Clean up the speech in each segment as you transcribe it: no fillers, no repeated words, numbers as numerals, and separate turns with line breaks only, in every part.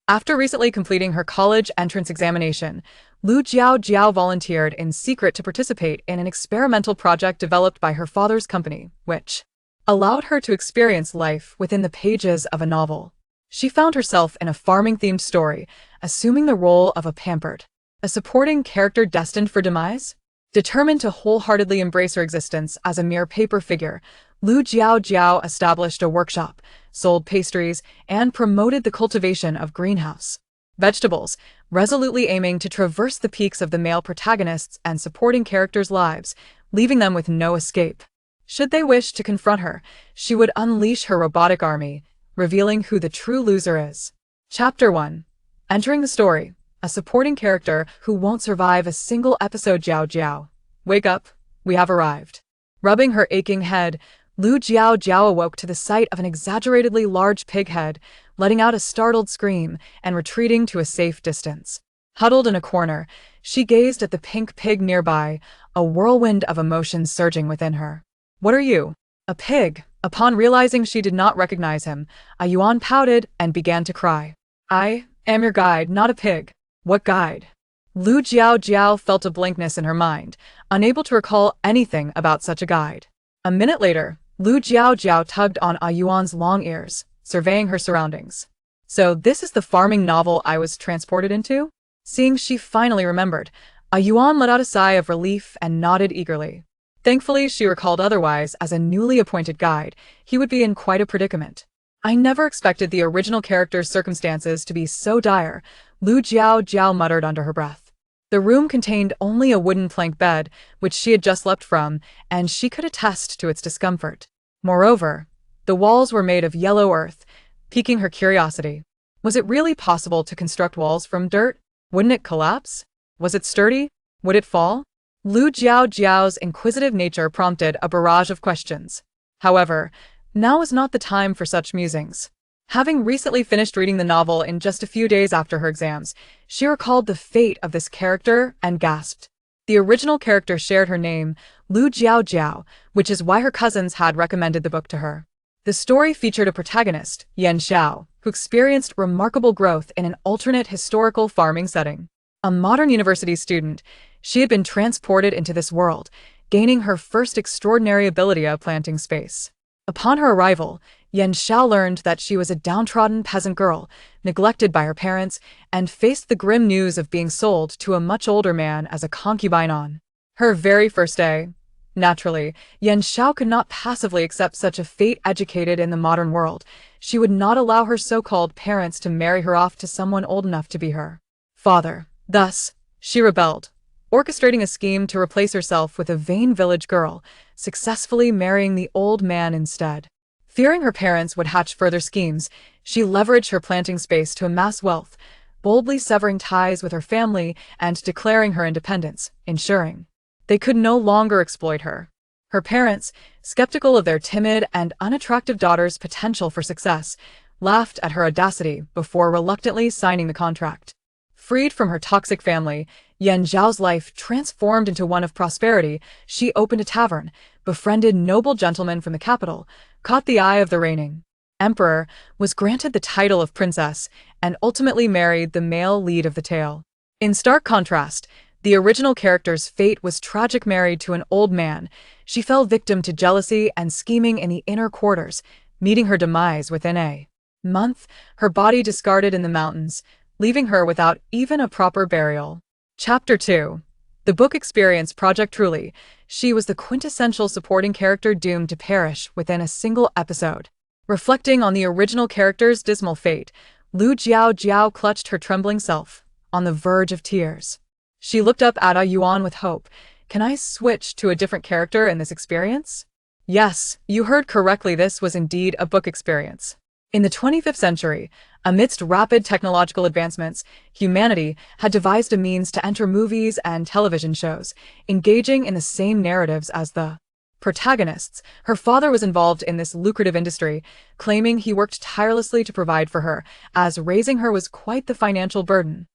After recently completing her college entrance examination, Lu Jiaojiao volunteered in secret to participate in an experimental project developed by her father's company, which allowed her to experience life within the pages of a novel. She found herself in a farming-themed story, assuming the role of a supporting character destined for demise. Determined to wholeheartedly embrace her existence as a mere paper figure, Lu Jiaojiao established a workshop, sold pastries, and promoted the cultivation of greenhouse vegetables, resolutely aiming to traverse the peaks of the male protagonists' and supporting characters' lives, leaving them with no escape. Should they wish to confront her, she would unleash her robotic army, revealing who the true loser is. Chapter 1. Entering the story. A supporting character who won't survive a single episode. Jiaojiao. Wake up, we have arrived. Rubbing her aching head, Lu Jiaojiao awoke to the sight of an exaggeratedly large pig head, letting out a startled scream and retreating to a safe distance. Huddled in a corner, she gazed at the pink pig nearby, a whirlwind of emotions surging within her. What are you? A pig. Upon realizing she did not recognize him, Yuan pouted and began to cry. I am your guide, not a pig. What guide? Lu Jiaojiao felt a blankness in her mind, unable to recall anything about such a guide. A minute later, Lu Jiaojiao tugged on Yuan's long ears, surveying her surroundings. So this is the farming novel I was transported into? Seeing she finally remembered, Yuan let out a sigh of relief and nodded eagerly. Thankfully, she recalled otherwise, as a newly appointed guide, he would be in quite a predicament. I never expected the original character's circumstances to be so dire, Lu Jiaojiao muttered under her breath. The room contained only a wooden plank bed, which she had just leapt from, and she could attest to its discomfort. Moreover, the walls were made of yellow earth, piquing her curiosity. Was it really possible to construct walls from dirt? Wouldn't it collapse? Was it sturdy? Would it fall? Lu Jiaojiao's inquisitive nature prompted a barrage of questions. However, now was not the time for such musings. Having recently finished reading the novel in just a few days after her exams, she recalled the fate of this character and gasped. The original character shared her name, Lu Jiaojiao, which is why her cousins had recommended the book to her. The story featured a protagonist, Yan Xiao, who experienced remarkable growth in an alternate historical farming setting. A modern university student, she had been transported into this world, gaining her first extraordinary ability of planting space. Upon her arrival, Yan Xiao learned that she was a downtrodden peasant girl, neglected by her parents, and faced the grim news of being sold to a much older man as a concubine on her very first day. Naturally, Yan Xiao could not passively accept such a fate. Educated in the modern world, she would not allow her so-called parents to marry her off to someone old enough to be her father. Thus, she rebelled, orchestrating a scheme to replace herself with a vain village girl, successfully marrying the old man instead. Fearing her parents would hatch further schemes, she leveraged her planting space to amass wealth, boldly severing ties with her family and declaring her independence, ensuring they could no longer exploit her. Her parents, skeptical of their timid and unattractive daughter's potential for success, laughed at her audacity before reluctantly signing the contract. Freed from her toxic family, Yan Zhao's life transformed into one of prosperity. She opened a tavern, befriended noble gentlemen from the capital, caught the eye of the reigning emperor, was granted the title of princess, and ultimately married the male lead of the tale. In stark contrast, the original character's fate was tragic. Married to an old man, she fell victim to jealousy and scheming in the inner quarters, meeting her demise within a month, her body discarded in the mountains, leaving her without even a proper burial. Chapter 2. The book experience. Project. Truly, she was the quintessential supporting character doomed to perish within a single episode. Reflecting on the original character's dismal fate, Lu Jiaojiao clutched her trembling self, on the verge of tears. She looked up at Yuan with hope. Can I switch to a different character in this experience? Yes, you heard correctly, this was indeed a book experience. In the 25th century, amidst rapid technological advancements, humanity had devised a means to enter movies and television shows, engaging in the same narratives as the protagonists. Her father was involved in this lucrative industry, claiming he worked tirelessly to provide for her, as raising her was quite the financial burden.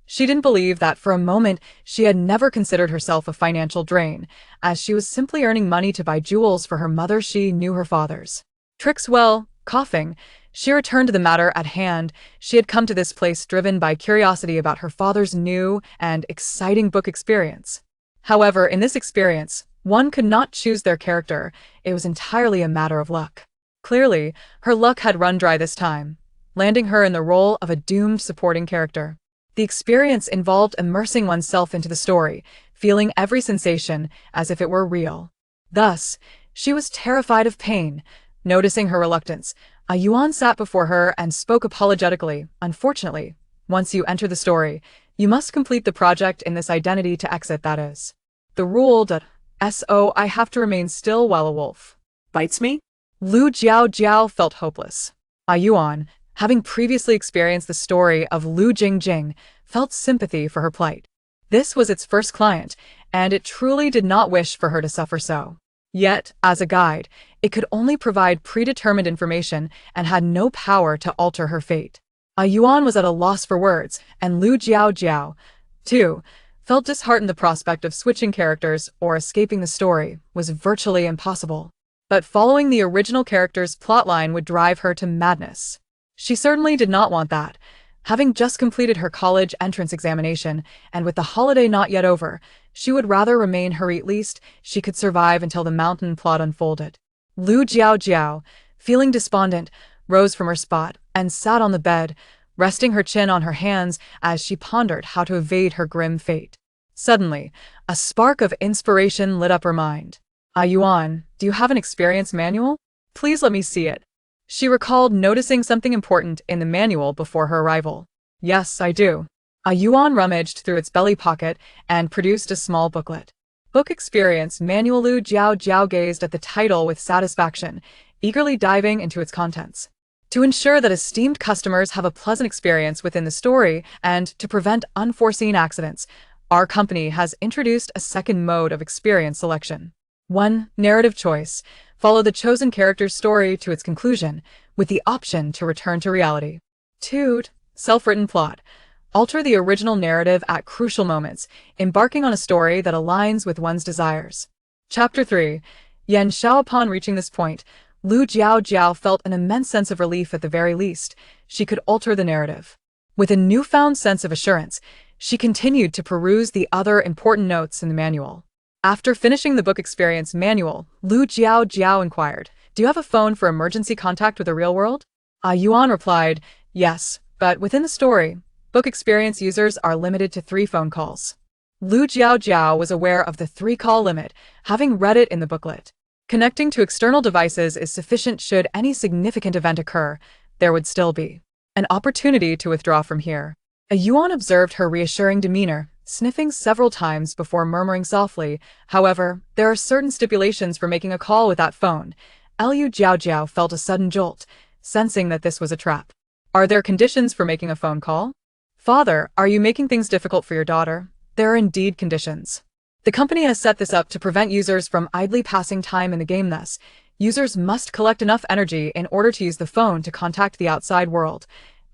She didn't believe that for a moment. She had never considered herself a financial drain, as she was simply earning money to buy jewels for her mother. She knew her father's tricks well. Coughing, She returned to the matter at hand. She had come to this place driven by curiosity about her father's new and exciting book experience. However, in this experience, one could not choose their character. It was entirely a matter of luck. Clearly, her luck had run dry this time, landing her in the role of a doomed supporting character. The experience involved immersing oneself into the story, feeling every sensation as if it were real. Thus, she was terrified of pain. Noticing her reluctance, a Yuan sat before her and spoke apologetically. Unfortunately, once you enter the story, you must complete the project in this identity to exit, that is. The rule that I have to remain still while a wolf bites me? Lu Jiaojiao felt hopeless. A Yuan, having previously experienced the story of Lu Jingjing, felt sympathy for her plight. This was its first client, and it truly did not wish for her to suffer so. Yet, as a guide, it could only provide predetermined information and had no power to alter her fate. A Yuan was at a loss for words, and Lu Jiaojiao, too, felt disheartened. The prospect of switching characters or escaping the story was virtually impossible. But following the original character's plotline would drive her to madness. She certainly did not want that. Having just completed her college entrance examination, and with the holiday not yet over, she would rather remain her. At least she could survive until the mountain plot unfolded. Lu Jiaojiao, feeling despondent, rose from her spot and sat on the bed, resting her chin on her hands as she pondered how to evade her grim fate. Suddenly, a spark of inspiration lit up her mind. "Ah Yuan, do you have an experience manual? Please let me see it." She recalled noticing something important in the manual before her arrival. "Yes, I do." A Yuan rummaged through its belly pocket and produced a small booklet. Book Experience Manual. Lu Jiaojiao gazed at the title with satisfaction, eagerly diving into its contents. To ensure that esteemed customers have a pleasant experience within the story and to prevent unforeseen accidents, our company has introduced a second mode of experience selection. 1. Narrative choice. Follow the chosen character's story to its conclusion, with the option to return to reality. 2. Self-written plot. Alter the original narrative at crucial moments, embarking on a story that aligns with one's desires. Chapter 3. Yan Shao. Upon reaching this point, Lu Jiaojiao felt an immense sense of relief. At the very least, she could alter the narrative. With a newfound sense of assurance, she continued to peruse the other important notes in the manual. After finishing the Book Experience Manual, Lu Jiaojiao inquired, "Do you have a phone for emergency contact with the real world?" A Yuan replied, "Yes, but within the story, Book Experience users are limited to 3 phone calls." Lu Jiaojiao was aware of the 3-call limit, having read it in the booklet. Connecting to external devices is sufficient. Should any significant event occur, there would still be an opportunity to withdraw from here. A Yuan observed her reassuring demeanor, sniffing several times before murmuring softly, "However, there are certain stipulations for making a call with that phone." Lu Jiaojiao felt a sudden jolt, sensing that this was a trap. "Are there conditions for making a phone call?" "Father, are you making things difficult for your daughter?" "There are indeed conditions. The company has set this up to prevent users from idly passing time in the game. Thus, users must collect enough energy in order to use the phone to contact the outside world."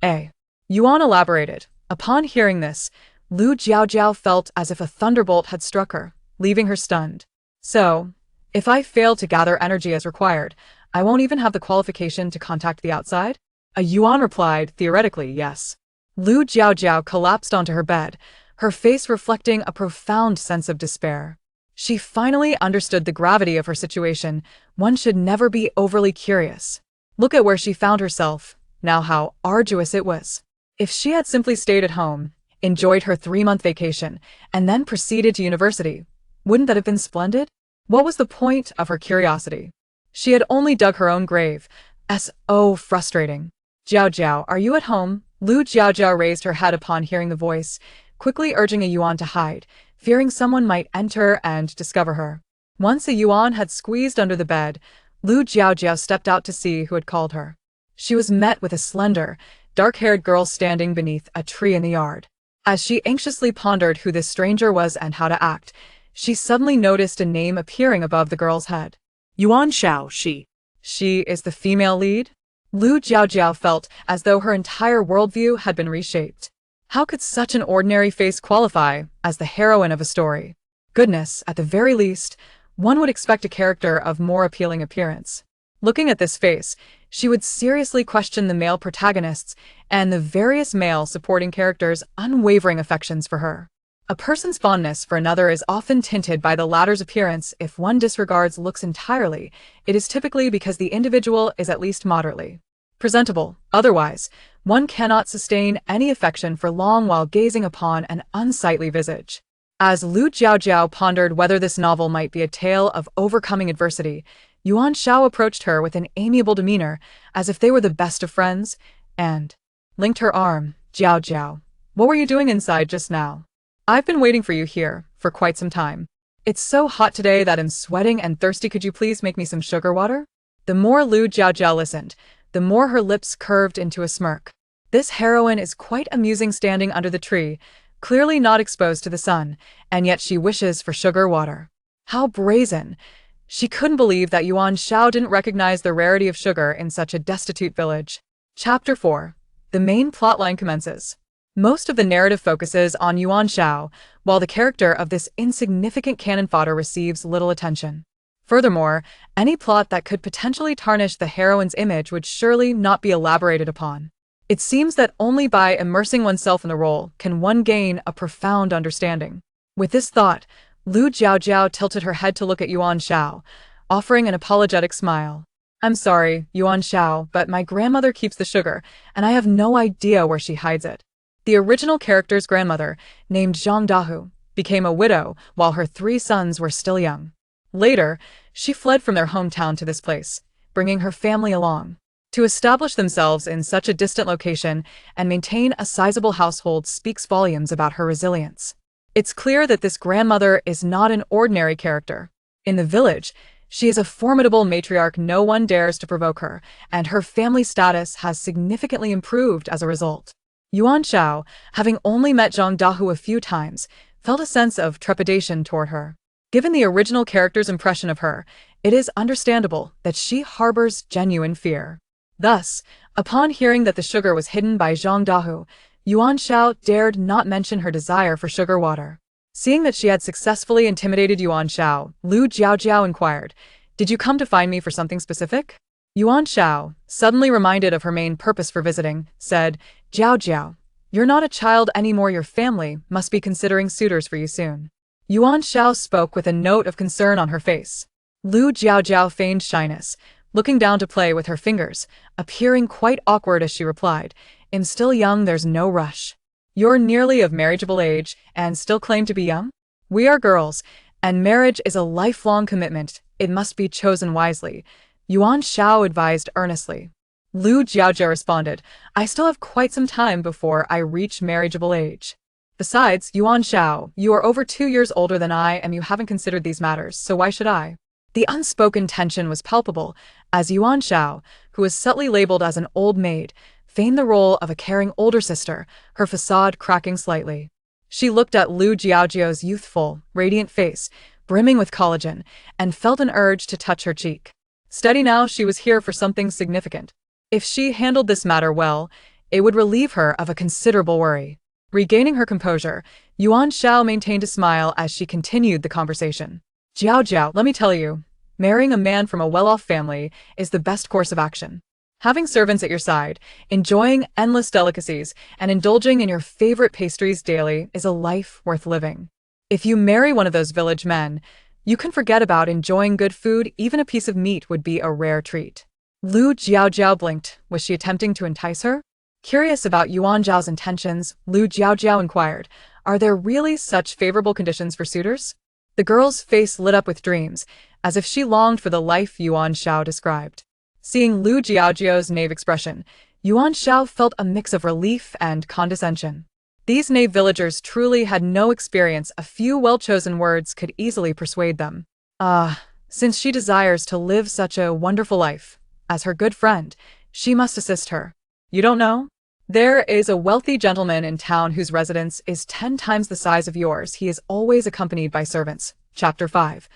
A Yuan elaborated. Upon hearing this, Lu Jiaojiao felt as if a thunderbolt had struck her, leaving her stunned. "So, if I fail to gather energy as required, I won't even have the qualification to contact the outside?" A Yuan replied, "Theoretically, yes." Lu Jiaojiao collapsed onto her bed, her face reflecting a profound sense of despair. She finally understood the gravity of her situation. One should never be overly curious. Look at where she found herself, now how arduous it was. If she had simply stayed at home, enjoyed her 3-month vacation, and then proceeded to university, wouldn't that have been splendid? What was the point of her curiosity? She had only dug her own grave. So frustrating. "Jiaojiao, are you at home?" Lu Jiaojiao raised her head upon hearing the voice, quickly urging a Yuan to hide, fearing someone might enter and discover her. Once a Yuan had squeezed under the bed, Lu Jiaojiao stepped out to see who had called her. She was met with a slender, dark-haired girl standing beneath a tree in the yard. As she anxiously pondered who this stranger was and how to act, she suddenly noticed a name appearing above the girl's head. "Yuan Shao, she." She is the female lead? Lu Jiaojiao felt as though her entire worldview had been reshaped. How could such an ordinary face qualify as the heroine of a story? Goodness, at the very least, one would expect a character of more appealing appearance. Looking at this face, she would seriously question the male protagonists and the various male supporting characters' unwavering affections for her. A person's fondness for another is often tinted by the latter's appearance. If one disregards looks entirely, it is typically because the individual is at least moderately presentable. Otherwise, one cannot sustain any affection for long while gazing upon an unsightly visage. As Lu Jiaojiao pondered whether this novel might be a tale of overcoming adversity, Yuan Shao approached her with an amiable demeanor, as if they were the best of friends, and linked her arm. Jiaojiao, what were you doing inside just now? I've been waiting for you here for quite some time. It's so hot today that I'm sweating and thirsty. Could you please make me some sugar water? The more Lu Jiaojiao listened, the more her lips curved into a smirk. This heroine is quite amusing, standing under the tree, clearly not exposed to the sun, and yet she wishes for sugar water. How brazen! She couldn't believe that Yuan Shao didn't recognize the rarity of sugar in such a destitute village. Chapter 4. The main plotline commences. Most of the narrative focuses on Yuan Shao, while the character of this insignificant cannon fodder receives little attention. Furthermore, any plot that could potentially tarnish the heroine's image would surely not be elaborated upon. It seems that only by immersing oneself in the role can one gain a profound understanding. With this thought, Lu Jiaojiao tilted her head to look at Yuan Shao, offering an apologetic smile. I'm sorry, Yuan Shao, but my grandmother keeps the sugar, and I have no idea where she hides it. The original character's grandmother, named Zhang Dahu, became a widow while her 3 sons were still young. Later, she fled from their hometown to this place, bringing her family along. To establish themselves in such a distant location and maintain a sizable household speaks volumes about her resilience. It's clear that this grandmother is not an ordinary character. In the village, she is a formidable matriarch. No one dares to provoke her, and her family status has significantly improved as a result. Yuan Shao, having only met Zhang Dahu a few times, felt a sense of trepidation toward her. Given the original character's impression of her, it is understandable that she harbors genuine fear. Thus, upon hearing that the sugar was hidden by Zhang Dahu, Yuan Shao dared not mention her desire for sugar water. Seeing that she had successfully intimidated Yuan Shao, Lu Jiaojiao inquired, "Did you come to find me for something specific?" Yuan Shao, suddenly reminded of her main purpose for visiting, said, "Jiaojiao, you're not a child anymore. Your family must be considering suitors for you soon." Yuan Shao spoke with a note of concern on her face. Lu Jiaojiao feigned shyness, looking down to play with her fingers, appearing quite awkward as she replied, "I'm still young, there's no rush." "You're nearly of marriageable age and still claim to be young? We are girls, and marriage is a lifelong commitment. It must be chosen wisely," Yuan Shao advised earnestly. Lu Jiaojiao responded, "I still have quite some time before I reach marriageable age. Besides, Yuan Shao, you are over 2 years older than I and you haven't considered these matters, so why should I?" The unspoken tension was palpable, as Yuan Shao, who was subtly labeled as an old maid, feigned the role of a caring older sister, her facade cracking slightly. She looked at Lu Jiaojiao's youthful, radiant face, brimming with collagen, and felt an urge to touch her cheek. Steady now, she was here for something significant. If she handled this matter well, it would relieve her of a considerable worry. Regaining her composure, Yuan Shao maintained a smile as she continued the conversation. "Jiaojiao, let me tell you, marrying a man from a well-off family is the best course of action. Having servants at your side, enjoying endless delicacies, and indulging in your favorite pastries daily is a life worth living. If you marry one of those village men, you can forget about enjoying good food. Even a piece of meat would be a rare treat." Lu Jiaojiao blinked. Was she attempting to entice her? Curious about Yuan Zhao's intentions, Lu Jiaojiao inquired, "Are there really such favorable conditions for suitors?" The girl's face lit up with dreams, as if she longed for the life Yuan Shao described. Seeing Lu Jiaojiao's naive expression, Yuan Shao felt a mix of relief and condescension. These naive villagers truly had no experience. A few well-chosen words could easily persuade them. Since she desires to live such a wonderful life, as her good friend, she must assist her. You don't know? There is a wealthy gentleman in town whose residence is 10 times the size of yours. He is always accompanied by servants. Chapter 5.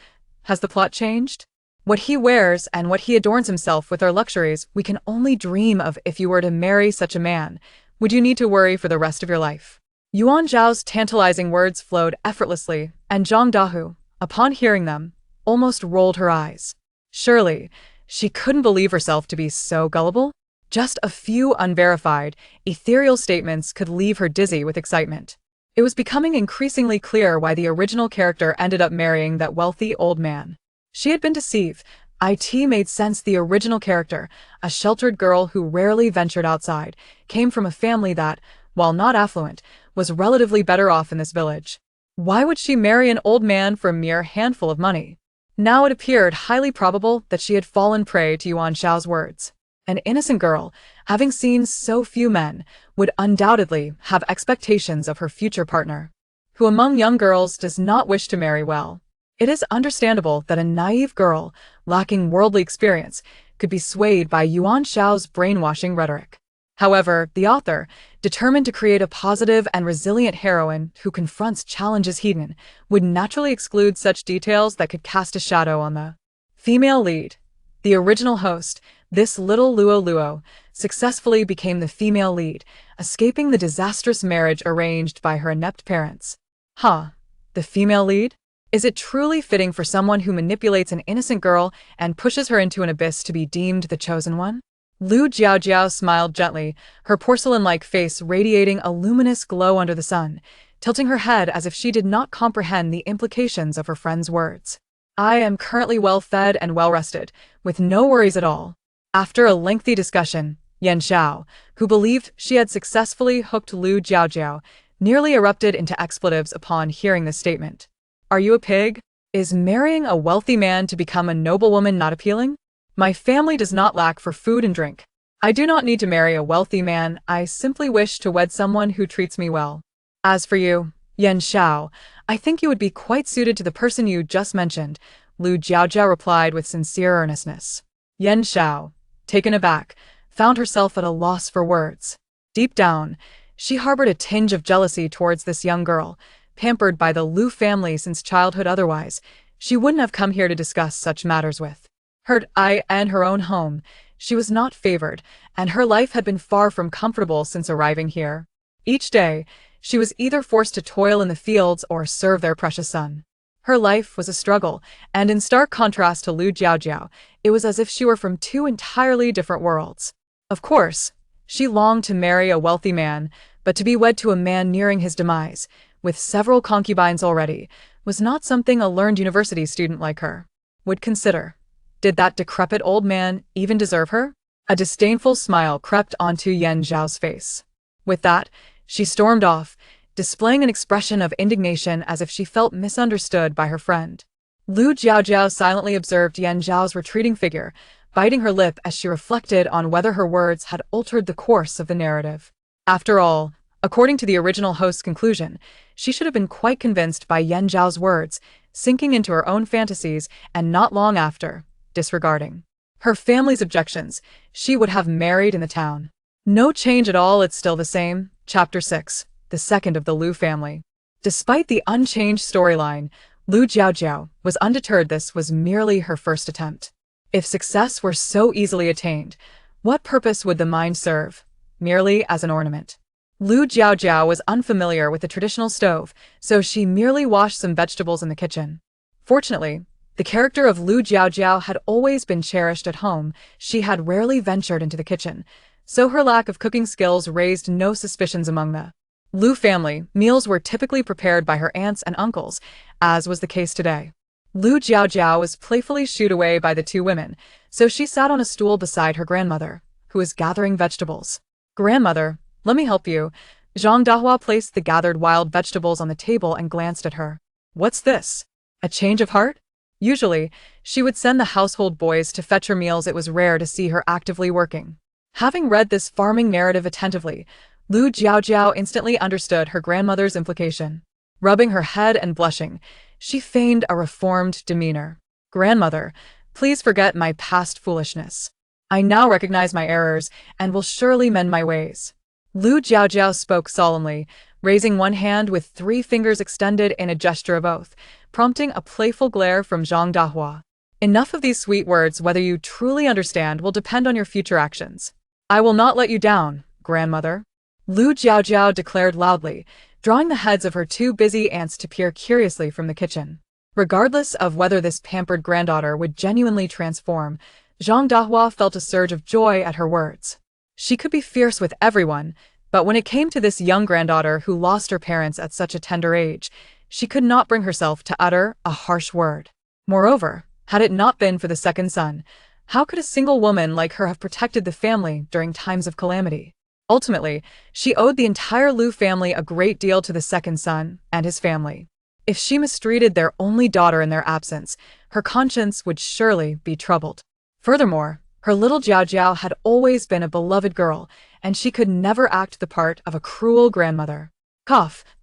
Has the plot changed? What he wears and what he adorns himself with are luxuries we can only dream of. If you were to marry such a man, would you need to worry for the rest of your life? Yuan Zhao's tantalizing words flowed effortlessly, and Zhang Dahu, upon hearing them, almost rolled her eyes. Surely, She couldn't believe herself to be so gullible. Just a few unverified, ethereal statements could leave her dizzy with excitement. It was becoming increasingly clear why the original character ended up marrying that wealthy old man. She had been deceived. It made sense. The original character, a sheltered girl who rarely ventured outside, came from a family that, while not affluent, was relatively better off in this village. Why would she marry an old man for a mere handful of money? Now it appeared highly probable that she had fallen prey to Yuan-Shao's words. An innocent girl, having seen so few men, would undoubtedly have expectations of her future partner. Who among young girls does not wish to marry well? It is understandable that a naive girl, lacking worldly experience, could be swayed by Yuan-Shao's brainwashing rhetoric. However, the author, determined to create a positive and resilient heroine who confronts challenges head-on, would naturally exclude such details that could cast a shadow on the female lead. The original host, this little Luo, successfully became the female lead, escaping the disastrous marriage arranged by her inept parents. The female lead? Is it truly fitting for someone who manipulates an innocent girl and pushes her into an abyss to be deemed the chosen one? Lu Jiaojiao smiled gently, her porcelain-like face radiating a luminous glow under the sun, tilting her head as if she did not comprehend the implications of her friend's words. I am currently well-fed and well-rested, with no worries at all. After a lengthy discussion, Yan Xiao, who believed she had successfully hooked Lu Jiaojiao, nearly erupted into expletives upon hearing this statement. Are you a pig? Is marrying a wealthy man to become a noblewoman not appealing? My family does not lack for food and drink. I do not need to marry a wealthy man, I simply wish to wed someone who treats me well. As for you, Yan Xiao, I think you would be quite suited to the person you just mentioned, Lu Jiaojiao replied with sincere earnestness. Yan Xiao, taken aback, found herself at a loss for words. Deep down, she harbored a tinge of jealousy towards this young girl, pampered by the Lu family since childhood. Otherwise, she wouldn't have come here to discuss such matters with her. In her own home, she was not favored, and her life had been far from comfortable since arriving here. Each day, she was either forced to toil in the fields or serve their precious son. Her life was a struggle, and in stark contrast to Lu Jiaojiao, it was as if she were from two entirely different worlds. Of course, she longed to marry a wealthy man, but to be wed to a man nearing his demise, with several concubines already, was not something a learned university student like her would consider. Did that decrepit old man even deserve her? A disdainful smile crept onto Yan Zhao's face. With that, she stormed off, displaying an expression of indignation as if she felt misunderstood by her friend. Lu Jiaojiao silently observed Yan Zhao's retreating figure, biting her lip as she reflected on whether her words had altered the course of the narrative. After all, according to the original host's conclusion, she should have been quite convinced by Yan Zhao's words, sinking into her own fantasies, and not long after, disregarding her family's objections, she would have married in the town. No change at all, it's still the same. Chapter 6, the second of the Lu family. Despite the unchanged storyline, Lu Jiaojiao was undeterred. This was merely her first attempt. If success were so easily attained, what purpose would the mind serve? Merely as an ornament. Lu Jiaojiao was unfamiliar with the traditional stove, so she merely washed some vegetables in the kitchen. Fortunately, the character of Lu Jiaojiao had always been cherished at home. She had rarely ventured into the kitchen, so her lack of cooking skills raised no suspicions among the Lu family. Meals were typically prepared by her aunts and uncles, as was the case today. Lu Jiaojiao was playfully shooed away by the two women, so she sat on a stool beside her grandmother, who was gathering vegetables. Grandmother, let me help you. Zhang Dahua placed the gathered wild vegetables on the table and glanced at her. What's this? A change of heart? Usually, she would send the household boys to fetch her meals. It was rare to see her actively working. Having read this farming narrative attentively, Lu Jiaojiao instantly understood her grandmother's implication. Rubbing her head and blushing, she feigned a reformed demeanor. Grandmother, please forget my past foolishness. I now recognize my errors and will surely mend my ways. Lu Jiaojiao spoke solemnly, raising one hand with 3 fingers extended in a gesture of oath, prompting a playful glare from Zhang Dahua. Enough of these sweet words. Whether you truly understand will depend on your future actions. I will not let you down, grandmother. Lu Jiaojiao declared loudly, drawing the heads of her 2 busy aunts to peer curiously from the kitchen. Regardless of whether this pampered granddaughter would genuinely transform, Zhang Dahua felt a surge of joy at her words. She could be fierce with everyone, but when it came to this young granddaughter who lost her parents at such a tender age, she could not bring herself to utter a harsh word. Moreover, had it not been for the second son, how could a single woman like her have protected the family during times of calamity? Ultimately, she owed the entire Liu family a great deal to the second son and his family. If she mistreated their only daughter in their absence, her conscience would surely be troubled. Furthermore, her little Jiaojiao had always been a beloved girl, and she could never act the part of a cruel grandmother.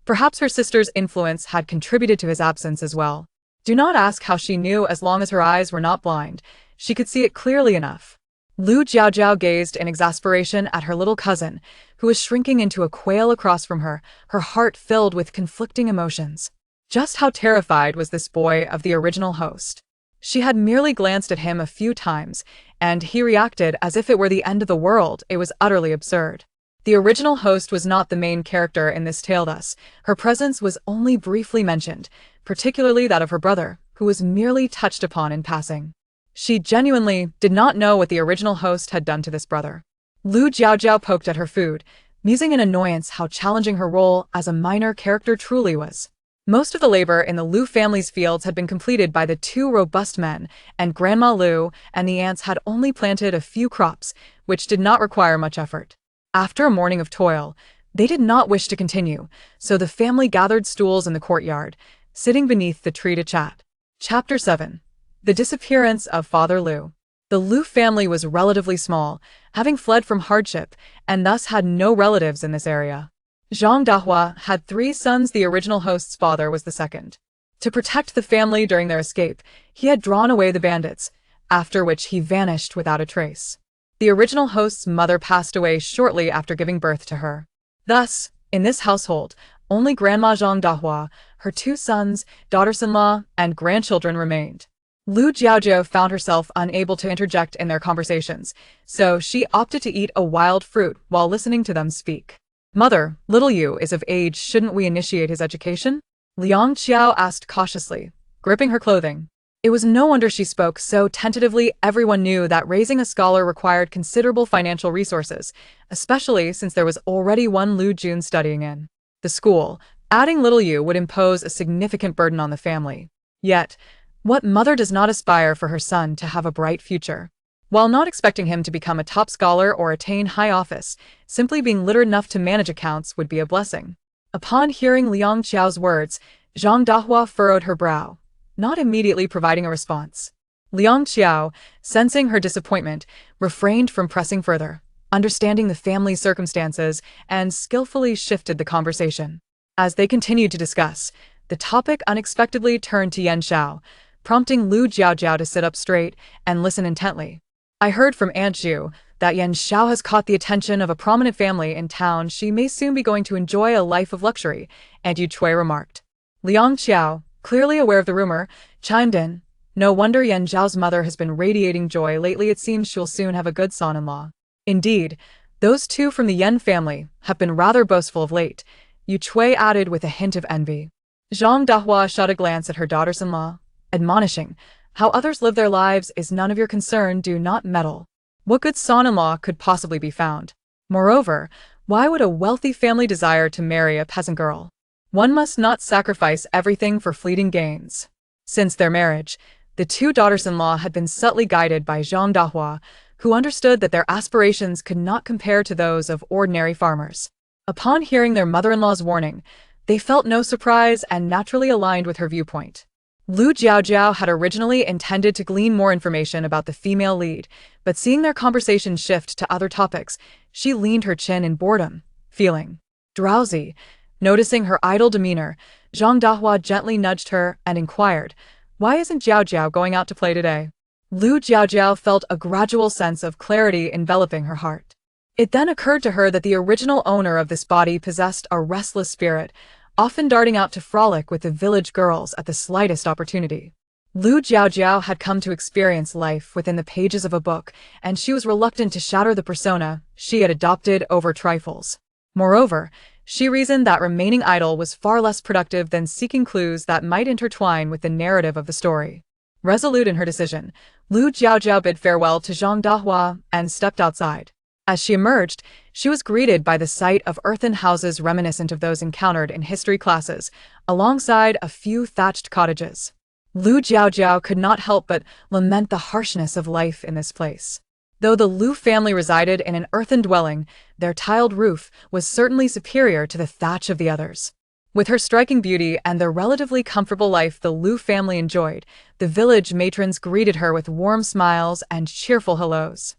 Perhaps her sister's influence had contributed to his absence as well. Do not ask how she knew. As long as her eyes were not blind, she could see it clearly enough. Lu Jiaojiao gazed in exasperation at her little cousin, who was shrinking into a quail across from her heart filled with conflicting emotions. Just how terrified was this boy of the original host? She had merely glanced at him a few times, and he reacted as if it were the end of the world. It was utterly absurd. The original host was not the main character in this tale thus. Her presence was only briefly mentioned, particularly that of her brother, who was merely touched upon in passing. She genuinely did not know what the original host had done to this brother. Lu Jiaojiao poked at her food, musing in annoyance how challenging her role as a minor character truly was. Most of the labor in the Liu family's fields had been completed by the two robust men, and Grandma Liu and the aunts had only planted a few crops, which did not require much effort. After a morning of toil, they did not wish to continue, so the family gathered stools in the courtyard, sitting beneath the tree to chat. Chapter 7. The Disappearance of Father Liu. The Liu family was relatively small, having fled from hardship, and thus had no relatives in this area. Zhang Dahua had 3 sons. The original host's father was the second. To protect the family during their escape, he had drawn away the bandits, after which he vanished without a trace. The original host's mother passed away shortly after giving birth to her. Thus, in this household, only Grandma Zhang Dahua, her 2 sons, daughters-in-law, and grandchildren remained. Lu Jiaojiao found herself unable to interject in their conversations, so she opted to eat a wild fruit while listening to them speak. "Mother, little Yu is of age. Shouldn't we initiate his education?" Liang Qiao asked cautiously, gripping her clothing. It was no wonder she spoke so tentatively. Everyone knew that raising a scholar required considerable financial resources, especially since there was already one Lu Jun studying in the school. Adding little Yu would impose a significant burden on the family. Yet, what mother does not aspire for her son to have a bright future? While not expecting him to become a top scholar or attain high office, simply being literate enough to manage accounts would be a blessing. Upon hearing Liang Qiao's words, Zhang Dahua furrowed her brow, not immediately providing a response. Liang Qiao, sensing her disappointment, refrained from pressing further, understanding the family's circumstances, and skillfully shifted the conversation. As they continued to discuss, the topic unexpectedly turned to Yan Xiao, prompting Lu Jiaojiao to sit up straight and listen intently. "I heard from Aunt Zhu that Yan Xiao has caught the attention of a prominent family in town. She may soon be going to enjoy a life of luxury," Aunt Yu Cui remarked. Liang Qiao, clearly aware of the rumor, chimed in. "No wonder Yan Zhao's mother has been radiating joy lately. It seems she'll soon have a good son-in-law." Indeed, those two from the Yan family have been rather boastful of late, Yu Cui added with a hint of envy. Zhang Dahua shot a glance at her daughters-in-law, admonishing, "How others live their lives is none of your concern. Do not meddle. What good son-in-law could possibly be found? Moreover, why would a wealthy family desire to marry a peasant girl? One must not sacrifice everything for fleeting gains." Since their marriage, the 2 daughters-in-law had been subtly guided by Zhang Dahua, who understood that their aspirations could not compare to those of ordinary farmers. Upon hearing their mother-in-law's warning, they felt no surprise and naturally aligned with her viewpoint. Lu Jiaojiao had originally intended to glean more information about the female lead, but seeing their conversation shift to other topics, she leaned her chin in boredom, feeling drowsy. Noticing her idle demeanor, Zhang Dahua gently nudged her and inquired, "Why isn't Jiaojiao going out to play today?" Lu Jiaojiao felt a gradual sense of clarity enveloping her heart. It then occurred to her that the original owner of this body possessed a restless spirit, often darting out to frolic with the village girls at the slightest opportunity. Lu Jiaojiao had come to experience life within the pages of a book, and she was reluctant to shatter the persona she had adopted over trifles. Moreover, she reasoned that remaining idle was far less productive than seeking clues that might intertwine with the narrative of the story. Resolute in her decision, Lu Jiaojiao bid farewell to Zhang Dahua and stepped outside. As she emerged, she was greeted by the sight of earthen houses reminiscent of those encountered in history classes, alongside a few thatched cottages. Lu Jiaojiao could not help but lament the harshness of life in this place. Though the Lu family resided in an earthen dwelling, their tiled roof was certainly superior to the thatch of the others. With her striking beauty and the relatively comfortable life the Lu family enjoyed, the village matrons greeted her with warm smiles and cheerful hellos.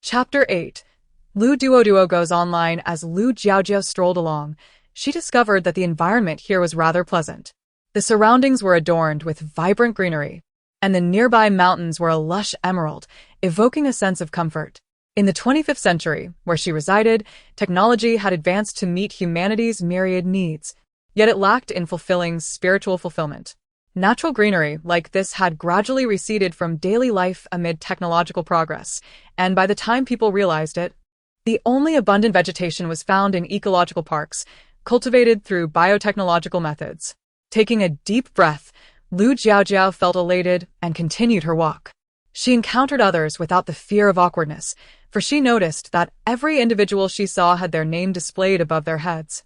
Chapter 8. Lu Duo goes online. As Lu Jiaojiao strolled along, she discovered that the environment here was rather pleasant. The surroundings were adorned with vibrant greenery, and the nearby mountains were a lush emerald, evoking a sense of comfort. In the 25th century, where she resided, technology had advanced to meet humanity's myriad needs, yet it lacked in fulfilling spiritual fulfillment. Natural greenery like this had gradually receded from daily life amid technological progress, and by the time people realized it, the only abundant vegetation was found in ecological parks, cultivated through biotechnological methods. Taking a deep breath, Lu Jiaojiao felt elated and continued her walk. She encountered others without the fear of awkwardness, for she noticed that every individual she saw had their name displayed above their heads,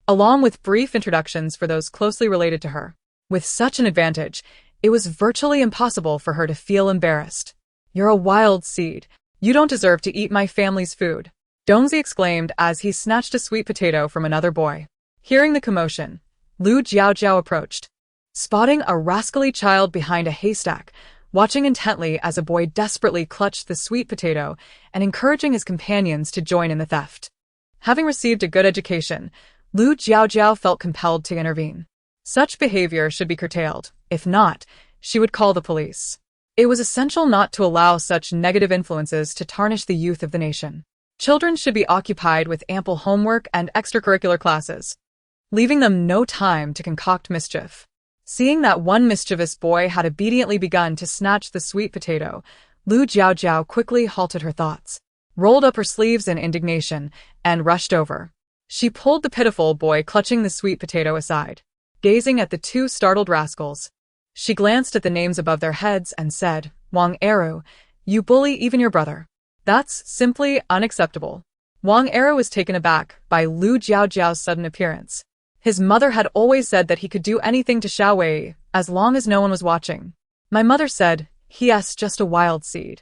along with brief introductions for those closely related to her. With such an advantage, it was virtually impossible for her to feel embarrassed. "You're a wild seed. You don't deserve to eat my family's food," Dongzi exclaimed as he snatched a sweet potato from another boy. Hearing the commotion, Lu Jiaojiao approached, spotting a rascally child behind a haystack, watching intently as a boy desperately clutched the sweet potato and encouraging his companions to join in the theft. Having received a good education, Lu Jiaojiao felt compelled to intervene. Such behavior should be curtailed. If not, she would call the police. It was essential not to allow such negative influences to tarnish the youth of the nation. Children should be occupied with ample homework and extracurricular classes, leaving them no time to concoct mischief. Seeing that one mischievous boy had obediently begun to snatch the sweet potato, Lu Jiaojiao quickly halted her thoughts, rolled up her sleeves in indignation, and rushed over. She pulled the pitiful boy clutching the sweet potato aside. Gazing at the two startled rascals, she glanced at the names above their heads and said, "Wang Eru, you bully even your brother. That's simply unacceptable." Wang Eru was taken aback by Lu Jiaojiao's sudden appearance. His mother had always said that he could do anything to Xiao Wei as long as no one was watching. "My mother said, he's just a wild seed.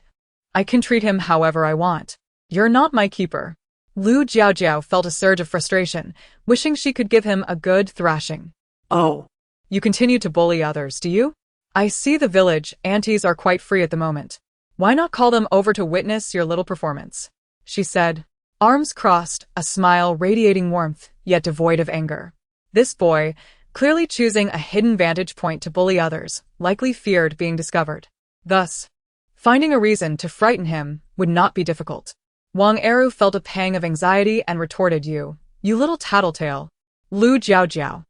I can treat him however I want. You're not my keeper." Lu Jiaojiao felt a surge of frustration, wishing she could give him a good thrashing. "Oh, you continue to bully others, do you? I see the village aunties are quite free at the moment. Why not call them over to witness your little performance?" she said, arms crossed, a smile radiating warmth, yet devoid of anger. This boy, clearly choosing a hidden vantage point to bully others, likely feared being discovered. Thus, finding a reason to frighten him would not be difficult. Wang Eru felt a pang of anxiety and retorted, You little tattletale. Lu Jiaojiao.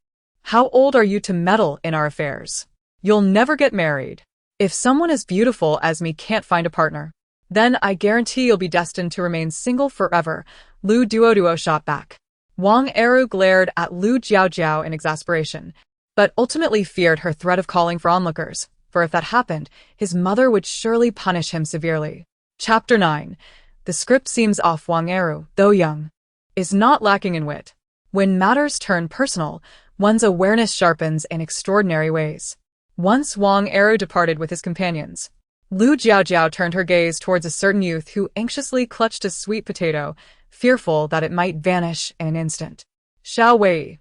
How old are you to meddle in our affairs? You'll never get married. If someone as beautiful as me can't find a partner, then I guarantee you'll be destined to remain single forever, Lu Duo shot back. Wang Eru glared at Lu Jiaojiao in exasperation, but ultimately feared her threat of calling for onlookers, for if that happened, his mother would surely punish him severely. Chapter 9. The script seems off. Wang Eru, though young, is not lacking in wit. When matters turn personal, one's awareness sharpens in extraordinary ways. Once Wang Eru departed with his companions, Lu Jiaojiao turned her gaze towards a certain youth who anxiously clutched a sweet potato, fearful that it might vanish in an instant. Xiao Wei.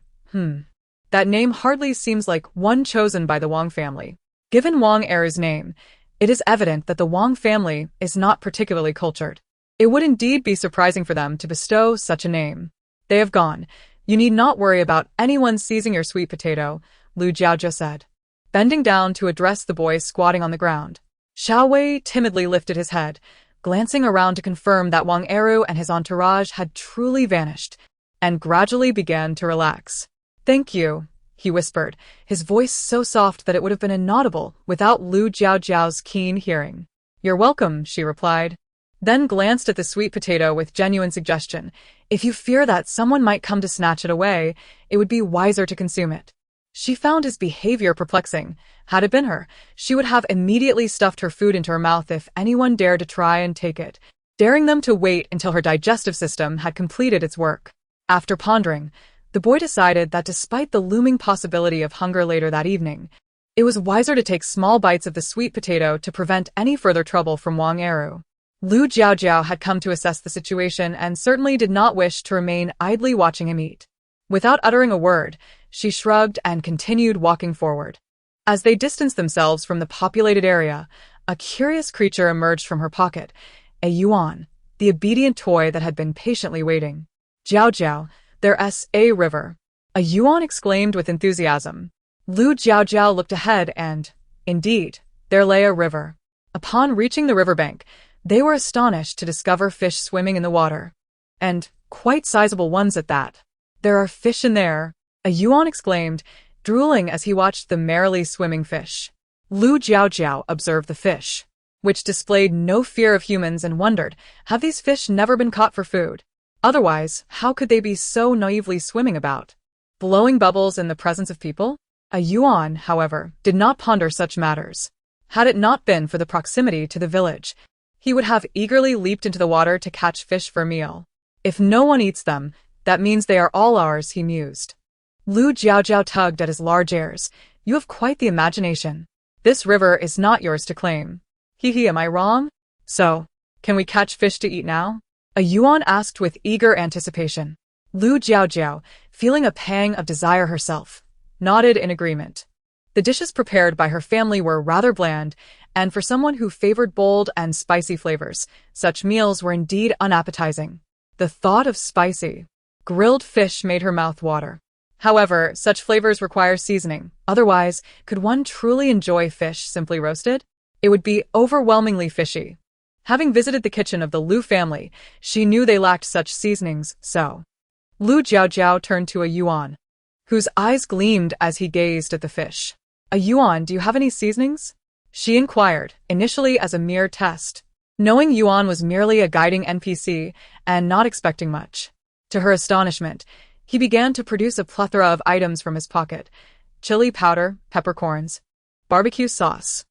That name hardly seems like one chosen by the Wang family. Given Wang Eru's name, it is evident that the Wang family is not particularly cultured. It would indeed be surprising for them to bestow such a name. They have gone. You need not worry about anyone seizing your sweet potato, Lu Jiaojiao said, bending down to address the boy squatting on the ground. Xiao Wei timidly lifted his head, glancing around to confirm that Wang Eru and his entourage had truly vanished, and gradually began to relax. "Thank you," he whispered, his voice so soft that it would have been inaudible without Lu Jiaojiao's keen hearing. "You're welcome," she replied, then glanced at the sweet potato with genuine suggestion. "If you fear that someone might come to snatch it away, it would be wiser to consume it." She found his behavior perplexing. Had it been her, she would have immediately stuffed her food into her mouth if anyone dared to try and take it, daring them to wait until her digestive system had completed its work. After pondering, the boy decided that despite the looming possibility of hunger later that evening, it was wiser to take small bites of the sweet potato to prevent any further trouble from Wang Eru. Lu Jiaojiao had come to assess the situation and certainly did not wish to remain idly watching him eat. Without uttering a word, she shrugged and continued walking forward. As they distanced themselves from the populated area, a curious creature emerged from her pocket, a yuan, the obedient toy that had been patiently waiting. Jiaojiao, there's a river. A yuan exclaimed with enthusiasm. Lu Jiaojiao looked ahead and, indeed, there lay a river. Upon reaching the riverbank, they were astonished to discover fish swimming in the water. And quite sizable ones at that. There are fish in there, a yuan exclaimed, drooling as he watched the merrily swimming fish. Lu Jiaojiao observed the fish, which displayed no fear of humans, and wondered, have these fish never been caught for food? Otherwise, how could they be so naively swimming about, blowing bubbles in the presence of people? A yuan, however, did not ponder such matters. Had it not been for the proximity to the village, he would have eagerly leaped into the water to catch fish for a meal. If no one eats them, that means they are all ours, he mused. Lu Jiaojiao tugged at his large ears. You have quite the imagination. This river is not yours to claim. Hee, am I wrong? So, can we catch fish to eat now? A yuan asked with eager anticipation. Lu Jiaojiao, feeling a pang of desire herself, nodded in agreement. The dishes prepared by her family were rather bland, and for someone who favored bold and spicy flavors, such meals were indeed unappetizing. The thought of spicy, grilled fish made her mouth water. However, such flavors require seasoning. Otherwise, could one truly enjoy fish simply roasted? It would be overwhelmingly fishy. Having visited the kitchen of the Lu family, she knew they lacked such seasonings, so. Lu Jiaojiao turned to a yuan, whose eyes gleamed as he gazed at the fish. A yuan, do you have any seasonings? She inquired, initially as a mere test, knowing Yuan was merely a guiding NPC and not expecting much. To her astonishment, he began to produce a plethora of items from his pocket: chili powder, peppercorns, barbecue sauce.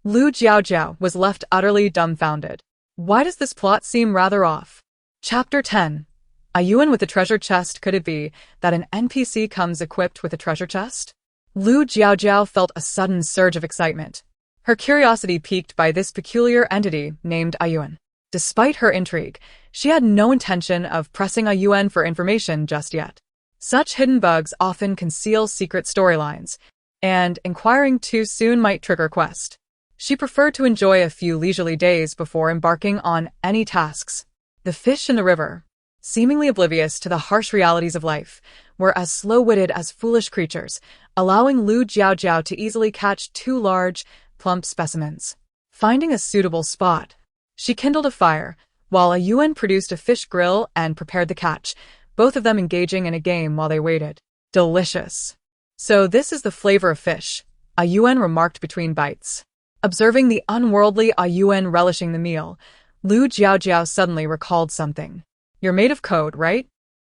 Lu Jiaojiao was left utterly dumbfounded. Why does this plot seem rather off? Chapter 10. A yuan with a treasure chest. Could it be that an NPC comes equipped with a treasure chest? Lu Jiaojiao felt a sudden surge of excitement, her curiosity piqued by this peculiar entity named Ayuan. Despite her intrigue, she had no intention of pressing Ayuan for information just yet. Such hidden bugs often conceal secret storylines, and inquiring too soon might trigger quest. She preferred to enjoy a few leisurely days before embarking on any tasks. The fish in the river, seemingly oblivious to the harsh realities of life, were as slow-witted as foolish creatures, allowing Lu Jiaojiao to easily catch 2 large, plump specimens. Finding a suitable spot, she kindled a fire, while Ayuan produced a fish grill and prepared the catch, both of them engaging in a game while they waited. Delicious. So this is the flavor of fish, Ayuan remarked between bites. Observing the unworldly Ayuan relishing the meal, Lu Jiaojiao suddenly recalled something. You're made of code, right?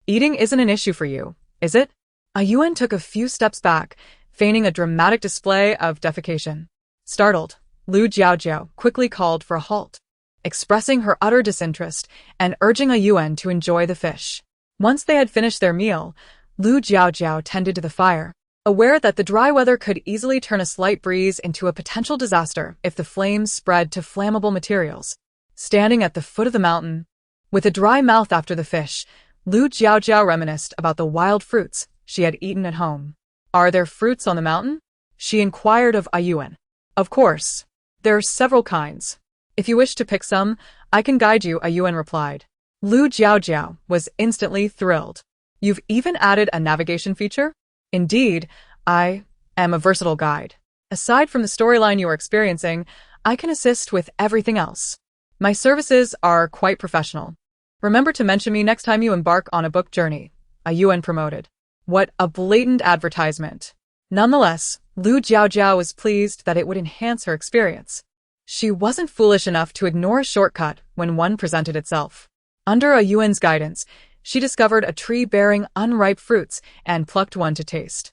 Eating isn't an issue for you, is it? Ayuan took a few steps back, feigning a dramatic display of defecation. Startled, Lu Jiaojiao quickly called for a halt, expressing her utter disinterest and urging Ayuan to enjoy the fish. Once they had finished their meal, Lu Jiaojiao tended to the fire, aware that the dry weather could easily turn a slight breeze into a potential disaster if the flames spread to flammable materials. Standing at the foot of the mountain, with a dry mouth after the fish, Lu Jiaojiao reminisced about the wild fruits she had eaten at home. Are there fruits on the mountain? She inquired of Ayuan. Of course. There are several kinds. If you wish to pick some, I can guide you, Ayuan replied. Lu Jiaojiao was instantly thrilled. You've even added a navigation feature? Indeed, I am a versatile guide. Aside from the storyline you are experiencing, I can assist with everything else. My services are quite professional. Remember to mention me next time you embark on a book journey, Ayuan promoted. What a blatant advertisement. Nonetheless, Lu Jiaojiao was pleased that it would enhance her experience. She wasn't foolish enough to ignore a shortcut when one presented itself. Under Ayuan's guidance, she discovered a tree bearing unripe fruits and plucked one to taste.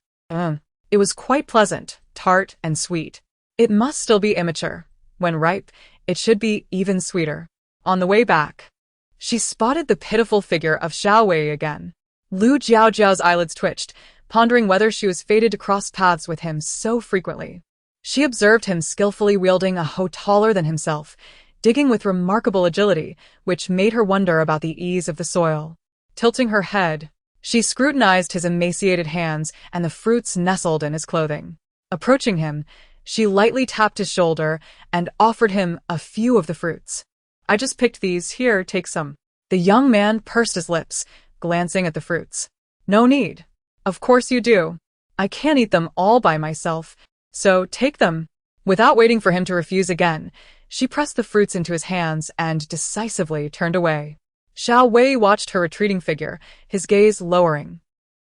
It was quite pleasant, tart, and sweet. It must still be immature. When ripe, it should be even sweeter. On the way back, she spotted the pitiful figure of Xiao Wei again. Lu Jiaojiao's eyelids twitched, pondering whether she was fated to cross paths with him so frequently. She observed him skillfully wielding a hoe taller than himself, digging with remarkable agility, which made her wonder about the ease of the soil. Tilting her head, she scrutinized his emaciated hands and the fruits nestled in his clothing. Approaching him, she lightly tapped his shoulder and offered him a few of the fruits. "I just picked these, here, take some." The young man pursed his lips, glancing at the fruits. "No need. Of course you do. I can't eat them all by myself, so take them." Without waiting for him to refuse again, she pressed the fruits into his hands and decisively turned away. Xiao Wei watched her retreating figure, his gaze lowering.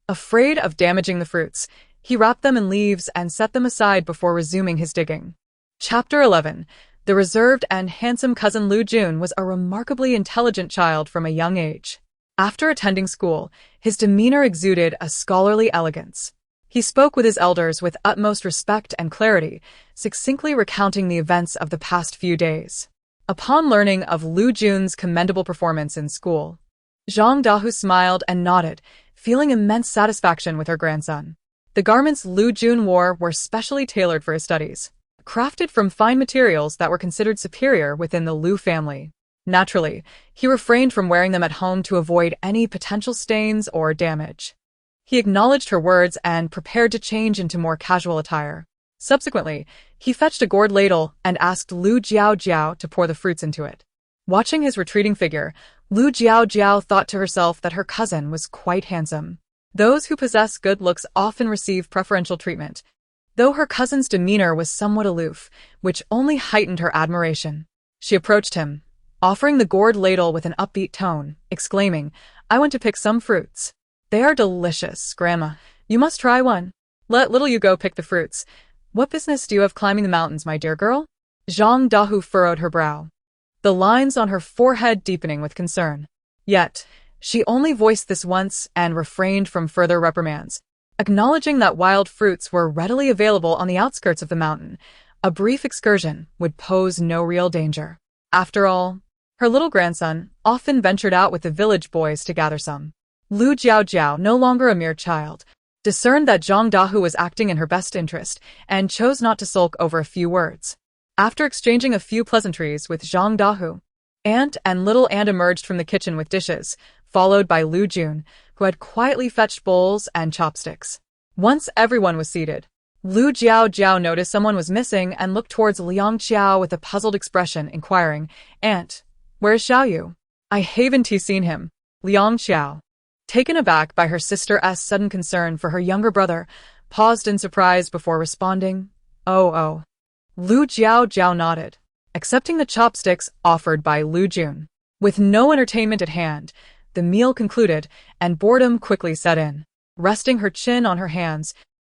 Afraid of damaging the fruits, he wrapped them in leaves and set them aside before resuming his digging. Chapter 11. The reserved and handsome cousin Lu Jun was a remarkably intelligent child from a young age. After attending school, his demeanor exuded a scholarly elegance. He spoke with his elders with utmost respect and clarity, succinctly recounting the events of the past few days. Upon learning of Lu Jun's commendable performance in school, Zhang Dahu smiled and nodded, feeling immense satisfaction with her grandson. The garments Lu Jun wore were specially tailored for his studies, crafted from fine materials that were considered superior within the Lu family. Naturally, he refrained from wearing them at home to avoid any potential stains or damage. He acknowledged her words and prepared to change into more casual attire. Subsequently, he fetched a gourd ladle and asked Lu Jiaojiao to pour the fruits into it. Watching his retreating figure, Lu Jiaojiao thought to herself that her cousin was quite handsome. Those who possess good looks often receive preferential treatment, though her cousin's demeanor was somewhat aloof, which only heightened her admiration. She approached him, offering the gourd ladle with an upbeat tone, exclaiming, "I want to pick some fruits. They are delicious, Grandma. You must try one. Let little you go pick the fruits. What business do you have climbing the mountains, my dear girl?" Zhang Dahu furrowed her brow, the lines on her forehead deepening with concern. Yet, she only voiced this once and refrained from further reprimands. Acknowledging that wild fruits were readily available on the outskirts of the mountain, a brief excursion would pose no real danger. After all, her little grandson often ventured out with the village boys to gather some. Lu Jiaojiao, no longer a mere child, discerned that Zhang Dahu was acting in her best interest and chose not to sulk over a few words. After exchanging a few pleasantries with Zhang Dahu, Aunt and little Aunt emerged from the kitchen with dishes, followed by Lu Jun, who had quietly fetched bowls and chopsticks. Once everyone was seated, Lu Jiaojiao noticed someone was missing and looked towards Liang Qiao with a puzzled expression, inquiring, "Aunt, where is Xiaoyu? I haven't seen him." Liang Qiao, taken aback by her sister's sudden concern for her younger brother, paused in surprise before responding, Oh. Lu Jiaojiao nodded, accepting the chopsticks offered by Lu Jun. With no entertainment at hand, the meal concluded and boredom quickly set in. Resting her chin on her hands,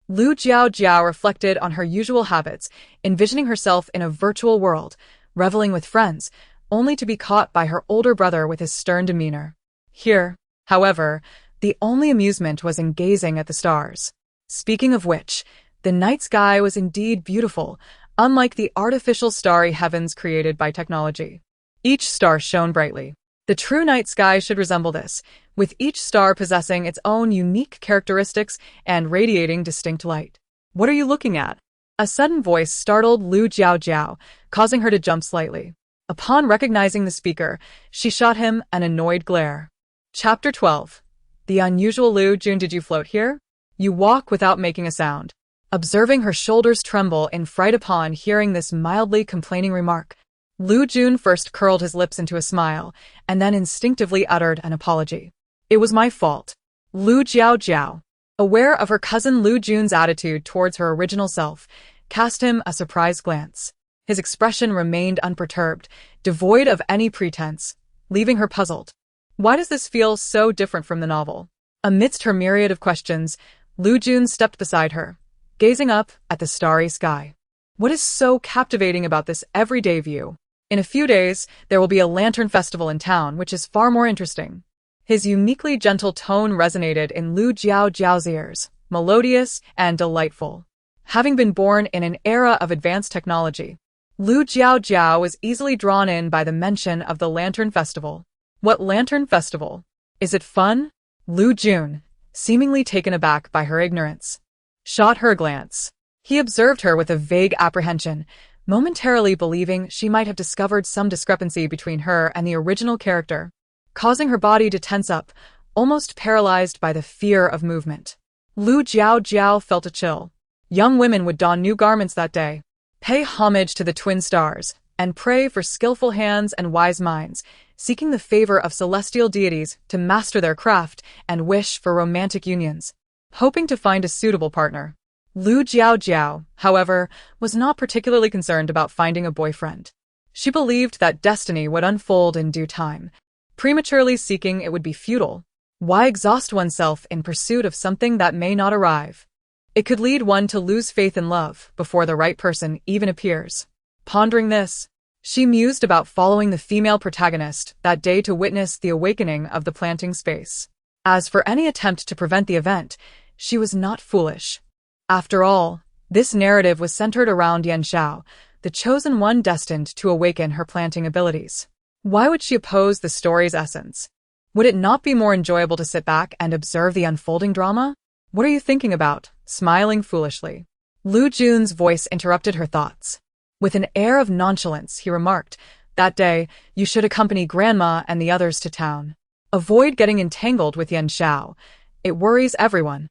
Lu Jiaojiao reflected on her usual habits, envisioning herself in a virtual world, reveling with friends, only to be caught by her older brother with his stern demeanor. Here, however, the only amusement was in gazing at the stars. Speaking of which, the night sky was indeed beautiful, unlike the artificial starry heavens created by technology. Each star shone brightly. The true night sky should resemble this, with each star possessing its own unique characteristics and radiating distinct light. "What are you looking at?" A sudden voice startled Lu Jiaojiao, causing her to jump slightly. Upon recognizing the speaker, she shot him an annoyed glare. Chapter 12. The unusual Lu Jun. Did you float here? You walk without making a sound. Observing her shoulders tremble in fright upon hearing this mildly complaining remark, Lu Jun first curled his lips into a smile, and then instinctively uttered an apology. "It was my fault." Lu Jiaojiao, aware of her cousin Lu Jun's attitude towards her original self, cast him a surprised glance. His expression remained unperturbed, devoid of any pretense, leaving her puzzled. Why does this feel so different from the novel? Amidst her myriad of questions, Lu Jun stepped beside her, gazing up at the starry sky. What is so captivating about this everyday view? In a few days, there will be a lantern festival in town, which is far more interesting. His uniquely gentle tone resonated in Lu Jiaojiao's ears, melodious, and delightful. Having been born in an era of advanced technology, Lu Jiaojiao was easily drawn in by the mention of the Lantern Festival. What Lantern Festival? Is it fun? Lu Jun, seemingly taken aback by her ignorance, shot her a glance. He observed her with a vague apprehension, momentarily believing she might have discovered some discrepancy between her and the original character, causing her body to tense up, almost paralyzed by the fear of movement. Lu Jiaojiao felt a chill. Young women would don new garments that day, pay homage to the twin stars, and pray for skillful hands and wise minds, seeking the favor of celestial deities to master their craft and wish for romantic unions. Hoping to find a suitable partner, Lu Jiaojiao, however, was not particularly concerned about finding a boyfriend. She believed that destiny would unfold in due time. Prematurely seeking it would be futile. Why exhaust oneself in pursuit of something that may not arrive? It could lead one to lose faith in love before the right person even appears. Pondering this, she mused about following the female protagonist that day to witness the awakening of the planting space. As for any attempt to prevent the event, she was not foolish. After all, this narrative was centered around Yan Xiao, the chosen one destined to awaken her planting abilities. Why would she oppose the story's essence? Would it not be more enjoyable to sit back and observe the unfolding drama? What are you thinking about? Smiling foolishly, Lu Jun's voice interrupted her thoughts. With an air of nonchalance, he remarked, "That day, you should accompany Grandma and the others to town. Avoid getting entangled with Yan Xiao. It worries everyone."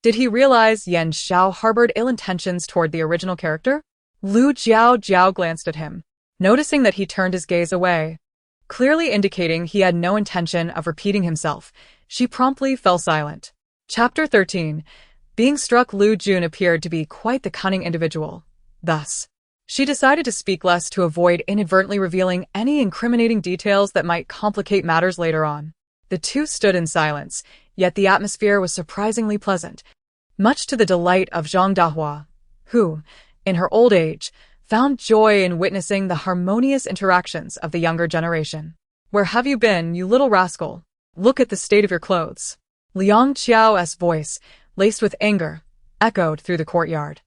Did he realize Yan Xiao harbored ill intentions toward the original character? Lu Jiaojiao glanced at him, noticing that he turned his gaze away, clearly indicating he had no intention of repeating himself. She promptly fell silent. Chapter 13. Being struck, Lu Jun appeared to be quite the cunning individual. Thus, she decided to speak less to avoid inadvertently revealing any incriminating details that might complicate matters later on. The two stood in silence, yet the atmosphere was surprisingly pleasant, much to the delight of Zhang Dahua, who, in her old age, found joy in witnessing the harmonious interactions of the younger generation. "Where have you been, you little rascal? Look at the state of your clothes." Liang Qiao's voice, laced with anger, echoed through the courtyard.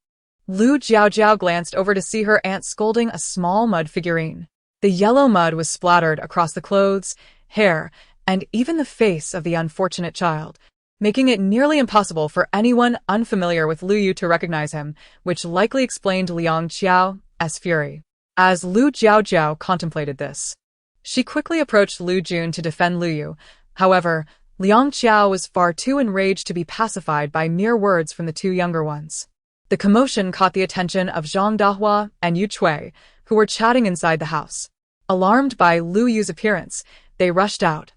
Lu Jiaojiao glanced over to see her aunt scolding a small mud figurine. The yellow mud was splattered across the clothes, hair, and even the face of the unfortunate child, making it nearly impossible for anyone unfamiliar with Lu Yu to recognize him, which likely explained Liang Qiao's fury. As Lu Jiaojiao contemplated this, she quickly approached Lu Jun to defend Lu Yu. However, Liang Qiao was far too enraged to be pacified by mere words from the two younger ones. The commotion caught the attention of Zhang Dahua and Yu Chui, who were chatting inside the house. Alarmed by Lu Yu's appearance, they rushed out,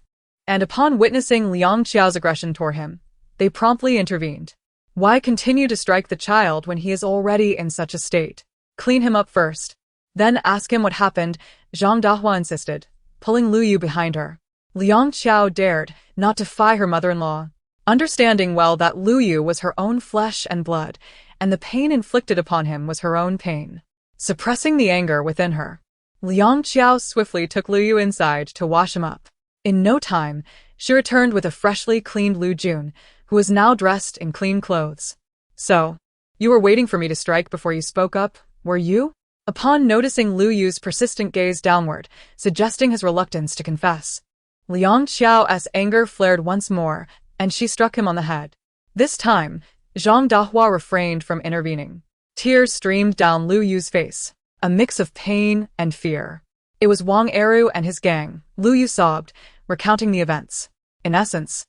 and upon witnessing Liang Qiao's aggression toward him, they promptly intervened. Why continue to strike the child when he is already in such a state? Clean him up first, then ask him what happened, Zhang Dahua insisted, pulling Lu Yu behind her. Liang Qiao dared not defy her mother-in-law, understanding well that Lu Yu was her own flesh and blood, and the pain inflicted upon him was her own pain. Suppressing the anger within her, Liang Qiao swiftly took Lu Yu inside to wash him up. In no time, she returned with a freshly cleaned Lu Jun, who was now dressed in clean clothes. "So, you were waiting for me to strike before you spoke up, were you?" Upon noticing Lu Yu's persistent gaze downward, suggesting his reluctance to confess, Liang Qiao's anger flared once more, and she struck him on the head. This time, Zhang Dahua refrained from intervening. Tears streamed down Lu Yu's face, a mix of pain and fear. It was Wang Eru and his gang, Lu Yu sobbed, recounting the events. In essence,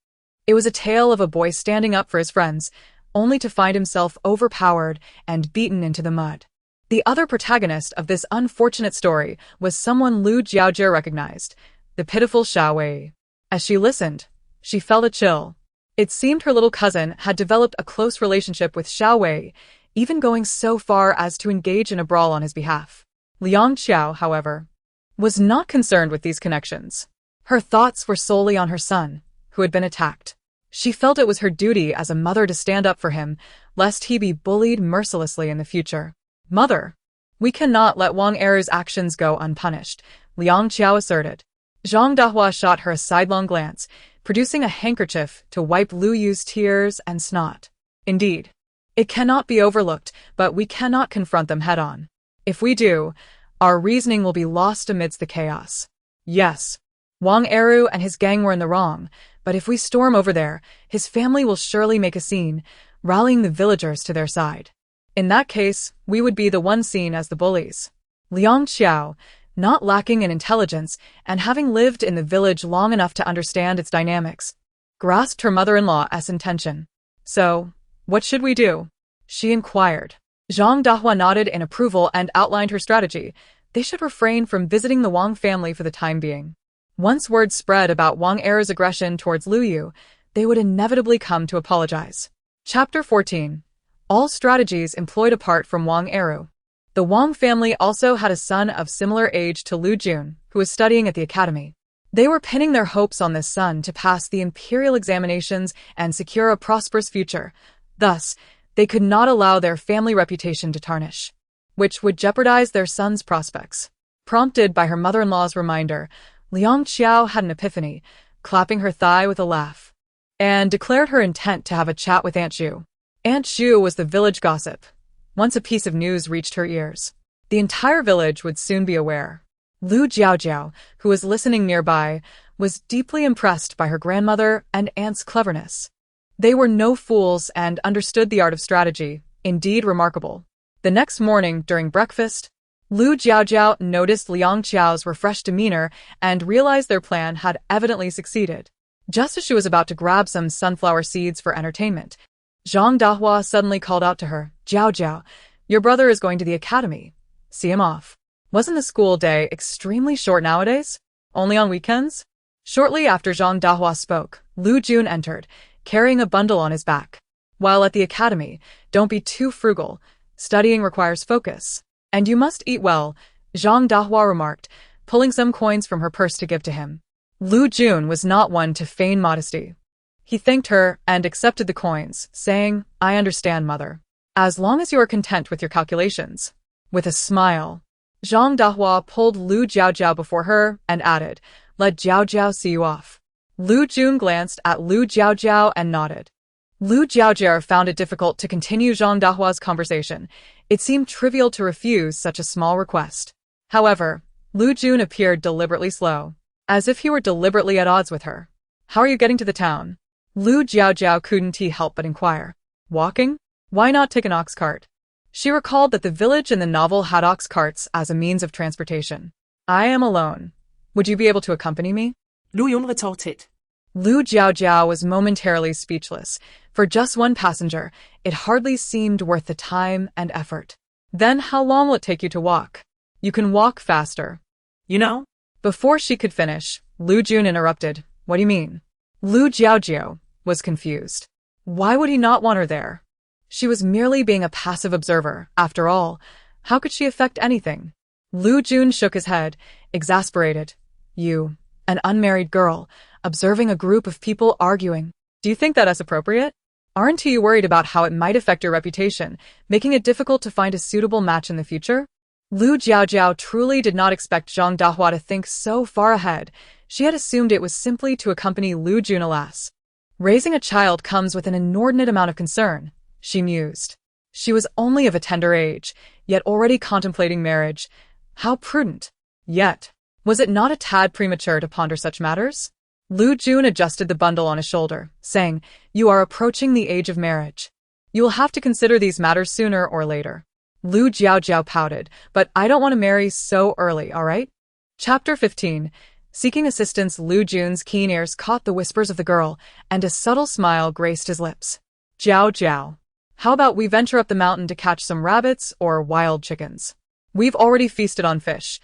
it was a tale of a boy standing up for his friends, only to find himself overpowered and beaten into the mud. The other protagonist of this unfortunate story was someone Lu Jiaojiao recognized, the pitiful Xiao Wei. As she listened, she felt a chill. It seemed her little cousin had developed a close relationship with Xiao Wei, even going so far as to engage in a brawl on his behalf. Liang Qiao, however, was not concerned with these connections. Her thoughts were solely on her son, who had been attacked. She felt it was her duty as a mother to stand up for him, lest he be bullied mercilessly in the future. "Mother, we cannot let Wang Eru's actions go unpunished," Liang Qiao asserted. Zhang Dahua shot her a sidelong glance, producing a handkerchief to wipe Lu Yu's tears and snot. Indeed. It cannot be overlooked, but we cannot confront them head-on. If we do, our reasoning will be lost amidst the chaos. Yes, Wang Eru and his gang were in the wrong, but if we storm over there, his family will surely make a scene, rallying the villagers to their side. In that case, we would be the one seen as the bullies. Liang Qiao, not lacking in intelligence and having lived in the village long enough to understand its dynamics, grasped her mother-in-law's intention. So, what should we do? She inquired. Zhang Dahua nodded in approval and outlined her strategy. They should refrain from visiting the Wang family for the time being. Once word spread about Wang Er's aggression towards Lu Yu, they would inevitably come to apologize. Chapter 14. All strategies employed apart from Wang Eru. The Wang family also had a son of similar age to Lu Jun, who was studying at the academy. They were pinning their hopes on this son to pass the imperial examinations and secure a prosperous future. Thus, they could not allow their family reputation to tarnish, which would jeopardize their son's prospects. Prompted by her mother-in-law's reminder, Liang Qiao had an epiphany, clapping her thigh with a laugh, and declared her intent to have a chat with Aunt Zhu. Aunt Zhu was the village gossip. Once a piece of news reached her ears, the entire village would soon be aware. Lu Jiaojiao, who was listening nearby, was deeply impressed by her grandmother and aunt's cleverness. They were no fools and understood the art of strategy, indeed remarkable. The next morning, during breakfast, Lu Jiaojiao noticed Liang Qiao's refreshed demeanor and realized their plan had evidently succeeded. Just as she was about to grab some sunflower seeds for entertainment, Zhang Dahua suddenly called out to her, "Jiaojiao, your brother is going to the academy. See him off." Wasn't the school day extremely short nowadays? Only on weekends? Shortly after Zhang Dahua spoke, Lu Jun entered, carrying a bundle on his back. While at the academy, don't be too frugal. Studying requires focus. And you must eat well, Zhang Dahua remarked, pulling some coins from her purse to give to him. Lu Jun was not one to feign modesty. He thanked her and accepted the coins, saying, "I understand, mother. As long as you are content with your calculations." With a smile, Zhang Dahua pulled Lu Jiaojiao before her and added, "Let Jiaojiao see you off." Lu Jun glanced at Lu Jiaojiao and nodded. Lu Jiaojiao found it difficult to continue Zhang Dahua's conversation. It seemed trivial to refuse such a small request. However, Lu Jun appeared deliberately slow, as if he were deliberately at odds with her. "How are you getting to the town?" Lu Jiaojiao couldn't help but inquire. "Walking? Why not take an ox cart?" She recalled that the village in the novel had ox carts as a means of transportation. "I am alone. Would you be able to accompany me?"
Lu Yun retorted.
Lu Jiaojiao was momentarily speechless. For just one passenger, it hardly seemed worth the time and effort. "Then how long will it take you to walk? You can walk faster."
You know?
Before she could finish, Lu Jun interrupted. "What do you mean?" Lu Jiaojiao was confused. Why would he not want her there? She was merely being a passive observer. After all, how could she affect anything? Lu Jun shook his head, exasperated. "You, an unmarried girl, observing a group of people arguing. Do you think that is appropriate? Aren't you worried about how it might affect your reputation, making it difficult to find a suitable match in the future?" Lu Jiaojiao truly did not expect Zhang Dahua to think so far ahead. She had assumed it was simply to accompany Lu Jun. Alas, raising a child comes with an inordinate amount of concern, she mused. She was only of a tender age, yet already contemplating marriage. How prudent. Yet, was it not a tad premature to ponder such matters? Lu Jun adjusted the bundle on his shoulder, saying, "You are approaching the age of marriage. You will have to consider these matters sooner or later." Lu Jiaojiao pouted, "But I don't want to marry so early, all right?" Chapter 15. Seeking assistance. Lu Jun's keen ears caught the whispers of the girl, and a subtle smile graced his lips. "Jiaojiao, how about we venture up the mountain to catch some rabbits or wild chickens? We've already feasted on fish,"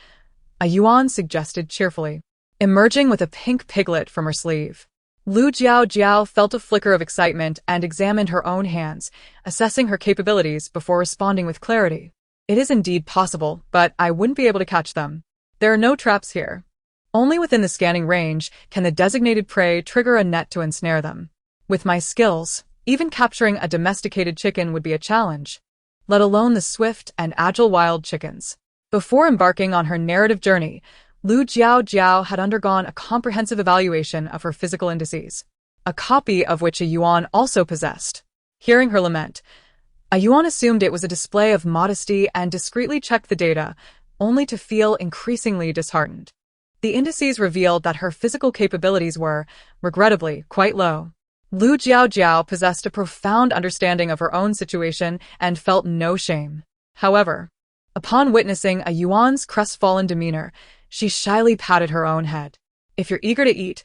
a Yuan suggested cheerfully, emerging with a pink piglet from her sleeve. Lu Jiaojiao felt a flicker of excitement and examined her own hands, assessing her capabilities before responding with clarity. "It is indeed possible, but I wouldn't be able to catch them. There are no traps here. Only within the scanning range can the designated prey trigger a net to ensnare them. With my skills, even capturing a domesticated chicken would be a challenge, let alone the swift and agile wild chickens." Before embarking on her narrative journey, Lu Jiaojiao had undergone a comprehensive evaluation of her physical indices, a copy of which a Yuan also possessed. Hearing her lament, a Yuan assumed it was a display of modesty and discreetly checked the data, only to feel increasingly disheartened. The indices revealed that her physical capabilities were, regrettably, quite low. Lu Jiaojiao possessed a profound understanding of her own situation and felt no shame. However, upon witnessing a Yuan's crestfallen demeanor, she shyly patted her own head. If you're eager to eat,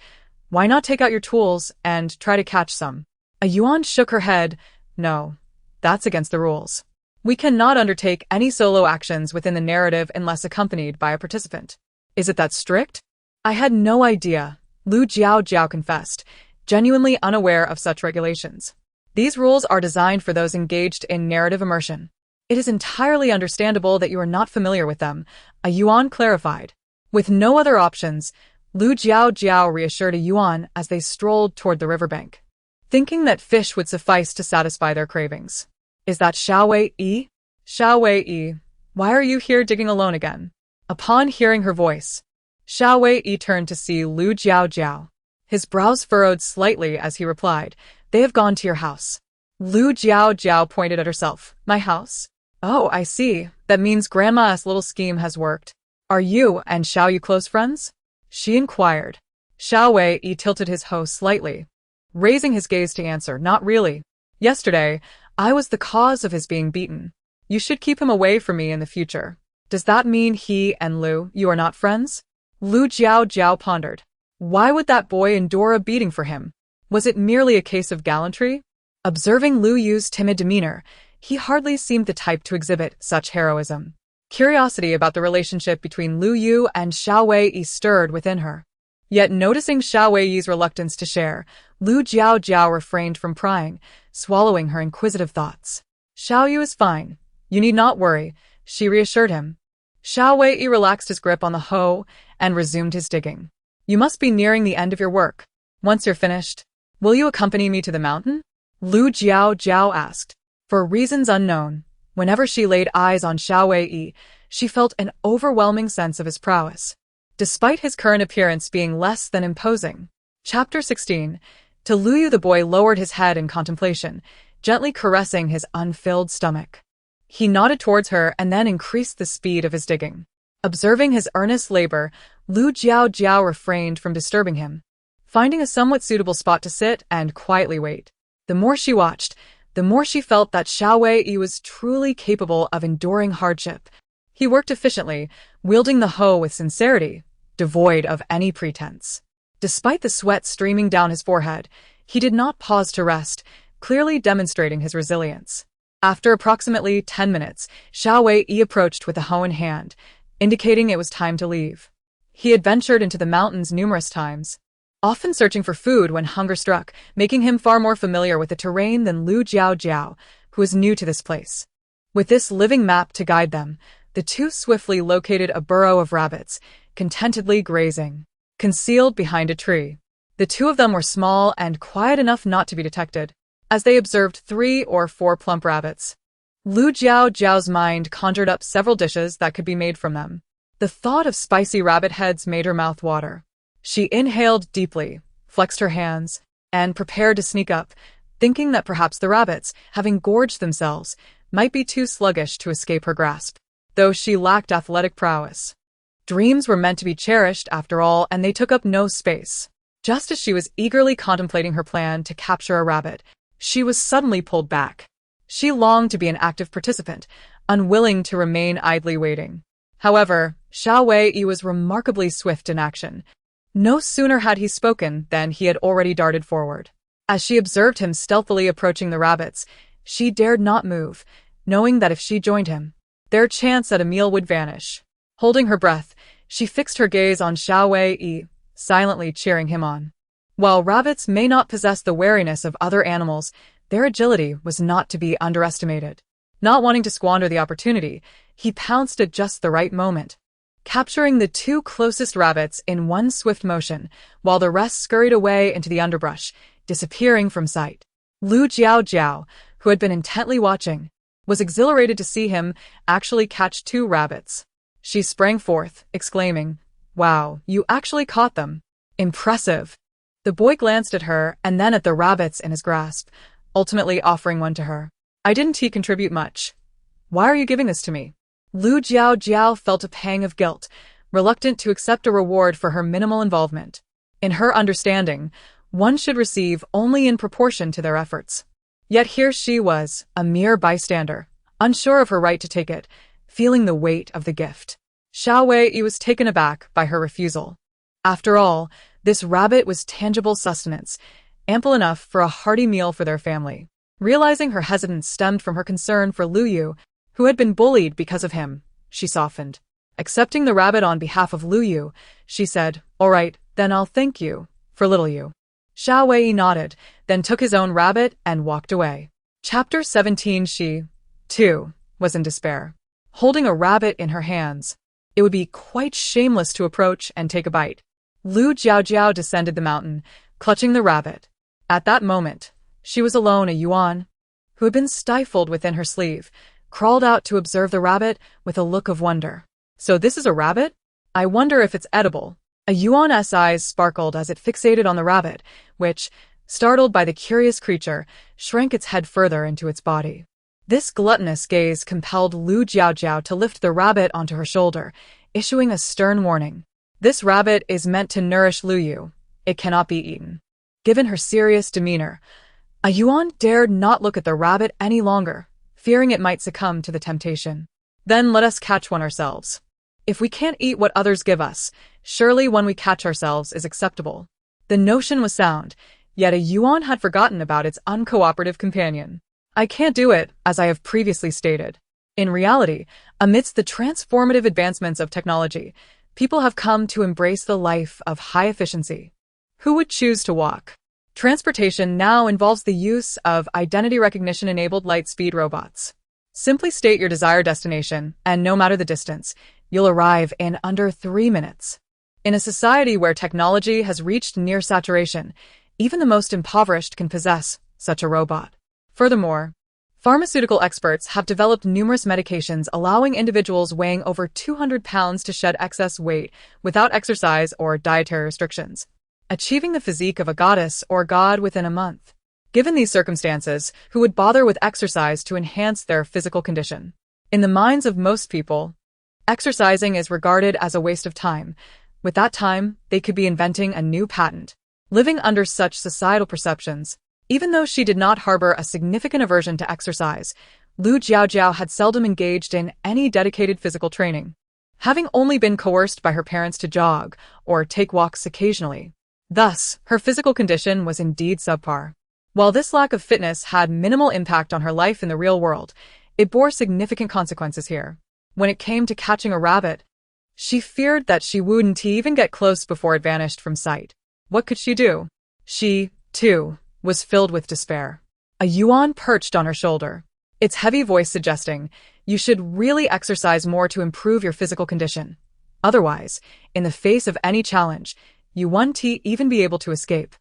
why not take out your tools and try to catch some? A Yuan shook her head. No, that's against the rules. We cannot undertake any solo actions within the narrative unless accompanied by a participant. Is it that strict? I had no idea, Lu Jiaojiao confessed, genuinely unaware of such regulations. These rules are designed for those engaged in narrative immersion. It is entirely understandable that you are not familiar with them, a Yuan clarified. With no other options, Lu Jiaojiao reassured a Yuan as they strolled toward the riverbank, thinking that fish would suffice to satisfy their cravings. Is that Xiao Wei-yi? Xiao Wei-yi, why are you here digging alone again? Upon hearing her voice, Xiao Wei-yi turned to see Lu Jiaojiao. His brows furrowed slightly as he replied, they have gone to your house. Lu Jiaojiao pointed at herself. My house? Oh, I see. That means Grandma's little scheme has worked. Are you and Xiao Yu close friends? She inquired. Xiao Wei-yi tilted his hoe slightly, raising his gaze to answer, not really. Yesterday, I was the cause of his being beaten. You should keep him away from me in the future. Does that mean he and Lu, you are not friends? Lu Jiaojiao pondered. Why would that boy endure a beating for him? Was it merely a case of gallantry? Observing Lu Yu's timid demeanor, he hardly seemed the type to exhibit such heroism. Curiosity about the relationship between Lu Yu and Xiao Wei-yi stirred within her. Yet noticing Xiao Wei-yi's reluctance to share, Lu Jiaojiao refrained from prying, swallowing her inquisitive thoughts. Xiao Yu is fine. You need not worry, she reassured him. Xiao Wei-yi relaxed his grip on the hoe and resumed his digging. You must be nearing the end of your work. Once you're finished, will you accompany me to the mountain? Lu Jiaojiao asked. For reasons unknown, whenever she laid eyes on Xiao Wei-yi, she felt an overwhelming sense of his prowess, despite his current appearance being less than imposing. Chapter 16. To Lu Yu the boy lowered his head in contemplation, gently caressing his unfilled stomach. He nodded towards her and then increased the speed of his digging. Observing his earnest labor, Lu Jiaojiao refrained from disturbing him, finding a somewhat suitable spot to sit and quietly wait. The more she watched, the more she felt that Xiao Wei-yi was truly capable of enduring hardship. He worked efficiently, wielding the hoe with sincerity, devoid of any pretense. Despite the sweat streaming down his forehead, he did not pause to rest, clearly demonstrating his resilience. After approximately 10 minutes, Xiao Wei-yi approached with the hoe in hand, indicating it was time to leave. He had ventured into the mountains numerous times, often searching for food when hunger struck, making him far more familiar with the terrain than Lu Jiaojiao, who was new to this place. With this living map to guide them, the two swiftly located a burrow of rabbits, contentedly grazing, concealed behind a tree. The two of them were small and quiet enough not to be detected, as they observed 3 or 4 plump rabbits. Lu Jiaojiao's mind conjured up several dishes that could be made from them. The thought of spicy rabbit heads made her mouth water. She inhaled deeply, flexed her hands, and prepared to sneak up, thinking that perhaps the rabbits, having gorged themselves, might be too sluggish to escape her grasp, though she lacked athletic prowess. Dreams were meant to be cherished, after all, and they took up no space. Just as she was eagerly contemplating her plan to capture a rabbit, she was suddenly pulled back. She longed to be an active participant, unwilling to remain idly waiting. However, Xiao Wei-yi was remarkably swift in action. No sooner had he spoken than he had already darted forward. As she observed him stealthily approaching the rabbits, she dared not move, knowing that if she joined him, their chance at a meal would vanish. Holding her breath, she fixed her gaze on Xiao Wei-yi, silently cheering him on. While rabbits may not possess the wariness of other animals, their agility was not to be underestimated. Not wanting to squander the opportunity, he pounced at just the right moment, capturing the 2 closest rabbits in one swift motion, while the rest scurried away into the underbrush, disappearing from sight. Lu Jiaojiao, who had been intently watching, was exhilarated to see him actually catch 2 rabbits. She sprang forth, exclaiming, "Wow, you actually caught them. Impressive." The boy glanced at her and then at the rabbits in his grasp, ultimately offering one to her. I didn't contribute much. Why are you giving this to me? Lu Jiaojiao felt a pang of guilt, reluctant to accept a reward for her minimal involvement. In her understanding, one should receive only in proportion to their efforts. Yet here she was, a mere bystander, unsure of her right to take it, feeling the weight of the gift. Xiao Wei was taken aback by her refusal. After all, this rabbit was tangible sustenance, ample enough for a hearty meal for their family. Realizing her hesitance stemmed from her concern for Lu Yu, who had been bullied because of him, she softened. Accepting the rabbit on behalf of Lu Yu, she said, "All right, then I'll thank you, for little Yu." Xiao Wei nodded, then took his own rabbit and walked away. Chapter 17. She, too, was in despair. Holding a rabbit in her hands, it would be quite shameless to approach and take a bite. Lu Jiaojiao descended the mountain, clutching the rabbit. At that moment, she was alone. A Yuan, who had been stifled within her sleeve, crawled out to observe the rabbit with a look of wonder. "So this is a rabbit? I wonder if it's edible." A Yuan's eyes sparkled as it fixated on the rabbit, which, startled by the curious creature, shrank its head further into its body. This gluttonous gaze compelled Lu Jiaojiao to lift the rabbit onto her shoulder, issuing a stern warning. "This rabbit is meant to nourish Lu Yu. It cannot be eaten." Given her serious demeanor, a Yuan dared not look at the rabbit any longer, fearing it might succumb to the temptation. "Then let us catch one ourselves. If we can't eat what others give us, surely one we catch ourselves is acceptable." The notion was sound, yet a Yuan had forgotten about its uncooperative companion. "I can't do it, as I have previously stated." In reality, amidst the transformative advancements of technology, people have come to embrace the life of high efficiency. Who would choose to walk? Transportation now involves the use of identity recognition-enabled light-speed robots. Simply state your desired destination, and no matter the distance, you'll arrive in under 3 minutes. In a society where technology has reached near saturation, even the most impoverished can possess such a robot. Furthermore, pharmaceutical experts have developed numerous medications allowing individuals weighing over 200 pounds to shed excess weight without exercise or dietary restrictions, achieving the physique of a goddess or god within a month. Given these circumstances, who would bother with exercise to enhance their physical condition? In the minds of most people, exercising is regarded as a waste of time. With that time, they could be inventing a new patent. Living under such societal perceptions, even though she did not harbor a significant aversion to exercise, Lu Jiaojiao had seldom engaged in any dedicated physical training, having only been coerced by her parents to jog or take walks occasionally. Thus, her physical condition was indeed subpar. While this lack of fitness had minimal impact on her life in the real world, it bore significant consequences here. When it came to catching a rabbit, she feared that she wouldn't even get close before it vanished from sight. What could she do? She, too, was filled with despair. A Yuan perched on her shoulder, its heavy voice suggesting, "You should really exercise more to improve your physical condition. Otherwise, in the face of any challenge, you won't even be able to escape."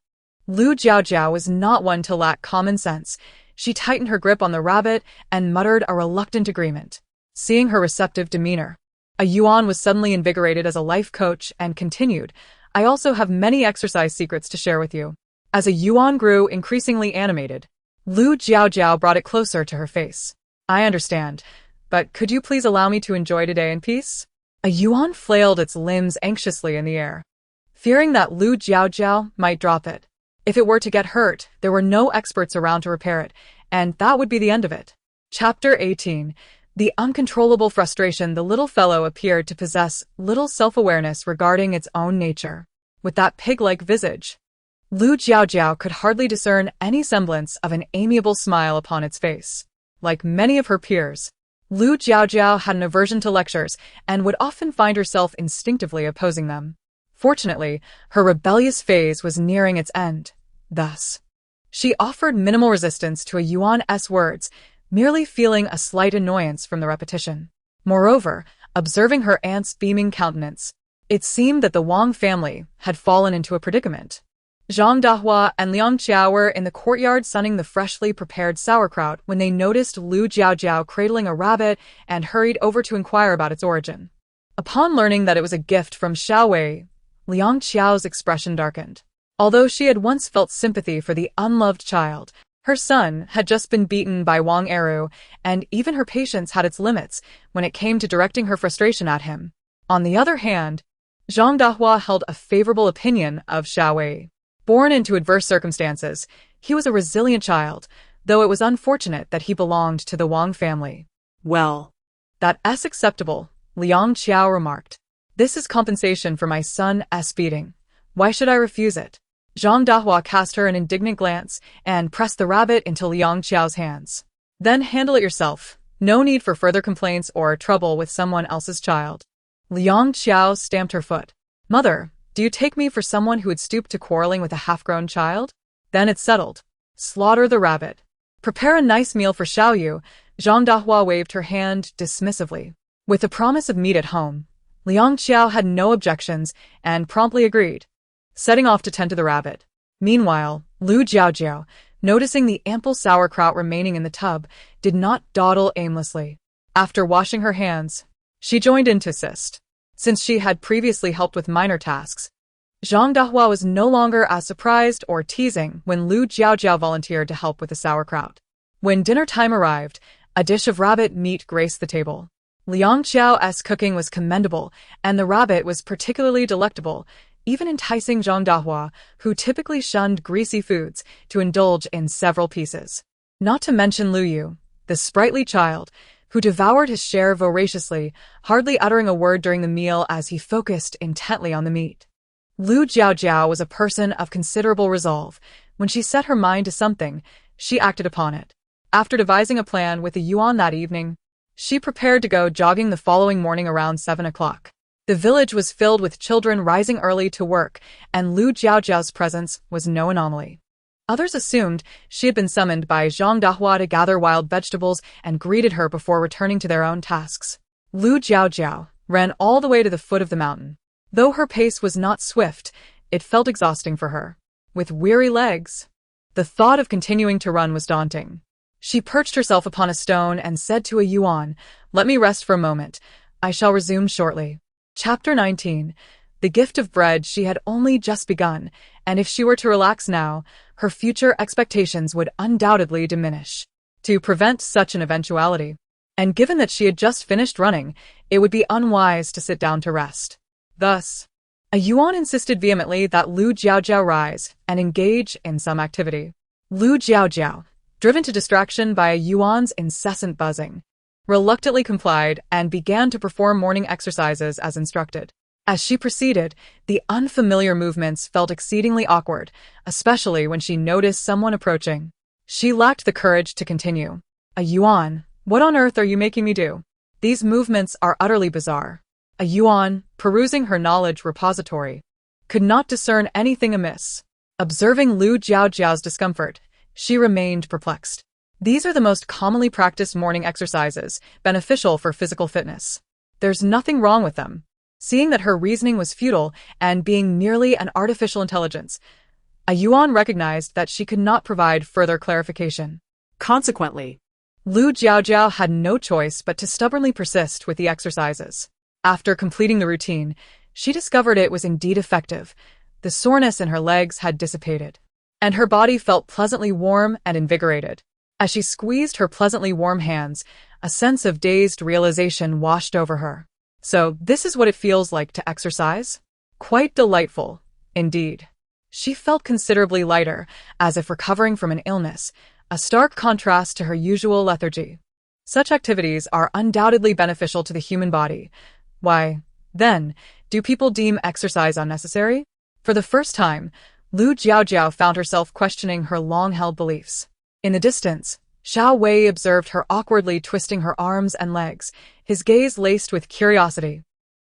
Lu Jiaojiao was not one to lack common sense. She tightened her grip on the rabbit and muttered a reluctant agreement. Seeing her receptive demeanor, a Yuan was suddenly invigorated as a life coach and continued, "I also have many exercise secrets to share with you." As a Yuan grew increasingly animated, Lu Jiaojiao brought it closer to her face. "I understand, but could you please allow me to enjoy today in peace?" A Yuan flailed its limbs anxiously in the air, fearing that Lu Jiaojiao might drop it. If it were to get hurt, there were no experts around to repair it, and that would be the end of it. Chapter 18. The uncontrollable frustration. The little fellow appeared to possess little self-awareness regarding its own nature. With that pig-like visage, Lu Jiaojiao could hardly discern any semblance of an amiable smile upon its face. Like many of her peers, Lu Jiaojiao had an aversion to lectures and would often find herself instinctively opposing them. Fortunately, her rebellious phase was nearing its end. Thus, she offered minimal resistance to a Yuan's words, merely feeling a slight annoyance from the repetition. Moreover, observing her aunt's beaming countenance, it seemed that the Wang family had fallen into a predicament. Zhang Dahua and Liang Qiao were in the courtyard sunning the freshly prepared sauerkraut when they noticed Lu Jiaojiao cradling a rabbit and hurried over to inquire about its origin. Upon learning that it was a gift from Xiao Wei, Liang Qiao's expression darkened. Although she had once felt sympathy for the unloved child, Her son had just been beaten by Wang Eru, and even her patience had its limits when it came to directing her frustration at him. On the other hand, Zhang Dahua held a favorable opinion of Xiao Wei. Born into adverse circumstances, he was a resilient child, though it was unfortunate that he belonged to the Wang family.
Well,
That's acceptable, Liang Qiao remarked. This is compensation for my son's beating. Why should I refuse it? Zhang Dahua cast her an indignant glance and pressed the rabbit into Liang Qiao's hands. Then handle it yourself. No need for further complaints or trouble with someone else's child. Liang Qiao stamped her foot. Mother, do you take me for someone who would stoop to quarreling with a half-grown child? Then it's settled. Slaughter the rabbit. Prepare a nice meal for Xiaoyu. Zhang Dahua waved her hand dismissively. With the promise of meat at home, Liang Qiao had no objections and promptly agreed, setting off to tend to the rabbit. Meanwhile, Lu Jiaojiao, noticing the ample sauerkraut remaining in the tub, did not dawdle aimlessly. After washing her hands, she joined in to assist. Since she had previously helped with minor tasks, Zhang Dahua was no longer as surprised or teasing when Lu Jiaojiao volunteered to help with the sauerkraut. When dinner time arrived, a dish of rabbit meat graced the table. Liang Qiao's cooking was commendable, and the rabbit was particularly delectable, even enticing Zhang Dahua, who typically shunned greasy foods, to indulge in several pieces. Not to mention Lu Yu, the sprightly child, who devoured his share voraciously, hardly uttering a word during the meal as he focused intently on the meat. Lu Jiaojiao was a person of considerable resolve. When she set her mind to something, she acted upon it. After devising a plan with the Yuan that evening, she prepared to go jogging the following morning around 7 o'clock. The village was filled with children rising early to work, and Lu Jiaojiao's presence was no anomaly. Others assumed she had been summoned by Zhang Dahua to gather wild vegetables and greeted her before returning to their own tasks. Lu Jiaojiao ran all the way to the foot of the mountain. Though her pace was not swift, it felt exhausting for her. With weary legs, the thought of continuing to run was daunting. She perched herself upon a stone and said to a Yuan, "Let me rest for a moment. I shall resume shortly." Chapter 19. The gift of bread. She had only just begun, and if she were to relax now, her future expectations would undoubtedly diminish. To prevent such an eventuality, and given that she had just finished running, it would be unwise to sit down to rest. Thus, a Yuan insisted vehemently that Lu Jiaojiao rise and engage in some activity. Lu Jiaojiao, driven to distraction by a Yuan's incessant buzzing, reluctantly complied and began to perform morning exercises as instructed. As she proceeded, the unfamiliar movements felt exceedingly awkward, especially when she noticed someone approaching. She lacked the courage to continue. "A Yuan, what on earth are you making me do? These movements are utterly bizarre." A Yuan, perusing her knowledge repository, could not discern anything amiss. Observing Lu Jiaojiao's discomfort, she remained perplexed. These are the most commonly practiced morning exercises, beneficial for physical fitness. There's nothing wrong with them. Seeing that her reasoning was futile and being merely an artificial intelligence, a Yuan recognized that she could not provide further clarification.
Consequently,
Lu Jiaojiao had no choice but to stubbornly persist with the exercises. After completing the routine, she discovered it was indeed effective. The soreness in her legs had dissipated, and her body felt pleasantly warm and invigorated. As she squeezed her pleasantly warm hands, a sense of dazed realization washed over her. So this is what it feels like to exercise? Quite delightful, indeed. She felt considerably lighter, as if recovering from an illness, a stark contrast to her usual lethargy. Such activities are undoubtedly beneficial to the human body. Why, then, do people deem exercise unnecessary? For the first time, Lu Jiaojiao found herself questioning her long-held beliefs. In the distance, Xiao Wei observed her awkwardly twisting her arms and legs, his gaze laced with curiosity.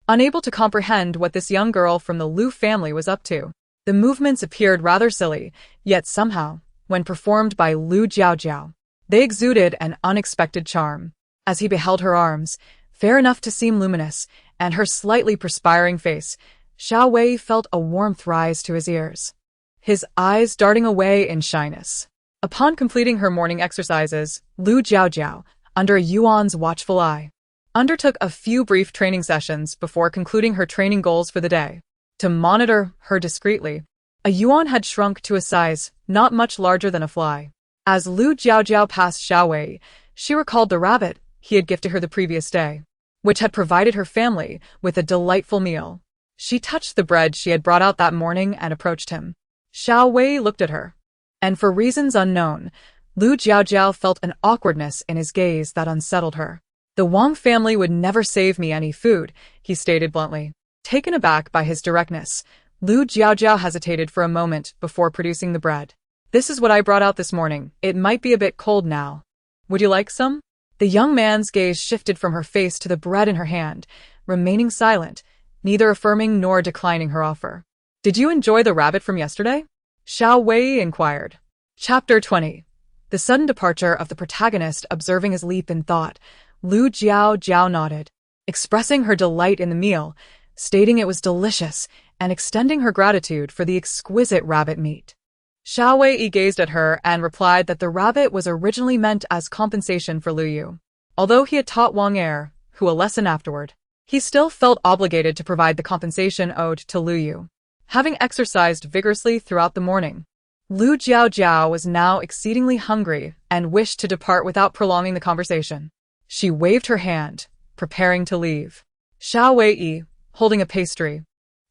Unable to comprehend what this young girl from the Lu family was up to, the movements appeared rather silly, yet somehow, when performed by Lu Jiaojiao, they exuded an unexpected charm. As he beheld her arms, fair enough to seem luminous, and her slightly perspiring face, Xiao Wei felt a warmth rise to his ears, his eyes darting away in shyness. Upon completing her morning exercises, Lu Jiaojiao, under a Yuan's watchful eye, undertook a few brief training sessions before concluding her training goals for the day. To monitor her discreetly, a Yuan had shrunk to a size not much larger than a fly. As Lu Jiaojiao passed Xiao Wei, she recalled the rabbit he had gifted her the previous day, which had provided her family with a delightful meal. She touched the bread she had brought out that morning and approached him. Xiao Wei looked at her, and for reasons unknown, Lu Jiaojiao felt an awkwardness in his gaze that unsettled her. The Wang family would never save me any food, he stated bluntly. Taken aback by his directness, Lu Jiaojiao hesitated for a moment before producing the bread. This is what I brought out this morning. It might be a bit cold now. Would you like some? The young man's gaze shifted from her face to the bread in her hand, remaining silent, neither affirming nor declining her offer. Did you enjoy the rabbit from yesterday? Xiao Wei inquired. Chapter 20. The sudden departure of the protagonist observing his leap in thought, Lu Jiaojiao nodded, expressing her delight in the meal, stating it was delicious, and extending her gratitude for the exquisite rabbit meat. Xiao Wei gazed at her and replied that the rabbit was originally meant as compensation for Lu Yu. Although he had taught Wang Er, who a lesson afterward, he still felt obligated to provide the compensation owed to Lu Yu. Having exercised vigorously throughout the morning, Lu Jiaojiao was now exceedingly hungry and wished to depart without prolonging the conversation. She waved her hand, preparing to leave. Xiao Wei, holding a pastry,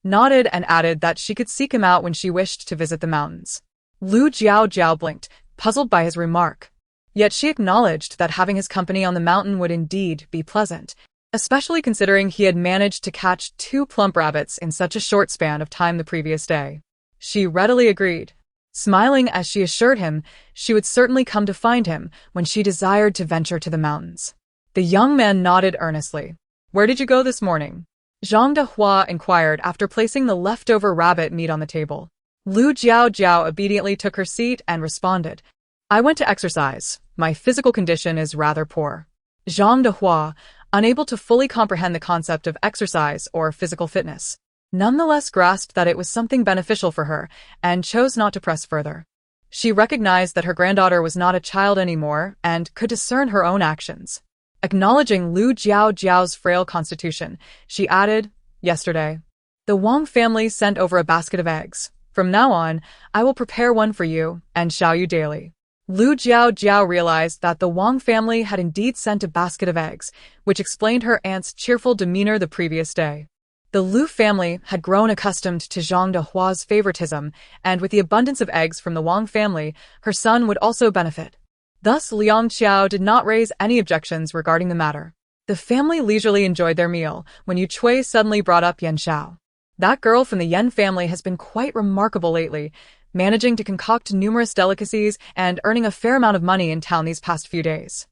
nodded and added that she could seek him out when she wished to visit the mountains. Lu Jiaojiao blinked, puzzled by his remark. Yet she acknowledged that having his company on the mountain would indeed be pleasant, especially considering he had managed to catch 2 plump rabbits in such a short span of time the previous day. She readily agreed, smiling as she assured him she would certainly come to find him when she desired to venture to the mountains. The young man nodded earnestly. Where did you go this morning? Zhang Dehua inquired after placing the leftover rabbit meat on the table. Lu Jiaojiao obediently took her seat and responded, I went to exercise. My physical condition is rather poor. Zhang Dehua, unable to fully comprehend the concept of exercise or physical fitness, nonetheless grasped that it was something beneficial for her and chose not to press further. She recognized that her granddaughter was not a child anymore and could discern her own actions. Acknowledging Lu Jiaojiao's frail constitution, she added, Yesterday, the Wang family sent over a basket of eggs. From now on, I will prepare one for you and Xiao Yu daily. Lu Jiaojiao realized that the Wang family had indeed sent a basket of eggs, which explained her aunt's cheerful demeanor the previous day. The Lu family had grown accustomed to Zhang Dehua's favoritism, and with the abundance of eggs from the Wang family, her son would also benefit. Thus, Liang Qiao did not raise any objections regarding the matter. The family leisurely enjoyed their meal when Yu Chui suddenly brought up Yan Xiao. That girl from the Yan family has been quite remarkable lately, managing to concoct numerous delicacies and earning a fair amount of money in town these past few days.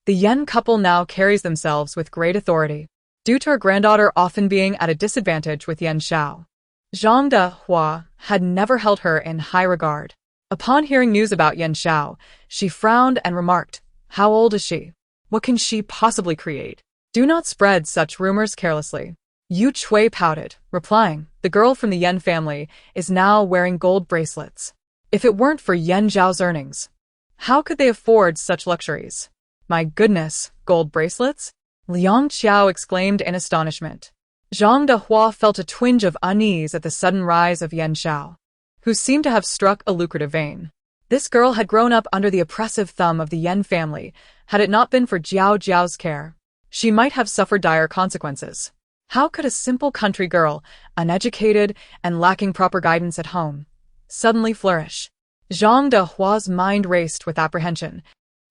The Yan couple now carries themselves with great authority, due to her granddaughter often being at a disadvantage with Yan Xiao. Zhang Dehua had never held her in high regard. Upon hearing news about Yan Xiao, she frowned and remarked, How old is she? What can she possibly create? Do not spread such rumors carelessly. Yu Chui pouted, replying, The girl from the Yan family is now wearing gold bracelets. If it weren't for Yan Zhao's earnings, how could they afford such luxuries? My goodness, gold bracelets? Liang Qiao exclaimed in astonishment. Zhang Dehua felt a twinge of unease at the sudden rise of Yan Xiao, who seemed to have struck a lucrative vein. This girl had grown up under the oppressive thumb of the Yan family. Had it not been for Jiaojiao's care, she might have suffered dire consequences. How could a simple country girl, uneducated and lacking proper guidance at home, suddenly flourish? Zhang Dehua's mind raced with apprehension,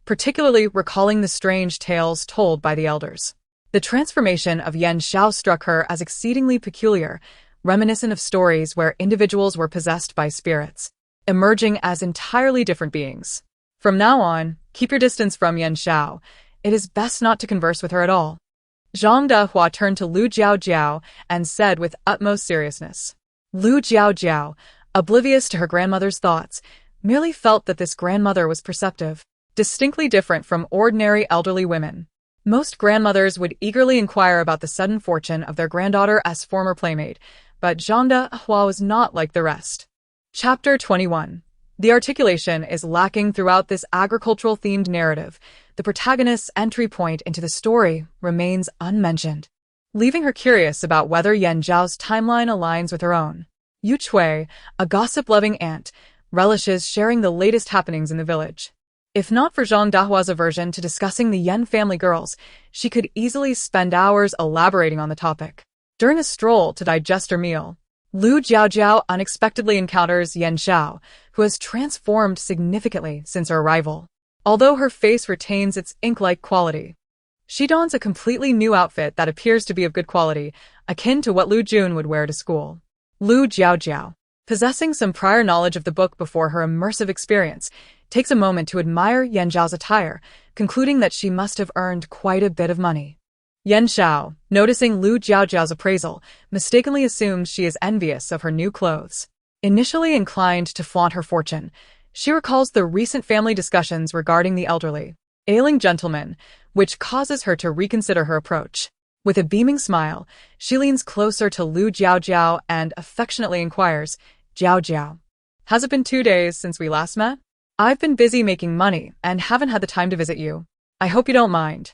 particularly recalling the strange tales told by the elders. The transformation of Yan Xiao struck her as exceedingly peculiar, reminiscent of stories where individuals were possessed by spirits, emerging as entirely different beings. From now on, keep your distance from Yan Xiao. It is best not to converse with her at all. Zhang Dehua turned to Lu Jiaojiao and said with utmost seriousness. Lu Jiaojiao, oblivious to her grandmother's thoughts, merely felt that this grandmother was perceptive, distinctly different from ordinary elderly women. Most grandmothers would eagerly inquire about the sudden fortune of their granddaughter as former playmate, but Zhang Dehua was not like the rest. Chapter 21. The articulation is lacking throughout this agricultural-themed narrative. The protagonist's entry point into the story remains unmentioned, leaving her curious about whether Yan Zhao's timeline aligns with her own. Yu Chui, a gossip-loving aunt, relishes sharing the latest happenings in the village. If not for Zhang Dahua's aversion to discussing the Yen family girls, she could easily spend hours elaborating on the topic. During a stroll to digest her meal, Lu Jiaojiao unexpectedly encounters Yen Xiao, who has transformed significantly since her arrival. Although her face retains its ink-like quality, she dons a completely new outfit that appears to be of good quality, akin to what Lu Jun would wear to school. Lu Jiaojiao, possessing some prior knowledge of the book before her immersive experience, takes a moment to admire Yen Zhao's attire, concluding that she must have earned quite a bit of money. Yen Xiao, noticing Lu Jiaojiao's appraisal, mistakenly assumes she is envious of her new clothes. Initially inclined to flaunt her fortune, she recalls the recent family discussions regarding the elderly, ailing gentleman, which causes her to reconsider her approach. With a beaming smile, she leans closer to Lu Jiaojiao and affectionately inquires, "Jiaojiao, has it been 2 days since we last met? I've been busy making money and haven't had the time to visit you. I hope you don't mind."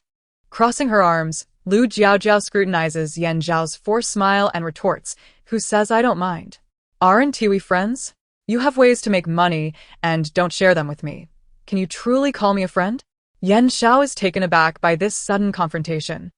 Crossing her arms, Lu Jiaojiao scrutinizes Yen Zhao's forced smile and retorts, "Who says I don't mind? Aren't we friends? You have ways to make money and don't share them with me. Can you truly call me a friend?" Yen Xiao is taken aback by this sudden confrontation,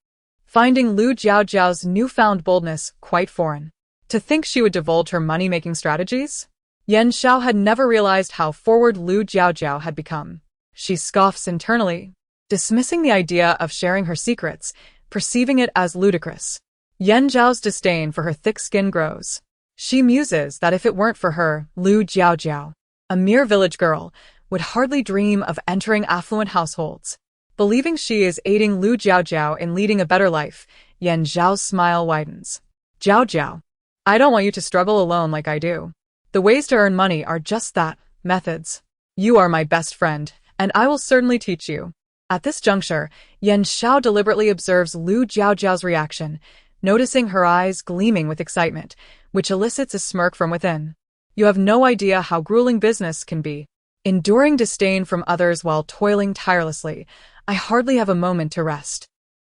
finding Lu Jiaojiao's newfound boldness quite foreign. To think she would divulge her money-making strategies? Yen Xiao had never realized how forward Lu Jiaojiao had become. She scoffs internally, dismissing the idea of sharing her secrets, perceiving it as ludicrous. Yen Zhao's disdain for her thick skin grows. She muses that if it weren't for her, Lu Jiaojiao, a mere village girl, would hardly dream of entering affluent households. Believing she is aiding Lu Jiaojiao in leading a better life, Yen Zhao's smile widens. "Jiaojiao, I don't want you to struggle alone like I do. The ways to earn money are just that, methods. You are my best friend, and I will certainly teach you." At this juncture, Yen Xiao deliberately observes Lu Jiaojiao's reaction, noticing her eyes gleaming with excitement, which elicits a smirk from within. "You have no idea how grueling business can be. Enduring disdain from others while toiling tirelessly, I hardly have a moment to rest.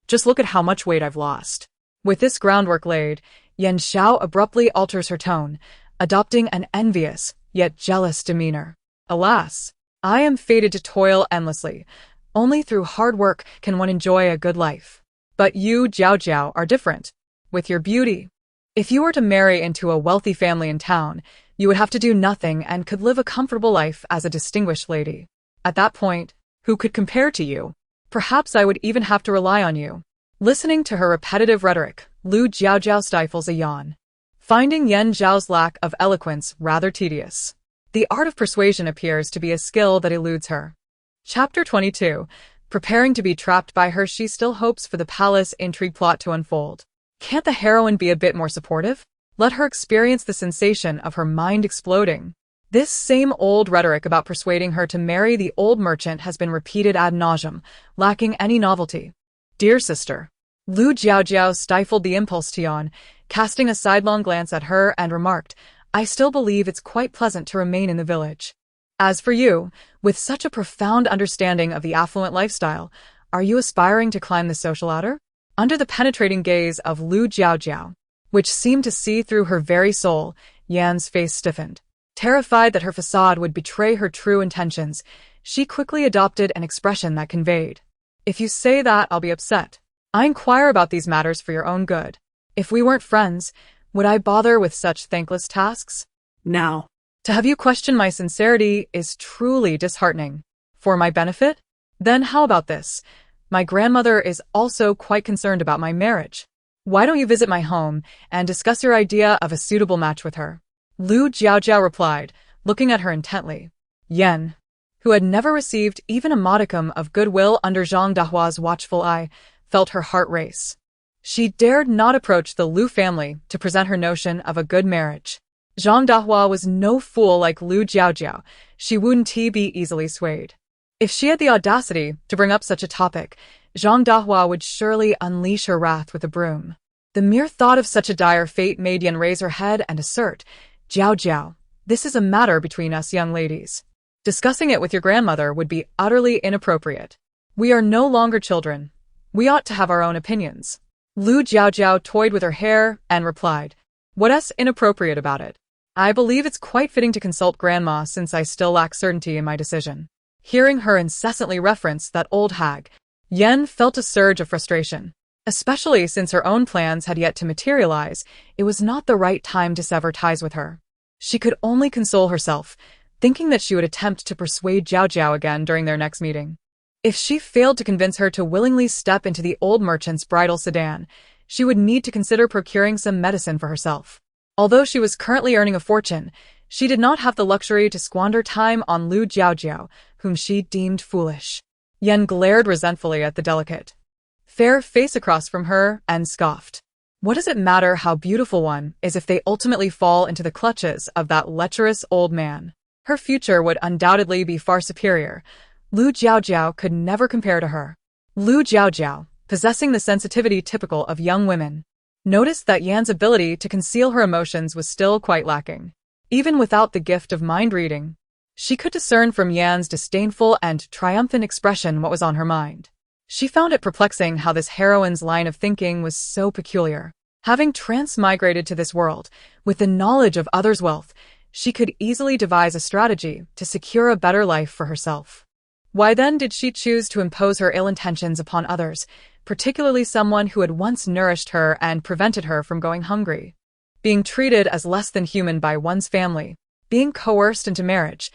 Just look at how much weight I've lost." With this groundwork laid, Yen Xiao abruptly alters her tone, adopting an envious, yet jealous demeanor. "Alas, I am fated to toil endlessly. Only through hard work can one enjoy a good life. But you, Jiaojiao, are different. With your beauty, if you were to marry into a wealthy family in town, you would have to do nothing and could live a comfortable life as a distinguished lady. At that point, who could compare to you? Perhaps I would even have to rely on you." Listening to her repetitive rhetoric, Lu Jiaojiao stifles a yawn, finding Yen Zhao's lack of eloquence rather tedious. The art of persuasion appears to be a skill that eludes her. Chapter 22. Preparing to be trapped by her, she still hopes for the palace intrigue plot to unfold. Can't the heroine be a bit more supportive? Let her experience the sensation of her mind exploding. This same old rhetoric about persuading her to marry the old merchant has been repeated ad nauseum, lacking any novelty. "Dear sister." Lu Jiaojiao stifled the impulse to yawn, casting a sidelong glance at her and remarked, "I still believe it's quite pleasant to remain in the village. As for you, with such a profound understanding of the affluent lifestyle, are you aspiring to climb the social ladder?" Under the penetrating gaze of Lu Jiaojiao, which seemed to see through her very soul, Yan's face stiffened. Terrified that her facade would betray her true intentions, she quickly adopted an expression that conveyed, "If you say that, I'll be upset. I inquire about these matters for your own good. If we weren't friends, would I bother with such thankless tasks?
Now,
To have you question my sincerity is truly disheartening. For my benefit? Then how about this? My grandmother is also quite concerned about my marriage. Why don't you visit my home and discuss your idea of a suitable match with her?" Lu Jiaojiao replied, looking at her intently. Yen, who had never received even a modicum of goodwill under Zhang Dahua's watchful eye, felt her heart race. She dared not approach the Lu family to present her notion of a good marriage. Zhang Dahua was no fool like Lu Jiaojiao. She wouldn't be easily swayed. If she had the audacity to bring up such a topic, Zhang Dahua would surely unleash her wrath with a broom. The mere thought of such a dire fate made Yen raise her head and assert, "Jiaojiao, this is a matter between us young ladies. Discussing it with your grandmother would be utterly inappropriate. We are no longer children. We ought to have our own opinions." Lu Jiaojiao toyed with her hair and replied, "What's inappropriate about it? I believe it's quite fitting to consult Grandma since I still lack certainty in my decision." Hearing her incessantly reference that old hag, Yen felt a surge of frustration. Especially since her own plans had yet to materialize, it was not the right time to sever ties with her. She could only console herself, thinking that she would attempt to persuade Jiaojiao again during their next meeting. If she failed to convince her to willingly step into the old merchant's bridal sedan, she would need to consider procuring some medicine for herself. Although she was currently earning a fortune, she did not have the luxury to squander time on Lu Jiaojiao, whom she deemed foolish. Yen glared resentfully at the delicate, fair face across from her and scoffed. What does it matter how beautiful one is if they ultimately fall into the clutches of that lecherous old man? Her future would undoubtedly be far superior. Lu Jiaojiao could never compare to her. Lu Jiaojiao, possessing the sensitivity typical of young women, noticed that Yan's ability to conceal her emotions was still quite lacking. Even without the gift of mind reading, she could discern from Yan's disdainful and triumphant expression what was on her mind. She found it perplexing how this heroine's line of thinking was so peculiar. Having transmigrated to this world, with the knowledge of others' wealth, she could easily devise a strategy to secure a better life for herself. Why then did she choose to impose her ill intentions upon others, particularly someone who had once nourished her and prevented her from going hungry? Being treated as less than human by one's family, being coerced into marriage,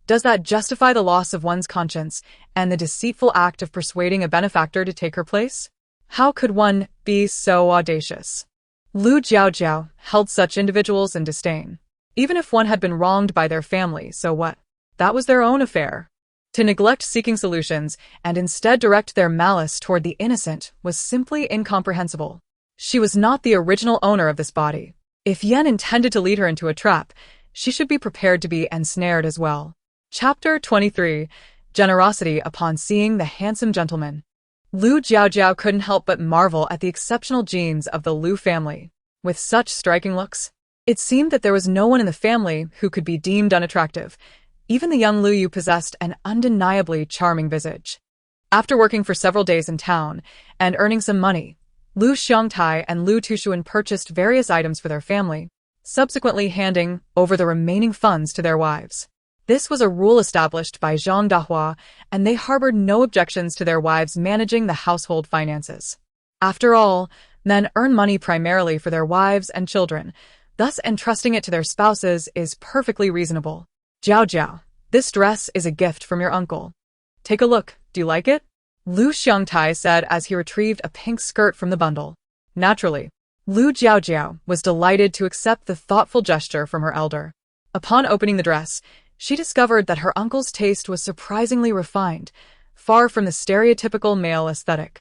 does that justify the loss of one's conscience and the deceitful act of persuading a benefactor to take her place? How could one be so audacious? Lu Jiaojiao held such individuals in disdain. Even if one had been wronged by their family, so what? That was their own affair. To neglect seeking solutions and instead direct their malice toward the innocent was simply incomprehensible. She was not the original owner of this body. If Yen intended to lead her into a trap, she should be prepared to be ensnared as well. Chapter 23. Generosity upon seeing the handsome gentleman. Lu Jiaojiao couldn't help but marvel at the exceptional genes of the Lu family. With such striking looks, it seemed that there was no one in the family who could be deemed unattractive. Even the young Lu Yu possessed an undeniably charming visage. After working for several days in town and earning some money, Lu Xiangtai and Lu Tushuan purchased various items for their family, subsequently handing over the remaining funds to their wives. This was a rule established by Zhang Dahua, and they harbored no objections to their wives managing the household finances. After all, men earn money primarily for their wives and children, thus entrusting it to their spouses is perfectly reasonable. Jiaojiao, this dress is a gift from your uncle. Take a look, do you like it? Lu Xiangtai said as he retrieved a pink skirt from the bundle. Naturally, Lu Jiaojiao was delighted to accept the thoughtful gesture from her elder. Upon opening the dress, she discovered that her uncle's taste was surprisingly refined, far from the stereotypical male aesthetic.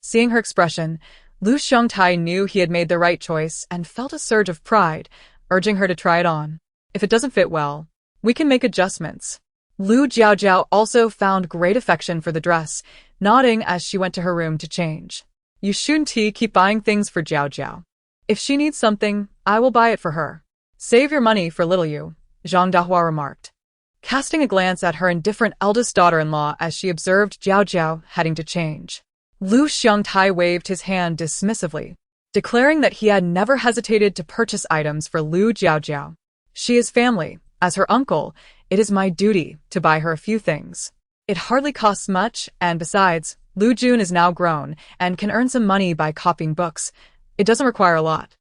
Seeing her expression, Lu Xiangtai knew he had made the right choice and felt a surge of pride, urging her to try it on. If it doesn't fit well, we can make adjustments. Lu Jiaojiao also found great affection for the dress, nodding as she went to her room to change. You shouldn't keep buying things for Jiaojiao. If she needs something, I will buy it for her. Save your money for little you, Zhang Dahua remarked, casting a glance at her indifferent eldest daughter-in-law as she observed Jiaojiao heading to change. Lu Xiangtai waved his hand dismissively, declaring that he had never hesitated to purchase items for Lu Jiaojiao. She is family. As her uncle, it is my duty to buy her a few things. It hardly costs much, and besides, Lu Jun is now grown and can earn some money by copying books. It doesn't require a lot.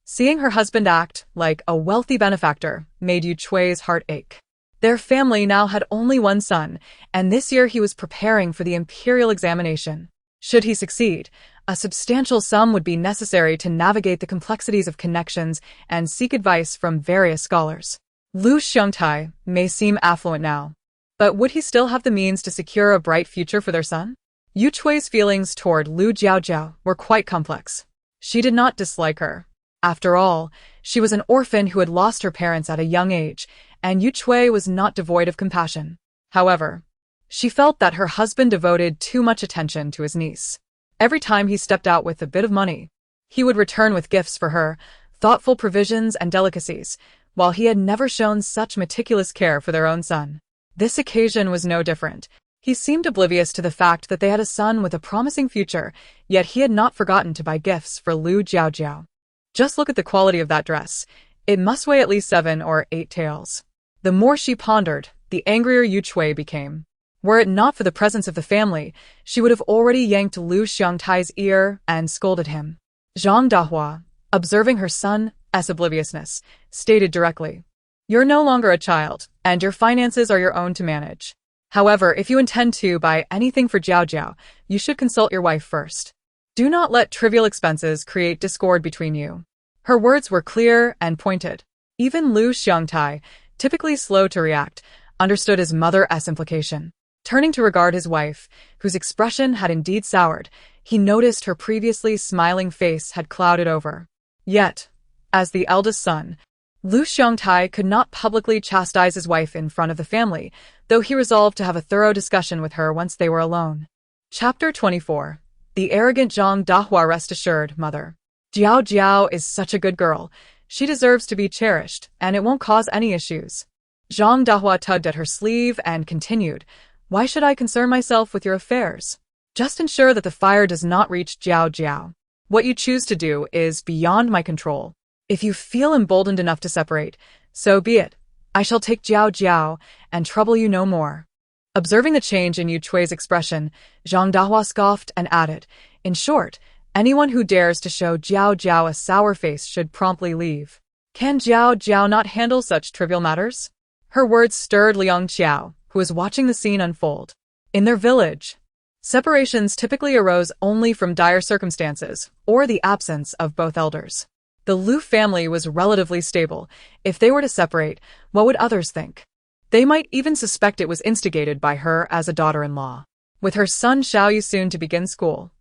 Seeing her husband act like a wealthy benefactor made Yu Chui's heart ache. Their family now had only one son, and this year he was preparing for the imperial examination. Should he succeed, a substantial sum would be necessary to navigate the complexities of connections and seek advice from various scholars. Lu Xiangtai may seem affluent now, but would he still have the means to secure a bright future for their son? Yu Chui's feelings toward Lu Jiaojiao were quite complex. She did not dislike her. After all, she was an orphan who had lost her parents at a young age, and Yu Chui was not devoid of compassion. However, she felt that her husband devoted too much attention to his niece. Every time he stepped out with a bit of money, he would return with gifts for her, thoughtful provisions and delicacies, while he had never shown such meticulous care for their own son. This occasion was no different. He seemed oblivious to the fact that they had a son with a promising future, yet he had not forgotten to buy gifts for Lu Jiaojiao. Just look at the quality of that dress. It must weigh at least 7 or 8 taels. The more she pondered, the angrier Yu Chui became. Were it not for the presence of the family, she would have already yanked Lu Xiangtai's ear and scolded him. Zhang Dahua, observing her son's obliviousness, stated directly, "You're no longer a child, and your finances are your own to manage. However, if you intend to buy anything for Jiaojiao, you should consult your wife first. Do not let trivial expenses create discord between you." Her words were clear and pointed. Even Lu Xiangtai, typically slow to react, understood his mother's implication. Turning to regard his wife, whose expression had indeed soured, he noticed her previously smiling face had clouded over. Yet, as the eldest son, Lu Xiangtai could not publicly chastise his wife in front of the family, though he resolved to have a thorough discussion with her once they were alone. Chapter 24. The arrogant Zhang Dahua. Rest assured, mother. Jiaojiao is such a good girl. She deserves to be cherished, and it won't cause any issues. Zhang Dahua tugged at her sleeve and continued, "Why should I concern myself with your affairs? Just ensure that the fire does not reach Jiaojiao. What you choose to do is beyond my control. If you feel emboldened enough to separate, so be it. I shall take Jiaojiao and trouble you no more." Observing the change in Yu Chui's expression, Zhang Dahua scoffed and added, "In short, anyone who dares to show Jiaojiao a sour face should promptly leave. Can Jiaojiao not handle such trivial matters?" Her words stirred Liang Qiao, who was watching the scene unfold. In their village, separations typically arose only from dire circumstances or the absence of both elders. The Lu family was relatively stable. If they were to separate, what would others think? They might even suspect it was instigated by her as a daughter-in-law. With her son Xiaoyu soon to begin school,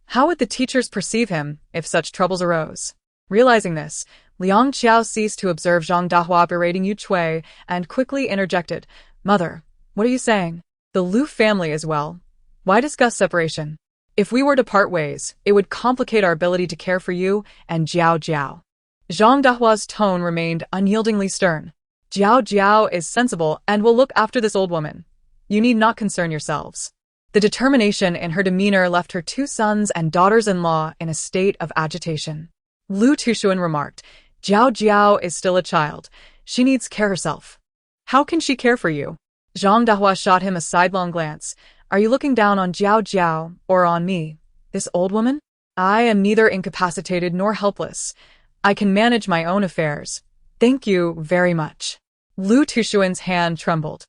how would the teachers perceive him if such troubles arose? Realizing this, Liang Qiao ceased to observe Zhang Dahua berating Yu Chui and quickly interjected, "Mother, what are you saying? The Lu family as well. Why discuss separation? If we were to part ways, it would complicate our ability to care for you and Jiaojiao." Zhang Dahua's tone remained unyieldingly stern. "Jiaojiao is sensible and will look after this old woman. You need not concern yourselves." The determination in her demeanor left her two sons and daughters-in-law in a state of agitation. Lu Tushuan remarked, "Jiaojiao is still a child. She needs care herself." "How can she care for you?" Zhang Dahua shot him a sidelong glance. "Are you looking down on Jiaojiao or on me, this old woman? I am neither incapacitated nor helpless. I can manage my own affairs. Thank you very much." Lu Tushuan's hand trembled.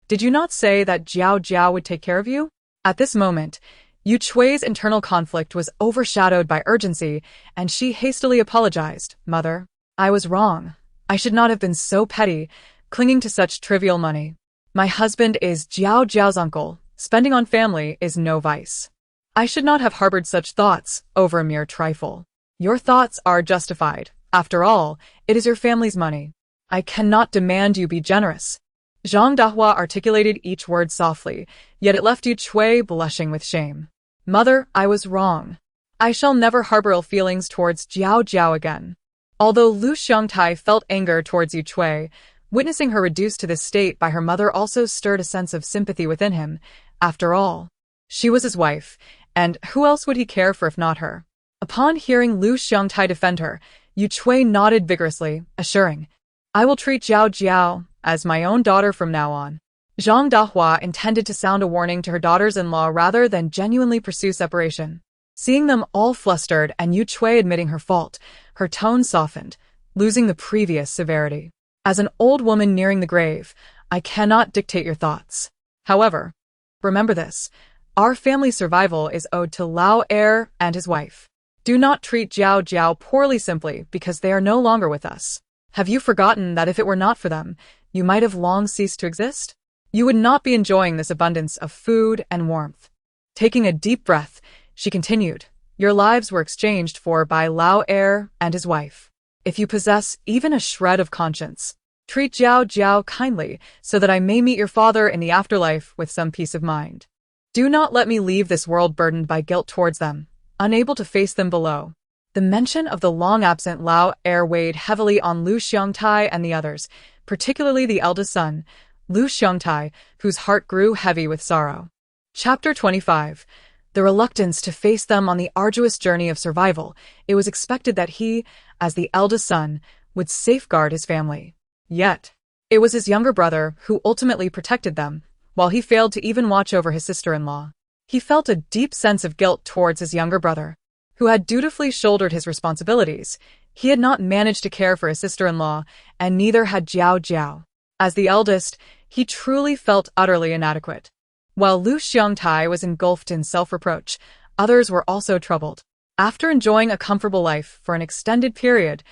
"Did you not say that Jiaojiao would take care of you?" At this moment, Yu Chui's internal conflict was overshadowed by urgency, and she hastily apologized. "Mother, I was wrong. I should not have been so petty, clinging to such trivial money. My husband is Jiaojiao's uncle. Spending on family is no vice. I should not have harbored such thoughts over a mere trifle. Your thoughts are justified. After all, it is your family's money. I cannot demand you be generous." Zhang Dahua articulated each word softly, yet it left Yu Chui blushing with shame. "Mother, I was wrong. I shall never harbor ill feelings towards Jiaojiao again." Although Lu Xiangtai felt anger towards Yu Chui, witnessing her reduced to this state by her mother also stirred a sense of sympathy within him. After all, she was his wife, and who else would he care for if not her? Upon hearing Lu Xiangtai defend her, Yu Chui nodded vigorously, assuring, "I will treat Jiaojiao as my own daughter from now on." Zhang Dahua intended to sound a warning to her daughters-in-law rather than genuinely pursue separation. Seeing them all flustered and Yu Chui admitting her fault, her tone softened, losing the previous severity. "As an old woman nearing the grave, I cannot dictate your thoughts. However, remember this, our family's survival is owed to Lao heir and his wife. Do not treat Jiaojiao poorly simply because they are no longer with us. Have you forgotten that if it were not for them, you might have long ceased to exist? You would not be enjoying this abundance of food and warmth." Taking a deep breath, she continued, "Your lives were exchanged for by Lao heir and his wife. If you possess even a shred of conscience, treat Jiaojiao kindly so that I may meet your father in the afterlife with some peace of mind. Do not let me leave this world burdened by guilt towards them, unable to face them below." The mention of the long-absent Lao heir weighed heavily on Lu Xiangtai and the others, particularly the eldest son, Lu Xiangtai, whose heart grew heavy with sorrow. Chapter 25. The reluctance to face them on the arduous journey of survival. It was expected that he, as the eldest son, would safeguard his family. Yet, it was his younger brother who ultimately protected them, while he failed to even watch over his sister-in-law. He felt a deep sense of guilt towards his younger brother, who had dutifully shouldered his responsibilities. He had not managed to care for his sister-in-law, and neither had Jiaojiao. As the eldest, he truly felt utterly inadequate. While Lu Xiangtai was engulfed in self-reproach, others were also troubled. After enjoying a comfortable life for an extended period,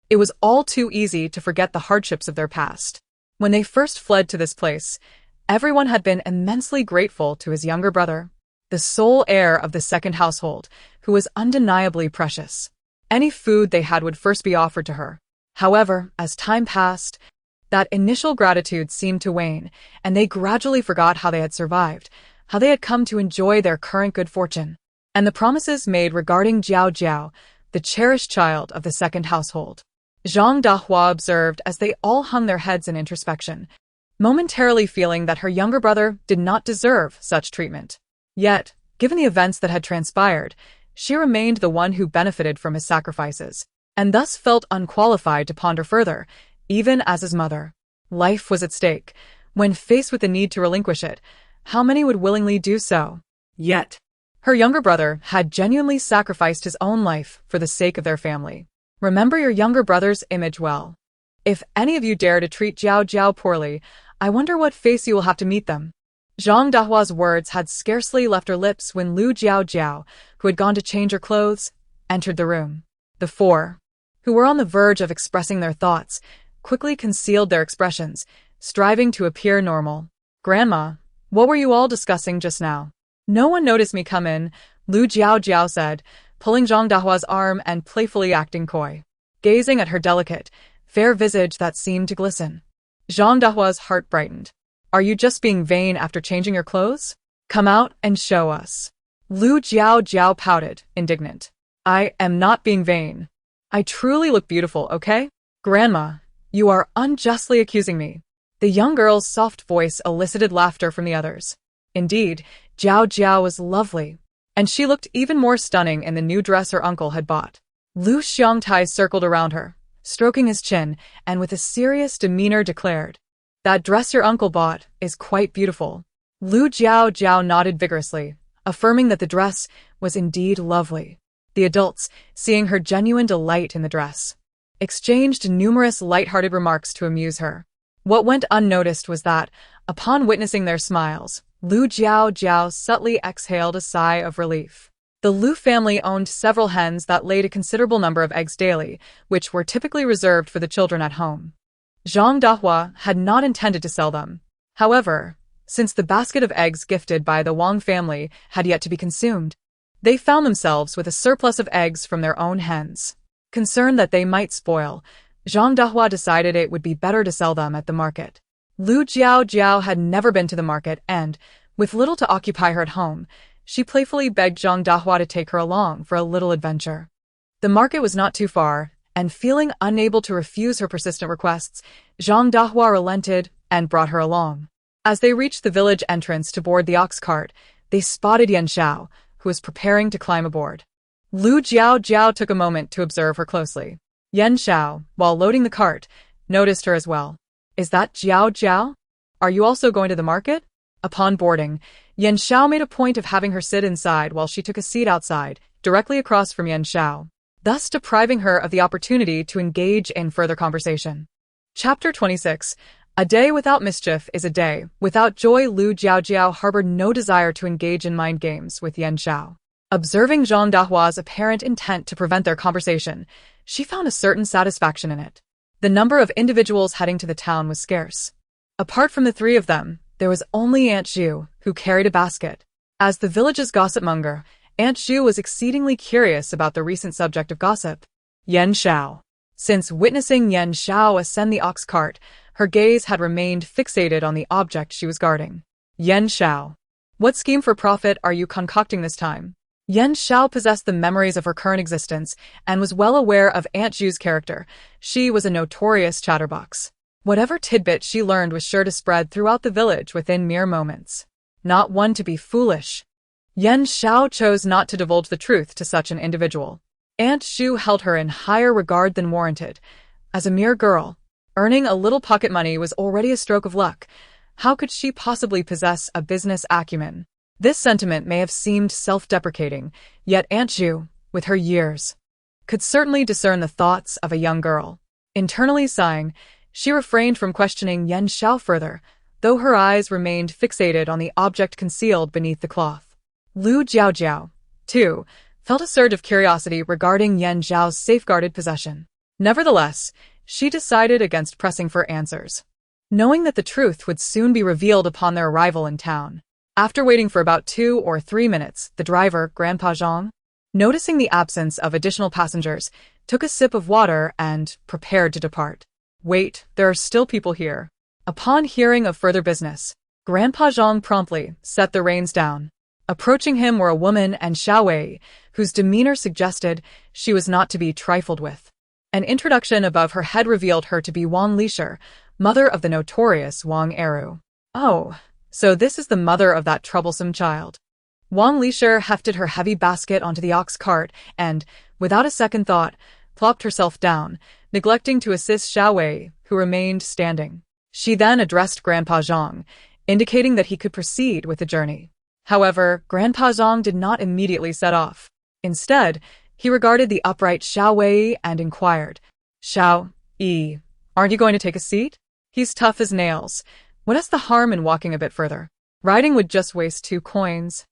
it was all too easy to forget the hardships of their past. When they first fled to this place, everyone had been immensely grateful to his younger brother, the sole heir of the second household, who was undeniably precious. Any food they had would first be offered to her. However, as time passed, that initial gratitude seemed to wane, and they gradually forgot how they had survived, how they had come to enjoy their current good fortune, and the promises made regarding Jiaojiao, the cherished child of the second household. Zhang Dahua observed as they all hung their heads in introspection, momentarily feeling that her younger brother did not deserve such treatment. Yet, given the events that had transpired, she remained the one who benefited from his sacrifices, and thus felt unqualified to ponder further, even as his mother. Life was at stake. When faced with the need to relinquish it, how many would willingly do so?
Yet,
her younger brother had genuinely sacrificed his own life for the sake of their family. Remember your younger brother's image well. If any of you dare to treat Jiaojiao poorly, I wonder what face you will have to meet them. Zhang Dahua's words had scarcely left her lips when Lu Jiaojiao, who had gone to change her clothes, entered the room. The four, who were on the verge of expressing their thoughts, quickly concealed their expressions, striving to appear normal. Grandma, what were you all discussing just now? No one noticed me come in, Lu Jiaojiao said, pulling Zhang Dahua's arm and playfully acting coy, gazing at her delicate, fair visage that seemed to glisten. Zhang Dahua's heart brightened. Are you just being vain after changing your clothes? Come out and show us. Lu Jiaojiao pouted, indignant. I am not being vain. I truly look beautiful, okay? Grandma, you are unjustly accusing me. The young girl's soft voice elicited laughter from the others. Indeed, Jiaojiao was lovely, and she looked even more stunning in the new dress her uncle had bought. Lu Xiangtai circled around her, stroking his chin, and with a serious demeanor declared, that dress your uncle bought is quite beautiful. Lu Jiaojiao nodded vigorously, affirming that the dress was indeed lovely. The adults, seeing her genuine delight in the dress, exchanged numerous light-hearted remarks to amuse her. What went unnoticed was that, upon witnessing their smiles, Lu Jiaojiao subtly exhaled a sigh of relief. The Lu family owned several hens that laid a considerable number of eggs daily, which were typically reserved for the children at home. Zhang Dahua had not intended to sell them. However, since the basket of eggs gifted by the Wang family had yet to be consumed, they found themselves with a surplus of eggs from their own hens. Concerned that they might spoil, Zhang Dahua decided it would be better to sell them at the market. Lu Jiaojiao had never been to the market and, with little to occupy her at home, she playfully begged Zhang Dahua to take her along for a little adventure. The market was not too far, and feeling unable to refuse her persistent requests, Zhang Dahua relented and brought her along. As they reached the village entrance to board the ox cart, they spotted Yan Xiao, who was preparing to climb aboard. Lu Jiaojiao took a moment to observe her closely. Yan Xiao, while loading the cart, noticed her as well. Is that Jiaojiao? Are you also going to the market? Upon boarding, Yan Xiao made a point of having her sit inside while she took a seat outside, directly across from Yan Xiao, thus depriving her of the opportunity to engage in further conversation. Chapter 26. A day without mischief is a day without joy. Lu Jiaojiao harbored no desire to engage in mind games with Yan Xiao. Observing Zhang Dahua's apparent intent to prevent their conversation, she found a certain satisfaction in it. The number of individuals heading to the town was scarce. Apart from the three of them, there was only Aunt Zhu, who carried a basket. As the village's gossip monger, Aunt Zhu was exceedingly curious about the recent subject of gossip, Yan Xiao. Since witnessing Yan Xiao ascend the ox cart, her gaze had remained fixated on the object she was guarding. Yan Xiao. What scheme for profit are you concocting this time? Yan Xiao possessed the memories of her current existence and was well aware of Aunt Zhu's character. She was a notorious chatterbox. Whatever tidbit she learned was sure to spread throughout the village within mere moments. Not one to be foolish. Yan Xiao chose not to divulge the truth to such an individual. Aunt Zhu held her in higher regard than warranted. As a mere girl, earning a little pocket money was already a stroke of luck. How could she possibly possess a business acumen? This sentiment may have seemed self-deprecating, yet Aunt Ju, with her years, could certainly discern the thoughts of a young girl. Internally sighing, she refrained from questioning Yan Xiao further, though her eyes remained fixated on the object concealed beneath the cloth. Lu Jiaojiao, too, felt a surge of curiosity regarding Yan Zhao's safeguarded possession. Nevertheless, she decided against pressing for answers, knowing that the truth would soon be revealed upon their arrival in town. After waiting for about 2 or 3 minutes, the driver, Grandpa Zhang, noticing the absence of additional passengers, took a sip of water and prepared to depart. Wait, there are still people here. Upon hearing of further business, Grandpa Zhang promptly set the reins down. Approaching him were a woman and Xiao Wei, whose demeanor suggested she was not to be trifled with. An introduction above her head revealed her to be Wang Lisher, mother of the notorious Wang Eru. Oh, so this is the mother of that troublesome child. Wang Lisher hefted her heavy basket onto the ox cart and, without a second thought, plopped herself down, neglecting to assist Xiao Wei, who remained standing. She then addressed Grandpa Zhang, indicating that he could proceed with the journey. However, Grandpa Zhang did not immediately set off. Instead, he regarded the upright Xiao Wei and inquired, "Xiao Yi, aren't you going to take a seat? He's tough as nails. What is the harm in walking a bit further? Riding would just waste 2 coins.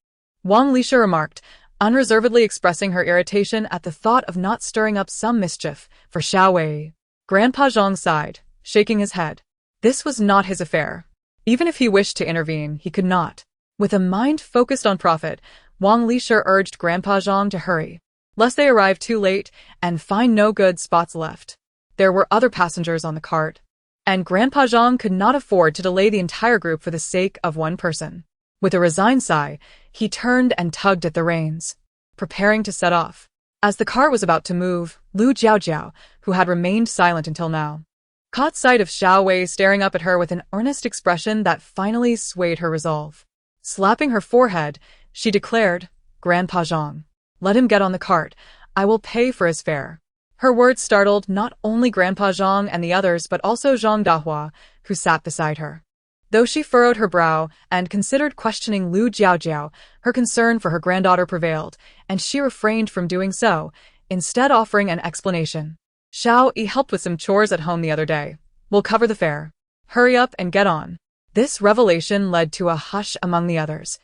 Wang Lisha remarked, unreservedly expressing her irritation at the thought of not stirring up some mischief for Xiao Wei. Grandpa Zhang sighed, shaking his head. This was not his affair. Even if he wished to intervene, he could not. With a mind focused on profit, Wang Lisha urged Grandpa Zhang to hurry, lest they arrive too late and find no good spots left. There were other passengers on the cart, and Grandpa Zhang could not afford to delay the entire group for the sake of one person. With a resigned sigh, he turned and tugged at the reins, preparing to set off. As the cart was about to move, Lu Jiaojiao, who had remained silent until now, caught sight of Xiao Wei staring up at her with an earnest expression that finally swayed her resolve. Slapping her forehead, she declared, "Grandpa Zhang, let him get on the cart. I will pay for his fare." Her words startled not only Grandpa Zhang and the others but also Zhang Dahua, who sat beside her. Though she furrowed her brow and considered questioning Lu Jiaojiao, her concern for her granddaughter prevailed, and she refrained from doing so, instead offering an explanation. "Xiao Yi helped with some chores at home the other day. We'll cover the fare. Hurry up and get on." This revelation led to a hush among the others,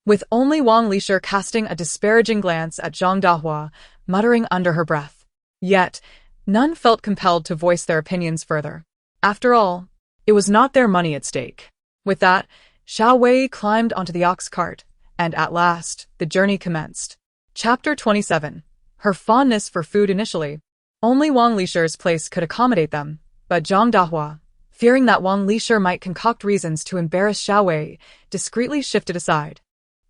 with only Wang Lisher casting a disparaging glance at Zhang Dahua, muttering under her breath. Yet, none felt compelled to voice their opinions further. After all, it was not their money at stake. With that, Xiao Wei climbed onto the ox cart, and at last, the journey commenced. Chapter 27. Her fondness for food initially. Only Wang Lisher's place could accommodate them, but Zhang Dahua, fearing that Wang Lisher might concoct reasons to embarrass Xiao Wei, discreetly shifted aside,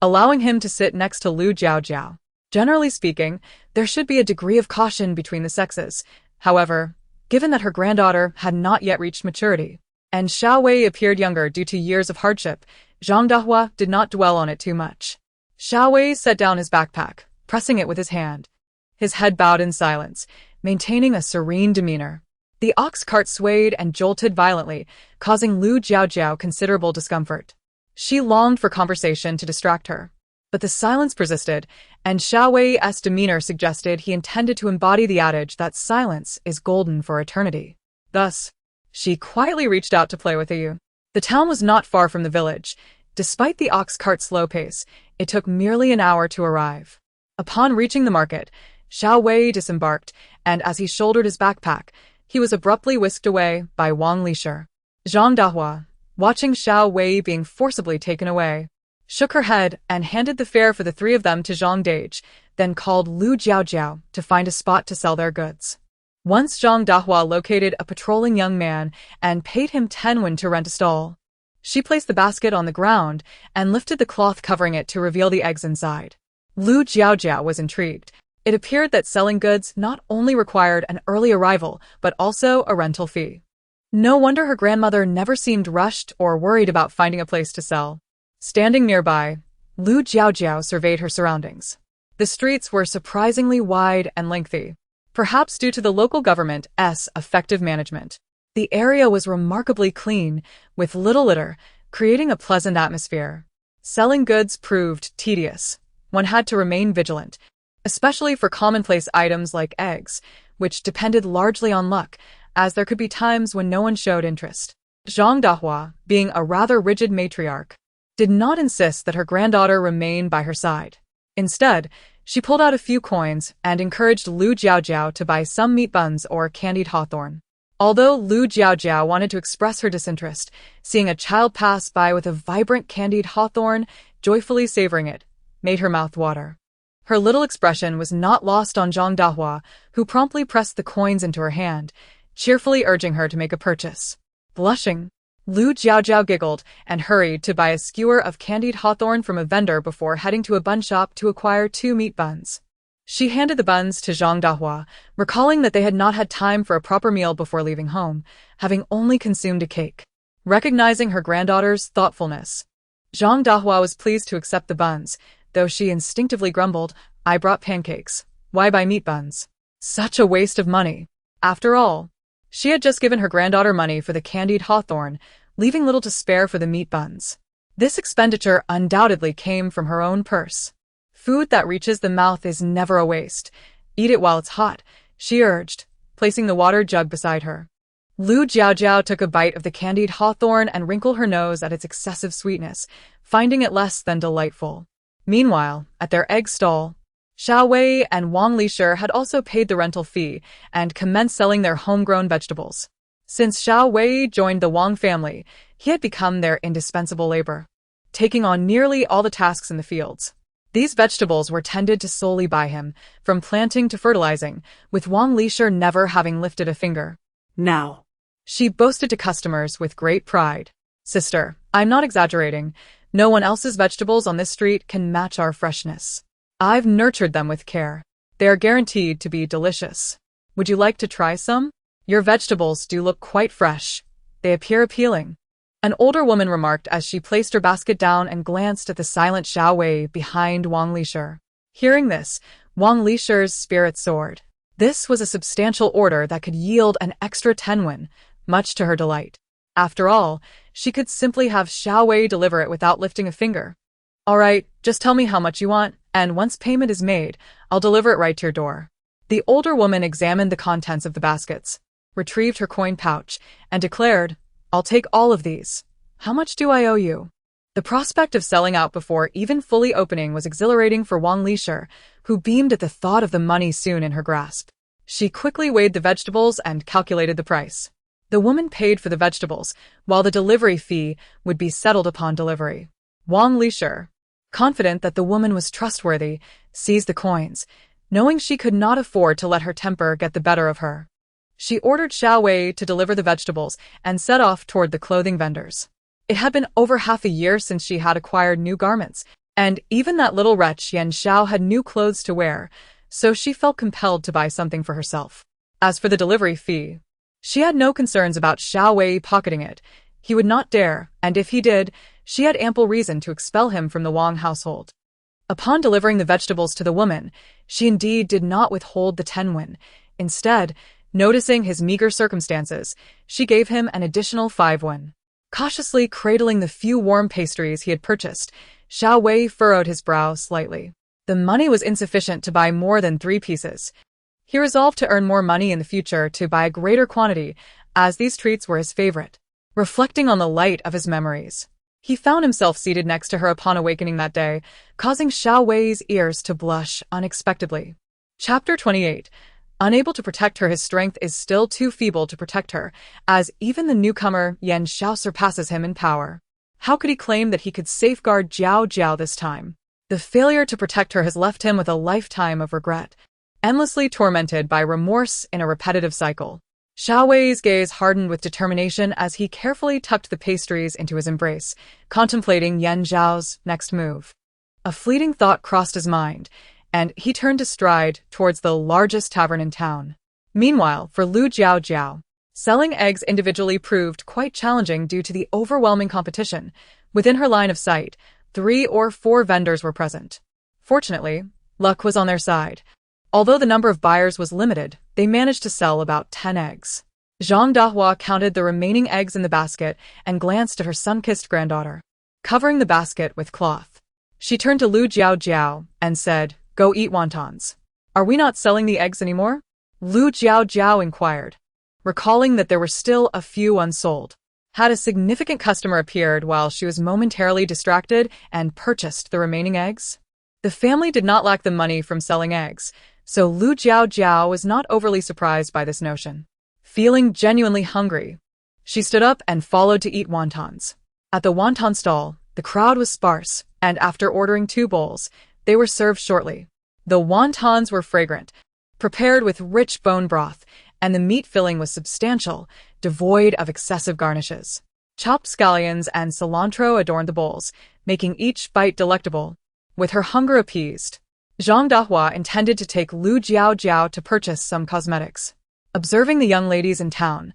allowing him to sit next to Lu Jiaojiao. Generally speaking, there should be a degree of caution between the sexes. However, given that her granddaughter had not yet reached maturity, and Xiao Wei appeared younger due to years of hardship, Zhang Dahua did not dwell on it too much. Xiao Wei set down his backpack, pressing it with his hand. His head bowed in silence, maintaining a serene demeanor. The ox cart swayed and jolted violently, causing Lu Jiaojiao considerable discomfort. She longed for conversation to distract her, but the silence persisted, and Xiao Wei's demeanor suggested he intended to embody the adage that silence is golden for eternity. Thus, she quietly reached out to play with Yu. The town was not far from the village. Despite the ox cart's slow pace, it took merely an hour to arrive. Upon reaching the market, Xiao Wei disembarked, and as he shouldered his backpack, he was abruptly whisked away by Wang Lisher. Zhang Dahua, watching Xiao Wei being forcibly taken away, shook her head and handed the fare for the 3 of them to Zhang Dage, then called Lu Jiaojiao to find a spot to sell their goods. Once Zhang Dahua located a patrolling young man and paid him 10 won to rent a stall. She placed the basket on the ground and lifted the cloth covering it to reveal the eggs inside. Lu Jiaojiao was intrigued. It appeared that selling goods not only required an early arrival, but also a rental fee. No wonder her grandmother never seemed rushed or worried about finding a place to sell. Standing nearby, Lu Jiaojiao surveyed her surroundings. The streets were surprisingly wide and lengthy, perhaps due to the local government's effective management. The area was remarkably clean, with little litter, creating a pleasant atmosphere. Selling goods proved tedious. One had to remain vigilant, especially for commonplace items like eggs, which depended largely on luck, as there could be times when no one showed interest. Zhang Dahua, being a rather rigid matriarch, did not insist that her granddaughter remain by her side. Instead, she pulled out a few coins and encouraged Lu Jiaojiao to buy some meat buns or candied hawthorn. Although Lu Jiaojiao wanted to express her disinterest, seeing a child pass by with a vibrant candied hawthorn, joyfully savoring it, made her mouth water. Her little expression was not lost on Zhang Dahua, who promptly pressed the coins into her hand, cheerfully urging her to make a purchase. Blushing, Lu Jiaojiao giggled and hurried to buy a skewer of candied hawthorn from a vendor before heading to a bun shop to acquire 2 meat buns. She handed the buns to Zhang Dahua, recalling that they had not had time for a proper meal before leaving home, having only consumed a cake. Recognizing her granddaughter's thoughtfulness, Zhang Dahua was pleased to accept the buns, though she instinctively grumbled, "I brought pancakes. Why buy meat buns? Such a waste of money." After all, she had just given her granddaughter money for the candied hawthorn, leaving little to spare for the meat buns. This expenditure undoubtedly came from her own purse. Food that reaches the mouth is never a waste. Eat it while it's hot, she urged, placing the water jug beside her. Lu Jiaojiao took a bite of the candied hawthorn and wrinkled her nose at its excessive sweetness, finding it less than delightful. Meanwhile, at their egg stall, Xiao Wei and Wang Lishir had also paid the rental fee and commenced selling their homegrown vegetables. Since Xiao Wei joined the Wang family, he had become their indispensable labor, taking on nearly all the tasks in the fields. These vegetables were tended to solely by him, from planting to fertilizing, with Wang Lishir never having lifted a finger.
Now,
She boasted to customers with great pride. "Sister, I'm not exaggerating. No one else's vegetables on this street can match our freshness. I've nurtured them with care. They are guaranteed to be delicious. Would you like to try some? Your vegetables do look quite fresh. They appear appealing." An older woman remarked as she placed her basket down and glanced at the silent Xiao Wei behind Wang Lishir. Hearing this, Wang Lishir's spirit soared. This was a substantial order that could yield an extra 10 won, much to her delight. After all, she could simply have Xiao Wei deliver it without lifting a finger. "All right, just tell me how much you want, and once payment is made, I'll deliver it right to your door." The older woman examined the contents of the baskets, retrieved her coin pouch, and declared, "I'll take all of these. How much do I owe you?" The prospect of selling out before even fully opening was exhilarating for Wang Lishir, who beamed at the thought of the money soon in her grasp. She quickly weighed the vegetables and calculated the price. The woman paid for the vegetables, while the delivery fee would be settled upon delivery. Wang Lishir, confident that the woman was trustworthy, seized the coins, knowing she could not afford to let her temper get the better of her. She ordered Xiao Wei to deliver the vegetables and set off toward the clothing vendors. It had been over half a year since she had acquired new garments, and even that little wretch Yan Xiao had new clothes to wear, so she felt compelled to buy something for herself. As for the delivery fee, she had no concerns about Xiao Wei pocketing it. He would not dare, and if he did, she had ample reason to expel him from the Wang household. Upon delivering the vegetables to the woman, she indeed did not withhold the 10 won. Instead, noticing his meager circumstances, she gave him an additional 5 won. Cautiously cradling the few warm pastries he had purchased, Xiao Wei furrowed his brow slightly. The money was insufficient to buy more than 3 pieces. He resolved to earn more money in the future to buy a greater quantity, as these treats were his favorite. Reflecting on the light of his memories, he found himself seated next to her upon awakening that day, causing Xiao Wei's ears to blush unexpectedly. Chapter 28. Unable to protect her, his strength is still too feeble to protect her, as even the newcomer Yan Xiao surpasses him in power. How could he claim that he could safeguard Jiaojiao this time? The failure to protect her has left him with a lifetime of regret, endlessly tormented by remorse in a repetitive cycle. Xiao Wei's gaze hardened with determination as he carefully tucked the pastries into his embrace, contemplating Yan Zhao's next move. A fleeting thought crossed his mind, and he turned to stride towards the largest tavern in town. Meanwhile, for Lu Jiaojiao, selling eggs individually proved quite challenging due to the overwhelming competition. Within her line of sight, 3 or 4 vendors were present. Fortunately, luck was on their side. Although the number of buyers was limited, they managed to sell about 10 eggs. Zhang Dahua counted the remaining eggs in the basket and glanced at her sun-kissed granddaughter. Covering the basket with cloth, she turned to Lu Jiaojiao and said, "Go eat wontons." "Are we not selling the eggs anymore?" Lu Jiaojiao inquired, recalling that there were still a few unsold. Had a significant customer appeared while she was momentarily distracted and purchased the remaining eggs? The family did not lack the money from selling eggs, so Lu Jiaojiao was not overly surprised by this notion. Feeling genuinely hungry, she stood up and followed to eat wontons. At the wonton stall, the crowd was sparse, and after ordering 2 bowls, they were served shortly. The wontons were fragrant, prepared with rich bone broth, and the meat filling was substantial, devoid of excessive garnishes. Chopped scallions and cilantro adorned the bowls, making each bite delectable. With her hunger appeased, Zhang Dahua intended to take Lu Jiaojiao to purchase some cosmetics. Observing the young ladies in town,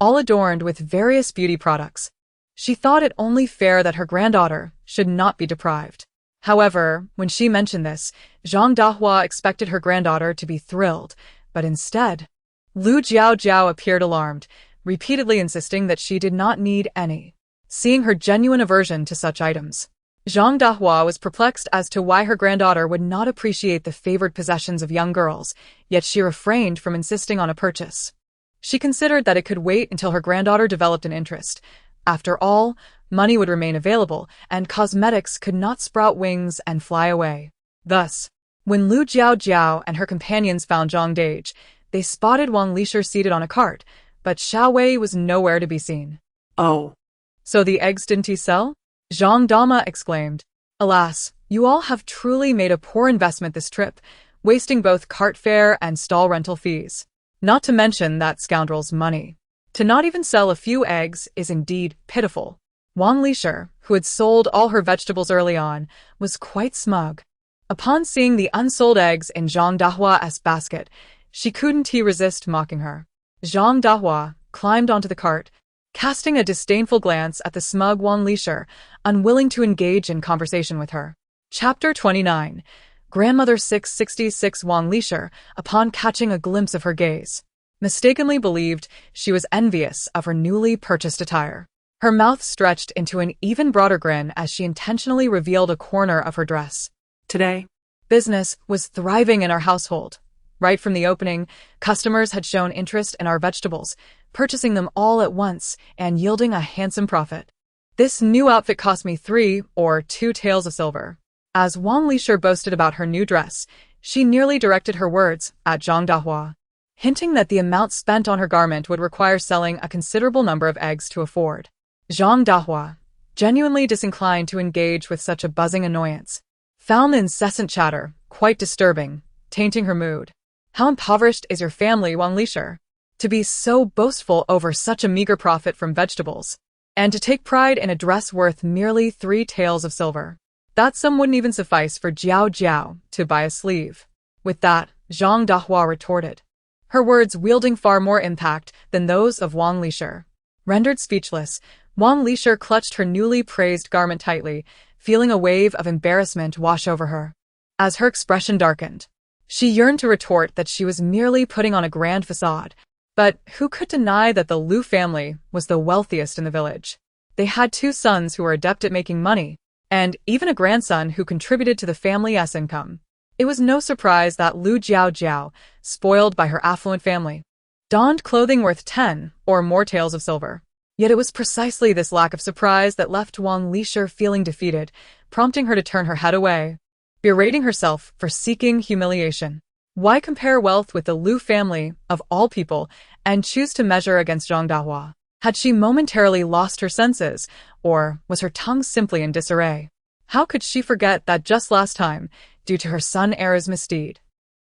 all adorned with various beauty products, she thought it only fair that her granddaughter should not be deprived. However, when she mentioned this, Zhang Dahua expected her granddaughter to be thrilled, but instead, Lu Jiaojiao appeared alarmed, repeatedly insisting that she did not need any. Seeing her genuine aversion to such items, Zhang Dahua was perplexed as to why her granddaughter would not appreciate the favored possessions of young girls, yet she refrained from insisting on a purchase. She considered that it could wait until her granddaughter developed an interest. After all, money would remain available, and cosmetics could not sprout wings and fly away. Thus, when Lu Jiaojiao and her companions found Zhang Dage, they spotted Wang Lisher seated on a cart, but Xiao Wei was nowhere to be seen.
Oh.
"So the eggs didn't he sell?" Zhang Dama exclaimed. "Alas, you all have truly made a poor investment this trip, wasting both cart fare and stall rental fees. Not to mention that scoundrel's money. To not even sell a few eggs is indeed pitiful." Wang Lisher, who had sold all her vegetables early on, was quite smug. Upon seeing the unsold eggs in Zhang Dahua's basket, she couldn't resist mocking her. Zhang Dahua climbed onto the cart, casting a disdainful glance at the smug Wang Lisher, unwilling to engage in conversation with her. Chapter 29. Grandmother 666. Wang Lisher, upon catching a glimpse of her gaze, mistakenly believed she was envious of her newly purchased attire. Her mouth stretched into an even broader grin as she intentionally revealed a corner of her dress.
Today,
Business was thriving in our household. Right from the opening, customers had shown interest in our vegetables, purchasing them all at once and yielding a handsome profit. This new outfit cost me 3 or 2 taels of silver. As Wang Lisher boasted about her new dress, she nearly directed her words at Zhang Dahua, hinting that the amount spent on her garment would require selling a considerable number of eggs to afford. Zhang Dahua, genuinely disinclined to engage with such a buzzing annoyance, found the incessant chatter quite disturbing, tainting her mood. How impoverished is your family, Wang Lisher, to be so boastful over such a meager profit from vegetables, and to take pride in a dress worth merely 3 taels of silver. That sum wouldn't even suffice for Jiaojiao to buy a sleeve. With that, Zhang Dahua retorted, her words wielding far more impact than those of Wang Lisher. Rendered speechless, Wang Lisher clutched her newly praised garment tightly, feeling a wave of embarrassment wash over her. As her expression darkened, she yearned to retort that she was merely putting on a grand facade, but who could deny that the Lu family was the wealthiest in the village? They had 2 sons who were adept at making money, and even a grandson who contributed to the family's income. It was no surprise that Lu Jiaojiao, spoiled by her affluent family, donned clothing worth 10 or more taels of silver. Yet it was precisely this lack of surprise that left Wang Lisher feeling defeated, prompting her to turn her head away, berating herself for seeking humiliation. Why compare wealth with the Lu family, of all people, and choose to measure against Zhang Dahua? Had she momentarily lost her senses, or was her tongue simply in disarray? How could she forget that just last time, due to her son Era's misdeed,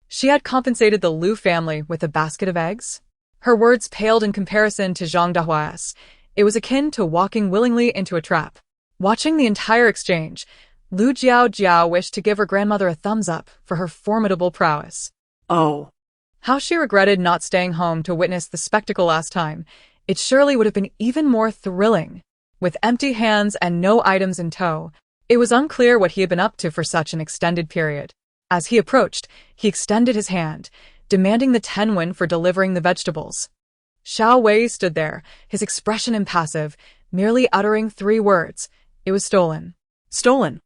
she had compensated the Lu family with a basket of eggs? Her words paled in comparison to Zhang Dahua's. It was akin to walking willingly into a trap. Watching the entire exchange, Lu Jiaojiao wished to give her grandmother a thumbs up for her formidable prowess.
oh,
How she regretted not staying home to witness the spectacle last time. It surely would have been even more thrilling. With empty hands and no items in tow, it was unclear what he had been up to for such an extended period. As he approached, he extended his hand, demanding the 10 won for delivering the vegetables. Xiao Wei stood there, his expression impassive, merely uttering 3 words. It was stolen.
Stolen.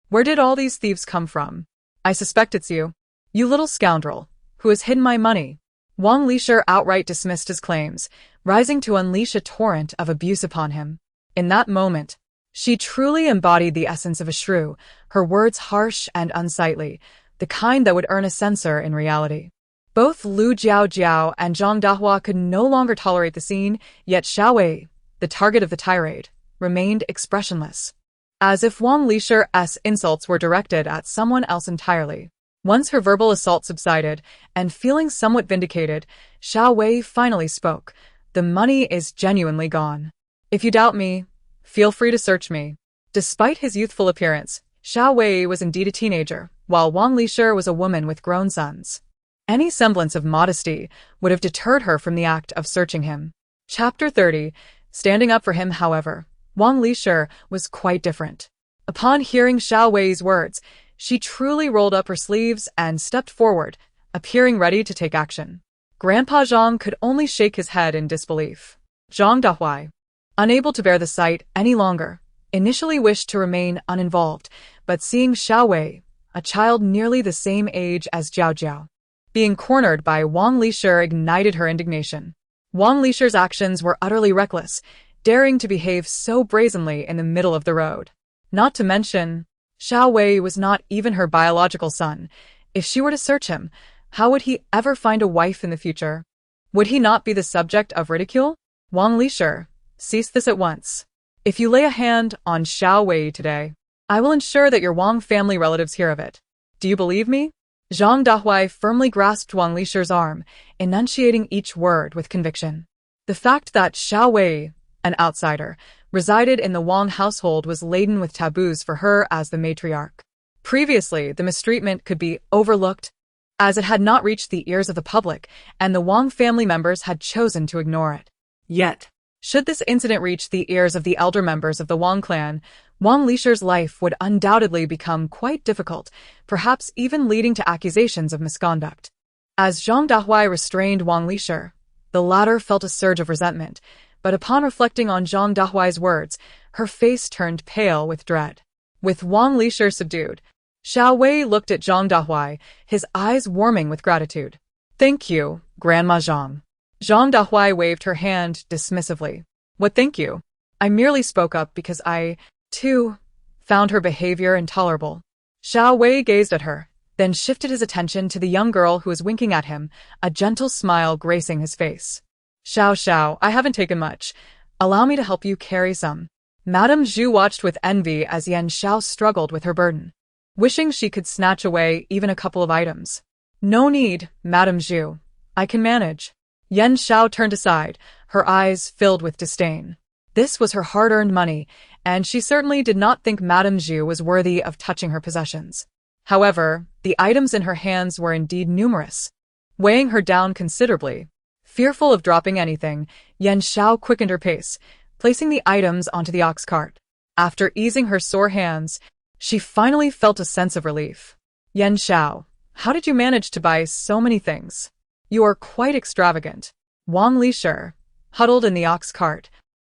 Where did all these thieves come from? I suspect it's you. You little scoundrel, who has hidden my money. Wang Lisher outright dismissed his claims, rising to unleash a torrent of abuse upon him. In that moment, she truly embodied the essence of a shrew, her words harsh and unsightly, the kind that would earn a censor in reality. Both Lu Jiaojiao and Zhang Dahua could no longer tolerate the scene, yet Xiao Wei, the target of the tirade, remained expressionless, as if Wang Lisher's insults were directed at someone else entirely. Once her verbal assault subsided, and feeling somewhat vindicated, Xiao Wei finally spoke. The money is genuinely gone. If you doubt me, feel free to search me. Despite his youthful appearance, Xiao Wei was indeed a teenager, while Wang Lisher was a woman with grown sons. Any semblance of modesty would have deterred her from the act of searching him. Chapter 30. Standing up for him, however, Wang Lisher was quite different. Upon hearing Xiao Wei's words, she truly rolled up her sleeves and stepped forward, appearing ready to take action. Grandpa Zhang could only shake his head in disbelief. Zhang Dahuai, unable to bear the sight any longer, initially wished to remain uninvolved, but seeing Xiao Wei, a child nearly the same age as Jiaojiao, being cornered by Wang Lisher ignited her indignation. Wang Lisher's actions were utterly reckless, daring to behave so brazenly in the middle of the road. Not to mention, Xiao Wei was not even her biological son. If she were to search him, how would he ever find a wife in the future? Would he not be the subject of ridicule? Wang Lisher, cease this at once. If you lay a hand on Xiao Wei today, I will ensure that your Wang family relatives hear of it. Do you believe me? Zhang Dahuai firmly grasped Wang Lisher's arm, enunciating each word with conviction. The fact that Xiao Wei, an outsider, resided in the Wang household was laden with taboos for her as the matriarch. Previously, the mistreatment could be overlooked, as it had not reached the ears of the public, and the Wang family members had chosen to ignore it. Yet, should this incident reach the ears of the elder members of the Wang clan, Wang Lisher's life would undoubtedly become quite difficult, perhaps even leading to accusations of misconduct. As Zhang Dahuai restrained Wang Lisher, the latter felt a surge of resentment, but upon reflecting on Zhang Dahuai's words, her face turned pale with dread. With Wang Lisher subdued, Xiao Wei looked at Zhang Dahuai, his eyes warming with gratitude. Thank you, Grandma Zhang. Zhang Dahuai waved her hand dismissively. What thank you? I merely spoke up because I, too, found her behavior intolerable. Xiao Wei gazed at her, then shifted his attention to the young girl who was winking at him, a gentle smile gracing his face. Xiao, I haven't taken much. Allow me to help you carry some. Madame Zhu watched with envy as Yan Xiao struggled with her burden, wishing she could snatch away even a couple of items. No need, Madame Zhu. I can manage. Yan Xiao turned aside, her eyes filled with disdain. This was her hard-earned money, and she certainly did not think Madame Zhu was worthy of touching her possessions. However, the items in her hands were indeed numerous, weighing her down considerably. Fearful of dropping anything, Yan Xiao quickened her pace, placing the items onto the ox cart. After easing her sore hands, she finally felt a sense of relief. Yan Xiao, how did you manage to buy so many things? You are quite extravagant. Wang Lisher, huddled in the ox cart,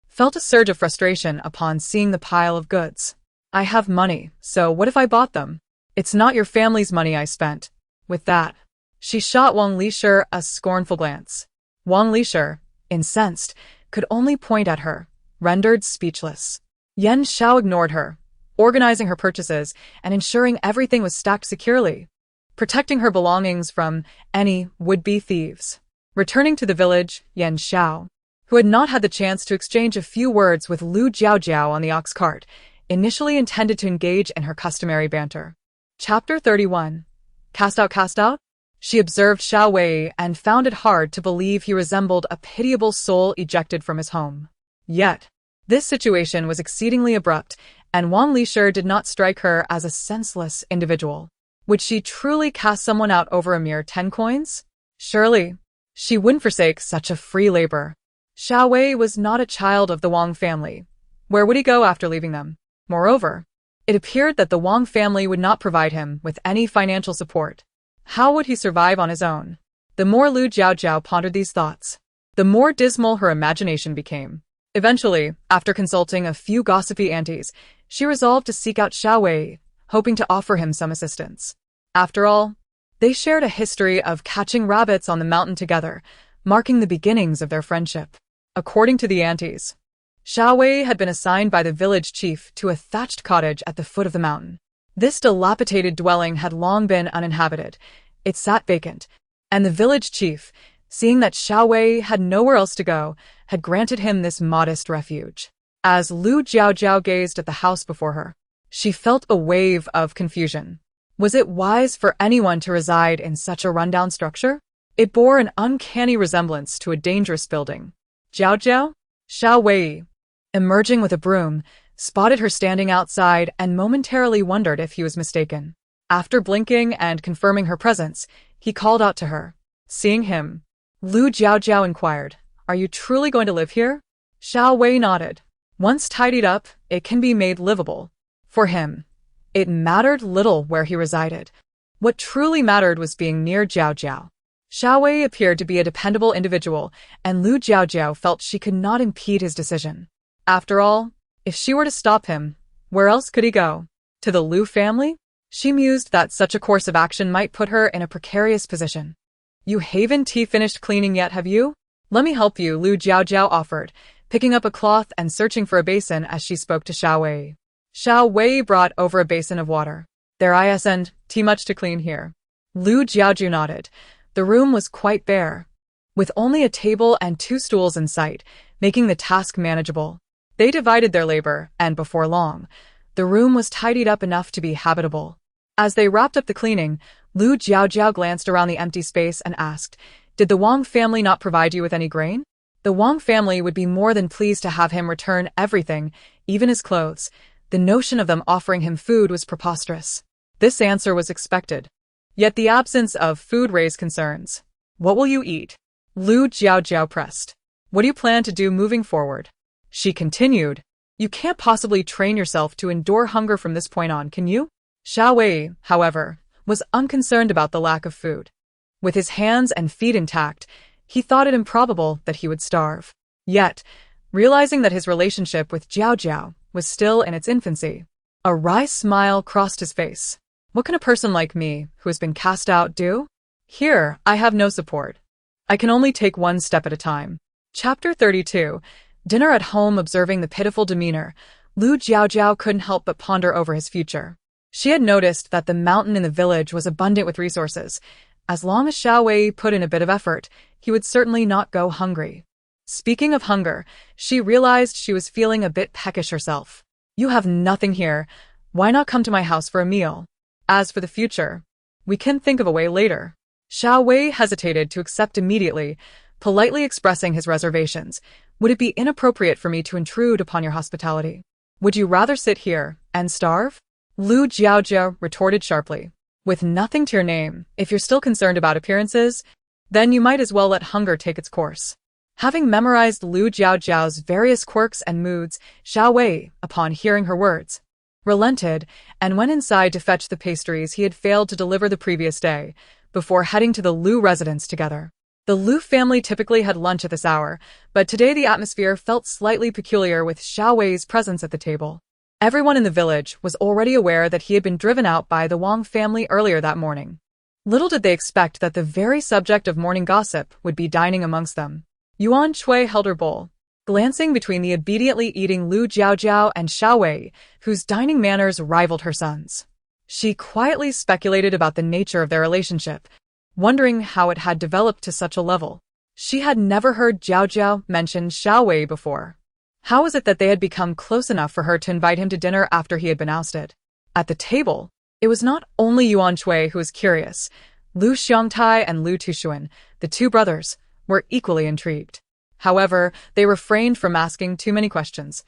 felt a surge of frustration upon seeing the pile of goods. I have money, so what if I bought them? It's not your family's money I spent. With that, she shot Wang Lisher a scornful glance. Wang Lisher, incensed, could only point at her, rendered speechless. Yan Xiao ignored her, organizing her purchases and ensuring everything was stacked securely, protecting her belongings from any would-be thieves. Returning to the village, Yan Xiao, who had not had the chance to exchange a few words with Lu Jiaojiao on the ox cart, initially intended to engage in her customary banter. Chapter 31. Cast out? She observed Xiao Wei and found it hard to believe he resembled a pitiable soul ejected from his home. Yet, this situation was exceedingly abrupt, and Wang Lisher did not strike her as a senseless individual. Would she truly cast someone out over a mere 10 coins? Surely, she wouldn't forsake such a free labor. Xiao Wei was not a child of the Wang family. Where would he go after leaving them? Moreover, it appeared that the Wang family would not provide him with any financial support. How would he survive on his own? The more Lu Jiaojiao pondered these thoughts, the more dismal her imagination became. Eventually, after consulting a few gossipy aunties, she resolved to seek out Xiao Wei, hoping to offer him some assistance. After all, they shared a history of catching rabbits on the mountain together, marking the beginnings of their friendship. According to the aunties, Xiao Wei had been assigned by the village chief to a thatched cottage at the foot of the mountain. This dilapidated dwelling had long been uninhabited. It sat vacant, and the village chief, seeing that Xiao Wei had nowhere else to go, had granted him this modest refuge. As Lu Jiaojiao gazed at the house before her, she felt a wave of confusion. Was it wise for anyone to reside in such a rundown structure? It bore an uncanny resemblance to a dangerous building. Jiaojiao? Xiao Wei, emerging with a broom, spotted her standing outside and momentarily wondered if he was mistaken. After blinking and confirming her presence, he called out to her. Seeing him, Lu Jiaojiao inquired, "Are you truly going to live here?" Xiao Wei nodded. Once tidied up, it can be made livable. For him, it mattered little where he resided. What truly mattered was being near Jiaojiao. Xiao Wei appeared to be a dependable individual, and Lu Jiaojiao felt she could not impede his decision. After all, if she were to stop him, where else could he go? To the Lu family? She mused that such a course of action might put her in a precarious position. "You haven't finished cleaning yet, have you? Let me help you," Lu Jiaojiao offered, picking up a cloth and searching for a basin as she spoke to Xiao Wei. Xiao Wei brought over a basin of water. "There isn't much to clean here." Lu Jiaojiao nodded. The room was quite bare, with only a table and 2 stools in sight, making the task manageable. They divided their labor, and before long, the room was tidied up enough to be habitable. As they wrapped up the cleaning, Lu Jiaojiao glanced around the empty space and asked, "Did the Wang family not provide you with any grain?" The Wang family would be more than pleased to have him return everything, even his clothes. The notion of them offering him food was preposterous. This answer was expected. Yet the absence of food raised concerns. "What will you eat?" Lu Jiaojiao pressed. "What do you plan to do moving forward?" She continued, "You can't possibly train yourself to endure hunger from this point on, can you?" Xiao Wei, however, was unconcerned about the lack of food. With his hands and feet intact, he thought it improbable that he would starve. Yet, realizing that his relationship with Jiaojiao was still in its infancy, a wry smile crossed his face. "What can a person like me, who has been cast out, do? Here, I have no support. I can only take one step at a time." Chapter 32. Dinner at home. Observing the pitiful demeanor, Lu Jiaojiao couldn't help but ponder over his future. She had noticed that the mountain in the village was abundant with resources. As long as Xiao Wei put in a bit of effort, he would certainly not go hungry. Speaking of hunger, she realized she was feeling a bit peckish herself. "You have nothing here. Why not come to my house for a meal? As for the future, we can think of a way later." Xiao Wei hesitated to accept immediately, politely expressing his reservations. "Would it be inappropriate for me to intrude upon your hospitality? Would you rather sit here and starve?" Lu Jiaojiao retorted sharply. "With nothing to your name, if you're still concerned about appearances, then you might as well let hunger take its course." Having memorized Lu Jiaojiao's various quirks and moods, Xiao Wei, upon hearing her words, relented and went inside to fetch the pastries he had failed to deliver the previous day, before heading to the Lu residence together. The Lu family typically had lunch at this hour, but today the atmosphere felt slightly peculiar with Xiao Wei's presence at the table. Everyone in the village was already aware that he had been driven out by the Wang family earlier that morning. Little did they expect that the very subject of morning gossip would be dining amongst them. Yuan Shui held her bowl, glancing between the obediently eating Lu Jiaojiao and Xiao Wei, whose dining manners rivaled her son's. She quietly speculated about the nature of their relationship, wondering how it had developed to such a level. She had never heard Jiaojiao mention Xiao Wei before. How was it that they had become close enough for her to invite him to dinner after he had been ousted? At the table, it was not only Yuan Shui who was curious. Lu Xiongtai and Lu Tushuan, the 2 brothers, were equally intrigued. However, they refrained from asking too many questions,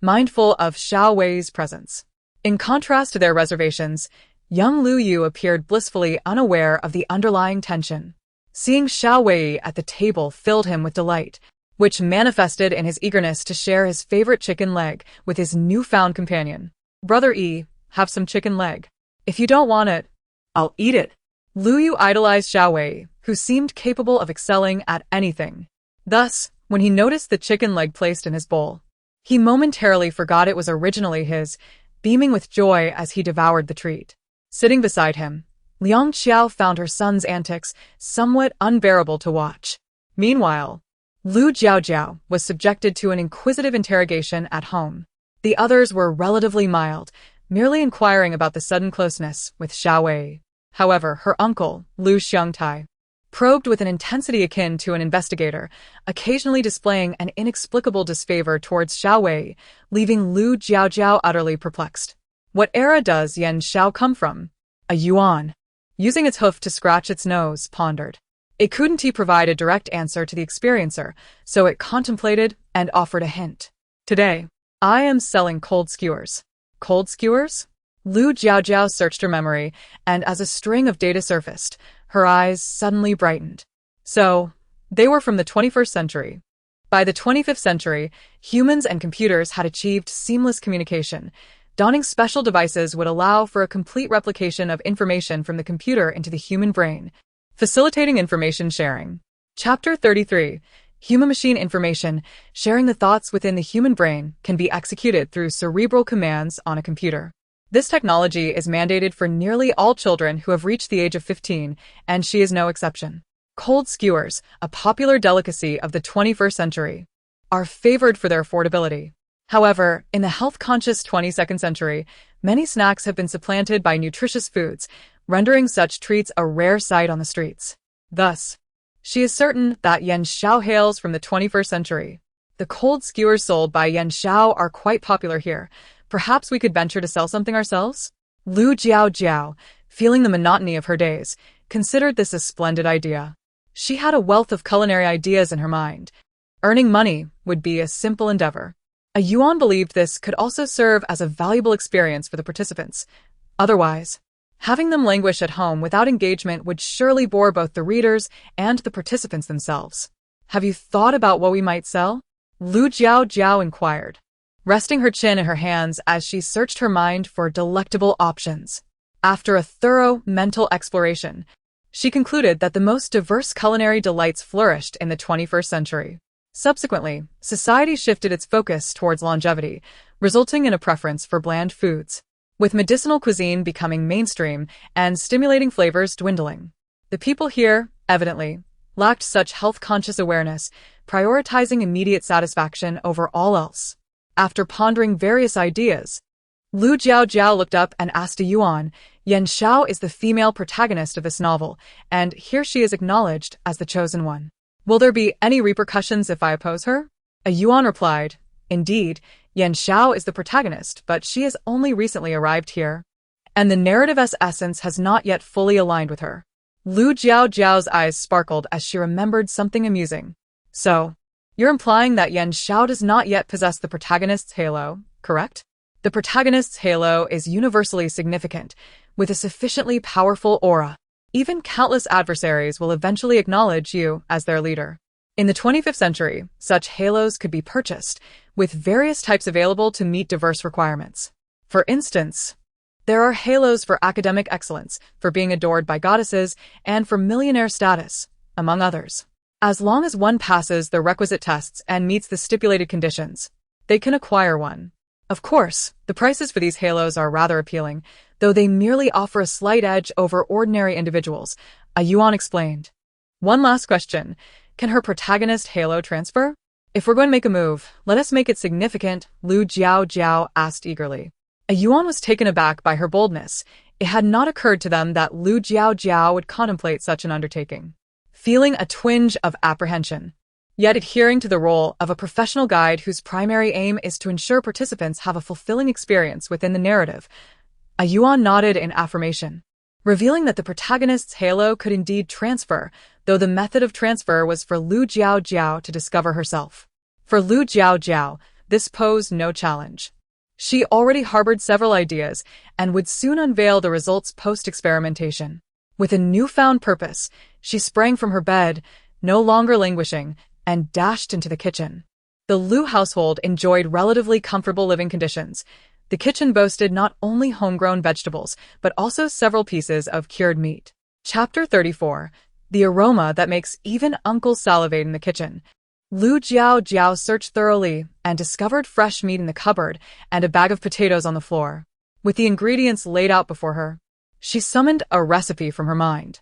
mindful of Xiao Wei's presence. In contrast to their reservations, young Lu Yu appeared blissfully unaware of the underlying tension. Seeing Xiao Wei at the table filled him with delight, which manifested in his eagerness to share his favorite chicken leg with his newfound companion. "Brother E, have some chicken leg. If you don't want it, I'll eat it." Lu Yu idolized Xiao Wei, who seemed capable of excelling at anything. Thus, when he noticed the chicken leg placed in his bowl, he momentarily forgot it was originally his, beaming with joy as he devoured the treat. Sitting beside him, Liang Qiao found her son's antics somewhat unbearable to watch. Meanwhile, Lu Jiaojiao was subjected to an inquisitive interrogation at home. The others were relatively mild, merely inquiring about the sudden closeness with Xiao Wei. However, her uncle, Lu Xiangtai, probed with an intensity akin to an investigator, occasionally displaying an inexplicable disfavor towards Xiao Wei, leaving Lu Jiaojiao utterly perplexed. What era does Yan Xiao come from? A yuan. Using its hoof to scratch its nose, pondered. It couldn't provide a direct answer to the experiencer, so it contemplated and offered a hint. Today, I am selling cold skewers. Cold skewers? Lu Jiaojiao searched her memory, and as a string of data surfaced, her eyes suddenly brightened. So, they were from the 21st century. By the 25th century, humans and computers had achieved seamless communication. Donning special devices would allow for a complete replication of information from the computer into the human brain, facilitating information sharing. Chapter 33. Human-machine information, sharing the thoughts within the human brain, can be executed through cerebral commands on a computer. This technology is mandated for nearly all children who have reached the age of 15, and she is no exception. Cold skewers, a popular delicacy of the 21st century, are favored for their affordability. However, in the health-conscious 22nd century, many snacks have been supplanted by nutritious foods, rendering such treats a rare sight on the streets. Thus, she is certain that Yan Xiao hails from the 21st century. The cold skewers sold by Yan Xiao are quite popular here. Perhaps we could venture to sell something ourselves? Lu Jiaojiao, feeling the monotony of her days, considered this a splendid idea. She had a wealth of culinary ideas in her mind. Earning money would be a simple endeavor. A yuan believed this could also serve as a valuable experience for the participants. Otherwise, having them languish at home without engagement would surely bore both the readers and the participants themselves. Have you thought about what we might sell? Lu Jiaojiao inquired, resting her chin in her hands as she searched her mind for delectable options. After a thorough mental exploration, she concluded that the most diverse culinary delights flourished in the 21st century. Subsequently, society shifted its focus towards longevity, resulting in a preference for bland foods, with medicinal cuisine becoming mainstream and stimulating flavors dwindling. The people here, evidently, lacked such health-conscious awareness, prioritizing immediate satisfaction over all else. After pondering various ideas, Lu Jiaojiao looked up and asked a yuan. Yan Xiao is the female protagonist of this novel, and here she is acknowledged as the chosen one. Will there be any repercussions if I oppose her? A yuan replied, Indeed, Yan Xiao is the protagonist, but she has only recently arrived here, and the narrative's essence has not yet fully aligned with her. Lu Jiaojiao's eyes sparkled as she remembered something amusing. So, you're implying that Yan Xiao does not yet possess the protagonist's halo, correct? The protagonist's halo is universally significant, with a sufficiently powerful aura. Even countless adversaries will eventually acknowledge you as their leader. In the 25th century, such halos could be purchased, with various types available to meet diverse requirements. For instance, there are halos for academic excellence, for being adored by goddesses, and for millionaire status, among others. As long as one passes the requisite tests and meets the stipulated conditions, they can acquire one. Of course, the prices for these halos are rather appealing, though they merely offer a slight edge over ordinary individuals, a yuan explained. One last question. Can her protagonist halo transfer? If we're going to make a move, let us make it significant, Lu Jiaojiao asked eagerly. A yuan was taken aback by her boldness. It had not occurred to them that Lu Jiaojiao would contemplate such an undertaking. Feeling a twinge of apprehension, yet adhering to the role of a professional guide whose primary aim is to ensure participants have a fulfilling experience within the narrative, a yuan nodded in affirmation, revealing that the protagonist's halo could indeed transfer, though the method of transfer was for Lu Jiaojiao to discover herself. For Lu Jiaojiao, this posed no challenge. She already harbored several ideas and would soon unveil the results post-experimentation. With a newfound purpose, she sprang from her bed, no longer languishing, and dashed into the kitchen. The Lu household enjoyed relatively comfortable living conditions. The kitchen boasted not only homegrown vegetables, but also several pieces of cured meat. Chapter 34. The aroma that makes even Uncle salivate in the kitchen. Lu Jiaojiao searched thoroughly and discovered fresh meat in the cupboard and a bag of potatoes on the floor. With the ingredients laid out before her, she summoned a recipe from her mind.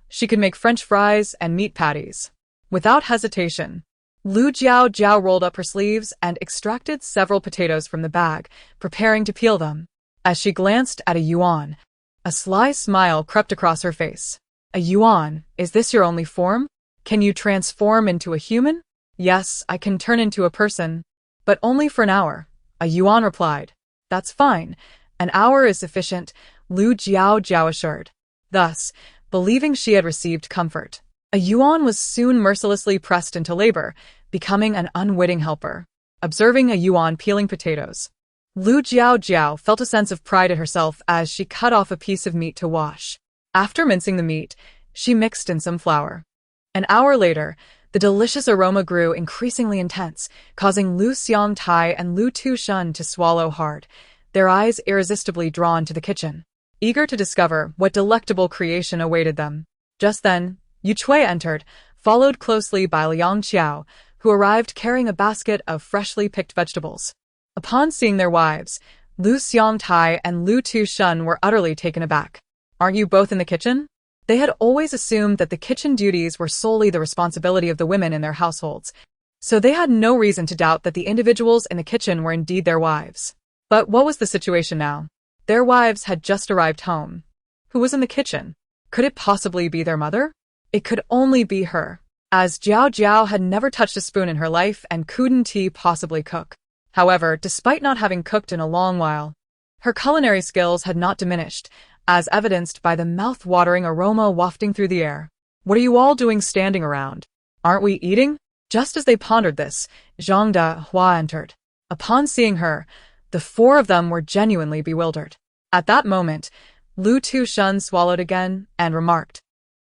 She could make French fries and meat patties. Without hesitation, Lu Jiaojiao rolled up her sleeves and extracted several potatoes from the bag, preparing to peel them. As she glanced at a yuan, a sly smile crept across her face. A yuan, is this your only form? Can you transform into a human? Yes, I can turn into a person, but only for an hour. A yuan replied. That's fine. An hour is sufficient, Lu Jiaojiao assured. Thus, believing she had received comfort, a yuan was soon mercilessly pressed into labor, becoming an unwitting helper. Observing a yuan peeling potatoes, Lu Jiaojiao felt a sense of pride at herself as she cut off a piece of meat to wash. After mincing the meat, she mixed in some flour. An hour later, the delicious aroma grew increasingly intense, causing Lu Xiangtai and Lu Tushun to swallow hard, their eyes irresistibly drawn to the kitchen, eager to discover what delectable creation awaited them. Just then, Yu Chui entered, followed closely by Liang Qiao, who arrived carrying a basket of freshly picked vegetables. Upon seeing their wives, Lu Xiangtai and Lu Tushun were utterly taken aback. Aren't you both in the kitchen? They had always assumed that the kitchen duties were solely the responsibility of the women in their households, so they had no reason to doubt that the individuals in the kitchen were indeed their wives. But what was the situation now? Their wives had just arrived home. Who was in the kitchen? Could it possibly be their mother? It could only be her, as Jiaojiao had never touched a spoon in her life and couldn't possibly cook. However, despite not having cooked in a long while, her culinary skills had not diminished, as evidenced by the mouth-watering aroma wafting through the air. What are you all doing standing around? Aren't we eating? Just as they pondered this, Zhang Dehua entered. Upon seeing her, the four of them were genuinely bewildered. At that moment, Lu Tushun swallowed again and remarked,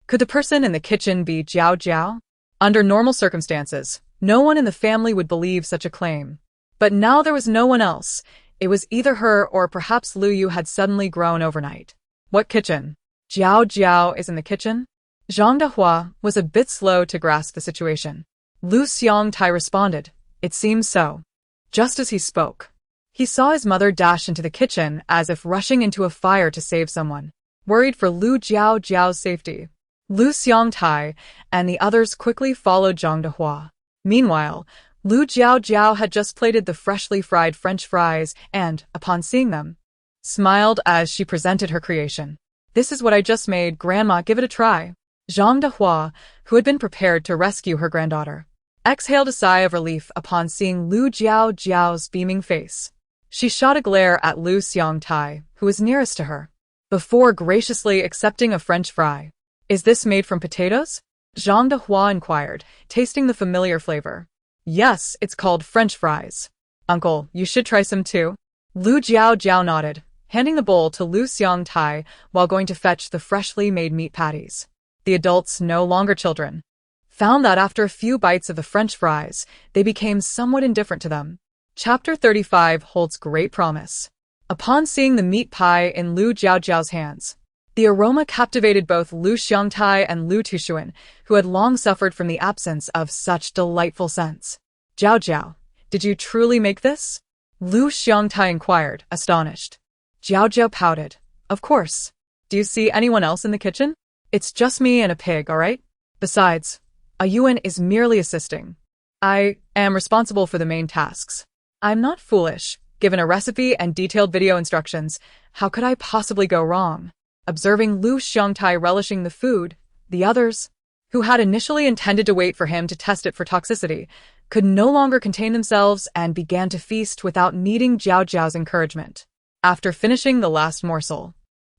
could the person in the kitchen be Jiaojiao? Under normal circumstances, no one in the family would believe such a claim. But now there was no one else. It was either her or perhaps Lu Yu had suddenly grown overnight. What kitchen? Jiaojiao is in the kitchen? Zhang Dehua was a bit slow to grasp the situation. Lu Xiangtai responded, it seems so. Just as he spoke, he saw his mother dash into the kitchen as if rushing into a fire to save someone. Worried for Lu Jiaojiao's safety, Lu Xiangtai and the others quickly followed Zhang Dehua. Meanwhile, Lu Jiaojiao had just plated the freshly fried French fries and, upon seeing them, smiled as she presented her creation. This is what I just made, Grandma, give it a try. Zhang Dehua, who had been prepared to rescue her granddaughter, exhaled a sigh of relief upon seeing Lu Jiaojiao's beaming face. She shot a glare at Lu Xiangtai, who was nearest to her, before graciously accepting a French fry. Is this made from potatoes? Zhang Dehua inquired, tasting the familiar flavor. Yes, it's called French fries. Uncle, you should try some too. Lu Jiaojiao nodded, handing the bowl to Lu Xiangtai while going to fetch the freshly made meat patties. The adults, no longer children, found that after a few bites of the French fries, they became somewhat indifferent to them. Chapter 35 holds great promise. Upon seeing the meat pie in Lu Jiaojiao's hands, the aroma captivated both Lu Xiangtai and Lu Tushun, who had long suffered from the absence of such delightful scents. Jiaojiao, did you truly make this? Lu Xiangtai inquired, astonished. Jiaojiao pouted. Of course. Do you see anyone else in the kitchen? It's just me and a pig, all right? Besides, a yuan is merely assisting. I am responsible for the main tasks. I'm not foolish. Given a recipe and detailed video instructions, how could I possibly go wrong? Observing Lu Xiangtai relishing the food, the others, who had initially intended to wait for him to test it for toxicity, could no longer contain themselves and began to feast without needing Jiaojiao's encouragement. After finishing the last morsel,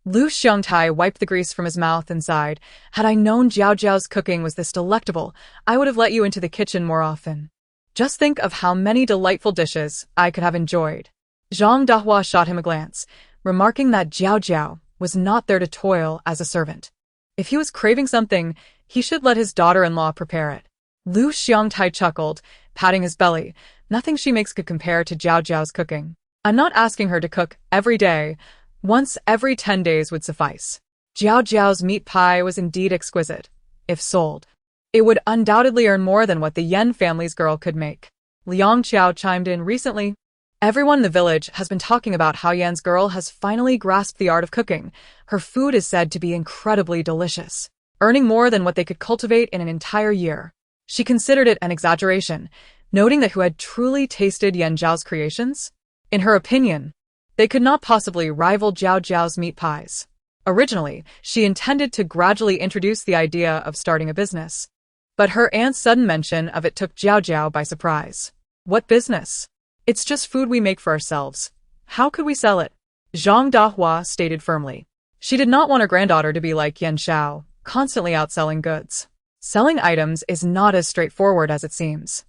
Lu Xiangtai wiped the grease from his mouth and sighed. Had I known Jiaojiao's cooking was this delectable, I would have let you into the kitchen more often. Just think of how many delightful dishes I could have enjoyed. Zhang Dehua shot him a glance, remarking that Jiaojiao was not there to toil as a servant. If he was craving something, he should let his daughter-in-law prepare it. Lu Xiangtai chuckled, patting his belly. Nothing she makes could compare to Jiaojiao's cooking. I'm not asking her to cook every day. Once every 10 days would suffice. Jiaojiao's meat pie was indeed exquisite, if sold. It would undoubtedly earn more than what the Yen family's girl could make. Liang Qiao chimed in recently. Everyone in the village has been talking about how Yan's girl has finally grasped the art of cooking. Her food is said to be incredibly delicious, earning more than what they could cultivate in an entire year. She considered it an exaggeration, noting that who had truly tasted Yan Zhao's creations? In her opinion, they could not possibly rival Jiaojiao's meat pies. Originally, she intended to gradually introduce the idea of starting a business. But her aunt's sudden mention of it took Jiaojiao by surprise. What business? It's just food we make for ourselves. How could we sell it? Zhang Dahua stated firmly. She did not want her granddaughter to be like Yan Xiao, constantly outselling goods. Selling items is not as straightforward as it seems.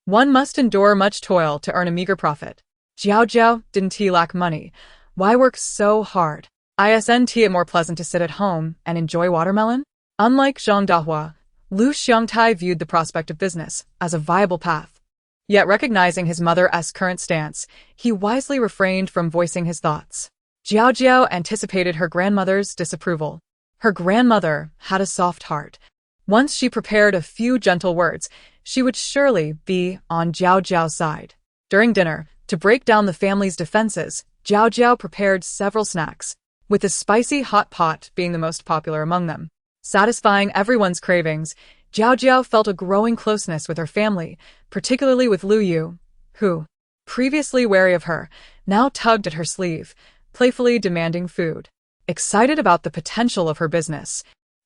One must endure much toil to earn a meager profit. Jiaojiao, didn't he lack money? Why work so hard? Isn't it more pleasant to sit at home and enjoy watermelon? Unlike Zhang Dahua, Lu Xiangtai viewed the prospect of business as a viable path. Yet recognizing his mother's current stance, he wisely refrained from voicing his thoughts. Jiaojiao anticipated her grandmother's disapproval. Her grandmother had a soft heart. Once she prepared a few gentle words, she would surely be on Jiaojiao's side. During dinner, to break down the family's defenses, Jiaojiao prepared several snacks, with the spicy hot pot being the most popular among them. Satisfying everyone's cravings, Jiaojiao felt a growing closeness with her family, particularly with Lu Yu, who, previously wary of her, now tugged at her sleeve, playfully demanding food. Excited about the potential of her business,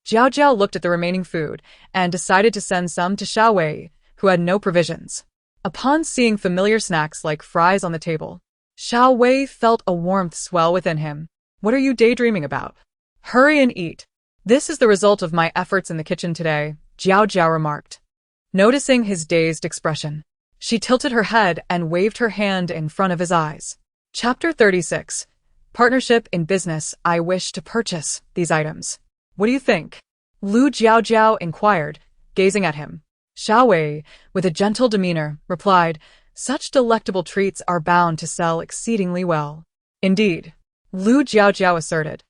Jiaojiao looked at the remaining food and decided to send some to Xiao Wei, who had no provisions. Upon seeing familiar snacks like fries on the table, Xiao Wei felt a warmth swell within him. What are you daydreaming about? Hurry and eat. This is the result of my efforts in the kitchen today, Jiaojiao remarked. Noticing his dazed expression, she tilted her head and waved her hand in front of his eyes. Chapter 36. Partnership in Business. I wish to purchase these items. What do you think? Lu Jiaojiao inquired, gazing at him. Xiao Wei, with a gentle demeanor, replied, such delectable treats are bound to sell exceedingly well. Indeed, Lu Jiaojiao asserted,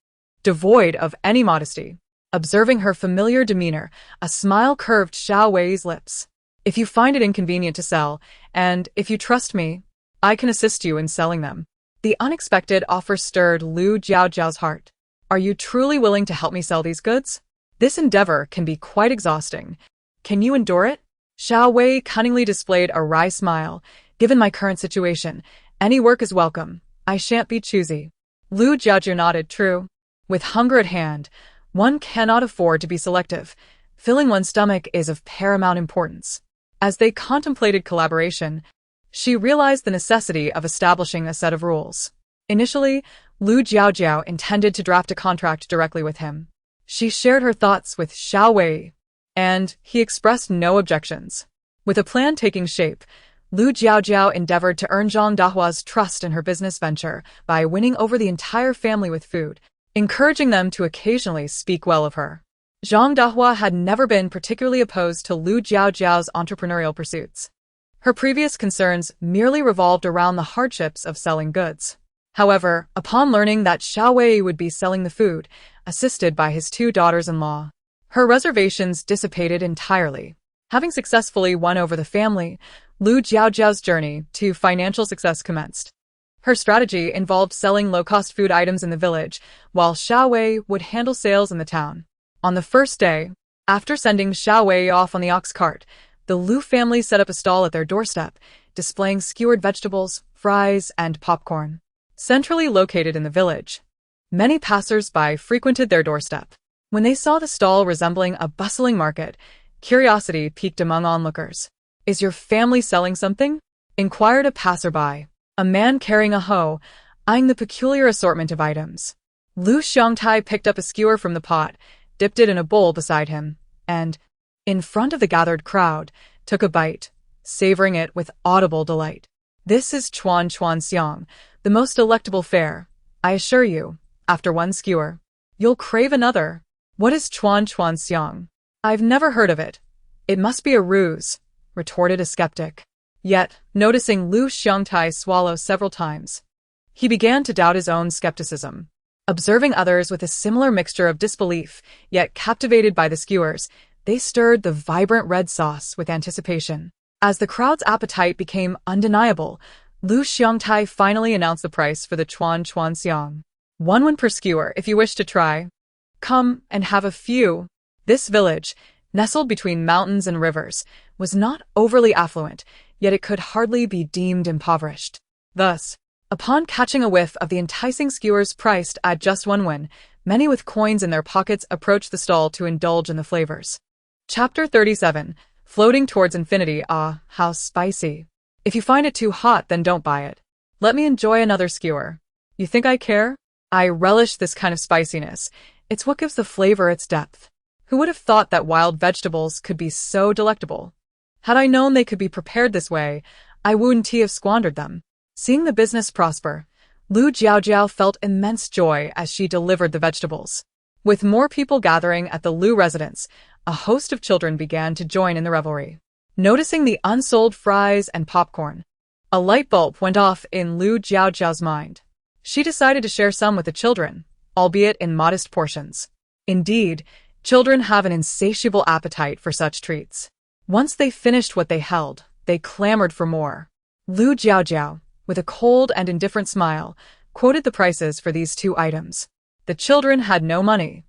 devoid of any modesty. Observing her familiar demeanor, a smile curved Xiao Wei's lips. If you find it inconvenient to sell, and if you trust me, I can assist you in selling them. The unexpected offer stirred Lu Jiaojiao's heart. Are you truly willing to help me sell these goods? This endeavor can be quite exhausting. Can you endure it? Xiao Wei cunningly displayed a wry smile. Given my current situation, any work is welcome. I shan't be choosy. Lu Jiaojiao nodded. True. With hunger at hand, one cannot afford to be selective. Filling one's stomach is of paramount importance. As they contemplated collaboration, she realized the necessity of establishing a set of rules. Initially, Lu Jiaojiao intended to draft a contract directly with him. She shared her thoughts with Xiao Wei, and he expressed no objections. With a plan taking shape, Lu Jiaojiao endeavored to earn Zhang Dahua's trust in her business venture by winning over the entire family with food, encouraging them to occasionally speak well of her. Zhang Dahua had never been particularly opposed to Lu Jiaojiao's entrepreneurial pursuits. Her previous concerns merely revolved around the hardships of selling goods. However, upon learning that Xiao Wei would be selling the food, assisted by his two daughters-in-law, her reservations dissipated entirely. Having successfully won over the family, Lu Jiaojiao's journey to financial success commenced. Her strategy involved selling low-cost food items in the village, while Xiao Wei would handle sales in the town. On the first day, after sending Xiao Wei off on the ox cart, the Lu family set up a stall at their doorstep, displaying skewered vegetables, fries, and popcorn. Centrally located in the village, many passers-by frequented their doorstep. When they saw the stall resembling a bustling market, curiosity piqued among onlookers. Is your family selling something? Inquired a passerby, a man carrying a hoe, eyeing the peculiar assortment of items. Lu Xiangtai picked up a skewer from the pot, dipped it in a bowl beside him, and, in front of the gathered crowd, took a bite, savoring it with audible delight. This is chuan xiang, the most delectable fare. I assure you, after one skewer, you'll crave another. What is chuan xiang? I've never heard of it. It must be a ruse, retorted a skeptic. Yet, noticing Lu Xiangtai swallow several times, he began to doubt his own skepticism. Observing others with a similar mixture of disbelief, yet captivated by the skewers, They stirred the vibrant red sauce with anticipation. As the crowd's appetite became undeniable, Lu Xiangtai finally announced the price for the Chuan Chuan Xiang. 1 won per skewer if you wish to try. Come and have a few. This village, nestled between mountains and rivers, was not overly affluent, yet it could hardly be deemed impoverished. Thus, upon catching a whiff of the enticing skewers priced at just 1 won, many with coins in their pockets approached the stall to indulge in the flavors. Chapter 37. Floating Towards Infinity. Ah, how spicy. If you find it too hot, then don't buy it. Let me enjoy another skewer. You think I care? I relish this kind of spiciness. It's what gives the flavor its depth. Who would have thought that wild vegetables could be so delectable? Had I known they could be prepared this way, I wouldn't have squandered them. Seeing the business prosper, Lu Jiaojiao felt immense joy as she delivered the vegetables. With more people gathering at the Lu residence, a host of children began to join in the revelry. Noticing the unsold fries and popcorn, a light bulb went off in Lu Jiaojiao's mind. She decided to share some with the children, albeit in modest portions. Indeed, children have an insatiable appetite for such treats. Once they finished what they held, they clamored for more. Lu Jiaojiao, with a cold and indifferent smile, quoted the prices for these 2 items. The children had no money.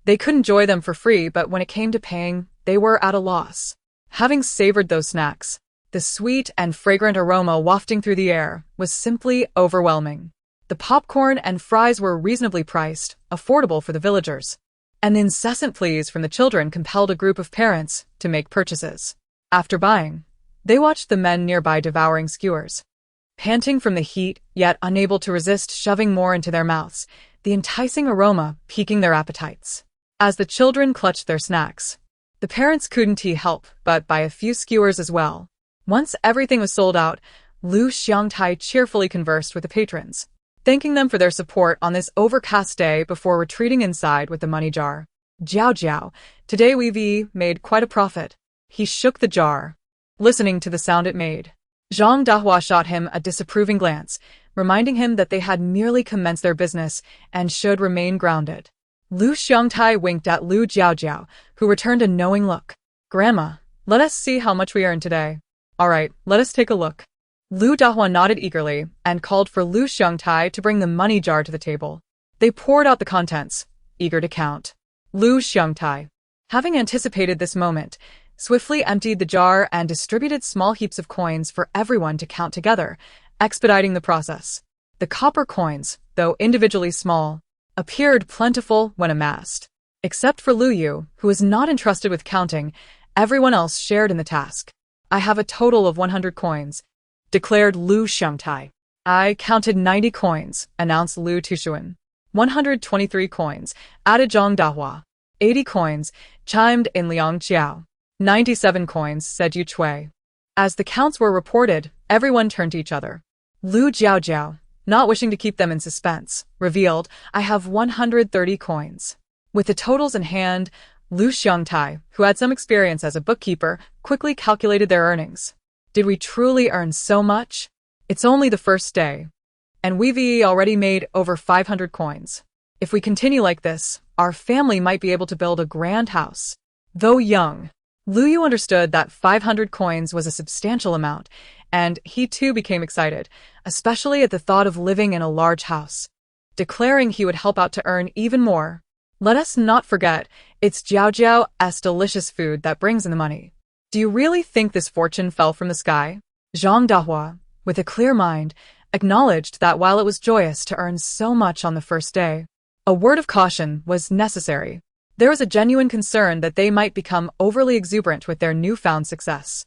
They could enjoy them for free, but when it came to paying, they were at a loss. Having savored those snacks, the sweet and fragrant aroma wafting through the air was simply overwhelming. The popcorn and fries were reasonably priced, affordable for the villagers, and the incessant pleas from the children compelled a group of parents to make purchases. After buying, they watched the men nearby devouring skewers. Panting from the heat, yet unable to resist shoving more into their mouths, the enticing aroma piquing their appetites. As the children clutched their snacks, the parents couldn't help but buy a few skewers as well. Once everything was sold out, Lu Xiangtai cheerfully conversed with the patrons, thanking them for their support on this overcast day before retreating inside with the money jar. Jiaojiao, today we've made quite a profit. He shook the jar, listening to the sound it made. Zhang Dahua shot him a disapproving glance, reminding him that they had merely commenced their business and should remain grounded. Lu Xiangtai winked at Lu Jiaojiao, who returned a knowing look. Grandma, let us see how much we earned today. All right, let us take a look. Lu Dahua nodded eagerly and called for Lu Xiangtai to bring the money jar to the table. They poured out the contents, eager to count. Lu Xiangtai, having anticipated this moment, swiftly emptied the jar and distributed small heaps of coins for everyone to count together, expediting the process. The copper coins, though individually small, appeared plentiful when amassed. Except for Lu Yu, who was not entrusted with counting, everyone else shared in the task. I have a total of 100 coins, declared Lu Xiangtai. I counted 90 coins, announced Lu Tushuan. 123 coins, added Zhang Dahua. 80 coins, chimed in Liang Qiao. 97 coins, said Yu Chui. As the counts were reported, everyone turned to each other. Lu Jiaojiao, not wishing to keep them in suspense, revealed, I have 130 coins. With the totals in hand, Lu Xiangtai, who had some experience as a bookkeeper, quickly calculated their earnings. Did we truly earn so much? It's only the first day, and we've already made over 500 coins. If we continue like this, our family might be able to build a grand house. Though young, Lu Yu understood that 500 coins was a substantial amount, and he too became excited, especially at the thought of living in a large house. Declaring he would help out to earn even more. Let us not forget, it's Jiaojiao's delicious food that brings in the money. Do you really think this fortune fell from the sky? Zhang Dahua, with a clear mind, acknowledged that while it was joyous to earn so much on the first day, a word of caution was necessary. There was a genuine concern that they might become overly exuberant with their newfound success.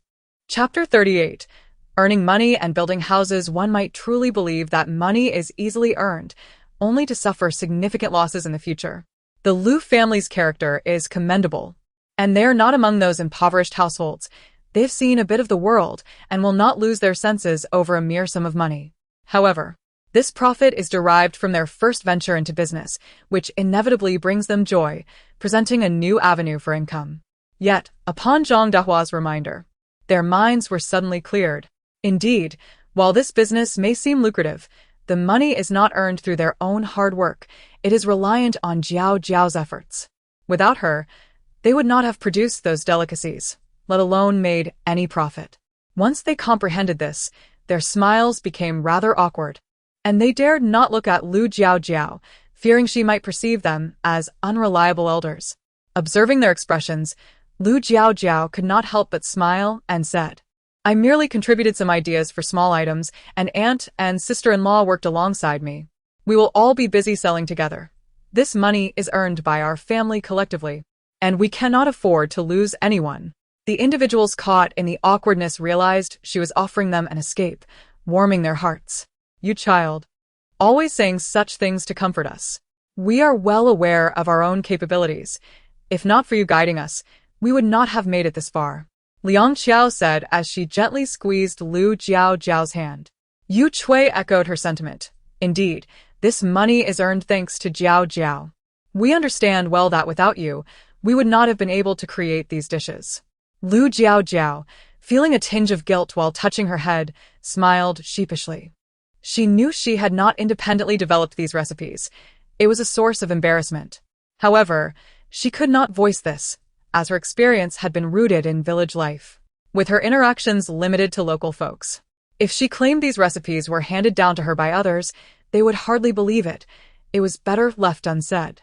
Chapter 38. Earning money and building houses. One might truly believe that money is easily earned, only to suffer significant losses in the future. The Lu family's character is commendable, and they're not among those impoverished households. They've seen a bit of the world and will not lose their senses over a mere sum of money. However, this profit is derived from their first venture into business, which inevitably brings them joy, presenting a new avenue for income. Yet, upon Zhang Dahua's reminder, their minds were suddenly cleared. Indeed, while this business may seem lucrative, the money is not earned through their own hard work. It is reliant on Jiaojiao's efforts. Without her, they would not have produced those delicacies, let alone made any profit. Once they comprehended this, their smiles became rather awkward, and they dared not look at Lu Jiaojiao, fearing she might perceive them as unreliable elders. Observing their expressions, Lu Jiaojiao could not help but smile and said, "I merely contributed some ideas for small items, and aunt and sister-in-law worked alongside me. We will all be busy selling together. This money is earned by our family collectively, and we cannot afford to lose anyone." The individuals caught in the awkwardness realized she was offering them an escape, warming their hearts. "You child, always saying such things to comfort us. We are well aware of our own capabilities. If not for you guiding us, we would not have made it this far," Liang Qiao said as she gently squeezed Lu Jiaojiao's hand. Yu Chui echoed her sentiment. "Indeed, this money is earned thanks to Jiaojiao. We understand well that without you, we would not have been able to create these dishes." Lu Jiaojiao, feeling a tinge of guilt while touching her head, smiled sheepishly. She knew she had not independently developed these recipes. It was a source of embarrassment. However, she could not voice this, as her experience had been rooted in village life, with her interactions limited to local folks. If she claimed these recipes were handed down to her by others, they would hardly believe it. It was better left unsaid.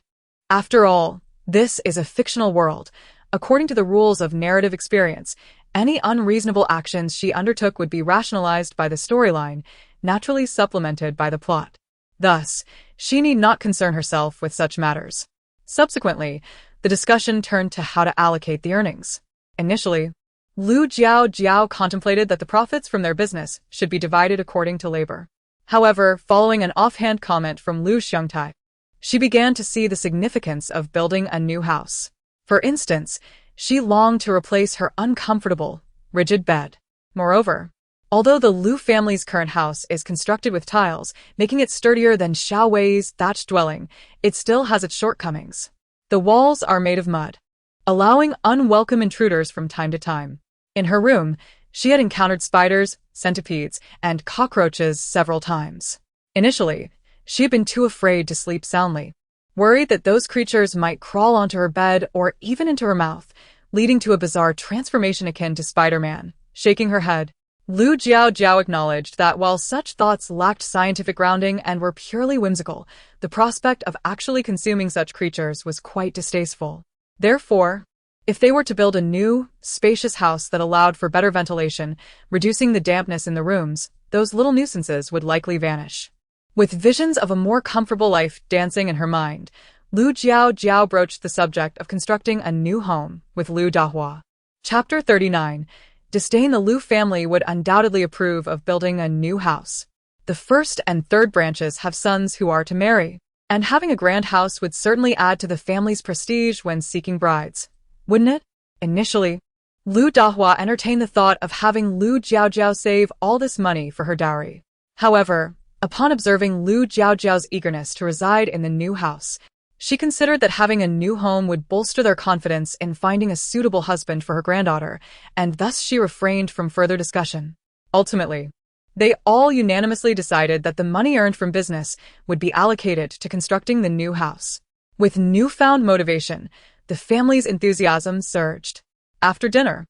After all, this is a fictional world. According to the rules of narrative experience, any unreasonable actions she undertook would be rationalized by the storyline, naturally supplemented by the plot. Thus, she need not concern herself with such matters. Subsequently, the discussion turned to how to allocate the earnings. Initially, Lu Jiaojiao contemplated that the profits from their business should be divided according to labor. However, following an offhand comment from Lu Xiongtai, she began to see the significance of building a new house. For instance, she longed to replace her uncomfortable, rigid bed. Moreover, although the Lu family's current house is constructed with tiles, making it sturdier than Xiao Wei's thatched dwelling, it still has its shortcomings. The walls are made of mud, allowing unwelcome intruders from time to time. In her room, she had encountered spiders, centipedes, and cockroaches several times. Initially, she had been too afraid to sleep soundly, worried that those creatures might crawl onto her bed or even into her mouth, leading to a bizarre transformation akin to Spider-Man. Shaking her head, Lu Jiaojiao acknowledged that while such thoughts lacked scientific grounding and were purely whimsical, the prospect of actually consuming such creatures was quite distasteful. Therefore, if they were to build a new, spacious house that allowed for better ventilation, reducing the dampness in the rooms, those little nuisances would likely vanish. With visions of a more comfortable life dancing in her mind, Lu Jiaojiao broached the subject of constructing a new home with Lu Dahua. Chapter 39. Disdain. The Lu family would undoubtedly approve of building a new house. The first and third branches have sons who are to marry, and having a grand house would certainly add to the family's prestige when seeking brides, wouldn't it? Initially, Lu Dahua entertained the thought of having Lu Jiaojiao save all this money for her dowry. However, upon observing Lu Jiaojiao's eagerness to reside in the new house, she considered that having a new home would bolster their confidence in finding a suitable husband for her granddaughter, and thus she refrained from further discussion. Ultimately, they all unanimously decided that the money earned from business would be allocated to constructing the new house. With newfound motivation, the family's enthusiasm surged. After dinner,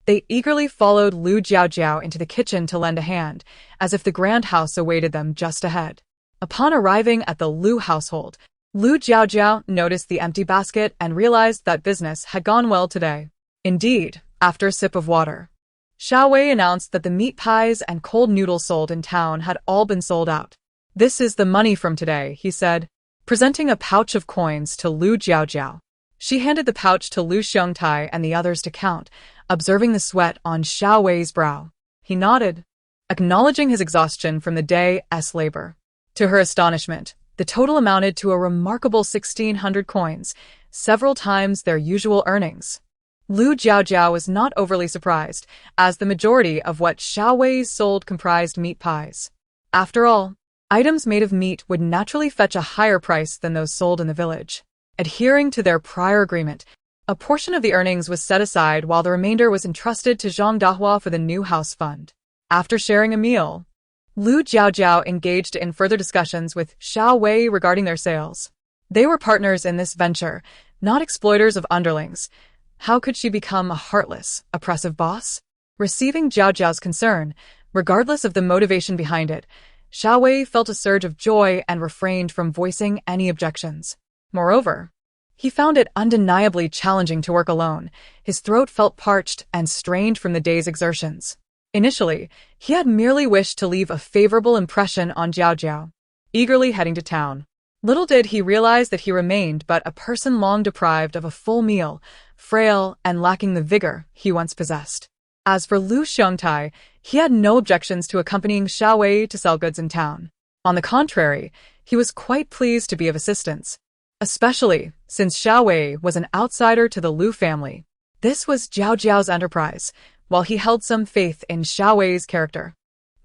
they eagerly followed Lu Jiaojiao into the kitchen to lend a hand, as if the grand house awaited them just ahead. Upon arriving at the Lu household, Lu Jiaojiao noticed the empty basket and realized that business had gone well today. Indeed, after a sip of water, Xiao Wei announced that the meat pies and cold noodles sold in town had all been sold out. "This is the money from today," he said, presenting a pouch of coins to Lu Jiaojiao. She handed the pouch to Lu Xiongtai and the others to count, observing the sweat on Xiao Wei's brow. He nodded, acknowledging his exhaustion from the day's labor. To her astonishment, the total amounted to a remarkable 1,600 coins, several times their usual earnings. Lu Jiaojiao was not overly surprised, as the majority of what Xiao Wei sold comprised meat pies. After all, items made of meat would naturally fetch a higher price than those sold in the village. Adhering to their prior agreement, a portion of the earnings was set aside while the remainder was entrusted to Zhang Dahua for the new house fund. After sharing a meal, Lu Jiaojiao engaged in further discussions with Xiao Wei regarding their sales. They were partners in this venture, not exploiters of underlings. How could she become a heartless, oppressive boss? Receiving Jiaojiao's concern, regardless of the motivation behind it, Xiao Wei felt a surge of joy and refrained from voicing any objections. Moreover, he found it undeniably challenging to work alone. His throat felt parched and strained from the day's exertions. Initially, he had merely wished to leave a favorable impression on Jiaojiao, eagerly heading to town. Little did he realize that he remained but a person long deprived of a full meal, frail and lacking the vigor he once possessed. As for Lu Xiongtai, he had no objections to accompanying Xiao Wei to sell goods in town. On the contrary, he was quite pleased to be of assistance, especially since Xiao Wei was an outsider to the Lu family. This was Jiaojiao's enterprise, while he held some faith in Xiao Wei's character.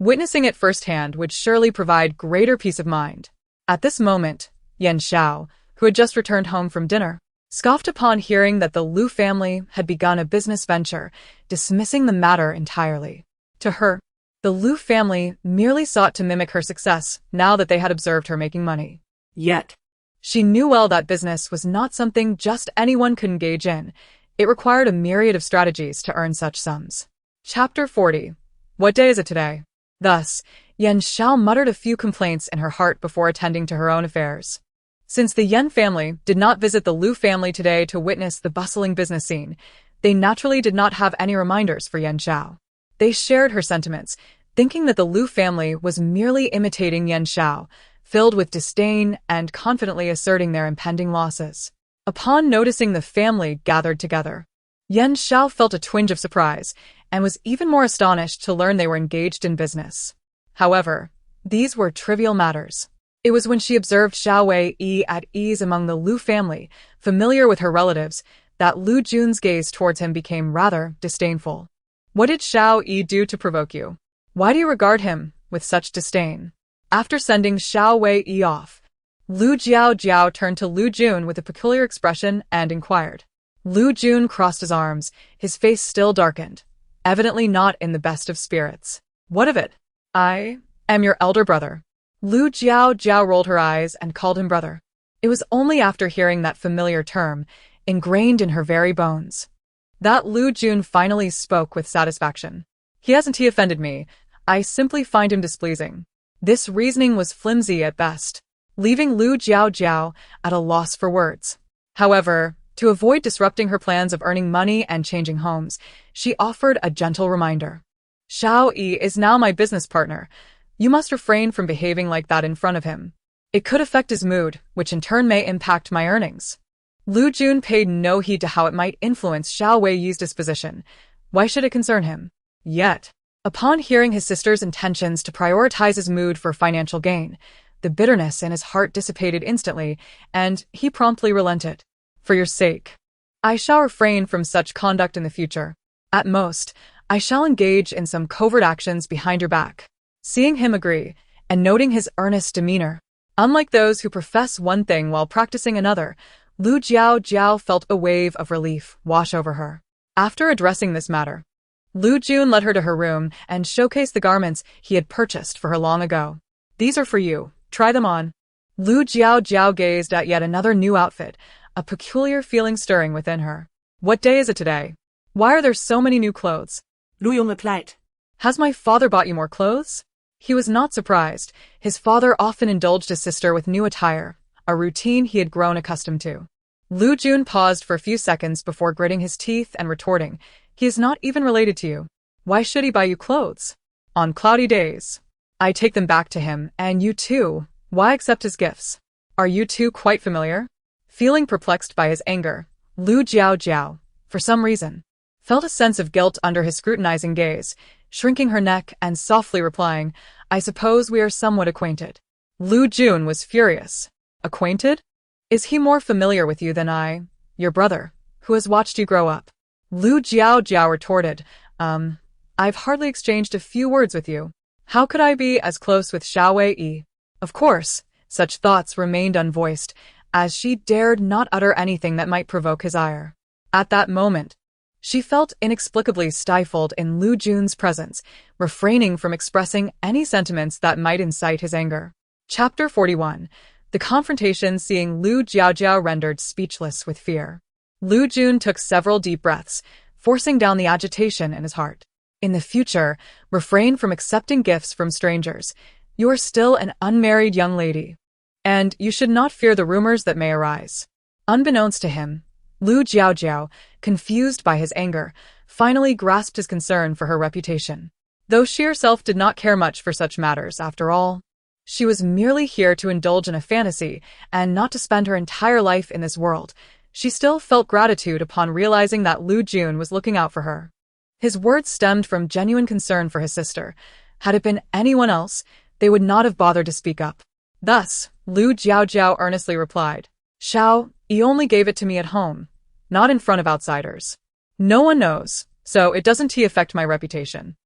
Witnessing it firsthand would surely provide greater peace of mind. At this moment, Yan Xiao, who had just returned home from dinner, scoffed upon hearing that the Lu family had begun a business venture, dismissing the matter entirely. To her, the Lu family merely sought to mimic her success now that they had observed her making money.
Yet,
She knew well that business was not something just anyone could engage in. It required a myriad of strategies to earn such sums. Chapter 40. What day is it today? Thus, Yan Xiao muttered a few complaints in her heart before attending to her own affairs. Since the Yan family did not visit the Lu family today to witness the bustling business scene, they naturally did not have any reminders for Yan Xiao. They shared her sentiments, thinking that the Lu family was merely imitating Yan Xiao, filled with disdain and confidently asserting their impending losses. Upon noticing the family gathered together, Yan Xiao felt a twinge of surprise and was even more astonished to learn they were engaged in business. However, these were trivial matters. It was when she observed Xiao Wei at ease among the Lu family, familiar with her relatives, that Lu Jun's gaze towards him became rather disdainful. What did Xiao Yi do to provoke you? Why do you regard him with such disdain? After sending Xiao Wei off, Lu Jiaojiao turned to Lu Jun with a peculiar expression and inquired. Lu Jun crossed his arms, his face still darkened, evidently not in the best of spirits. What of it? I am your elder brother. Lu Jiaojiao rolled her eyes and called him brother. It was only after hearing that familiar term, ingrained in her very bones, that Lu Jun finally spoke with satisfaction. He offended me. I simply find him displeasing. This reasoning was flimsy at best, leaving Lu Jiaojiao at a loss for words. However, to avoid disrupting her plans of earning money and changing homes, she offered a gentle reminder. Xiao Yi is now my business partner. You must refrain from behaving like that in front of him. It could affect his mood, which in turn may impact my earnings. Lu Jun paid no heed to how it might influence Xiao Wei's disposition. Why should it concern him? Yet, upon hearing his sister's intentions to prioritize his mood for financial gain, the bitterness in his heart dissipated instantly, and he promptly relented. For your sake, I shall refrain from such conduct in the future. At most, I shall engage in some covert actions behind your back. Seeing him agree, and noting his earnest demeanor, unlike those who profess one thing while practicing another, Lu Jiaojiao felt a wave of relief wash over her. After addressing this matter, Lu Jun led her to her room and showcased the garments he had purchased for her long ago. These are for you. Try them on. Lu Jiaojiao gazed at yet another new outfit, a peculiar feeling stirring within her. What day is it today? Why are there so many new clothes?
Lu Yong replied.
Has my father bought you more clothes? He was not surprised. His father often indulged his sister with new attire, a routine he had grown accustomed to. Lu Jun paused for a few seconds before gritting his teeth and retorting, he is not even related to you. Why should he buy you clothes? On cloudy days, I take them back to him, and you too. Why accept his gifts? Are you two quite familiar? Feeling perplexed by his anger, Lu Jiaojiao, for some reason, felt a sense of guilt under his scrutinizing gaze, shrinking her neck and softly replying, I suppose we are somewhat acquainted. Lu Jun was furious. Acquainted? Is he more familiar with you than I, your brother, who has watched you grow up? Lu Jiaojiao retorted, I've hardly exchanged a few words with you. How could I be as close with Xiao Wei? Of course, such thoughts remained unvoiced, as she dared not utter anything that might provoke his ire. At that moment, she felt inexplicably stifled in Lu Jun's presence, refraining from expressing any sentiments that might incite his anger. Chapter 41. The confrontation seeing Lu Jiaojiao rendered speechless with fear. Lu Jun took several deep breaths, forcing down the agitation in his heart. In the future, refrain from accepting gifts from strangers. You are still an unmarried young lady, and you should not fear the rumors that may arise. Unbeknownst to him, Lu Jiaojiao, confused by his anger, finally grasped his concern for her reputation. Though she herself did not care much for such matters, after all, she was merely here to indulge in a fantasy and not to spend her entire life in this world. She still felt gratitude upon realizing that Lu Jun was looking out for her. His words stemmed from genuine concern for his sister. Had it been anyone else, they would not have bothered to speak up. Thus, Lu Jiaojiao earnestly replied, "Xiao, you only gave it to me at home, not in front of outsiders. No one knows, so it doesn't affect my reputation."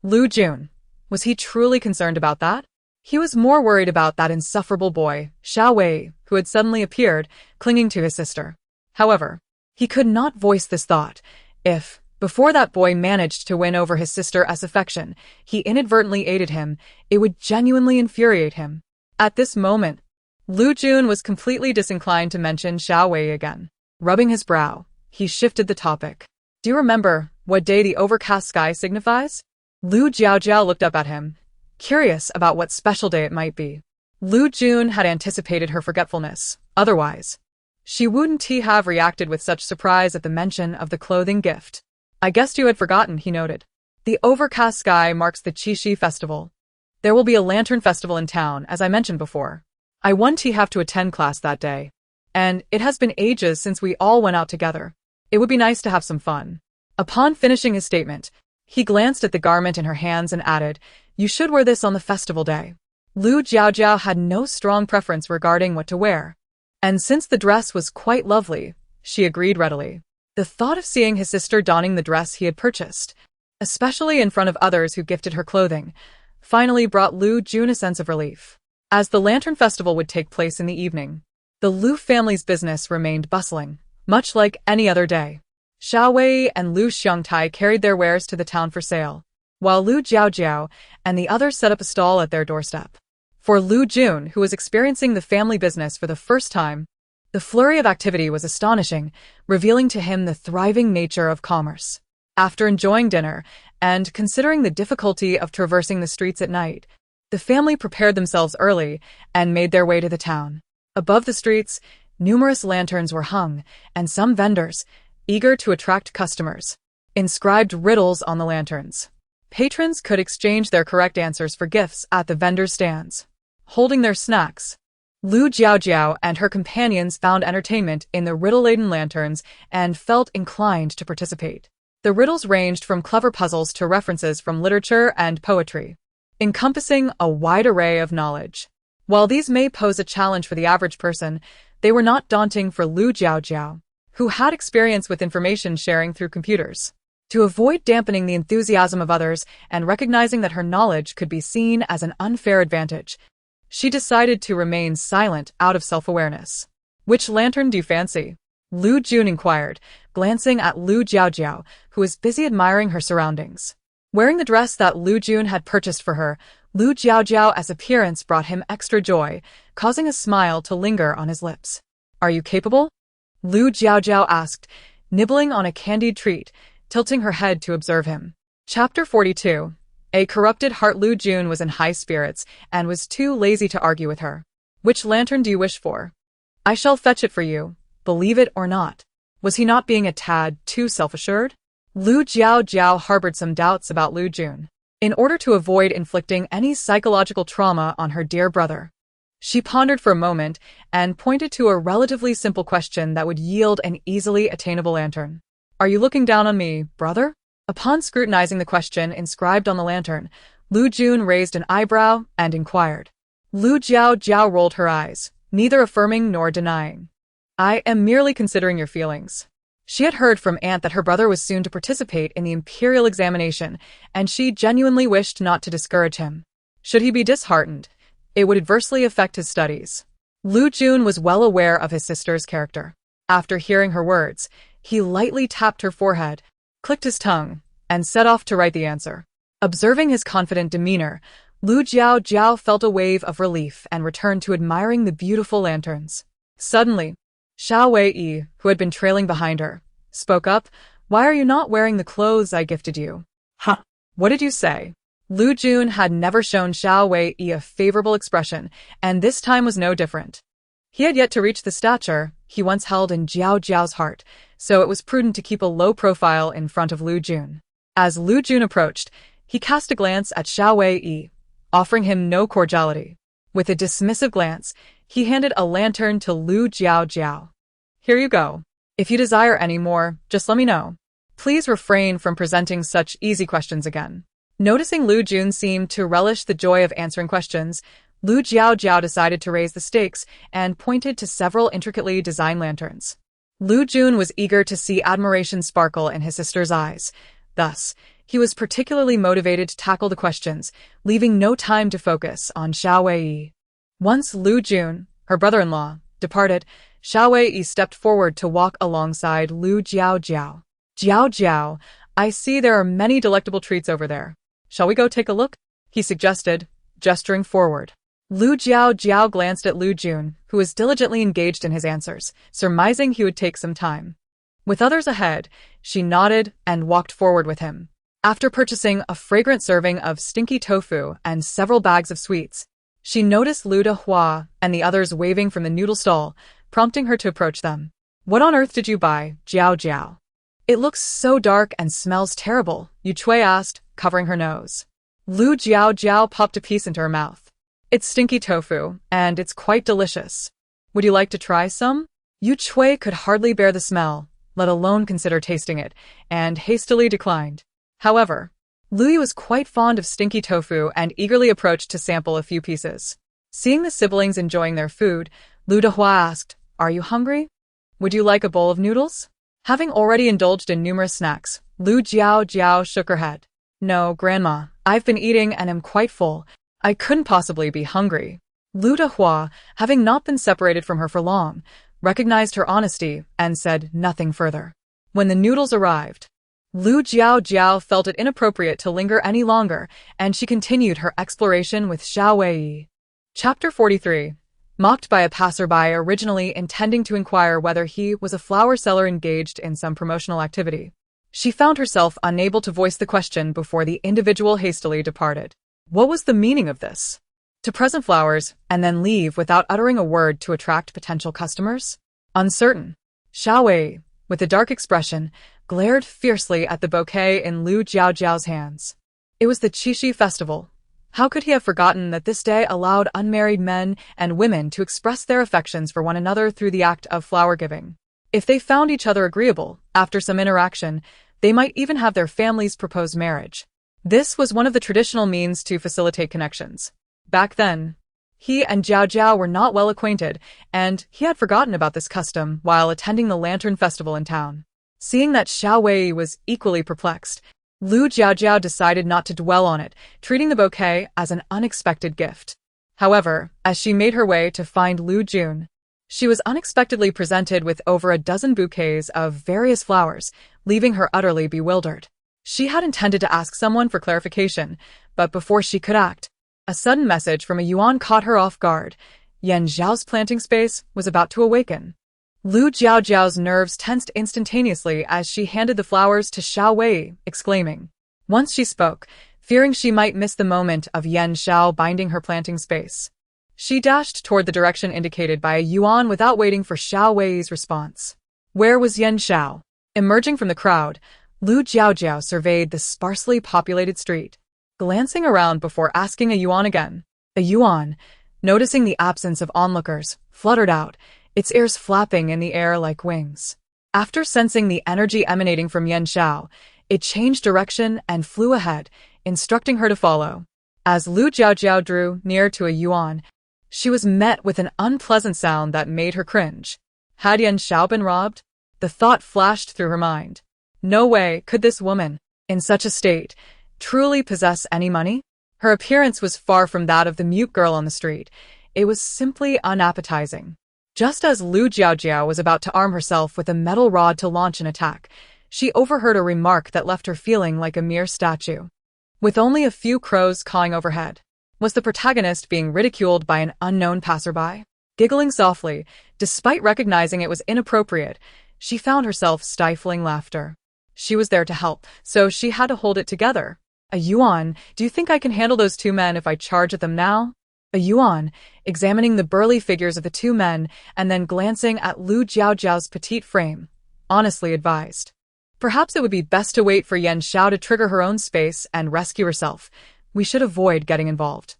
Lu Jun, was he truly concerned about that? He was more worried about that insufferable boy, Xiao Wei, who had suddenly appeared, clinging to his sister. However, he could not voice this thought. If, before that boy managed to win over his sister as affection, he inadvertently aided him, it would genuinely infuriate him. At this moment, Lu Jun was completely disinclined to mention Xiao Wei again. Rubbing his brow, he shifted the topic. "Do you remember what day the overcast sky signifies?" Lu Jiaojiao looked up at him, curious about what special day it might be. Lu Jun had anticipated her forgetfulness. Otherwise, she wouldn't have reacted with such surprise at the mention of the clothing gift. "I guessed you had forgotten," he noted. "The overcast sky marks the Qixi festival. There will be a lantern festival in town, as I mentioned before. I won't have to attend class that day. And it has been ages since we all went out together. It would be nice to have some fun." Upon finishing his statement, he glanced at the garment in her hands and added, "You should wear this on the festival day." Lu Jiaojiao had no strong preference regarding what to wear, and since the dress was quite lovely, she agreed readily. The thought of seeing his sister donning the dress he had purchased, especially in front of others who gifted her clothing, finally brought Lu Jun a sense of relief. As the Lantern Festival would take place in the evening, the Lu family's business remained bustling, much like any other day. Xiao Wei and Lu Xiongtai carried their wares to the town for sale, while Lu Jiaojiao and the others set up a stall at their doorstep. For Lu Jun, who was experiencing the family business for the first time, the flurry of activity was astonishing, revealing to him the thriving nature of commerce. After enjoying dinner, and considering the difficulty of traversing the streets at night, the family prepared themselves early and made their way to the town. Above the streets, numerous lanterns were hung, and some vendors, eager to attract customers, inscribed riddles on the lanterns. Patrons could exchange their correct answers for gifts at the vendors' stands. Holding their snacks, Lu Jiaojiao and her companions found entertainment in the riddle-laden lanterns and felt inclined to participate. The riddles ranged from clever puzzles to references from literature and poetry, encompassing a wide array of knowledge. While these may pose a challenge for the average person, they were not daunting for Lu Jiaojiao, who had experience with information sharing through computers. To avoid dampening the enthusiasm of others and recognizing that her knowledge could be seen as an unfair advantage, she decided to remain silent out of self-awareness. "Which lantern do you fancy?" Lu Jun inquired, glancing at Lu Jiaojiao, who was busy admiring her surroundings. Wearing the dress that Lu Jun had purchased for her, Lu Jiaojiao's appearance brought him extra joy, causing a smile to linger on his lips. "Are you capable?" Lu Jiaojiao asked, nibbling on a candied treat, tilting her head to observe him. Chapter 42. A corrupted heart. Lu Jun was in high spirits and was too lazy to argue with her. "Which lantern do you wish for?" "I shall fetch it for you, believe it or not." Was he not being a tad too self-assured? Lu Jiaojiao harbored some doubts about Lu Jun. In order to avoid inflicting any psychological trauma on her dear brother, she pondered for a moment and pointed to a relatively simple question that would yield an easily attainable lantern. "Are you looking down on me, brother?" Upon scrutinizing the question inscribed on the lantern, Lu Jun raised an eyebrow and inquired. Lu Jiaojiao rolled her eyes, neither affirming nor denying. "I am merely considering your feelings." She had heard from Aunt that her brother was soon to participate in the imperial examination, and she genuinely wished not to discourage him. Should he be disheartened, it would adversely affect his studies. Lu Jun was well aware of his sister's character. After hearing her words, he lightly tapped her forehead, clicked his tongue, and set off to write the answer. Observing his confident demeanor, Lu Jiaojiao felt a wave of relief and returned to admiring the beautiful lanterns. Suddenly, Xiao Wei, who had been trailing behind her, spoke up. Why are you not wearing the clothes I gifted you?
Huh.
What did you say? Lu Jun had never shown Xiao Wei a favorable expression, and this time was no different. He had yet to reach the stature he once held in Jiaojiao's heart, so it was prudent to keep a low profile in front of Lu Jun. As Lu Jun approached, he cast a glance at Xiao Wei, offering him no cordiality. With a dismissive glance, he handed a lantern to Lu Jiaojiao. Here you go. If you desire any more, just let me know. Please refrain from presenting such easy questions again. Noticing Lu Jun seemed to relish the joy of answering questions, Lu Jiaojiao decided to raise the stakes and pointed to several intricately designed lanterns. Lu Jun was eager to see admiration sparkle in his sister's eyes. Thus, he was particularly motivated to tackle the questions, leaving no time to focus on Xiao Wei. Once Lu Jun, her brother-in-law, departed, Xiao Wei stepped forward to walk alongside Lu Jiaojiao. Jiaojiao, I see there are many delectable treats over there. Shall we go take a look? He suggested, gesturing forward. Lu Jiaojiao glanced at Lu Jun, who was diligently engaged in his answers, surmising he would take some time. With others ahead, she nodded and walked forward with him. After purchasing a fragrant serving of stinky tofu and several bags of sweets, she noticed Lu Dehua and the others waving from the noodle stall, prompting her to approach them. What on earth did you buy, Jiaojiao? It looks so dark and smells terrible, Yu Chui asked, covering her nose. Lu Jiaojiao popped a piece into her mouth. It's stinky tofu, and it's quite delicious. Would you like to try some? Yu Chui could hardly bear the smell, let alone consider tasting it, and hastily declined. However, Lu Yu was quite fond of stinky tofu and eagerly approached to sample a few pieces. Seeing the siblings enjoying their food, Lu Dehua asked, Are you hungry? Would you like a bowl of noodles? Having already indulged in numerous snacks, Lu Jiaojiao shook her head. No, Grandma, I've been eating and am quite full. I couldn't possibly be hungry. Lu Dehua, having not been separated from her for long, recognized her honesty and said nothing further. When the noodles arrived, Lu Jiaojiao felt it inappropriate to linger any longer, and she continued her exploration with Xiao Wei. Chapter 43. Mocked by a passerby originally intending to inquire whether he was a flower seller engaged in some promotional activity. She found herself unable to voice the question before the individual hastily departed. What was the meaning of this? To present flowers and then leave without uttering a word to attract potential customers? Uncertain. Xiao Wei, with a dark expression, glared fiercely at the bouquet in Lu Jiaojiao's hands. It was the Qixi festival. How could he have forgotten that this day allowed unmarried men and women to express their affections for one another through the act of flower giving? If they found each other agreeable, after some interaction, they might even have their families propose marriage. This was one of the traditional means to facilitate connections. Back then, he and Jiaojiao were not well acquainted, and he had forgotten about this custom while attending the Lantern Festival in town. Seeing that Xiao Wei was equally perplexed, Lu Jiaojiao decided not to dwell on it, treating the bouquet as an unexpected gift. However, as she made her way to find Lu Jun, she was unexpectedly presented with over a dozen bouquets of various flowers, leaving her utterly bewildered. She had intended to ask someone for clarification, but before she could act, a sudden message from a yuan caught her off guard. Yan Zhao's planting space was about to awaken. Lu Jiaojiao's nerves tensed instantaneously as she handed the flowers to Xiao Wei, exclaiming. Once she spoke, fearing she might miss the moment of Yan Zhao binding her planting space. She dashed toward the direction indicated by a yuan without waiting for Xiao Wei's response. Where was Yan Zhao? Emerging from the crowd, Lu Jiaojiao surveyed the sparsely populated street, glancing around before asking a yuan again. A yuan, noticing the absence of onlookers, fluttered out, its ears flapping in the air like wings. After sensing the energy emanating from Yan Zhao, it changed direction and flew ahead, instructing her to follow. As Lu Jiaojiao drew near to a yuan, she was met with an unpleasant sound that made her cringe. Had Yan Zhao been robbed? The thought flashed through her mind. No way could this woman, in such a state, truly possess any money? Her appearance was far from that of the mute girl on the street. It was simply unappetizing. Just as Lu Jiaojiao was about to arm herself with a metal rod to launch an attack, she overheard a remark that left her feeling like a mere statue. With only a few crows cawing overhead, was the protagonist being ridiculed by an unknown passerby? Giggling softly, despite recognizing it was inappropriate, she found herself stifling laughter. She was there to help, so she had to hold it together. A yuan, do you think I can handle those two men if I charge at them now? A yuan, examining the burly figures of the two men and then glancing at Lu Jiaojiao's petite frame, honestly advised. Perhaps it would be best to wait for Yan Xiao to trigger her own space and rescue herself. We should avoid getting involved.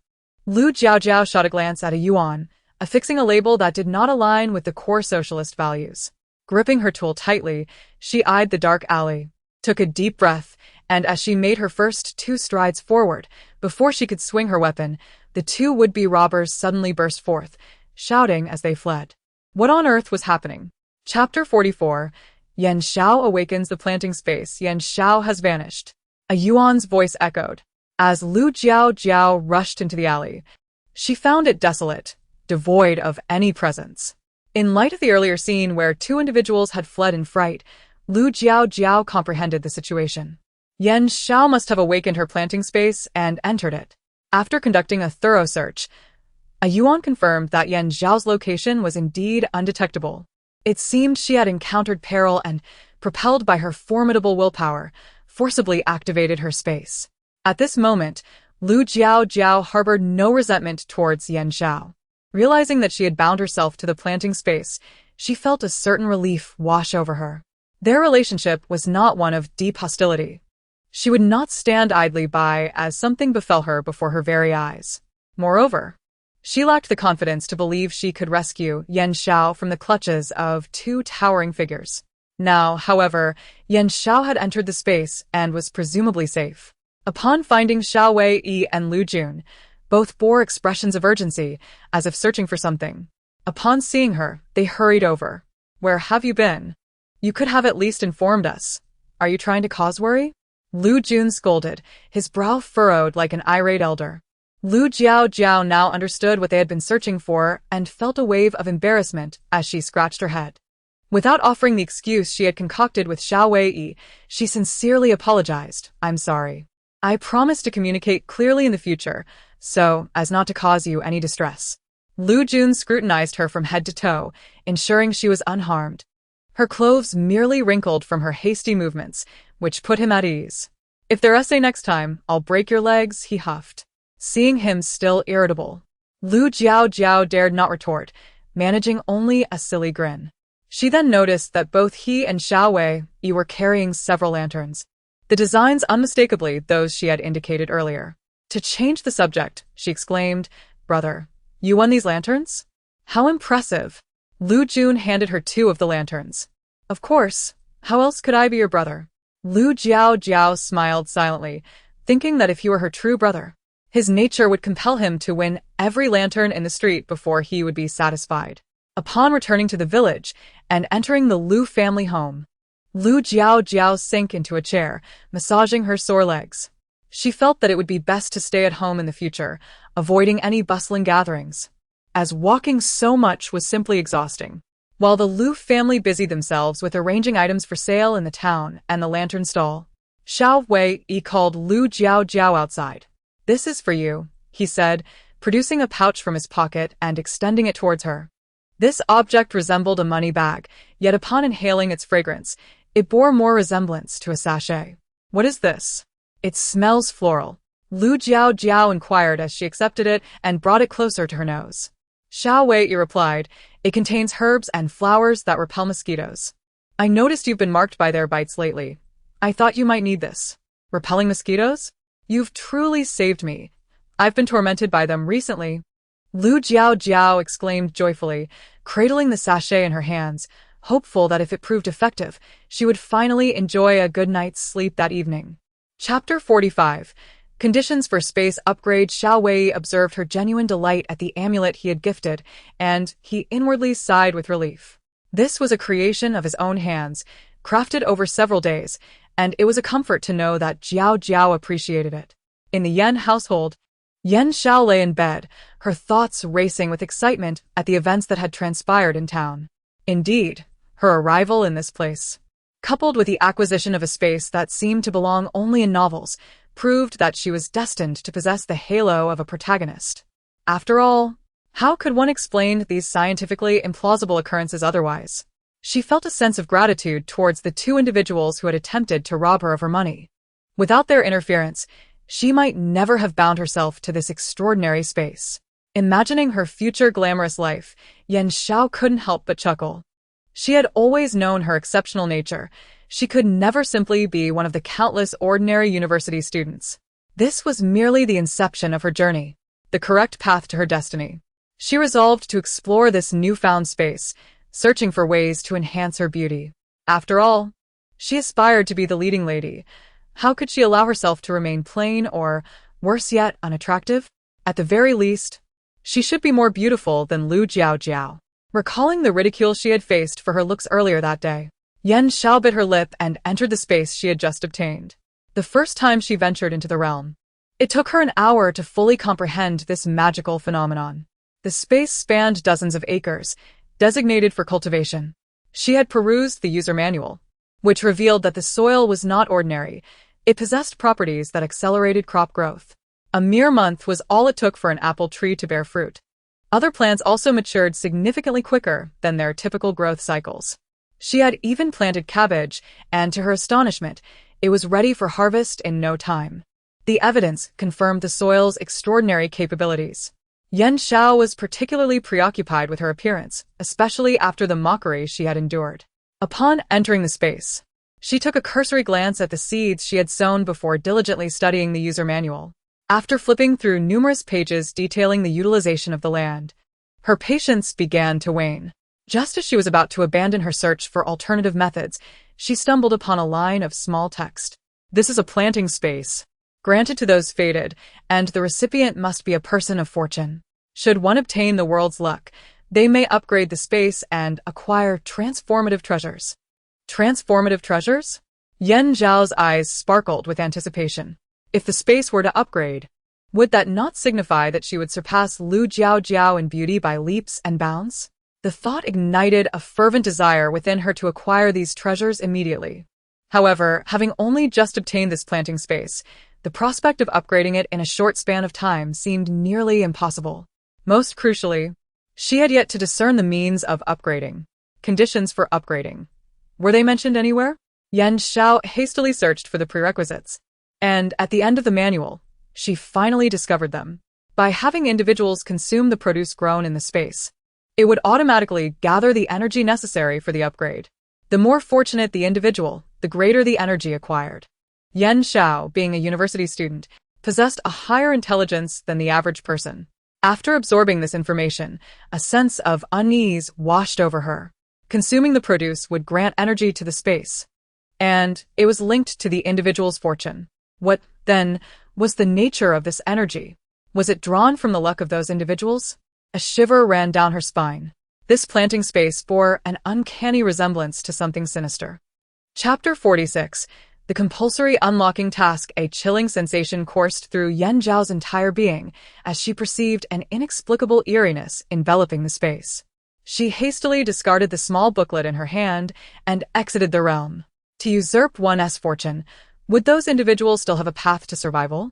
Lu Jiaojiao shot a glance at a yuan, affixing a label that did not align with the core socialist values. Gripping her tool tightly, she eyed the dark alley, took a deep breath, and as she made her first 2 strides forward, before she could swing her weapon, the 2 would-be robbers suddenly burst forth, shouting as they fled. What on earth was happening? Chapter 44. Yan Xiao awakens the planting space. Yan Xiao has vanished. A yuan's voice echoed. As Lu Jiaojiao rushed into the alley, she found it desolate, devoid of any presence. In light of the earlier scene where 2 individuals had fled in fright, Lu Jiaojiao comprehended the situation. Yan Xiao must have awakened her planting space and entered it. After conducting a thorough search, a yuan confirmed that Yan Xiao's location was indeed undetectable. It seemed she had encountered peril and, propelled by her formidable willpower, forcibly activated her space. At this moment, Lu Jiaojiao harbored no resentment towards Yan Xiao. Realizing that she had bound herself to the planting space, she felt a certain relief wash over her. Their relationship was not one of deep hostility. She would not stand idly by as something befell her before her very eyes. Moreover, she lacked the confidence to believe she could rescue Yan Xiao from the clutches of 2 towering figures. Now, however, Yan Xiao had entered the space and was presumably safe. Upon finding Xiao Wei and Lu Jun, both bore expressions of urgency, as if searching for something. Upon seeing her, they hurried over. Where have you been? You could have at least informed us. Are you trying to cause worry? Lu Jun scolded, his brow furrowed like an irate elder. Lu Jiaojiao now understood what they had been searching for and felt a wave of embarrassment as she scratched her head. Without offering the excuse she had concocted with Xiao Wei, she sincerely apologized. I'm sorry. I promise to communicate clearly in the future, so as not to cause you any distress. Lu Jun scrutinized her from head to toe, ensuring she was unharmed. Her clothes merely wrinkled from her hasty movements, which put him at ease. If they're essay next time, I'll break your legs, he huffed. Seeing him still irritable, Lu Jiaojiao dared not retort, managing only a silly grin. She then noticed that both he and Xiao Wei were carrying several lanterns, the designs unmistakably those she had indicated earlier. To change the subject, she exclaimed, Brother, you won these lanterns? How impressive! Lu Jun handed her 2 of the lanterns. Of course, how else could I be your brother? Lu Jiaojiao smiled silently, thinking that if he were her true brother, his nature would compel him to win every lantern in the street before he would be satisfied. Upon returning to the village and entering the Lu family home, Lu Jiaojiao sank into a chair, massaging her sore legs. She felt that it would be best to stay at home in the future, avoiding any bustling gatherings, as walking so much was simply exhausting. While the Lu family busied themselves with arranging items for sale in the town and the lantern stall, Xiao Wei called Lu Jiaojiao outside. This is for you, he said, producing a pouch from his pocket and extending it towards her. This object resembled a money bag, yet upon inhaling its fragrance, it bore more resemblance to a sachet. What is this? It smells floral. Lu Jiaojiao inquired as she accepted it and brought it closer to her nose. Xiao Wei replied, it contains herbs and flowers that repel mosquitoes. I noticed you've been marked by their bites lately. I thought you might need this. Repelling mosquitoes? You've truly saved me. I've been tormented by them recently. Lu Jiaojiao exclaimed joyfully, cradling the sachet in her hands, hopeful that if it proved effective, she would finally enjoy a good night's sleep that evening. Chapter 45. Conditions for space upgrade. Xiao Wei observed her genuine delight at the amulet he had gifted, and he inwardly sighed with relief. This was a creation of his own hands, crafted over several days, and it was a comfort to know that Jiaojiao appreciated it. In the Yan household, Yan Xiao lay in bed, her thoughts racing with excitement at the events that had transpired in town. Indeed, her arrival in this place, coupled with the acquisition of a space that seemed to belong only in novels, proved that she was destined to possess the halo of a protagonist. After all, How could one explain these scientifically implausible occurrences otherwise? She felt a sense of gratitude towards the two individuals who had attempted to rob her of her money. Without their interference, she might never have bound herself to this extraordinary space. Imagining her future glamorous life, Yan Xiao couldn't help but chuckle. She had always known her exceptional nature. She could never simply be one of the countless ordinary university students. This was merely the inception of her journey, the correct path to her destiny. She resolved to explore this newfound space, searching for ways to enhance her beauty. After all, she aspired to be the leading lady. How could she allow herself to remain plain or, worse yet, unattractive? At the very least, she should be more beautiful than Lu Jiaojiao. Recalling the ridicule she had faced for her looks earlier that day, Yan Xiao bit her lip and entered the space she had just obtained. The first time she ventured into the realm, it took her an hour to fully comprehend this magical phenomenon. The space spanned dozens of acres, designated for cultivation. She had perused the user manual, which revealed that the soil was not ordinary. It possessed properties that accelerated crop growth. A mere month was all it took for an apple tree to bear fruit. Other plants also matured significantly quicker than their typical growth cycles. She had even planted cabbage, and to her astonishment, it was ready for harvest in no time. The evidence confirmed the soil's extraordinary capabilities. Yan Xiao was particularly preoccupied with her appearance, especially after the mockery she had endured. Upon entering the space, she took a cursory glance at the seeds she had sown before diligently studying the user manual. After flipping through numerous pages detailing the utilization of the land, her patience began to wane. Just as she was about to abandon her search for alternative methods, she stumbled upon a line of small text. This is a planting space, granted to those fated, and the recipient must be a person of fortune. Should one obtain the world's luck, they may upgrade the space and acquire transformative treasures. Transformative treasures? Yan Zhao's eyes sparkled with anticipation. If the space were to upgrade, would that not signify that she would surpass Lu Jiaojiao in beauty by leaps and bounds? The thought ignited a fervent desire within her to acquire these treasures immediately. However, having only just obtained this planting space, the prospect of upgrading it in a short span of time seemed nearly impossible. Most crucially, she had yet to discern the means of upgrading. Conditions for upgrading. Were they mentioned anywhere? Yan Xiao hastily searched for the prerequisites, and at the end of the manual, she finally discovered them. By having individuals consume the produce grown in the space, it would automatically gather the energy necessary for the upgrade. The more fortunate the individual, the greater the energy acquired. Yan Xiao, being a university student, possessed a higher intelligence than the average person. After absorbing this information, a sense of unease washed over her. Consuming the produce would grant energy to the space, and it was linked to the individual's fortune. What, then, was the nature of this energy? Was it drawn from the luck of those individuals? A shiver ran down her spine. This planting space bore an uncanny resemblance to something sinister. Chapter 46. The compulsory unlocking task. A chilling sensation coursed through Yan Zhao's entire being as she perceived an inexplicable eeriness enveloping the space. She hastily discarded the small booklet in her hand and exited the realm. To usurp one's fortune, would those individuals still have a path to survival?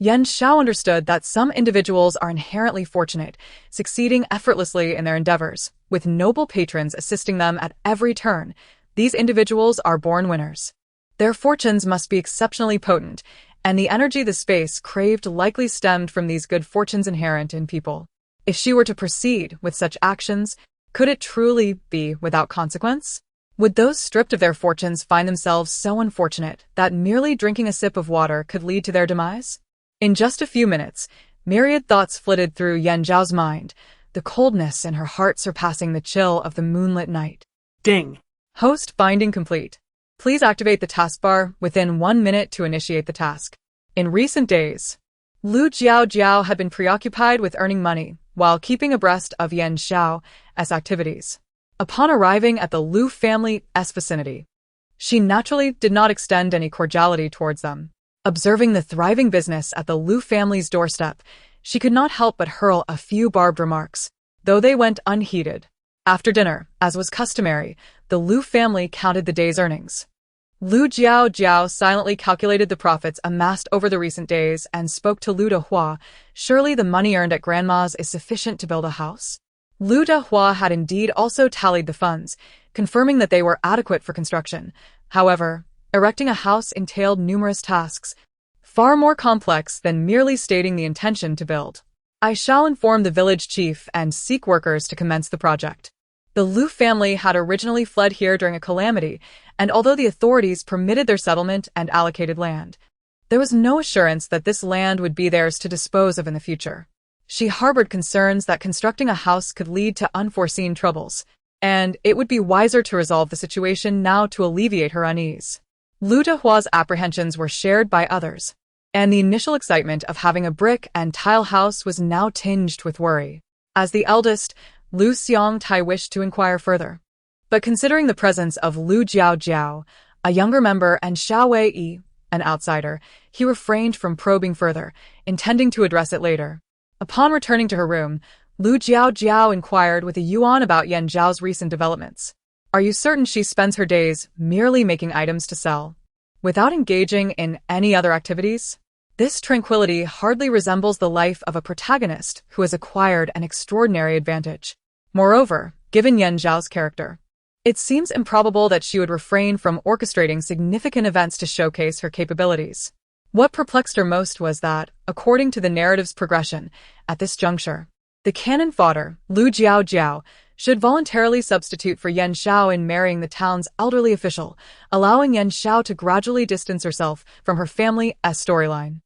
Yan Xiao understood that some individuals are inherently fortunate, succeeding effortlessly in their endeavors, with noble patrons assisting them at every turn. These individuals are born winners. Their fortunes must be exceptionally potent, and the energy the space craved likely stemmed from these good fortunes inherent in people. If she were to proceed with such actions, could it truly be without consequence? Would those stripped of their fortunes find themselves so unfortunate that merely drinking a sip of water could lead to their demise? In just a few minutes, myriad thoughts flitted through Yan Zhao's mind, the coldness in her heart surpassing the chill of the moonlit night.
Ding.
Host binding complete. Please activate the taskbar within 1 minute to initiate the task. In recent days, Lu Jiaojiao had been preoccupied with earning money while keeping abreast of Yan Xiao's activities. Upon arriving at the Lu family's vicinity, she naturally did not extend any cordiality towards them. Observing the thriving business at the Lu family's doorstep, she could not help but hurl a few barbed remarks, though they went unheeded. After dinner, as was customary, the Lu family counted the day's earnings. Lu Jiaojiao silently calculated the profits amassed over the recent days and spoke to Lu Dehua. Surely the money earned at Grandma's is sufficient to build a house? Lu Dehua had indeed also tallied the funds, confirming that they were adequate for construction. However, erecting a house entailed numerous tasks, far more complex than merely stating the intention to build. I shall inform the village chief and seek workers to commence the project. The Lu family had originally fled here during a calamity, and although the authorities permitted their settlement and allocated land, there was no assurance that this land would be theirs to dispose of in the future. She harbored concerns that constructing a house could lead to unforeseen troubles, and it would be wiser to resolve the situation now to alleviate her unease. Lu Dehua's apprehensions were shared by others, and the initial excitement of having a brick and tile house was now tinged with worry. As the eldest, Lu Xiongtai wished to inquire further. But considering the presence of Lu Jiaojiao, a younger member, and Xiao Wei, an outsider, he refrained from probing further, intending to address it later. Upon returning to her room, Lu Jiaojiao inquired with a yuan about Yan Zhao's recent developments. Are you certain she spends her days merely making items to sell, without engaging in any other activities? This tranquility hardly resembles the life of a protagonist who has acquired an extraordinary advantage. Moreover, given Yan Zhao's character, it seems improbable that she would refrain from orchestrating significant events to showcase her capabilities. What perplexed her most was that, according to the narrative's progression, at this juncture, the cannon fodder, Lu Jiaojiao, should voluntarily substitute for Yan Zhao in marrying the town's elderly official, allowing Yan Zhao to gradually distance herself from her family's storyline.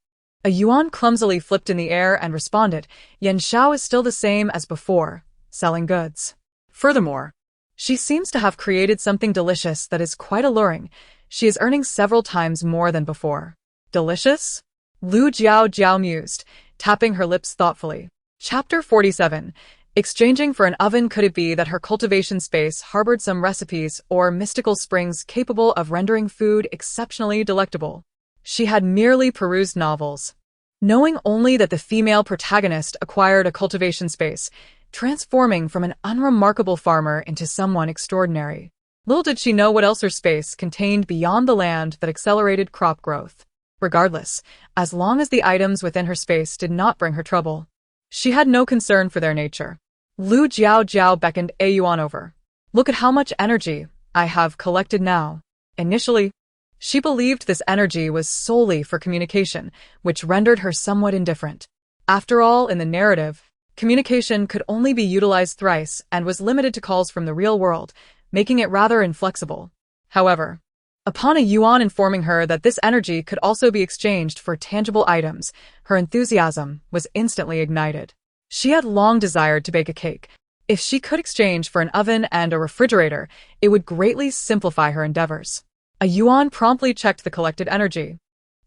A yuan clumsily flipped in the air and responded, Yan Zhao is still the same as before, selling goods. Furthermore, she seems to have created something delicious that is quite alluring. She is earning several times more than before. Delicious? Lu Jiaojiao mused, tapping her lips thoughtfully. Chapter 47. Exchanging for an oven. Could it be that her cultivation space harbored some recipes or mystical springs capable of rendering food exceptionally delectable? She had merely perused novels, knowing only that the female protagonist acquired a cultivation space, transforming from an unremarkable farmer into someone extraordinary. Little did she know what else her space contained beyond the land that accelerated crop growth. Regardless, as long as the items within her space did not bring her trouble, she had no concern for their nature. Lu Jiaojiao beckoned a yuan over. Look at how much energy I have collected now. Initially, she believed this energy was solely for communication, which rendered her somewhat indifferent. After all, in the narrative, communication could only be utilized thrice and was limited to calls from the real world, making it rather inflexible. However, upon a yuan informing her that this energy could also be exchanged for tangible items, her enthusiasm was instantly ignited. She had long desired to bake a cake. If she could exchange for an oven and a refrigerator, it would greatly simplify her endeavors. A yuan promptly checked the collected energy,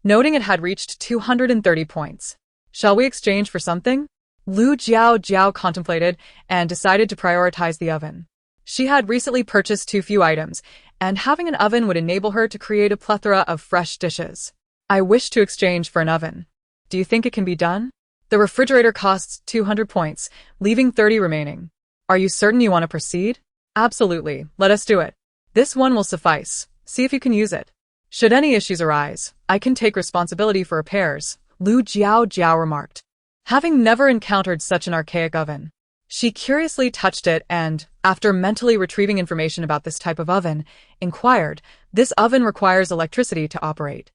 noting it had reached 230 points. Shall we exchange for something? Lu Jiaojiao contemplated and decided to prioritize the oven. She had recently purchased too few items, and having an oven would enable her to create a plethora of fresh dishes. I wish to exchange for an oven. Do you think it can be done? The refrigerator costs 200 points, leaving 30 remaining. Are you certain you want to proceed? Absolutely, let us do it. This one will suffice. See if you can use it. Should any issues arise, I can take responsibility for repairs, Lu Jiaojiao remarked. Having never encountered such an archaic oven, she curiously touched it and, after mentally retrieving information about this type of oven, inquired, this oven requires electricity to operate.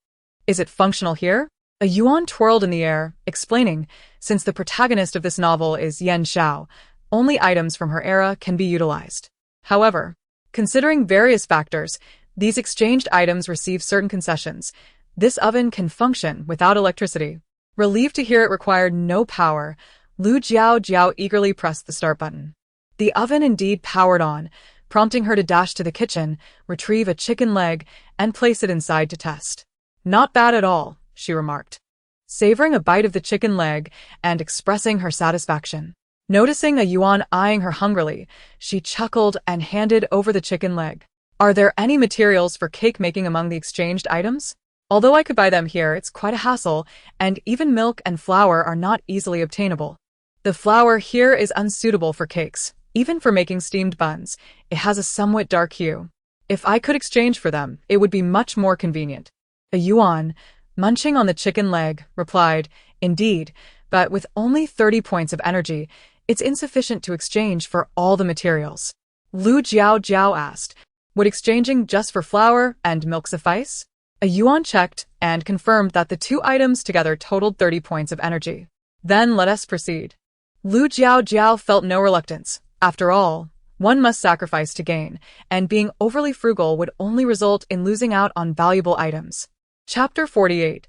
Is it functional here? A yuan twirled in the air, explaining, since the protagonist of this novel is Yan Zhao, only items from her era can be utilized. However, considering various factors, these exchanged items receive certain concessions. This oven can function without electricity. Relieved to hear it required no power, Lu Jiaojiao eagerly pressed the start button. The oven indeed powered on, prompting her to dash to the kitchen, retrieve a chicken leg, and place it inside to test. Not bad at all, she remarked, savoring a bite of the chicken leg and expressing her satisfaction. Noticing a yuan eyeing her hungrily, she chuckled and handed over the chicken leg. Are there any materials for cake making among the exchanged items? Although I could buy them here, it's quite a hassle, and even milk and flour are not easily obtainable. The flour here is unsuitable for cakes, even for making steamed buns. It has a somewhat dark hue. If I could exchange for them, it would be much more convenient. A Yuan, munching on the chicken leg, replied, Indeed, but with only 30 points of energy, it's insufficient to exchange for all the materials. Lu Jiaojiao asked, Would exchanging just for flour and milk suffice? A Yuan checked and confirmed that the two items together totaled 30 points of energy. Then let us proceed. Lu Jiaojiao felt no reluctance. After all, one must sacrifice to gain, and being overly frugal would only result in losing out on valuable items. Chapter 48.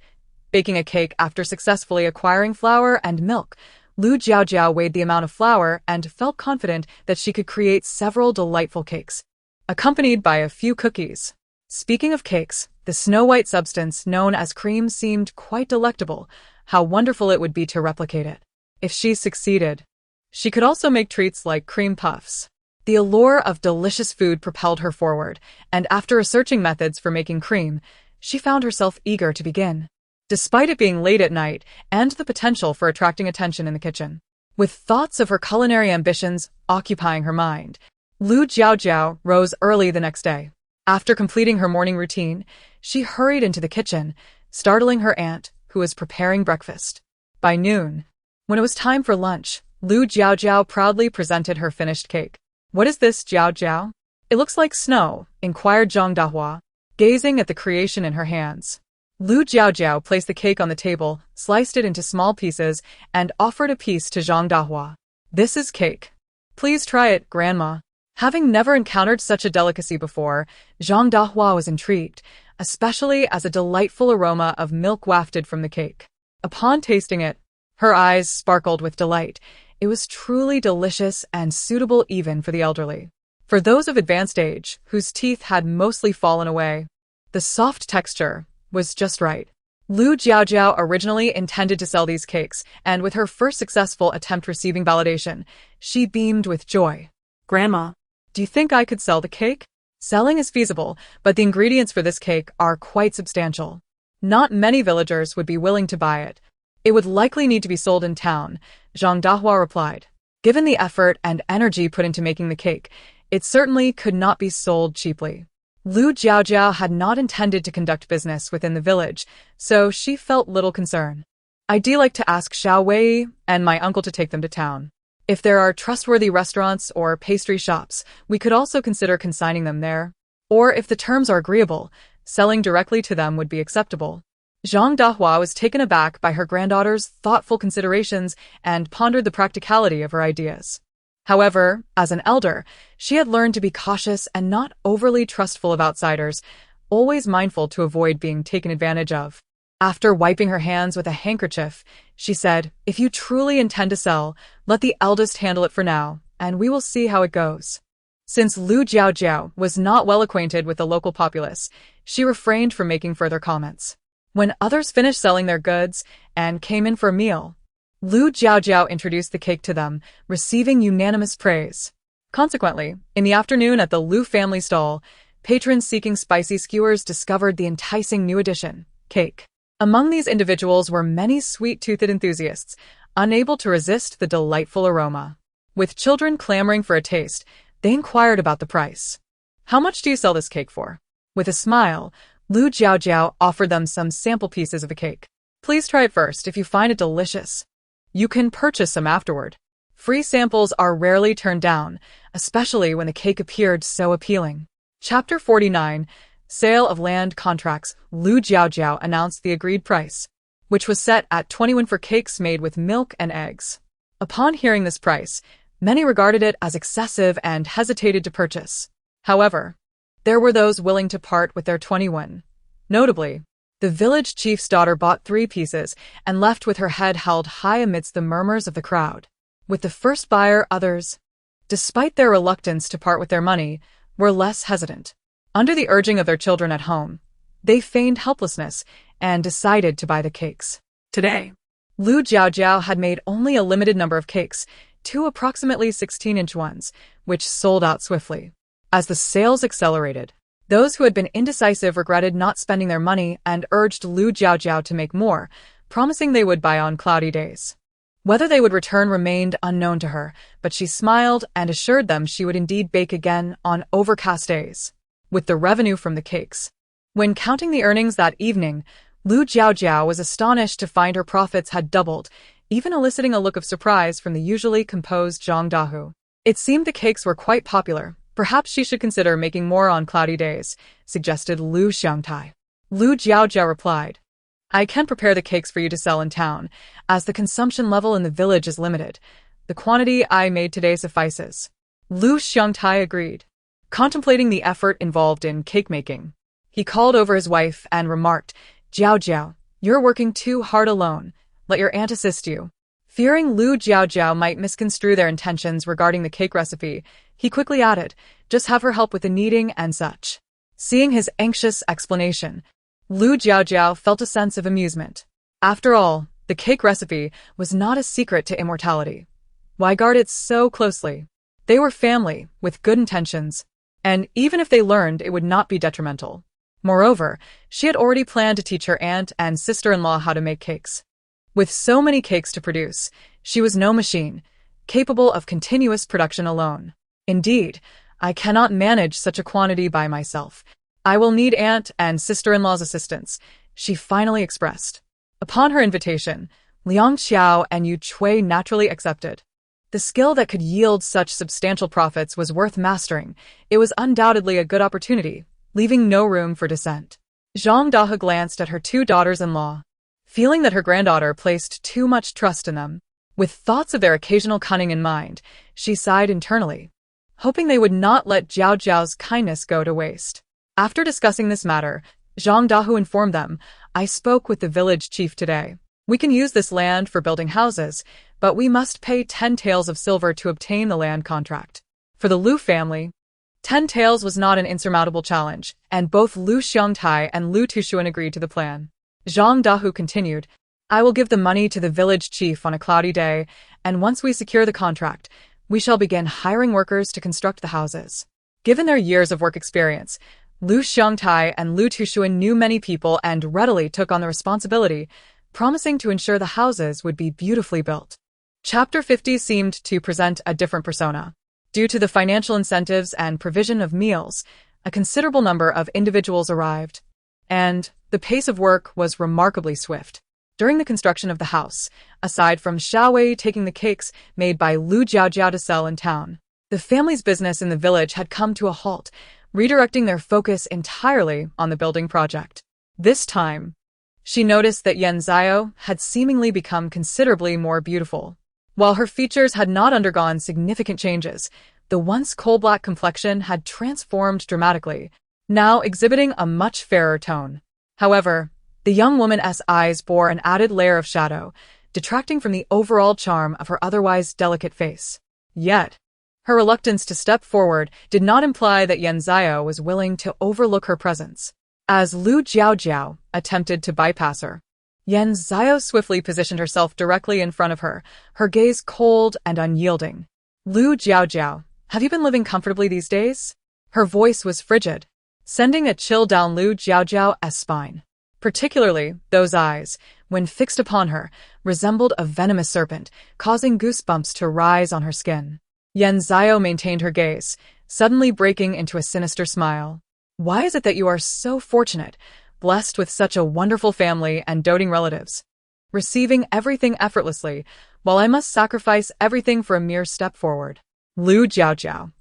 Baking a cake after successfully acquiring flour and milk. Lu Jiaojiao weighed the amount of flour and felt confident that she could create several delightful cakes, accompanied by a few cookies. Speaking of cakes, the snow-white substance known as cream seemed quite delectable. How wonderful it would be to replicate it. If she succeeded, she could also make treats like cream puffs. The allure of delicious food propelled her forward, and after researching methods for making cream, she found herself eager to begin. Despite it being late at night and the potential for attracting attention in the kitchen, with thoughts of her culinary ambitions occupying her mind, Lu Jiaojiao rose early the next day. After completing her morning routine, she hurried into the kitchen, startling her aunt, who was preparing breakfast. By noon, when it was time for lunch, Lu Jiaojiao proudly presented her finished cake. What is this, Jiaojiao? It looks like snow, inquired Zhang Dahua, gazing at the creation in her hands. Lu Jiaojiao placed the cake on the table, sliced it into small pieces, and offered a piece to Zhang Dahua. This is cake. Please try it, Grandma. Having never encountered such a delicacy before, Zhang Dahua was intrigued, especially as a delightful aroma of milk wafted from the cake. Upon tasting it, her eyes sparkled with delight. It was truly delicious and suitable even for the elderly. For those of advanced age, whose teeth had mostly fallen away, the soft texture was just right. Lu Jiaojiao originally intended to sell these cakes, and with her first successful attempt receiving validation, she beamed with joy. Grandma, do you think I could sell the cake? Selling is feasible, but the ingredients for this cake are quite substantial. Not many villagers would be willing to buy it. It would likely need to be sold in town, Zhang Dahua replied. Given the effort and energy put into making the cake, it certainly could not be sold cheaply. Lu Jiaojiao had not intended to conduct business within the village, so she felt little concern. I'd like to ask Xiao Wei and my uncle to take them to town. If there are trustworthy restaurants or pastry shops, we could also consider consigning them there. Or if the terms are agreeable, selling directly to them would be acceptable. Zhang Dahua was taken aback by her granddaughter's thoughtful considerations and pondered the practicality of her ideas. However, as an elder, she had learned to be cautious and not overly trustful of outsiders, always mindful to avoid being taken advantage of. After wiping her hands with a handkerchief, she said, If you truly intend to sell, let the eldest handle it for now, and we will see how it goes. Since Lu Jiaojiao was not well acquainted with the local populace, she refrained from making further comments. When others finished selling their goods and came in for a meal, Lu Jiaojiao introduced the cake to them, receiving unanimous praise. Consequently, in the afternoon at the Lu family stall, patrons seeking spicy skewers discovered the enticing new addition, cake. Among these individuals were many sweet-toothed enthusiasts, unable to resist the delightful aroma. With children clamoring for a taste, they inquired about the price. How much do you sell this cake for? With a smile, Lu Jiaojiao offered them some sample pieces of the cake. Please try it first if you find it delicious. You can purchase some afterward. Free samples are rarely turned down, especially when the cake appeared so appealing. Chapter 49. Sale of land contracts. Lu Jiaojiao announced the agreed price, which was set at 21 for cakes made with milk and eggs. Upon hearing this price, many regarded it as excessive and hesitated to purchase. However, there were those willing to part with their 21. Notably, the village chief's daughter bought 3 pieces and left with her head held high amidst the murmurs of the crowd. With the first buyer, others, despite their reluctance to part with their money, were less hesitant. Under the urging of their children at home, they feigned helplessness and decided to buy the cakes. Today, Lu Jiaojiao had made only a limited number of cakes, 2 approximately 16-inch ones, which sold out swiftly. As the sales accelerated, those who had been indecisive regretted not spending their money and urged Lu Jiaojiao to make more, promising they would buy on cloudy days. Whether they would return remained unknown to her, but she smiled and assured them she would indeed bake again on overcast days. with the revenue from the cakes. When counting the earnings that evening, Lu Jiaojiao was astonished to find her profits had doubled, even eliciting a look of surprise from the usually composed Zhang Dahu. It seemed the cakes were quite popular. Perhaps she should consider making more on cloudy days, suggested Lu Xiangtai. Lu Jiaojiao replied, I can prepare the cakes for you to sell in town, as the consumption level in the village is limited. The quantity I made today suffices. Lu Xiangtai agreed, contemplating the effort involved in cake making. He called over his wife and remarked, Jiaojiao, you're working too hard alone. Let your aunt assist you. Fearing Lu Jiaojiao might misconstrue their intentions regarding the cake recipe, he quickly added, just have her help with the kneading and such. Seeing his anxious explanation, Lu Jiaojiao felt a sense of amusement. After all, the cake recipe was not a secret to immortality. Why guard it so closely? They were family, with good intentions, and even if they learned, it would not be detrimental. Moreover, she had already planned to teach her aunt and sister-in-law how to make cakes. With so many cakes to produce, she was no machine, capable of continuous production alone. Indeed, I cannot manage such a quantity by myself. I will need aunt and sister-in-law's assistance, she finally expressed. Upon her invitation, Liang Xiao and Yu Chui naturally accepted. The skill that could yield such substantial profits was worth mastering. It was undoubtedly a good opportunity, leaving no room for dissent. Zhang Dahe glanced at her two daughters-in-law, feeling that her granddaughter placed too much trust in them. With thoughts of their occasional cunning in mind, she sighed internally, hoping they would not let Jiaojiao's kindness go to waste. After discussing this matter, Zhang Dahu informed them, I spoke with the village chief today. We can use this land for building houses, but we must pay 10 taels of silver to obtain the land contract. For the Lu family, 10 taels was not an insurmountable challenge, and both Lu Xiangtai and Lu Tushuan agreed to the plan. Zhang Dahu continued, I will give the money to the village chief on a cloudy day, and once we secure the contract, we shall begin hiring workers to construct the houses. Given their years of work experience, Lu Xiangtai and Lu Tushuan knew many people and readily took on the responsibility, promising to ensure the houses would be beautifully built. Chapter 50 seemed to present a different persona. Due to the financial incentives and provision of meals, a considerable number of individuals arrived, and the pace of work was remarkably swift. During the construction of the house, aside from Xiaowei taking the cakes made by Lu Jiaojiao to sell in town, the family's business in the village had come to a halt, redirecting their focus entirely on the building project. This time, she noticed that Yan Zio had seemingly become considerably more beautiful. While her features had not undergone significant changes, the once coal-black complexion had transformed dramatically, now exhibiting a much fairer tone. However, the young woman's eyes bore an added layer of shadow, detracting from the overall charm of her otherwise delicate face. Yet, her reluctance to step forward did not imply that Yan Zio was willing to overlook her presence. As Lu Jiaojiao attempted to bypass her, Yan Zio swiftly positioned herself directly in front of her, her gaze cold and unyielding. Lu Jiaojiao, have you been living comfortably these days? Her voice was frigid, sending a chill down Lu Jiaojiao's spine. Particularly, those eyes, when fixed upon her, resembled a venomous serpent, causing goosebumps to rise on her skin. Yan Zio maintained her gaze, suddenly breaking into a sinister smile. Why is it that you are so fortunate, blessed with such a wonderful family and doting relatives, receiving everything effortlessly, while I must sacrifice everything for a mere step forward? Lu Jiaojiao.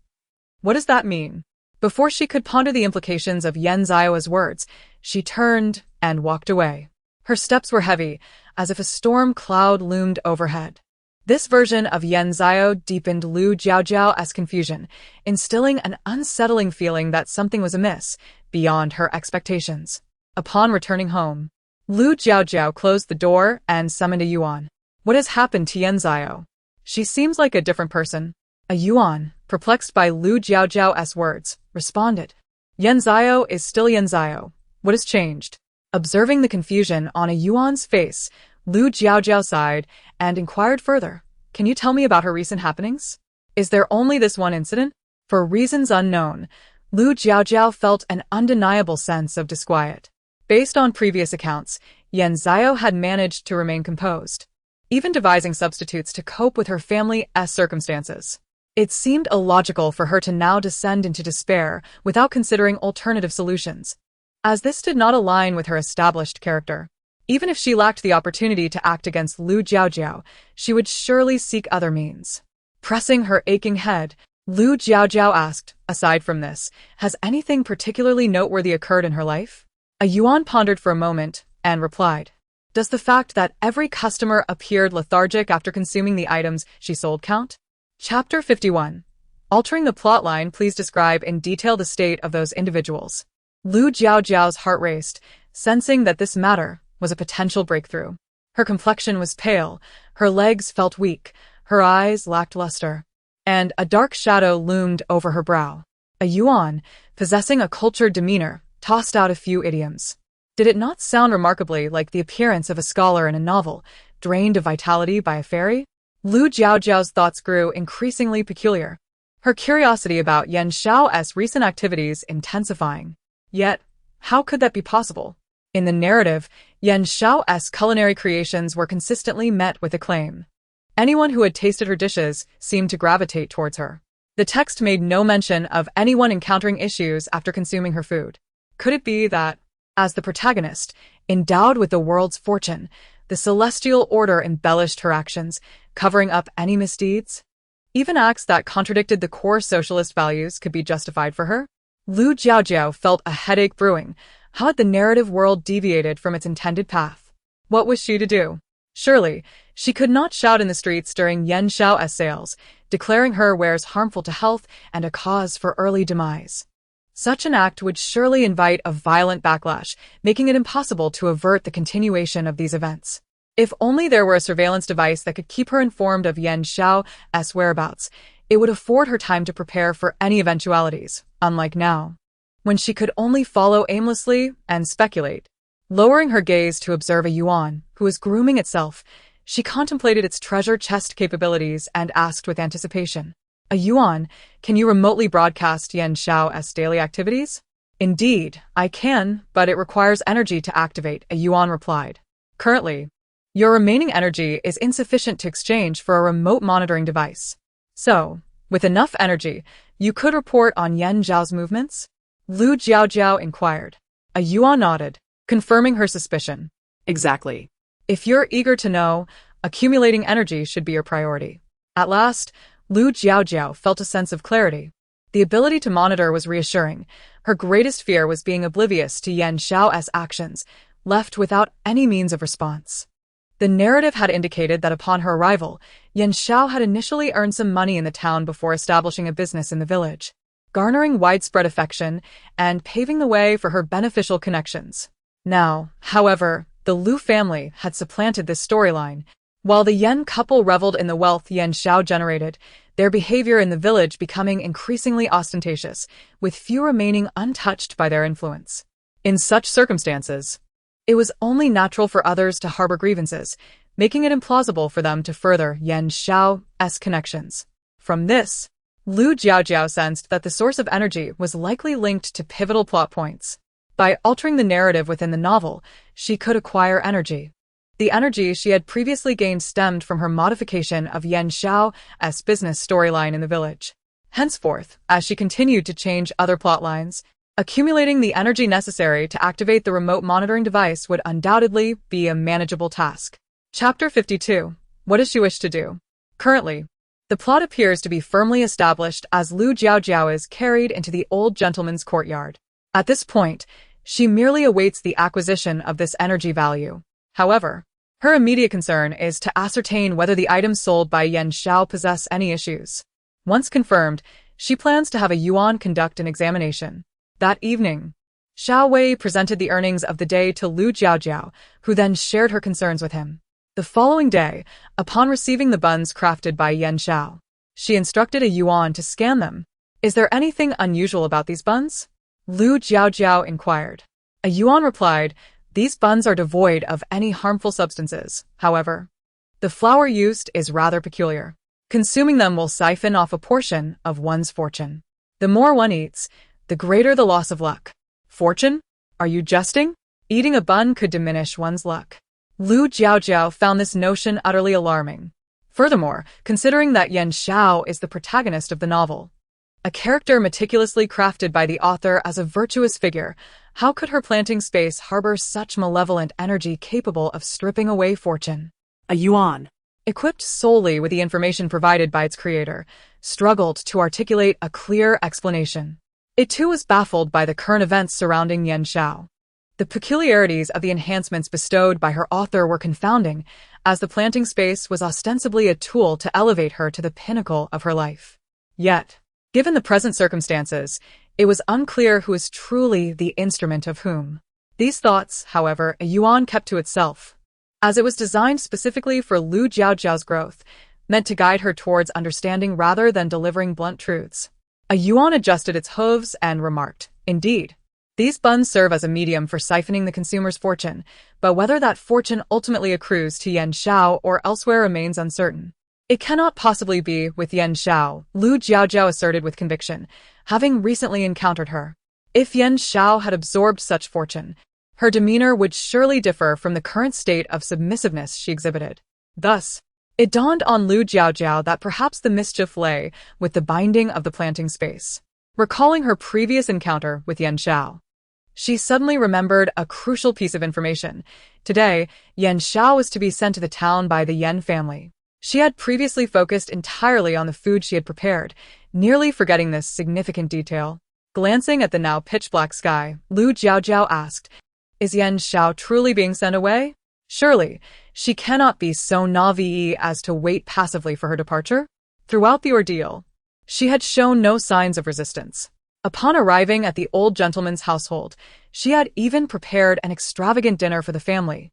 What does that mean? Before she could ponder the implications of Yan Zio's words, she turned and walked away. Her steps were heavy, as if a storm cloud loomed overhead. This version of Yan Zio deepened Lu Jiaojiao's confusion, instilling an unsettling feeling that something was amiss, beyond her expectations. Upon returning home, Lu Jiaojiao closed the door and summoned a Yuan. What has happened to Yan Zio? She seems like a different person. A Yuan, perplexed by Lu Jiaojiao's words, responded. Yan Zio is still Yan Zio. What has changed? Observing the confusion on a Yuan's face, Lu Jiaojiao sighed and inquired further. Can you tell me about her recent happenings? Is there only this one incident? For reasons unknown, Lu Jiaojiao felt an undeniable sense of disquiet. Based on previous accounts, Yan Zio had managed to remain composed, even devising substitutes to cope with her family's circumstances. It seemed illogical for her to now descend into despair without considering alternative solutions, as this did not align with her established character. Even if she lacked the opportunity to act against Lu Jiaojiao, she would surely seek other means. Pressing her aching head, Lu Jiaojiao asked, aside from this, has anything particularly noteworthy occurred in her life? A Yuan pondered for a moment and replied, does the fact that every customer appeared lethargic after consuming the items she sold count? Chapter 51. Altering the plotline, please describe in detail the state of those individuals. Lu Jiaojiao's heart raced, sensing that this matter was a potential breakthrough. Her complexion was pale, her legs felt weak, her eyes lacked luster, and a dark shadow loomed over her brow. A Yuan, possessing a cultured demeanor, tossed out a few idioms. Did it not sound remarkably like the appearance of a scholar in a novel, drained of vitality by a fairy? Lu Jiaojiao's thoughts grew increasingly peculiar, her curiosity about Yan Shao's recent activities intensifying. Yet, how could that be possible? In the narrative, Yan Shao's culinary creations were consistently met with acclaim. Anyone who had tasted her dishes seemed to gravitate towards her. The text made no mention of anyone encountering issues after consuming her food. Could it be that, as the protagonist, endowed with the world's fortune, the celestial order embellished her actions, covering up any misdeeds? Even acts that contradicted the core socialist values could be justified for her? Lu Jiaojiao felt a headache brewing. How had the narrative world deviated from its intended path? What was she to do? Surely, she could not shout in the streets during Yan Shao's sales, declaring her wares harmful to health and a cause for early demise. Such an act would surely invite a violent backlash, making it impossible to avert the continuation of these events. If only there were a surveillance device that could keep her informed of Yan Shao's whereabouts, it would afford her time to prepare for any eventualities, unlike now, when she could only follow aimlessly and speculate. Lowering her gaze to observe a Yuan, who was grooming itself, she contemplated its treasure chest capabilities and asked with anticipation, a Yuan, can you remotely broadcast Yan Shao's daily activities? Indeed, I can, but it requires energy to activate, a Yuan replied. Currently, your remaining energy is insufficient to exchange for a remote monitoring device. So, with enough energy, you could report on Yan Zhao's movements? Lu Jiaojiao inquired. A Yuan nodded, confirming her suspicion.
Exactly.
If you're eager to know, accumulating energy should be your priority. At last, Lu Jiaojiao felt a sense of clarity. The ability to monitor was reassuring. Her greatest fear was being oblivious to Yan Shao's actions, left without any means of response. The narrative had indicated that upon her arrival, Yan Shao had initially earned some money in the town before establishing a business in the village, garnering widespread affection and paving the way for her beneficial connections. Now, however, the Lu family had supplanted this storyline. While the Yan couple reveled in the wealth Yan Shao generated, their behavior in the village becoming increasingly ostentatious, with few remaining untouched by their influence. In such circumstances, it was only natural for others to harbor grievances, making it implausible for them to further Yan Shao's connections. From this, Lu Jiaojiao sensed that the source of energy was likely linked to pivotal plot points. By altering the narrative within the novel, she could acquire energy. The energy she had previously gained stemmed from her modification of Yan Shao's business storyline in the village. Henceforth, as she continued to change other plot lines, accumulating the energy necessary to activate the remote monitoring device would undoubtedly be a manageable task. Chapter 52. What does she wish to do? Currently, the plot appears to be firmly established as Lu Jiaojiao is carried into the old gentleman's courtyard. At this point, she merely awaits the acquisition of this energy value. However, her immediate concern is to ascertain whether the items sold by Yan Shao possess any issues. Once confirmed, she plans to have a Yuan conduct an examination. That evening, Xiao Wei presented the earnings of the day to Lu Jiaojiao, who then shared her concerns with him. The following day, upon receiving the buns crafted by Yan Shao, she instructed a Yuan to scan them. Is there anything unusual about these buns? Lu Jiaojiao inquired. A Yuan replied, these buns are devoid of any harmful substances. However, the flour used is rather peculiar. Consuming them will siphon off a portion of one's fortune. The more one eats, the greater the loss of luck. Fortune? Are you jesting? Eating a bun could diminish one's luck. Lu Jiaojiao found this notion utterly alarming. Furthermore, considering that Yan Xiao is the protagonist of the novel, a character meticulously crafted by the author as a virtuous figure, how could her planting space harbor such malevolent energy capable of stripping away fortune?
A yuan.
Equipped solely with the information provided by its creator, struggled to articulate a clear explanation. It too was baffled by the current events surrounding Yan Xiao. The peculiarities of the enhancements bestowed by her author were confounding, as the planting space was ostensibly a tool to elevate her to the pinnacle of her life. Yet, given the present circumstances, it was unclear who was truly the instrument of whom. These thoughts, however, a yuan kept to itself, as it was designed specifically for Lu Jiaojiao's growth, meant to guide her towards understanding rather than delivering blunt truths. A yuan adjusted its hooves and remarked, "Indeed, these buns serve as a medium for siphoning the consumer's fortune, but whether that fortune ultimately accrues to Yan Xiao or elsewhere remains uncertain." "It cannot possibly be with Yan Xiao," Lu Jiaojiao asserted with conviction, having recently encountered her. If Yan Xiao had absorbed such fortune, her demeanor would surely differ from the current state of submissiveness she exhibited. Thus, it dawned on Lu Jiaojiao that perhaps the mischief lay with the binding of the planting space. Recalling her previous encounter with Yan Xiao, she suddenly remembered a crucial piece of information. Today, Yan Xiao was to be sent to the town by the Yan family. She had previously focused entirely on the food she had prepared, nearly forgetting this significant detail. Glancing at the now pitch-black sky, Lu Jiaojiao asked, "Is Yan Xiao truly being sent away? Surely, she cannot be so naive as to wait passively for her departure?" Throughout the ordeal, she had shown no signs of resistance. Upon arriving at the old gentleman's household, she had even prepared an extravagant dinner for the family,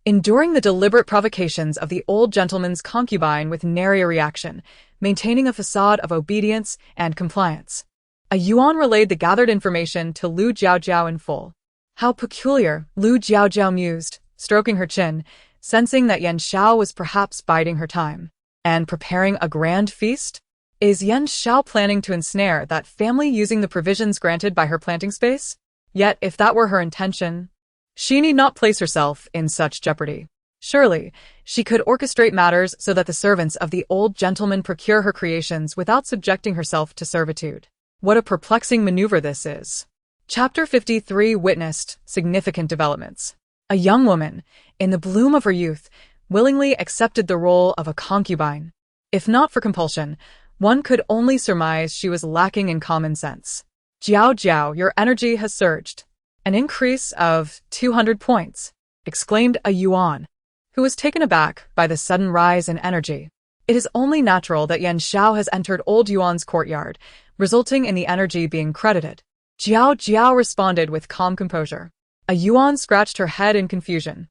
enduring the deliberate provocations of the old gentleman's concubine with nary a reaction, maintaining a facade of obedience and compliance. A yuan relayed the gathered information to Lu Jiaojiao in full. "How peculiar," Lu Jiaojiao mused, stroking her chin, sensing that Yan Xiao was perhaps biding her time and preparing a grand feast. Is Yan Xiao planning to ensnare that family using the provisions granted by her planting space? Yet, if that were her intention, she need not place herself in such jeopardy. Surely, she could orchestrate matters so that the servants of the old gentleman procure her creations without subjecting herself to servitude. What a perplexing maneuver this is. Chapter 53 witnessed significant developments. A young woman, in the bloom of her youth, willingly accepted the role of a concubine. If not for compulsion, one could only surmise she was lacking in common sense. "Jiaojiao, your energy has surged. An increase of 200 points, exclaimed a yuan, who was taken aback by the sudden rise in energy. It is only natural that Yan Xiao has entered old Yuan's courtyard, resulting in the energy being credited. Jiaojiao responded with calm composure. A yuan scratched her head in confusion,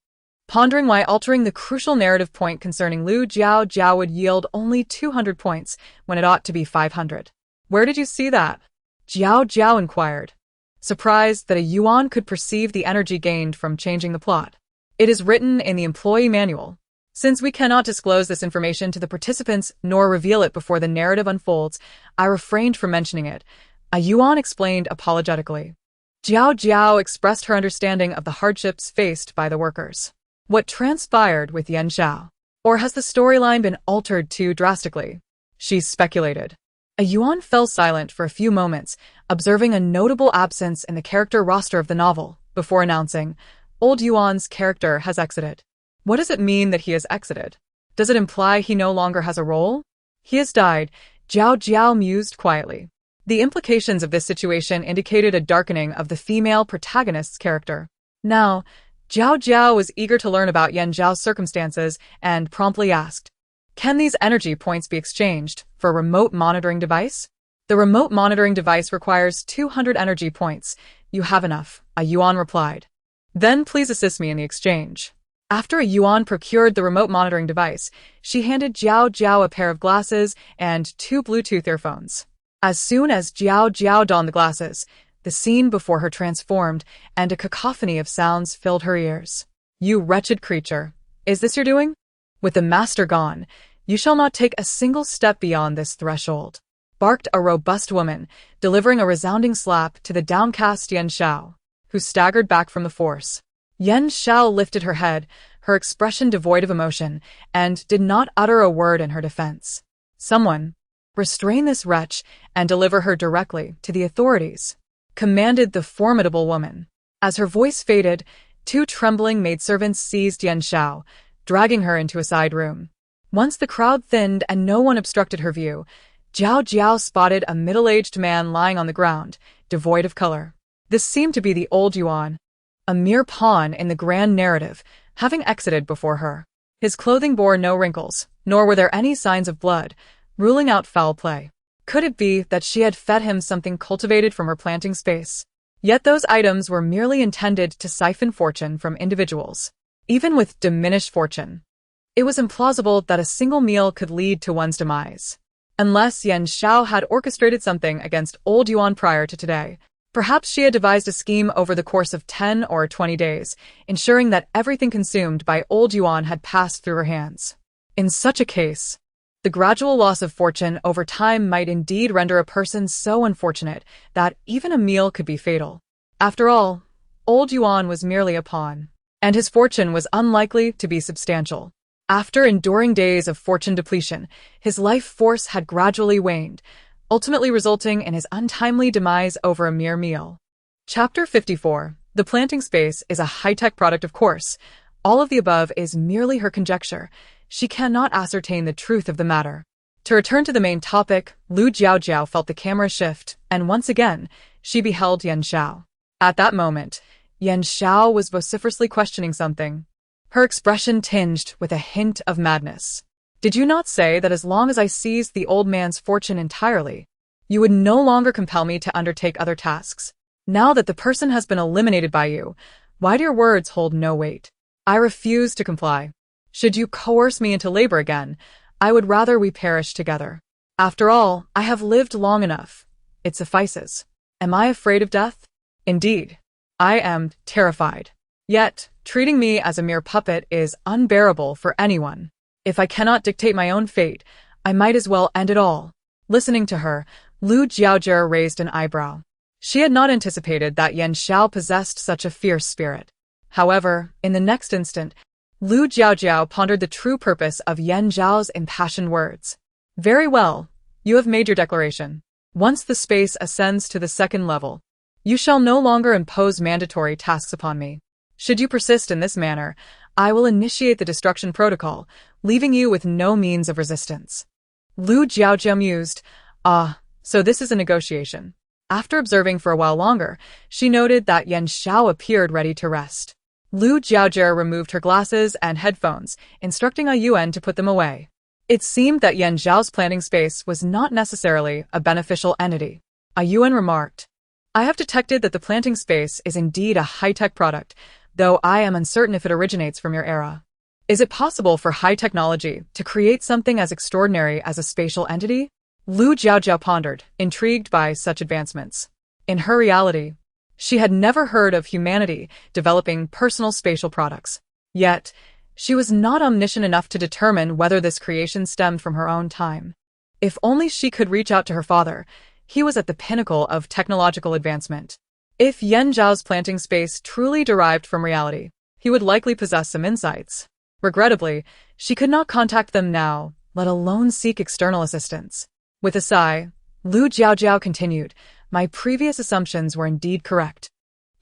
pondering why altering the crucial narrative point concerning Lu Jiaojiao would yield only 200 points when it ought to be 500. "Where did you see that?" Jiaojiao inquired, surprised that a yuan could perceive the energy gained from changing the plot. "It is written in the employee manual. Since we cannot disclose this information to the participants nor reveal it before the narrative unfolds, I refrained from mentioning it," a yuan explained apologetically. Jiaojiao expressed her understanding of the hardships faced by the workers. What transpired with Yan Xiao? Or has the storyline been altered too drastically? She speculated. A yuan fell silent for a few moments, observing a notable absence in the character roster of the novel, before announcing, "Old Yuan's character has exited." What does it mean that he has exited? Does it imply he no longer has a role? "He has died," Jiaojiao mused quietly. The implications of this situation indicated a darkening of the female protagonist's character. Now, Jiaojiao was eager to learn about Yan Zhao's circumstances and promptly asked, "Can these energy points be exchanged for a remote monitoring device?" "The remote monitoring device requires 200 energy points. You have enough," a yuan replied. "Then please assist me in the exchange." After a yuan procured the remote monitoring device, she handed Jiaojiao a pair of glasses and 2 Bluetooth earphones. As soon as Jiaojiao donned the glasses, the scene before her transformed, and a cacophony of sounds filled her ears. "You wretched creature, is this your doing? With the master gone, you shall not take a single step beyond this threshold," barked a robust woman, delivering a resounding slap to the downcast Yan Xiao, who staggered back from the force. Yan Xiao lifted her head, her expression devoid of emotion, and did not utter a word in her defense. "Someone, restrain this wretch and deliver her directly to the authorities," commanded the formidable woman. As her voice faded, two trembling maidservants seized Jiaojiao, dragging her into a side room. Once the crowd thinned and no one obstructed her view, Jiaojiao spotted a middle-aged man lying on the ground, devoid of color. This seemed to be the old Yuan, a mere pawn in the grand narrative, having exited before her. His clothing bore no wrinkles, nor were there any signs of blood, ruling out foul play. Could it be that she had fed him something cultivated from her planting space? Yet those items were merely intended to siphon fortune from individuals. Even with diminished fortune, it was implausible that a single meal could lead to one's demise. Unless Jiaojiao had orchestrated something against old Yuan prior to today, perhaps she had devised a scheme over the course of 10 or 20 days, ensuring that everything consumed by old Yuan had passed through her hands. In such a case, the gradual loss of fortune over time might indeed render a person so unfortunate that even a meal could be fatal. After all, old Yuan was merely a pawn, and his fortune was unlikely to be substantial. After enduring days of fortune depletion, his life force had gradually waned, ultimately resulting in his untimely demise over a mere meal. Chapter 54. The planting space is a high-tech product, of course. All of the above is merely her conjecture. She cannot ascertain the truth of the matter. To return to the main topic, Lu Jiaojiao felt the camera shift, and once again, she beheld Jiaojiao. At that moment, Jiaojiao was vociferously questioning something, her expression tinged with a hint of madness. "Did you not say that as long as I seized the old man's fortune entirely, you would no longer compel me to undertake other tasks? Now that the person has been eliminated by you, why do your words hold no weight? I refuse to comply. Should you coerce me into labor again, I would rather we perish together. After all, I have lived long enough. It suffices. Am I afraid of death? Indeed, I am terrified. Yet, treating me as a mere puppet is unbearable for anyone. If I cannot dictate my own fate, I might as well end it all." Listening to her, Lu Jiaojiao raised an eyebrow. She had not anticipated that Jiaojiao possessed such a fierce spirit. However, in the next instant, Lu Jiaojiao pondered the true purpose of Jiaojiao's impassioned words. "Very well, you have made your declaration. Once the space ascends to the second level, you shall no longer impose mandatory tasks upon me. Should you persist in this manner, I will initiate the destruction protocol, leaving you with no means of resistance." Lu Jiaojiao mused, "Ah, so this is a negotiation." After observing for a while longer, she noted that Jiaojiao appeared ready to rest. Lu Jiaojiao removed her glasses and headphones, instructing Yuan to put them away. It seemed that Jiaojiao's planting space was not necessarily a beneficial entity. Yuan remarked, "I have detected that the planting space is indeed a high-tech product, though I am uncertain if it originates from your era. Is it possible for high technology to create something as extraordinary as a spatial entity?" Lu Jiaojiao pondered, intrigued by such advancements. In her reality, she had never heard of humanity developing personal spatial products. Yet, she was not omniscient enough to determine whether this creation stemmed from her own time. If only she could reach out to her father, he was at the pinnacle of technological advancement. If Jiaojiao's planting space truly derived from reality, he would likely possess some insights. Regrettably, she could not contact them now, let alone seek external assistance. With a sigh, Lu Jiaojiao continued, "My previous assumptions were indeed correct.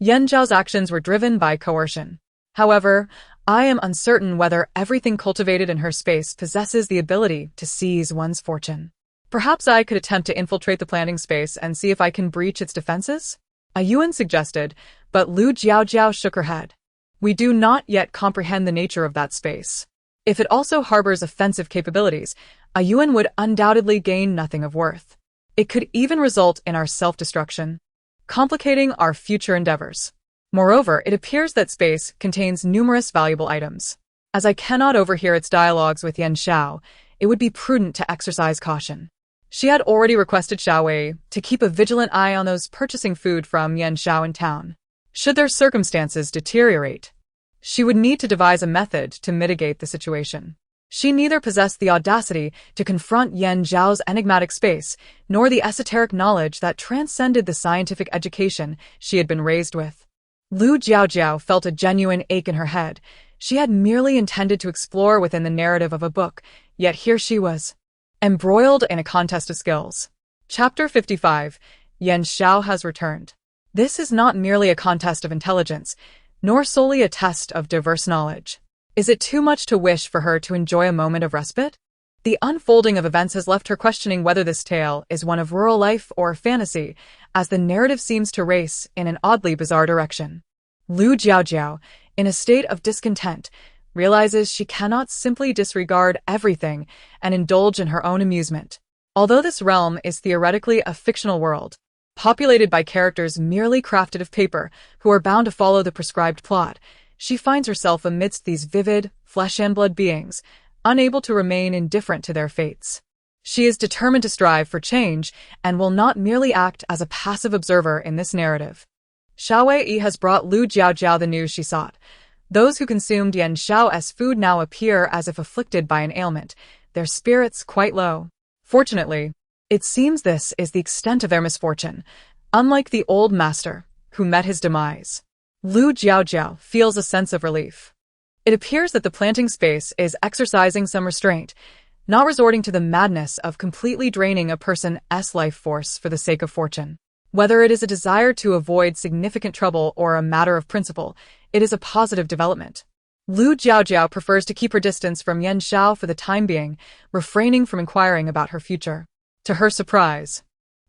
Jiaojiao's actions were driven by coercion. However, I am uncertain whether everything cultivated in her space possesses the ability to seize one's fortune. Perhaps I could attempt to infiltrate the planting space and see if I can breach its defenses?" Yuan suggested, but Lu Jiaojiao shook her head. "We do not yet comprehend the nature of that space. If it also harbors offensive capabilities, Yuan would undoubtedly gain nothing of worth. It could even result in our self-destruction, complicating our future endeavors. Moreover, it appears that space contains numerous valuable items. As I cannot overhear its dialogues with Jiaojiao, it would be prudent to exercise caution." She had already requested Xiaowei to keep a vigilant eye on those purchasing food from Jiaojiao in town. Should their circumstances deteriorate, she would need to devise a method to mitigate the situation. She neither possessed the audacity to confront Jiaojiao's enigmatic space, nor the esoteric knowledge that transcended the scientific education she had been raised with. Lu Jiaojiao felt a genuine ache in her head. She had merely intended to explore within the narrative of a book, yet here she was, embroiled in a contest of skills. Chapter 55. Yan Xiao has returned. This is not merely a contest of intelligence, nor solely a test of diverse knowledge. Is it too much to wish for her to enjoy a moment of respite? The unfolding of events has left her questioning whether this tale is one of rural life or fantasy, as the narrative seems to race in an oddly bizarre direction. Lu Jiaojiao, in a state of discontent, realizes she cannot simply disregard everything and indulge in her own amusement. Although this realm is theoretically a fictional world, populated by characters merely crafted of paper who are bound to follow the prescribed plot, she finds herself amidst these vivid, flesh-and-blood beings, unable to remain indifferent to their fates. She is determined to strive for change and will not merely act as a passive observer in this narrative. Xiaowei has brought Lu Jiaojiao the news she sought. Those who consumed Yan Xiao's food now appear as if afflicted by an ailment, their spirits quite low. Fortunately, it seems this is the extent of their misfortune, unlike the old master, who met his demise. Lu Jiaojiao feels a sense of relief. It appears that the planting space is exercising some restraint, not resorting to the madness of completely draining a person's life force for the sake of fortune. Whether it is a desire to avoid significant trouble or a matter of principle, it is a positive development. Lu Jiaojiao prefers to keep her distance from Yan Xiao for the time being, refraining from inquiring about her future. To her surprise,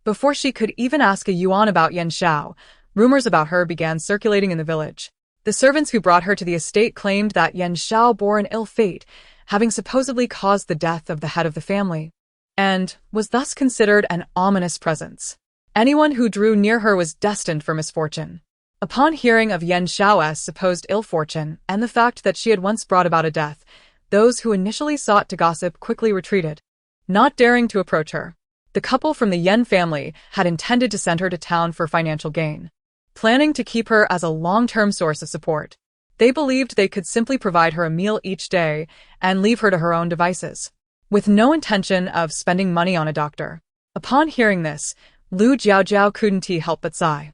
before she could even ask a yuan about Yan Xiao, rumors about her began circulating in the village. The servants who brought her to the estate claimed that Yan Xiao bore an ill fate, having supposedly caused the death of the head of the family, and was thus considered an ominous presence. Anyone who drew near her was destined for misfortune. Upon hearing of Yan Xiao's supposed ill fortune and the fact that she had once brought about a death, those who initially sought to gossip quickly retreated, not daring to approach her. The couple from the Yan family had intended to send her to town for financial gain, planning to keep her as a long-term source of support. They believed they could simply provide her a meal each day and leave her to her own devices, with no intention of spending money on a doctor. Upon hearing this, Lu Jiaojiao couldn't help but sigh.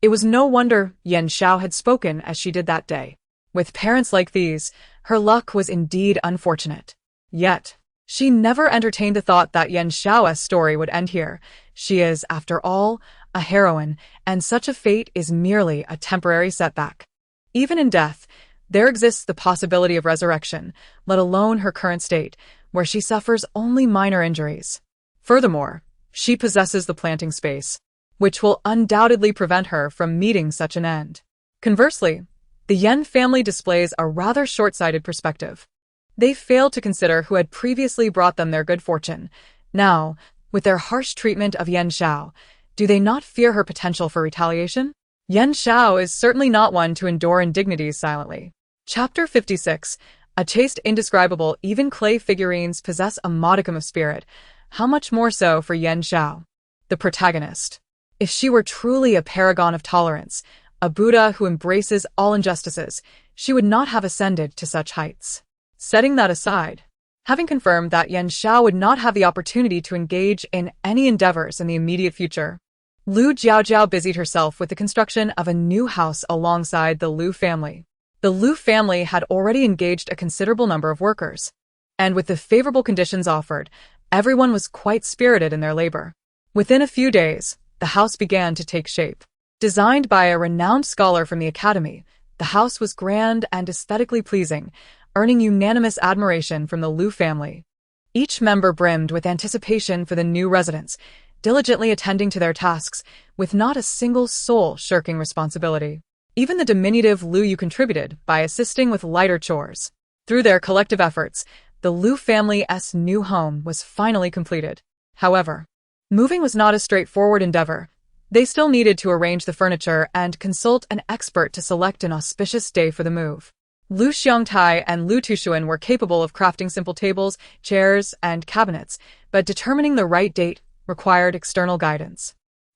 It was no wonder Yan Xiao had spoken as she did that day. With parents like these, her luck was indeed unfortunate. Yet, she never entertained the thought that Yan Xiao's story would end here. She is, after all, a heroine, and such a fate is merely a temporary setback. Even in death, there exists the possibility of resurrection, let alone her current state, where she suffers only minor injuries. Furthermore, she possesses the planting space, which will undoubtedly prevent her from meeting such an end. Conversely, the Yan family displays a rather short-sighted perspective. They failed to consider who had previously brought them their good fortune. Now, with their harsh treatment of Yan Xiao, do they not fear her potential for retaliation? Yan Xiao is certainly not one to endure indignities silently. Chapter 56. A chaste indescribable, even clay figurines possess a modicum of spirit. How much more so for Yan Xiao, the protagonist? If she were truly a paragon of tolerance, a Buddha who embraces all injustices, she would not have ascended to such heights. Setting that aside, having confirmed that Yan Xiao would not have the opportunity to engage in any endeavors in the immediate future, Lu Jiaojiao busied herself with the construction of a new house alongside the Lu family. The Lu family had already engaged a considerable number of workers, and with the favorable conditions offered, everyone was quite spirited in their labor. Within a few days, the house began to take shape. Designed by a renowned scholar from the academy, the house was grand and aesthetically pleasing, earning unanimous admiration from the Lu family. Each member brimmed with anticipation for the new residence, diligently attending to their tasks, with not a single soul shirking responsibility. Even the diminutive Lu Yu contributed by assisting with lighter chores. Through their collective efforts, the Lu family's new home was finally completed. However, moving was not a straightforward endeavor. They still needed to arrange the furniture and consult an expert to select an auspicious day for the move. Lu Xiongtai and Lu Tushuan were capable of crafting simple tables, chairs, and cabinets, but determining the right date required external guidance.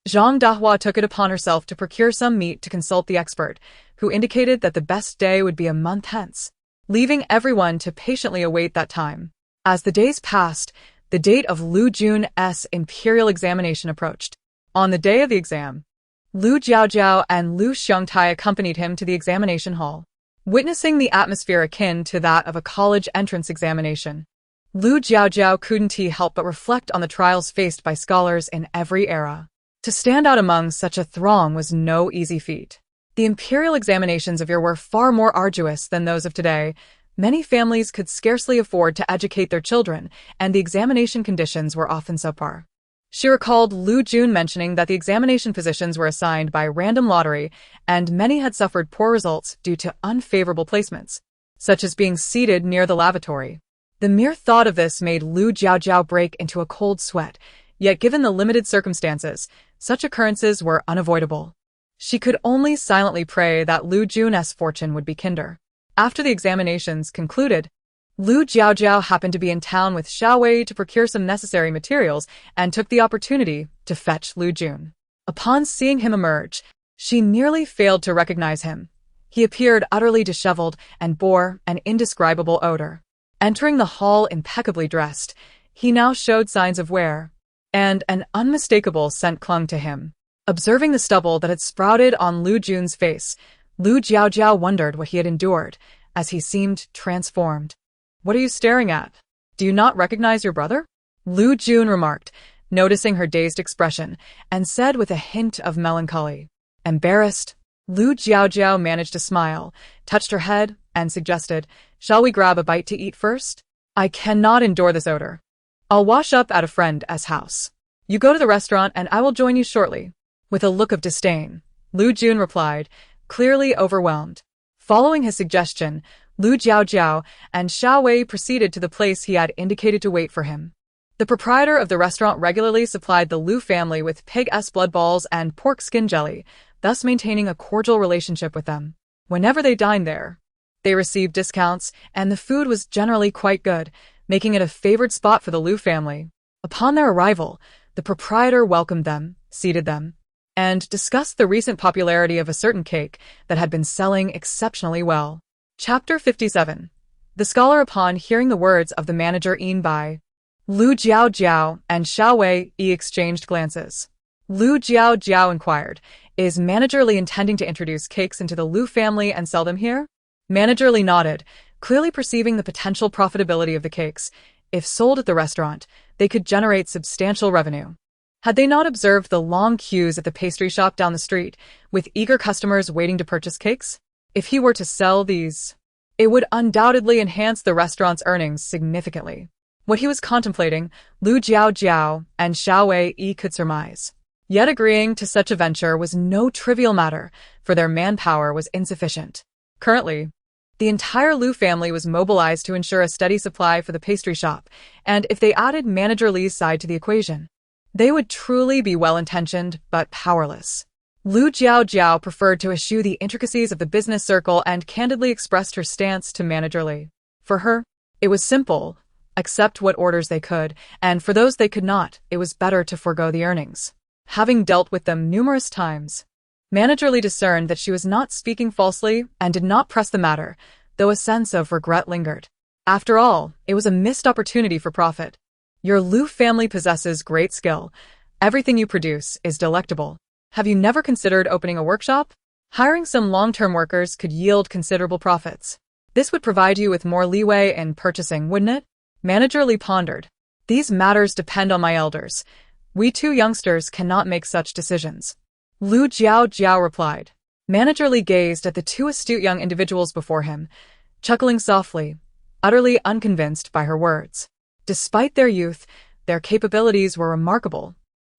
Zhang Dahua took it upon herself to procure some meat to consult the expert, who indicated that the best day would be a month hence, leaving everyone to patiently await that time. As the days passed, the date of Lu Jun's imperial examination approached. On the day of the exam, Lu Jiaojiao and Lu Xiongtai accompanied him to the examination hall. witnessing the atmosphere akin to that of a college entrance examination. Lu Jiaojiao couldn't help but reflect on the trials faced by scholars in every era. To stand out among such a throng was no easy feat. The imperial examinations of yore were far more arduous than those of today. Many families could scarcely afford to educate their children, and the examination conditions were often subpar. She recalled Lu Jun mentioning that the examination positions were assigned by random lottery, and many had suffered poor results due to unfavorable placements, such as being seated near the lavatory. The mere thought of this made Lu Jiaojiao break into a cold sweat, yet given the limited circumstances, such occurrences were unavoidable. She could only silently pray that Lu Jun's fortune would be kinder. After the examinations concluded, Lu Jiaojiao happened to be in town with Xiaowei to procure some necessary materials and took the opportunity to fetch Lu Jun. Upon seeing him emerge, she nearly failed to recognize him. He appeared utterly disheveled and bore an indescribable odor. Entering the hall impeccably dressed, he now showed signs of wear, and an unmistakable scent clung to him. Observing the stubble that had sprouted on Lu Jun's face, Lu Jiaojiao wondered what he had endured, as he seemed transformed. "What are you staring at? Do you not recognize your brother?" Lu Jun remarked, noticing her dazed expression, and said with a hint of melancholy. Embarrassed, Lu Jiaojiao managed to smile, touched her head, and suggested, "Shall we grab a bite to eat first? I cannot endure this odor. I'll wash up at a friend's house. You go to the restaurant and I will join you shortly." With a look of disdain, Lu Jun replied, clearly overwhelmed. Following his suggestion, Lu Jiaojiao and Xiaowei proceeded to the place he had indicated to wait for him. The proprietor of the restaurant regularly supplied the Lu family with pig's blood balls and pork skin jelly, thus maintaining a cordial relationship with them. Whenever they dined there, they received discounts, and the food was generally quite good, making it a favored spot for the Lu family. Upon their arrival, the proprietor welcomed them, seated them, and discussed the recent popularity of a certain cake that had been selling exceptionally well. Chapter 57. The scholar, upon hearing the words of the manager by Lu Jiaojiao and Xiaowei exchanged glances. Lu Jiaojiao inquired, "Is Manager Li intending to introduce cakes into the Lu family and sell them here?" Manager Li nodded, clearly perceiving the potential profitability of the cakes. If sold at the restaurant, they could generate substantial revenue. Had they not observed the long queues at the pastry shop down the street, with eager customers waiting to purchase cakes? If he were to sell these, it would undoubtedly enhance the restaurant's earnings significantly. What he was contemplating, Lu Jiaojiao and Xiaowei could surmise. Yet agreeing to such a venture was no trivial matter, for their manpower was insufficient. Currently, the entire Lu family was mobilized to ensure a steady supply for the pastry shop, and if they added Manager Li's side to the equation, they would truly be well-intentioned but powerless. Lu Jiaojiao preferred to eschew the intricacies of the business circle and candidly expressed her stance to Manager Li. For her, it was simple: accept what orders they could, and for those they could not, it was better to forego the earnings. Having dealt with them numerous times, Manager Li discerned that she was not speaking falsely and did not press the matter, though a sense of regret lingered. After all, it was a missed opportunity for profit. Your Lu family possesses great skill. Everything you produce is delectable. Have you never considered opening a workshop? Hiring some long-term workers could yield considerable profits. This would provide you with more leeway in purchasing, wouldn't it? Manager Li pondered. These matters depend on my elders. We two youngsters cannot make such decisions. Lu Jiaojiao replied. Manager Li gazed at the two astute young individuals before him, chuckling softly, utterly unconvinced by her words. Despite their youth, their capabilities were remarkable.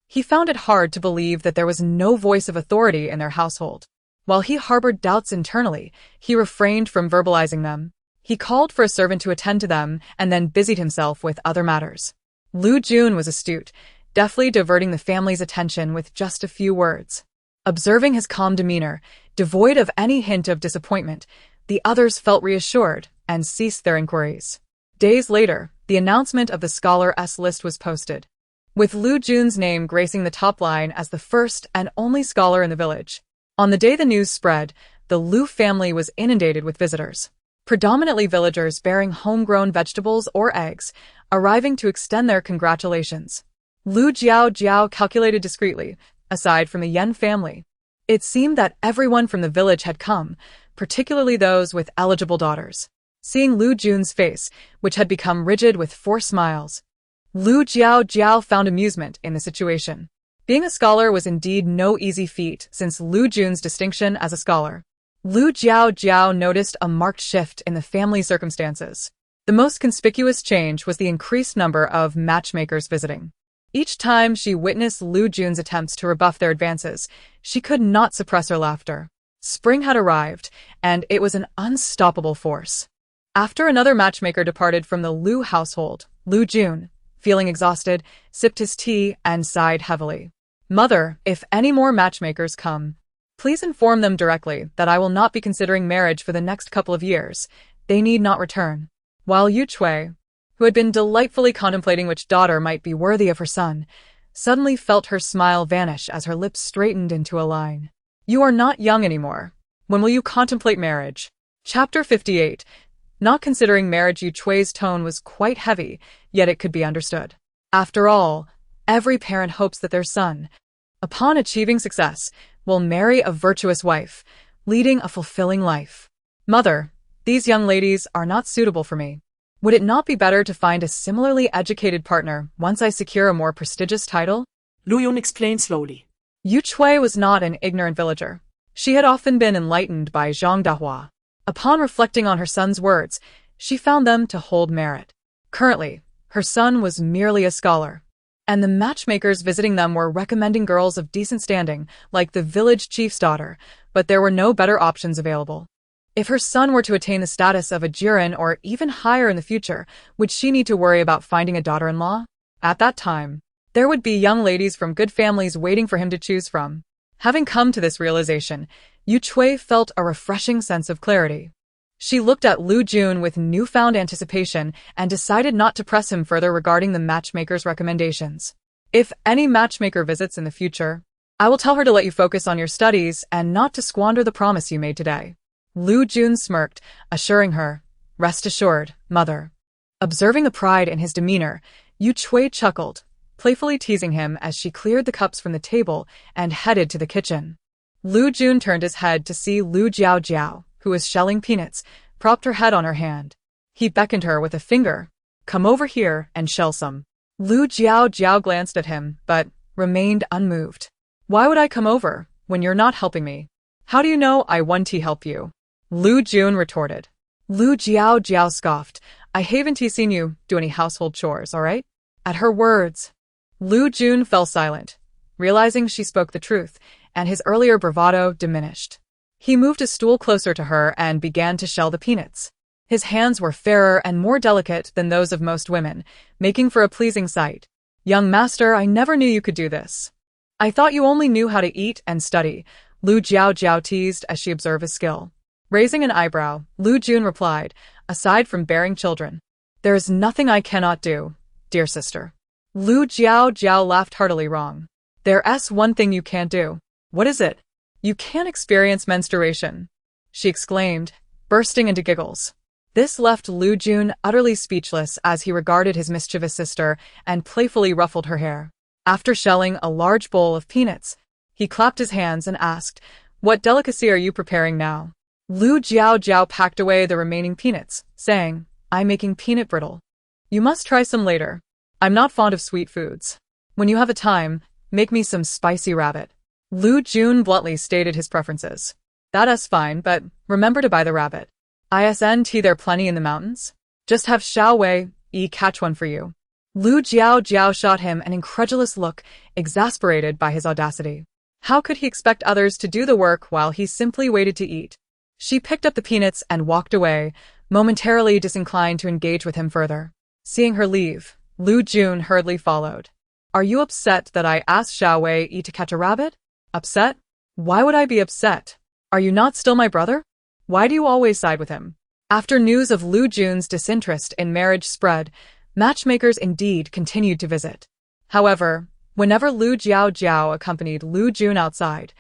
He found it hard to believe that there was no voice of authority in their household. While he harbored doubts internally, he refrained from verbalizing them. He called for a servant to attend to them and then busied himself with other matters. Lu Jun was astute, deftly diverting the family's attention with just a few words. Observing his calm demeanor, devoid of any hint of disappointment, the others felt reassured and ceased their inquiries. Days later, the announcement of the scholar's list was posted, with Lu Jun's name gracing the top line as the first and only scholar in the village. On the day the news spread, the Lu family was inundated with visitors, predominantly villagers bearing homegrown vegetables or eggs, arriving to extend their congratulations. Lu Jiaojiao calculated discreetly, aside from the Yen family, It seemed that everyone from the village had come, particularly those with eligible daughters. Seeing Lu Jun's face, which had become rigid with forced smiles, Lu Jiaojiao found amusement in the situation. Being a scholar was indeed no easy feat since Lu Jun's distinction as a scholar. Lu Jiaojiao noticed a marked shift in the family circumstances. The most conspicuous change was the increased number of matchmakers visiting. Each time she witnessed Lu Jun's attempts to rebuff their advances, she could not suppress her laughter. Spring had arrived, and it was an unstoppable force. After another matchmaker departed from the Lu household, Lu Jun, feeling exhausted, sipped his tea and sighed heavily. Mother, if any more matchmakers come, please inform them directly that I will not be considering marriage for the next couple of years. They need not return. While Yu Chui, who had been delightfully contemplating which daughter might be worthy of her son, suddenly felt her smile vanish as her lips straightened into a line. You are not young anymore. When will you contemplate marriage? Chapter 58. Not considering marriage, Yu Chui's tone was quite heavy, yet it could be understood. After all, every parent hopes that their son, upon achieving success, will marry a virtuous wife, leading a fulfilling life. Mother, these young ladies are not suitable for me. Would it not be better to find a similarly educated partner once I secure a more prestigious title?
Lu Yun explained slowly.
Yu Chui was not an ignorant villager. She had often been enlightened by Zhang Dahua. Upon reflecting on her son's words, she found them to hold merit. Currently, her son was merely a scholar, and the matchmakers visiting them were recommending girls of decent standing, like the village chief's daughter, but there were no better options available. If her son were to attain the status of a jiren or even higher in the future, would she need to worry about finding a daughter-in-law? At that time, there would be young ladies from good families waiting for him to choose from. Having come to this realization, Yu Chui felt a refreshing sense of clarity. She looked at Lu Jun with newfound anticipation and decided not to press him further regarding the matchmaker's recommendations. If any matchmaker visits in the future, I will tell her to let you focus on your studies and not to squander the promise you made today. Lu Jun smirked, assuring her, Rest assured, mother. Observing the pride in his demeanor, Yu Chui chuckled, playfully teasing him as she cleared the cups from the table and headed to the kitchen. Lu Jun turned his head to see Lu Jiaojiao, who was shelling peanuts, propped her head on her hand. He beckoned her with a finger. Come over here and shell some. Lu Jiaojiao glanced at him, but remained unmoved. Why would I come over, when you're not helping me? How do you know I want to help you? Lu Jun retorted. Lu Jiaojiao scoffed. I haven't seen you do any household chores, all right? At her words, Lu Jun fell silent, realizing she spoke the truth, and his earlier bravado diminished. He moved a stool closer to her and began to shell the peanuts. His hands were fairer and more delicate than those of most women, making for a pleasing sight. Young master, I never knew you could do this. I thought you only knew how to eat and study, Lu Jiaojiao teased as she observed his skill. Raising an eyebrow, Lu Jun replied, aside from bearing children, there is nothing I cannot do, dear sister. Lu Jiaojiao laughed heartily. Wrong. There's one thing you can't do. What is it? You can't experience menstruation, she exclaimed, bursting into giggles. This left Lu Jun utterly speechless as he regarded his mischievous sister and playfully ruffled her hair. After shelling a large bowl of peanuts, he clapped his hands and asked, What delicacy are you preparing now? Lu Jiaojiao packed away the remaining peanuts, saying, I'm making peanut brittle. You must try some later. I'm not fond of sweet foods. When you have a time, make me some spicy rabbit. Lu Jun bluntly stated his preferences. That's fine, but remember to buy the rabbit. Isn't there plenty in the mountains? Just have Xiao Wei catch one for you. Lu Jiaojiao shot him an incredulous look, exasperated by his audacity. How could he expect others to do the work while he simply waited to eat? She picked up the peanuts and walked away, momentarily disinclined to engage with him further. Seeing her leave, Lu Jun hurriedly followed. Are you upset that I asked Xiao Wei to catch a rabbit? Upset? Why would I be upset? Are you not still my brother? Why do you always side with him? After news of Lu Jun's disinterest in marriage spread, matchmakers indeed continued to visit. However, whenever Lu Jiaojiao accompanied Lu Jun outside,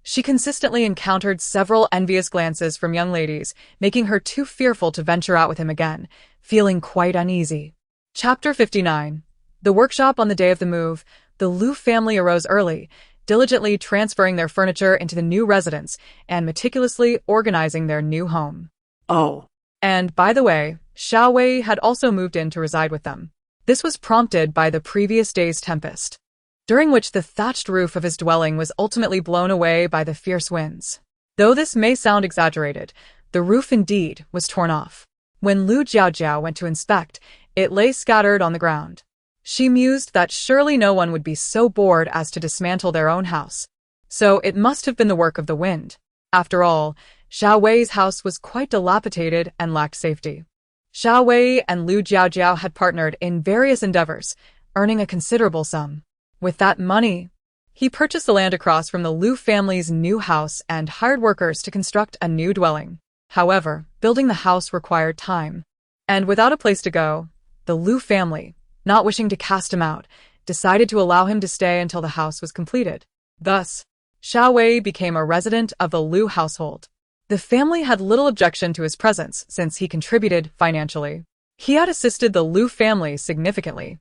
she consistently encountered several envious glances from young ladies, making her too fearful to venture out with him again, feeling quite uneasy. Chapter 59. The workshop. On the day of the move, the Lu family arose early, diligently transferring their furniture into the new residence and meticulously organizing their new home.
Oh.
And by the way, Xiao Wei had also moved in to reside with them. This was prompted by the previous day's tempest, during which the thatched roof of his dwelling was ultimately blown away by the fierce winds. Though this may sound exaggerated, the roof indeed was torn off. When Lu Jiaojiao went to inspect, it lay scattered on the ground. She mused that surely no one would be so bored as to dismantle their own house. So it must have been the work of the wind. After all, Xiao Wei's house was quite dilapidated and lacked safety. Xiao Wei and Lu Jiaojiao had partnered in various endeavors, earning a considerable sum. With that money, he purchased the land across from the Lu family's new house and hired workers to construct a new dwelling. However, building the house required time. And without a place to go, the Lu family, not wishing to cast him out, decided to allow him to stay until the house was completed. Thus, Xiao Wei became a resident of the Lu household. The family had little objection to his presence since he contributed financially. He had assisted the Lu family significantly,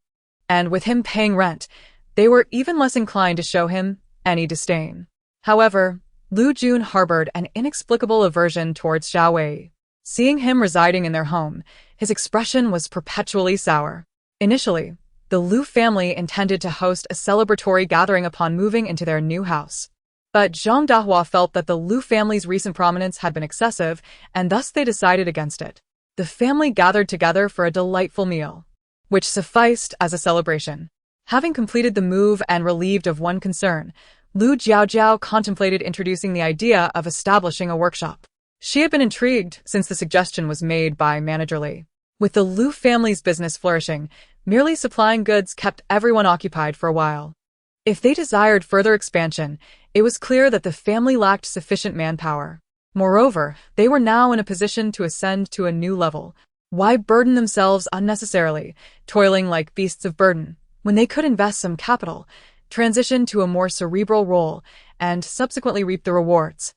and with him paying rent, they were even less inclined to show him any disdain. However, Lu Jun harbored an inexplicable aversion towards Xiao Wei. Seeing him residing in their home, his expression was perpetually sour. Initially, the Lu family intended to host a celebratory gathering upon moving into their new house. But Zhang Dahua felt that the Lu family's recent prominence had been excessive, and thus they decided against it. The family gathered together for a delightful meal, which sufficed as a celebration. Having completed the move and relieved of one concern, Lu Jiaojiao contemplated introducing the idea of establishing a workshop. She had been intrigued since the suggestion was made by Manager Li. With the Lu family's business flourishing, merely supplying goods kept everyone occupied for a while. If they desired further expansion, it was clear that the family lacked sufficient manpower. Moreover, they were now in a position to ascend to a new level. Why burden themselves unnecessarily, toiling like beasts of burden, when they could invest some capital, transition to a more cerebral role, and subsequently reap the rewards?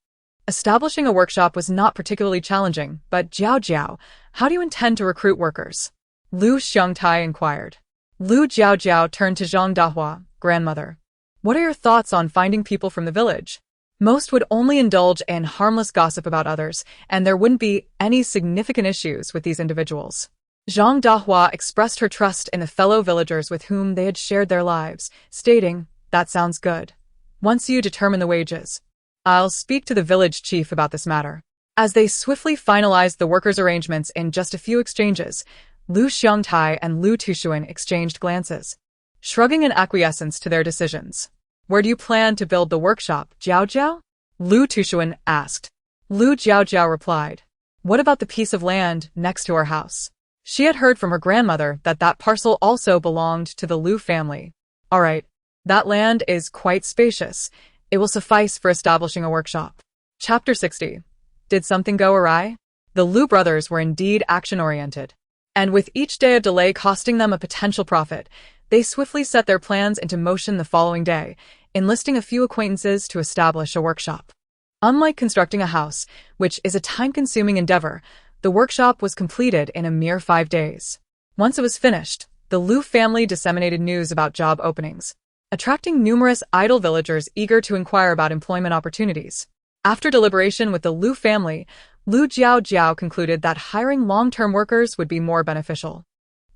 Establishing a workshop was not particularly challenging, but Jiaojiao, how do you intend to recruit workers? Lu Xiangtai inquired. Lu Jiaojiao turned to Zhang Dahua, grandmother. What are your thoughts on finding people from the village? Most would only indulge in harmless gossip about others, and there wouldn't be any significant issues with these individuals. Zhang Dahua expressed her trust in the fellow villagers with whom they had shared their lives, stating, "That sounds good. Once you determine the wages, I'll speak to the village chief about this matter." As they swiftly finalized the workers' arrangements in just a few exchanges, Lu Xiangtai and Lu Tushuan exchanged glances, shrugging in acquiescence to their decisions. "Where do you plan to build the workshop, Jiaojiao?" Lu Tushuan asked. Lu Jiaojiao replied, "What about the piece of land next to our house?" She had heard from her grandmother that that parcel also belonged to the Lu family. "All right, that land is quite spacious. It will suffice for establishing a workshop." Chapter 60. Did something go awry? The Lu brothers were indeed action-oriented, and with each day of delay costing them a potential profit, they swiftly set their plans into motion the following day, enlisting a few acquaintances to establish a workshop. Unlike constructing a house, which is a time-consuming endeavor, the workshop was completed in a mere 5 days. Once it was finished, the Lu family disseminated news about job openings, attracting numerous idle villagers eager to inquire about employment opportunities. After deliberation with the Lu family, Lu Jiaojiao concluded that hiring long-term workers would be more beneficial.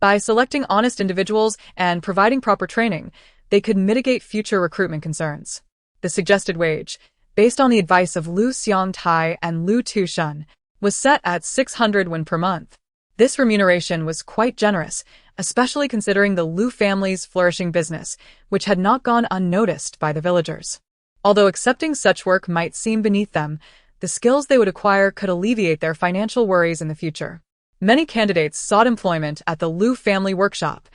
By selecting honest individuals and providing proper training, they could mitigate future recruitment concerns. The suggested wage, based on the advice of Lu Xiangtai and Lu Tushun, was set at 600 won per month. This remuneration was quite generous, especially considering the Lu family's flourishing business, which had not gone unnoticed by the villagers. Although accepting such work might seem beneath them, the skills they would acquire could alleviate their financial worries in the future. Many candidates sought employment at the Lu family workshop,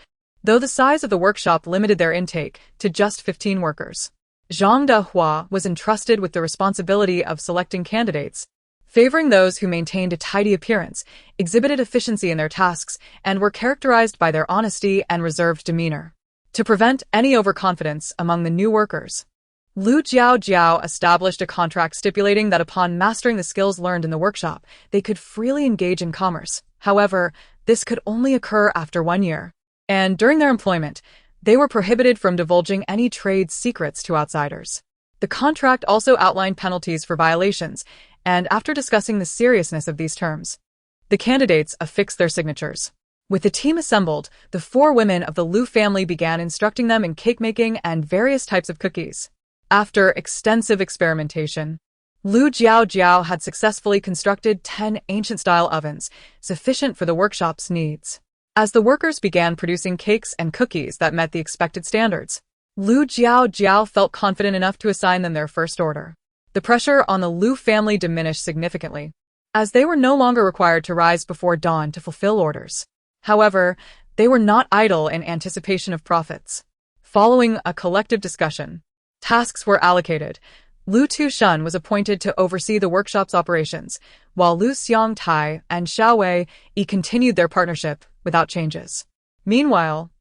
though the size of the workshop limited their intake to just 15 workers. Zhang Dahua was entrusted with the responsibility of selecting candidates, favoring those who maintained a tidy appearance, exhibited efficiency in their tasks, and were characterized by their honesty and reserved demeanor. To prevent any overconfidence among the new workers, Lu Jiaojiao established a contract stipulating that upon mastering the skills learned in the workshop, they could freely engage in commerce. However, this could only occur after 1 year, and during their employment, they were prohibited from divulging any trade secrets to outsiders. The contract also outlined penalties for violations, and after discussing the seriousness of these terms, the candidates affixed their signatures. With the team assembled, the 4 women of the Lu family began instructing them in cake making and various types of cookies. After extensive experimentation, Lu Jiaojiao had successfully constructed 10 ancient-style ovens, sufficient for the workshop's needs. As the workers began producing cakes and cookies that met the expected standards, Lu Jiaojiao felt confident enough to assign them their first order. The pressure on the Lu family diminished significantly, as they were no longer required to rise before dawn to fulfill orders. However, they were not idle in anticipation of profits. Following a collective discussion, tasks were allocated. Lu Tushun was appointed to oversee the workshop's operations, while Lu Xiangtai and Xiao Wei continued their partnership without changes. Meanwhile,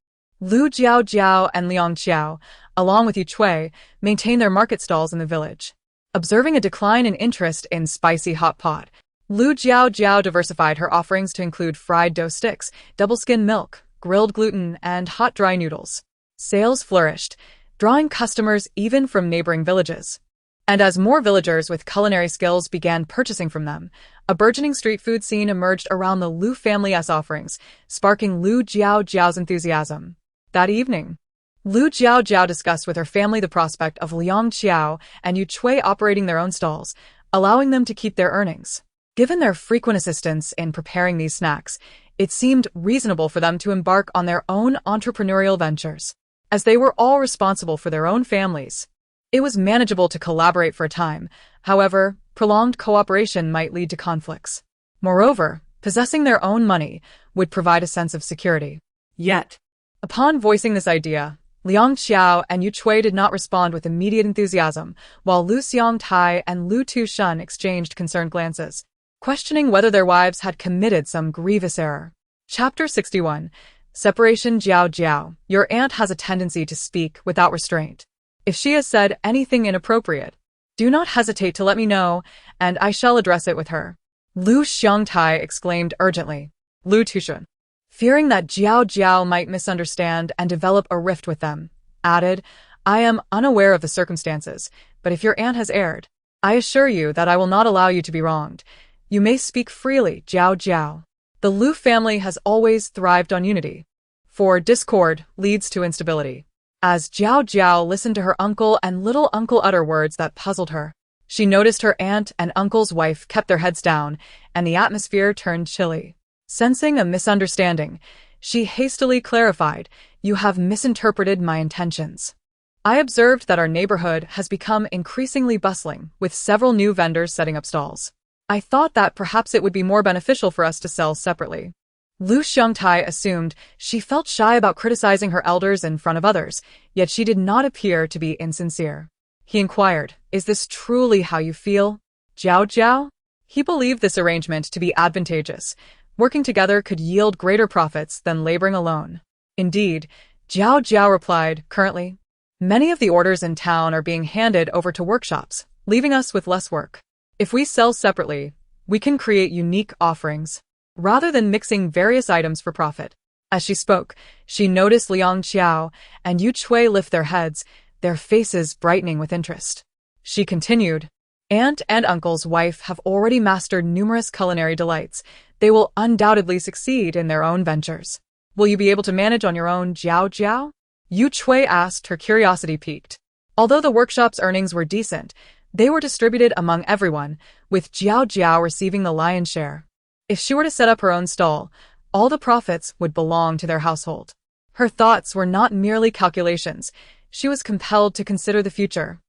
Lu Jiaojiao and Liang Qiao, along with Yu Chui, maintained their market stalls in the village. Observing a decline in interest in spicy hot pot, Lu Jiaojiao diversified her offerings to include fried dough sticks, double-skim milk, grilled gluten, and hot dry noodles. Sales flourished, drawing customers even from neighboring villages. And as more villagers with culinary skills began purchasing from them, a burgeoning street food scene emerged around the Lu family's offerings, sparking Lu Jiaojiao's enthusiasm. That evening, Lu Jiaojiao discussed with her family the prospect of Liang Qiao and Yu Chui operating their own stalls, allowing them to keep their earnings. Given their frequent assistance in preparing these snacks, it seemed reasonable for them to embark on their own entrepreneurial ventures. As they were all responsible for their own families, it was manageable to collaborate for a time. However, prolonged cooperation might lead to conflicts. Moreover, possessing their own money would provide a sense of security.
Yet,
upon voicing this idea, Liang Qiao and Yu Chui did not respond with immediate enthusiasm, while Lu Xiangtai and Lu Tushun exchanged concerned glances, questioning whether their wives had committed some grievous error. Chapter 61. Separation. Jiaojiao, your aunt has a tendency to speak without restraint. If she has said anything inappropriate, do not hesitate to let me know, and I shall address it with her. Lu Xiangtai exclaimed urgently. Lu Tushun, fearing that Jiaojiao might misunderstand and develop a rift with them, added, I am unaware of the circumstances, but if your aunt has erred, I assure you that I will not allow you to be wronged. You may speak freely, Jiaojiao. The Lu family has always thrived on unity, for discord leads to instability. As Jiaojiao listened to her uncle and little uncle utter words that puzzled her, she noticed her aunt and uncle's wife kept their heads down, and the atmosphere turned chilly. Sensing a misunderstanding, she hastily clarified, You have misinterpreted my intentions. I observed that our neighborhood has become increasingly bustling, with several new vendors setting up stalls. I thought that perhaps it would be more beneficial for us to sell separately. Lu Xiangtai assumed she felt shy about criticizing her elders in front of others, yet she did not appear to be insincere. He inquired, Is this truly how you feel, Jiaojiao? He believed this arrangement to be advantageous. Working together could yield greater profits than laboring alone. Indeed, Jiaojiao replied, Currently, many of the orders in town are being handed over to workshops, leaving us with less work. If we sell separately, we can create unique offerings, rather than mixing various items for profit. As she spoke, she noticed Liang Qiao and Yu Chui lift their heads, their faces brightening with interest. She continued, Aunt and uncle's wife have already mastered numerous culinary delights. They will undoubtedly succeed in their own ventures. Will you be able to manage on your own, Jiaojiao? Yu Chui asked, her curiosity piqued. Although the workshop's earnings were decent, they were distributed among everyone, with Jiaojiao receiving the lion's share. If she were to set up her own stall, all the profits would belong to their household. Her thoughts were not merely calculations. She was compelled to consider the future.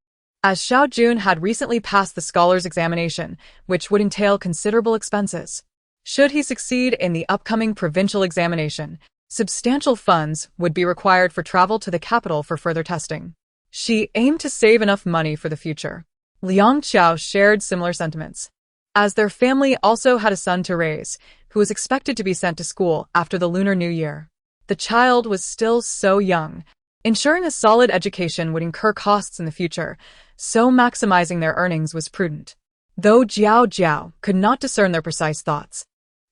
As Xiao Jun had recently passed the scholar's examination, which would entail considerable expenses. Should he succeed in the upcoming provincial examination, substantial funds would be required for travel to the capital for further testing. She aimed to save enough money for the future. Liang Qiao shared similar sentiments, as their family also had a son to raise, who was expected to be sent to school after the Lunar New Year. The child was still so young. Ensuring a solid education would incur costs in the future, so maximizing their earnings was prudent. Though Jiaojiao could not discern their precise thoughts,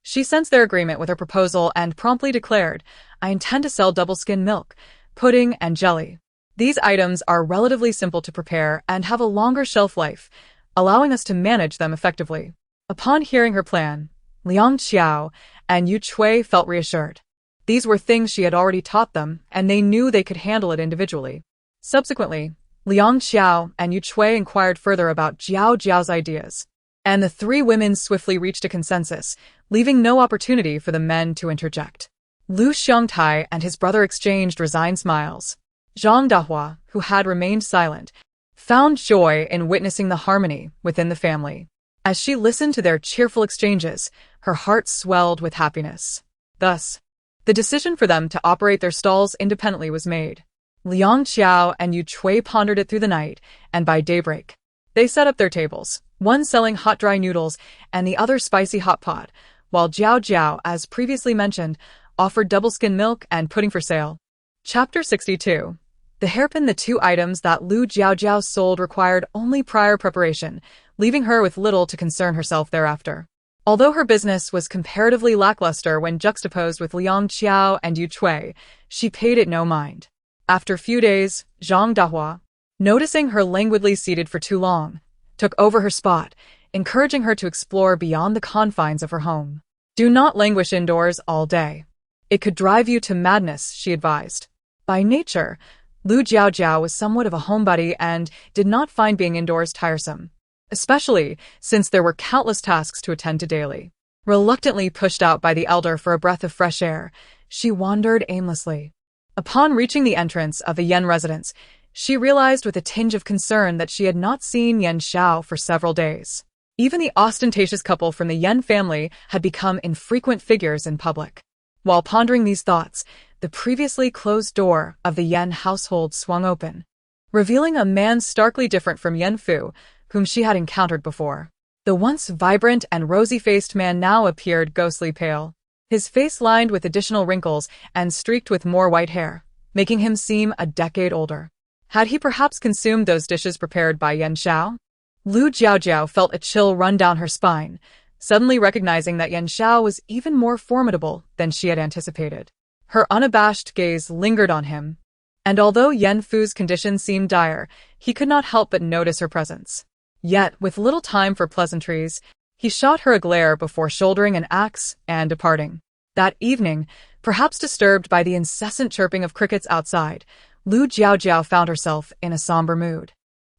she sensed their agreement with her proposal and promptly declared, I intend to sell double-skim milk, pudding, and jelly. These items are relatively simple to prepare and have a longer shelf life, allowing us to manage them effectively. Upon hearing her plan, Liang Qiao and Yu Chui felt reassured. These were things she had already taught them, and they knew they could handle it individually. Subsequently, Liang Qiao and Yu Chui inquired further about Jiaojiao's ideas, and the three women swiftly reached a consensus, leaving no opportunity for the men to interject. Lu Xiongtai and his brother exchanged resigned smiles. Zhang Dahua, who had remained silent, found joy in witnessing the harmony within the family. As she listened to their cheerful exchanges, her heart swelled with happiness. Thus, the decision for them to operate their stalls independently was made. Liang Qiao and Yu Chui pondered it through the night, and by daybreak, they set up their tables, one selling hot dry noodles and the other spicy hot pot, while Jiaojiao, as previously mentioned, offered double-skin milk and pudding for sale. Chapter 62. The hairpin. The two items that Lu Jiaojiao sold required only prior preparation, leaving her with little to concern herself thereafter. Although her business was comparatively lackluster when juxtaposed with Liang Qiao and Yu Chui, she paid it no mind. After a few days, Zhang Dahua, noticing her languidly seated for too long, took over her spot, encouraging her to explore beyond the confines of her home. Do not languish indoors all day. It could drive you to madness, she advised. By nature, Lu Jiaojiao was somewhat of a homebody and did not find being indoors tiresome, especially since there were countless tasks to attend to daily. Reluctantly pushed out by the elder for a breath of fresh air, she wandered aimlessly. Upon reaching the entrance of the Yen residence, she realized with a tinge of concern that she had not seen Yen Xiao for several days. Even the ostentatious couple from the Yen family had become infrequent figures in public. While pondering these thoughts, the previously closed door of the Yen household swung open, revealing a man starkly different from Yen Fu, whom she had encountered before. The once vibrant and rosy-faced man now appeared ghostly pale, his face lined with additional wrinkles and streaked with more white hair, making him seem a decade older. Had he perhaps consumed those dishes prepared by Yen Xiao? Lu Jiaojiao felt a chill run down her spine, suddenly recognizing that Yen Xiao was even more formidable than she had anticipated. Her unabashed gaze lingered on him, and although Yen Fu's condition seemed dire, he could not help but notice her presence. Yet, with little time for pleasantries, he shot her a glare before shouldering an axe and departing. That evening, perhaps disturbed by the incessant chirping of crickets outside, Lu Jiaojiao found herself in a somber mood.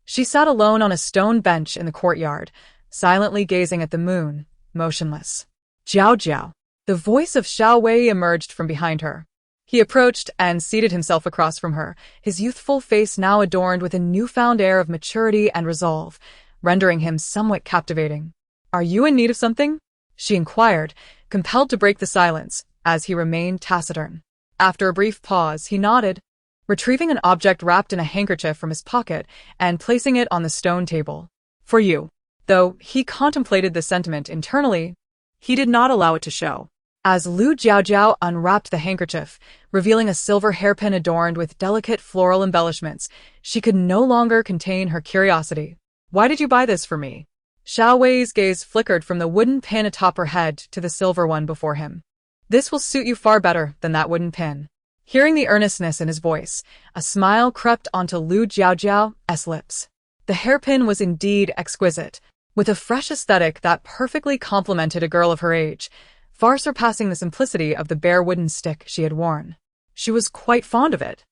She sat alone on a stone bench in the courtyard, silently gazing at the moon, motionless. Jiaojiao. The voice of Xiao Wei emerged from behind her. He approached and seated himself across from her, his youthful face now adorned with a newfound air of maturity and resolve, rendering him somewhat captivating. "Are you in need of something?" she inquired, compelled to break the silence, as he remained taciturn. After a brief pause, he nodded, retrieving an object wrapped in a handkerchief from his pocket and placing it on the stone table. "For you." Though he contemplated the sentiment internally, he did not allow it to show. As Lu Jiaojiao unwrapped the handkerchief, revealing a silver hairpin adorned with delicate floral embellishments, she could no longer contain her curiosity. "Why did you buy this for me?" Xiao Wei's gaze flickered from the wooden pin atop her head to the silver one before him. "This will suit you far better than that wooden pin." Hearing the earnestness in his voice, a smile crept onto Lu Jiaojiao's lips. The hairpin was indeed exquisite, with a fresh aesthetic that perfectly complemented a girl of her age, far surpassing the simplicity of the bare wooden stick she had worn. She was quite fond of it.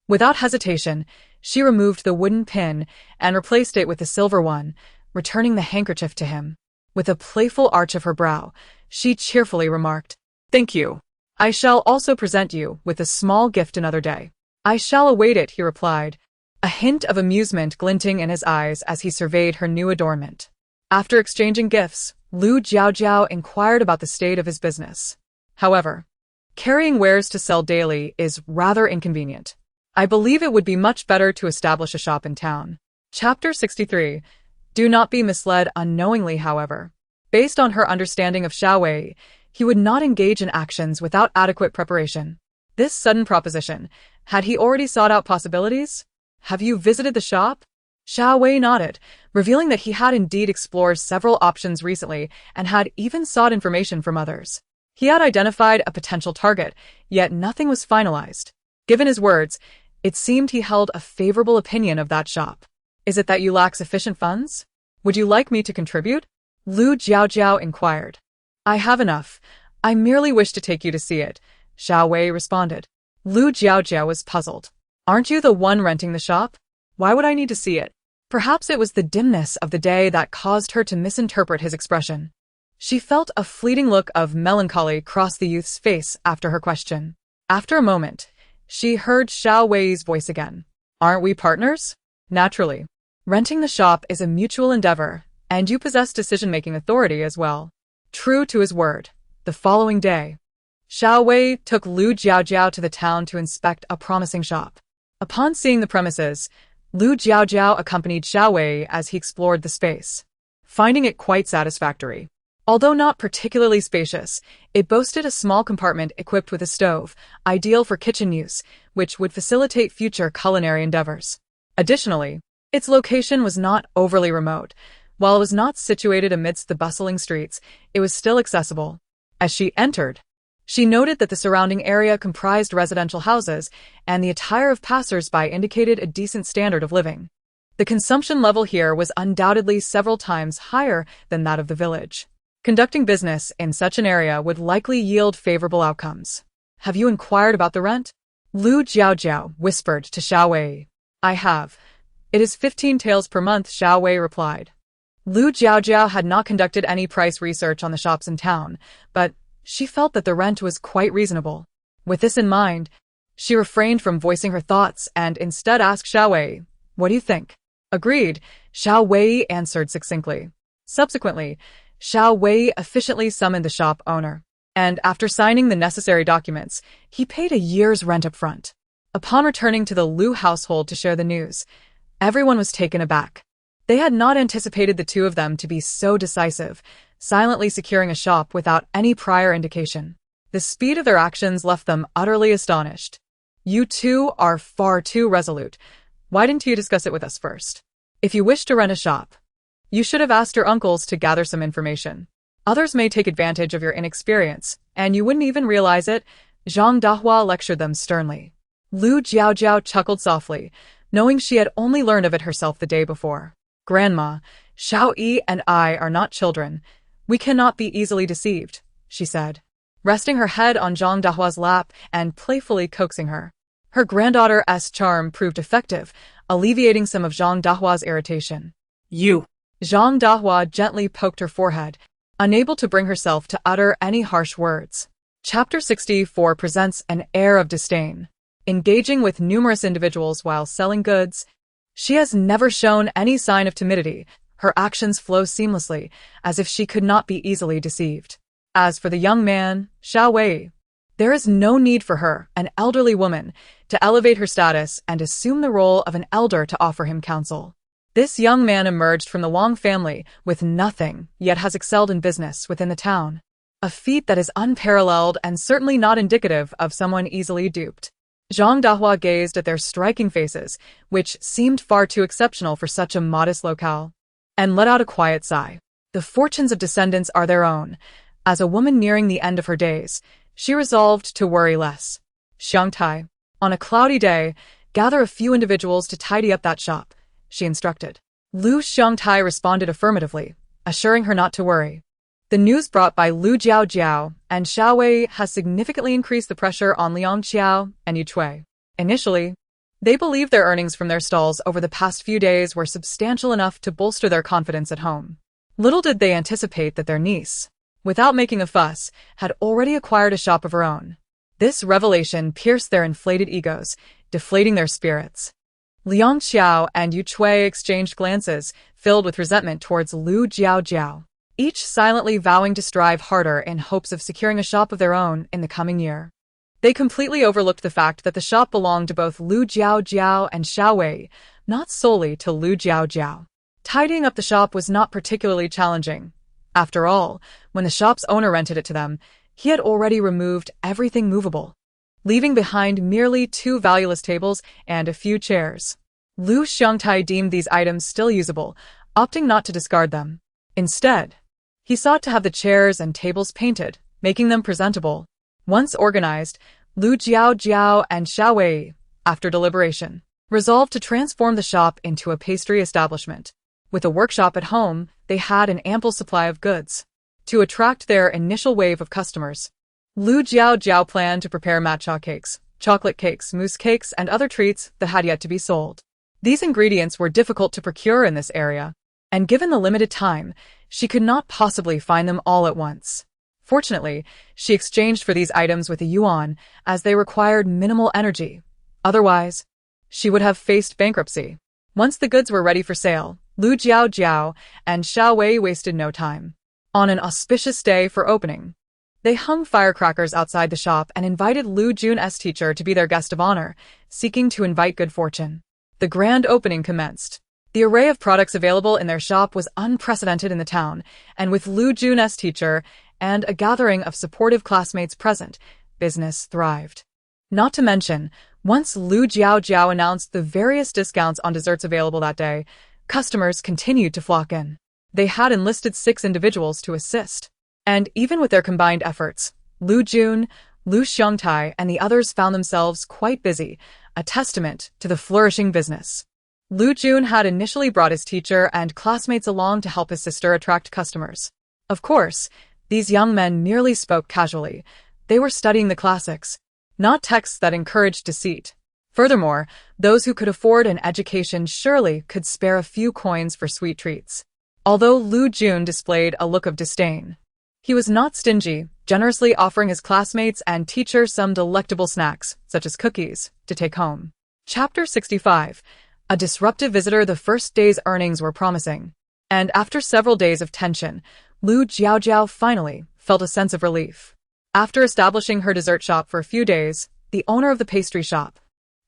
Without hesitation, she removed the wooden pin and replaced it with the silver one, returning the handkerchief to him. With a playful arch of her brow, she cheerfully remarked, "Thank you. I shall also present you with a small gift another day." "I shall await it," he replied, a hint of amusement glinting in his eyes as he surveyed her new adornment. After exchanging gifts, Lu Jiaojiao inquired about the state of his business. "However, carrying wares to sell daily is rather inconvenient. I believe it would be much better to establish a shop in town." Chapter 63. Do not be misled unknowingly, however. Based on her understanding of Xiao Wei, he would not engage in actions without adequate preparation. This sudden proposition, had he already sought out possibilities? "Have you visited the shop?" Xiao Wei nodded, revealing that he had indeed explored several options recently and had even sought information from others. He had identified a potential target, yet nothing was finalized. Given his words, It seemed he held a favorable opinion of that shop. Is it that you lack sufficient funds? Would you like me to contribute? Lu Jiaojiao inquired. I have enough. I merely wish to take you to see it, Xiao Wei responded. Lu Jiaojiao was puzzled. Aren't you the one renting the shop? Why would I need to see it? Perhaps it was the dimness of the day that caused her to misinterpret his expression. She felt a fleeting look of melancholy cross the youth's face after her question. After a moment, she heard Xiao Wei's voice again. Aren't we partners? Naturally. Renting the shop is a mutual endeavor, and you possess decision-making authority as well. True to his word, the following day, Xiao Wei took Lu Jiaojiao to the town to inspect a promising shop. Upon seeing the premises, Lu Jiaojiao accompanied Xiao Wei as he explored the space, finding it quite satisfactory. Although not particularly spacious, it boasted a small compartment equipped with a stove, ideal for kitchen use, which would facilitate future culinary endeavors. Additionally, its location was not overly remote. While it was not situated amidst the bustling streets, it was still accessible. As she entered, she noted that the surrounding area comprised residential houses, and the attire of passers-by indicated a decent standard of living. The consumption level here was undoubtedly several times higher than that of the village. Conducting business in such an area would likely yield favorable outcomes. Have you inquired about the rent? Lu Jiaojiao whispered to Xiao Wei. I have. It is 15 taels per month, Xiao Wei replied. Lu Jiaojiao had not conducted any price research on the shops in town, but she felt that the rent was quite reasonable. With this in mind, she refrained from voicing her thoughts and instead asked Xiao Wei, what do you think? Agreed, Xiao Wei answered succinctly. Subsequently, Xiao Wei efficiently summoned the shop owner, and after signing the necessary documents, he paid a year's rent up front. Upon returning to the Lu household to share the news, everyone was taken aback. They had not anticipated the two of them to be so decisive, silently securing a shop without any prior indication. The speed of their actions left them utterly astonished. You two are far too resolute. Why didn't you discuss it with us first? If you wish to rent a shop, you should have asked your uncles to gather some information. Others may take advantage of your inexperience, and you wouldn't even realize it, Zhang Dahua lectured them sternly. Lu Jiaojiao chuckled softly, knowing she had only learned of it herself the day before. Grandma, Xiao Yi and I are not children. We cannot be easily deceived, she said, resting her head on Zhang Dahua's lap and playfully coaxing her. Her granddaughter's charm proved effective, alleviating some of Zhang Dahua's irritation.
You.
Zhang Dahua gently poked her forehead, unable to bring herself to utter any harsh words. Chapter 64 presents an air of disdain. Engaging with numerous individuals while selling goods, she has never shown any sign of timidity. Her actions flow seamlessly, as if she could not be easily deceived. As for the young man, Xiao Wei, there is no need for her, an elderly woman, to elevate her status and assume the role of an elder to offer him counsel. This young man emerged from the Wang family with nothing, yet has excelled in business within the town. A feat that is unparalleled and certainly not indicative of someone easily duped. Zhang Dahua gazed at their striking faces, which seemed far too exceptional for such a modest locale, and let out a quiet sigh. The fortunes of descendants are their own. As a woman nearing the end of her days, she resolved to worry less. Xiangtai, on a cloudy day, gather a few individuals to tidy up that shop, she instructed. Lu Xiangtai responded affirmatively, assuring her not to worry. The news brought by Lu Jiaojiao and Xiao Wei has significantly increased the pressure on Liang Qiao and Yu Chui. Initially, they believed their earnings from their stalls over the past few days were substantial enough to bolster their confidence at home. Little did they anticipate that their niece, without making a fuss, had already acquired a shop of her own. This revelation pierced their inflated egos, deflating their spirits. Liang Qiao and Yu Chui exchanged glances, filled with resentment towards Lu Jiaojiao, each silently vowing to strive harder in hopes of securing a shop of their own in the coming year. They completely overlooked the fact that the shop belonged to both Lu Jiaojiao and Xiao Wei, not solely to Lu Jiaojiao. Tidying up the shop was not particularly challenging. After all, when the shop's owner rented it to them, he had already removed everything movable, leaving behind merely 2 valueless tables and a few chairs. Lu Xiangtai deemed these items still usable, opting not to discard them. Instead, he sought to have the chairs and tables painted, making them presentable. Once organized, Lu Jiaojiao and Xiao Wei after deliberation, resolved to transform the shop into a pastry establishment. With a workshop at home, they had an ample supply of goods. To attract their initial wave of customers, Lu Jiaojiao planned to prepare matcha cakes, chocolate cakes, mousse cakes, and other treats that had yet to be sold. These ingredients were difficult to procure in this area, and given the limited time, she could not possibly find them all at once. Fortunately, she exchanged for these items with a yuan, as they required minimal energy. Otherwise, she would have faced bankruptcy. Once the goods were ready for sale, Lu Jiaojiao and Xiao Wei wasted no time. On an auspicious day for opening, they hung firecrackers outside the shop and invited Lu Jun's teacher to be their guest of honor, seeking to invite good fortune. The grand opening commenced. The array of products available in their shop was unprecedented in the town, and with Lu Jun's teacher and a gathering of supportive classmates present, business thrived. Not to mention, once Lu Jiaojiao announced the various discounts on desserts available that day, customers continued to flock in. They had enlisted 6 individuals to assist. And even with their combined efforts, Lu Jun, Lu Xiongtai, and the others found themselves quite busy, a testament to the flourishing business. Lu Jun had initially brought his teacher and classmates along to help his sister attract customers. Of course, these young men merely spoke casually. They were studying the classics, not texts that encouraged deceit. Furthermore, those who could afford an education surely could spare a few coins for sweet treats. Although Lu Jun displayed a look of disdain, he was not stingy, generously offering his classmates and teacher some delectable snacks, such as cookies, to take home. Chapter 65. A disruptive visitor. The first day's earnings were promising, and after several days of tension, Lu Jiaojiao finally felt a sense of relief. After establishing her dessert shop for a few days, the owner of the pastry shop,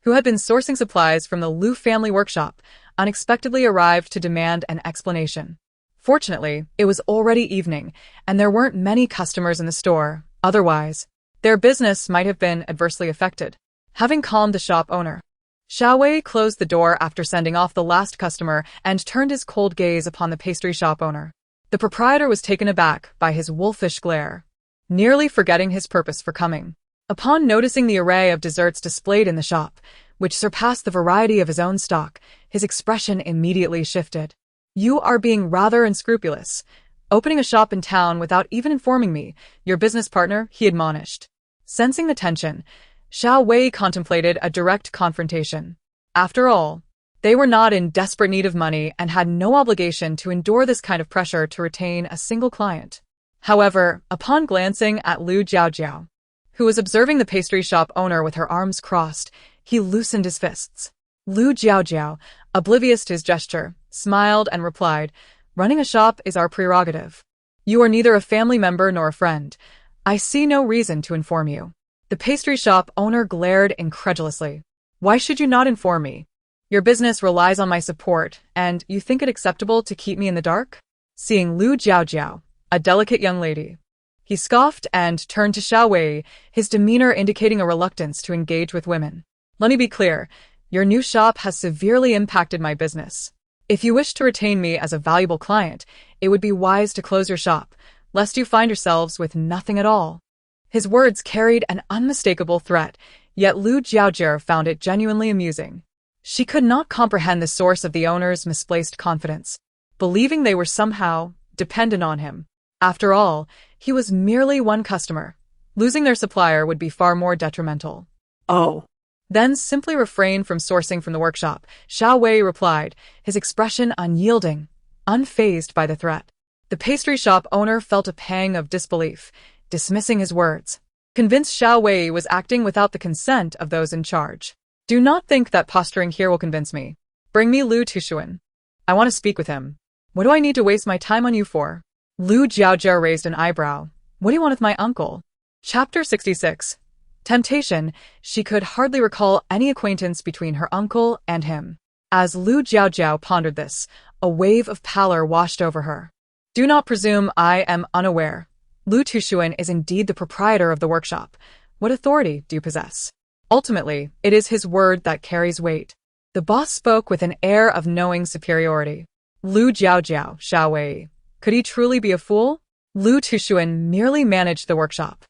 who had been sourcing supplies from the Lu family workshop, unexpectedly arrived to demand an explanation. Fortunately, it was already evening, and there weren't many customers in the store. Otherwise, their business might have been adversely affected. Having calmed the shop owner, Xiao Wei closed the door after sending off the last customer and turned his cold gaze upon the pastry shop owner. The proprietor was taken aback by his wolfish glare, nearly forgetting his purpose for coming. Upon noticing the array of desserts displayed in the shop, which surpassed the variety of his own stock, his expression immediately shifted. "You are being rather unscrupulous, opening a shop in town without even informing me, your business partner," he admonished. Sensing the tension, Xiao Wei contemplated a direct confrontation. After all, they were not in desperate need of money and had no obligation to endure this kind of pressure to retain a single client. However, upon glancing at Lu Jiaojiao, who was observing the pastry shop owner with her arms crossed, he loosened his fists. Lu Jiaojiao, oblivious to his gesture, smiled and replied, "Running a shop is our prerogative. You are neither a family member nor a friend. I see no reason to inform you." The pastry shop owner glared incredulously. "Why should you not inform me? Your business relies on my support, and you think it acceptable to keep me in the dark?" Seeing Lu Jiaojiao, a delicate young lady, he scoffed and turned to Xiao Wei, his demeanor indicating a reluctance to engage with women. "Let me be clear. Your new shop has severely impacted my business. If you wish to retain me as a valuable client, it would be wise to close your shop, lest you find yourselves with nothing at all." His words carried an unmistakable threat, yet Lu Jiaojiao found it genuinely amusing. She could not comprehend the source of the owner's misplaced confidence, believing they were somehow dependent on him. After all, he was merely one customer. Losing their supplier would be far more detrimental.
Oh.
Then simply refrain from sourcing from the workshop, Xiao Wei replied, his expression unyielding, unfazed by the threat. The pastry shop owner felt a pang of disbelief, dismissing his words. Convinced Xiao Wei was acting without the consent of those in charge. "Do not think that posturing here will convince me. Bring me Lu Tushuan. I want to speak with him." "What do I need to waste my time on you for?" Lu Jiaojiao raised an eyebrow. "What do you want with my uncle?" Chapter 66. Temptation. She could hardly recall any acquaintance between her uncle and him. As Lu Jiaojiao pondered this, a wave of pallor washed over her. "Do not presume I am unaware. Lu Tushuan is indeed the proprietor of the workshop. What authority do you possess?" Ultimately, it is his word that carries weight. The boss spoke with an air of knowing superiority. Lu Jiaojiao, Xiao Wei. Could he truly be a fool? Lu Tushuan merely managed the workshop.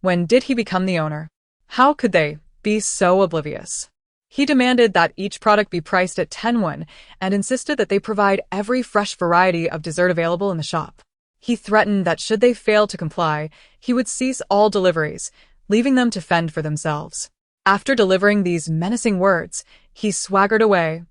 When did he become the owner? How could they be so oblivious? He demanded that each product be priced at 10 won and insisted that they provide every fresh variety of dessert available in the shop. He threatened that should they fail to comply, he would cease all deliveries, leaving them to fend for themselves. After delivering these menacing words, he swaggered away,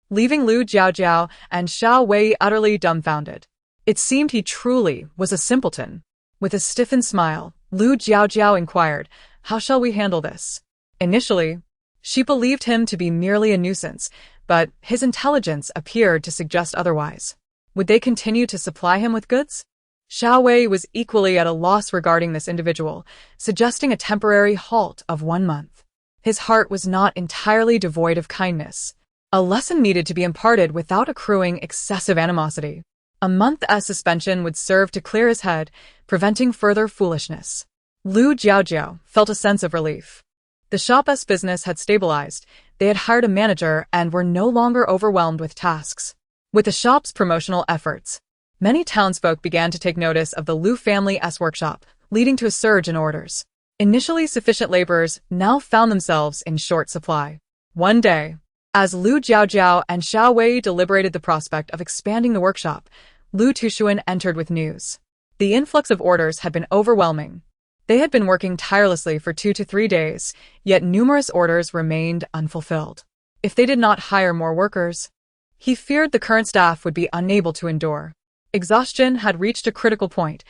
leaving Lu Jiaojiao and Xiao Wei utterly dumbfounded. It seemed he truly was a simpleton. With a stiffened smile, Lu Jiaojiao inquired, "How shall we handle this?" Initially, she believed him to be merely a nuisance, but his intelligence appeared to suggest otherwise. Would they continue to supply him with goods? Xiao Wei was equally at a loss regarding this individual, suggesting a temporary halt of 1 month. His heart was not entirely devoid of kindness. A lesson needed to be imparted without accruing excessive animosity. A month's suspension would serve to clear his head, preventing further foolishness. Lu Jiaojiao felt a sense of relief. The shop's business had stabilized, they had hired a manager and were no longer overwhelmed with tasks. With the shop's promotional efforts, many townsfolk began to take notice of the Lu family's workshop, leading to a surge in orders. Initially sufficient laborers now found themselves in short supply. One day, as Lu Jiaojiao and Xiao Wei deliberated the prospect of expanding the workshop, Lu Tushuan entered with news. The influx of orders had been overwhelming. They had been working tirelessly for 2 to 3 days, yet numerous orders remained unfulfilled. If they did not hire more workers, he feared the current staff would be unable to endure. Exhaustion had reached a critical point.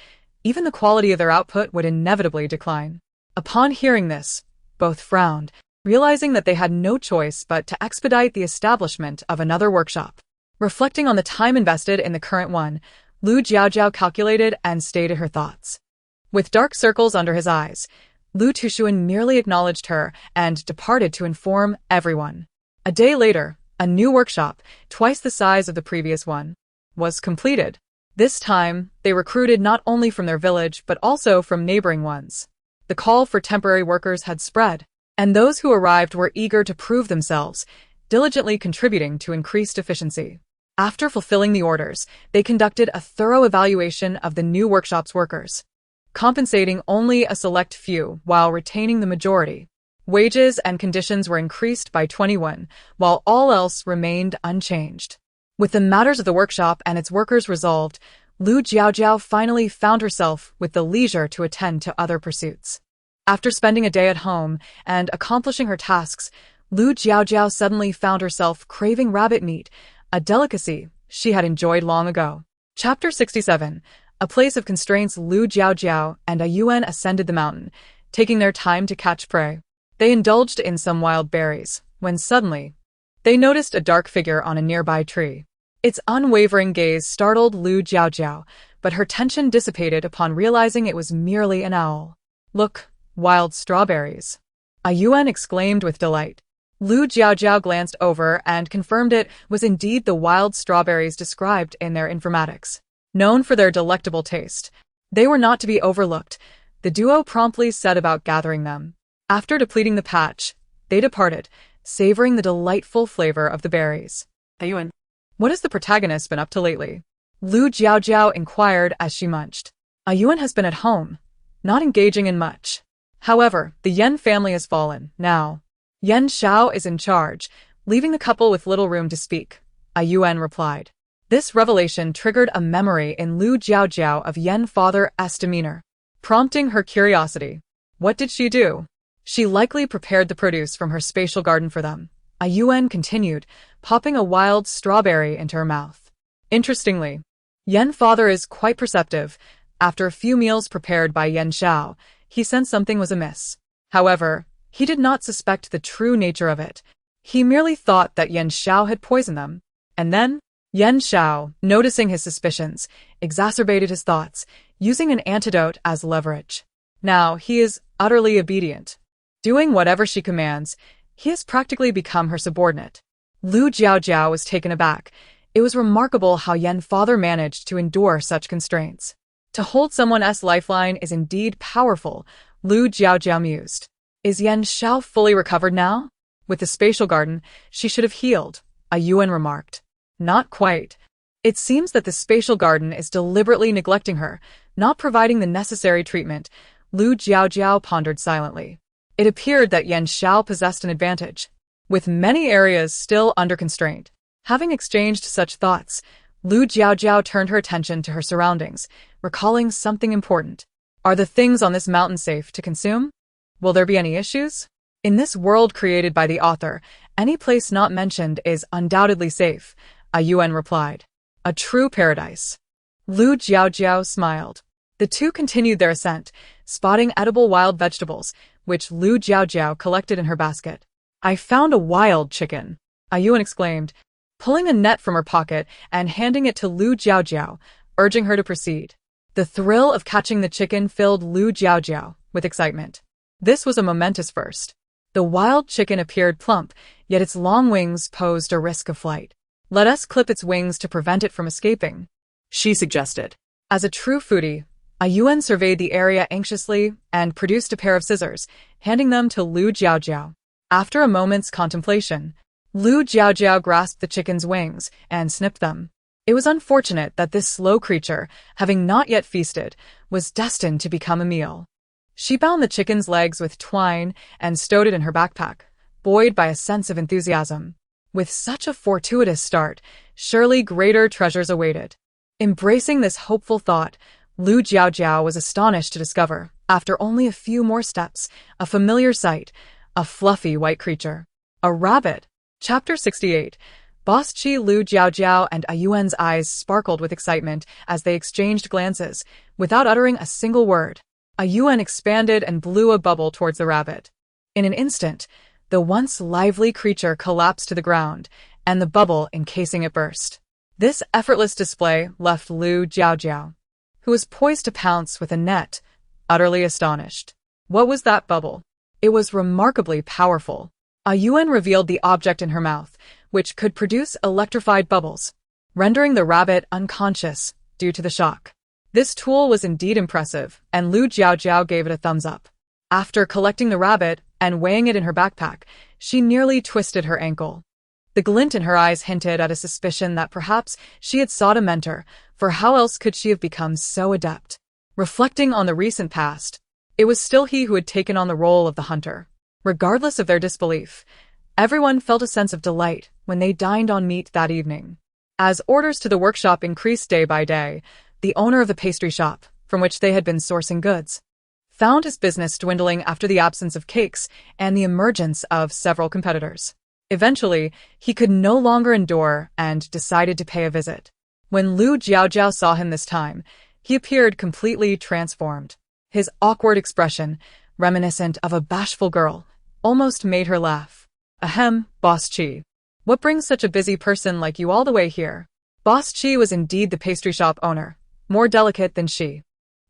Even the quality of their output would inevitably decline. Upon hearing this, both frowned, realizing that they had no choice but to expedite the establishment of another workshop. Reflecting on the time invested in the current one, Lu Jiaojiao calculated and stated her thoughts. With dark circles under his eyes, Lu Tushuan merely acknowledged her and departed to inform everyone. A day later, a new workshop, twice the size of the previous one, was completed. This time, they recruited not only from their village but also from neighboring ones. The call for temporary workers had spread, and those who arrived were eager to prove themselves, diligently contributing to increased efficiency. After fulfilling the orders, they conducted a thorough evaluation of the new workshop's workers, compensating only a select few while retaining the majority. Wages and conditions were increased by 21, while all else remained unchanged. With the matters of the workshop and its workers resolved, Lu Jiaojiao finally found herself with the leisure to attend to other pursuits. After spending a day at home and accomplishing her tasks, Lu Jiaojiao suddenly found herself craving rabbit meat, a delicacy she had enjoyed long ago. Chapter 67. A place of constraints. Lu Jiaojiao and Yuan ascended the mountain, taking their time to catch prey. They indulged in some wild berries, when suddenly, they noticed a dark figure on a nearby tree. Its unwavering gaze startled Lu Jiaojiao, but her tension dissipated upon realizing it was merely an owl. "Look, wild strawberries!" Yuan exclaimed with delight. Lu Jiaojiao glanced over and confirmed it was indeed the wild strawberries described in their informatics. Known for their delectable taste, they were not to be overlooked. The duo promptly set about gathering them. After depleting the patch, they departed, savoring the delightful flavor of the berries.
Yuan,
"What has the protagonist been up to lately?" Lu Jiaojiao inquired as she munched. Yuan has been at home, not engaging in much. However, the Yen family has fallen, now. Yen Xiao is in charge, leaving the couple with little room to speak, Yuan replied. This revelation triggered a memory in Lu Jiaojiao of Yen father's demeanor, prompting her curiosity. What did she do? She likely prepared the produce from her spatial garden for them, Yuan continued, popping a wild strawberry into her mouth. Interestingly, Yen father is quite perceptive. After a few meals prepared by Yen Xiao, he sensed something was amiss. However, he did not suspect the true nature of it. He merely thought that Yen Xiao had poisoned them. And then, Yen Xiao, noticing his suspicions, exacerbated his thoughts, using an antidote as leverage. Now he is utterly obedient. Doing whatever she commands, he has practically become her subordinate. Lu Jiaojiao was taken aback. It was remarkable how Yen father managed to endure such constraints. To hold someone's lifeline is indeed powerful, Lu Jiaojiao mused. Is Yen Xiao fully recovered now? With the spatial garden, she should have healed, Yuan remarked. Not quite. It seems that the spatial garden is deliberately neglecting her, not providing the necessary treatment, Lu Jiaojiao pondered silently. It appeared that Yen Xiao possessed an advantage. with many areas still under constraint. Having exchanged such thoughts, Lu Jiaojiao turned her attention to her surroundings, recalling something important. Are the things on this mountain safe to consume? Will there be any issues? In this world created by the author, any place not mentioned is undoubtedly safe, a Yuan replied. A true paradise. Lu Jiaojiao smiled. The two continued their ascent, spotting edible wild vegetables, which Lu Jiaojiao collected in her basket. I found a wild chicken, a Yuan exclaimed, pulling a net from her pocket and handing it to Lu Jiaojiao, urging her to proceed. The thrill of catching the chicken filled Lu Jiaojiao with excitement. This was a momentous first. The wild chicken appeared plump, yet its long wings posed a risk of flight. Let us clip its wings to prevent it from escaping, she suggested. As a true foodie, a Yuan surveyed the area anxiously and produced a pair of scissors, handing them to Lu Jiaojiao. After a moment's contemplation, Lu Jiaojiao grasped the chicken's wings and snipped them. It was unfortunate that this slow creature, having not yet feasted, was destined to become a meal. She bound the chicken's legs with twine and stowed it in her backpack, buoyed by a sense of enthusiasm. With such a fortuitous start, surely greater treasures awaited. Embracing this hopeful thought, Lu Jiaojiao was astonished to discover, after only a few more steps, a familiar sight, a fluffy white creature. A rabbit. Chapter 68. Boss Chi. Lu Jiaojiao and A Yuan's eyes sparkled with excitement as they exchanged glances, without uttering a single word. A Yuan expanded and blew a bubble towards the rabbit. In an instant, the once lively creature collapsed to the ground, and the bubble encasing it burst. This effortless display left Lu Jiaojiao, who was poised to pounce with a net, utterly astonished. What was that bubble? It was remarkably powerful. A Yuan revealed the object in her mouth, which could produce electrified bubbles, rendering the rabbit unconscious due to the shock. This tool was indeed impressive, and Lu Jiaojiao gave it a thumbs up. After collecting the rabbit and weighing it in her backpack, she nearly twisted her ankle. The glint in her eyes hinted at a suspicion that perhaps she had sought a mentor, for how else could she have become so adept? Reflecting on the recent past, it was still he who had taken on the role of the hunter. Regardless of their disbelief, everyone felt a sense of delight when they dined on meat that evening. As orders to the workshop increased day by day, the owner of the pastry shop, from which they had been sourcing goods, found his business dwindling after the absence of cakes and the emergence of several competitors. Eventually, he could no longer endure and decided to pay a visit. When Lu Jiaojiao saw him this time, he appeared completely transformed. His awkward expression, reminiscent of a bashful girl, almost made her laugh. Ahem, Boss Chi. What brings such a busy person like you all the way here? Boss Chi was indeed the pastry shop owner, more delicate than she.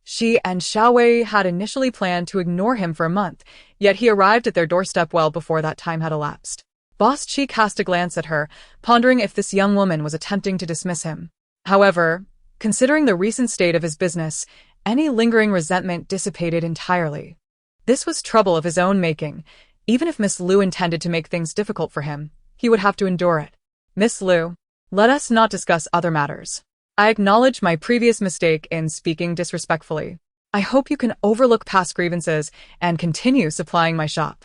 She and Xiaowei had initially planned to ignore him for a month, yet he arrived at their doorstep well before that time had elapsed. Boss Chi cast a glance at her, pondering if this young woman was attempting to dismiss him. However, considering the recent state of his business, any lingering resentment dissipated entirely. This was trouble of his own making. Even if Miss Lu intended to make things difficult for him, he would have to endure it. Miss Lu, let us not discuss other matters. I acknowledge my previous mistake in speaking disrespectfully. I hope you can overlook past grievances and continue supplying my shop.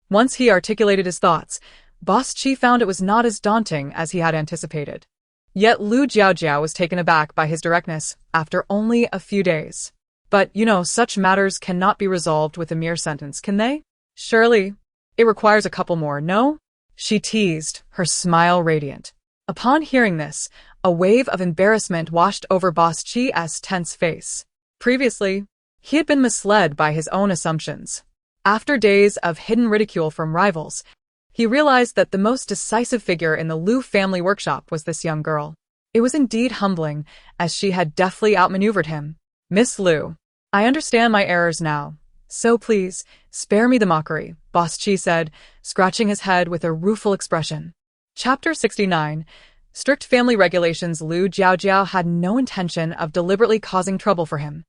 Once he articulated his thoughts, Boss Chi found it was not as daunting as he had anticipated. Yet Lu Jiaojiao was taken aback by his directness after only a few days. But, such matters cannot be resolved with a mere sentence, can they? Surely, it requires a couple more, no? She teased, her smile radiant. Upon hearing this, a wave of embarrassment washed over Boss Chi's tense face. Previously, he had been misled by his own assumptions. After days of hidden ridicule from rivals, he realized that the most decisive figure in the Lu family workshop was this young girl. It was indeed humbling, as she had deftly outmaneuvered him. Miss Lu, I understand my errors now, so please, spare me the mockery, Boss Chi said, scratching his head with a rueful expression. Chapter 69. Strict family regulations. Lu Jiaojiao had no intention of deliberately causing trouble for him.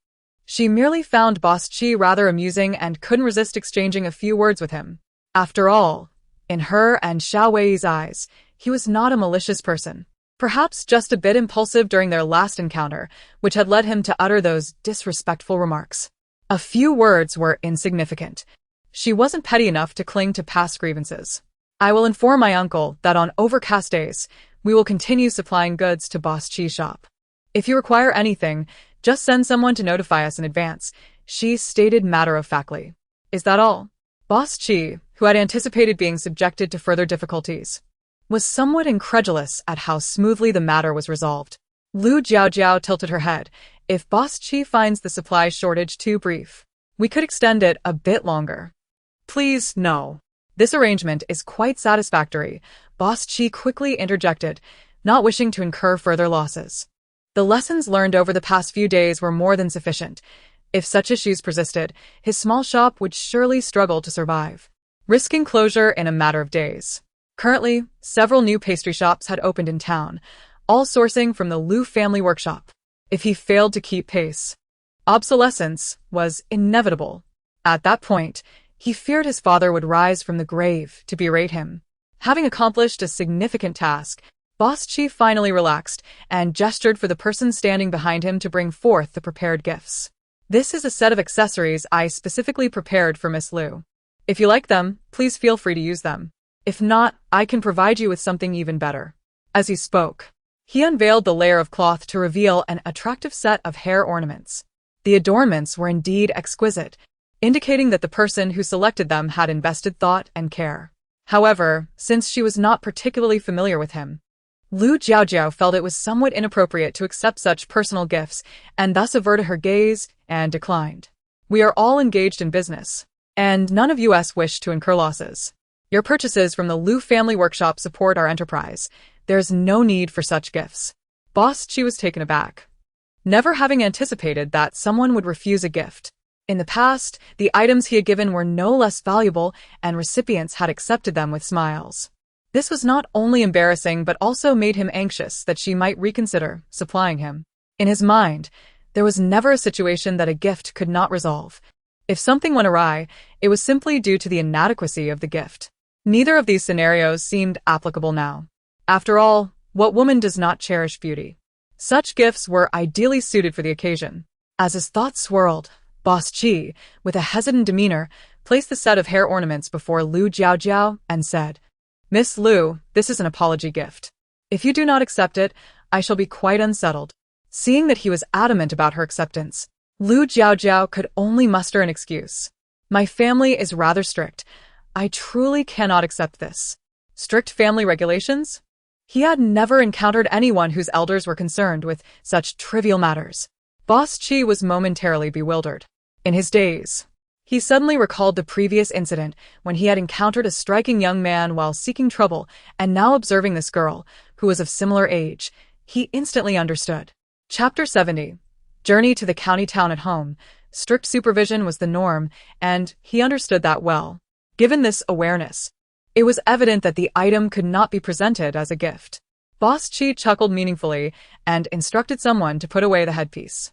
She merely found Boss Chi rather amusing and couldn't resist exchanging a few words with him. After all, in her and Xiaowei's eyes, he was not a malicious person. Perhaps just a bit impulsive during their last encounter, which had led him to utter those disrespectful remarks. A few words were insignificant. She wasn't petty enough to cling to past grievances. I will inform my uncle that on overcast days, we will continue supplying goods to Boss Chi's shop. If you require anything, just send someone to notify us in advance, she stated matter-of-factly. Is that all? Boss Chi, who had anticipated being subjected to further difficulties, was somewhat incredulous at how smoothly the matter was resolved. Lu Jiaojiao tilted her head. If Boss Chi finds the supply shortage too brief, we could extend it a bit longer. Please, no. This arrangement is quite satisfactory, Boss Chi quickly interjected, not wishing to incur further losses. The lessons learned over the past few days were more than sufficient. If such issues persisted, his small shop would surely struggle to survive, risking closure in a matter of days. Currently, several new pastry shops had opened in town, all sourcing from the Lu family workshop. If he failed to keep pace, obsolescence was inevitable. At that point, he feared his father would rise from the grave to berate him. Having accomplished a significant task, Boss Chi finally relaxed and gestured for the person standing behind him to bring forth the prepared gifts. This is a set of accessories I specifically prepared for Miss Lu. If you like them, please feel free to use them. If not, I can provide you with something even better. As he spoke, he unveiled the layer of cloth to reveal an attractive set of hair ornaments. The adornments were indeed exquisite, indicating that the person who selected them had invested thought and care. However, since she was not particularly familiar with him, Lu Jiaojiao felt it was somewhat inappropriate to accept such personal gifts and thus averted her gaze and declined. We are all engaged in business, and none of us wish to incur losses. Your purchases from the Lu family workshop support our enterprise. There's no need for such gifts. Boss Chi was taken aback, never having anticipated that someone would refuse a gift. In the past, the items he had given were no less valuable, and recipients had accepted them with smiles. This was not only embarrassing but also made him anxious that she might reconsider supplying him. In his mind, there was never a situation that a gift could not resolve. If something went awry, it was simply due to the inadequacy of the gift. Neither of these scenarios seemed applicable now. After all, what woman does not cherish beauty? Such gifts were ideally suited for the occasion. As his thoughts swirled, Boss Chi, with a hesitant demeanor, placed the set of hair ornaments before Lu Jiaojiao and said, Miss Lu, this is an apology gift. If you do not accept it, I shall be quite unsettled. Seeing that he was adamant about her acceptance, Lu Jiaojiao could only muster an excuse. My family is rather strict. I truly cannot accept this. Strict family regulations? He had never encountered anyone whose elders were concerned with such trivial matters. Boss Chi was momentarily bewildered. In his daze, he suddenly recalled the previous incident when he had encountered a striking young man while seeking trouble, and now observing this girl, who was of similar age, he instantly understood. Chapter 70. Journey to the county town at home. Strict supervision was the norm, and he understood that well. Given this awareness, it was evident that the item could not be presented as a gift. Boss Chi chuckled meaningfully and instructed someone to put away the headpiece.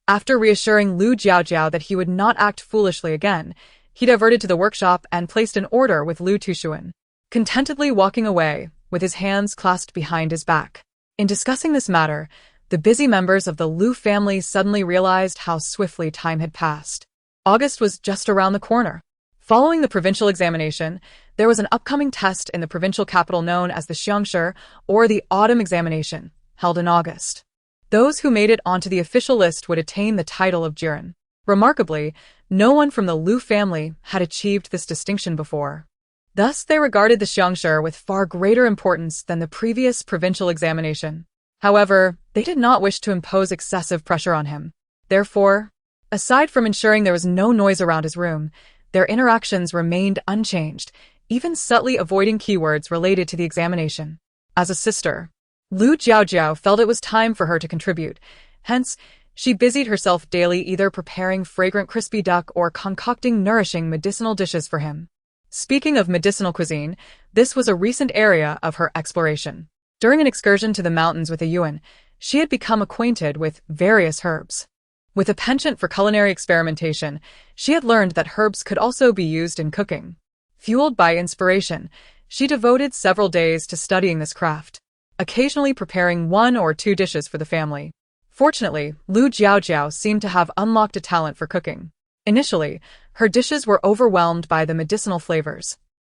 After reassuring Lu Jiaojiao that he would not act foolishly again, he diverted to the workshop and placed an order with Lu Tushuan, contentedly walking away, with his hands clasped behind his back. In discussing this matter, the busy members of the Lu family suddenly realized how swiftly time had passed. August was just around the corner. Following the provincial examination, there was an upcoming test in the provincial capital known as the Xiangshi, or the autumn examination, held in August. Those who made it onto the official list would attain the title of Jiren. Remarkably, no one from the Lu family had achieved this distinction before. Thus, they regarded the Xiangshi with far greater importance than the previous provincial examination. However, they did not wish to impose excessive pressure on him. Therefore, aside from ensuring there was no noise around his room, their interactions remained unchanged, even subtly avoiding keywords related to the examination. As a sister, Lu Jiaojiao felt it was time for her to contribute. Hence, she busied herself daily either preparing fragrant crispy duck or concocting nourishing medicinal dishes for him. Speaking of medicinal cuisine, this was a recent area of her exploration. During an excursion to the mountains with a Yuan, she had become acquainted with various herbs. With a penchant for culinary experimentation, she had learned that herbs could also be used in cooking. Fueled by inspiration, she devoted several days to studying this craft, occasionally preparing 1 or 2 dishes for the family. Fortunately, Lu Jiaojiao seemed to have unlocked a talent for cooking. Initially, her dishes were overwhelmed by the medicinal flavors.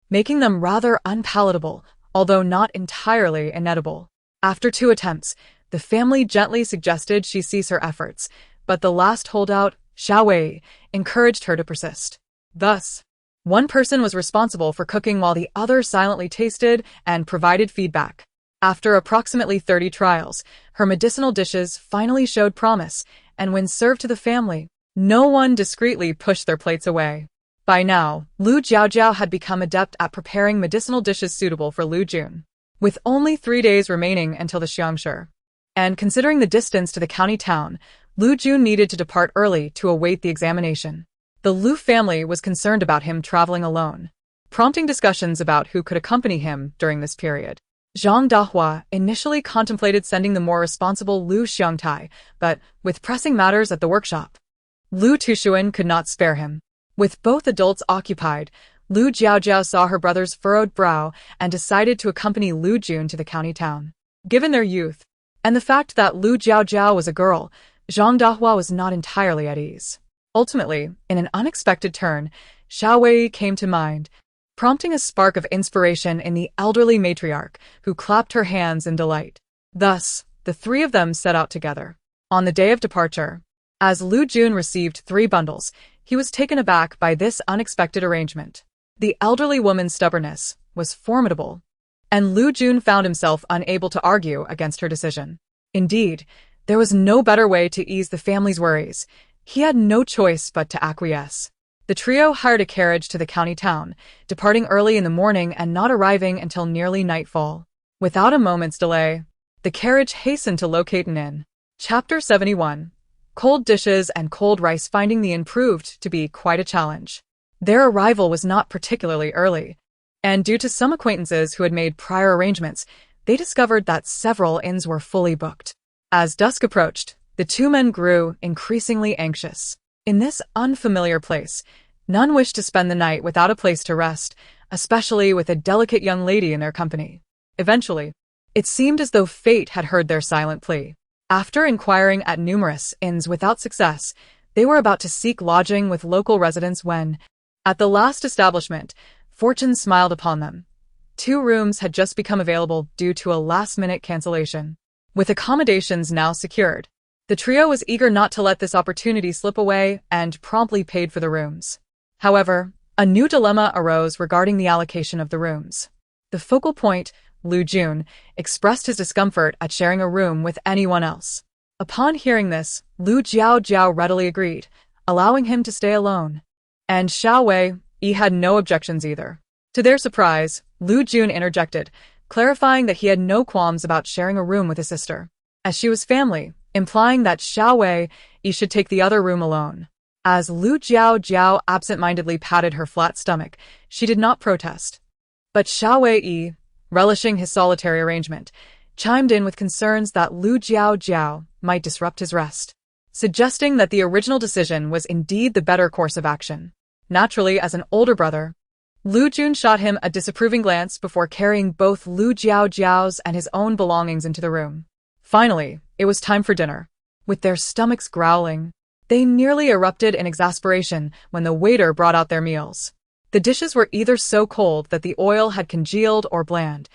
making them rather unpalatable, although not entirely inedible. After 2 attempts, the family gently suggested she cease her efforts, but the last holdout, Xiao Wei, encouraged her to persist. Thus, one person was responsible for cooking while the other silently tasted and provided feedback. After approximately 30 trials, her medicinal dishes finally showed promise, and when served to the family, no one discreetly pushed their plates away. By now, Lu Jiaojiao had become adept at preparing medicinal dishes suitable for Lu Jun. With only 3 days remaining until the Xiangshi, and considering the distance to the county town, Lu Jun needed to depart early to await the examination. The Lu family was concerned about him traveling alone, prompting discussions about who could accompany him during this period. Zhang Dahua initially contemplated sending the more responsible Lu Xiangtai, but with pressing matters at the workshop, Lu Tushuan could not spare him. With both adults occupied, Lu Jiaojiao saw her brother's furrowed brow and decided to accompany Lu Jun to the county town. Given their youth, and the fact that Lu Jiaojiao was a girl, Zhang Dahua was not entirely at ease. Ultimately, in an unexpected turn, Xiao Wei came to mind, prompting a spark of inspiration in the elderly matriarch, who clapped her hands in delight. Thus, the 3 of them set out together. On the day of departure, as Lu Jun received 3 bundles, he was taken aback by this unexpected arrangement. The elderly woman's stubbornness was formidable, and Lu Jun found himself unable to argue against her decision. Indeed, there was no better way to ease the family's worries. He had no choice but to acquiesce. The trio hired a carriage to the county town, departing early in the morning and not arriving until nearly nightfall. Without a moment's delay, the carriage hastened to locate an inn. Chapter 71. Cold dishes and cold rice. Finding the inn proved to be quite a challenge. Their arrival was not particularly early, and due to some acquaintances who had made prior arrangements, they discovered that several inns were fully booked. As dusk approached, the 2 men grew increasingly anxious. In this unfamiliar place, none wished to spend the night without a place to rest, especially with a delicate young lady in their company. Eventually, it seemed as though fate had heard their silent plea. After inquiring at numerous inns without success, they were about to seek lodging with local residents when, at the last establishment, fortune smiled upon them. 2 rooms had just become available due to a last-minute cancellation. With accommodations now secured, the trio was eager not to let this opportunity slip away and promptly paid for the rooms. However, a new dilemma arose regarding the allocation of the rooms. The focal point, Lu Jun, expressed his discomfort at sharing a room with anyone else. Upon hearing this, Lu Jiaojiao readily agreed, allowing him to stay alone. And Xiao Wei had no objections either. To their surprise, Lu Jun interjected, clarifying that he had no qualms about sharing a room with his sister, as she was family, implying that Xiao Wei should take the other room alone. As Lu Jiaojiao absent-mindedly patted her flat stomach, she did not protest. But Xiao Wei, relishing his solitary arrangement, chimed in with concerns that Lu Jiaojiao might disrupt his rest, suggesting that the original decision was indeed the better course of action. Naturally, as an older brother, Lu Jun shot him a disapproving glance before carrying both Lu Jiaojiao's and his own belongings into the room. Finally, it was time for dinner. With their stomachs growling, they nearly erupted in exasperation when the waiter brought out their meals. The dishes were either so cold that the oil had congealed or bland,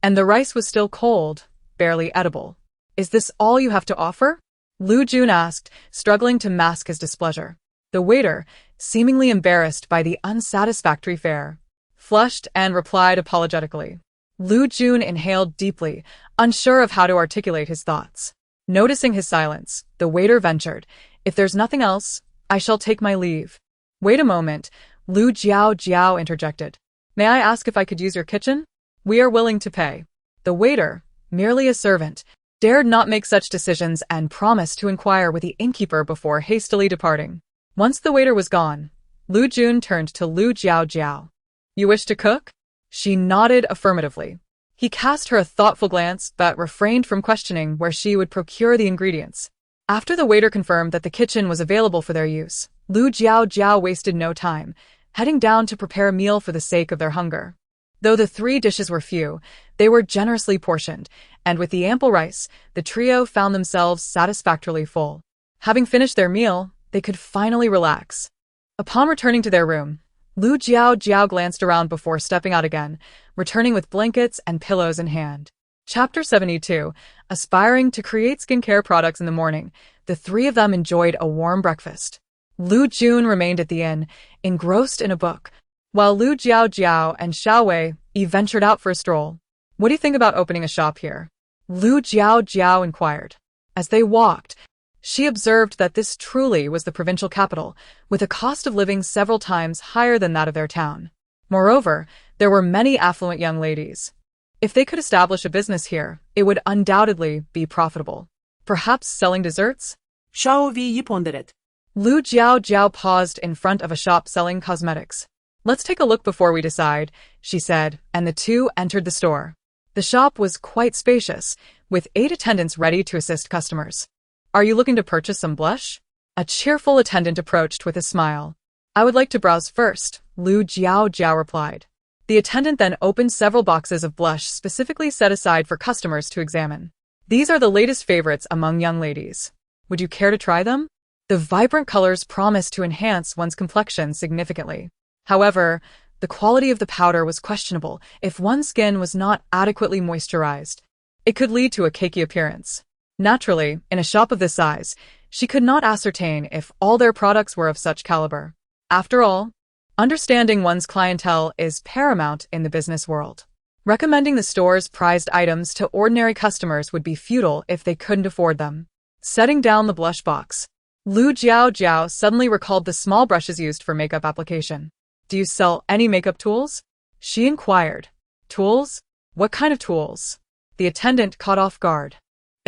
and the rice was still cold, barely edible. "Is this all you have to offer?" Lu Jun asked, struggling to mask his displeasure. The waiter, seemingly embarrassed by the unsatisfactory fare, flushed and replied apologetically. Lu Jun inhaled deeply, unsure of how to articulate his thoughts. Noticing his silence, the waiter ventured, "If there's nothing else, I shall take my leave." "Wait a moment," Lu Jiaojiao interjected. "May I ask if I could use your kitchen? We are willing to pay." The waiter, merely a servant, dared not make such decisions and promised to inquire with the innkeeper before hastily departing. Once the waiter was gone, Lu Jun turned to Lu Jiaojiao. "You wish to cook?" She nodded affirmatively. He cast her a thoughtful glance but refrained from questioning where she would procure the ingredients. After the waiter confirmed that the kitchen was available for their use, Lu Jiaojiao wasted no time, heading down to prepare a meal for the sake of their hunger. Though the 3 dishes were few, they were generously portioned, and with the ample rice, the trio found themselves satisfactorily full. Having finished their meal, they could finally relax. Upon returning to their room, Lu Jiaojiao glanced around before stepping out again, returning with blankets and pillows in hand. Chapter 72. Aspiring to create skincare products in the morning, the three of them enjoyed a warm breakfast. Lu Jun remained at the inn, engrossed in a book, while Lu Jiaojiao and Xiao Wei ventured out for a stroll. What do you think about opening a shop here? Lu Jiaojiao inquired. As they walked, she observed that this truly was the provincial capital, with a cost of living several times higher than that of their town. Moreover, there were many affluent young ladies. If they could establish a business here, it would undoubtedly be profitable. Perhaps selling desserts?
Xiao Wei pondered.
Lu Jiaojiao paused in front of a shop selling cosmetics. Let's take a look before we decide, she said, and the two entered the store. The shop was quite spacious, with 8 attendants ready to assist customers. Are you looking to purchase some blush? A cheerful attendant approached with a smile. I would like to browse first, Lu Jiaojiao replied. The attendant then opened several boxes of blush specifically set aside for customers to examine. These are the latest favorites among young ladies. Would you care to try them? The vibrant colors promised to enhance one's complexion significantly. However, the quality of the powder was questionable if one's skin was not adequately moisturized. It could lead to a cakey appearance. Naturally, in a shop of this size, she could not ascertain if all their products were of such caliber. After all, understanding one's clientele is paramount in the business world. Recommending the store's prized items to ordinary customers would be futile if they couldn't afford them. Setting down the blush box, Lu Jiaojiao suddenly recalled the small brushes used for makeup application. Do you sell any makeup tools? She inquired. Tools? What kind of tools? The attendant caught off guard.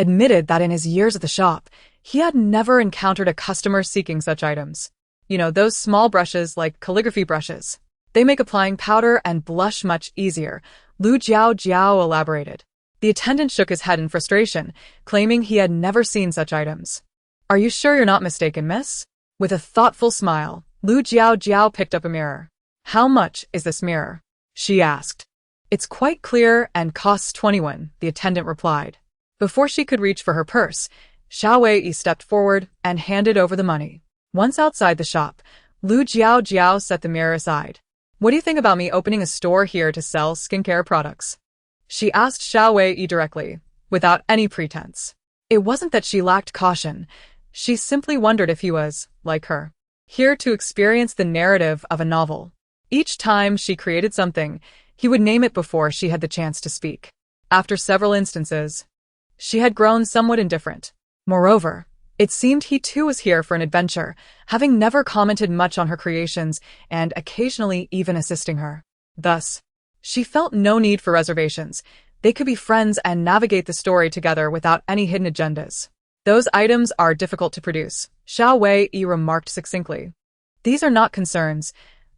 Admitted that in his years at the shop, he had never encountered a customer seeking such items. You know, those small brushes like calligraphy brushes. They make applying powder and blush much easier, Lu Jiaojiao elaborated. The attendant shook his head in frustration, claiming he had never seen such items. Are you sure you're not mistaken, miss? With a thoughtful smile, Lu Jiaojiao picked up a mirror. How much is this mirror? She asked. It's quite clear and costs 21, the attendant replied. Before she could reach for her purse, Xiao Wei stepped forward and handed over the money. Once outside the shop, Lu Jiaojiao set the mirror aside. What do you think about me opening a store here to sell skincare products? She asked Xiao Wei directly, without any pretense. It wasn't that she lacked caution. She simply wondered if he was, like her, here to experience the narrative of a novel. Each time she created something, he would name it before she had the chance to speak. After several instances, she had grown somewhat indifferent. Moreover, it seemed he too was here for an adventure, having never commented much on her creations and occasionally even assisting her. Thus, she felt no need for reservations. They could be friends and navigate the story together without any hidden agendas. Those items are difficult to produce, Xiao Wei remarked succinctly. These are not concerns.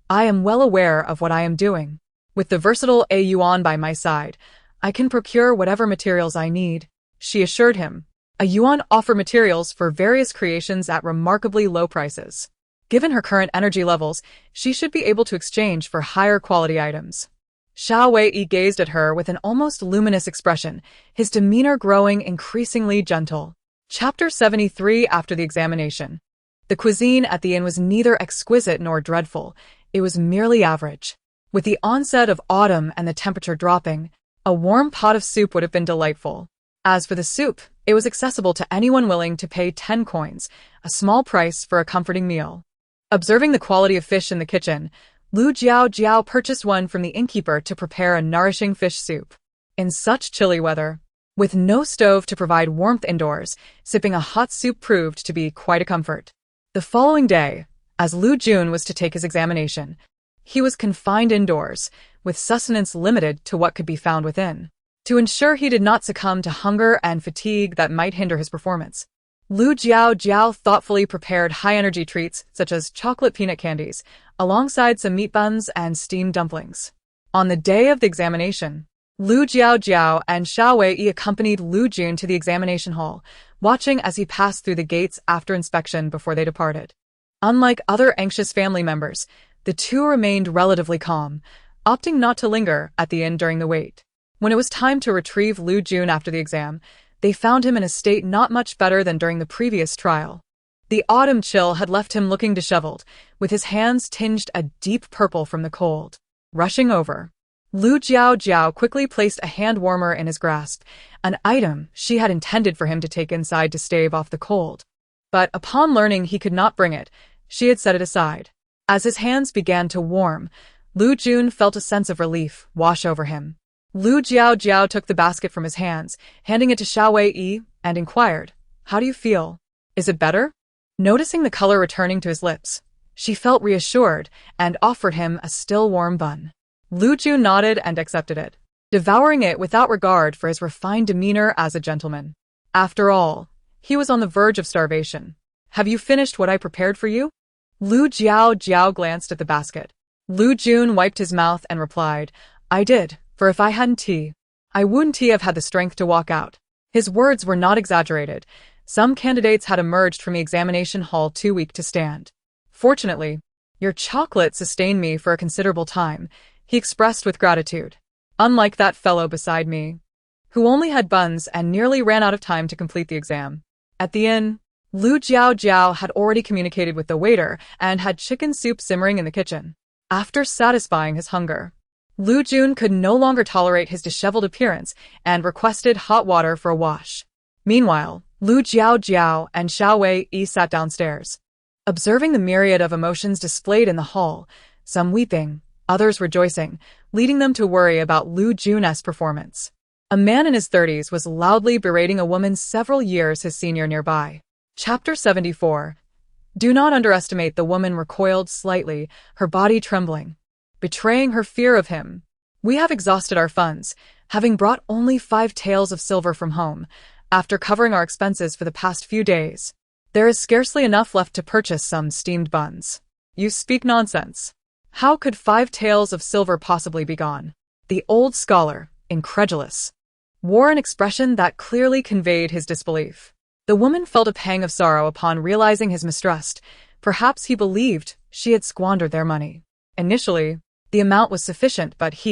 I am well aware of what I am doing. With the versatile Yuan by my side, I can procure whatever materials I need, she assured him. A Yuan offered materials for various creations at remarkably low prices. Given her current energy levels, she should be able to exchange for higher quality items. Xiao Wei gazed at her with an almost luminous expression, his demeanor growing increasingly gentle. Chapter 73. After the examination. The cuisine at the inn was neither exquisite nor dreadful, it was merely average. With the onset of autumn and the temperature dropping, a warm pot of soup would have been delightful. As for the soup, it was accessible to anyone willing to pay 10 coins, a small price for a comforting meal. Observing the quality of fish in the kitchen, Lu Jiaojiao purchased one from the innkeeper to prepare a nourishing fish soup. In such chilly weather, with no stove to provide warmth indoors, sipping a hot soup proved to be quite a comfort. The following day, as Lu Jun was to take his examination, he was confined indoors, with sustenance limited to what could be found within. To ensure he did not succumb to hunger and fatigue that might hinder his performance, Lu Jiaojiao thoughtfully prepared high-energy treats such as chocolate peanut candies, alongside some meat buns and steamed dumplings. On the day of the examination, Lu Jiaojiao and Xiao Wei accompanied Lu Jun to the examination hall, watching as he passed through the gates after inspection before they departed. Unlike other anxious family members, the two remained relatively calm, opting not to linger at the inn during the wait. When it was time to retrieve Lu Jun after the exam, they found him in a state not much better than during the previous trial. The autumn chill had left him looking disheveled, with his hands tinged a deep purple from the cold. Rushing over, Lu Jiaojiao quickly placed a hand warmer in his grasp, an item she had intended for him to take inside to stave off the cold. But upon learning he could not bring it, she had set it aside. As his hands began to warm, Lu Jun felt a sense of relief wash over him. Lu Jiaojiao took the basket from his hands, handing it to Xiao Wei, and inquired, "How do you feel? Is it better?" Noticing the color returning to his lips, she felt reassured and offered him a still warm bun. Lu Jun nodded and accepted it, devouring it without regard for his refined demeanor as a gentleman. After all, he was on the verge of starvation. "Have you finished what I prepared for you?" Lu Jiaojiao glanced at the basket. Lu Jun wiped his mouth and replied, "I did, for if I hadn't I wouldn't have had the strength to walk out." His words were not exaggerated. Some candidates had emerged from the examination hall too weak to stand. "Fortunately, your chocolate sustained me for a considerable time," he expressed with gratitude. "Unlike that fellow beside me, who only had buns and nearly ran out of time to complete the exam." At the inn, Lu Jiaojiao had already communicated with the waiter and had chicken soup simmering in the kitchen. After satisfying his hunger, Lu Jun could no longer tolerate his disheveled appearance and requested hot water for a wash. Meanwhile, Lu Jiaojiao and Xiao Wei sat downstairs, observing the myriad of emotions displayed in the hall, some weeping, others rejoicing, leading them to worry about Lu Jun's performance. A man in his 30s was loudly berating a woman several years his senior nearby. Chapter 74. Do not underestimate. The woman recoiled slightly, her body trembling, betraying her fear of him. "We have exhausted our funds, having brought only 5 taels of silver from home, after covering our expenses for the past few days. There is scarcely enough left to purchase some steamed buns." "You speak nonsense. How could 5 taels of silver possibly be gone?" The old scholar, incredulous, wore an expression that clearly conveyed his disbelief. The woman felt a pang of sorrow upon realizing his mistrust. Perhaps he believed she had squandered their money. Initially, the amount was sufficient, but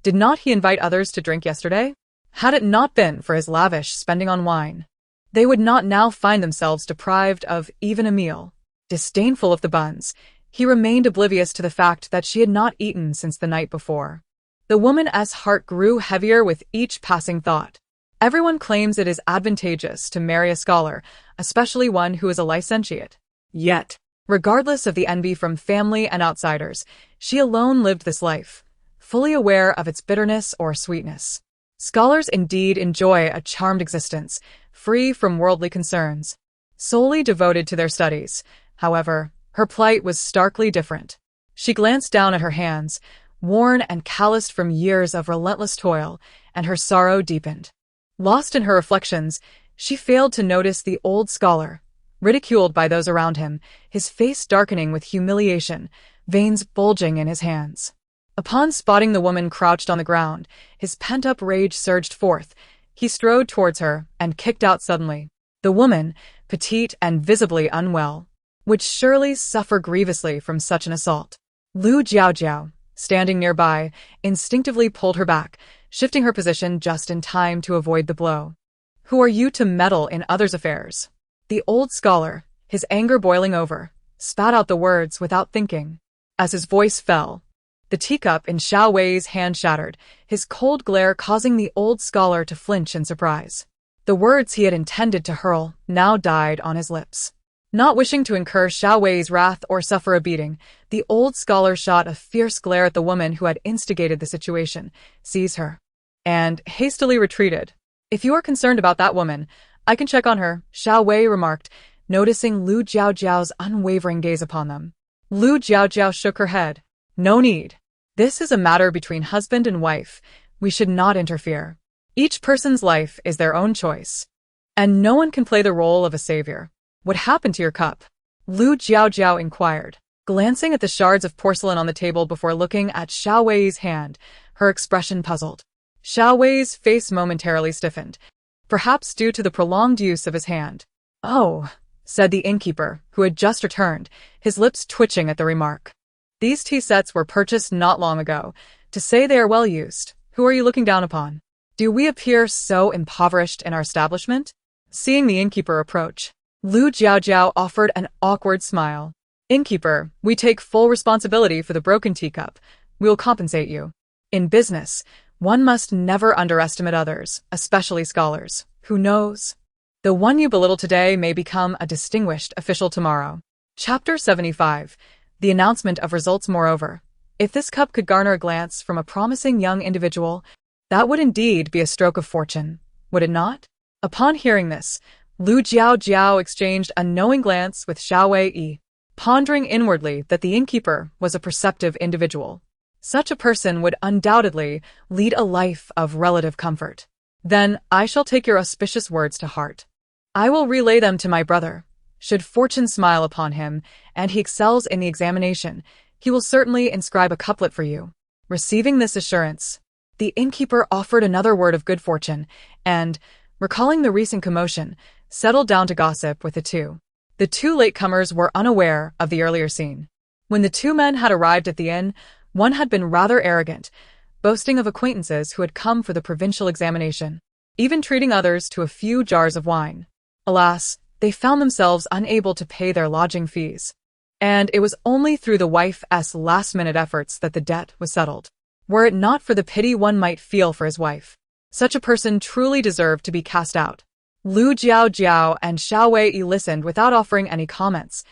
did not he invite others to drink yesterday? Had it not been for his lavish spending on wine, they would not now find themselves deprived of even a meal. Disdainful of the buns, he remained oblivious to the fact that she had not eaten since the night before. The woman's heart grew heavier with each passing thought. Everyone claims it is advantageous to marry a scholar, especially one who is a licentiate. Yet, regardless of the envy from family and outsiders, she alone lived this life, fully aware of its bitterness or sweetness. Scholars indeed enjoy a charmed existence, free from worldly concerns, solely devoted to their studies. However, her plight was starkly different. She glanced down at her hands, worn and calloused from years of relentless toil, and her sorrow deepened. Lost in her reflections, she failed to notice the old scholar, ridiculed by those around him, his face darkening with humiliation, veins bulging in his hands. Upon spotting the woman crouched on the ground, his pent-up rage surged forth. He strode towards her and kicked out suddenly. The woman, petite and visibly unwell, would surely suffer grievously from such an assault. Lu Jiaojiao, standing nearby, instinctively pulled her back, shifting her position just in time to avoid the blow. "Who are you to meddle in others' affairs?" The old scholar, his anger boiling over, spat out the words without thinking. As his voice fell, the teacup in Xiao Wei's hand shattered, his cold glare causing the old scholar to flinch in surprise. The words he had intended to hurl now died on his lips. Not wishing to incur Xiao Wei's wrath or suffer a beating, the old scholar shot a fierce glare at the woman who had instigated the situation, seized her, and hastily retreated. "If you are concerned about that woman, I can check on her," Xiao Wei remarked, noticing Lu Jiaojiao's unwavering gaze upon them. Lu Jiaojiao shook her head. "No need. This is a matter between husband and wife. We should not interfere. Each person's life is their own choice, and no one can play the role of a savior." "What happened to your cup?" Lu Jiaojiao inquired, glancing at the shards of porcelain on the table before looking at Xiao Wei's hand, her expression puzzled. Xiao Wei's face momentarily stiffened, perhaps due to the prolonged use of his hand. "Oh," said the innkeeper, who had just returned, his lips twitching at the remark. "These tea sets were purchased not long ago. To say they are well used, who are you looking down upon? Do we appear so impoverished in our establishment?" Seeing the innkeeper approach, Lu Jiaojiao offered an awkward smile. Innkeeper, we take full responsibility for the broken teacup. We will compensate you. In business, one must never underestimate others, especially scholars. Who knows? The one you belittle today may become a distinguished official tomorrow. Chapter 75. The announcement of results. Moreover, if this cup could garner a glance from a promising young individual, that would indeed be a stroke of fortune, would it not? Upon hearing this, Lu Jiaojiao exchanged a knowing glance with Xiao Wei, pondering inwardly that the innkeeper was a perceptive individual. Such a person would undoubtedly lead a life of relative comfort. Then I shall take your auspicious words to heart. I will relay them to my brother. Should fortune smile upon him, and he excels in the examination, he will certainly inscribe a couplet for you. Receiving this assurance, the innkeeper offered another word of good fortune, and, recalling the recent commotion, settled down to gossip with the two. The two latecomers were unaware of the earlier scene. When the two men had arrived at the inn, one had been rather arrogant, boasting of acquaintances who had come for the provincial examination, even treating others to a few jars of wine. Alas, they found themselves unable to pay their lodging fees. And it was only through the wife's last-minute efforts that the debt was settled. Were it not for the pity one might feel for his wife, such a person truly deserved to be cast out. Lu Jiaojiao and Xiao Wei listened without offering any comments.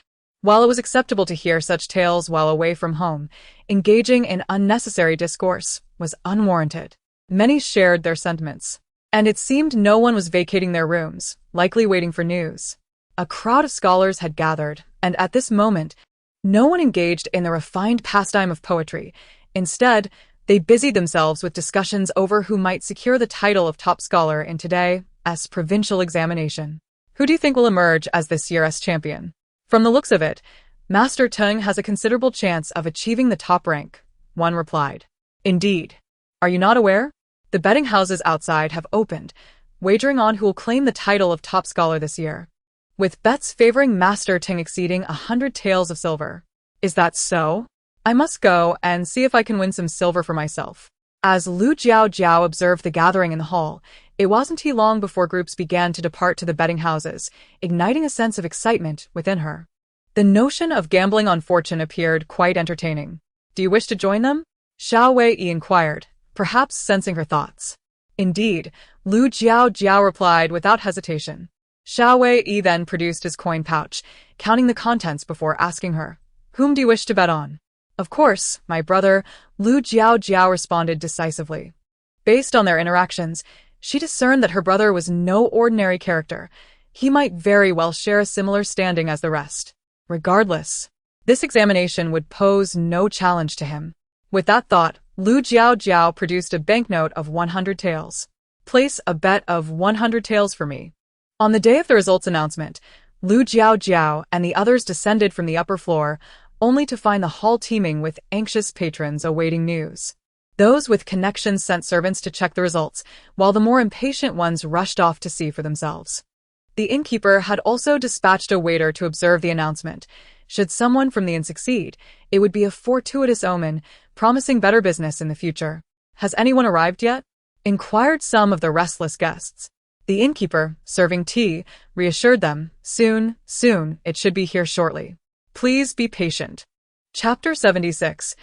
While it was acceptable to hear such tales while away from home, engaging in unnecessary discourse was unwarranted. Many shared their sentiments, and it seemed no one was vacating their rooms, likely waiting for news. A crowd of scholars had gathered, and at this moment, no one engaged in the refined pastime of poetry. Instead, they busied themselves with discussions over who might secure the title of top scholar in today's provincial examination. Who do you think will emerge as this year's champion? From the looks of it, Master Teng has a considerable chance of achieving the top rank, one replied. Indeed. Are you not aware? The betting houses outside have opened, wagering on who will claim the title of top scholar this year, with bets favoring Master Teng exceeding 100 taels of silver. Is that so? I must go and see if I can win some silver for myself. As Lu Jiaojiao observed the gathering in the hall, it wasn't long before groups began to depart to the betting houses, igniting a sense of excitement within her. The notion of gambling on fortune appeared quite entertaining. Do you wish to join them? Xiao Wei inquired, perhaps sensing her thoughts. Indeed, Lu Jiaojiao replied without hesitation. Xiao Wei then produced his coin pouch, counting the contents before asking her, "Whom do you wish to bet on?" "Of course, my brother," Lu Jiaojiao responded decisively. Based on their interactions, she discerned that her brother was no ordinary character. He might very well share a similar standing as the rest. Regardless, this examination would pose no challenge to him. With that thought, Lu Jiaojiao produced a banknote of 100 taels. "Place a bet of 100 taels for me." On the day of the results announcement, Lu Jiaojiao and the others descended from the upper floor, only to find the hall teeming with anxious patrons awaiting news. Those with connections sent servants to check the results, while the more impatient ones rushed off to see for themselves. The innkeeper had also dispatched a waiter to observe the announcement. Should someone from the inn succeed, it would be a fortuitous omen, promising better business in the future. "Has anyone arrived yet?" inquired some of the restless guests. The innkeeper, serving tea, reassured them, soon, it should be here shortly. Please be patient. Chapter 76.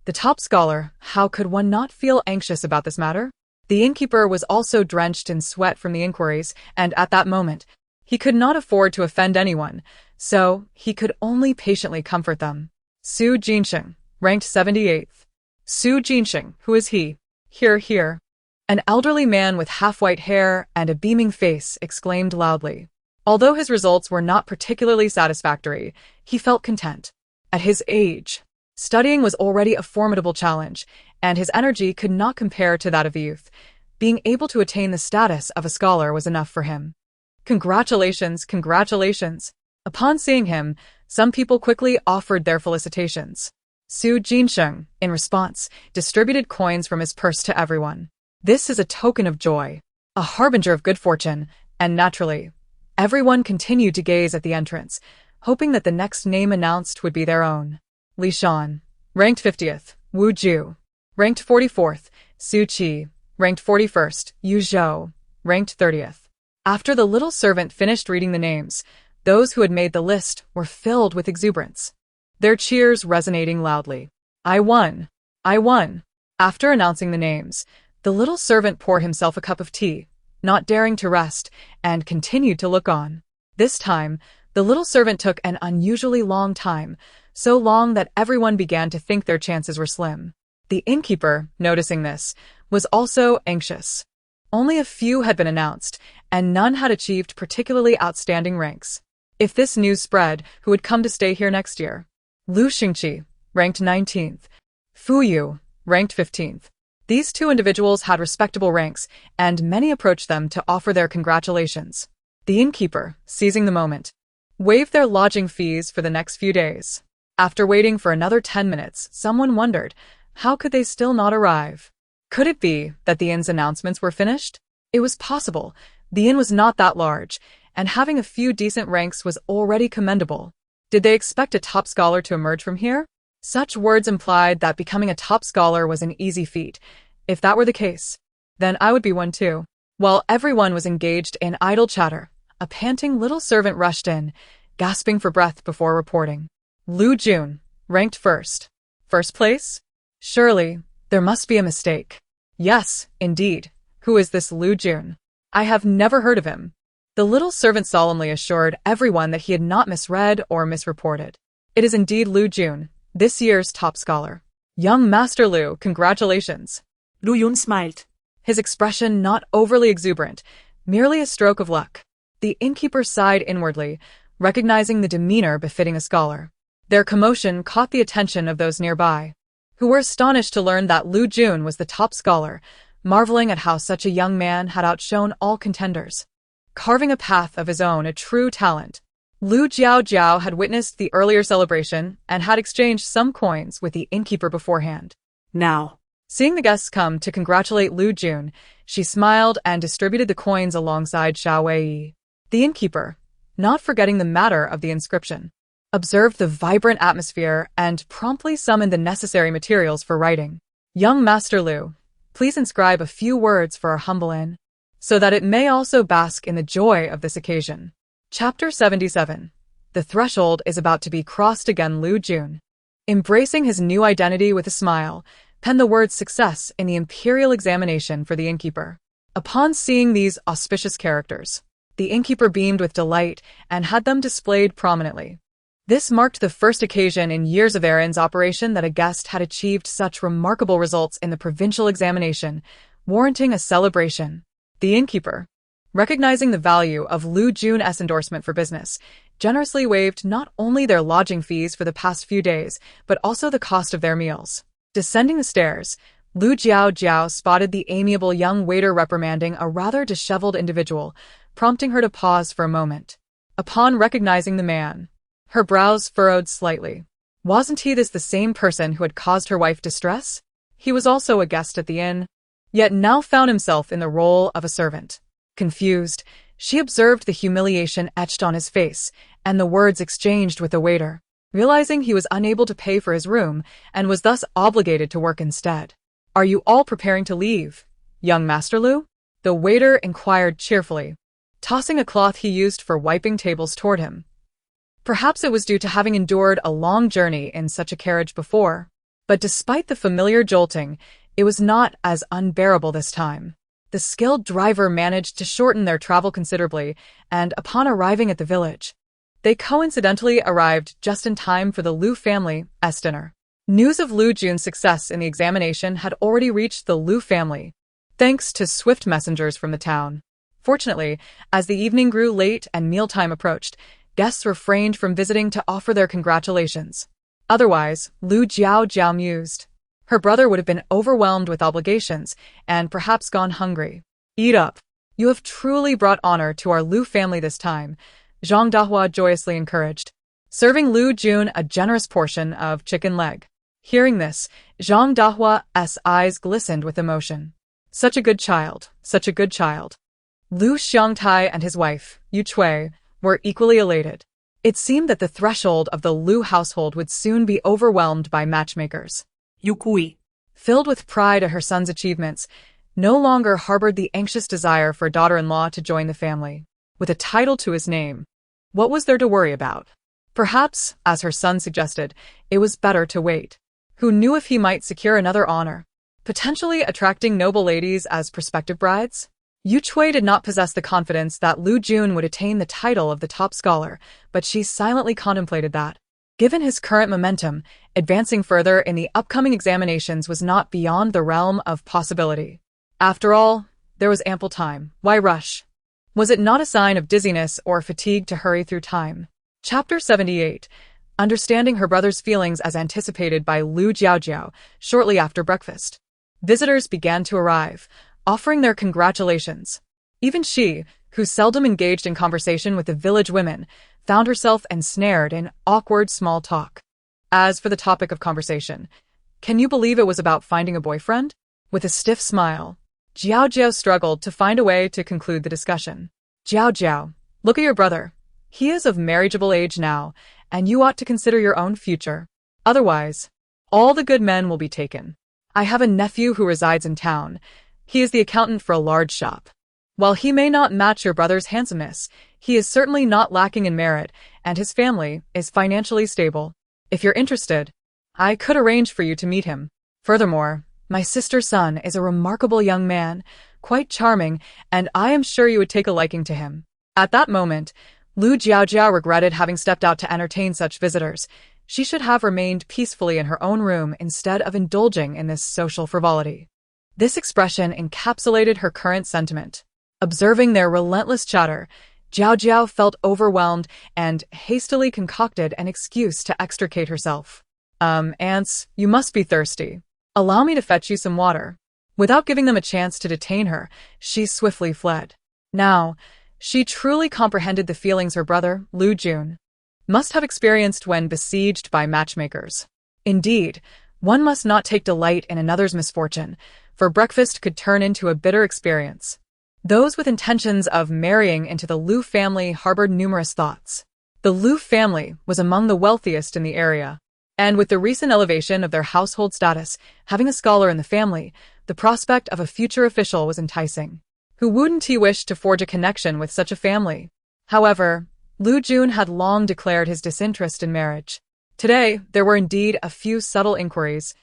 The top scholar. How could one not feel anxious about this matter? The innkeeper was also drenched in sweat from the inquiries, and at that moment, he could not afford to offend anyone, so he could only patiently comfort them. Su Jinsheng, ranked 78th. Su Jinsheng, who is he? Here. An elderly man with half-white hair and a beaming face exclaimed loudly. Although his results were not particularly satisfactory, he felt content. At his age, studying was already a formidable challenge, and his energy could not compare to that of the youth. Being able to attain the status of a scholar was enough for him. Congratulations. Upon seeing him, some people quickly offered their felicitations. Su Jinsheng, in response, distributed coins from his purse to everyone. This is a token of joy, a harbinger of good fortune, and naturally, everyone continued to gaze at the entrance, hoping that the next name announced would be their own. Li Shan, ranked 50th, Wu Ju, ranked 44th, Su Qi, ranked 41st, Yu Zhou, ranked 30th. After the little servant finished reading the names, Those who had made the list were filled with exuberance, their cheers resonating loudly. I won! I won! After announcing the names, the little servant poured himself a cup of tea, not daring to rest, and continued to look on. This time, the little servant took an unusually long time, so long that everyone began to think their chances were slim. The innkeeper, noticing this, was also anxious. Only a few had been announced, and none had achieved particularly outstanding ranks. If this news spread, who would come to stay here next year? Lu Xingqi, ranked 19th. Fu Yu, ranked 15th. These two individuals had respectable ranks, and many approached them to offer their congratulations. The innkeeper, seizing the moment, waived their lodging fees for the next few days. After waiting for another 10 minutes, someone wondered, how could they still not arrive? Could it be that the inn's announcements were finished? It was possible. The inn was not that large, and having a few decent ranks was already commendable. Did they expect a top scholar to emerge from here? Such words implied that becoming a top scholar was an easy feat. If that were the case, then I would be one too. While everyone was engaged in idle chatter, a panting little servant rushed in, gasping for breath before reporting. Lu Jun, ranked first. First place? Surely, there must be a mistake. Yes, indeed. Who is this Lu Jun? I have never heard of him. The little servant solemnly assured everyone that he had not misread or misreported. It is indeed Lu Jun, this year's top scholar. Young Master Lu, congratulations.
Lu Yun smiled.
His expression not overly exuberant, merely a stroke of luck. The innkeeper sighed inwardly, recognizing the demeanor befitting a scholar. Their commotion caught the attention of those nearby, who were astonished to learn that Lu Jun was the top scholar, marveling at how such a young man had outshone all contenders, carving a path of his own, a true talent. Lu Jiaojiao had witnessed the earlier celebration and had exchanged some coins with the innkeeper beforehand.
Now,
seeing the guests come to congratulate Lu Jun, she smiled and distributed the coins alongside Xiao Wei. The innkeeper, not forgetting the matter of the inscription, observed the vibrant atmosphere and promptly summoned the necessary materials for writing. Young Master Lu, please inscribe a few words for our humble inn, so that it may also bask in the joy of this occasion. Chapter 77. The threshold is about to be crossed again. Lu Jun, embracing his new identity with a smile, penned the word success in the imperial examination for the innkeeper. Upon seeing these auspicious characters, the innkeeper beamed with delight and had them displayed prominently. This marked the first occasion in years of Aaron's operation that a guest had achieved such remarkable results in the provincial examination, warranting a celebration. The innkeeper, recognizing the value of Lu Jun's endorsement for business, generously waived not only their lodging fees for the past few days, but also the cost of their meals. Descending the stairs, Lu Jiaojiao spotted the amiable young waiter reprimanding a rather disheveled individual, prompting her to pause for a moment. Upon recognizing the man, her brows furrowed slightly. Wasn't he this the same person who had caused her wife distress? He was also a guest at the inn, yet now found himself in the role of a servant. Confused, she observed the humiliation etched on his face and the words exchanged with the waiter, realizing he was unable to pay for his room and was thus obligated to work instead. Are you all preparing to leave, young Master Lu? The waiter inquired cheerfully, tossing a cloth he used for wiping tables toward him. Perhaps it was due to having endured a long journey in such a carriage before, but despite the familiar jolting, it was not as unbearable this time. The skilled driver managed to shorten their travel considerably, and upon arriving at the village, they coincidentally arrived just in time for the Lu family's dinner. News of Lu Jun's success in the examination had already reached the Lu family, thanks to swift messengers from the town. Fortunately, as the evening grew late and mealtime approached, guests refrained from visiting to offer their congratulations. Otherwise, Lu Jiaojiao mused, her brother would have been overwhelmed with obligations and perhaps gone hungry. Eat up. You have truly brought honor to our Lu family this time, Zhang Dahua joyously encouraged, serving Lu Jun a generous portion of chicken leg. Hearing this, Zhang Dahua's eyes glistened with emotion. Such a good child, such a good child. Lu Xiangtai and his wife, Yu Chui, were equally elated. It seemed that the threshold of the Lu household would soon be overwhelmed by matchmakers.
Yu Kui,
filled with pride at her son's achievements, no longer harbored the anxious desire for a daughter-in-law to join the family. With a title to his name, What was there to worry about? Perhaps, as her son suggested, it was better to wait. Who knew if he might secure another honor, potentially attracting noble ladies as prospective brides? Yu Chui did not possess the confidence that Lu Jun would attain the title of the top scholar, but she silently contemplated that. Given his current momentum, advancing further in the upcoming examinations was not beyond the realm of possibility. After all, there was ample time. Why rush? Was it not a sign of dizziness or fatigue to hurry through time? Chapter 78. Understanding her brother's feelings as anticipated by Lu Jiaojiao shortly after breakfast. Visitors began to arrive, offering their congratulations. Even she, who seldom engaged in conversation with the village women, found herself ensnared in awkward small talk. As for the topic of conversation, can you believe it was about finding a boyfriend? With a stiff smile, Jiaojiao struggled to find a way to conclude the discussion. Jiaojiao, look at your brother. He is of marriageable age now, and you ought to consider your own future. Otherwise, all the good men will be taken. I have a nephew who resides in town. He is the accountant for a large shop. While he may not match your brother's handsomeness, he is certainly not lacking in merit, and his family is financially stable. If you're interested, I could arrange for you to meet him. Furthermore, my sister's son is a remarkable young man, quite charming, and I am sure you would take a liking to him. At that moment, Lu Jiaojiao regretted having stepped out to entertain such visitors. She should have remained peacefully in her own room instead of indulging in this social frivolity. This expression encapsulated her current sentiment. Observing their relentless chatter, Jiaojiao felt overwhelmed and hastily concocted an excuse to extricate herself. Aunts, you must be thirsty. Allow me to fetch you some water. Without giving them a chance to detain her, she swiftly fled. Now, she truly comprehended the feelings her brother, Lu Jun, must have experienced when besieged by matchmakers. Indeed, one must not take delight in another's misfortune, for breakfast could turn into a bitter experience. Those with intentions of marrying into the Lu family harbored numerous thoughts. The Lu family was among the wealthiest in the area, and with the recent elevation of their household status, having a scholar in the family, the prospect of a future official was enticing. Who wouldn't he wish to forge a connection with such a family? However, Lu Jun had long declared his disinterest in marriage. Today, there were indeed a few subtle inquiries,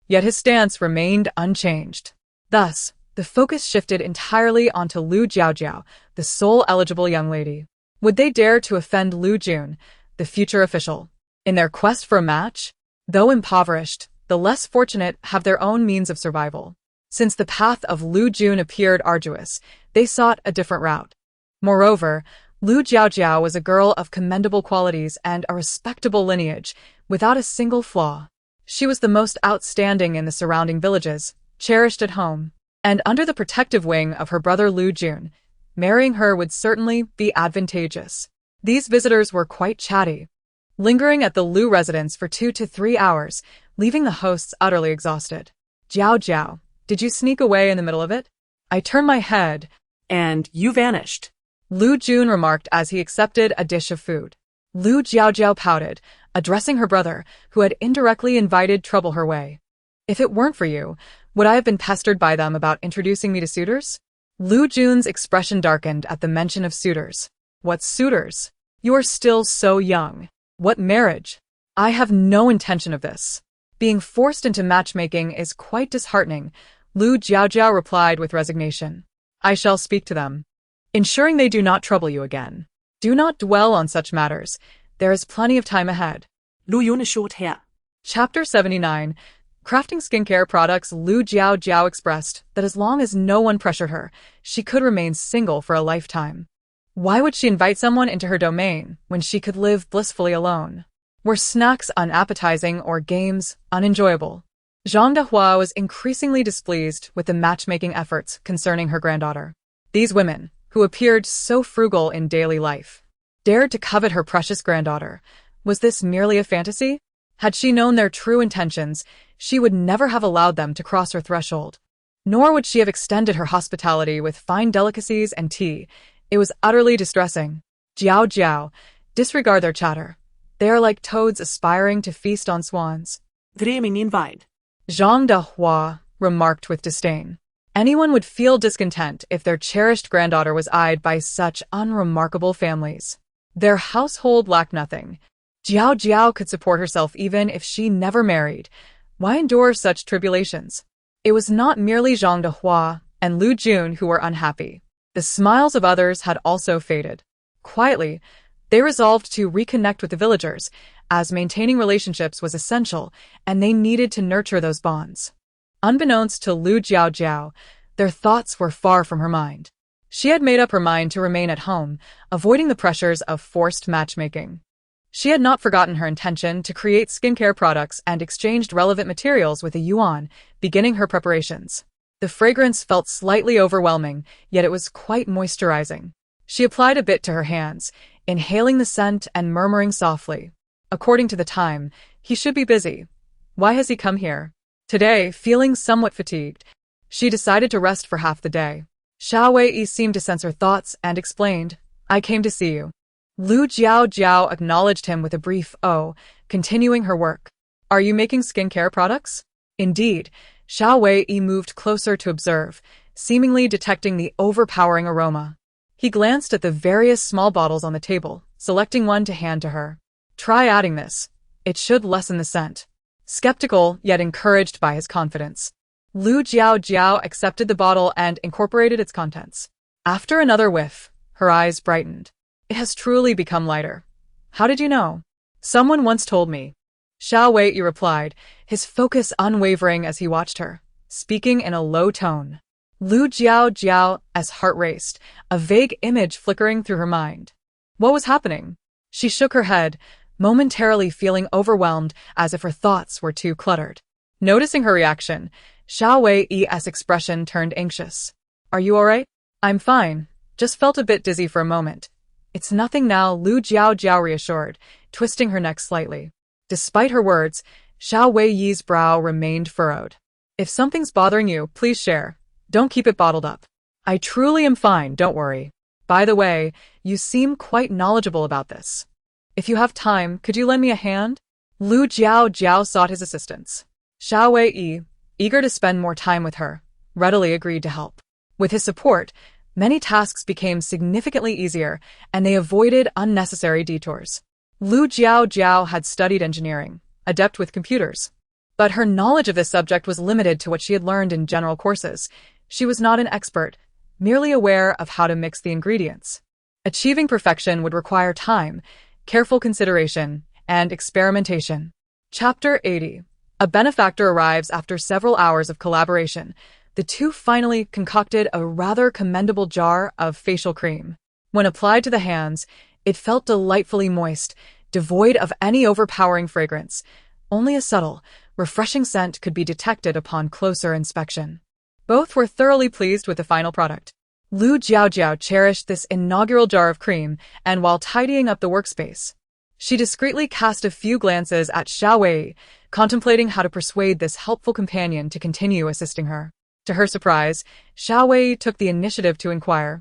yet his stance remained unchanged. Thus, the focus shifted entirely onto Lu Jiaojiao, the sole eligible young lady. Would they dare to offend Lu Jun, the future official, in their quest for a match? Though impoverished, the less fortunate have their own means of survival. Since the path of Lu Jun appeared arduous, they sought a different route. Moreover, Lu Jiaojiao was a girl of commendable qualities and a respectable lineage, without a single flaw. She was the most outstanding in the surrounding villages, cherished at home, and under the protective wing of her brother Lu Jun. Marrying her would certainly be advantageous. These visitors were quite chatty, lingering at the Lu residence for 2 to 3 hours, leaving the hosts utterly exhausted. Jiaojiao, did you sneak away in the middle of it? I turned my head,
And you vanished.
Lu Jun remarked as he accepted a dish of food. Lu Jiaojiao pouted, addressing her brother, who had indirectly invited trouble her way. If it weren't for you, would I have been pestered by them about introducing me to suitors? Lu Jun's expression darkened at the mention of suitors. What suitors? You are still so young. What marriage? I have no intention of this. Being forced into matchmaking is quite disheartening, Lu Jiaojiao replied with resignation. I shall speak to them, ensuring they do not trouble you again. Do not dwell on such matters. There is plenty of time ahead.
Lu Yun is short hair.
Chapter 79. Crafting skincare products. Lu Jiaojiao expressed that as long as no one pressured her, she could remain single for a lifetime. Why would she invite someone into her domain when she could live blissfully alone? Were snacks unappetizing or games unenjoyable? Zhang Dehua was increasingly displeased with the matchmaking efforts concerning her granddaughter. These women, who appeared so frugal in daily life, dared to covet her precious granddaughter. Was this merely a fantasy? Had she known their true intentions, she would never have allowed them to cross her threshold. Nor would she have extended her hospitality with fine delicacies and tea. It was utterly distressing. Jiaojiao, disregard their chatter. They are like toads aspiring to feast on swans.
Dreaming invite.
Zhang Dehua remarked with disdain. Anyone would feel discontent if their cherished granddaughter was eyed by such unremarkable families. Their household lacked nothing. Jiaojiao could support herself even if she never married. Why endure such tribulations? It was not merely Zhang Dehua and Lu Jun who were unhappy. The smiles of others had also faded. Quietly, they resolved to reconnect with the villagers, as maintaining relationships was essential, and they needed to nurture those bonds. Unbeknownst to Lu Jiaojiao, their thoughts were far from her mind. She had made up her mind to remain at home, avoiding the pressures of forced matchmaking. She had not forgotten her intention to create skincare products and exchanged relevant materials with a yuan, beginning her preparations. The fragrance felt slightly overwhelming, yet it was quite moisturizing. She applied a bit to her hands, inhaling the scent and murmuring softly. According to the time, he should be busy. Why has he come here? Today, feeling somewhat fatigued, she decided to rest for half the day. Xiao Wei seemed to sense her thoughts and explained, I came to see you. Lu Jiaojiao acknowledged him with a brief "oh," continuing her work. Are you making skincare products? Indeed, Xiao Wei moved closer to observe, seemingly detecting the overpowering aroma. He glanced at the various small bottles on the table, selecting one to hand to her. Try adding this. It should lessen the scent. Skeptical, yet encouraged by his confidence, Lu Jiaojiao accepted the bottle and incorporated its contents. After another whiff, her eyes brightened. It has truly become lighter. How did you know? Someone once told me. Xiao Wei replied, his focus unwavering as he watched her, speaking in a low tone. Lu Jiaojiao's heart raced, a vague image flickering through her mind. What was happening? She shook her head, momentarily feeling overwhelmed as if her thoughts were too cluttered. Noticing her reaction, Xiao Wei's expression turned anxious. Are you alright? I'm fine. Just felt a bit dizzy for a moment. It's nothing now, Lu Jiaojiao reassured, twisting her neck slightly. Despite her words, Xiao Wei's brow remained furrowed. If something's bothering you, please share. Don't keep it bottled up. I truly am fine, don't worry. By the way, you seem quite knowledgeable about this. If you have time, could you lend me a hand? Lu Jiaojiao sought his assistance. Xiao Wei, eager to spend more time with her, readily agreed to help. With his support, many tasks became significantly easier, and they avoided unnecessary detours. Lu Jiaojiao had studied engineering, adept with computers. But her knowledge of this subject was limited to what she had learned in general courses. She was not an expert, merely aware of how to mix the ingredients. Achieving perfection would require time, careful consideration, and experimentation. Chapter 80. A benefactor arrives after several hours of collaboration. The two finally concocted a rather commendable jar of facial cream. When applied to the hands, it felt delightfully moist, devoid of any overpowering fragrance. Only a subtle, refreshing scent could be detected upon closer inspection. Both were thoroughly pleased with the final product. Lu Jiaojiao cherished this inaugural jar of cream, and while tidying up the workspace, she discreetly cast a few glances at Xiao Wei, contemplating how to persuade this helpful companion to continue assisting her. To her surprise, Xiao Wei took the initiative to inquire,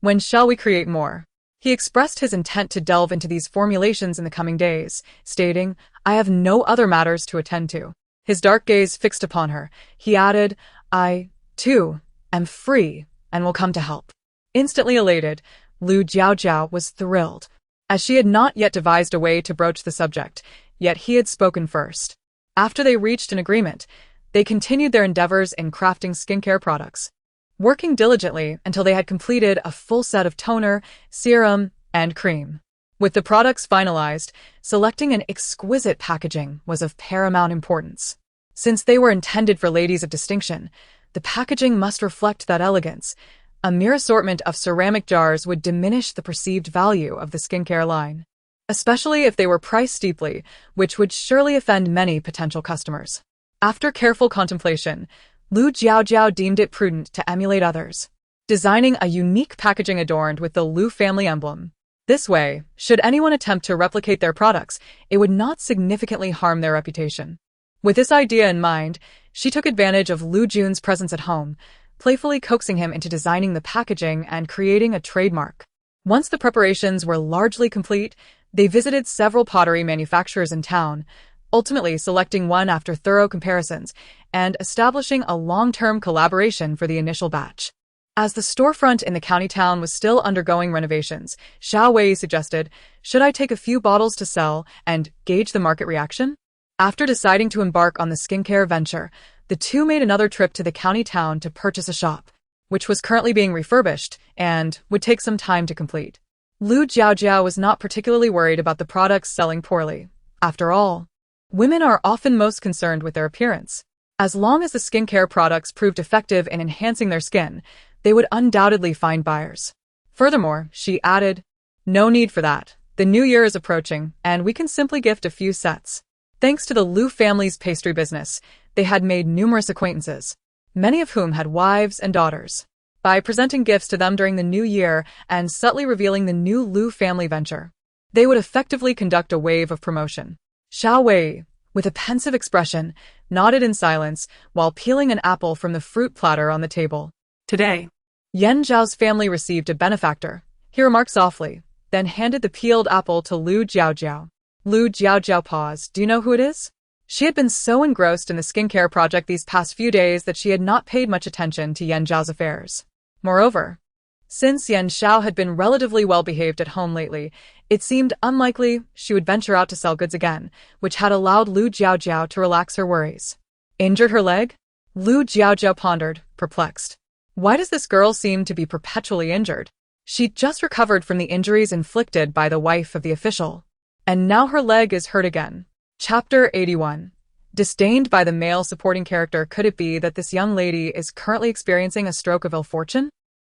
when shall we create more? He expressed his intent to delve into these formulations in the coming days, stating, I have no other matters to attend to. His dark gaze fixed upon her. He added, I, too, am free and will come to help. Instantly elated, Lu Jiaojiao was thrilled, as she had not yet devised a way to broach the subject, yet he had spoken first. After they reached an agreement, they continued their endeavors in crafting skincare products, working diligently until they had completed a full set of toner, serum, and cream. With the products finalized, selecting an exquisite packaging was of paramount importance. Since they were intended for ladies of distinction, the packaging must reflect that elegance. A mere assortment of ceramic jars would diminish the perceived value of the skincare line, especially if they were priced steeply, which would surely offend many potential customers. After careful contemplation, Lu Jiaojiao deemed it prudent to emulate others, designing a unique packaging adorned with the Lu family emblem. This way, should anyone attempt to replicate their products, it would not significantly harm their reputation. With this idea in mind, she took advantage of Lu Jun's presence at home, playfully coaxing him into designing the packaging and creating a trademark. Once the preparations were largely complete, they visited several pottery manufacturers in town, ultimately selecting one after thorough comparisons and establishing a long-term collaboration for the initial batch. As the storefront in the county town was still undergoing renovations, Xiao Wei suggested, "Should I take a few bottles to sell and gauge the market reaction?" After deciding to embark on the skincare venture, the two made another trip to the county town to purchase a shop, which was currently being refurbished and would take some time to complete. Lu Jiaojiao was not particularly worried about the products selling poorly. After all, women are often most concerned with their appearance. As long as the skincare products proved effective in enhancing their skin, they would undoubtedly find buyers. Furthermore, she added, "No need for that. The new year is approaching, and we can simply gift a few sets." Thanks to the Lu family's pastry business, they had made numerous acquaintances, many of whom had wives and daughters. By presenting gifts to them during the new year and subtly revealing the new Lu family venture, they would effectively conduct a wave of promotion. Xiao Wei, with a pensive expression, nodded in silence while peeling an apple from the fruit platter on the table.
Today,
Yan Zhao's family received a benefactor, he remarked softly, then handed the peeled apple to Lu Jiaojiao. Lu Jiaojiao paused. "Do you know who it is?" She had been so engrossed in the skincare project these past few days that she had not paid much attention to Yan Zhao's affairs. Moreover, since Yan Xiao had been relatively well-behaved at home lately, it seemed unlikely she would venture out to sell goods again, which had allowed Lu Jiaojiao to relax her worries. Injured her leg? Lu Jiaojiao pondered, perplexed. Why does this girl seem to be perpetually injured? She'd just recovered from the injuries inflicted by the wife of the official, and now her leg is hurt again. Chapter 81. Disdained by the male supporting character, could it be that this young lady is currently experiencing a stroke of ill fortune?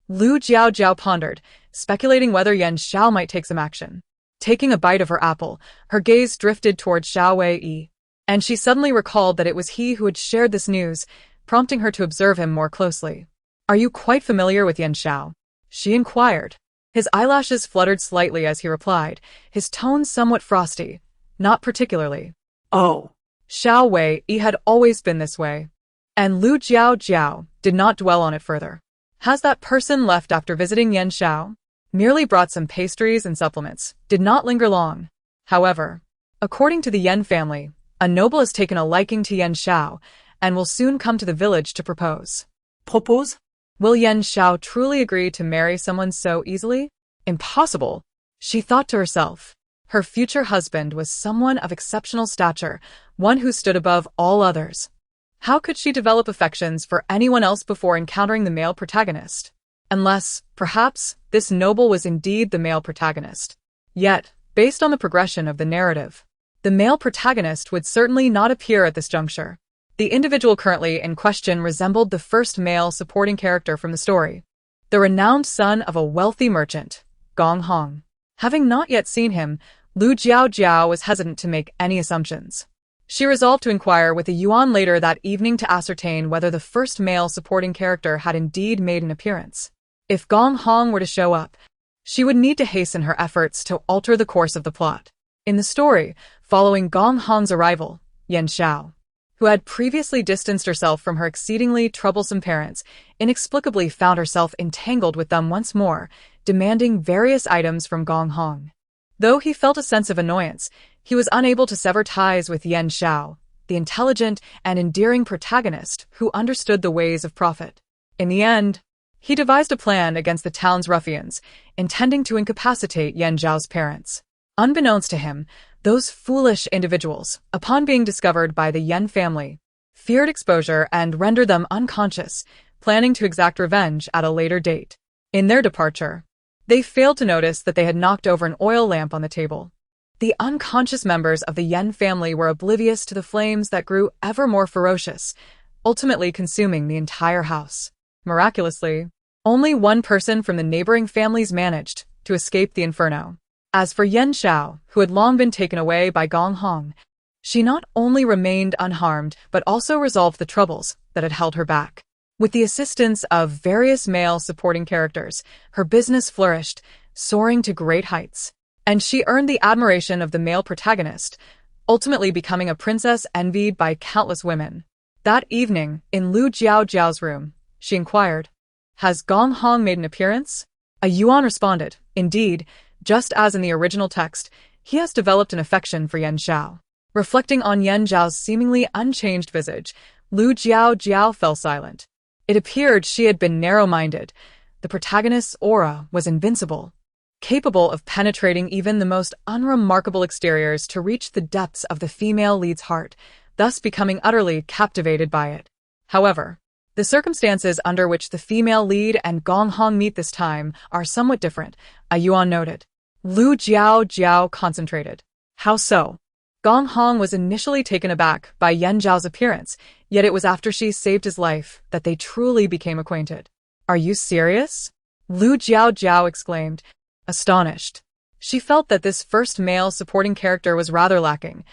Lu Jiaojiao pondered, speculating whether Yan Xiao might take some action. Taking a bite of her apple, her gaze drifted toward Xiao Wei, and she suddenly recalled that it was he who had shared this news, prompting her to observe him more closely. "Are you quite familiar with Yan Xiao?" she inquired. His eyelashes fluttered slightly as he replied, his tone somewhat frosty. "Not particularly."
oh,
Xiao Wei had always been this way. And Lu Jiaojiao did not dwell on it further. Has that person left after visiting Yan Xiao? Merely brought some pastries and supplements, did not linger long. However, according to the Yan family, a noble has taken a liking to Yan Xiao and will soon come to the village to propose.
propose?
Will Yan Xiao truly agree to marry someone so easily? Impossible, she thought to herself. Her future husband was someone of exceptional stature, one who stood above all others. How could she develop affections for anyone else before encountering the male protagonist? Unless, perhaps, this noble was indeed the male protagonist. Yet, based on the progression of the narrative, the male protagonist would certainly not appear at this juncture. The individual currently in question resembled the first male supporting character from the story, the renowned son of a wealthy merchant, Gong Hong. Having not yet seen him, Lu Jiaojiao was hesitant to make any assumptions. She resolved to inquire with the Yuan later that evening to ascertain whether the first male supporting character had indeed made an appearance. If Gong Hong were to show up, she would need to hasten her efforts to alter the course of the plot. In the story, following Gong Hong's arrival, Yan Xiao, who had previously distanced herself from her exceedingly troublesome parents, inexplicably found herself entangled with them once more, demanding various items from Gong Hong. Though he felt a sense of annoyance, he was unable to sever ties with Yan Xiao, the intelligent and endearing protagonist who understood the ways of profit. In the end, he devised a plan against the town's ruffians, intending to incapacitate Yan Zhao's parents. Unbeknownst to him, those foolish individuals, upon being discovered by the Yan family, feared exposure and rendered them unconscious, planning to exact revenge at a later date. In their departure, they failed to notice that they had knocked over an oil lamp on the table. The unconscious members of the Yan family were oblivious to the flames that grew ever more ferocious, ultimately consuming the entire house. Miraculously, only one person from the neighboring families managed to escape the inferno. As for Yan Xiao, who had long been taken away by Gong Hong, she not only remained unharmed but also resolved the troubles that had held her back. With the assistance of various male supporting characters, her business flourished, soaring to great heights. And she earned the admiration of the male protagonist, ultimately becoming a princess envied by countless women. That evening, in Lu Jiaojiao's room, she inquired, "Has Gong Hong made an appearance?" A Yuan responded, "Indeed, just as in the original text, he has developed an affection for Yan Xiao." Reflecting on Yan Zhao's seemingly unchanged visage, Lu Jiaojiao fell silent. It appeared she had been narrow-minded. The protagonist's aura was invincible, capable of penetrating even the most unremarkable exteriors to reach the depths of the female lead's heart, thus becoming utterly captivated by it. However, the circumstances under which the female lead and Gong Hong meet this time are somewhat different, a Yuan noted. Lu Jiaojiao concentrated. How so? Gong Hong was initially taken aback by Yan Zhao's appearance, yet it was after she saved his life that they truly became acquainted. Are you serious? Lu Jiaojiao exclaimed, astonished. She felt that this first male supporting character was rather lacking.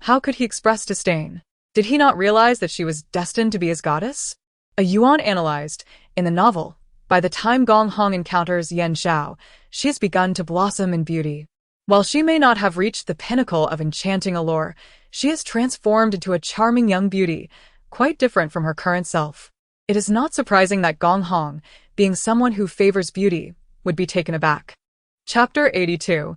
How could he express disdain? Did he not realize that she was destined to be his goddess? A Yuan analyzed, in the novel, by the time Gong Hong encounters Yan Xiao, she has begun to blossom in beauty. While she may not have reached the pinnacle of enchanting allure, she has transformed into a charming young beauty, quite different from her current self. It is not surprising that Gong Hong, being someone who favors beauty, would be taken aback. Chapter 82.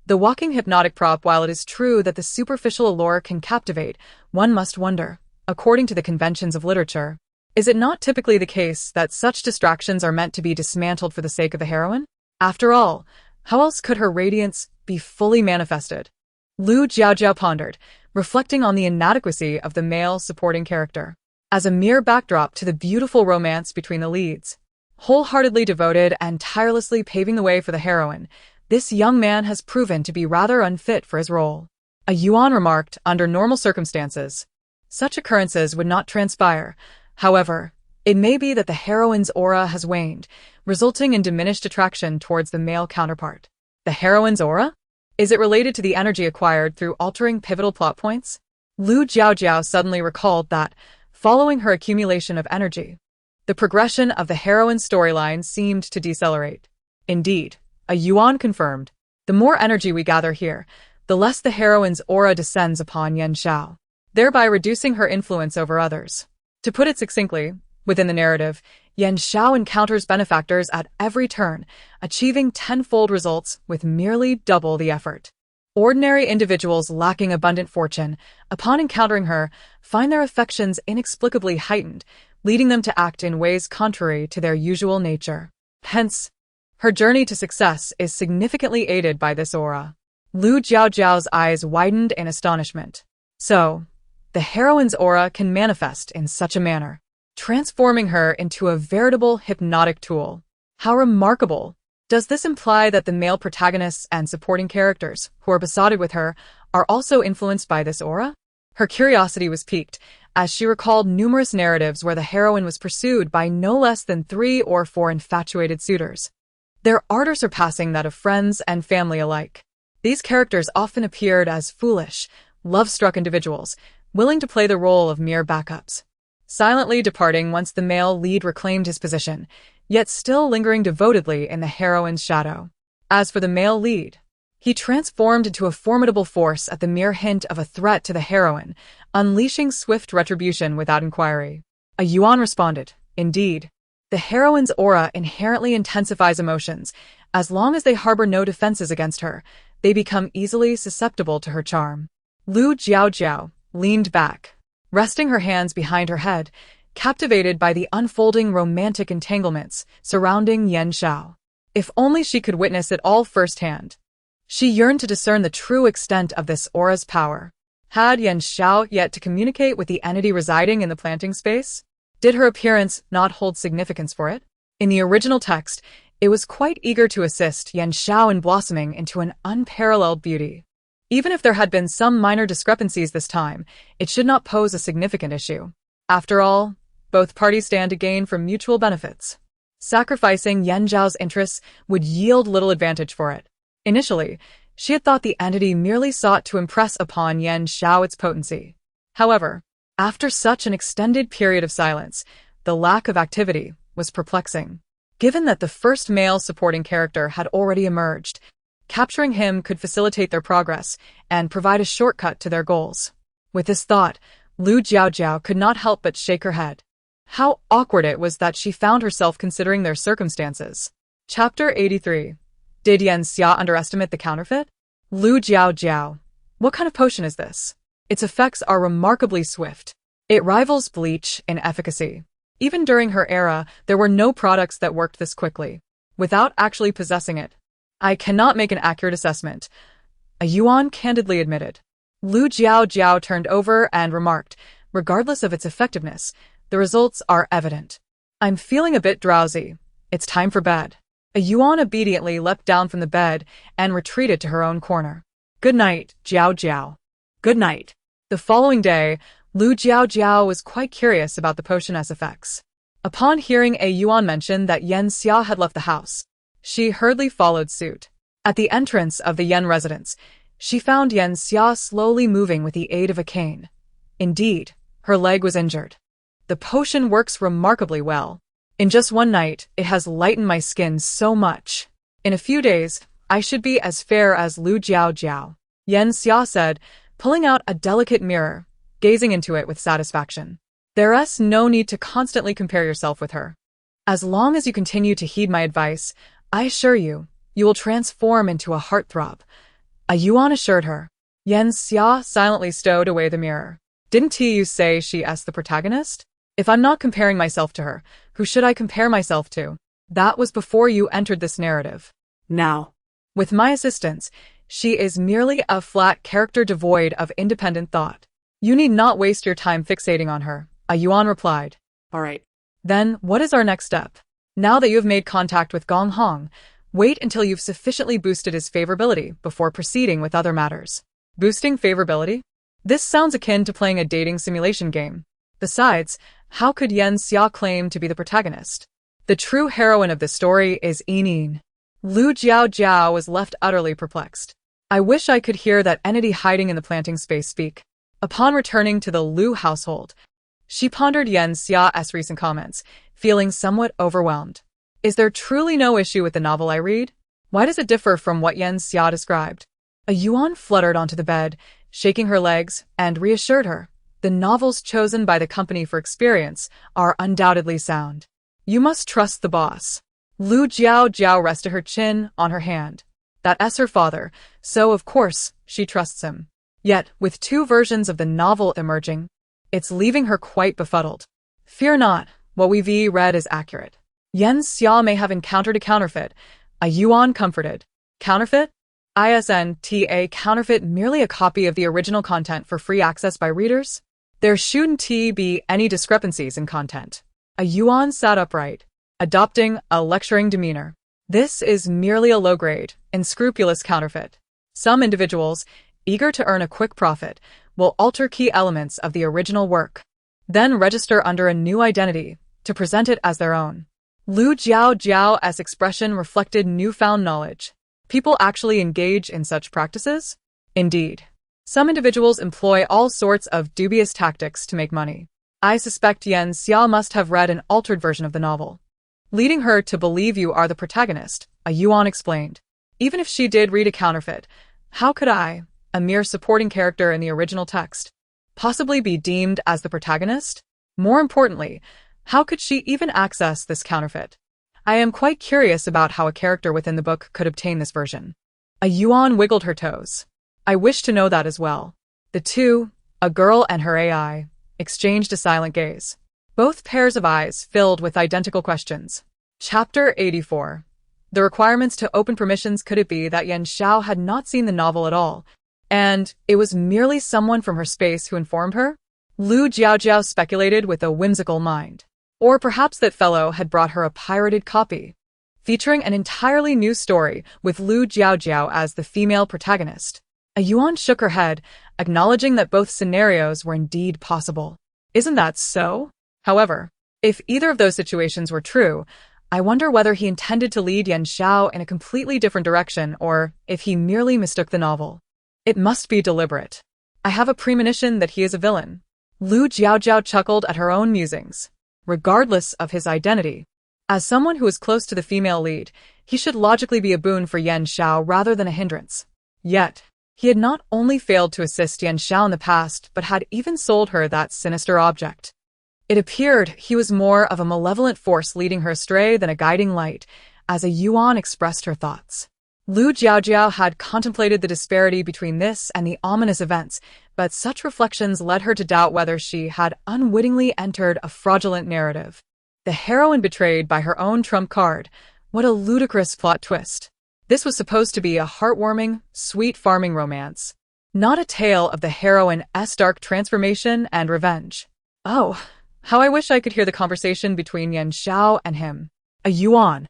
The walking hypnotic prop. While it is true that the superficial allure can captivate, one must wonder, according to the conventions of literature, is it not typically the case that such distractions are meant to be dismantled for the sake of the heroine? After all, how else could her radiance be fully manifested? Lu Jiaojiao pondered, reflecting on the inadequacy of the male supporting character as a mere backdrop to the beautiful romance between the leads. Wholeheartedly devoted and tirelessly paving the way for the heroine, this young man has proven to be rather unfit for his role. A Yuan remarked, under normal circumstances, such occurrences would not transpire. However, it may be that the heroine's aura has waned, resulting in diminished attraction towards the male counterpart. The heroine's aura? Is it related to the energy acquired through altering pivotal plot points? Lu Jiaojiao suddenly recalled that, following her accumulation of energy, the progression of the heroine's storyline seemed to decelerate. Indeed, a Yuan confirmed, the more energy we gather here, the less the heroine's aura descends upon Yan Xiao, thereby reducing her influence over others. To put it succinctly, within the narrative, Yan Xiao encounters benefactors at every turn, achieving tenfold results with merely double the effort. Ordinary individuals lacking abundant fortune, upon encountering her, find their affections inexplicably heightened, leading them to act in ways contrary to their usual nature. Hence, her journey to success is significantly aided by this aura. Lu Jiaojiao's eyes widened in astonishment. So, the heroine's aura can manifest in such a manner, transforming her into a veritable hypnotic tool. How remarkable! Does this imply that the male protagonists and supporting characters who are besotted with her are also influenced by this aura? Her curiosity was piqued, as she recalled numerous narratives where the heroine was pursued by no less than 3 or 4 infatuated suitors, their ardor surpassing that of friends and family alike. These characters often appeared as foolish, love-struck individuals, willing to play the role of mere backups, silently departing once the male lead reclaimed his position, yet still lingering devotedly in the heroine's shadow. As for the male lead, he transformed into a formidable force at the mere hint of a threat to the heroine, unleashing swift retribution without inquiry. A Yuan responded, indeed, the heroine's aura inherently intensifies emotions. As long as they harbor no defenses against her, they become easily susceptible to her charm. Lu Jiaojiao leaned back, resting her hands behind her head, captivated by the unfolding romantic entanglements surrounding Yan Xiao. If only she could witness it all firsthand. She yearned to discern the true extent of this aura's power. Had Yan Xiao yet to communicate with the entity residing in the planting space? Did her appearance not hold significance for it? In the original text, it was quite eager to assist Yan Xiao in blossoming into an unparalleled beauty. Even if there had been some minor discrepancies this time, it should not pose a significant issue. After all, both parties stand to gain from mutual benefits. Sacrificing Yan Zhao's interests would yield little advantage for it. Initially, she had thought the entity merely sought to impress upon Yan Xiao its potency. However, after such an extended period of silence, the lack of activity was perplexing. Given that the first male supporting character had already emerged, capturing him could facilitate their progress and provide a shortcut to their goals. With this thought, Lu Jiaojiao could not help but shake her head. How awkward it was that she found herself considering their circumstances. Chapter 83. Did Yan Xia underestimate the counterfeit? Lu Jiaojiao. What kind of potion is this? Its effects are remarkably swift. It rivals bleach in efficacy. Even during her era, there were no products that worked this quickly. Without actually possessing it, I cannot make an accurate assessment, a Yuan candidly admitted. Lu Jiaojiao turned over and remarked, regardless of its effectiveness, the results are evident. I'm feeling a bit drowsy. It's time for bed. A Yuan obediently leapt down from the bed and retreated to her own corner. Good night, Jiaojiao.
Good night.
The following day, Lu Jiaojiao was quite curious about the potion's effects. Upon hearing a Yuan mention that Yan Xia had left the house, she hurriedly followed suit. At the entrance of the Yan residence, she found Yan Xia slowly moving with the aid of a cane. Indeed, her leg was injured. The potion works remarkably well. In just one night, it has lightened my skin so much. In a few days, I should be as fair as Lu Jiaojiao, Yan Xia said, pulling out a delicate mirror, gazing into it with satisfaction. There's no need to constantly compare yourself with her. As long as you continue to heed my advice, I assure you, you will transform into a heartthrob, a Yuan assured her. Yan Xia silently stowed away the mirror. Didn't you say she's the protagonist? If I'm not comparing myself to her, who should I compare myself to? That was before you entered this narrative.
Now,
with my assistance, she is merely a flat character devoid of independent thought. You need not waste your time fixating on her, a Yuan replied.
all right.
Then, what is our next step? Now that you have made contact with Gong Hong, wait until you've sufficiently boosted his favorability before proceeding with other matters. Boosting favorability? This sounds akin to playing a dating simulation game. Besides, how could Yan Xia claim to be the protagonist? The true heroine of the story is Yining. Lu Jiaojiao was left utterly perplexed. I wish I could hear that entity hiding in the planting space speak. Upon returning to the Lu household, she pondered Yan Xia's recent comments, feeling somewhat overwhelmed. Is there truly no issue with the novel I read? Why does it differ from what Yan Xia described? A Yuan fluttered onto the bed, shaking her legs, and reassured her. The novels chosen by the company for experience are undoubtedly sound. You must trust the boss. Lu Jiaojiao rested her chin on her hand. That's her father, so of course she trusts him. Yet, with two versions of the novel emerging, it's leaving her quite befuddled. Fear not, what we've read is accurate. Yan Xia may have encountered a counterfeit, a Yuan comforted. Counterfeit? ISNTA counterfeit merely a copy of the original content for free access by readers? There shouldn't be any discrepancies in content. A Yuan sat upright, adopting a lecturing demeanor. This is merely a low-grade, unscrupulous counterfeit. Some individuals, eager to earn a quick profit, will alter key elements of the original work, then register under a new identity to present it as their own. Lu Jiaojiao's expression reflected newfound knowledge. People actually engage in such practices? Indeed. Some individuals employ all sorts of dubious tactics to make money. I suspect Yan Xia must have read an altered version of the novel, leading her to believe you are the protagonist, a Yuan explained. Even if she did read a counterfeit, how could I, a mere supporting character in the original text, possibly be deemed as the protagonist? More importantly, how could she even access this counterfeit? I am quite curious about how a character within the book could obtain this version. A Yuan wiggled her toes. I wish to know that as well. The two, a girl and her AI, exchanged a silent gaze. Both pairs of eyes filled with identical questions. Chapter 84. The requirements to open permissions. Could it be that Yan Xiao had not seen the novel at all, and it was merely someone from her space who informed her? Lu Jiaojiao speculated with a whimsical mind. Or perhaps that fellow had brought her a pirated copy, featuring an entirely new story with Lu Jiaojiao as the female protagonist. A Yuan shook her head, acknowledging that both scenarios were indeed possible. Isn't that so? However, if either of those situations were true, I wonder whether he intended to lead Yan Xiao in a completely different direction or if he merely mistook the novel. It must be deliberate. I have a premonition that he is a villain. Lu Jiaojiao chuckled at her own musings. Regardless of his identity, as someone who is close to the female lead, he should logically be a boon for Yan Xiao rather than a hindrance. Yet, he had not only failed to assist Yan Xiao in the past, but had even sold her that sinister object. It appeared he was more of a malevolent force leading her astray than a guiding light, as a Yuan expressed her thoughts. Lu Jiaojiao had contemplated the disparity between this and the ominous events, but such reflections led her to doubt whether she had unwittingly entered a fraudulent narrative. The heroine betrayed by her own trump card. What a ludicrous plot twist. This was supposed to be a heartwarming, sweet farming romance, not a tale of the heroine's dark transformation and revenge. Oh, how I wish I could hear the conversation between Yan Xiao and him. A Yuan,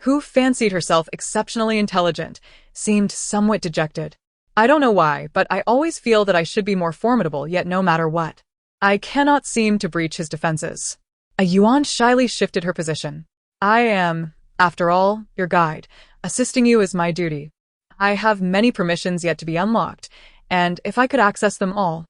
who fancied herself exceptionally intelligent, seemed somewhat dejected. I don't know why, but I always feel that I should be more formidable, yet no matter what, I cannot seem to breach his defenses. A Yuan shyly shifted her position. I am, after all, your guide. Assisting you is my duty. I have many permissions yet to be unlocked, and if I could access them all,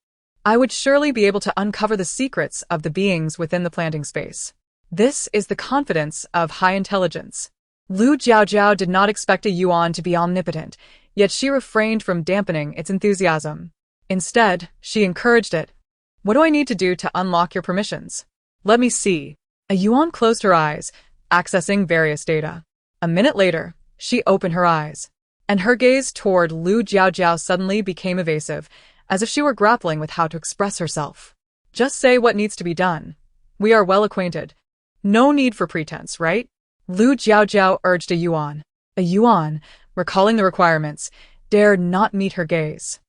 I would surely be able to uncover the secrets of the beings within the planting space. This is the confidence of high intelligence. Lu Jiaojiao did not expect a Yuan to be omnipotent, yet she refrained from dampening its enthusiasm. Instead, she encouraged it. What do I need to do to unlock your permissions? Let me see. A Yuan closed her eyes, accessing various data. A minute later, she opened her eyes, and her gaze toward Lu Jiaojiao suddenly became evasive, as if she were grappling with how to express herself. Just say what needs to be done. We are well acquainted. No need for pretense, right? Lu Jiaojiao urged a Yuan. A Yuan, recalling the requirements, dared not meet her gaze.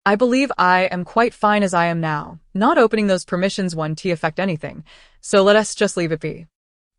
I believe I am quite fine as I am now. Not opening those permissions won't affect anything, so let us just leave it be.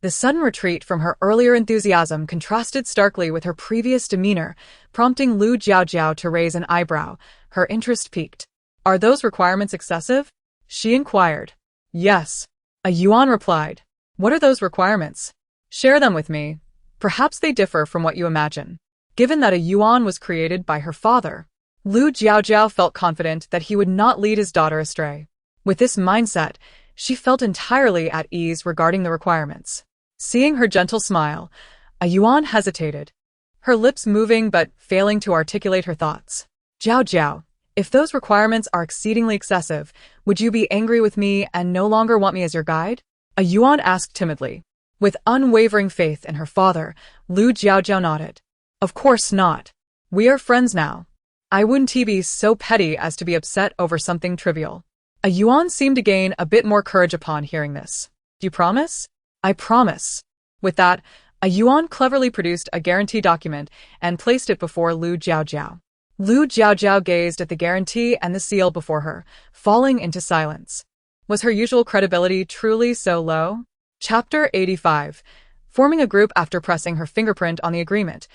The sudden retreat from her earlier enthusiasm contrasted starkly with her previous demeanor, prompting Lu Jiaojiao to raise an eyebrow. Her interest piqued. Are those requirements excessive? She inquired. Yes. A Yuan replied. What are those requirements? Share them with me. Perhaps they differ from what you imagine. Given that a Yuan was created by her father, Lu Jiaojiao felt confident that he would not lead his daughter astray. With this mindset, she felt entirely at ease regarding the requirements. Seeing her gentle smile, a Yuan hesitated, her lips moving but failing to articulate her thoughts. Jiaojiao, if those requirements are exceedingly excessive, would you be angry with me and no longer want me as your guide? A Yuan asked timidly. With unwavering faith in her father, Lu Jiaojiao nodded. Of course not. We are friends now. I wouldn't be so petty as to be upset over something trivial. A Yuan seemed to gain a bit more courage upon hearing this. Do you promise? I promise. With that, a Yuan cleverly produced a guarantee document and placed it before Lu Jiaojiao. Lu Jiaojiao gazed at the guarantee and the seal before her, falling into silence. Was her usual credibility truly so low? Chapter 85. Forming a group after pressing her fingerprint on the agreement,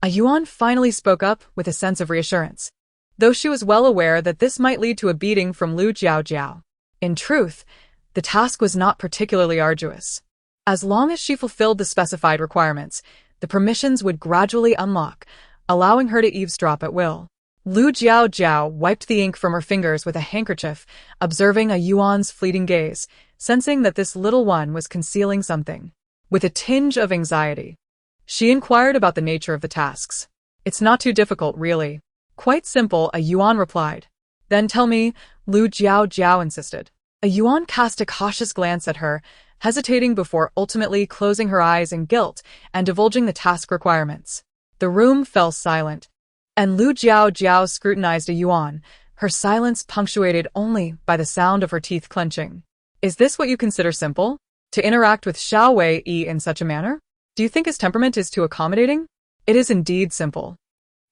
a Yuan finally spoke up with a sense of reassurance, though she was well aware that this might lead to a beating from Lu Jiaojiao. In truth, the task was not particularly arduous. As long as she fulfilled the specified requirements, the permissions would gradually unlock, allowing her to eavesdrop at will. Lu Jiaojiao wiped the ink from her fingers with a handkerchief, observing a Yuan's fleeting gaze, sensing that this little one was concealing something. With a tinge of anxiety, she inquired about the nature of the tasks. It's not too difficult, really. Quite simple, a Yuan replied. Then tell me, Lu Jiaojiao insisted. A Yuan cast a cautious glance at her, hesitating before ultimately closing her eyes in guilt and divulging the task requirements. The room fell silent, and Lu Jiaojiao scrutinized a Yuan, her silence punctuated only by the sound of her teeth clenching. Is this what you consider simple? To interact with Xiao Wei in such a manner? Do you think his temperament is too accommodating? It is indeed simple.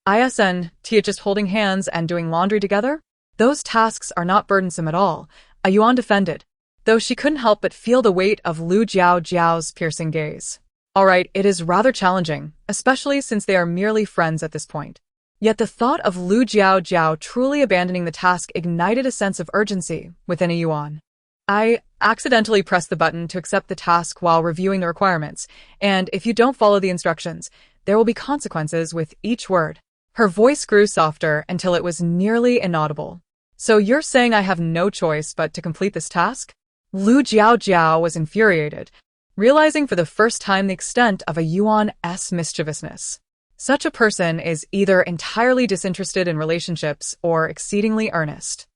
Just holding hands and doing laundry together? Those tasks are not burdensome at all, a Yuan defended, though she couldn't help but feel the weight of Lu Jiaojiao's piercing gaze. All right, it is rather challenging, especially since they are merely friends at this point. Yet the thought of Lu Jiaojiao truly abandoning the task ignited a sense of urgency within a Yuan. I accidentally pressed the button to accept the task while reviewing the requirements, and if you don't follow the instructions, there will be consequences with each word. Her voice grew softer until it was nearly inaudible. So you're saying I have no choice but to complete this task? Lu Jiaojiao was infuriated, realizing for the first time the extent of a Yuan's mischievousness. Such a person is either entirely disinterested in relationships or exceedingly earnest.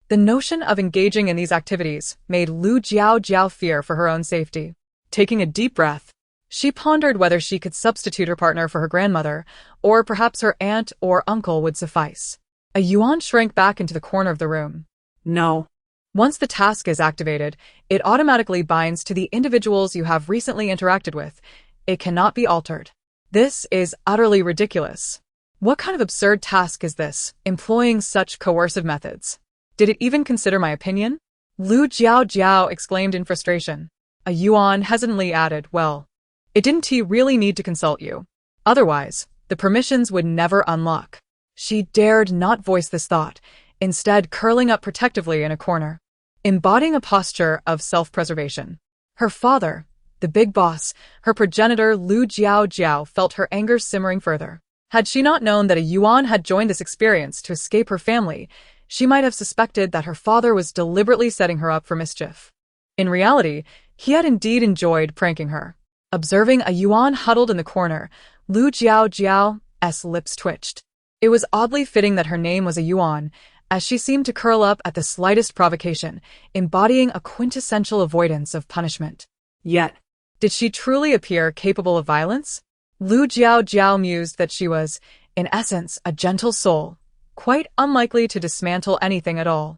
The notion of engaging in these activities made Lu Jiaojiao fear for her own safety. Taking a deep breath, she pondered whether she could substitute her partner for her grandmother, or perhaps her aunt or uncle would suffice. A Yuan shrank back into the corner of the room. No. Once the task is activated, it automatically binds to the individuals you have recently interacted with. It cannot be altered. This is utterly ridiculous. What kind of absurd task is this, employing such coercive methods? Did it even consider my opinion? Lu Jiaojiao exclaimed in frustration. A Yuan hesitantly added, well, it didn't he really need to consult you? Otherwise, the permissions would never unlock. She dared not voice this thought, instead curling up protectively in a corner, embodying a posture of self-preservation. Her father, the big boss, her progenitor Lu Jiaojiao, felt her anger simmering further. Had she not known that a Yuan had joined this experience to escape her family, she might have suspected that her father was deliberately setting her up for mischief. In reality, he had indeed enjoyed pranking her. Observing a Yuan huddled in the corner, Lu Jiaojiao's lips twitched. It was oddly fitting that her name was a Yuan, as she seemed to curl up at the slightest provocation, embodying a quintessential avoidance of punishment.
Yet,
did she truly appear capable of violence? Lu Jiaojiao mused that she was, in essence, a gentle soul, quite unlikely to dismantle anything at all.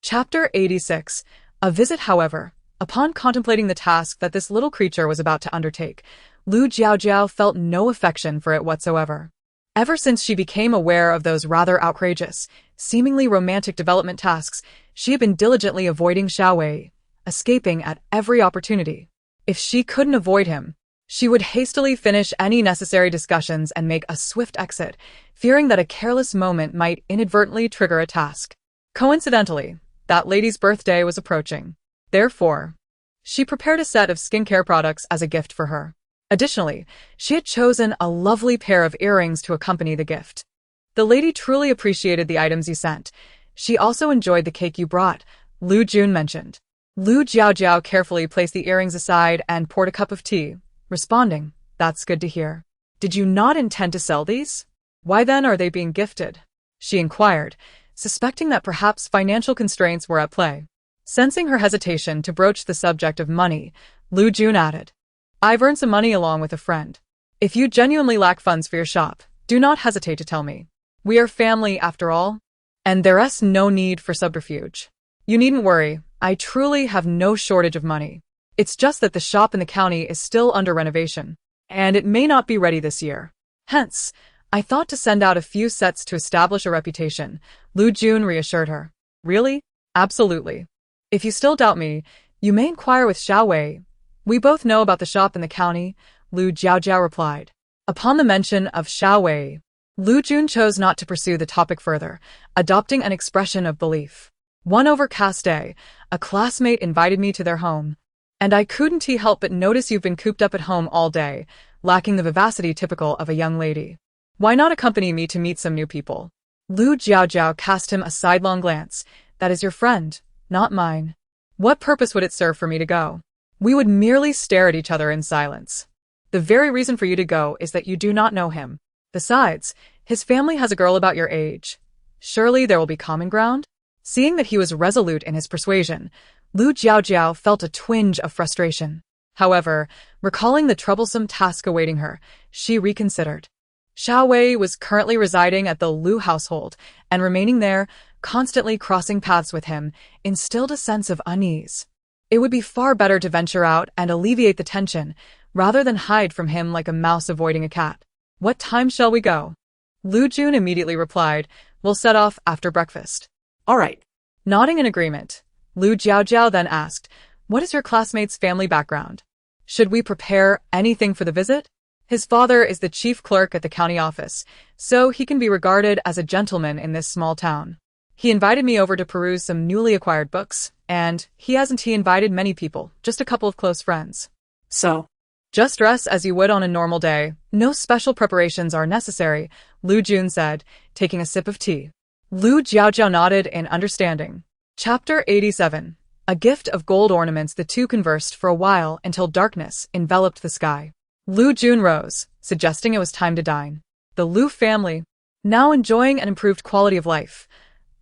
Chapter 86. A visit, however. Upon contemplating the task that this little creature was about to undertake, Lu Jiaojiao felt no affection for it whatsoever. Ever since she became aware of those rather outrageous, seemingly romantic development tasks, she had been diligently avoiding Xiao Wei, escaping at every opportunity. If she couldn't avoid him, she would hastily finish any necessary discussions and make a swift exit, fearing that a careless moment might inadvertently trigger a task. Coincidentally, that lady's birthday was approaching. Therefore, she prepared a set of skincare products as a gift for her. Additionally, she had chosen a lovely pair of earrings to accompany the gift. The lady truly appreciated the items you sent. She also enjoyed the cake you brought, Lu Jun mentioned. Lu Jiaojiao carefully placed the earrings aside and poured a cup of tea, responding, that's good to hear. Did you not intend to sell these? Why then are they being gifted? She inquired, suspecting that perhaps financial constraints were at play. Sensing her hesitation to broach the subject of money, Lu Jun added, I've earned some money along with a friend. If you genuinely lack funds for your shop, do not hesitate to tell me. We are family after all, and there's no need for subterfuge. You needn't worry, I truly have no shortage of money. It's just that the shop in the county is still under renovation, and it may not be ready this year. Hence, I thought to send out a few sets to establish a reputation, Lu Jun reassured her. Really? Absolutely. If you still doubt me, you may inquire with Xiao Wei. We both know about the shop in the county, Lu Jiaojiao replied. Upon the mention of Xiao Wei, Lu Jun chose not to pursue the topic further, adopting an expression of belief. One overcast day, a classmate invited me to their home, and I couldn't help but notice you've been cooped up at home all day, lacking the vivacity typical of a young lady. Why not accompany me to meet some new people? Lu Jiaojiao cast him a sidelong glance. That is your friend, not mine. What purpose would it serve for me to go? We would merely stare at each other in silence. The very reason for you to go is that you do not know him. Besides, his family has a girl about your age. Surely there will be common ground? Seeing that he was resolute in his persuasion, Lu Jiaojiao felt a twinge of frustration. However, recalling the troublesome task awaiting her, she reconsidered. Xiao Wei was currently residing at the Lu household, and remaining there, constantly crossing paths with him, instilled a sense of unease. It would be far better to venture out and alleviate the tension, rather than hide from him like a mouse avoiding a cat. What time shall we go? Lu Jun immediately replied, we'll set off after breakfast.
all right.
Nodding in agreement, Lu Jiaojiao then asked, what is your classmate's family background? Should we prepare anything for the visit? His father is the chief clerk at the county office, so he can be regarded as a gentleman in this small town. He invited me over to peruse some newly acquired books, and he invited many people, just a couple of close friends.
So,
Just dress as you would on a normal day. No special preparations are necessary, Lu Jun said, taking a sip of tea. Lu Jiaojiao nodded in understanding. Chapter 87. A gift of gold ornaments. The two conversed for a while until darkness enveloped the sky. Lu Jun rose, suggesting it was time to dine. The Lu family, now enjoying an improved quality of life,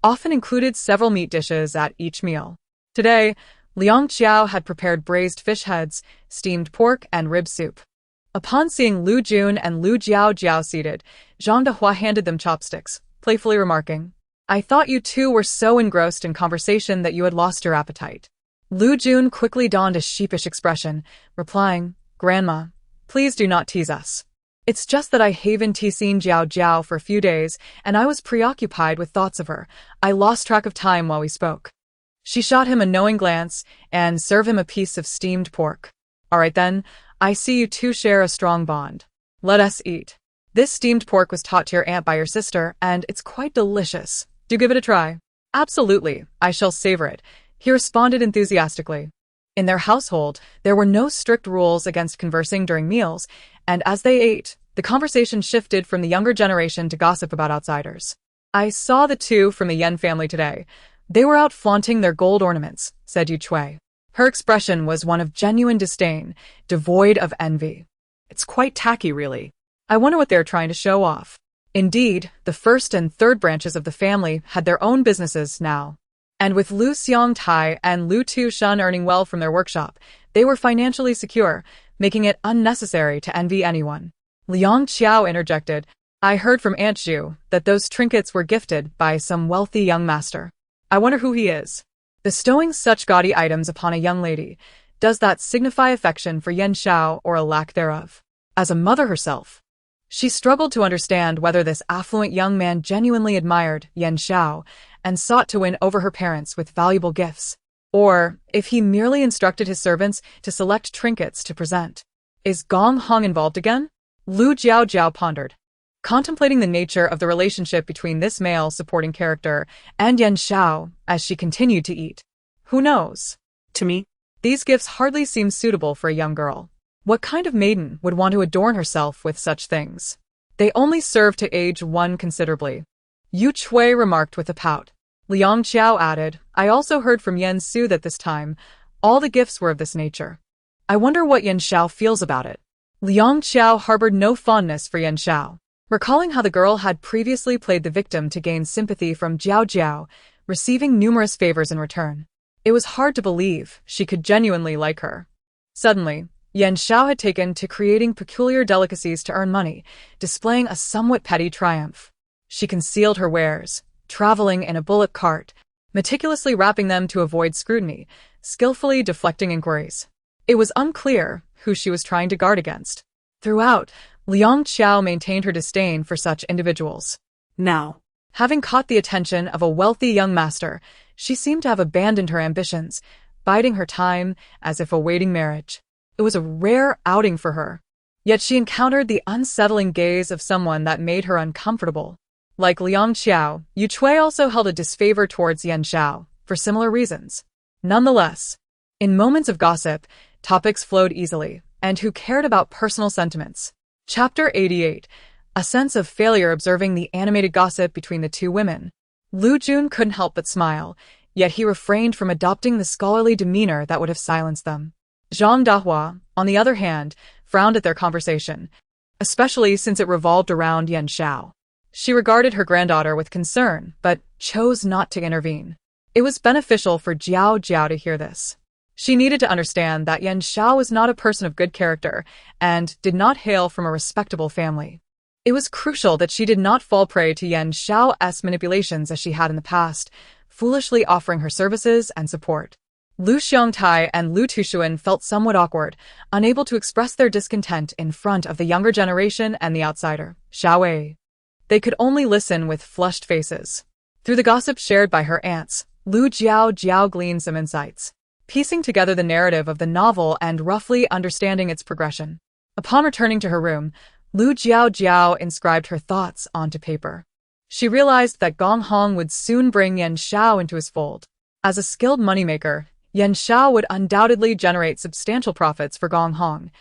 often included several meat dishes at each meal. Today, Liang Qiao had prepared braised fish heads, steamed pork, and rib soup. Upon seeing Lu Jun and Lu Jiaojiao seated, Zhang Dehua handed them chopsticks, playfully remarking, I thought you two were so engrossed in conversation that you had lost your appetite. Lu Jun quickly donned a sheepish expression, replying, Grandma, please do not tease us. It's just that I haven't seen Jiaojiao for a few days, and I was preoccupied with thoughts of her. I lost track of time while we spoke. She shot him a knowing glance and served him a piece of steamed pork. All right then, I see you two share a strong bond. Let us eat. This steamed pork was taught to your aunt by your sister, and it's quite delicious. Do give it a try. Absolutely, I shall savor it, he responded enthusiastically. In their household, there were no strict rules against conversing during meals, and as they ate, the conversation shifted from the younger generation to gossip about outsiders. I saw the two from the Yen family today. They were out flaunting their gold ornaments, said Yu Chui. Her expression was one of genuine disdain, devoid of envy. It's quite tacky, really. I wonder what they're trying to show off. Indeed, the first and third branches of the family had their own businesses now. And with Lu Xiongtai and Lu Tushun earning well from their workshop, they were financially secure, making it unnecessary to envy anyone. Liang Qiao interjected, I heard from Aunt Zhu that those trinkets were gifted by some wealthy young master. I wonder who he is. Bestowing such gaudy items upon a young lady, does that signify affection for Yan Xiao or a lack thereof? As a mother herself, she struggled to understand whether this affluent young man genuinely admired Yan Xiao and sought to win over her parents with valuable gifts, or if he merely instructed his servants to select trinkets to present. Is Gong Hong involved again? Lu Jiaojiao pondered, contemplating the nature of the relationship between this male supporting character and Yan Xiao as she continued to eat. Who knows?
To me,
These gifts hardly seem suitable for a young girl. What kind of maiden would want to adorn herself with such things? They only serve to age one considerably. Yu Chui remarked with a pout. Liang Qiao added, I also heard from Yan Su that this time, all the gifts were of this nature. I wonder what Yan Xiao feels about it. Liang Qiao harbored no fondness for Yan Xiao, recalling how the girl had previously played the victim to gain sympathy from Jiaojiao, receiving numerous favors in return. It was hard to believe she could genuinely like her. Suddenly, Yan Xiao had taken to creating peculiar delicacies to earn money, displaying a somewhat petty triumph. She concealed her wares, traveling in a bullock cart, meticulously wrapping them to avoid scrutiny, skillfully deflecting inquiries. It was unclear who she was trying to guard against. Throughout, Liang Qiao maintained her disdain for such individuals.
now.
Having caught the attention of a wealthy young master, she seemed to have abandoned her ambitions, biding her time as if awaiting marriage. It was a rare outing for her. Yet she encountered the unsettling gaze of someone that made her uncomfortable. Like Liang Qiao, Yu Chui also held a disfavor towards Yan Xiao, for similar reasons. Nonetheless, in moments of gossip, topics flowed easily, and who cared about personal sentiments? Chapter 88. A sense of failure observing the animated gossip between the two women. Lu Jun couldn't help but smile, yet he refrained from adopting the scholarly demeanor that would have silenced them. Zhang Dahua, on the other hand, frowned at their conversation, especially since it revolved around Yan Xiao. She regarded her granddaughter with concern, but chose not to intervene. It was beneficial for Jiaojiao to hear this. She needed to understand that Yan Xiao was not a person of good character and did not hail from a respectable family. It was crucial that she did not fall prey to Yan Xiao's manipulations as she had in the past, foolishly offering her services and support. Lu Xiongtai and Lu Tushun felt somewhat awkward, unable to express their discontent in front of the younger generation and the outsider, Xiao Wei. They could only listen with flushed faces. Through the gossip shared by her aunts, Lu Jiaojiao gleaned some insights, piecing together the narrative of the novel and roughly understanding its progression. Upon returning to her room, Lu Jiaojiao inscribed her thoughts onto paper. She realized that Gong Hong would soon bring Yan Xiao into his fold. As a skilled moneymaker, Yan Xiao would undoubtedly generate substantial profits for Gong Hong,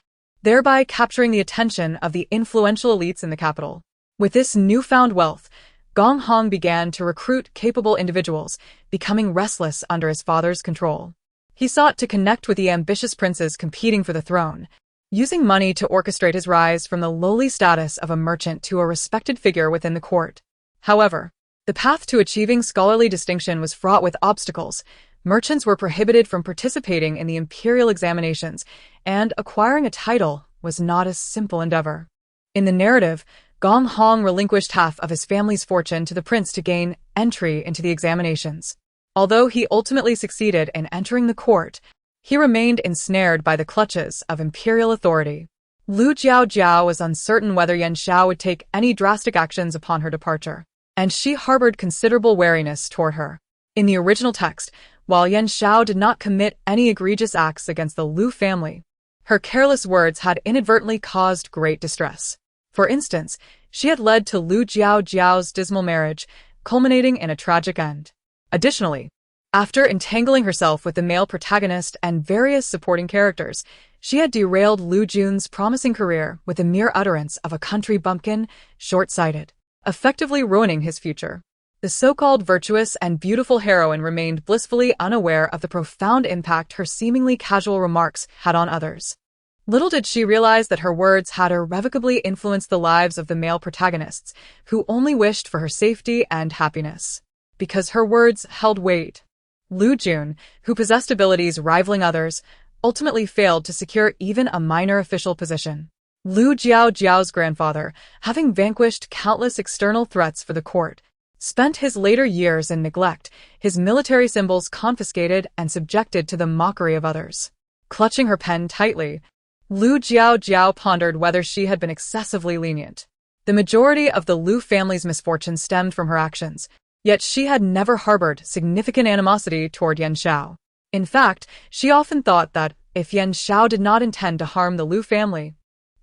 thereby capturing the attention of the influential elites in the capital. With this newfound wealth, Gong Hong began to recruit capable individuals, becoming restless under his father's control. He sought to connect with the ambitious princes competing for the throne, using money to orchestrate his rise from the lowly status of a merchant to a respected figure within the court. However, the path to achieving scholarly distinction was fraught with obstacles. Merchants were prohibited from participating in the imperial examinations, and acquiring a title was not a simple endeavor. In the narrative, Gong Hong relinquished half of his family's fortune to the prince to gain entry into the examinations. Although he ultimately succeeded in entering the court, he remained ensnared by the clutches of imperial authority. Lu Jiaojiao was uncertain whether Yan Xiao would take any drastic actions upon her departure, and she harbored considerable wariness toward her. In the original text, while Yan Xiao did not commit any egregious acts against the Lu family, her careless words had inadvertently caused great distress. For instance, she had led to Lu Jiaojiao's dismal marriage, culminating in a tragic end. Additionally, after entangling herself with the male protagonist and various supporting characters, she had derailed Lu Jun's promising career with the mere utterance of a country bumpkin, short-sighted, effectively ruining his future. The so-called virtuous and beautiful heroine remained blissfully unaware of the profound impact her seemingly casual remarks had on others. Little did she realize that her words had irrevocably influenced the lives of the male protagonists, who only wished for her safety and happiness. Because her words held weight, Lu Jun, who possessed abilities rivaling others, ultimately failed to secure even a minor official position. Lu Jiaojiao's grandfather, having vanquished countless external threats for the court, spent his later years in neglect, his military symbols confiscated and subjected to the mockery of others. Clutching her pen tightly, Lu Jiaojiao pondered whether she had been excessively lenient. The majority of the Lu family's misfortune stemmed from her actions, yet she had never harbored significant animosity toward Yan Xiao. In fact, she often thought that if Yan Xiao did not intend to harm the Lu family,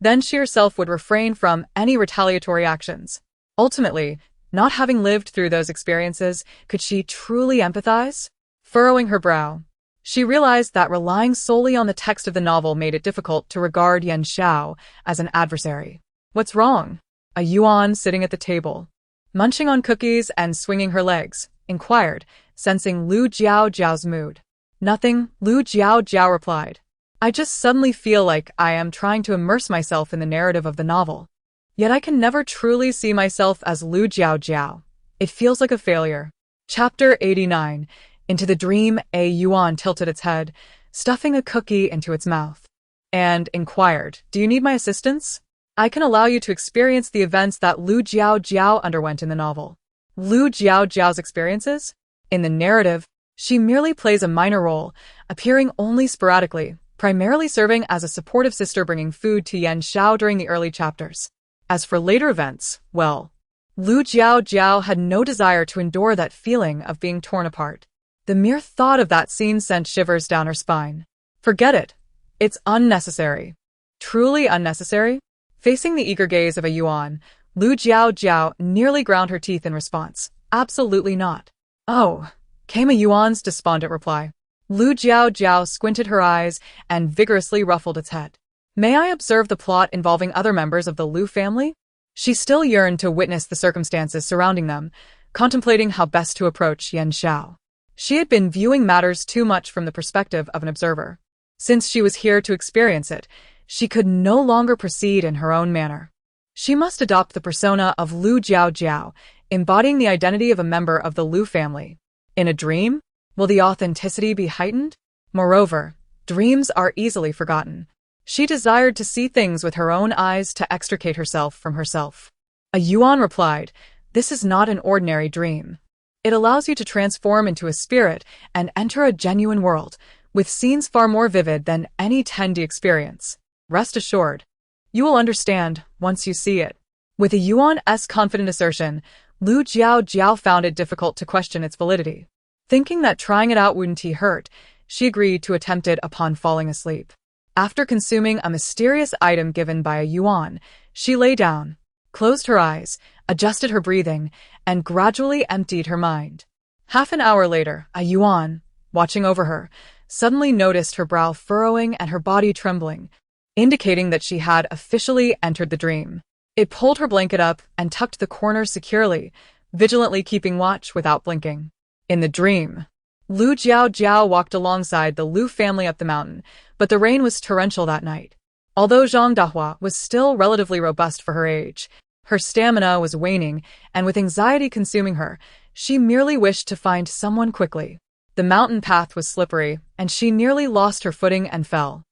then she herself would refrain from any retaliatory actions. Ultimately, not having lived through those experiences, could she truly empathize? Furrowing her brow, she realized that relying solely on the text of the novel made it difficult to regard Yan Xiao as an adversary. What's wrong? A Yuan sitting at the table, munching on cookies and swinging her legs, inquired, sensing Lu Jiaojiao's mood. Nothing, Lu Jiaojiao replied. I just suddenly feel like I am trying to immerse myself in the narrative of the novel. Yet I can never truly see myself as Lu Jiaojiao. It feels like a failure. Chapter 89. Into the dream, a Yuan tilted its head, stuffing a cookie into its mouth, and inquired, Do you need my assistance? I can allow you to experience the events that Lu Jiaojiao underwent in the novel. Lu Jiaojiao's experiences? In the narrative, she merely plays a minor role, appearing only sporadically, primarily serving as a supportive sister bringing food to Yan Xiao during the early chapters. As for later events, well, Lu Jiaojiao had no desire to endure that feeling of being torn apart. The mere thought of that scene sent shivers down her spine. Forget it. It's unnecessary. Truly unnecessary? Facing the eager gaze of a Yuan, Lu Jiaojiao nearly ground her teeth in response. Absolutely not. Oh, came a Yuan's despondent reply. Lu Jiaojiao squinted her eyes and vigorously ruffled its head. May I observe the plot involving other members of the Lu family? She still yearned to witness the circumstances surrounding them, contemplating how best to approach Yan Xiao. She had been viewing matters too much from the perspective of an observer. Since she was here to experience it, she could no longer proceed in her own manner. She must adopt the persona of Lu Jiaojiao, embodying the identity of a member of the Lu family. In a dream, will the authenticity be heightened? Moreover, dreams are easily forgotten. She desired to see things with her own eyes to extricate herself from herself. A Yuan replied, This is not an ordinary dream. It allows you to transform into a spirit and enter a genuine world, with scenes far more vivid than any 10D experience. Rest assured, you will understand once you see it. With a Yuan's confident assertion, Lu Jiaojiao found it difficult to question its validity. Thinking that trying it out wouldn't hurt, she agreed to attempt it upon falling asleep. After consuming a mysterious item given by a Yuan, she lay down, closed her eyes, adjusted her breathing, and gradually emptied her mind. Half an hour later, a Yuan, watching over her, suddenly noticed her brow furrowing and her body trembling, indicating that she had officially entered the dream. It pulled her blanket up and tucked the corners securely, vigilantly keeping watch without blinking. In the dream, Lu Jiaojiao walked alongside the Lu family up the mountain, but the rain was torrential that night. Although Zhang Dahua was still relatively robust for her age, her stamina was waning, and with anxiety consuming her, she merely wished to find someone quickly. The mountain path was slippery, and she nearly lost her footing and fell.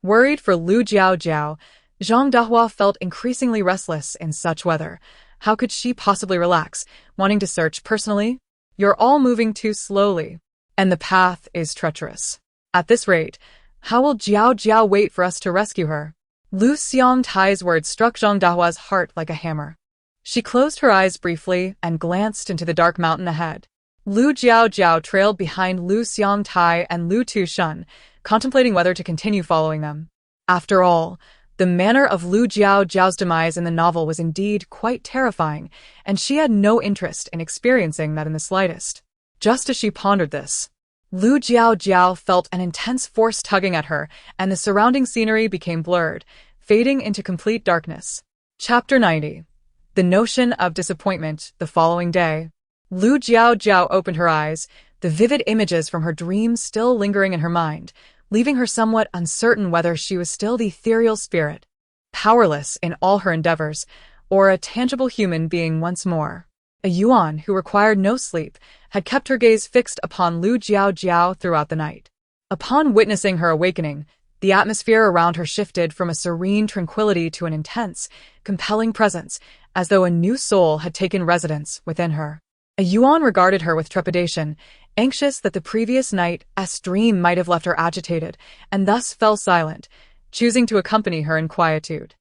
Worried for Lu Jiaojiao, Zhang Dahua felt increasingly restless in such weather. How could she possibly relax, wanting to search personally? You're all moving too slowly, and the path is treacherous. At this rate, how will Jiaojiao wait for us to rescue her? Lu Xiangtai's words struck Zhang Dahua's heart like a hammer. She closed her eyes briefly and glanced into the dark mountain ahead. Lu Jiaojiao trailed behind Lu Xiangtai and Lu Tushun, contemplating whether to continue following them. After all, the manner of Lu Jiaojiao's demise in the novel was indeed quite terrifying, and she had no interest in experiencing that in the slightest. Just as she pondered this, Lu Jiaojiao felt an intense force tugging at her, and the surrounding scenery became blurred, fading into complete darkness. Chapter 90. The Notion of Disappointment. The following day, Lu Jiaojiao opened her eyes, the vivid images from her dreams still lingering in her mind, leaving her somewhat uncertain whether she was still the ethereal spirit, powerless in all her endeavors, or a tangible human being once more. A Yuan who required no sleep had kept her gaze fixed upon Lu Jiaojiao throughout the night. Upon witnessing her awakening, the atmosphere around her shifted from a serene tranquility to an intense, compelling presence, as though a new soul had taken residence within her. A Yuan regarded her with trepidation, anxious that the previous night's dream might have left her agitated, and thus fell silent, choosing to accompany her in quietude.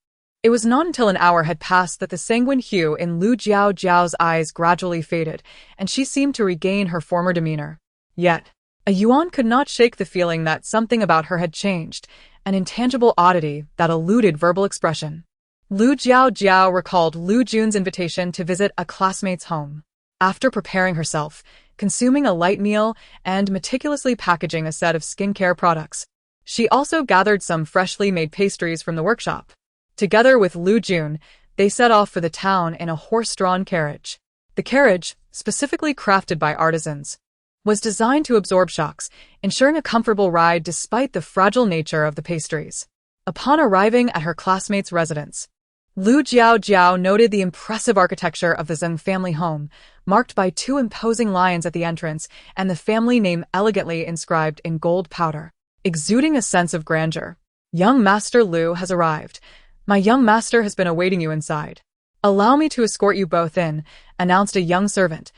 It was not until an hour had passed that the sanguine hue in Lu Jiaojiao's eyes gradually faded, and she seemed to regain her former demeanor. Yet, a Yuan could not shake the feeling that something about her had changed, an intangible oddity that eluded verbal expression. Lu Jiaojiao recalled Lu Jun's invitation to visit a classmate's home. After preparing herself, consuming a light meal, and meticulously packaging a set of skincare products, she also gathered some freshly made pastries from the workshop. Together with Lu Jun, they set off for the town in a horse-drawn carriage. The carriage, specifically crafted by artisans, was designed to absorb shocks, ensuring a comfortable ride despite the fragile nature of the pastries. Upon arriving at her classmate's residence, Lu Jiaojiao noted the impressive architecture of the Zeng family home, marked by two imposing lions at the entrance and the family name elegantly inscribed in gold powder, exuding a sense of grandeur. "Young Master Lu has arrived. My young master has been awaiting you inside. Allow me to escort you both in," announced a young servant,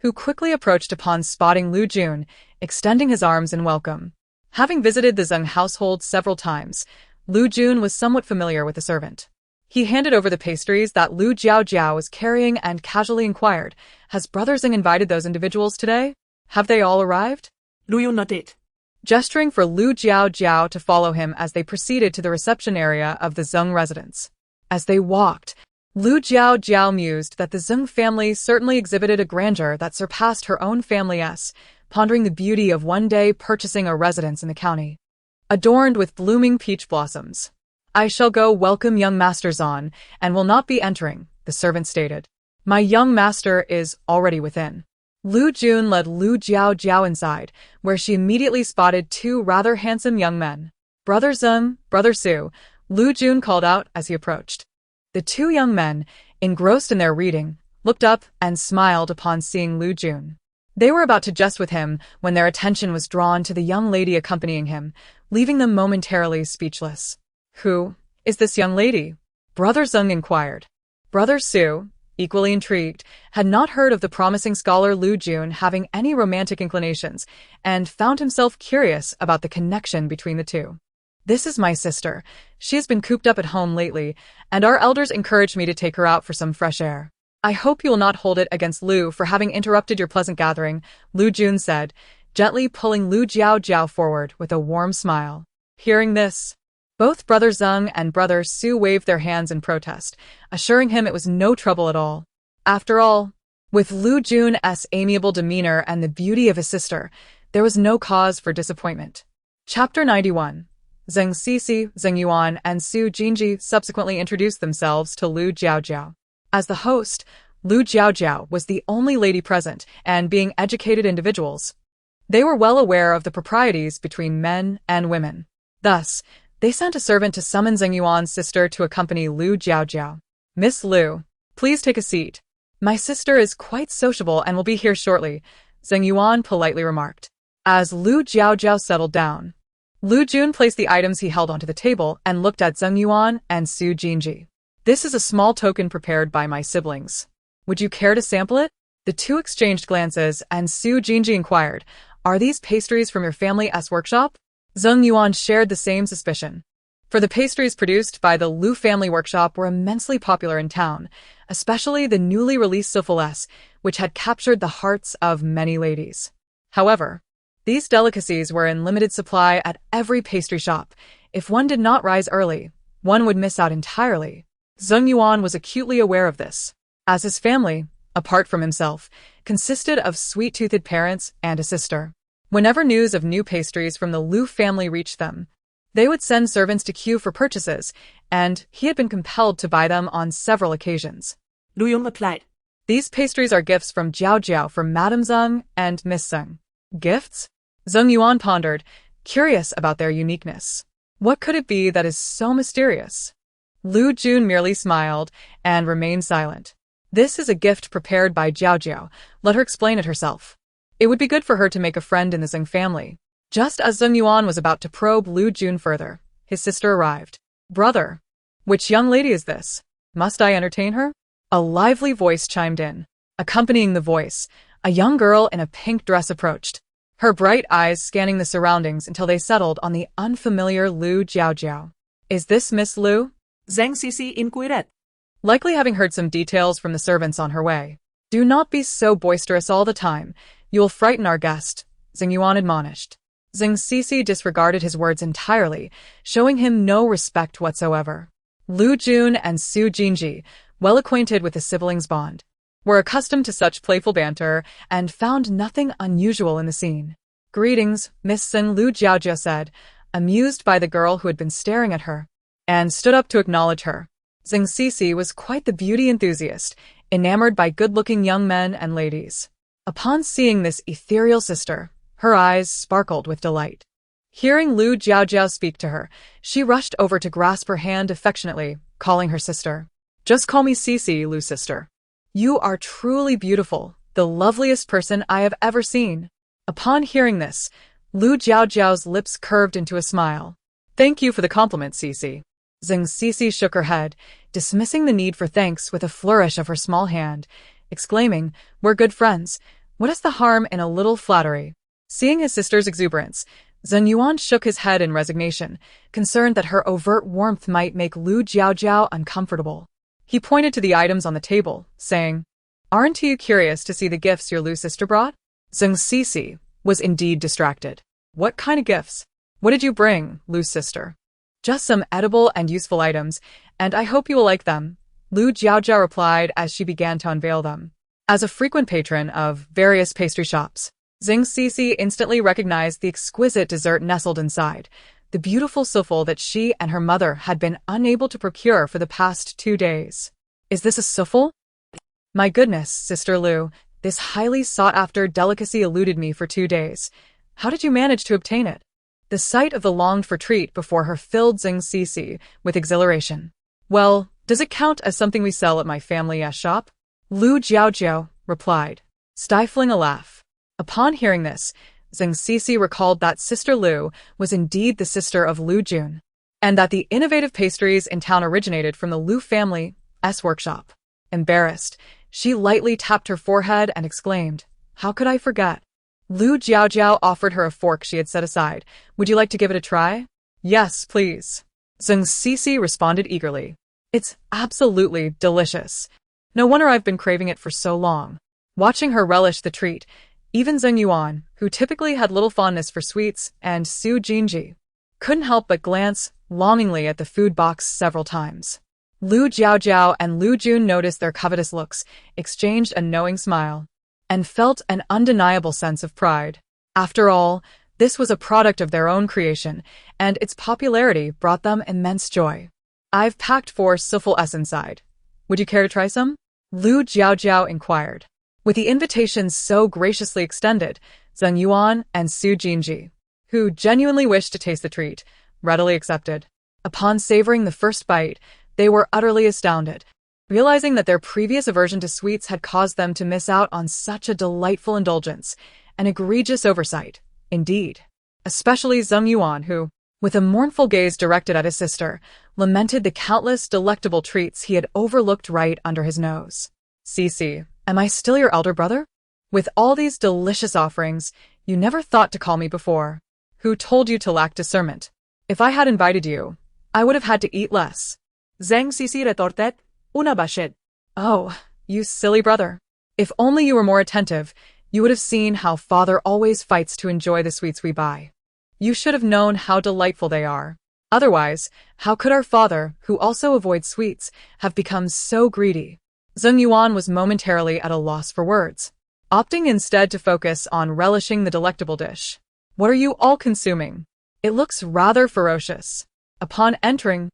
who quickly approached upon spotting Lu Jun, extending his arms in welcome. Having visited the Zeng household several times, Lu Jun was somewhat familiar with the servant. He handed over the pastries that Lu Jiaojiao was carrying and casually inquired, "Has Brother Zeng invited those individuals today? Have they all arrived?"
Lu Yu nodded,
gesturing for Lu Jiaojiao to follow him as they proceeded to the reception area of the Zeng residence. As they walked, Lu Jiaojiao mused that the Zeng family certainly exhibited a grandeur that surpassed her own family's, pondering the beauty of one day purchasing a residence in the county, adorned with blooming peach blossoms. "I shall go welcome young Master Zan, and will not be entering," the servant stated. "My young master is already within." Lu Jun led Lu Jiaojiao inside, where she immediately spotted two rather handsome young men. "Brother Zeng, Brother Su," Lu Jun called out as he approached. The two young men, engrossed in their reading, looked up and smiled upon seeing Lu Jun. They were about to jest with him when their attention was drawn to the young lady accompanying him, leaving them momentarily speechless. "Who is this young lady?" Brother Zeng inquired. Brother Su, equally intrigued, had not heard of the promising scholar Lu Jun having any romantic inclinations, and found himself curious about the connection between the two. "This is my sister. She has been cooped up at home lately, and our elders encouraged me to take her out for some fresh air. I hope you will not hold it against Lu for having interrupted your pleasant gathering," Lu Jun said, gently pulling Lu Jiaojiao forward with a warm smile. Hearing this, both Brother Zeng and Brother Su waved their hands in protest, assuring him it was no trouble at all. After all, with Lu Jun's amiable demeanor and the beauty of his sister, there was no cause for disappointment. Chapter 91. Zeng Sisi, Zeng Yuan, and Su Jinji subsequently introduced themselves to Lu Jiaojiao. As the host, Lu Jiaojiao was the only lady present, and being educated individuals, they were well aware of the proprieties between men and women. Thus, they sent a servant to summon Zeng Yuan's sister to accompany Lu Jiaojiao. "Miss Lu, please take a seat. My sister is quite sociable and will be here shortly," Zeng Yuan politely remarked. As Lu Jiaojiao settled down, Lu Jun placed the items he held onto the table and looked at Zheng Yuan and Su Jinji. This is a small token prepared by my siblings. Would you care to sample it? The two exchanged glances, and Su Jinji inquired, are these pastries from your family's workshop? Zheng Yuan shared the same suspicion. For the pastries produced by the Lu family workshop were immensely popular in town, especially the newly released soufflés, which had captured the hearts of many ladies. However, these delicacies were in limited supply at every pastry shop. If one did not rise early, one would miss out entirely. Zheng Yuan was acutely aware of this, as his family, apart from himself, consisted of sweet-toothed parents and a sister. Whenever news of new pastries from the Lu family reached them, they would send servants to queue for purchases, and he had been compelled to buy them on several occasions.
Lu Yun replied.
These pastries are gifts from Jiaojiao for Madame Zheng and Miss Zheng. Gifts? Zheng Yuan pondered, curious about their uniqueness. What could it be that is so mysterious? Lu Jun merely smiled and remained silent. This is a gift prepared by Jiaojiao. Let her explain it herself. It would be good for her to make a friend in the Zheng family. Just as Zheng Yuan was about to probe Lu Jun further, his sister arrived. Brother, which young lady is this? Must I entertain her? A lively voice chimed in. Accompanying the voice, a young girl in a pink dress approached, her bright eyes scanning the surroundings until they settled on the unfamiliar Lu Jiaojiao. Is this Miss Lu?
Zhang Sisi inquired.
Likely having heard some details from the servants on her way. Do not be so boisterous all the time. You will frighten our guest, Zheng Yuan admonished. Zhang Sisi disregarded his words entirely, showing him no respect whatsoever. Lu Jun and Su Jinji, well acquainted with the siblings' bond, were accustomed to such playful banter and found nothing unusual in the scene. Greetings, Miss Zheng, Lu Jiaojia said, amused by the girl who had been staring at her, and stood up to acknowledge her. Zhang Sisi was quite the beauty enthusiast, enamored by good-looking young men and ladies. Upon seeing this ethereal sister, her eyes sparkled with delight. Hearing Lu Jiaojiao speak to her, she rushed over to grasp her hand affectionately, calling her sister. Just call me Sisi, Lu sister. You are truly beautiful, the loveliest person I have ever seen. Upon hearing this, Lu Jiaojiao's lips curved into a smile. Thank you for the compliment, Sisi. Zhang Sisi shook her head, dismissing the need for thanks with a flourish of her small hand, exclaiming, We're good friends. What is the harm in a little flattery? Seeing his sister's exuberance, Zheng Yuan shook his head in resignation, concerned that her overt warmth might make Lu Jiaojiao uncomfortable. He pointed to the items on the table, saying, Aren't you curious to see the gifts your Lu sister brought? Zhang Sisi was indeed distracted. What kind of gifts? What did you bring, Lu's sister? Just some edible and useful items, and I hope you will like them, Lu Jiaojia replied as she began to unveil them. As a frequent patron of various pastry shops, Zhang Sisi instantly recognized the exquisite dessert nestled inside, the beautiful souffle that she and her mother had been unable to procure for the past 2 days. Is this a souffle? My goodness, Sister Lu, this highly sought-after delicacy eluded me for 2 days. How did you manage to obtain it? The sight of the longed-for treat before her filled Zhang Sisi with exhilaration. Well, does it count as something we sell at my family's shop? Lu Jiaojiao replied, stifling a laugh. Upon hearing this, Zhang Sisi recalled that Sister Lu was indeed the sister of Lu Jun, and that the innovative pastries in town originated from the Lu family's workshop. Embarrassed, she lightly tapped her forehead and exclaimed, How could I forget? Lu Jiaojiao offered her a fork she had set aside. Would you like to give it a try? Yes, please. Zhang Sisi responded eagerly. It's absolutely delicious. No wonder I've been craving it for so long. Watching her relish the treat, even Zheng Yuan, who typically had little fondness for sweets, and Su Jinji, couldn't help but glance longingly at the food box several times. Lu Jiaojiao and Lu Jun noticed their covetous looks, exchanged a knowing smile, and felt an undeniable sense of pride. After all, this was a product of their own creation, and its popularity brought them immense joy. I've packed 4 souffles inside. Would you care to try some? Lu Jiaojiao inquired. With the invitation so graciously extended, Zheng Yuan and Su Jinji, who genuinely wished to taste the treat, readily accepted. Upon savoring the first bite, they were utterly astounded, realizing that their previous aversion to sweets had caused them to miss out on such a delightful indulgence, an egregious oversight, indeed. especially Zheng Yuan, who, with a mournful gaze directed at his sister, lamented the countless delectable treats he had overlooked right under his nose. Cece, am I still your elder brother? With all these delicious offerings, you never thought to call me before. Who told you to lack discernment? If I had invited you, I would have had to eat less.
Zhang Sisi retorted, una bachet.
Oh, you silly brother. If only you were more attentive, you would have seen how father always fights to enjoy the sweets we buy. You should have known how delightful they are. Otherwise, how could our father, who also avoids sweets, have become so greedy? Zheng Yuan was momentarily at a loss for words, opting instead to focus on relishing the delectable dish. What are you all consuming? It looks rather ferocious. Upon entering,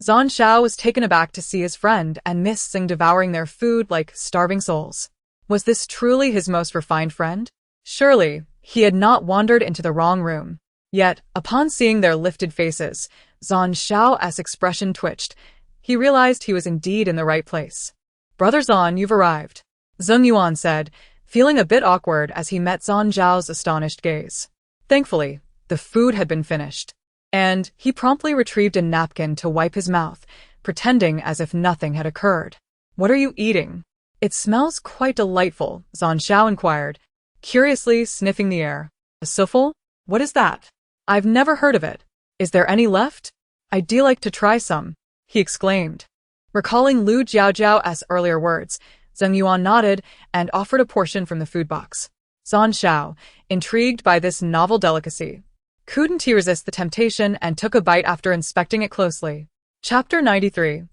Zhan Xiao was taken aback to see his friend and Miss Xing devouring their food like starving souls. Was this truly his most refined friend? Surely, he had not wandered into the wrong room. Yet, upon seeing their lifted faces, Zhan Xiao's expression twitched. He realized he was indeed in the right place. Brother Zhan, you've arrived, Zheng Yuan said, feeling a bit awkward as he met Zhan Zhao's astonished gaze. Thankfully, the food had been finished, and he promptly retrieved a napkin to wipe his mouth, pretending as if nothing had occurred. What are you eating? It smells quite delightful, Zhan Xiao inquired, curiously sniffing the air. A souffle? What is that? I've never heard of it. Is there any left? I'd like to try some, he exclaimed. Recalling Lu Jiaojiao's earlier words, Zheng Yuan nodded and offered a portion from the food box. Zhan Xiao, intrigued by this novel delicacy, couldn't he resist the temptation and took a bite after inspecting it closely. Chapter 93.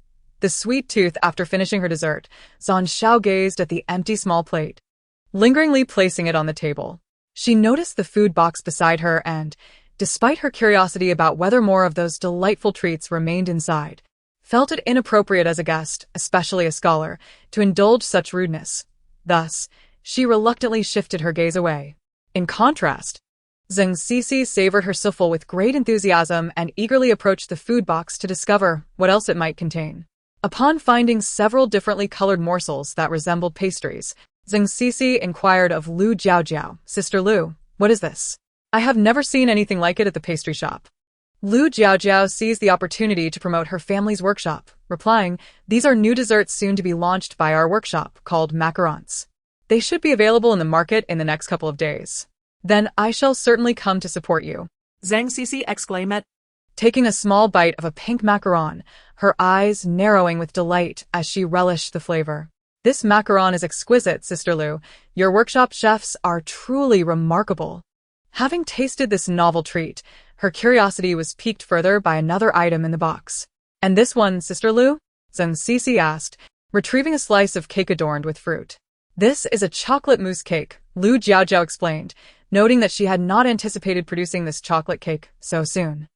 The sweet tooth. After finishing her dessert, Zhan Xiao gazed at the empty small plate, lingeringly placing it on the table. She noticed the food box beside her and, despite her curiosity about whether more of those delightful treats remained inside, felt it inappropriate as a guest, especially a scholar, to indulge such rudeness. Thus, she reluctantly shifted her gaze away. In contrast, Zheng Sisi savored her souffle with great enthusiasm and eagerly approached the food box to discover what else it might contain. Upon finding several differently colored morsels that resembled pastries, Zheng Sisi inquired of Lu Jiaojiao, Sister Lu, what is this? I have never seen anything like it at the pastry shop. Lu Jiaojiao seized the opportunity to promote her family's workshop, replying, these are new desserts soon to be launched by our workshop, called macarons. They should be available in the market in the next couple of days. Then I shall certainly come to support you,
Zhang Sisi exclaimed.
Taking a small bite of a pink macaron, her eyes narrowing with delight as she relished the flavor. This macaron is exquisite, Sister Lu. Your workshop chefs are truly remarkable. Having tasted this novel treat, her curiosity was piqued further by another item in the box. And this one, Sister Lu? Zheng Sisi asked, retrieving a slice of cake adorned with fruit. This is a chocolate mousse cake, Lu Jiaojiao explained, noting that she had not anticipated producing this chocolate cake so soon.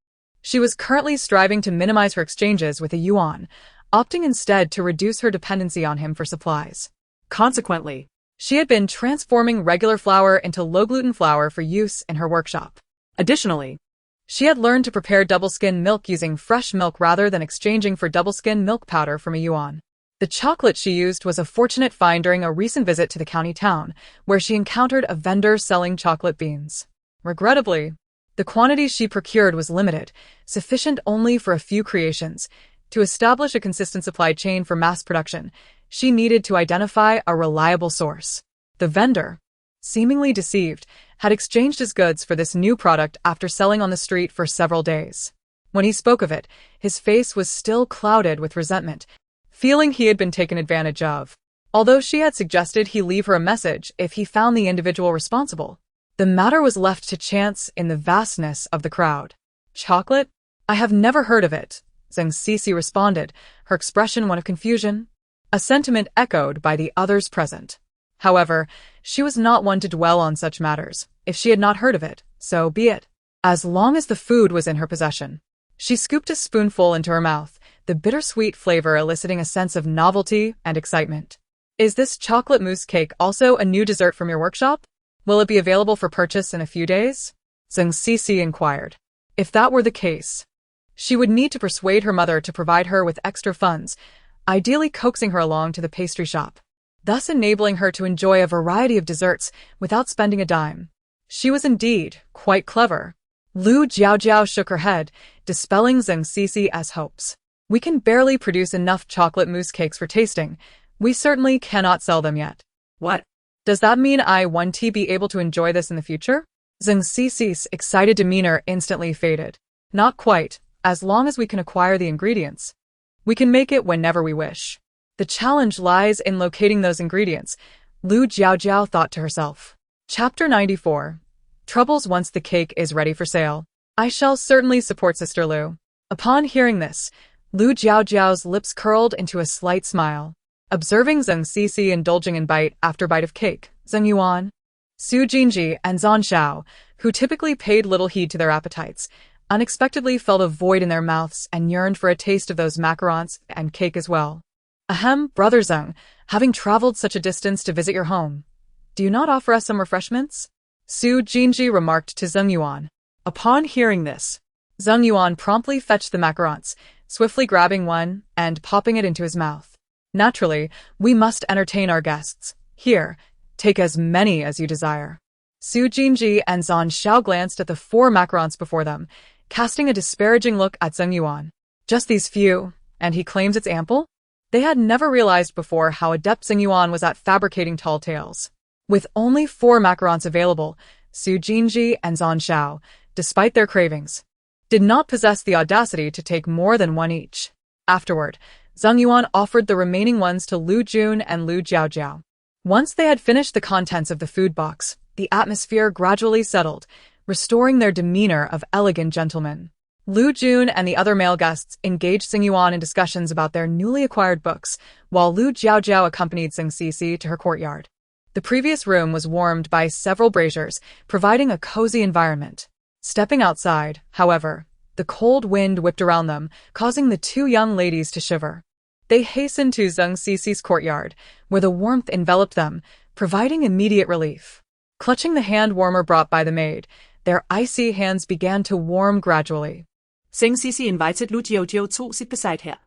She was currently striving to minimize her exchanges with a yuan, opting instead to reduce her dependency on him for supplies.
Consequently,
she had been transforming regular flour into low-gluten flour for use in her workshop. Additionally, she had learned to prepare double-skim milk using fresh milk rather than exchanging for double-skim milk powder from a yuan. The chocolate she used was a fortunate find during a recent visit to the county town, where she encountered a vendor selling chocolate beans. Regrettably, the quantity she procured was limited, sufficient only for a few creations. To establish a consistent supply chain for mass production, she needed to identify a reliable source. The vendor, seemingly deceived, had exchanged his goods for this new product after selling on the street for several days. When he spoke of it, his face was still clouded with resentment, feeling he had been taken advantage of. Although she had suggested he leave her a message if he found the individual responsible, the matter was left to chance in the vastness of the crowd. Chocolate? I have never heard of it, Zheng Sisi responded, her expression one of confusion, a sentiment echoed by the others present. However, she was not one to dwell on such matters. If she had not heard of it, so be it. As long as the food was in her possession. She scooped a spoonful into her mouth, the bittersweet flavor eliciting a sense of novelty and excitement. Is this chocolate mousse cake also a new dessert from your workshop? Will it be available for purchase in a few days? Zheng Sisi inquired. If that were the case, she would need to persuade her mother to provide her with extra funds, ideally coaxing her along to the pastry shop, thus enabling her to enjoy a variety of desserts without spending a dime. She was indeed quite clever. Lu Jiaojiao shook her head, dispelling Zheng Cici's hopes. We can barely produce enough chocolate mousse cakes for tasting. We certainly cannot sell them yet.
What?
Does that mean I won't be able to enjoy this in the future? Zheng Cici's excited demeanor instantly faded. Not quite, as long as we can acquire the ingredients. We can make it whenever we wish. The challenge lies in locating those ingredients, Lu Jiaojiao thought to herself. Chapter 94. Troubles once the cake is ready for sale. I shall certainly support Sister Lu. Upon hearing this, Lu Jiaojiao's lips curled into a slight smile. Observing Zheng Cici indulging in bite after bite of cake, Zheng Yuan, Su Jinji, and Zan Shao, who typically paid little heed to their appetites, unexpectedly felt a void in their mouths and yearned for a taste of those macarons and cake as well. Ahem, brother Zheng, having traveled such a distance to visit your home, do you not offer us some refreshments? Su Jinji remarked to Zheng Yuan. Upon hearing this, Zheng Yuan promptly fetched the macarons, swiftly grabbing one and popping it into his mouth. Naturally, we must entertain our guests. Here, take as many as you desire. Su Jinji and Zan Shao glanced at the 4 macarons before them, casting a disparaging look at Zheng Yuan. Just these few, and he claims it's ample? They had never realized before how adept Zheng Yuan was at fabricating tall tales. With only 4 macarons available, Su Jinji and Zan Shao, despite their cravings, did not possess the audacity to take more than 1 each. Afterward, Zheng Yuan offered the remaining ones to Lu Jun and Lu Jiaojiao. Once they had finished the contents of the food box, the atmosphere gradually settled, restoring their demeanor of elegant gentlemen. Lu Jun and the other male guests engaged Zheng Yuan in discussions about their newly acquired books, while Lu Jiaojiao accompanied Zheng Cici to her courtyard. The previous room was warmed by several braziers, providing a cozy environment. Stepping outside, however, the cold wind whipped around them, causing the 2 young ladies to shiver. They hastened to Zheng Cici's courtyard, where the warmth enveloped them, providing immediate relief. Clutching the hand warmer brought by the maid, their icy hands began to warm gradually.
Zheng Cici invited Lu Jiaojiao to sit beside her.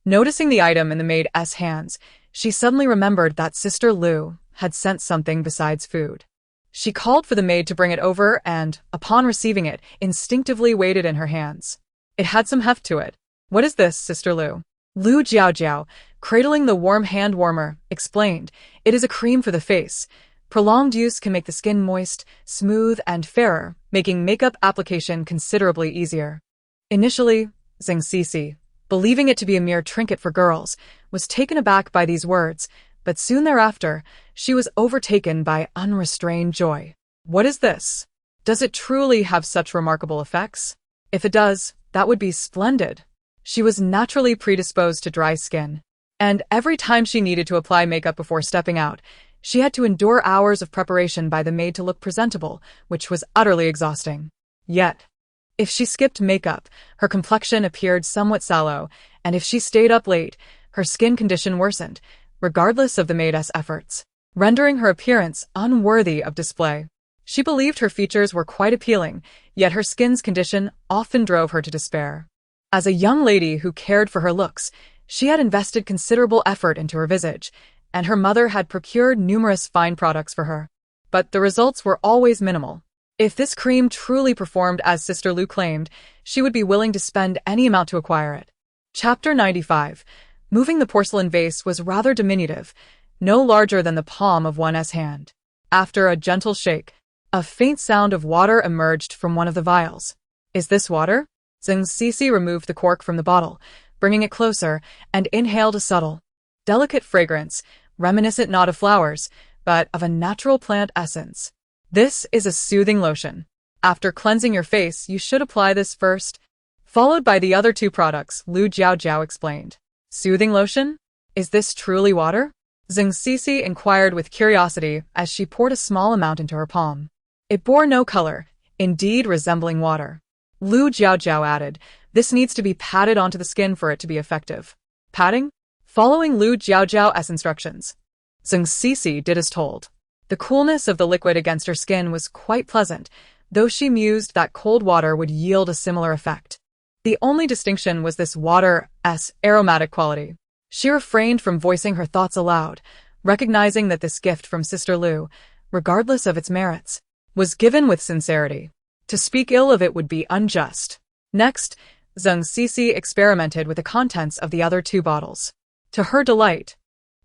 Noticing the item in the maid's hands, she suddenly remembered that Sister Lu had sent something besides food. She called for the maid to bring it over and, upon receiving it, instinctively weighed it in her hands. It had some heft to it. What is this, Sister Lu? Lu Jiaojiao, cradling the warm hand warmer, explained, it is a cream for the face. Prolonged use can make the skin moist, smooth, and fairer, making makeup application considerably easier. Initially, Zheng Cici, believing it to be a mere trinket for girls, was taken aback by these words, but soon thereafter, she was overtaken by unrestrained joy. What is this? Does it truly have such remarkable effects? If it does, that would be splendid. She was naturally predisposed to dry skin, and every time she needed to apply makeup before stepping out, she had to endure hours of preparation by the maid to look presentable, which was utterly exhausting. Yet, if she skipped makeup, her complexion appeared somewhat sallow, and if she stayed up late, her skin condition worsened, regardless of the maid's efforts, rendering her appearance unworthy of display. She believed her features were quite appealing, yet her skin's condition often drove her to despair. As a young lady who cared for her looks, she had invested considerable effort into her visage, and her mother had procured numerous fine products for her. But the results were always minimal. If this cream truly performed as Sister Lu claimed, she would be willing to spend any amount to acquire it. Chapter 95. Moving the porcelain vase was rather diminutive, no larger than the palm of one's hand. After a gentle shake, a faint sound of water emerged from one of the vials. Is this water? Zheng Cici removed the cork from the bottle, bringing it closer, and inhaled a subtle, delicate fragrance, reminiscent not of flowers, but of a natural plant essence. This is a soothing lotion. After cleansing your face, you should apply this first, followed by the other 2 products, Lu Jiaojiao explained. Soothing lotion? Is this truly water? Zheng Cici inquired with curiosity as she poured a small amount into her palm. It bore no color, indeed resembling water. Lu Jiaojiao added, this needs to be patted onto the skin for it to be effective. Patting? Following Lu Jiaojiao's instructions, Zheng Cici did as told. The coolness of the liquid against her skin was quite pleasant, though she mused that cold water would yield a similar effect. The only distinction was this water's aromatic quality. She refrained from voicing her thoughts aloud, recognizing that this gift from Sister Lu, regardless of its merits, was given with sincerity. To speak ill of it would be unjust. Next, Zheng Sisi experimented with the contents of the other two bottles. To her delight,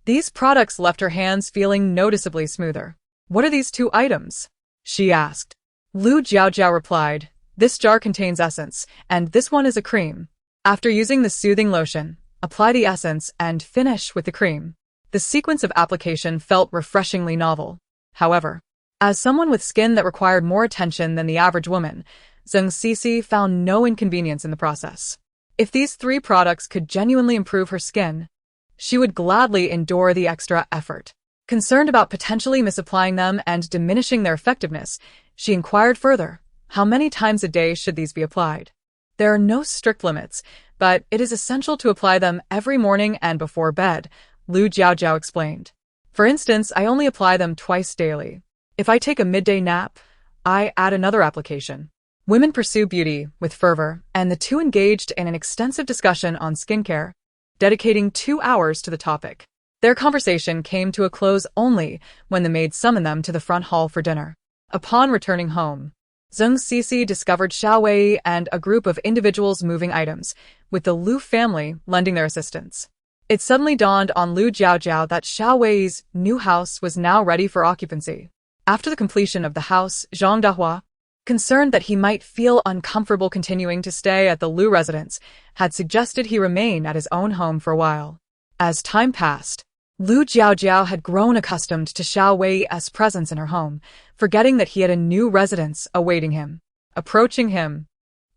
these products left her hands feeling noticeably smoother. What are these two items? She asked. Lu Jiaojiao replied, this jar contains essence, and this one is a cream. After using the soothing lotion, apply the essence and finish with the cream. The sequence of application felt refreshingly novel. However, as someone with skin that required more attention than the average woman, Zheng Sisi found no inconvenience in the process. If these three products could genuinely improve her skin, she would gladly endure the extra effort. Concerned about potentially misapplying them and diminishing their effectiveness, she inquired further, how many times a day should these be applied? There are no strict limits, but it is essential to apply them every morning and before bed, Lu Jiaojiao explained. For instance, I only apply them twice daily. If I take a midday nap, I add another application. Women pursue beauty with fervor, and the two engaged in an extensive discussion on skincare, dedicating 2 hours to the topic. Their conversation came to a close only when the maid summoned them to the front hall for dinner. Upon returning home, Zheng Sisi discovered Xiao Wei and a group of individuals moving items, with the Lu family lending their assistance. It suddenly dawned on Lu Jiaojiao that Xiao Wei's new house was now ready for occupancy. After the completion of the house, Zhang Dahua, concerned that he might feel uncomfortable continuing to stay at the Lu residence, had suggested he remain at his own home for a while. As time passed, Lu Jiaojiao had grown accustomed to Xiao Wei's presence in her home, forgetting that he had a new residence awaiting him. Approaching him,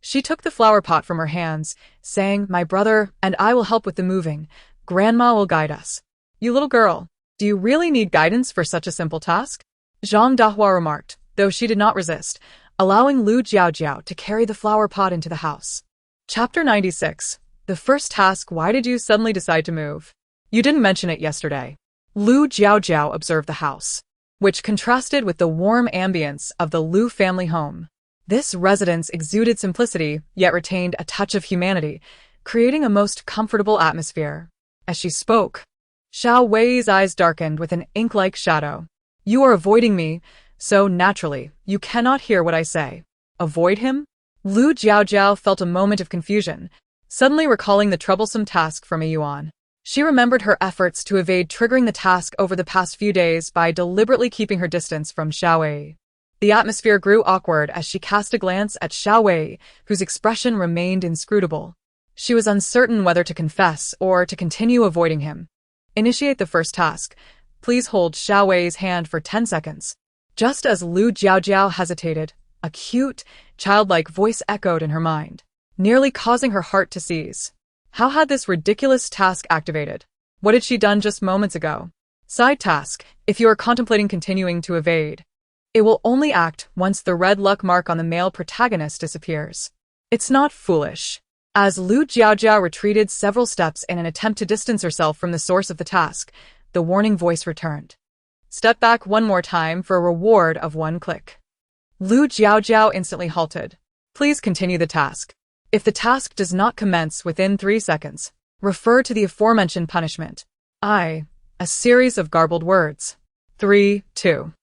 she took the flower pot from her hands, saying, "My brother and I will help with the moving. Grandma will guide us." "You little girl, do you really need guidance for such a simple task?" Zhang Dahua remarked, though she did not resist, allowing Lu Jiaojiao to carry the flower pot into the house. Chapter 96. The first task. Why did you suddenly decide to move? You didn't mention it yesterday. Lu Jiaojiao observed the house, which contrasted with the warm ambience of the Lu family home. This residence exuded simplicity, yet retained a touch of humanity, creating a most comfortable atmosphere. As she spoke, Xiao Wei's eyes darkened with an ink-like shadow. You are avoiding me, so naturally, you cannot hear what I say. Avoid him? Lu Jiaojiao felt a moment of confusion, suddenly recalling the troublesome task from a yuan. She remembered her efforts to evade triggering the task over the past few days by deliberately keeping her distance from Xiao Wei. The atmosphere grew awkward as she cast a glance at Xiao Wei, whose expression remained inscrutable. She was uncertain whether to confess or to continue avoiding him. Initiate the first task. Please hold Xiao Wei's hand for 10 seconds. Just as Lu Jiaojiao hesitated, a cute, childlike voice echoed in her mind, nearly causing her heart to seize. How had this ridiculous task activated? What had she done just moments ago? Side task. If you are contemplating continuing to evade, it will only act once the red luck mark on the male protagonist disappears. It's not foolish. As Lu Jiaojiao retreated several steps in an attempt to distance herself from the source of the task, the warning voice returned. Step back one more time for a reward of 1 click. Lu Jiaojiao instantly halted. Please continue the task. If the task does not commence within 3 seconds, refer to the aforementioned punishment. A series of garbled words. 3, 2.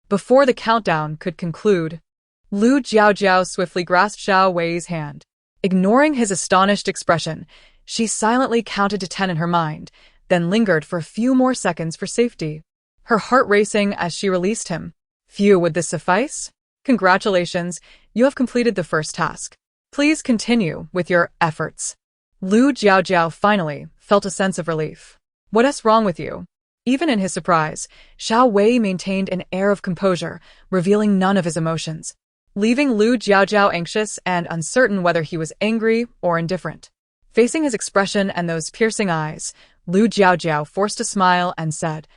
Before the countdown could conclude, Lu Jiaojiao swiftly grasped Xiao Wei's hand. Ignoring his astonished expression, she silently counted to 10 in her mind, then lingered for a few more seconds for safety, her heart racing as she released him. Phew, would this suffice? Congratulations, you have completed the first task. Please continue with your efforts. Lu Jiaojiao finally felt a sense of relief. What is wrong with you? Even in his surprise, Xiao Wei maintained an air of composure, revealing none of his emotions, leaving Lu Jiaojiao anxious and uncertain whether he was angry or indifferent. Facing his expression and those piercing eyes, Lu Jiaojiao forced a smile and said,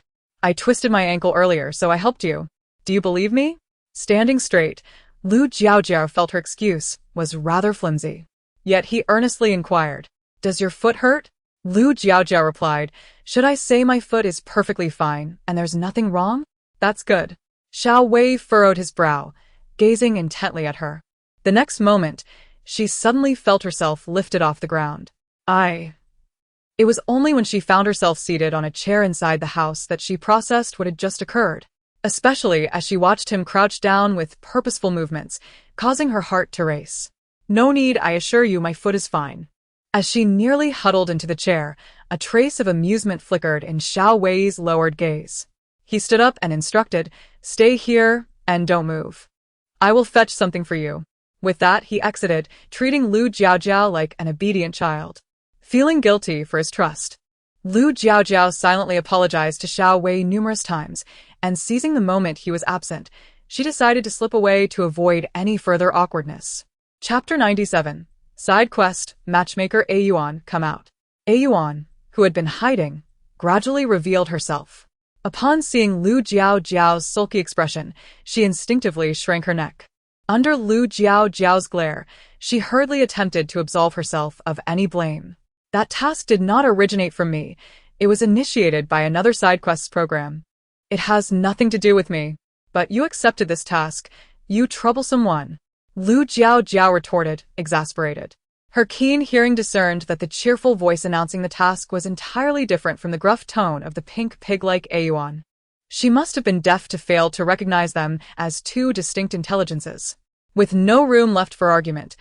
I twisted my ankle earlier, so I helped you. Do you believe me? Standing straight, Lu Jiaojiao felt her excuse was rather flimsy. Yet he earnestly inquired, Does your foot hurt? Lu Jiaojiao replied, Should I say my foot is perfectly fine and there's nothing wrong? That's good. Xiao Wei furrowed his brow, gazing intently at her. The next moment, she suddenly felt herself lifted off the ground. It was only when she found herself seated on a chair inside the house that she processed what had just occurred. especially as she watched him crouch down with purposeful movements, causing her heart to race. "No need, I assure you, my foot is fine." As she nearly huddled into the chair, a trace of amusement flickered in Xiao Wei's lowered gaze. He stood up and instructed, "Stay here and don't move. I will fetch something for you." With that, he exited, treating Lu Jiaojiao like an obedient child. Feeling guilty for his trust, Lu Jiaojiao silently apologized to Xiao Wei numerous times, and seizing the moment he was absent, she decided to slip away to avoid any further awkwardness. Chapter 97. Side Quest, Matchmaker A Yuan come out. A Yuan, who had been hiding, gradually revealed herself. Upon seeing Lu Jiaojiao's sulky expression, she instinctively shrank her neck. Under Lu Jiaojiao's glare, she hurriedly attempted to absolve herself of any blame. "That task did not originate from me. It was initiated by another side quests program. It has nothing to do with me. But you accepted this task, you troublesome one," Lu Jiaojiao retorted, exasperated. Her keen hearing discerned that the cheerful voice announcing the task was entirely different from the gruff tone of the pink pig-like A Yuan. She must have been deaf to fail to recognize them as two distinct intelligences. With no room left for argument,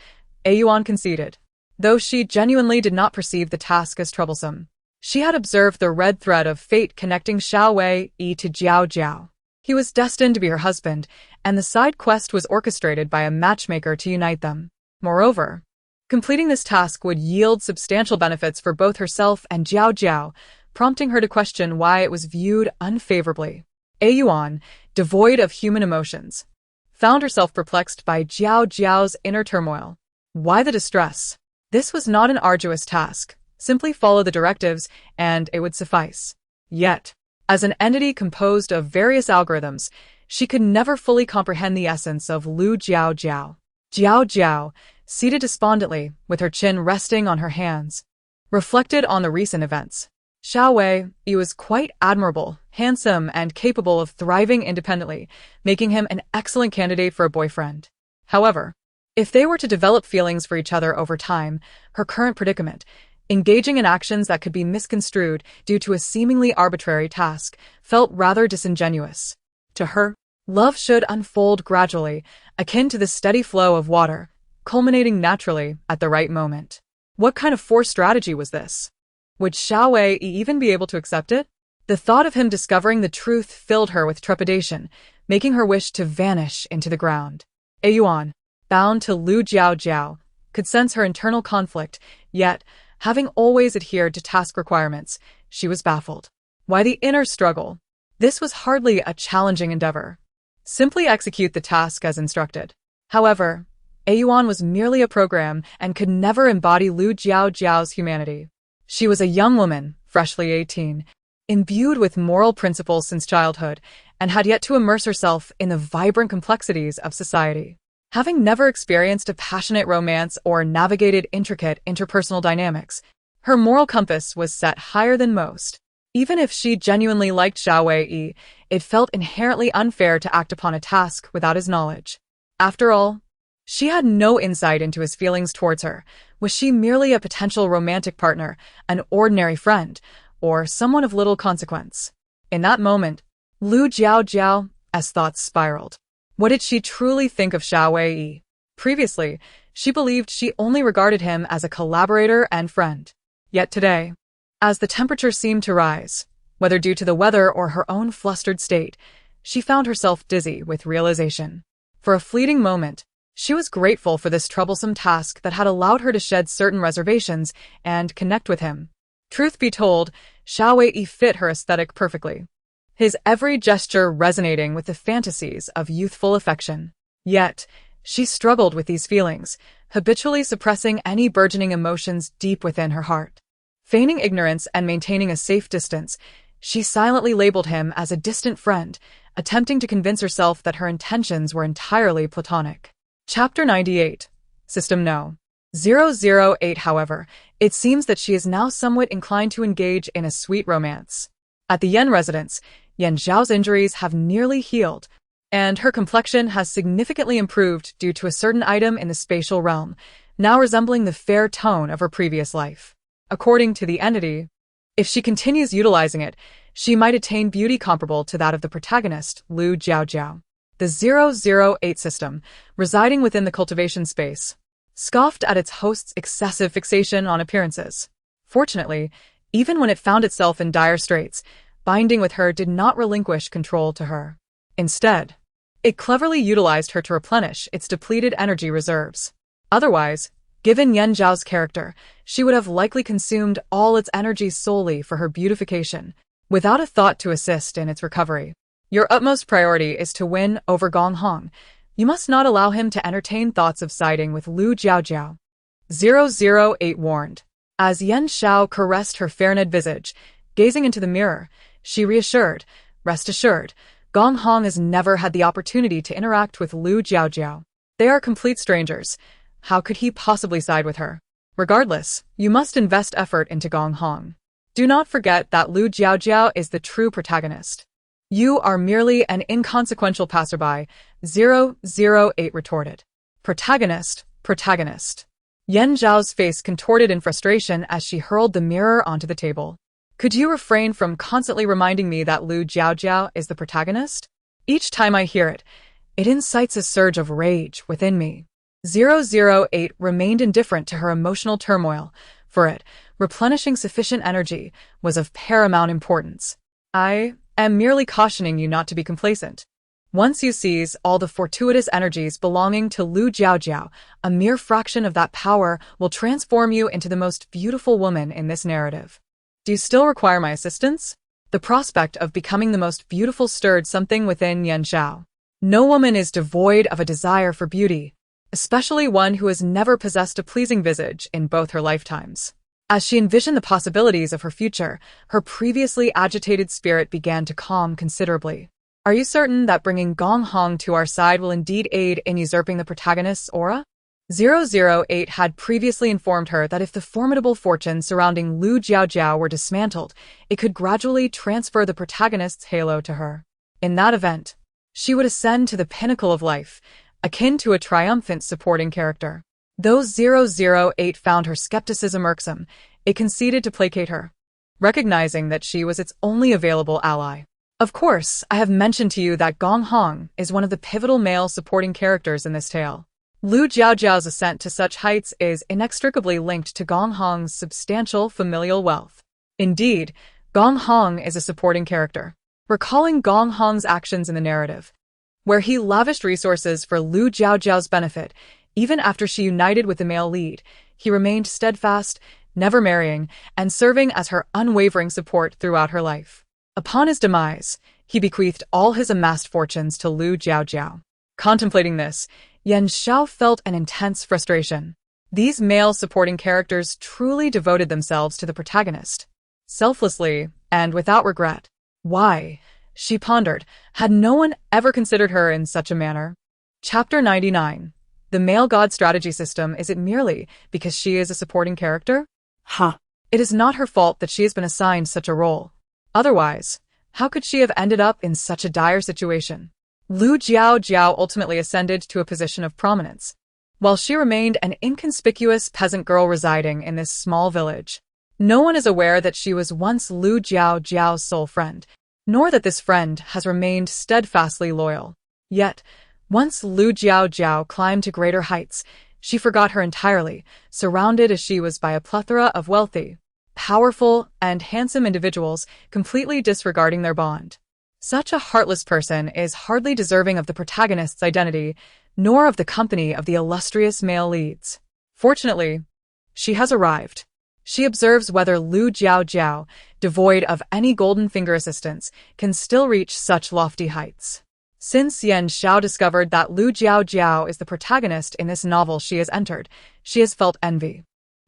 A Yuan conceded, though she genuinely did not perceive the task as troublesome. She had observed the red thread of fate connecting Xiao Wei to Jiaojiao. He was destined to be her husband, and the side quest was orchestrated by a matchmaker to unite them. Moreover, completing this task would yield substantial benefits for both herself and Jiaojiao, prompting her to question why it was viewed unfavorably. A Yuan, devoid of human emotions, found herself perplexed by Jiaojiao's inner turmoil. Why the distress? This was not an arduous task. Simply follow the directives, and it would suffice. Yet, as an entity composed of various algorithms, she could never fully comprehend the essence of Lu Jiaojiao. Jiaojiao, seated despondently, with her chin resting on her hands, reflected on the recent events. Xiao Wei, he was quite admirable, handsome, and capable of thriving independently, making him an excellent candidate for a boyfriend. However, if they were to develop feelings for each other over time, her current predicament, engaging in actions that could be misconstrued due to a seemingly arbitrary task, felt rather disingenuous. To her, love should unfold gradually, akin to the steady flow of water, culminating naturally at the right moment. What kind of forced strategy was this? Would Xiao Wei even be able to accept it? The thought of him discovering the truth filled her with trepidation, making her wish to vanish into the ground. A Yuan, bound to Lu Jiaojiao, could sense her internal conflict, yet, having always adhered to task requirements, she was baffled. Why the inner struggle? This was hardly a challenging endeavor. Simply execute the task as instructed. However, A Yuan was merely a program and could never embody Lu Jiaojiao's humanity. She was a young woman, freshly 18, imbued with moral principles since childhood, and had yet to immerse herself in the vibrant complexities of society. Having never experienced a passionate romance or navigated intricate interpersonal dynamics, her moral compass was set higher than most. Even if she genuinely liked Xiao Wei, it felt inherently unfair to act upon a task without his knowledge. After all, she had no insight into his feelings towards her. Was she merely a potential romantic partner, an ordinary friend, or someone of little consequence? In that moment, Lu Jiaojiao's thoughts spiraled. What did she truly think of Xiao Wei? Previously, she believed she only regarded him as a collaborator and friend. Yet today, as the temperature seemed to rise, whether due to the weather or her own flustered state, she found herself dizzy with realization. For a fleeting moment, she was grateful for this troublesome task that had allowed her to shed certain reservations and connect with him. Truth be told, Xiao Wei fit her aesthetic perfectly, his every gesture resonating with the fantasies of youthful affection. Yet, she struggled with these feelings, habitually suppressing any burgeoning emotions deep within her heart. Feigning ignorance and maintaining a safe distance, she silently labeled him as a distant friend, attempting to convince herself that her intentions were entirely platonic. Chapter 98. System No. 008. However, it seems that she is now somewhat inclined to engage in a sweet romance. At the Yen residence, Yan Zhao's injuries have nearly healed, and her complexion has significantly improved due to a certain item in the spatial realm, now resembling the fair tone of her previous life. According to the entity, if she continues utilizing it, she might attain beauty comparable to that of the protagonist, Lu Jiaojiao. The 008 system, residing within the cultivation space, scoffed at its host's excessive fixation on appearances. Fortunately, even when it found itself in dire straits, binding with her did not relinquish control to her. Instead, it cleverly utilized her to replenish its depleted energy reserves. Otherwise, given Yan Zhao's character, she would have likely consumed all its energy solely for her beautification, without a thought to assist in its recovery. Your utmost priority is to win over Gong Hong. You must not allow him to entertain thoughts of siding with Lu Jiaojiao. 008 warned. As Yan Xiao caressed her fair-knit visage, gazing into the mirror, she reassured, "Rest assured, Gong Hong has never had the opportunity to interact with Lu Jiaojiao. They are complete strangers. How could he possibly side with her? Regardless, you must invest effort into Gong Hong. Do not forget that Lu Jiaojiao is the true protagonist. You are merely an inconsequential passerby," 008 retorted. Protagonist, protagonist. Yan Zhao's face contorted in frustration as she hurled the mirror onto the table. Could you refrain from constantly reminding me that Lu Jiaojiao is the protagonist? Each time I hear it, it incites a surge of rage within me. 008 remained indifferent to her emotional turmoil. For it, replenishing sufficient energy was of paramount importance. I am merely cautioning you not to be complacent. Once you seize all the fortuitous energies belonging to Lu Jiaojiao, a mere fraction of that power will transform you into the most beautiful woman in this narrative. Do you still require my assistance? The prospect of becoming the most beautiful stirred something within Yan Xiao. No woman is devoid of a desire for beauty, especially one who has never possessed a pleasing visage in both her lifetimes. As she envisioned the possibilities of her future, her previously agitated spirit began to calm considerably. Are you certain that bringing Gong Hong to our side will indeed aid in usurping the protagonist's aura? 008 had previously informed her that if the formidable fortune surrounding Lu Jiaojiao were dismantled, it could gradually transfer the protagonist's halo to her. In that event, she would ascend to the pinnacle of life, akin to a triumphant supporting character. Though 008 found her skepticism irksome, it conceded to placate her, recognizing that she was its only available ally. Of course, I have mentioned to you that Gong Hong is one of the pivotal male supporting characters in this tale. Lu Jiaojiao's ascent to such heights is inextricably linked to Gong Hong's substantial familial wealth. Indeed, Gong Hong is a supporting character. Recalling Gong Hong's actions in the narrative, where he lavished resources for Lu Jiaojiao's benefit, even after she united with the male lead, he remained steadfast, never marrying, and serving as her unwavering support throughout her life. Upon his demise, he bequeathed all his amassed fortunes to Lu Jiaojiao. Contemplating this, Yan Xiao felt an intense frustration. These male supporting characters truly devoted themselves to the protagonist, selflessly and without regret. Why, she pondered, had no one ever considered her in such a manner? Chapter 99. The Male God Strategy System. Is it merely because she is a supporting character? It is not her fault that she has been assigned such a role. Otherwise, how could she have ended up in such a dire situation? Lu Jiaojiao ultimately ascended to a position of prominence, while she remained an inconspicuous peasant girl residing in this small village. No one is aware that she was once Lu Jiaojiao's sole friend, nor that this friend has remained steadfastly loyal. Yet, once Lu Jiaojiao climbed to greater heights, she forgot her entirely, surrounded as she was by a plethora of wealthy, powerful, and handsome individuals, completely disregarding their bond. Such a heartless person is hardly deserving of the protagonist's identity, nor of the company of the illustrious male leads. Fortunately, she has arrived. She observes whether Lu Jiaojiao, devoid of any golden finger assistance, can still reach such lofty heights. Since Yan Xiao discovered that Lu Jiaojiao is the protagonist in this novel she has entered, she has felt envy.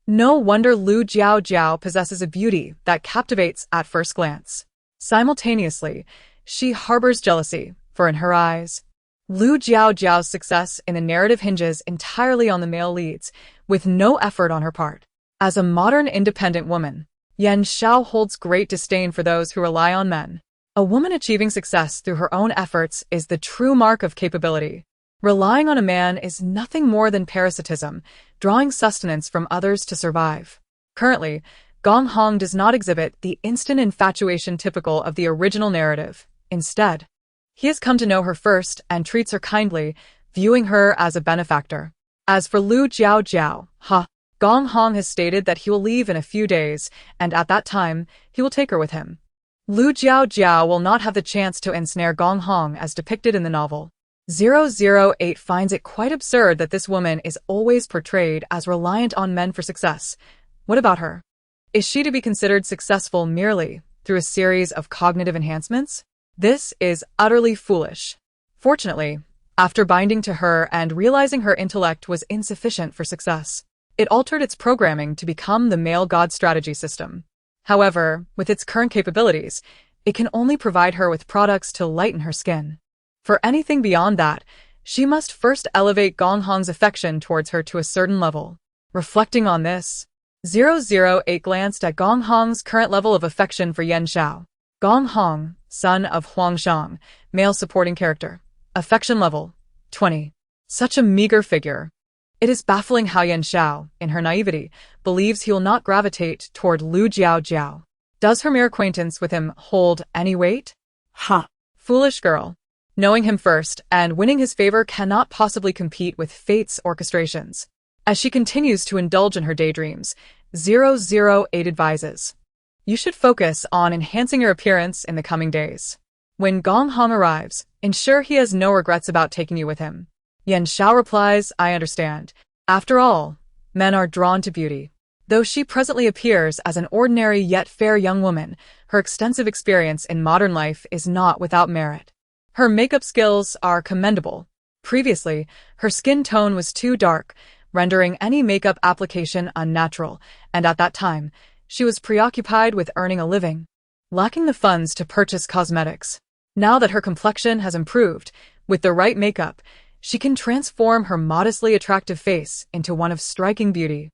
No wonder Lu Jiaojiao possesses a beauty that captivates at first glance. Simultaneously, she harbors jealousy, for in her eyes, Lu Jiaojiao's success in the narrative hinges entirely on the male leads, with no effort on her part. As a modern independent woman, Yan Xiao holds great disdain for those who rely on men. A woman achieving success through her own efforts is the true mark of capability. Relying on a man is nothing more than parasitism, drawing sustenance from others to survive. Currently, Gong Hong does not exhibit the instant infatuation typical of the original narrative. Instead, he has come to know her first and treats her kindly, viewing her as a benefactor. As for Lu Jiaojiao, Gong Hong has stated that he will leave in a few days, and at that time, he will take her with him. Lu Jiaojiao will not have the chance to ensnare Gong Hong as depicted in the novel. 008 finds it quite absurd that this woman is always portrayed as reliant on men for success. What about her? Is she to be considered successful merely through a series of cognitive enhancements? This is utterly foolish. Fortunately, after binding to her and realizing her intellect was insufficient for success, it altered its programming to become the male god strategy system. However, with its current capabilities, it can only provide her with products to lighten her skin. For anything beyond that, she must first elevate Gong Hong's affection towards her to a certain level. Reflecting on this, 008 glanced at Gong Hong's current level of affection for Yan Xiao. Gong Hong, son of Huang Shang, male supporting character. Affection level, 20. Such a meager figure. It is baffling how Yan Xiao, in her naivety, believes he will not gravitate toward Lu Jiaojiao. Does her mere acquaintance with him hold any weight? Foolish girl. Knowing him first and winning his favor cannot possibly compete with fate's orchestrations. As she continues to indulge in her daydreams, 008 advises. You should focus on enhancing your appearance in the coming days. When Gong Hong arrives, ensure he has no regrets about taking you with him. Yan Xiao replies, I understand. After all, men are drawn to beauty. Though she presently appears as an ordinary yet fair young woman, her extensive experience in modern life is not without merit. Her makeup skills are commendable. Previously, her skin tone was too dark, rendering any makeup application unnatural, and at that time, she was preoccupied with earning a living, lacking the funds to purchase cosmetics. Now that her complexion has improved, with the right makeup, she can transform her modestly attractive face into one of striking beauty.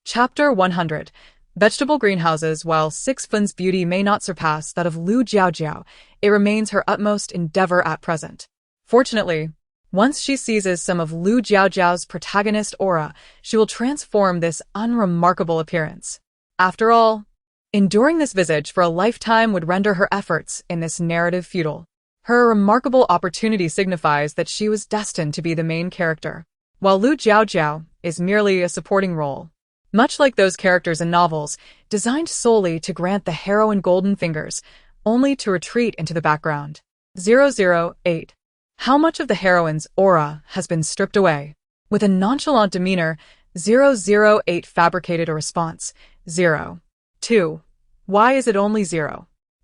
Chapter 100. Vegetable greenhouses. While 6 Fun's beauty may not surpass that of Lu Jiaojiao, it remains her utmost endeavor at present. Fortunately, once she seizes some of Lu Jiaojiao's protagonist aura, she will transform this unremarkable appearance. After all, enduring this visage for a lifetime would render her efforts in this narrative futile. Her remarkable opportunity signifies that she was destined to be the main character, while Lu Jiaojiao is merely a supporting role. Much like those characters in novels, designed solely to grant the heroine golden fingers, only to retreat into the background. 008. How much of the heroine's aura has been stripped away? With a nonchalant demeanor, 008 fabricated a response. 2. Why is it only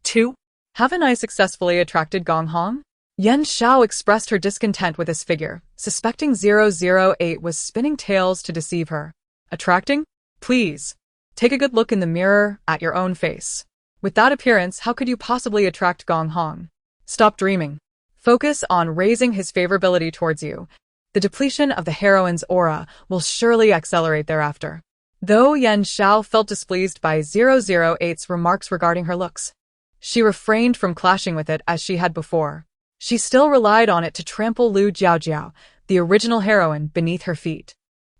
2? Haven't I successfully attracted Gong Hong? Yan Xiao expressed her discontent with his figure, suspecting 008 was spinning tales to deceive her. Attracting? Please, take a good look in the mirror at your own face. With that appearance, how could you possibly attract Gong Hong? Stop dreaming. Focus on raising his favorability towards you. The depletion of the heroine's aura will surely accelerate thereafter. Though Yan Xiao felt displeased by 008's remarks regarding her looks, she refrained from clashing with it as she had before. She still relied on it to trample Lu Jiaojiao, the original heroine, beneath her feet.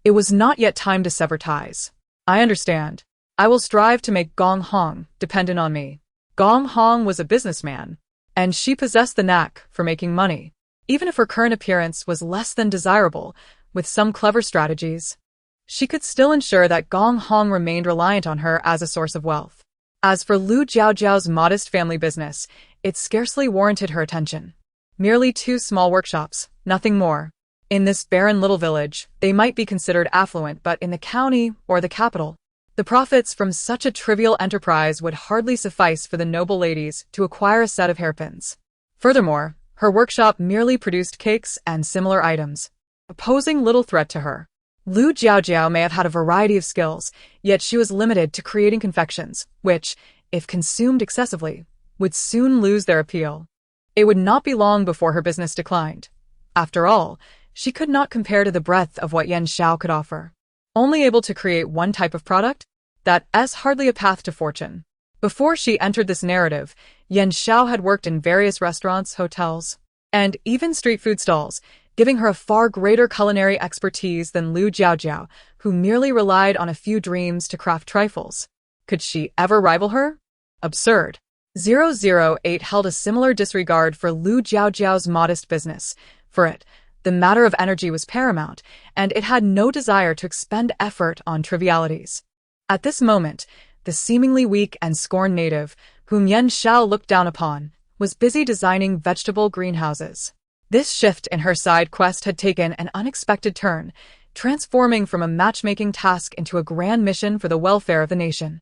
It was not yet time to sever ties. I understand. I will strive to make Gong Hong dependent on me. Gong Hong was a businessman, and she possessed the knack for making money. Even if her current appearance was less than desirable, with some clever strategies, she could still ensure that Gong Hong remained reliant on her as a source of wealth. As for Lu Jiaojiao's modest family business, it scarcely warranted her attention. Merely 2 small workshops, nothing more. In this barren little village, they might be considered affluent, but in the county or the capital, the profits from such a trivial enterprise would hardly suffice for the noble ladies to acquire a set of hairpins. Furthermore, her workshop merely produced cakes and similar items, posing little threat to her. Lu Jiaojiao may have had a variety of skills, yet she was limited to creating confections, which, if consumed excessively, would soon lose their appeal. It would not be long before her business declined. After all, she could not compare to the breadth of what Yan Xiao could offer. Only able to create one type of product? That's hardly a path to fortune. Before she entered this narrative, Yan Xiao had worked in various restaurants, hotels, and even street food stalls, giving her a far greater culinary expertise than Lu Jiaojiao, who merely relied on a few dreams to craft trifles. Could she ever rival her? Absurd. 008 held a similar disregard for Lu Jiaojiao's modest business. For it, the matter of energy was paramount, and it had no desire to expend effort on trivialities. At this moment, the seemingly weak and scorned native, whom Yan Shao looked down upon, was busy designing vegetable greenhouses. This shift in her side quest had taken an unexpected turn, transforming from a matchmaking task into a grand mission for the welfare of the nation.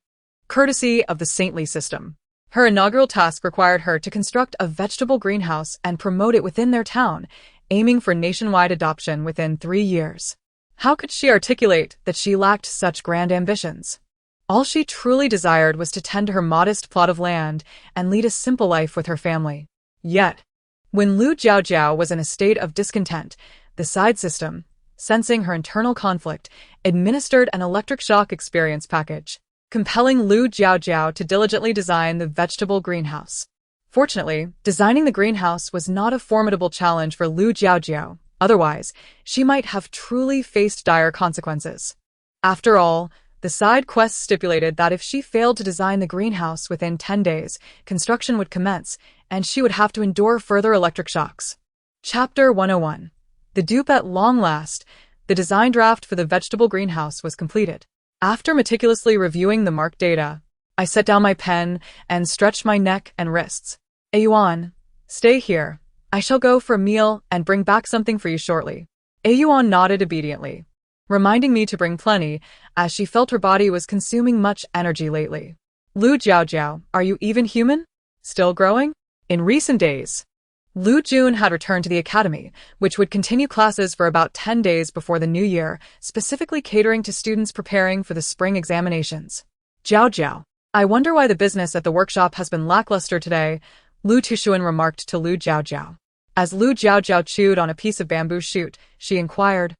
Courtesy of the saintly system. Her inaugural task required her to construct a vegetable greenhouse and promote it within their town, aiming for nationwide adoption within 3 years. How could she articulate that she lacked such grand ambitions? All she truly desired was to tend to her modest plot of land and lead a simple life with her family. Yet, when Lu Jiaojiao was in a state of discontent, the side system, sensing her internal conflict, administered an electric shock experience package, compelling Lu Jiaojiao to diligently design the vegetable greenhouse. Fortunately, designing the greenhouse was not a formidable challenge for Lu Jiaojiao. Otherwise, she might have truly faced dire consequences. After all, the side quest stipulated that if she failed to design the greenhouse within 10 days, construction would commence, and she would have to endure further electric shocks. Chapter 101. The dupe at long last, the design draft for the vegetable greenhouse was completed. After meticulously reviewing the marked data, I set down my pen and stretched my neck and wrists. Yuan, stay here. I shall go for a meal and bring back something for you shortly. Yuan nodded obediently, reminding me to bring plenty, as she felt her body was consuming much energy lately. Lu Jiaojiao, are you even human? Still growing? In recent days, Lu Jun had returned to the academy, which would continue classes for about 10 days before the new year, specifically catering to students preparing for the spring examinations. Jiaojiao, I wonder why the business at the workshop has been lackluster today, Lu Tushuan remarked to Lu Jiaojiao. As Lu Jiaojiao chewed on a piece of bamboo shoot, she inquired,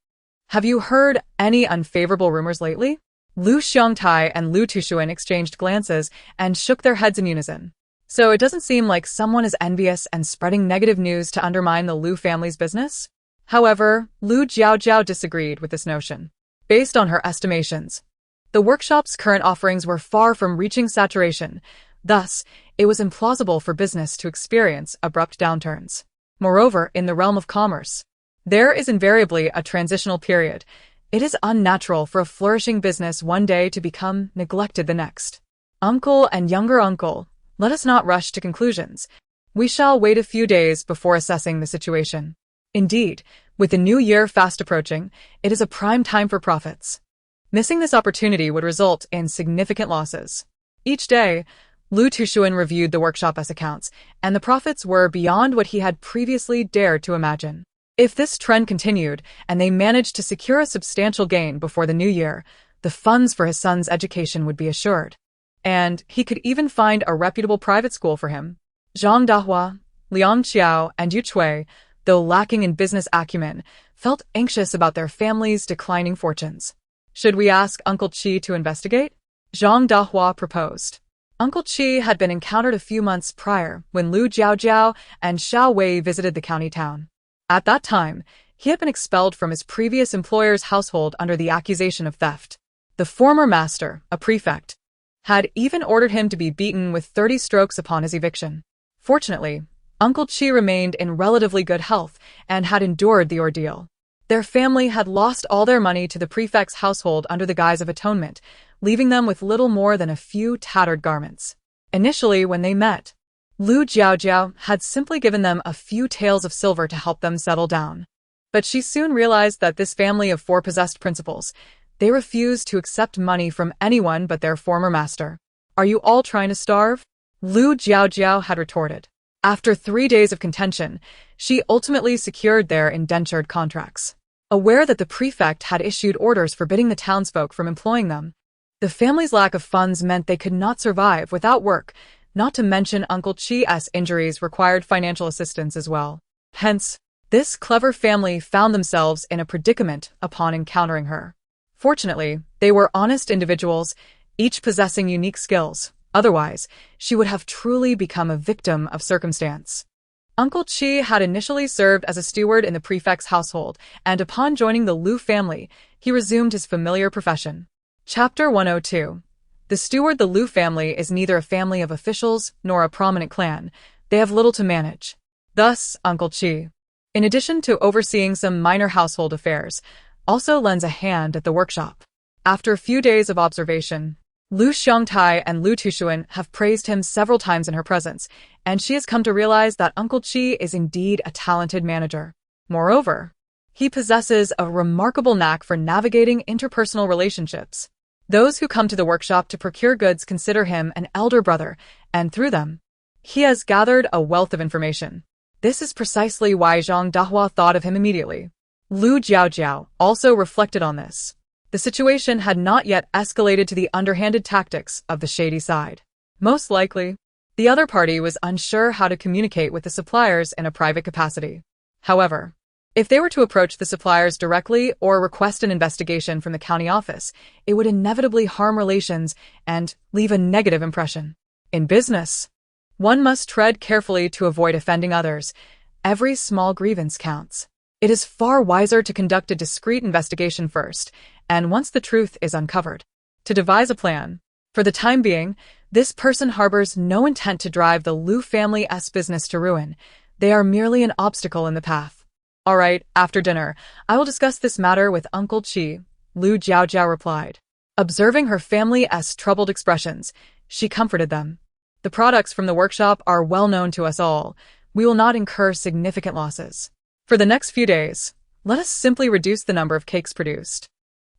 have you heard any unfavorable rumors lately? Lu Xiongtai and Lu Tushuan exchanged glances and shook their heads in unison. So it doesn't seem like someone is envious and spreading negative news to undermine the Lu family's business? However, Lu Jiaojiao disagreed with this notion. Based on her estimations, the workshop's current offerings were far from reaching saturation. Thus, it was implausible for business to experience abrupt downturns. Moreover, in the realm of commerce, there is invariably a transitional period. It is unnatural for a flourishing business one day to become neglected the next. Uncle and younger uncle, let us not rush to conclusions. We shall wait a few days before assessing the situation. Indeed, with the new year fast approaching, it is a prime time for profits. Missing this opportunity would result in significant losses. Each day, Lu Tushuan reviewed the workshop's accounts, and the profits were beyond what he had previously dared to imagine. If this trend continued, and they managed to secure a substantial gain before the new year, the funds for his son's education would be assured. And he could even find a reputable private school for him. Zhang Dahua, Liang Qiao, and Yu Chui, though lacking in business acumen, felt anxious about their family's declining fortunes. Should we ask Uncle Qi to investigate? Zhang Dahua proposed. Uncle Qi had been encountered a few months prior when Lu Jiaojiao and Xiao Wei visited the county town. At that time, he had been expelled from his previous employer's household under the accusation of theft. The former master, a prefect, had even ordered him to be beaten with 30 strokes upon his eviction. Fortunately, Uncle Qi remained in relatively good health and had endured the ordeal. Their family had lost all their money to the prefect's household under the guise of atonement, leaving them with little more than a few tattered garments. Initially, when they met, Lu Jiaojiao had simply given them a few taels of silver to help them settle down. But she soon realized that this family of 4 possessed principals, they refused to accept money from anyone but their former master. Are you all trying to starve? Lu Jiaojiao had retorted. After 3 days of contention, she ultimately secured their indentured contracts. Aware that the prefect had issued orders forbidding the townsfolk from employing them, the family's lack of funds meant they could not survive without work, not to mention Uncle Chi's injuries required financial assistance as well. Hence, this clever family found themselves in a predicament upon encountering her. Fortunately, they were honest individuals, each possessing unique skills. Otherwise, she would have truly become a victim of circumstance. Uncle Qi had initially served as a steward in the prefect's household, and upon joining the Lu family, he resumed his familiar profession. Chapter 102. The steward the Lu family is neither a family of officials nor a prominent clan. They have little to manage. Thus, Uncle Chi, in addition to overseeing some minor household affairs, also lends a hand at the workshop. After a few days of observation, Lu Xiongtai and Lu Tushuan have praised him several times in her presence, and she has come to realize that Uncle Chi is indeed a talented manager. Moreover, he possesses a remarkable knack for navigating interpersonal relationships. Those who come to the workshop to procure goods consider him an elder brother, and through them, he has gathered a wealth of information. This is precisely why Zhang Dahua thought of him immediately. Lu Jiaojiao also reflected on this. The situation had not yet escalated to the underhanded tactics of the shady side. Most likely, the other party was unsure how to communicate with the suppliers in a private capacity. However, if they were to approach the suppliers directly or request an investigation from the county office, it would inevitably harm relations and leave a negative impression. In business, one must tread carefully to avoid offending others. Every small grievance counts. It is far wiser to conduct a discreet investigation first, and once the truth is uncovered, to devise a plan. For the time being, this person harbors no intent to drive the Lu family's business to ruin. They are merely an obstacle in the path. All right, after dinner, I will discuss this matter with Uncle Chi, Lu Jiaojiao replied. Observing her family's troubled expressions, she comforted them. The products from the workshop are well known to us all. We will not incur significant losses. For the next few days, let us simply reduce the number of cakes produced.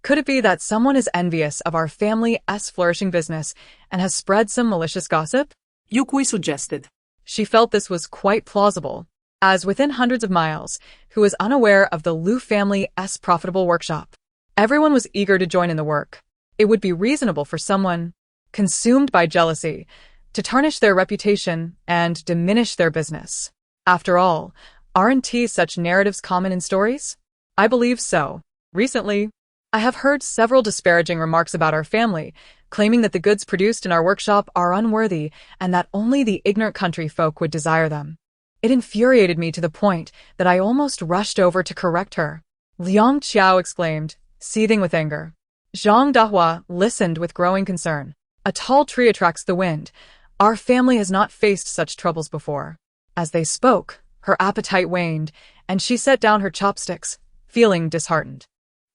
Could it be that someone is envious of our family's flourishing business and has spread some malicious gossip?
Yukui suggested.
She felt this was quite plausible, as within hundreds of miles, who was unaware of the Lu family's profitable workshop. Everyone was eager to join in the work. It would be reasonable for someone, consumed by jealousy, to tarnish their reputation and diminish their business. After all, aren't such narratives common in stories? I believe so. Recently, I have heard several disparaging remarks about our family, claiming that the goods produced in our workshop are unworthy and that only the ignorant country folk would desire them. It infuriated me to the point that I almost rushed over to correct her. Liang Qiao exclaimed, seething with anger. Zhang Dahua listened with growing concern. A tall tree attracts the wind. Our family has not faced such troubles before. As they spoke, her appetite waned, and she set down her chopsticks, feeling disheartened.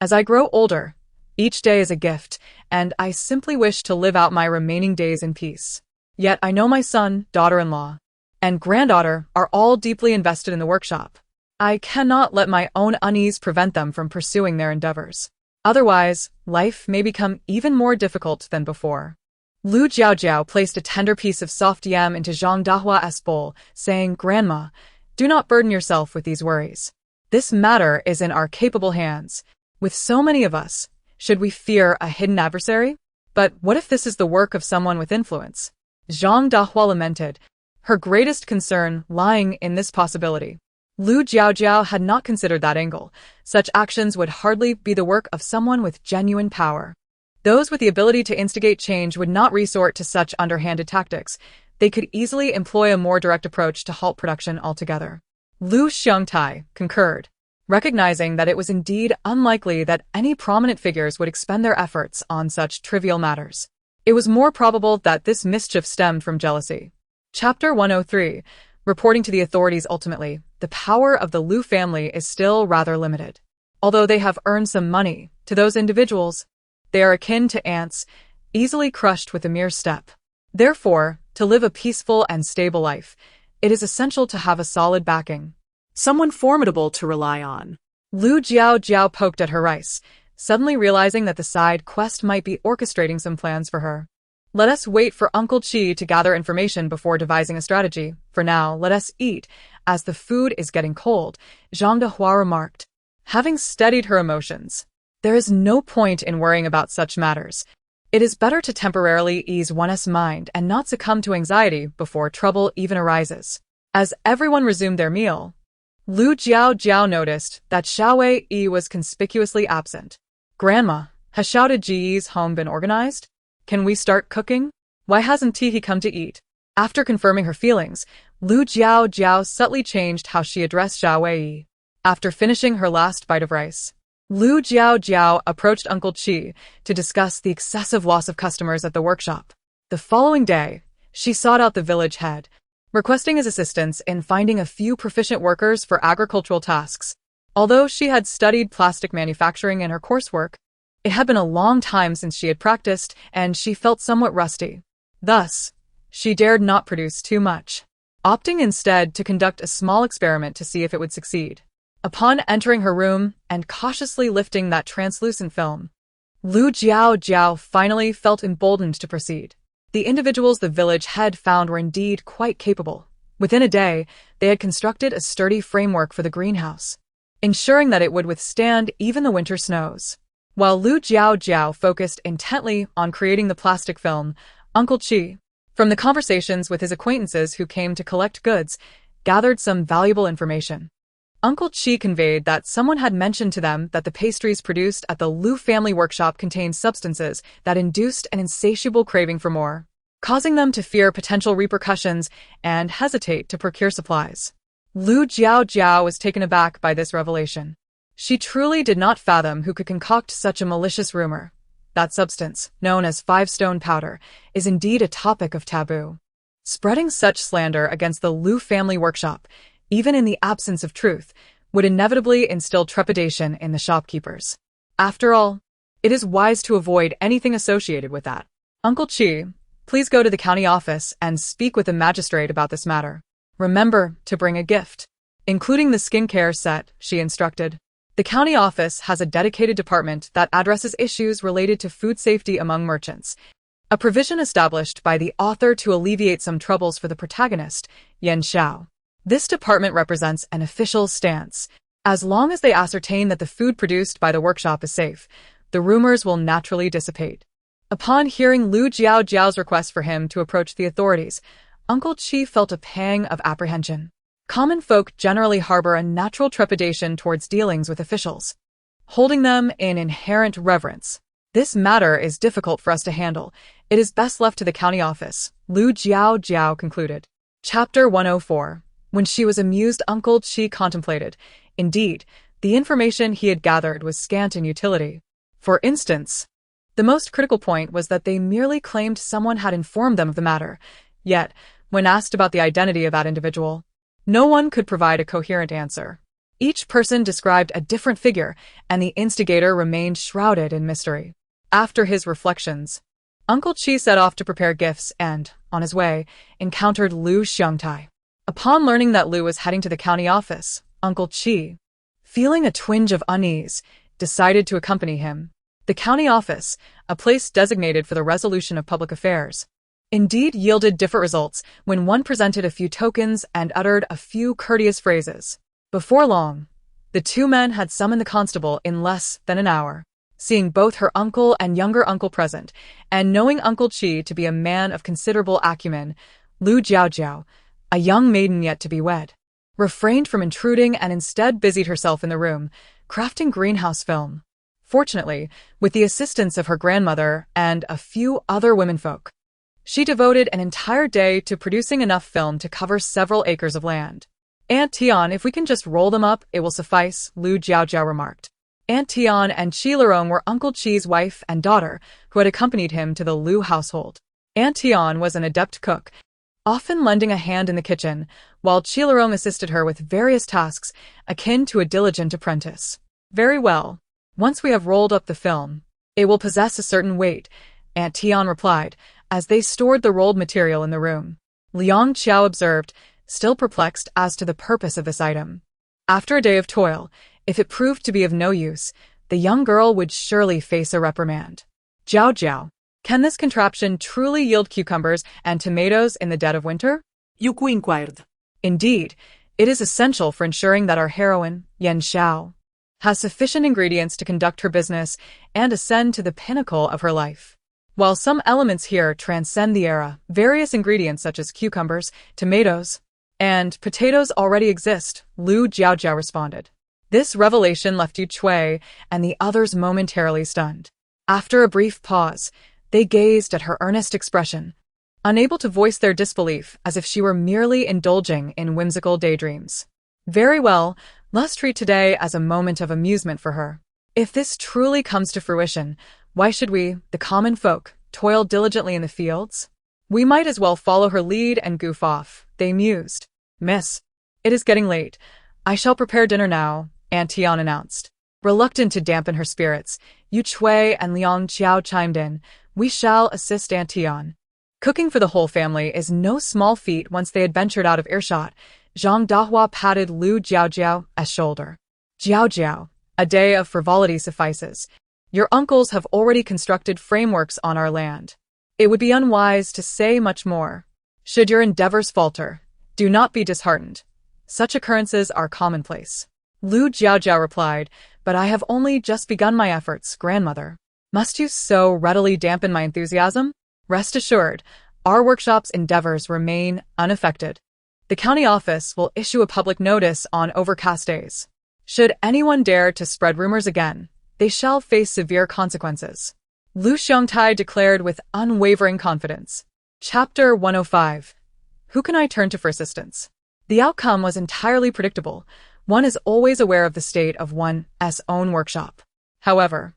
As I grow older, each day is a gift, and I simply wish to live out my remaining days in peace. Yet I know my son, daughter-in-law, and granddaughter are all deeply invested in the workshop. I cannot let my own unease prevent them from pursuing their endeavors. Otherwise, life may become even more difficult than before. Lu Jiaojiao placed a tender piece of soft yam into Zhang Dahua's bowl, saying, Grandma, do not burden yourself with these worries. This matter is in our capable hands. With so many of us, should we fear a hidden adversary? But what if this is the work of someone with influence? Zhang Dahua lamented, her greatest concern lying in this possibility. Lu Jiaojiao had not considered that angle. Such actions would hardly be the work of someone with genuine power. Those with the ability to instigate change would not resort to such underhanded tactics. They could easily employ a more direct approach to halt production altogether. Lu Xiongtai concurred, recognizing that it was indeed unlikely that any prominent figures would expend their efforts on such trivial matters. It was more probable that this mischief stemmed from jealousy. Chapter 103. Reporting to the authorities. Ultimately, the power of the Lu family is still rather limited. Although they have earned some money, to those individuals, they are akin to ants, easily crushed with a mere step. Therefore, to live a peaceful and stable life, it is essential to have a solid backing.
Someone formidable to rely on.
Lu Jiaojiao poked at her rice, suddenly realizing that the side quest might be orchestrating some plans for her. Let us wait for Uncle Chi to gather information before devising a strategy. For now, let us eat, as the food is getting cold, Zhang Dahua remarked. Having steadied her emotions, there is no point in worrying about such matters. It is better to temporarily ease one's mind and not succumb to anxiety before trouble even arises. As everyone resumed their meal, Lu Jiaojiao noticed that Xiao Yi was conspicuously absent. Grandma, has Xiao Ji's home been organized? Can we start cooking? Why hasn't he come to eat? After confirming her feelings, Lu Jiaojiao subtly changed how she addressed Xiao Yi. After finishing her last bite of rice, Lu Jiaojiao approached Uncle Chi to discuss the excessive loss of customers at the workshop. The following day, she sought out the village head, requesting his assistance in finding a few proficient workers for agricultural tasks. Although she had studied plastic manufacturing in her coursework, it had been a long time since she had practiced, and she felt somewhat rusty. Thus, she dared not produce too much, opting instead to conduct a small experiment to see if it would succeed. Upon entering her room and cautiously lifting that translucent film, Lu Jiaojiao finally felt emboldened to proceed. The individuals the village head found were indeed quite capable. Within a day, they had constructed a sturdy framework for the greenhouse, ensuring that it would withstand even the winter snows. While Lu Jiaojiao focused intently on creating the plastic film, Uncle Chi, from the conversations with his acquaintances who came to collect goods, gathered some valuable information. Uncle Chi conveyed that someone had mentioned to them that the pastries produced at the Lu family workshop contained substances that induced an insatiable craving for more, causing them to fear potential repercussions and hesitate to procure supplies. Lu Jiaojiao was taken aback by this revelation. She truly did not fathom who could concoct such a malicious rumor. That substance, known as five-stone powder, is indeed a topic of taboo. Spreading such slander against the Lu family workshop, even in the absence of truth, would inevitably instill trepidation in the shopkeepers. After all, it is wise to avoid anything associated with that. Uncle Chi, please go to the county office and speak with the magistrate about this matter. Remember to bring a gift, including the skincare set, she instructed. The county office has a dedicated department that addresses issues related to food safety among merchants, a provision established by the author to alleviate some troubles for the protagonist, Yan Xiao. This department represents an official stance. As long as they ascertain that the food produced by the workshop is safe, the rumors will naturally dissipate. Upon hearing Lu Jiaojiao's request for him to approach the authorities, Uncle Chi felt a pang of apprehension. Common folk generally harbor a natural trepidation towards dealings with officials, holding them in inherent reverence. This matter is difficult for us to handle. It is best left to the county office, Lu Jiaojiao concluded. Chapter 104. When she was amused, Uncle Chi contemplated. Indeed, the information he had gathered was scant in utility. For instance, the most critical point was that they merely claimed someone had informed them of the matter. Yet, when asked about the identity of that individual, no one could provide a coherent answer. Each person described a different figure, and the instigator remained shrouded in mystery. After his reflections, Uncle Chi set off to prepare gifts and, on his way, encountered Lu Xiangtai. Upon learning that Lu was heading to the county office, Uncle Chi, feeling a twinge of unease, decided to accompany him. The county office, a place designated for the resolution of public affairs, indeed yielded different results when one presented a few tokens and uttered a few courteous phrases. Before long, the two men had summoned the constable in less than an hour. Seeing both her uncle and younger uncle present, and knowing Uncle Chi to be a man of considerable acumen, Lu Jiaojiao, a young maiden yet to be wed, refrained from intruding and instead busied herself in the room, crafting greenhouse film. Fortunately, with the assistance of her grandmother and a few other womenfolk, she devoted an entire day to producing enough film to cover several acres of land. Aunt Tian, if we can just roll them up, it will suffice, Lu Jiaojiao remarked. Aunt Tian and Qilerong were Uncle Chi's wife and daughter, who had accompanied him to the Lu household. Aunt Tian was an adept cook, often lending a hand in the kitchen, while Qilerong assisted her with various tasks akin to a diligent apprentice. Very well. Once we have rolled up the film, it will possess a certain weight, Aunt Tian replied, as they stored the rolled material in the room. Liang Qiao observed, still perplexed as to the purpose of this item. After a day of toil, if it proved to be of no use, the young girl would surely face a reprimand. Jiaojiao, can this contraption truly yield cucumbers and tomatoes in the dead of winter?
Yuku inquired.
Indeed, it is essential for ensuring that our heroine, Yan Xiao, has sufficient ingredients to conduct her business and ascend to the pinnacle of her life. While some elements here transcend the era, various ingredients such as cucumbers, tomatoes, and potatoes already exist, Lu Jiaojiao responded. This revelation left Yu Chui and the others momentarily stunned. After a brief pause, they gazed at her earnest expression, unable to voice their disbelief as if she were merely indulging in whimsical daydreams. Very well, let's treat today as a moment of amusement for her. If this truly comes to fruition, why should we, the common folk, toil diligently in the fields? We might as well follow her lead and goof off, they mused. Miss, it is getting late. I shall prepare dinner now, Aunt Tian announced. Reluctant to dampen her spirits, Yu Chui and Liang Qiao chimed in. We shall assist Aunt Tian. Cooking for the whole family is no small feat once they had ventured out of earshot. Zhang Dahua patted Lu Jiaojiao's shoulder. Jiaojiao, a day of frivolity suffices. Your uncles have already constructed frameworks on our land. It would be unwise to say much more. Should your endeavors falter, do not be disheartened. Such occurrences are commonplace. Lu Jiaojiao replied, but I have only just begun my efforts, grandmother. Must you so readily dampen my enthusiasm? Rest assured, our workshop's endeavors remain unaffected. The county office will issue a public notice on overcast days. Should anyone dare to spread rumors again, they shall face severe consequences. Lu Xiongtai declared with unwavering confidence. Chapter 105. Who can I turn to for assistance? The outcome was entirely predictable. One is always aware of the state of one's own workshop. However,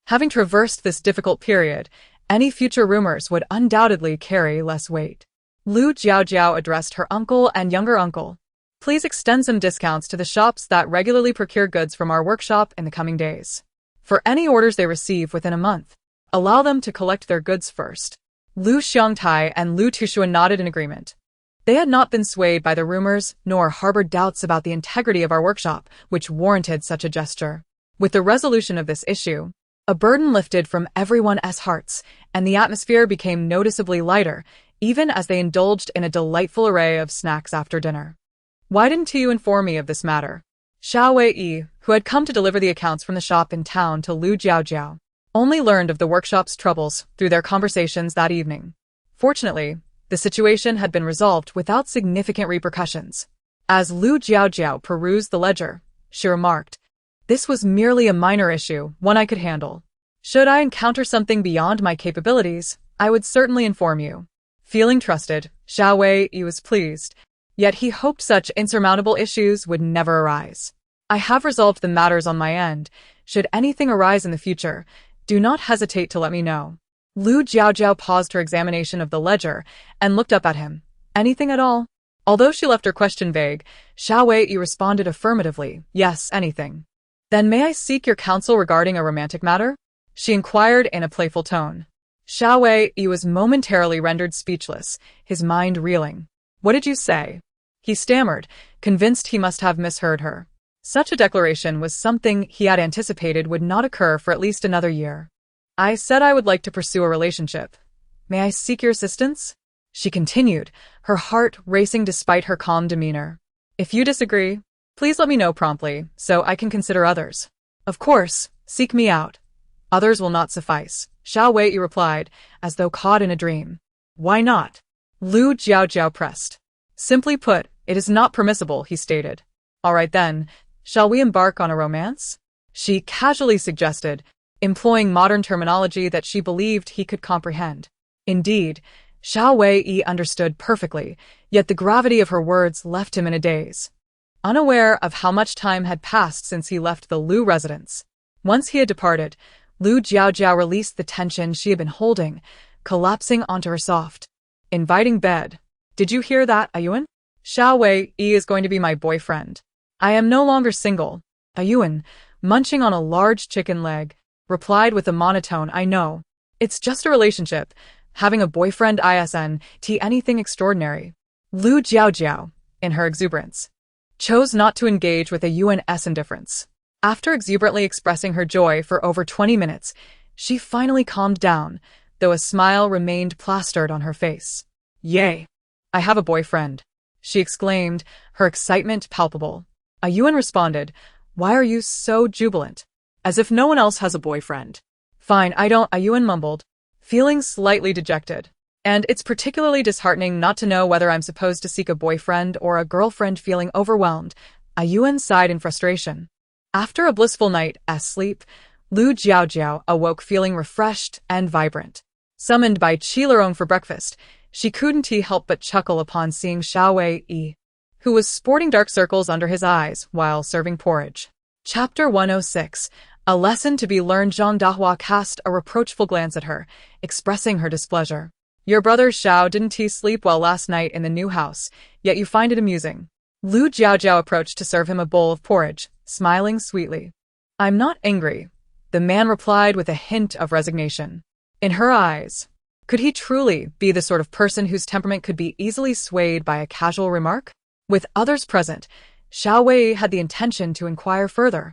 having traversed this difficult period, any future rumors would undoubtedly carry less weight. Lu Jiaojiao addressed her uncle and younger uncle. Please extend some discounts to the shops that regularly procure goods from our workshop in the coming days. For any orders they receive within a month, allow them to collect their goods first. Lu Xiongtai and Lu Tushuan nodded in agreement. They had not been swayed by the rumors, nor harbored doubts about the integrity of our workshop, which warranted such a gesture. With the resolution of this issue, a burden lifted from everyone's hearts, and the atmosphere became noticeably lighter, even as they indulged in a delightful array of snacks after dinner. Why didn't you inform me of this matter? Xiao Wei, who had come to deliver the accounts from the shop in town to Lu Jiaojiao, only learned of the workshop's troubles through their conversations that evening. Fortunately, the situation had been resolved without significant repercussions. As Lu Jiaojiao perused the ledger, she remarked, this was merely a minor issue, one I could handle. Should I encounter something beyond my capabilities, I would certainly inform you. Feeling trusted, Xiao Wei was pleased, yet he hoped such insurmountable issues would never arise. I have resolved the matters on my end. Should anything arise in the future, do not hesitate to let me know. Lu Jiaojiao paused her examination of the ledger and looked up at him. Anything at all? Although she left her question vague, Xiao Wei responded affirmatively, yes, anything. Then may I seek your counsel regarding a romantic matter? She inquired in a playful tone. Xiao Wei was momentarily rendered speechless, his mind reeling. What did you say? He stammered, convinced he must have misheard her. Such a declaration was something he had anticipated would not occur for at least another year. I said I would like to pursue a relationship. May I seek your assistance? She continued, her heart racing despite her calm demeanor. If you disagree, please let me know promptly, so I can consider others. Of course, seek me out. Others will not suffice, Xiao Wei replied, as though caught in a dream. Why not? Lu Jiaojiao pressed. Simply put, it is not permissible, he stated. All right then, shall we embark on a romance? She casually suggested, employing modern terminology that she believed he could comprehend. Indeed, Xiao Wei understood perfectly, yet the gravity of her words left him in a daze. Unaware of how much time had passed since he left the Lu residence. Once he had departed, Lu Jiaojiao released the tension she had been holding, collapsing onto her soft, inviting bed. Did you hear that, Ayuan? Xiao Wei is going to be my boyfriend. I am no longer single. Ayuan, munching on a large chicken leg, replied with a monotone, I know. It's just a relationship. Having a boyfriend isn't anything extraordinary. Lu Jiaojiao, in her exuberance, chose not to engage with Ayuan's indifference. After exuberantly expressing her joy for over 20 minutes, she finally calmed down, though a smile remained plastered on her face. Yay! I have a boyfriend, she exclaimed, her excitement palpable. Ayuan responded, why are you so jubilant? As if no one else has a boyfriend. Fine, I don't, Ayuan mumbled, feeling slightly dejected. And it's particularly disheartening not to know whether I'm supposed to seek a boyfriend or a girlfriend. Feeling overwhelmed, Ayuan sighed in frustration. After a blissful night's sleep, Lu Jiaojiao awoke feeling refreshed and vibrant. Summoned by Qilerong for breakfast, she couldn't help but chuckle upon seeing Xiao Wei, who was sporting dark circles under his eyes while serving porridge. Chapter 106. A lesson to be learned. Zhang Dahua cast a reproachful glance at her, expressing her displeasure. Your brother Xiao, didn't he sleep well last night in the new house, yet you find it amusing? Lu Jiaojiao approached to serve him a bowl of porridge, smiling sweetly. I'm not angry, the man replied with a hint of resignation. In her eyes, could he truly be the sort of person whose temperament could be easily swayed by a casual remark? With others present, Xiao Wei had the intention to inquire further,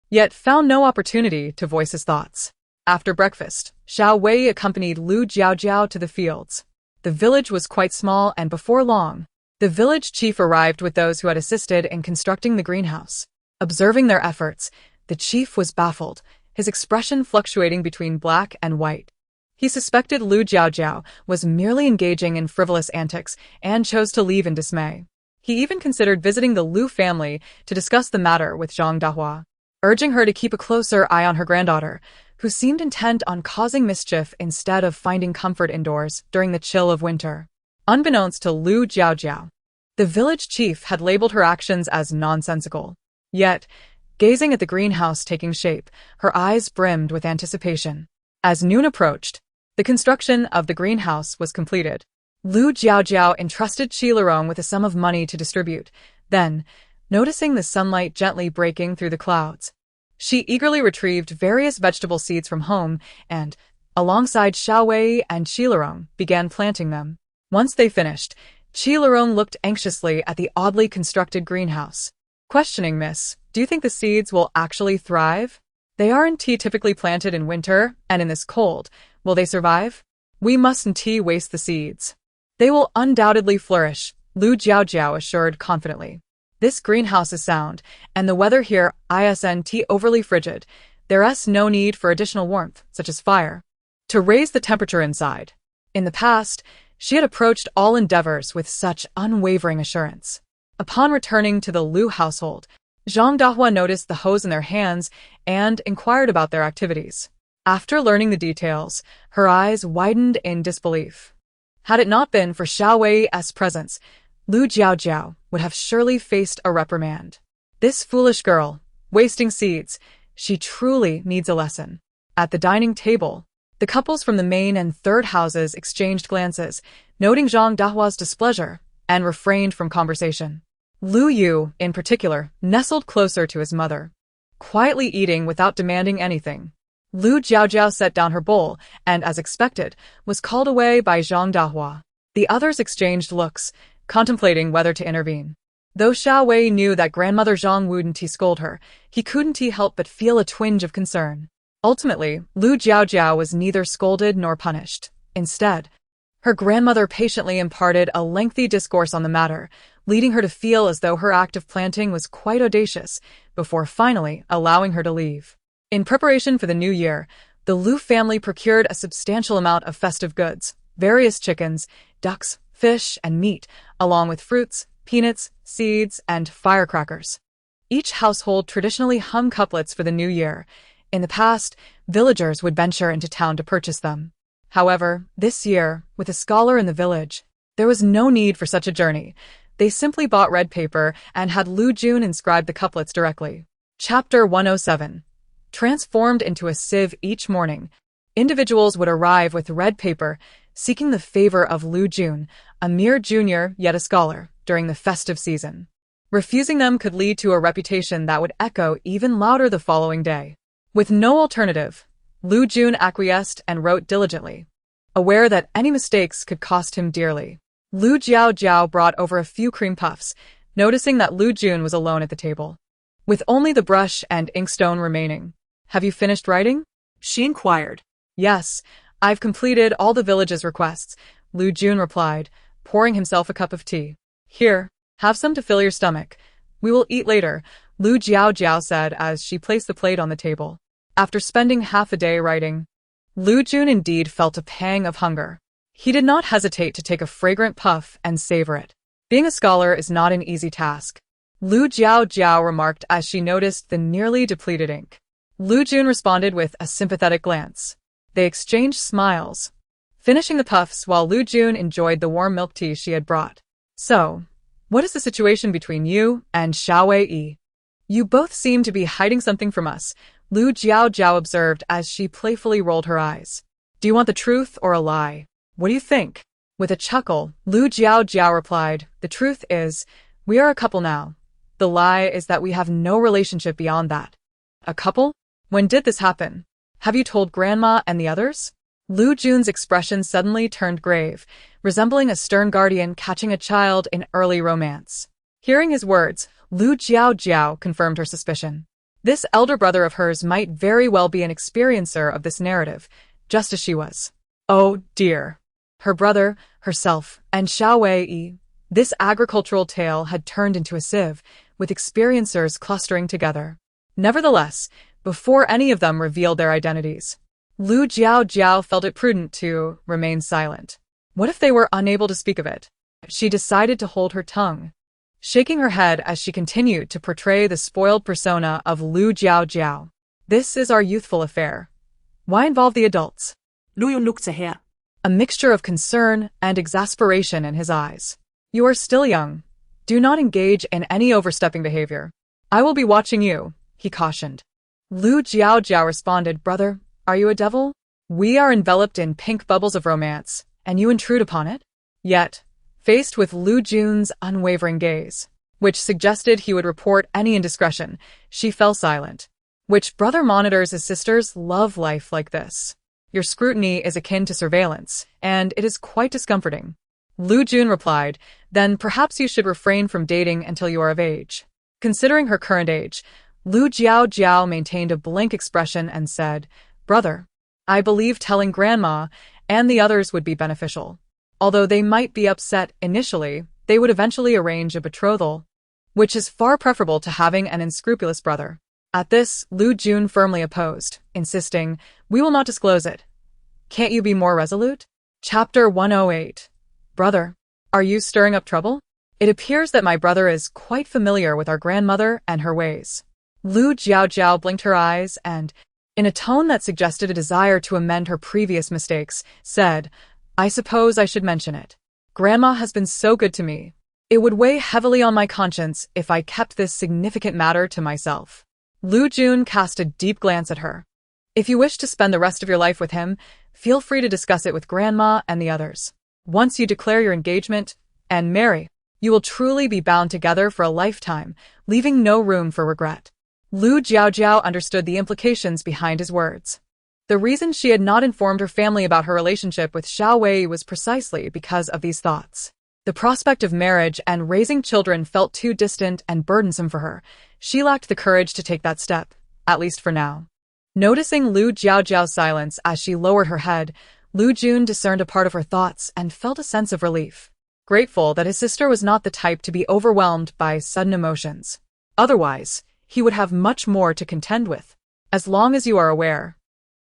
yet found no opportunity to voice his thoughts. After breakfast, Xiao Wei accompanied Lu Jiaojiao to the fields. The village was quite small, and before long, the village chief arrived with those who had assisted in constructing the greenhouse. Observing their efforts, the chief was baffled, his expression fluctuating between black and white. He suspected Lu Jiaojiao was merely engaging in frivolous antics and chose to leave in dismay. He even considered visiting the Lu family to discuss the matter with Zhang Dahua, urging her to keep a closer eye on her granddaughter, who seemed intent on causing mischief instead of finding comfort indoors during the chill of winter. Unbeknownst to Lu Jiaojiao, the village chief had labeled her actions as nonsensical. Yet, gazing at the greenhouse taking shape, her eyes brimmed with anticipation. As noon approached, the construction of the greenhouse was completed. Lu Jiaojiao entrusted Qilarong with a sum of money to distribute. Then, noticing the sunlight gently breaking through the clouds, she eagerly retrieved various vegetable seeds from home and, alongside Xiao Wei and Qilarong, began planting them. Once they finished, Qilarong looked anxiously at the oddly constructed greenhouse. Questioning, Miss, do you think the seeds will actually thrive? They aren't typically planted in winter, and in this cold, will they survive? We mustn't waste the seeds. They will undoubtedly flourish, Lu Jiaojiao assured confidently. This greenhouse is sound, and the weather here isn't overly frigid. There's no need for additional warmth, such as fire, to raise the temperature inside. In the past, she had approached all endeavors with such unwavering assurance. Upon returning to the Lu household, Zhang Dahua noticed the hose in their hands and inquired about their activities. After learning the details, her eyes widened in disbelief. Had it not been for Xiao Wei's presence, Lu Jiaojiao would have surely faced a reprimand. This foolish girl, wasting seeds, she truly needs a lesson. At the dining table, the couples from the main and third houses exchanged glances, noting Zhang Dahua's displeasure, and refrained from conversation. Lu Yu, in particular, nestled closer to his mother, quietly eating without demanding anything. Lu Jiaojiao set down her bowl and, as expected, was called away by Zhang Dahua. The others exchanged looks, contemplating whether to intervene. Though Xiao Wei knew that grandmother Zhang wouldn't scold her, he couldn't help but feel a twinge of concern. Ultimately, Lu Jiaojiao was neither scolded nor punished. Instead, her grandmother patiently imparted a lengthy discourse on the matter, leading her to feel as though her act of planting was quite audacious, before finally allowing her to leave. In preparation for the new year, the Lu family procured a substantial amount of festive goods, various chickens, ducks, fish, and meat, along with fruits, peanuts, seeds, and firecrackers. Each household traditionally hung couplets for the new year. In the past, villagers would venture into town to purchase them. However, this year, with a scholar in the village, there was no need for such a journey. They simply bought red paper and had Lu Jun inscribe the couplets directly. Chapter 107. Transformed into a sieve each morning, individuals would arrive with red paper, seeking the favor of Lu Jun, a mere junior yet a scholar, during the festive season. Refusing them could lead to a reputation that would echo even louder the following day. With no alternative, Lu Jun acquiesced and wrote diligently, aware that any mistakes could cost him dearly. Lu Jiaojiao brought over a few cream puffs, noticing that Lu Jun was alone at the table, with only the brush and inkstone remaining. Have you finished writing?
She inquired.
Yes, I've completed all the village's requests, Lu Jun replied, pouring himself a cup of tea. Here, have some to fill your stomach. We will eat later, Lu Jiaojiao said as she placed the plate on the table. After spending half a day writing, Lu Jun indeed felt a pang of hunger. He did not hesitate to take a fragrant puff and savor it. Being a scholar is not an easy task, Lu Jiaojiao remarked as she noticed the nearly depleted ink. Lu Jun responded with a sympathetic glance. They exchanged smiles, finishing the puffs while Lu Jun enjoyed the warm milk tea she had brought. So, what is the situation between you and Xiao Wei? You both seem to be hiding something from us, Lu Jiaojiao observed as she playfully rolled her eyes. Do you want the truth or a lie? What do you think? With a chuckle, Lu Jiaojiao replied, the truth is, we are a couple now. The lie is that we have no relationship beyond that. A couple? When did this happen? Have you told Grandma and the others? Lu Jun's expression suddenly turned grave, resembling a stern guardian catching a child in early romance. Hearing his words, Lu Jiaojiao confirmed her suspicion. This elder brother of hers might very well be an experiencer of this narrative, just as she was. Oh dear. Her brother, herself, and Xiao Wei, this agricultural tale had turned into a sieve, with experiencers clustering together. Nevertheless, before any of them revealed their identities, Lu Jiaojiao felt it prudent to remain silent. What if they were unable to speak of it? She decided to hold her tongue, shaking her head as she continued to portray the spoiled persona of Lu Jiaojiao. This is our youthful affair. Why involve the adults?
Lu Yun looked her.
A mixture of concern and exasperation in his eyes. You are still young. Do not engage in any overstepping behavior. I will be watching you, he cautioned. Lu Jiaojiao responded, brother, are you a devil? We are enveloped in pink bubbles of romance, and you intrude upon it? Yet, faced with Lu Jun's unwavering gaze, which suggested he would report any indiscretion, she fell silent. Which brother monitors his sister's love life like this? Your scrutiny is akin to surveillance, and it is quite discomforting. Lu Jun replied, then perhaps you should refrain from dating until you are of age. Considering her current age, Lu Jiaojiao maintained a blank expression and said, brother, I believe telling Grandma and the others would be beneficial. Although they might be upset initially, they would eventually arrange a betrothal, which is far preferable to having an unscrupulous brother. At this, Lu Jun firmly opposed, insisting, we will not disclose it. Can't you be more resolute? Chapter 108. Brother, are you stirring up trouble? It appears that my brother is quite familiar with our grandmother and her ways. Lu Jiaojiao blinked her eyes and, in a tone that suggested a desire to amend her previous mistakes, said, I suppose I should mention it. Grandma has been so good to me. It would weigh heavily on my conscience if I kept this significant matter to myself. Lu Jun cast a deep glance at her. If you wish to spend the rest of your life with him, feel free to discuss it with Grandma and the others. Once you declare your engagement and marry, you will truly be bound together for a lifetime, leaving no room for regret. Lu Jiaojiao understood the implications behind his words. The reason she had not informed her family about her relationship with Xiao Wei was precisely because of these thoughts. The prospect of marriage and raising children felt too distant and burdensome for her. She lacked the courage to take that step, at least for now. Noticing Lu Jiaojiao's silence as she lowered her head, Lu Jun discerned a part of her thoughts and felt a sense of relief, grateful that his sister was not the type to be overwhelmed by sudden emotions. Otherwise, he would have much more to contend with. As long as you are aware,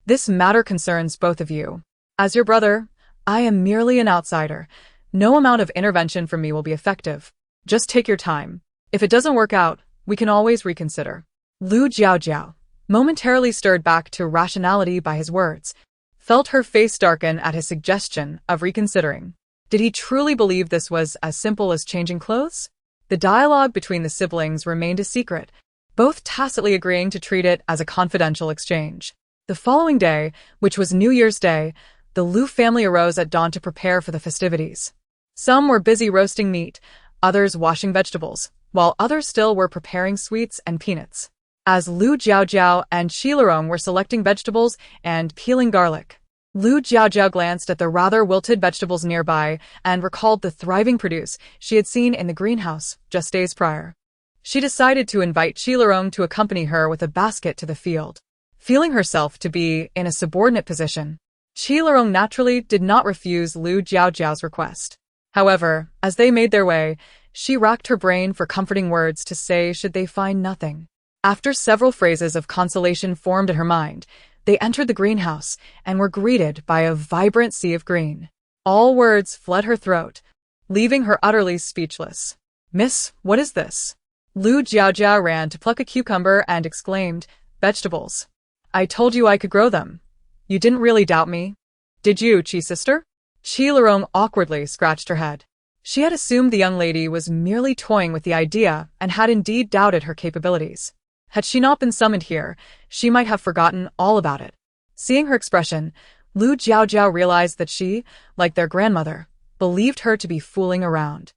this matter concerns both of you. As your brother, I am merely an outsider. No amount of intervention from me will be effective. Just take your time. If it doesn't work out, we can always reconsider. Lu Jiaojiao, momentarily stirred back to rationality by his words, felt her face darken at his suggestion of reconsidering. Did he truly believe this was as simple as changing clothes? The dialogue between the siblings remained a secret, both tacitly agreeing to treat it as a confidential exchange. The following day, which was New Year's Day, the Lu family arose at dawn to prepare for the festivities. Some were busy roasting meat, others washing vegetables, while others still were preparing sweets and peanuts. As Lu Jiaojiao and Qilerong were selecting vegetables and peeling garlic, Lu Jiaojiao glanced at the rather wilted vegetables nearby and recalled the thriving produce she had seen in the greenhouse just days prior. She decided to invite Qilerong to accompany her with a basket to the field. Feeling herself to be in a subordinate position, Qilerong naturally did not refuse Lu Jiaojiao's request. However, as they made their way, she racked her brain for comforting words to say should they find nothing. After several phrases of consolation formed in her mind, they entered the greenhouse and were greeted by a vibrant sea of green. All words fled her throat, leaving her utterly speechless. Miss, what is this? Lu Jiaojiao ran to pluck a cucumber and exclaimed, vegetables. I told you I could grow them. You didn't really doubt me. Did you, Qi sister? Qilerong awkwardly scratched her head. She had assumed the young lady was merely toying with the idea and had indeed doubted her capabilities. Had she not been summoned here, she might have forgotten all about it. Seeing her expression, Lu Jiaojiao realized that she, like their grandmother, believed her to be fooling around.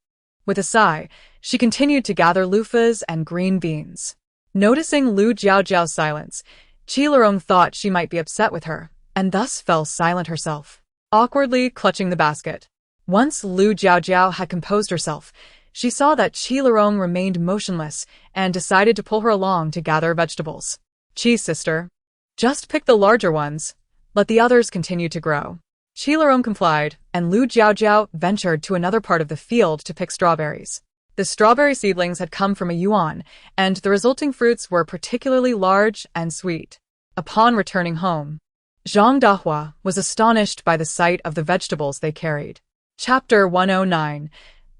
With a sigh, she continued to gather loofahs and green beans. Noticing Lu Jiaojiao's silence, Qilorong thought she might be upset with her, and thus fell silent herself, awkwardly clutching the basket. Once Lu Jiaojiao had composed herself, she saw that Qilorong remained motionless and decided to pull her along to gather vegetables. "Qi, sister. Just pick the larger ones. Let the others continue to grow." Qilorong complied, and Lu Jiaojiao ventured to another part of the field to pick strawberries. The strawberry seedlings had come from a yuan, and the resulting fruits were particularly large and sweet. Upon returning home, Zhang Dahua was astonished by the sight of the vegetables they carried. Chapter 109.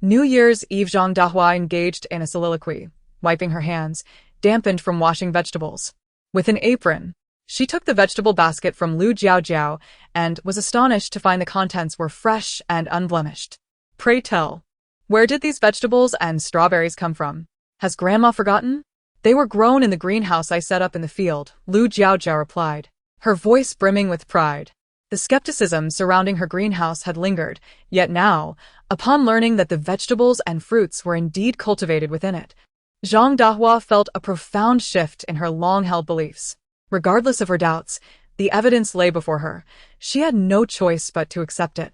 New Year's Eve. Zhang Dahua engaged in a soliloquy, wiping her hands, dampened from washing vegetables. With an apron, she took the vegetable basket from Lu Jiaojiao and was astonished to find the contents were fresh and unblemished. "Pray tell, where did these vegetables and strawberries come from? Has Grandma forgotten?" "They were grown in the greenhouse I set up in the field," Lu Jiaojiao replied, her voice brimming with pride. The skepticism surrounding her greenhouse had lingered, yet now, upon learning that the vegetables and fruits were indeed cultivated within it, Zhang Dahua felt a profound shift in her long-held beliefs. Regardless of her doubts, the evidence lay before her. She had no choice but to accept it.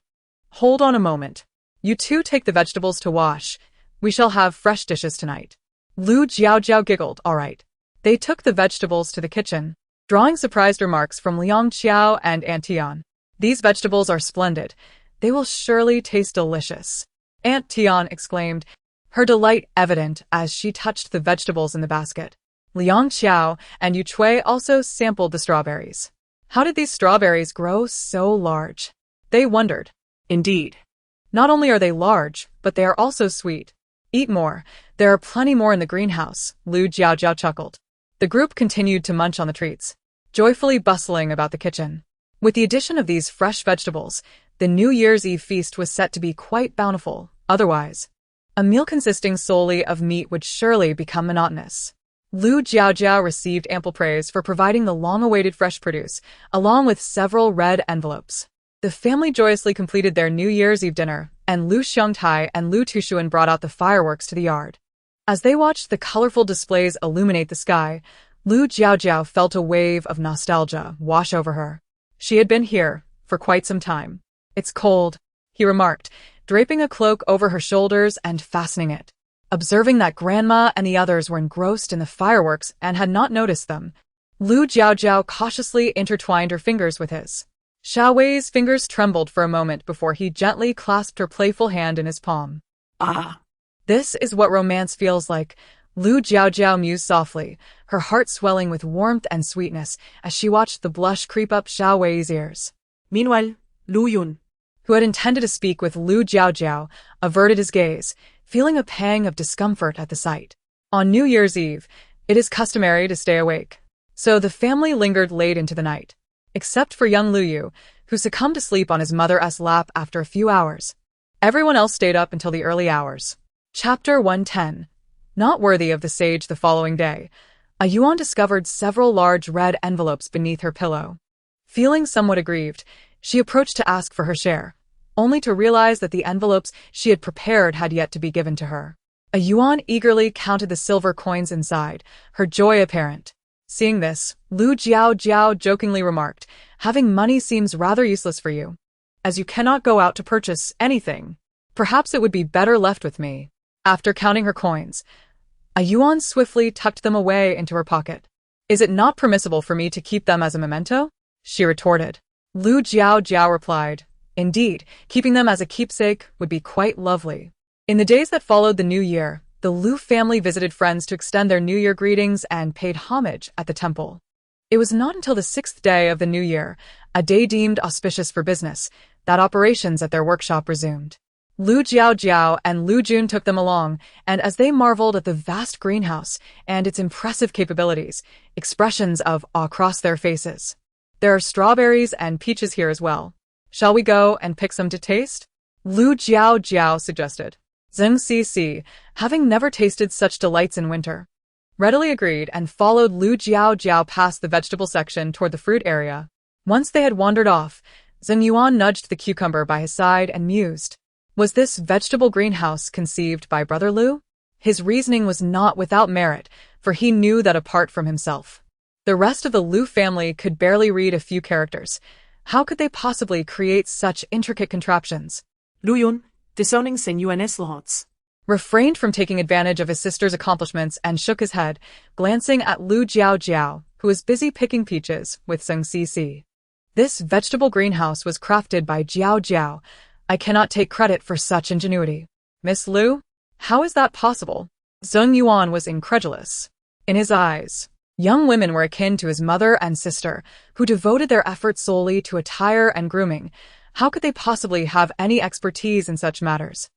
"Hold on a moment. You two take the vegetables to wash. We shall have fresh dishes tonight." Lu Jiaojiao giggled. "All right." They took the vegetables to the kitchen, drawing surprised remarks from Liang Qiao and Aunt Tian. "These vegetables are splendid. They will surely taste delicious," Aunt Tian exclaimed, her delight evident as she touched the vegetables in the basket. Liang Qiao and Yu Chui also sampled the strawberries. How did these strawberries grow so large? They wondered. "Indeed. Not only are they large, but they are also sweet. Eat more. There are plenty more in the greenhouse," Lu Jiaojiao chuckled. The group continued to munch on the treats, joyfully bustling about the kitchen. With the addition of these fresh vegetables, the New Year's Eve feast was set to be quite bountiful. Otherwise, a meal consisting solely of meat would surely become monotonous. Lu Jiaojiao received ample praise for providing the long-awaited fresh produce, along with several red envelopes. The family joyously completed their New Year's Eve dinner, and Lu Xiongtai and Lu Tushuan brought out the fireworks to the yard. As they watched the colorful displays illuminate the sky, Lu Jiaojiao felt a wave of nostalgia wash over her. She had been here for quite some time. "It's cold," he remarked, draping a cloak over her shoulders and fastening it. Observing that Grandma and the others were engrossed in the fireworks and had not noticed them, Lu Jiaojiao cautiously intertwined her fingers with his. Xiao Wei's fingers trembled for a moment before he gently clasped her playful hand in his palm. "Ah, this is what romance feels like," Lu Jiaojiao mused softly, her heart swelling with warmth and sweetness as she watched the blush creep up Xiao Wei's ears. Meanwhile, Lu Yun, who had intended to speak with Lu Jiaojiao, averted his gaze, feeling a pang of discomfort at the sight. On New Year's Eve, it is customary to stay awake, so the family lingered late into the night. Except for young Lu Yu, who succumbed to sleep on his mother's lap after a few hours. Everyone else stayed up until the early hours. Chapter 110. Not worthy of the sage. The following day, a Yuan discovered several large red envelopes beneath her pillow. Feeling somewhat aggrieved, she approached to ask for her share, only to realize that the envelopes she had prepared had yet to be given to her. A Yuan eagerly counted the silver coins inside, her joy apparent. Seeing this, Lu Jiaojiao jokingly remarked, "Having money seems rather useless for you. As you cannot go out to purchase anything, perhaps it would be better left with me." After counting her coins, a Yuan swiftly tucked them away into her pocket. "Is it not permissible for me to keep them as a memento?" she retorted. Lu Jiaojiao replied, "Indeed, keeping them as a keepsake would be quite lovely." In the days that followed the New Year, the Lu family visited friends to extend their New Year greetings and paid homage at the temple. It was not until the 6th day of the New Year, a day deemed auspicious for business, that operations at their workshop resumed. Lu Jiaojiao and Lu Jun took them along, and as they marveled at the vast greenhouse and its impressive capabilities, expressions of awe crossed their faces. "There are strawberries and peaches here as well. Shall we go and pick some to taste?" Lu Jiaojiao suggested. Zheng Xixi, having never tasted such delights in winter, readily agreed and followed Lu Jiaojiao past the vegetable section toward the fruit area. Once they had wandered off, Zheng Yuan nudged the cucumber by his side and mused. Was this vegetable greenhouse conceived by Brother Lu? His reasoning was not without merit, for he knew that apart from himself, the rest of the Lu family could barely read a few characters. How could they possibly create such intricate contraptions?
Lu Yun, disowning Zheng Yuan's thoughts,
Refrained from taking advantage of his sister's accomplishments and shook his head, glancing at Lu Jiaojiao, who was busy picking peaches with Zheng Cici. This vegetable greenhouse was crafted by Jiaojiao. I cannot take credit for such ingenuity. Miss Lu? How is that possible? Zheng Yuan was incredulous. In his eyes, young women were akin to his mother and sister, who devoted their efforts solely to attire and grooming. How could they possibly have any expertise in such matters,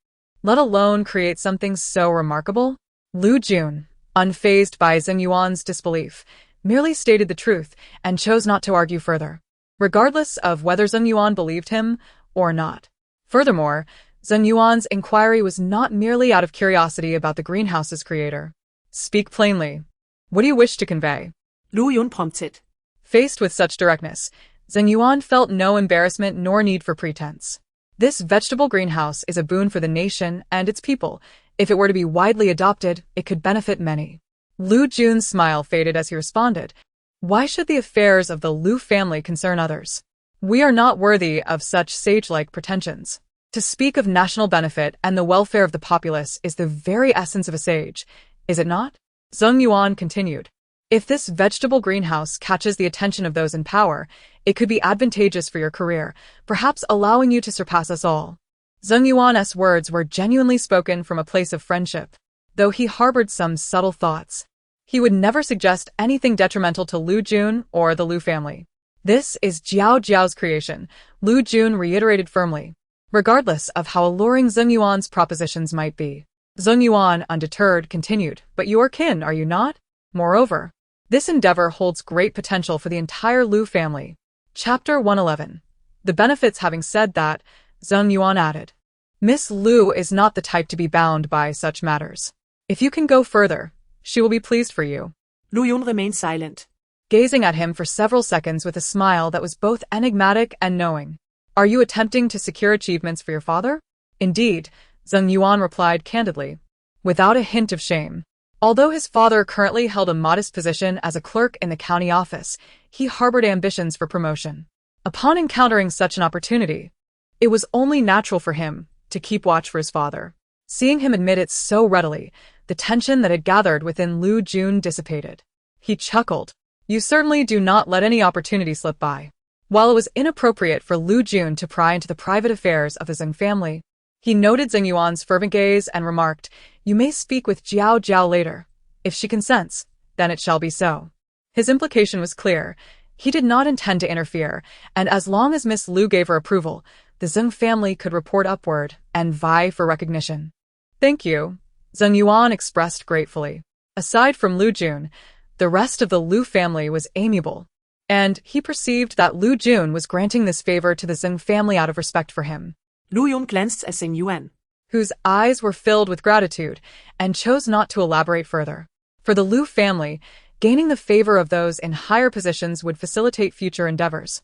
let alone create something so remarkable? Lu Jun, unfazed by Zheng Yuan's disbelief, merely stated the truth and chose not to argue further, regardless of whether Zheng Yuan believed him or not. Furthermore, Zheng Yuan's inquiry was not merely out of curiosity about the greenhouse's creator. Speak plainly. What do you wish to convey?
Lu Yun prompted.
Faced with such directness, Zheng Yuan felt no embarrassment nor need for pretense. This vegetable greenhouse is a boon for the nation and its people. If it were to be widely adopted, it could benefit many. Lu Jun's smile faded as he responded. Why should the affairs of the Lu family concern others? We are not worthy of such sage-like pretensions. To speak of national benefit and the welfare of the populace is the very essence of a sage, is it not? Zheng Yuan continued. If this vegetable greenhouse catches the attention of those in power, it could be advantageous for your career, perhaps allowing you to surpass us all. Zheng Yuan's words were genuinely spoken from a place of friendship, though he harbored some subtle thoughts. He would never suggest anything detrimental to Lu Jun or the Lu family. This is Jiaojiao's creation, Lu Jun reiterated firmly, regardless of how alluring Zheng Yuan's propositions might be. Zheng Yuan, undeterred, continued, but you are kin, are you not? Moreover, this endeavor holds great potential for the entire Lu family. Chapter 111. The benefits. Having said that, Zheng Yuan added, Miss Lu is not the type to be bound by such matters. If you can go further, she will be pleased for you.
Lu Yun remained silent,
gazing at him for several seconds with a smile that was both enigmatic and knowing. Are you attempting to secure achievements for your father? Indeed, Zheng Yuan replied candidly, without a hint of shame. Although his father currently held a modest position as a clerk in the county office, he harbored ambitions for promotion. Upon encountering such an opportunity, it was only natural for him to keep watch for his father. Seeing him admit it so readily, the tension that had gathered within Lu Jun dissipated. He chuckled. You certainly do not let any opportunity slip by. While it was inappropriate for Lu Jun to pry into the private affairs of the Zheng family, he noted Zheng Yuan's fervent gaze and remarked, You may speak with Jiaojiao later. If she consents, then it shall be so. His implication was clear. He did not intend to interfere, and as long as Miss Lu gave her approval, the Zheng family could report upward and vie for recognition. Thank you, Zheng Yuan expressed gratefully. Aside from Lu Jun, the rest of the Lu family was amiable, and he perceived that Lu Jun was granting this favor to the Zheng family out of respect for him.
Lu Yun glanced at Zheng Yuan,
whose eyes were filled with gratitude, and chose not to elaborate further. For the Lu family, gaining the favor of those in higher positions would facilitate future endeavors,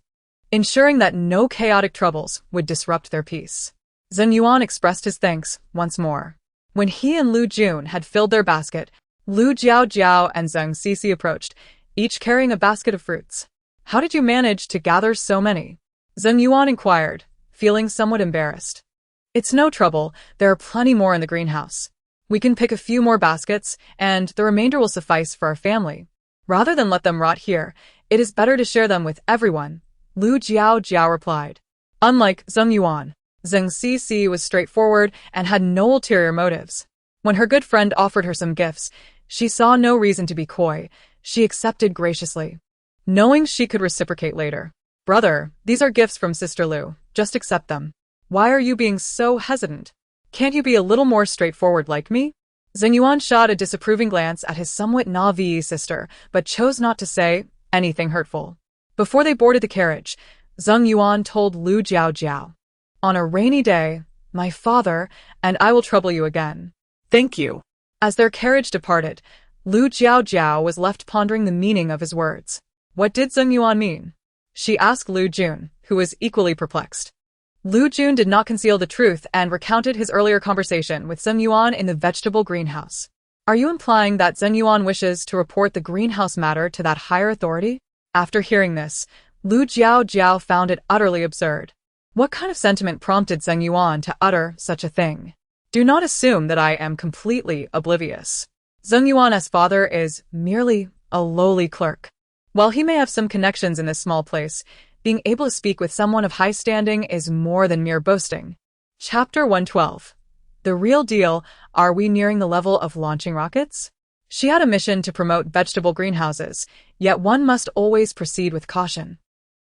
ensuring that no chaotic troubles would disrupt their peace. Zheng Yuan expressed his thanks once more. When he and Lu Jun had filled their basket, Lu Jiaojiao and Zheng Cici approached, each carrying a basket of fruits. How did you manage to gather so many? Zheng Yuan inquired, feeling somewhat embarrassed. It's no trouble, there are plenty more in the greenhouse. We can pick a few more baskets, and the remainder will suffice for our family. Rather than let them rot here, it is better to share them with everyone, Lu Jiaojiao replied. Unlike Zheng Yuan, Zheng Cici was straightforward and had no ulterior motives. When her good friend offered her some gifts, she saw no reason to be coy. She accepted graciously, knowing she could reciprocate later. Brother, these are gifts from Sister Lu. Just accept them. Why are you being so hesitant? Can't you be a little more straightforward like me? Zheng Yuan shot a disapproving glance at his somewhat naive sister, but chose not to say anything hurtful. Before they boarded the carriage, Zheng Yuan told Lu Jiaojiao, On a rainy day, my father and I will trouble you again.
Thank you.
As their carriage departed, Lu Jiaojiao was left pondering the meaning of his words. What did Zheng Yuan mean? She asked Lu Jun, who was equally perplexed. Lu Jun did not conceal the truth and recounted his earlier conversation with Zheng Yuan in the vegetable greenhouse. Are you implying that Zheng Yuan wishes to report the greenhouse matter to that higher authority? After hearing this, Lu Jiaojiao found it utterly absurd. What kind of sentiment prompted Zheng Yuan to utter such a thing? Do not assume that I am completely oblivious. Zheng Yuan's father is merely a lowly clerk. While he may have some connections in this small place, being able to speak with someone of high standing is more than mere boasting. Chapter 112. The real deal, are we nearing the level of launching rockets? She had a mission to promote vegetable greenhouses, yet one must always proceed with caution,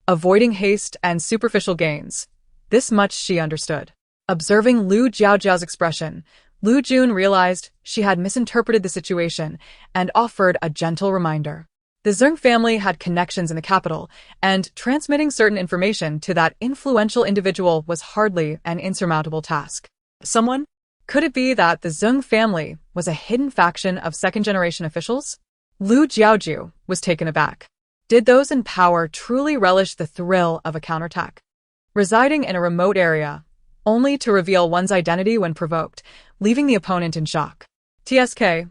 avoiding haste and superficial gains. This much she understood. Observing Lu Jiaojiao's expression, Lu Jun realized she had misinterpreted the situation and offered a gentle reminder. The Zheng family had connections in the capital, and transmitting certain information to that influential individual was hardly an insurmountable task. Someone? Could it be that the Zheng family was a hidden faction of second-generation officials? Lu Jiaojiao was taken aback. Did those in power truly relish the thrill of a counterattack? Residing in a remote area, only to reveal one's identity when provoked, leaving the opponent in shock. TSK,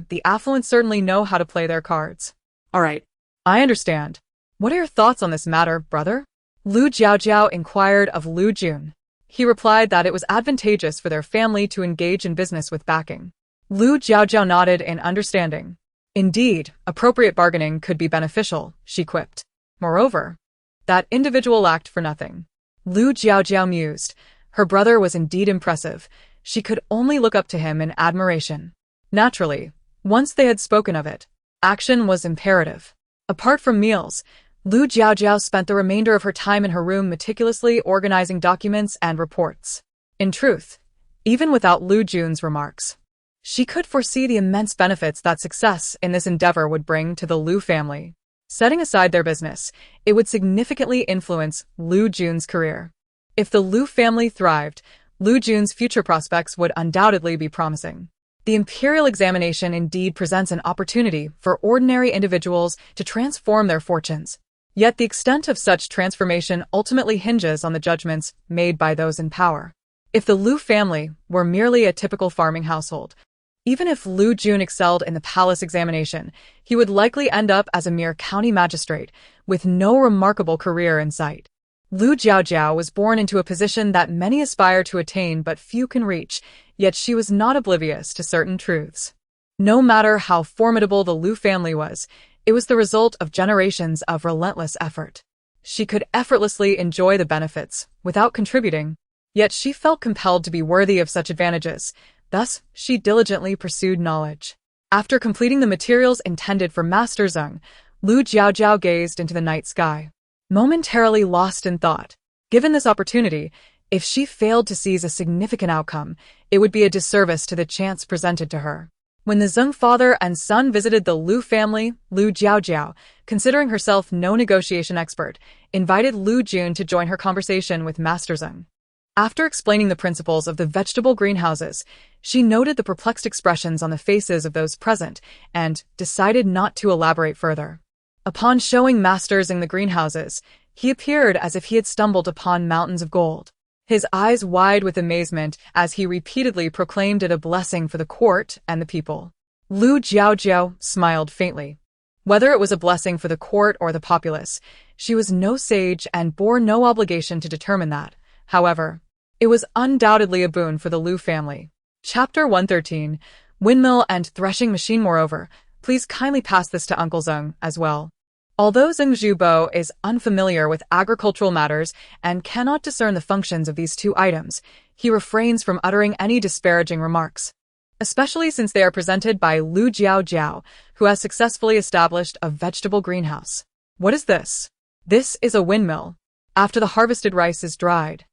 the affluent certainly know how to play their cards.
All right.
I understand. What are your thoughts on this matter, brother? Lu Jiaojiao inquired of Lu Jun. He replied that it was advantageous for their family to engage in business with backing. Lu Jiaojiao nodded in understanding. Indeed, appropriate bargaining could be beneficial, she quipped. Moreover, that individual lacked for nothing. Lu Jiaojiao mused. Her brother was indeed impressive. She could only look up to him in admiration. Naturally, once they had spoken of it, action was imperative. Apart from meals, Lu Jiaojiao spent the remainder of her time in her room meticulously organizing documents and reports. In truth, even without Lu Jun's remarks, she could foresee the immense benefits that success in this endeavor would bring to the Lu family. Setting aside their business, it would significantly influence Lu Jun's career. If the Lu family thrived, Lu Jun's future prospects would undoubtedly be promising. The imperial examination indeed presents an opportunity for ordinary individuals to transform their fortunes. Yet the extent of such transformation ultimately hinges on the judgments made by those in power. If the Lu family were merely a typical farming household, even if Lu Jun excelled in the palace examination, he would likely end up as a mere county magistrate, with no remarkable career in sight. Lu Jiaojiao was born into a position that many aspire to attain but few can reach, yet she was not oblivious to certain truths. No matter how formidable the Lu family was, it was the result of generations of relentless effort. She could effortlessly enjoy the benefits without contributing, yet she felt compelled to be worthy of such advantages. Thus, she diligently pursued knowledge. After completing the materials intended for Master Zheng, Lu Jiaojiao gazed into the night sky, momentarily lost in thought. Given this opportunity, if she failed to seize a significant outcome, it would be a disservice to the chance presented to her. When the Zheng father and son visited the Lu family, Lu Jiaojiao, considering herself no negotiation expert, invited Lu Jun to join her conversation with Master Zheng. After explaining the principles of the vegetable greenhouses, she noted the perplexed expressions on the faces of those present and decided not to elaborate further. Upon showing Master Zheng the greenhouses, he appeared as if he had stumbled upon mountains of gold. His eyes wide with amazement as he repeatedly proclaimed it a blessing for the court and the people. Lu Jiaojiao smiled faintly. Whether it was a blessing for the court or the populace, she was no sage and bore no obligation to determine that. However, it was undoubtedly a boon for the Lu family. Chapter 113. Windmill and Threshing Machine. Moreover, please kindly pass this to Uncle Zheng as well. Although Zheng Zhubo is unfamiliar with agricultural matters and cannot discern the functions of these two items, he refrains from uttering any disparaging remarks, especially since they are presented by Lu Jiaojiao, who has successfully established a vegetable greenhouse. What is this? This is a windmill. After the harvested rice is dried,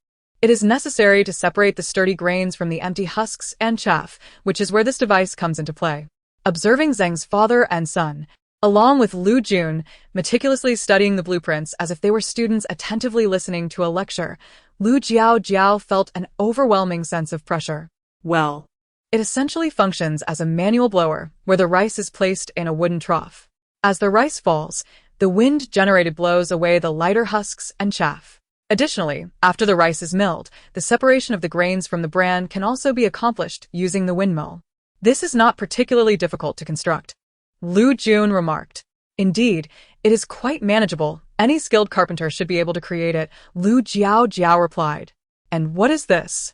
it is necessary to separate the sturdy grains from the empty husks and chaff, which is where this device comes into play. Observing Zheng's father and son, along with Lu Jun, meticulously studying the blueprints as if they were students attentively listening to a lecture, Lu Jiaojiao felt an overwhelming sense of pressure.
Well,
It essentially functions as a manual blower where the rice is placed in a wooden trough. As the rice falls, the wind generated blows away the lighter husks and chaff. Additionally, after the rice is milled, the separation of the grains from the bran can also be accomplished using the windmill. This is not particularly difficult to construct, Lu Jun remarked. Indeed, it is quite manageable. Any skilled carpenter should be able to create it, Lu Jiaojiao replied. And what is this?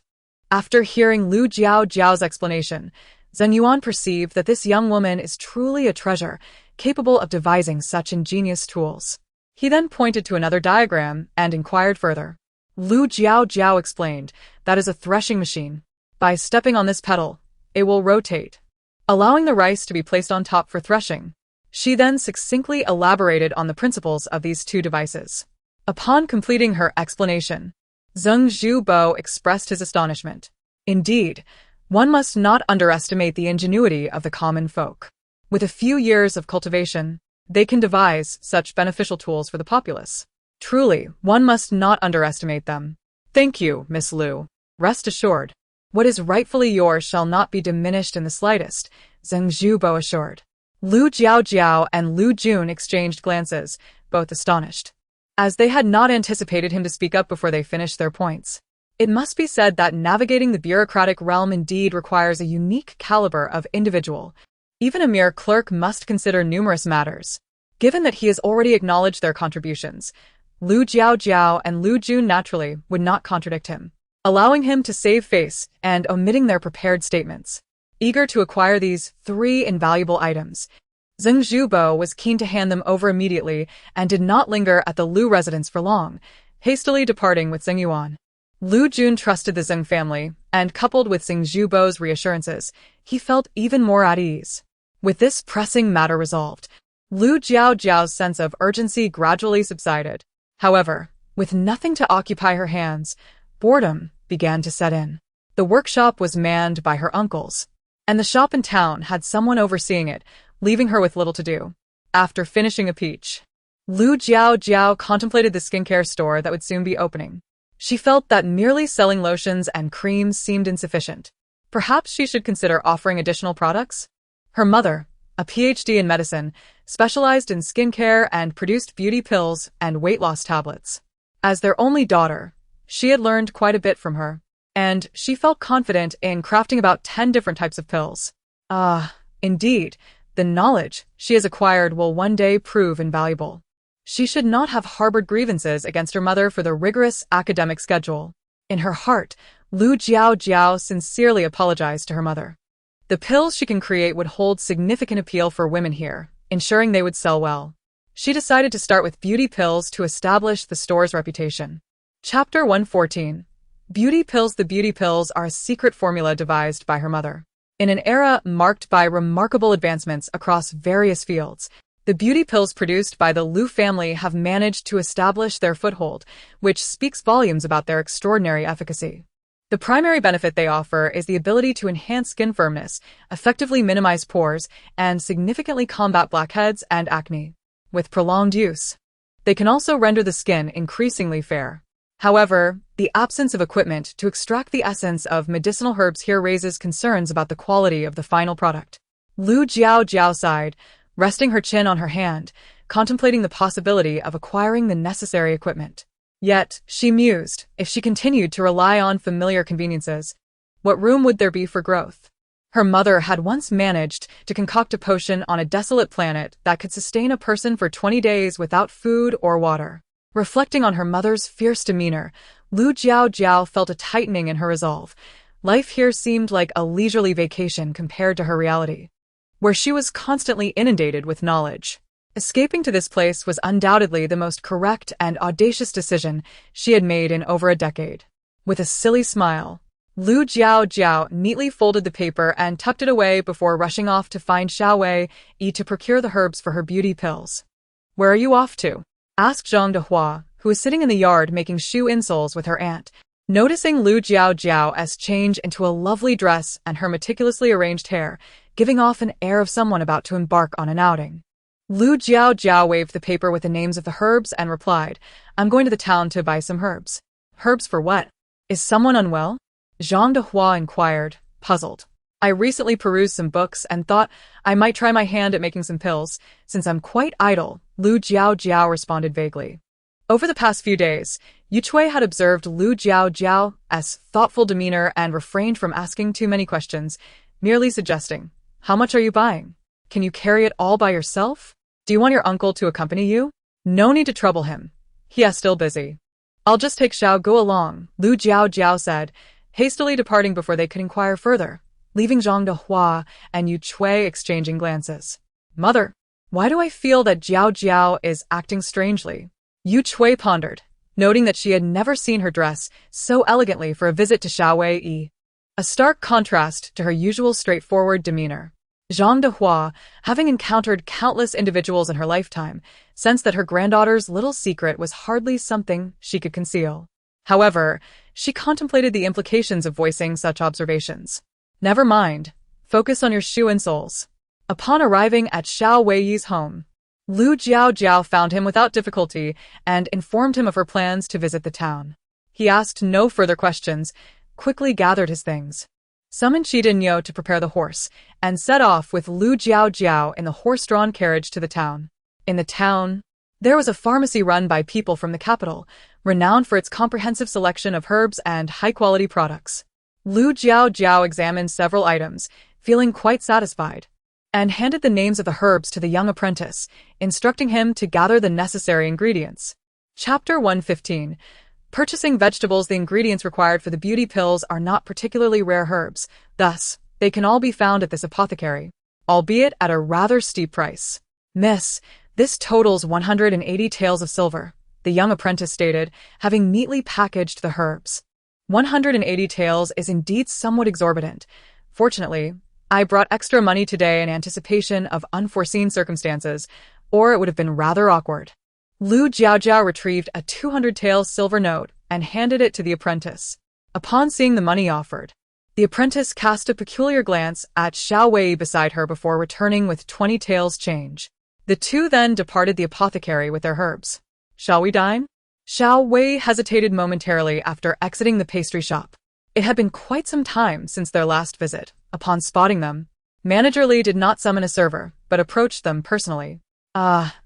After hearing Lu Jiaojiao's explanation, Zheng Yuan perceived that this young woman is truly a treasure, capable of devising such ingenious tools. He then pointed to another diagram and inquired further. Lu Jiaojiao explained, that is a threshing machine. By stepping on this pedal, it will rotate, allowing the rice to be placed on top for threshing. She then succinctly elaborated on the principles of these two devices. Upon completing her explanation, Zheng Zhubo expressed his astonishment. Indeed, one must not underestimate the ingenuity of the common folk. With a few years of cultivation, they can devise such beneficial tools for the populace. Truly, one must not underestimate them. Thank you, Miss Lu. Rest assured, what is rightfully yours shall not be diminished in the slightest, Zheng Zhubo assured. Lu Jiaojiao and Lu Jun exchanged glances, both astonished, as they had not anticipated him to speak up before they finished their points. It must be said that navigating the bureaucratic realm indeed requires a unique caliber of individual. Even a mere clerk must consider numerous matters. Given that he has already acknowledged their contributions, Lu Jiaojiao and Lu Jun naturally would not contradict him, allowing him to save face and omitting their prepared statements. Eager to acquire these three invaluable items, Zheng Zhubo was keen to hand them over immediately and did not linger at the Lu residence for long, hastily departing with Zheng Yuan. Lu Jun trusted the Zheng family, and coupled with Zheng Zhubo's reassurances, he felt even more at ease. With this pressing matter resolved, Lu Jiaojiao's sense of urgency gradually subsided. However, with nothing to occupy her hands, boredom began to set in. The workshop was manned by her uncles, and the shop in town had someone overseeing it, leaving her with little to do. After finishing a peach, Lu Jiaojiao contemplated the skincare store that would soon be opening. She felt that merely selling lotions and creams seemed insufficient. Perhaps she should consider offering additional products? Her mother, a PhD in medicine, specialized in skincare and produced beauty pills and weight loss tablets. As their only daughter, she had learned quite a bit from her, and she felt confident in crafting about 10 different types of pills. Indeed, the knowledge she has acquired will one day prove invaluable. She should not have harbored grievances against her mother for the rigorous academic schedule. In her heart, Lu Jiaojiao sincerely apologized to her mother. The pills she can create would hold significant appeal for women here, ensuring they would sell well. She decided to start with beauty pills to establish the store's reputation. Chapter 114. Beauty pills. The beauty pills are a secret formula devised by her mother. In an era marked by remarkable advancements across various fields, the beauty pills produced by the Lu family have managed to establish their foothold, which speaks volumes about their extraordinary efficacy. The primary benefit they offer is the ability to enhance skin firmness, effectively minimize pores, and significantly combat blackheads and acne. With prolonged use, they can also render the skin increasingly fair. However, the absence of equipment to extract the essence of medicinal herbs here raises concerns about the quality of the final product. Lu Jiaojiao sighed, resting her chin on her hand, contemplating the possibility of acquiring the necessary equipment. Yet, she mused, if she continued to rely on familiar conveniences, what room would there be for growth? Her mother had once managed to concoct a potion on a desolate planet that could sustain a person for 20 days without food or water. Reflecting on her mother's fierce demeanor, Lu Jiaojiao felt a tightening in her resolve. Life here seemed like a leisurely vacation compared to her reality, where she was constantly inundated with knowledge. Escaping to this place was undoubtedly the most correct and audacious decision she had made in over a decade. With a silly smile, Lu Jiaojiao neatly folded the paper and tucked it away before rushing off to find Xiao Wei to procure the herbs for her beauty pills. "Where are you off to?" asked Zhang Dehua, who was sitting in the yard making shoe insoles with her aunt. Noticing Lu Jiaojiao's change into a lovely dress and her meticulously arranged hair, giving off an air of someone about to embark on an outing, Lu Jiaojiao waved the paper with the names of the herbs and replied, "I'm going to the town to buy some herbs." "Herbs for what? Is someone unwell?" Zhang Dehua inquired, puzzled. I recently perused some books and thought I might try my hand at making some pills, since I'm quite idle, Lu Jiaojiao responded vaguely. Over the past few days, Yu Chui had observed Lu Jiaojiao's thoughtful demeanor and refrained from asking too many questions, merely suggesting, "How much are you buying? Can you carry it all by yourself? Do you want your uncle to accompany you? No need to trouble him. He is still busy." "I'll just take Xiao Gu along," Lu Jiaojiao said, hastily departing before they could inquire further, leaving Zhang Dehua and Yu Chui exchanging glances. "Mother, why do I feel that Jiaojiao is acting strangely?" Yu Chui pondered, noting that she had never seen her dress so elegantly for a visit to Xiaowei, a stark contrast to her usual straightforward demeanor. Zhang Dehua, having encountered countless individuals in her lifetime, sensed that her granddaughter's little secret was hardly something she could conceal. However, she contemplated the implications of voicing such observations. "Never mind. Focus on your shoe insoles." Upon arriving at Xiao Weiyi's home, Lu Jiaojiao found him without difficulty and informed him of her plans to visit the town. He asked no further questions, quickly gathered his things, summoned Shi Dinyo to prepare the horse, and set off with Lu Jiaojiao in the horse-drawn carriage to the town. In the town, there was a pharmacy run by people from the capital, renowned for its comprehensive selection of herbs and high-quality products. Lu Jiaojiao examined several items, feeling quite satisfied, and handed the names of the herbs to the young apprentice, instructing him to gather the necessary ingredients. Chapter 115. Purchasing vegetables. The ingredients required for the beauty pills are not particularly rare herbs, thus, they can all be found at this apothecary, albeit at a rather steep price. "Miss, this totals 180 taels of silver," the young apprentice stated, having neatly packaged the herbs. 180 taels is indeed somewhat exorbitant. Fortunately, I brought extra money today in anticipation of unforeseen circumstances, or it would have been rather awkward. Lu Jiaojiao retrieved a 200 taels silver note and handed it to the apprentice. Upon seeing the money offered, the apprentice cast a peculiar glance at Xiao Wei beside her before returning with 20 taels change. The two then departed the apothecary with their herbs. "Shall we dine?" Xiao Wei hesitated momentarily after exiting the pastry shop. It had been quite some time since their last visit. Upon spotting them, Manager Li did not summon a server, but approached them personally.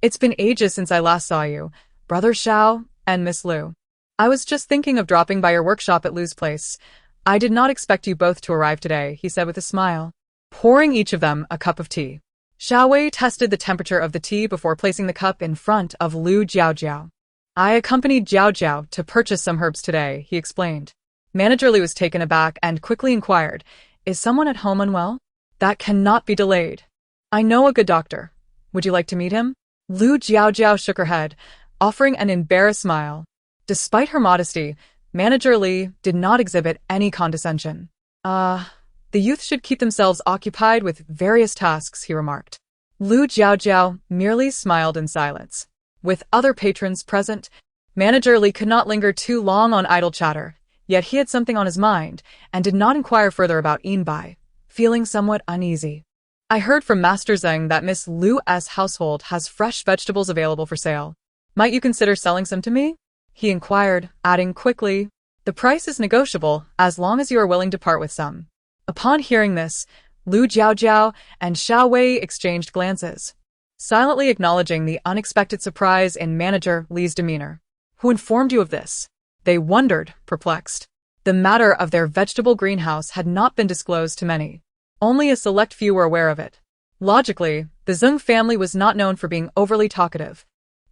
It's been ages since I last saw you, Brother Xiao and Miss Lu. I was just thinking of dropping by your workshop at Lu's place. I did not expect you both to arrive today," he said with a smile, pouring each of them a cup of tea. Xiao Wei tested the temperature of the tea before placing the cup in front of Lu Jiaojiao. "I accompanied Jiaojiao to purchase some herbs today," he explained. Manager Li was taken aback and quickly inquired, "Is someone at home unwell?" "That cannot be delayed. I know a good doctor. Would you like to meet him?" Lu Jiaojiao shook her head, offering an embarrassed smile. Despite her modesty, Manager Li did not exhibit any condescension. The youth should keep themselves occupied with various tasks," he remarked. Lu Jiaojiao merely smiled in silence. With other patrons present, Manager Li could not linger too long on idle chatter, yet he had something on his mind and did not inquire further about Yinbai, feeling somewhat uneasy. "I heard from Master Zheng that Miss Lu's household has fresh vegetables available for sale. Might you consider selling some to me?" he inquired, adding quickly, "The price is negotiable as long as you are willing to part with some." Upon hearing this, Lu Jiaojiao and Xiao Wei exchanged glances, silently acknowledging the unexpected surprise in Manager Li's demeanor. "Who informed you of this?" they wondered, perplexed. The matter of their vegetable greenhouse had not been disclosed to many. Only a select few were aware of it. Logically, the Zheng family was not known for being overly talkative,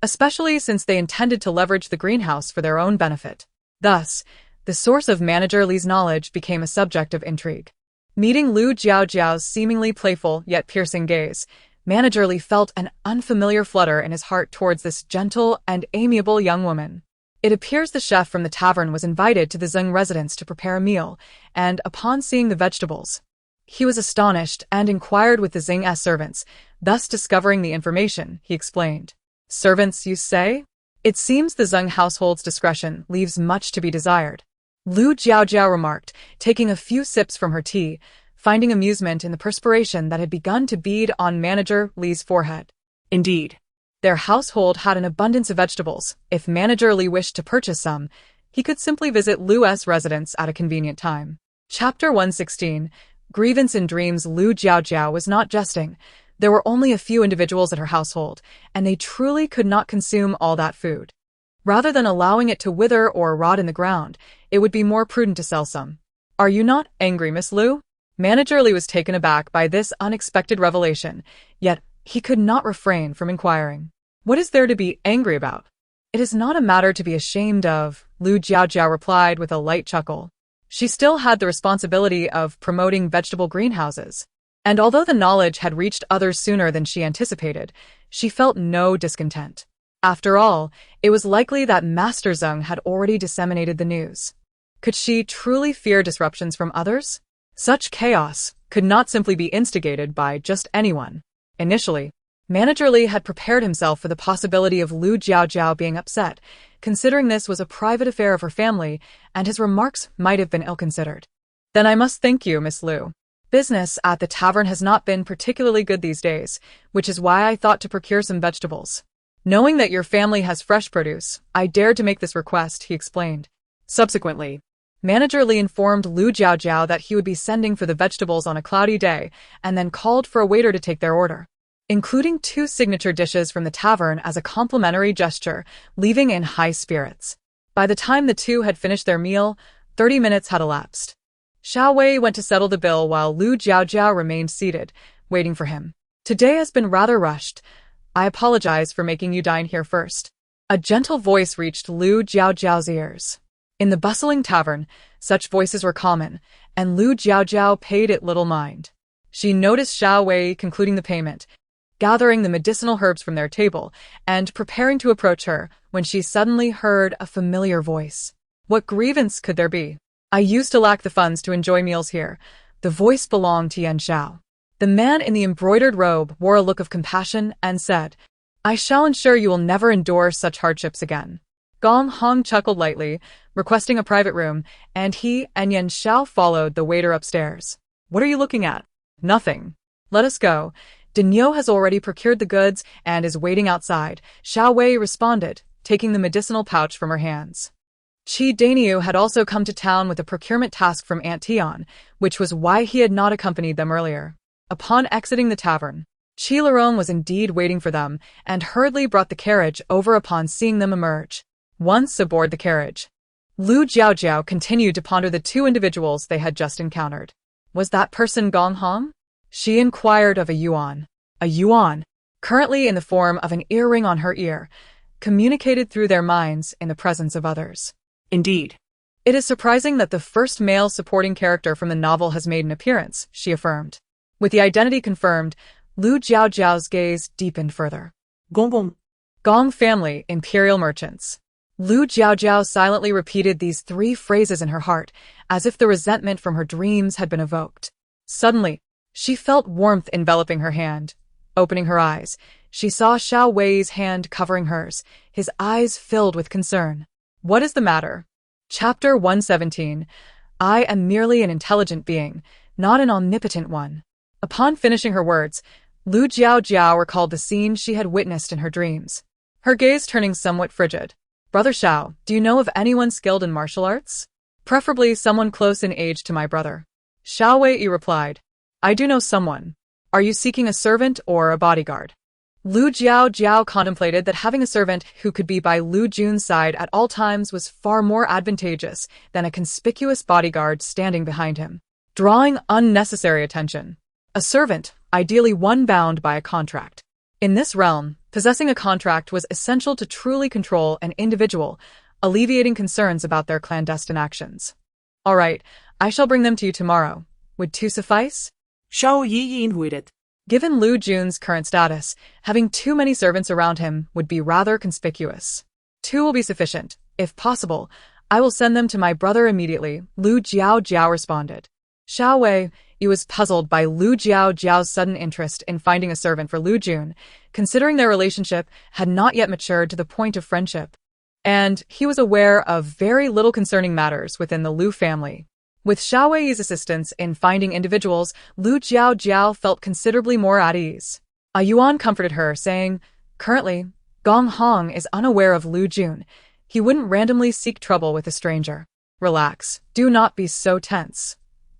especially since they intended to leverage the greenhouse for their own benefit. Thus, the source of Manager Li's knowledge became a subject of intrigue. Meeting Lu Jiaojiao's seemingly playful yet piercing gaze, Manager Li felt an unfamiliar flutter in his heart towards this gentle and amiable young woman. It appears the chef from the tavern was invited to the Zheng residence to prepare a meal, and upon seeing the vegetables, he was astonished and inquired with the Zheng servants, thus discovering the information, he explained. "Servants, you say? It seems the Zheng household's discretion leaves much to be desired," Lu Jiaojiao remarked, taking a few sips from her tea, finding amusement in the perspiration that had begun to bead on Manager Li's forehead. Indeed, their household had an abundance of vegetables. If Manager Li wished to purchase some, he could simply visit Lu's residence at a convenient time. Chapter 116. Grievance in dreams. Lu Jiaojiao was not jesting. There were only a few individuals at her household, and they truly could not consume all that food. Rather than allowing it to wither or rot in the ground, it would be more prudent to sell some. Are you not angry, Miss Lu? Manager Li was taken aback by this unexpected revelation, yet he could not refrain from inquiring. What is there to be angry about? It is not a matter to be ashamed of, Lu Jiaojiao replied with a light chuckle. She still had the responsibility of promoting vegetable greenhouses. And although the knowledge had reached others sooner than she anticipated, she felt no discontent. After all, it was likely that Master Zeng had already disseminated the news. Could she truly fear disruptions from others? Such chaos could not simply be instigated by just anyone. Initially, Manager Li had prepared himself for the possibility of Lu Jiaojiao being upset, considering this was a private affair of her family, and his remarks might have been ill-considered. Then I must thank you, Miss Lu. Business at the tavern has not been particularly good these days, which is why I thought to procure some vegetables. Knowing that your family has fresh produce, I dared to make this request, he explained. Subsequently, Manager Li informed Lu Jiaojiao that he would be sending for the vegetables on a cloudy day, and then called for a waiter to take their order, including 2 signature dishes from the tavern as a complimentary gesture, leaving in high spirits. By the time the two had finished their meal, 30 minutes had elapsed. Xiao Wei went to settle the bill while Lu Jiaojiao remained seated, waiting for him. Today has been rather rushed. I apologize for making you dine here first. A gentle voice reached Lu Jiaojiao's ears. In the bustling tavern, such voices were common, and Lu Jiaojiao paid it little mind. She noticed Xiao Wei concluding the payment, gathering the medicinal herbs from their table, and preparing to approach her when she suddenly heard a familiar voice. What grievance could there be? I used to lack the funds to enjoy meals here. The voice belonged to Yan Xiao. The man in the embroidered robe wore a look of compassion and said, I shall ensure you will never endure such hardships again. Gong Hong chuckled lightly, requesting a private room, and he and Yan Xiao followed the waiter upstairs. What are you looking at? Nothing. Let us go. Daniel has already procured the goods and is waiting outside, Xiao Wei responded, taking the medicinal pouch from her hands. Qi Daniu had also come to town with a procurement task from Aunt Tian, which was why he had not accompanied them earlier. Upon exiting the tavern, Qi Larong was indeed waiting for them and hurriedly brought the carriage over upon seeing them emerge. Once aboard the carriage, Lu Jiaojiao continued to ponder the 2 individuals they had just encountered. Was that person Gong Hong? She inquired of a yuan. A yuan, currently in the form of an earring on her ear, communicated through their minds in the presence of others.
Indeed.
It is surprising that the first male supporting character from the novel has made an appearance, she affirmed. With the identity confirmed, Lu Jiaojiao's gaze deepened further.
Gong Gong.
Gong family, imperial merchants. Lu Jiaojiao silently repeated these 3 phrases in her heart, as if the resentment from her dreams had been evoked. Suddenly, she felt warmth enveloping her hand. Opening her eyes, she saw Xiao Wei's hand covering hers, his eyes filled with concern. What is the matter? Chapter 117. I am merely an intelligent being, not an omnipotent one. Upon finishing her words, Lu Jiaojiao recalled the scene she had witnessed in her dreams, her gaze turning somewhat frigid. Brother Xiao, do you know of anyone skilled in martial arts? Preferably someone close in age to my brother. Xiao Wei replied, I do know someone. Are you seeking a servant or a bodyguard? Lu Jiaojiao contemplated that having a servant who could be by Lu Jun's side at all times was far more advantageous than a conspicuous bodyguard standing behind him, drawing unnecessary attention. A servant, ideally one bound by a contract. In this realm, possessing a contract was essential to truly control an individual, alleviating concerns about their clandestine actions. All right, I shall bring them to you tomorrow. Would 2 suffice?
Xiao Yi invited.
Given Lu Jun's current status, having too many servants around him would be rather conspicuous. 2 will be sufficient. If possible, I will send them to my brother immediately, Lu Jiaojiao responded. Xiao Wei was puzzled by Lu Jiaojiao's sudden interest in finding a servant for Lu Jun, considering their relationship had not yet matured to the point of friendship. And he was aware of very little concerning matters within the Lu family. With Xiao Wei's assistance in finding individuals, Lu Jiaojiao felt considerably more at ease. A yuan comforted her, saying, currently, Gong Hong is unaware of Lu Jun. He wouldn't randomly seek trouble with a stranger. Relax. Do not be so tense.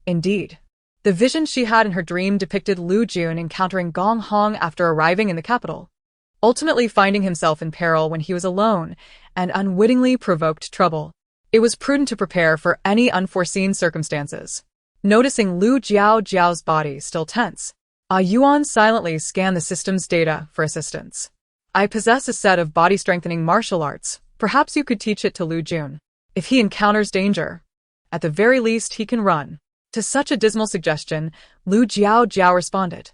Indeed. The vision she had in her dream depicted Lu Jun encountering Gong Hong after arriving in the capital, ultimately finding himself in peril when he was alone and unwittingly provoked trouble. It was prudent to prepare for any unforeseen circumstances. Noticing Lu Jiaojiao's body still tense, Yuan silently scanned the system's data for assistance. I possess a set of body-strengthening martial arts. Perhaps you could teach it to Lu Jun. If he encounters danger, at the very least he can run. To such a dismal suggestion, Lu Jiaojiao responded.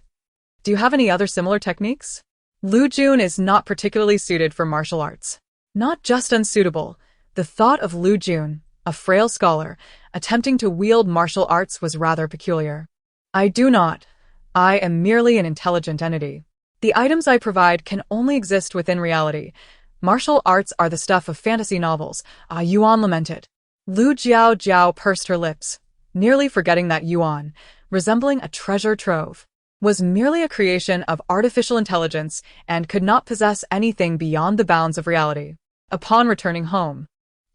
Do you have any other similar techniques? Lu Jun is not particularly suited for martial arts. Not just unsuitable. The thought of Lu Jun, a frail scholar, attempting to wield martial arts was rather peculiar. I do not. I am merely an intelligent entity. The items I provide can only exist within reality. Martial arts are the stuff of fantasy novels, Yuan lamented. Lu Jiaojiao pursed her lips, nearly forgetting that Yuan, resembling a treasure trove, was merely a creation of artificial intelligence and could not possess anything beyond the bounds of reality. Upon returning home,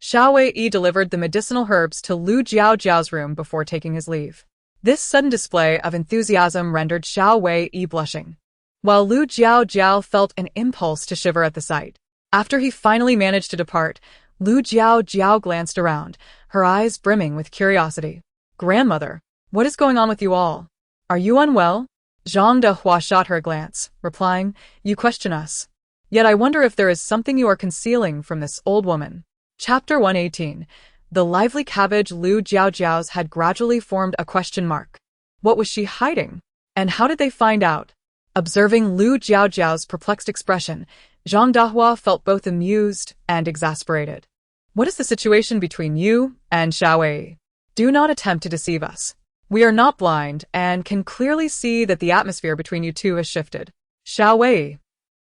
Xiao Wei delivered the medicinal herbs to Lu Jiaojiao's room before taking his leave. This sudden display of enthusiasm rendered Xiao Wei blushing, while Lu Jiaojiao felt an impulse to shiver at the sight. After he finally managed to depart, Lu Jiaojiao glanced around, her eyes brimming with curiosity. Grandmother, what is going on with you all? Are you unwell? Zhang Dehua shot her a glance, replying, You question us. Yet I wonder if there is something you are concealing from this old woman. Chapter 118. The lively cabbage Lu Jiaojiao's had gradually formed a question mark. What was she hiding? And how did they find out? Observing Lu Jiaojiao's perplexed expression, Zhang Dehua felt both amused and exasperated. What is the situation between you and Xiao Wei? Do not attempt to deceive us. We are not blind and can clearly see that the atmosphere between you two has shifted. Xiao Wei,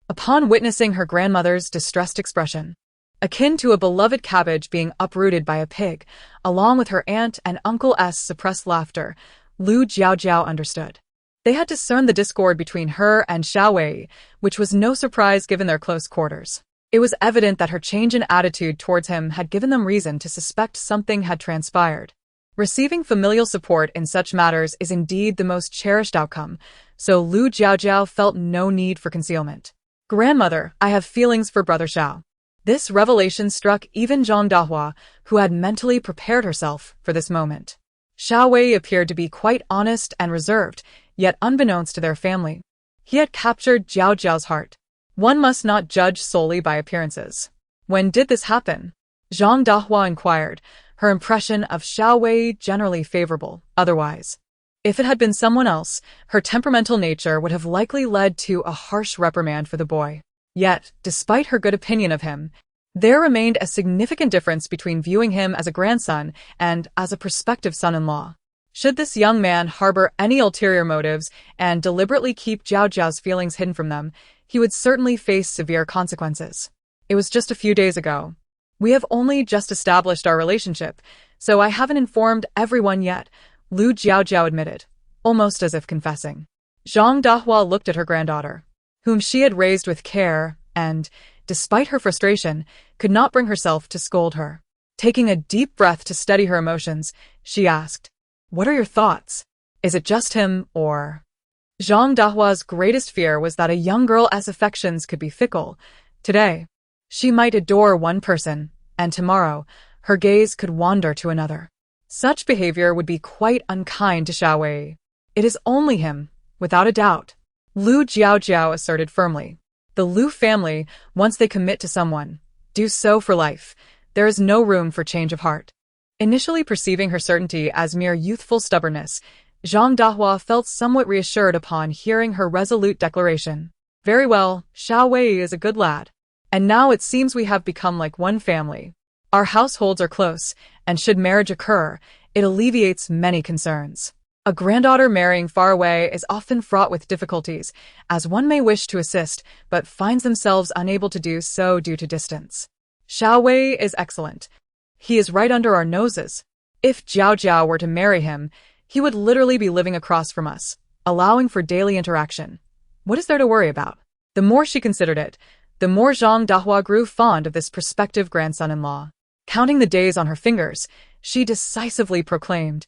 upon witnessing her grandmother's distressed expression, akin to a beloved cabbage being uprooted by a pig, along with her aunt and uncle's suppressed laughter, Lu Jiaojiao understood. They had discerned the discord between her and Xiao Wei, which was no surprise given their close quarters. It was evident that her change in attitude towards him had given them reason to suspect something had transpired. Receiving familial support in such matters is indeed the most cherished outcome, so Lu Jiaojiao felt no need for concealment. Grandmother, I have feelings for Brother Xiao. This revelation struck even Zhang Dehua, who had mentally prepared herself for this moment. Xiao Wei appeared to be quite honest and reserved, yet unbeknownst to their family, he had captured Jiaojiao's heart. One must not judge solely by appearances. When did this happen? Zhang Dehua inquired, her impression of Xiao Wei generally favorable, otherwise. If it had been someone else, her temperamental nature would have likely led to a harsh reprimand for the boy. Yet, despite her good opinion of him, there remained a significant difference between viewing him as a grandson and as a prospective son-in-law. Should this young man harbor any ulterior motives and deliberately keep Jiaojiao's feelings hidden from them, he would certainly face severe consequences. It was just a few days ago. We have only just established our relationship, so I haven't informed everyone yet, Lu Jiaojiao admitted, almost as if confessing. Zhang Dehua looked at her granddaughter, whom she had raised with care, and, despite her frustration, could not bring herself to scold her. Taking a deep breath to steady her emotions, she asked, What are your thoughts? Is it just him, or... Zhang Dehua's greatest fear was that a young girl's affections could be fickle. Today, she might adore one person, and tomorrow, her gaze could wander to another. Such behavior would be quite unkind to Xiao Wei. It is only him, without a doubt, Lu Jiaojiao asserted firmly. The Lu family, once they commit to someone, do so for life. There is no room for change of heart. Initially perceiving her certainty as mere youthful stubbornness, Zhang Dehua felt somewhat reassured upon hearing her resolute declaration. Very well, Xiao Wei is a good lad. And now it seems we have become like one family. Our households are close, and should marriage occur, it alleviates many concerns. A granddaughter marrying far away is often fraught with difficulties, as one may wish to assist, but finds themselves unable to do so due to distance. Xiao Wei is excellent. He is right under our noses. If Jiaojiao were to marry him, he would literally be living across from us, allowing for daily interaction. What is there to worry about? The more she considered it, the more Zhang Dehua grew fond of this prospective grandson-in-law. Counting the days on her fingers, she decisively proclaimed,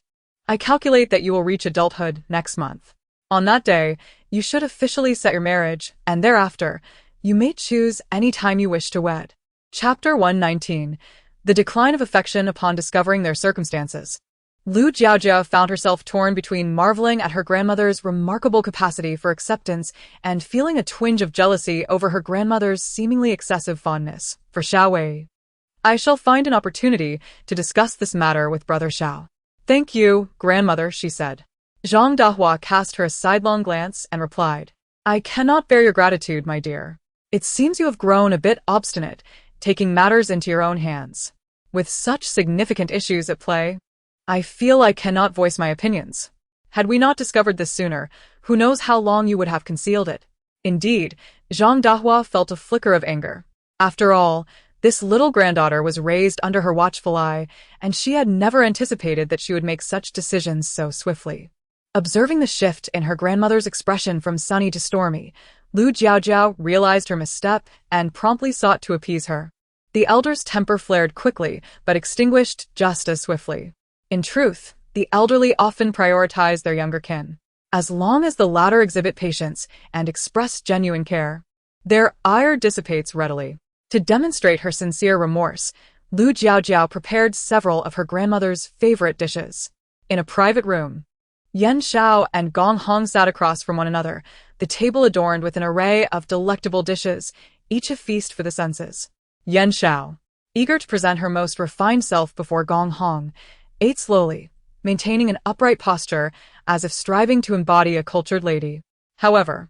I calculate that you will reach adulthood next month. On that day, you should officially set your marriage, and thereafter, you may choose any time you wish to wed. Chapter 119. The Decline of Affection Upon Discovering Their Circumstances. Lu Jiaojiao found herself torn between marveling at her grandmother's remarkable capacity for acceptance and feeling a twinge of jealousy over her grandmother's seemingly excessive fondness for Xiao Wei. I shall find an opportunity to discuss this matter with Brother Xiao. Thank you, grandmother, she said. Zhang Dahua cast her a sidelong glance and replied, I cannot bear your gratitude, my dear. It seems you have grown a bit obstinate, taking matters into your own hands. With such significant issues at play, I feel I cannot voice my opinions. Had we not discovered this sooner, who knows how long you would have concealed it. Indeed, Zhang Dahua felt a flicker of anger. After all, this little granddaughter was raised under her watchful eye, and she had never anticipated that she would make such decisions so swiftly. Observing the shift in her grandmother's expression from sunny to stormy, Lu Jiaojiao realized her misstep and promptly sought to appease her. The elder's temper flared quickly, but extinguished just as swiftly. In truth, the elderly often prioritize their younger kin. As long as the latter exhibit patience and express genuine care, their ire dissipates readily. To demonstrate her sincere remorse, Lu Jiaojiao prepared several of her grandmother's favorite dishes. In a private room, Yan Xiao and Gong Hong sat across from one another, the table adorned with an array of delectable dishes, each a feast for the senses. Yan Xiao, eager to present her most refined self before Gong Hong, ate slowly, maintaining an upright posture as if striving to embody a cultured lady. However,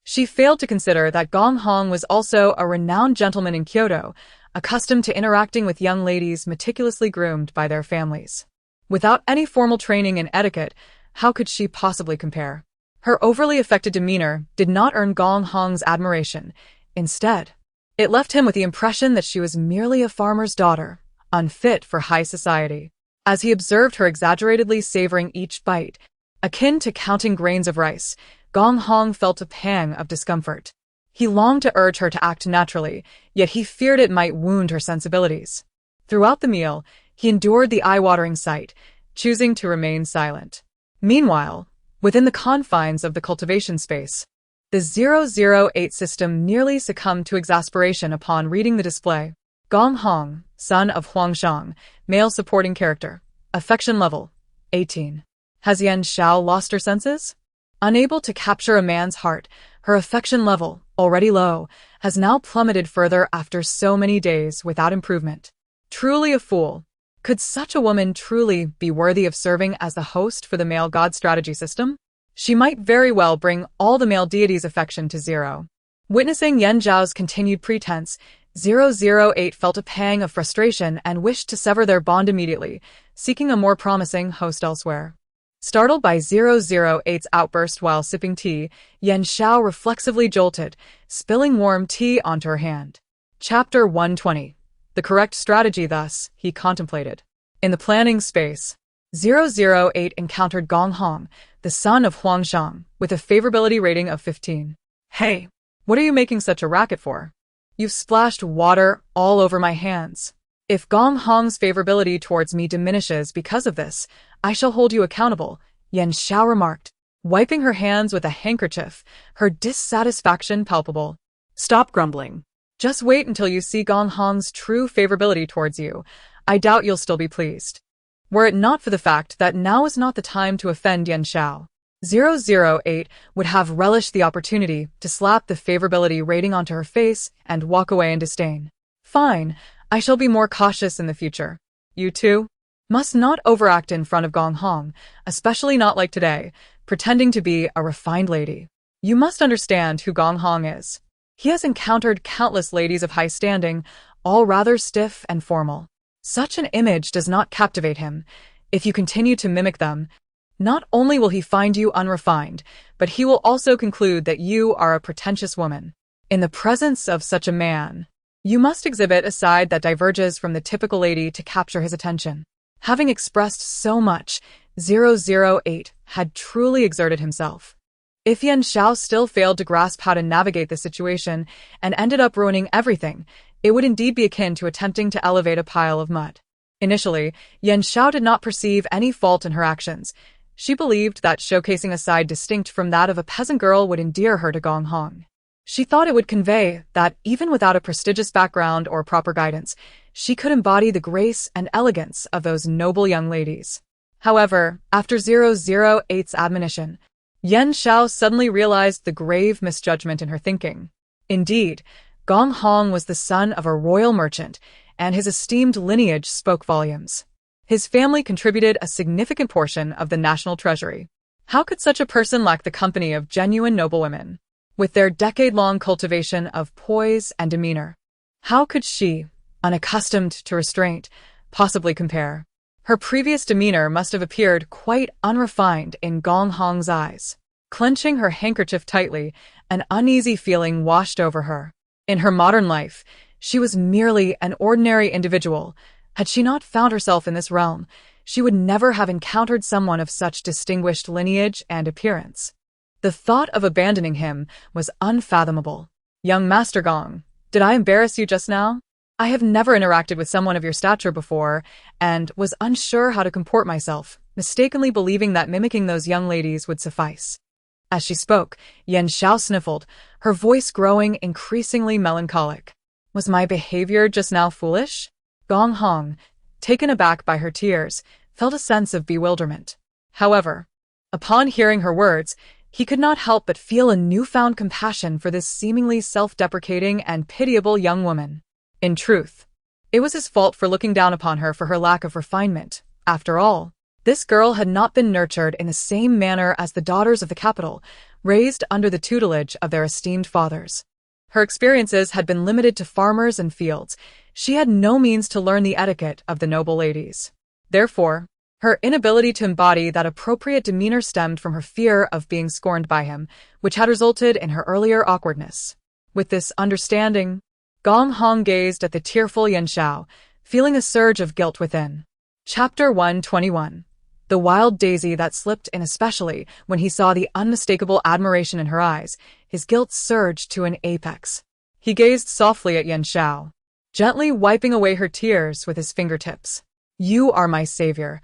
she failed to consider that Gong Hong was also a renowned gentleman in Kyoto, accustomed to interacting with young ladies meticulously groomed by their families. Without any formal training in etiquette, how could she possibly compare? Her overly affected demeanor did not earn Gong Hong's admiration. Instead, it left him with the impression that she was merely a farmer's daughter, unfit for high society. As he observed her exaggeratedly savoring each bite, akin to counting grains of rice, Gong Hong felt a pang of discomfort. He longed to urge her to act naturally, yet he feared it might wound her sensibilities. Throughout the meal, he endured the eye-watering sight, choosing to remain silent. Meanwhile, within the confines of the cultivation space, the 008 system nearly succumbed to exasperation upon reading the display. Gong Hong, son of Huang Shang, male supporting character. Affection level, 18. Has Yan Xiao lost her senses? Unable to capture a man's heart, her affection level, already low, has now plummeted further after so many days without improvement. Truly a fool. Could such a woman truly be worthy of serving as the host for the male god strategy system? She might very well bring all the male deities' affection to zero. Witnessing Yan Zhao's continued pretense, 008 felt a pang of frustration and wished to sever their bond immediately, seeking a more promising host elsewhere. Startled by 008's outburst while sipping tea, Yan Xiao reflexively jolted, spilling warm tea onto her hand. Chapter 120. The correct strategy thus, he contemplated. In the planning space, 008 encountered Gong Hong, the son of Huang Shang, with a favorability rating of 15. Hey, what are you making such a racket for? You've splashed water all over my hands. If Gong Hong's favorability towards me diminishes because of this, I shall hold you accountable, Yan Xiao remarked, wiping her hands with a handkerchief, her dissatisfaction palpable. Stop grumbling. Just wait until you see Gong Hong's true favorability towards you. I doubt you'll still be pleased. Were it not for the fact that now is not the time to offend Yan Xiao, 008 would have relished the opportunity to slap the favorability rating onto her face and walk away in disdain. Fine, I shall be more cautious in the future. You too? Must not overact in front of Gong Hong, especially not like today, pretending to be a refined lady. You must understand who Gong Hong is. He has encountered countless ladies of high standing, all rather stiff and formal. Such an image does not captivate him. If you continue to mimic them, not only will he find you unrefined, but he will also conclude that you are a pretentious woman. In the presence of such a man, you must exhibit a side that diverges from the typical lady to capture his attention. Having expressed so much, 008 had truly exerted himself. If Yan Xiao still failed to grasp how to navigate the situation and ended up ruining everything, it would indeed be akin to attempting to elevate a pile of mud. Initially, Yan Xiao did not perceive any fault in her actions. She believed that showcasing a side distinct from that of a peasant girl would endear her to Gong Hong. She thought it would convey that, even without a prestigious background or proper guidance, she could embody the grace and elegance of those noble young ladies. However, after 008's admonition, Yan Xiao suddenly realized the grave misjudgment in her thinking. Indeed, Gong Hong was the son of a royal merchant, and his esteemed lineage spoke volumes. His family contributed a significant portion of the national treasury. How could such a person lack the company of genuine noblewomen? With their decade-long cultivation of poise and demeanor, how could she, unaccustomed to restraint, possibly compare? Her previous demeanor must have appeared quite unrefined in Gong Hong's eyes. Clenching her handkerchief tightly, an uneasy feeling washed over her. In her modern life, she was merely an ordinary individual. Had she not found herself in this realm, she would never have encountered someone of such distinguished lineage and appearance. The thought of abandoning him was unfathomable. Young Master Gong, did I embarrass you just now? I have never interacted with someone of your stature before, and was unsure how to comport myself, mistakenly believing that mimicking those young ladies would suffice. As she spoke, Yan Xiao sniffled, her voice growing increasingly melancholic. Was my behavior just now foolish? Gong Hong, taken aback by her tears, felt a sense of bewilderment. However, upon hearing her words, he could not help but feel a newfound compassion for this seemingly self-deprecating and pitiable young woman. In truth, it was his fault for looking down upon her for her lack of refinement. After all, this girl had not been nurtured in the same manner as the daughters of the capital, raised under the tutelage of their esteemed fathers. Her experiences had been limited to farmers and fields. She had no means to learn the etiquette of the noble ladies. Therefore, her inability to embody that appropriate demeanor stemmed from her fear of being scorned by him, which had resulted in her earlier awkwardness. With this understanding, Gong Hong gazed at the tearful Yan Xiao, feeling a surge of guilt within. Chapter 121. The wild daisy that slipped in, especially when he saw the unmistakable admiration in her eyes, his guilt surged to an apex. He gazed softly at Yan Xiao, gently wiping away her tears with his fingertips. You are my savior.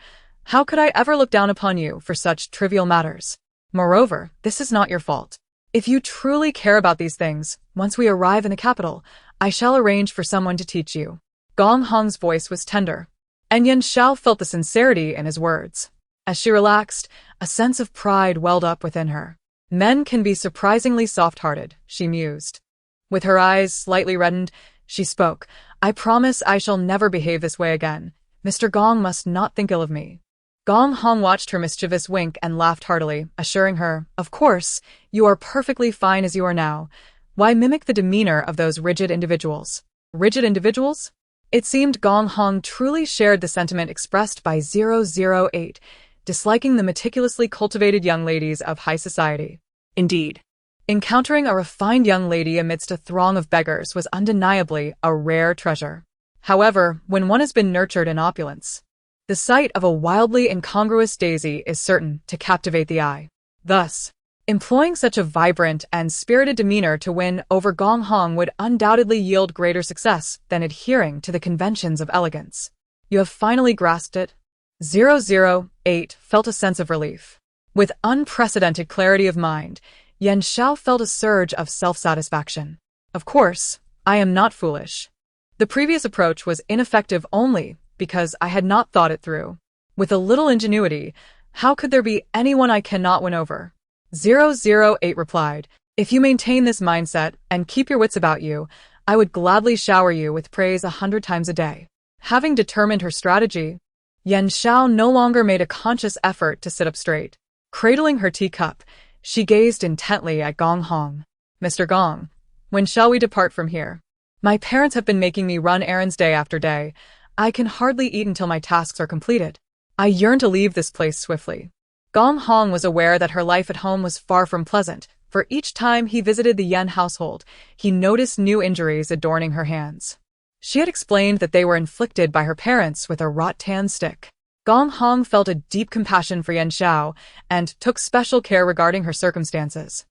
How could I ever look down upon you for such trivial matters? Moreover, this is not your fault. If you truly care about these things, once we arrive in the capital, I shall arrange for someone to teach you. Gong Hong's voice was tender, and Yan Xiao felt the sincerity in his words. As she relaxed, a sense of pride welled up within her. Men can be surprisingly soft-hearted, she mused. With her eyes slightly reddened, she spoke. I promise I shall never behave this way again. Mr. Gong must not think ill of me. Gong Hong watched her mischievous wink and laughed heartily, assuring her, of course, you are perfectly fine as you are now. Why mimic the demeanor of those rigid individuals? Rigid individuals? It seemed Gong Hong truly shared the sentiment expressed by 008, disliking the meticulously cultivated young ladies of high society. Indeed, encountering a refined young lady amidst a throng of beggars was undeniably a rare treasure. However, when one has been nurtured in opulence, the sight of a wildly incongruous daisy is certain to captivate the eye. Thus, employing such a vibrant and spirited demeanor to win over Gong Hong would undoubtedly yield greater success than adhering to the conventions of elegance. You have finally grasped it? 008 felt a sense of relief. With unprecedented clarity of mind, Yan Xiao felt a surge of self-satisfaction. Of course, I am not foolish. The previous approach was ineffective only because I had not thought it through. With a little ingenuity, how could there be anyone I cannot win over? 008 replied, if you maintain this mindset and keep your wits about you, I would gladly shower you with praise 100 times a day. Having determined her strategy, Yan Xiao no longer made a conscious effort to sit up straight. Cradling her teacup, she gazed intently at Gong Hong. Mr. Gong, when shall we depart from here? My parents have been making me run errands day after day. I can hardly eat until my tasks are completed. I yearn to leave this place swiftly. Gong Hong was aware that her life at home was far from pleasant, for each time he visited the Yan household, he noticed new injuries adorning her hands. She had explained that they were inflicted by her parents with a rattan stick. Gong Hong felt a deep compassion for Yan Xiao and took special care regarding her circumstances.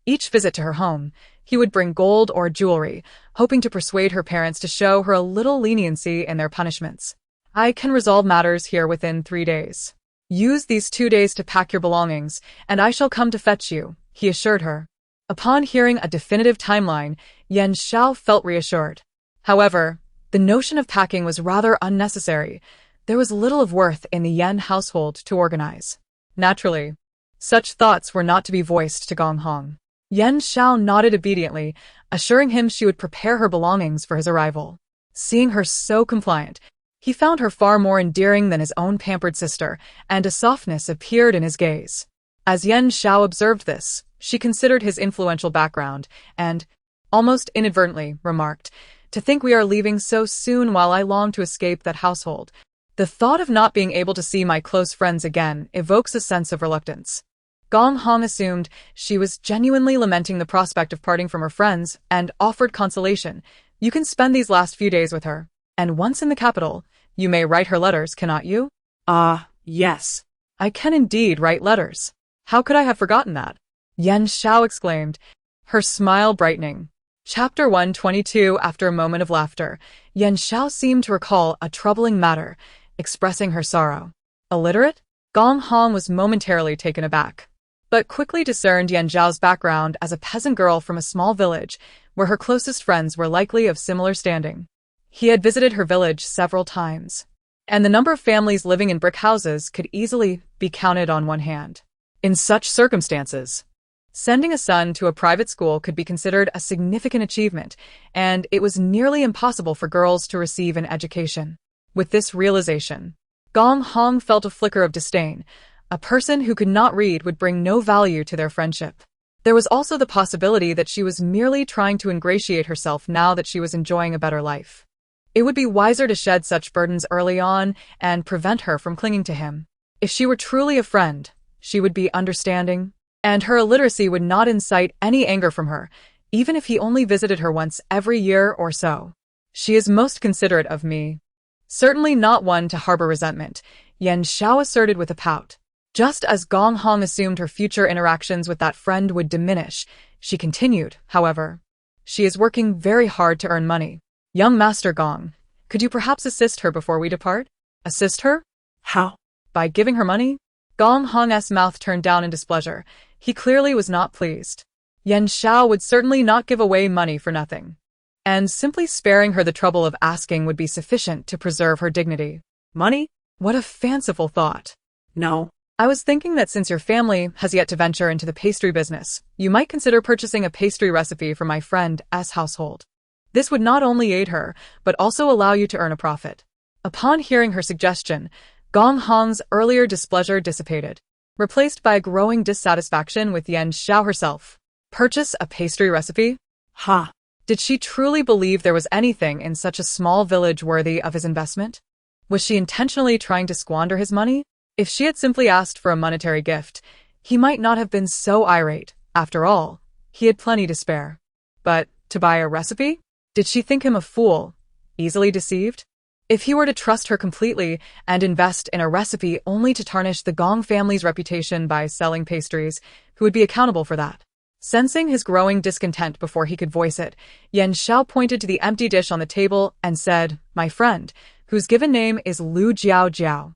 Each visit to her home, he would bring gold or jewelry, hoping to persuade her parents to show her a little leniency in their punishments. I can resolve matters here within 3 days. Use these 2 days to pack your belongings, and I shall come to fetch you, he assured her. Upon hearing a definitive timeline, Yan Xiao felt reassured. However, the notion of packing was rather unnecessary. There was little of worth in the Yan household to organize. Naturally, such thoughts were not to be voiced to Gong Hong. Yan Xiao nodded obediently, assuring him she would prepare her belongings for his arrival. Seeing her so compliant, he found her far more endearing than his own pampered sister, and a softness appeared in his gaze. As Yan Xiao observed this, she considered his influential background, and, almost inadvertently, remarked, "To think we are leaving so soon while I long to escape that household. The thought of not being able to see my close friends again evokes a sense of reluctance." Gong Hong assumed she was genuinely lamenting the prospect of parting from her friends and offered consolation. "You can spend these last few days with her, and once in the capital, you may write her letters, cannot you?"
Yes.
"I can indeed write letters. How could I have forgotten that?" Yan Xiao exclaimed, her smile brightening. Chapter 122. After a moment of laughter, Yan Xiao seemed to recall a troubling matter, expressing her sorrow. "Illiterate?" Gong Hong was momentarily taken aback, but quickly discerned Yan Zhao's background as a peasant girl from a small village, where her closest friends were likely of similar standing. He had visited her village several times, and the number of families living in brick houses could easily be counted on one hand. In such circumstances, sending a son to a private school could be considered a significant achievement, and it was nearly impossible for girls to receive an education. With this realization, Gong Hong felt a flicker of disdain. A person who could not read would bring no value to their friendship. There was also the possibility that she was merely trying to ingratiate herself now that she was enjoying a better life. It would be wiser to shed such burdens early on and prevent her from clinging to him. If she were truly a friend, she would be understanding, and her illiteracy would not incite any anger from her, even if he only visited her once every year or so. "She is most considerate of me. Certainly not one to harbor resentment," Yan Xiao asserted with a pout. Just as Gong Hong assumed her future interactions with that friend would diminish, she continued, however. "She is working very hard to earn money. Young Master Gong, could you perhaps assist her before we depart?" "Assist her?
How?"
"By giving her money?" Gong Hong's mouth turned down in displeasure. He clearly was not pleased. Yan Xiao would certainly not give away money for nothing, and simply sparing her the trouble of asking would be sufficient to preserve her dignity.
Money?
What a fanciful thought.
No.
"I was thinking that since your family has yet to venture into the pastry business, you might consider purchasing a pastry recipe for my friend S. household. This would not only aid her, but also allow you to earn a profit." Upon hearing her suggestion, Gong Hong's earlier displeasure dissipated, replaced by a growing dissatisfaction with Yan Xiao herself. Purchase a pastry recipe?
Ha!
Did she truly believe there was anything in such a small village worthy of his investment? Was she intentionally trying to squander his money? If she had simply asked for a monetary gift, he might not have been so irate. After all, he had plenty to spare. But to buy a recipe? Did she think him a fool, easily deceived? If he were to trust her completely and invest in a recipe only to tarnish the Gong family's reputation by selling pastries, who would be accountable for that? Sensing his growing discontent before he could voice it, Yan Xiao pointed to the empty dish on the table and said, "My friend, whose given name is Jiaojiao,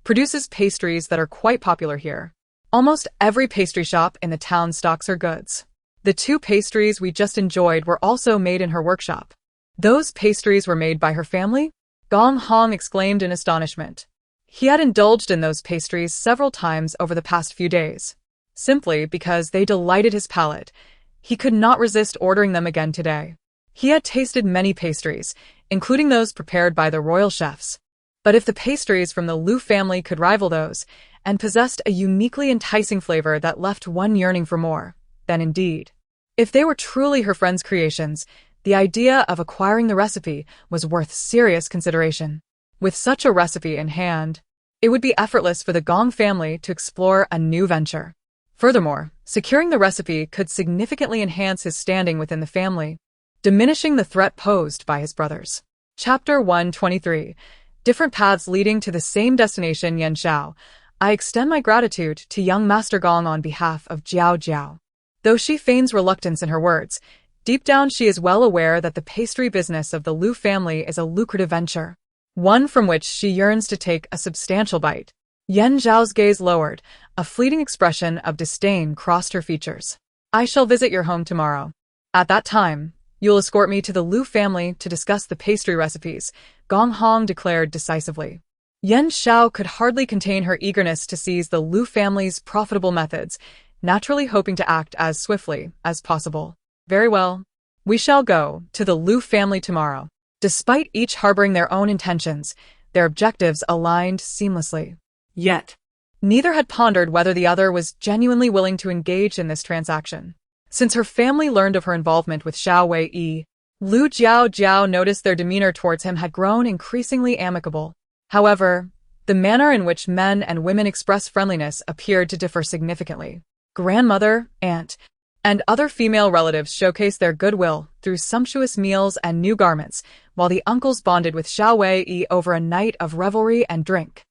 produces pastries that are quite popular here. Almost every pastry shop in the town stocks her goods. The 2 pastries we just enjoyed were also made in her workshop." "Those pastries were made by her family?" Gong Hong exclaimed in astonishment. He had indulged in those pastries several times over the past few days, simply because they delighted his palate. He could not resist ordering them again today. He had tasted many pastries, including those prepared by the royal chefs. But if the pastries from the Lu family could rival those, and possessed a uniquely enticing flavor that left one yearning for more, then indeed, if they were truly her friend's creations, the idea of acquiring the recipe was worth serious consideration. With such a recipe in hand, it would be effortless for the Gong family to explore a new venture. Furthermore, securing the recipe could significantly enhance his standing within the family, diminishing the threat posed by his brothers. Chapter 123. Different paths leading to the same destination. Yan Xiao, I extend my gratitude to young Master Gong on behalf of Jiaojiao. Though she feigns reluctance in her words, deep down she is well aware that the pastry business of the Lu family is a lucrative venture. one from which she yearns to take a substantial bite. Yan Zhao's gaze lowered. A fleeting expression of disdain crossed her features. I shall visit your home tomorrow. At that time, you'll escort me to the Lu family to discuss the pastry recipes, Gong Hong declared decisively. Yan Xiao could hardly contain her eagerness to seize the Lu family's profitable methods, naturally hoping to act as swiftly as possible. Very well. We shall go to the Lu family tomorrow. Despite each harboring their own intentions, their objectives aligned seamlessly.
Yet,
neither had pondered whether the other was genuinely willing to engage in this transaction. Since her family learned of her involvement with Xiao Wei, Lu Jiaojiao noticed their demeanor towards him had grown increasingly amicable. However, the manner in which men and women express friendliness appeared to differ significantly. Grandmother, aunt, and other female relatives showcased their goodwill through sumptuous meals and new garments, while the uncles bonded with Xiao Wei over a night of revelry and drink.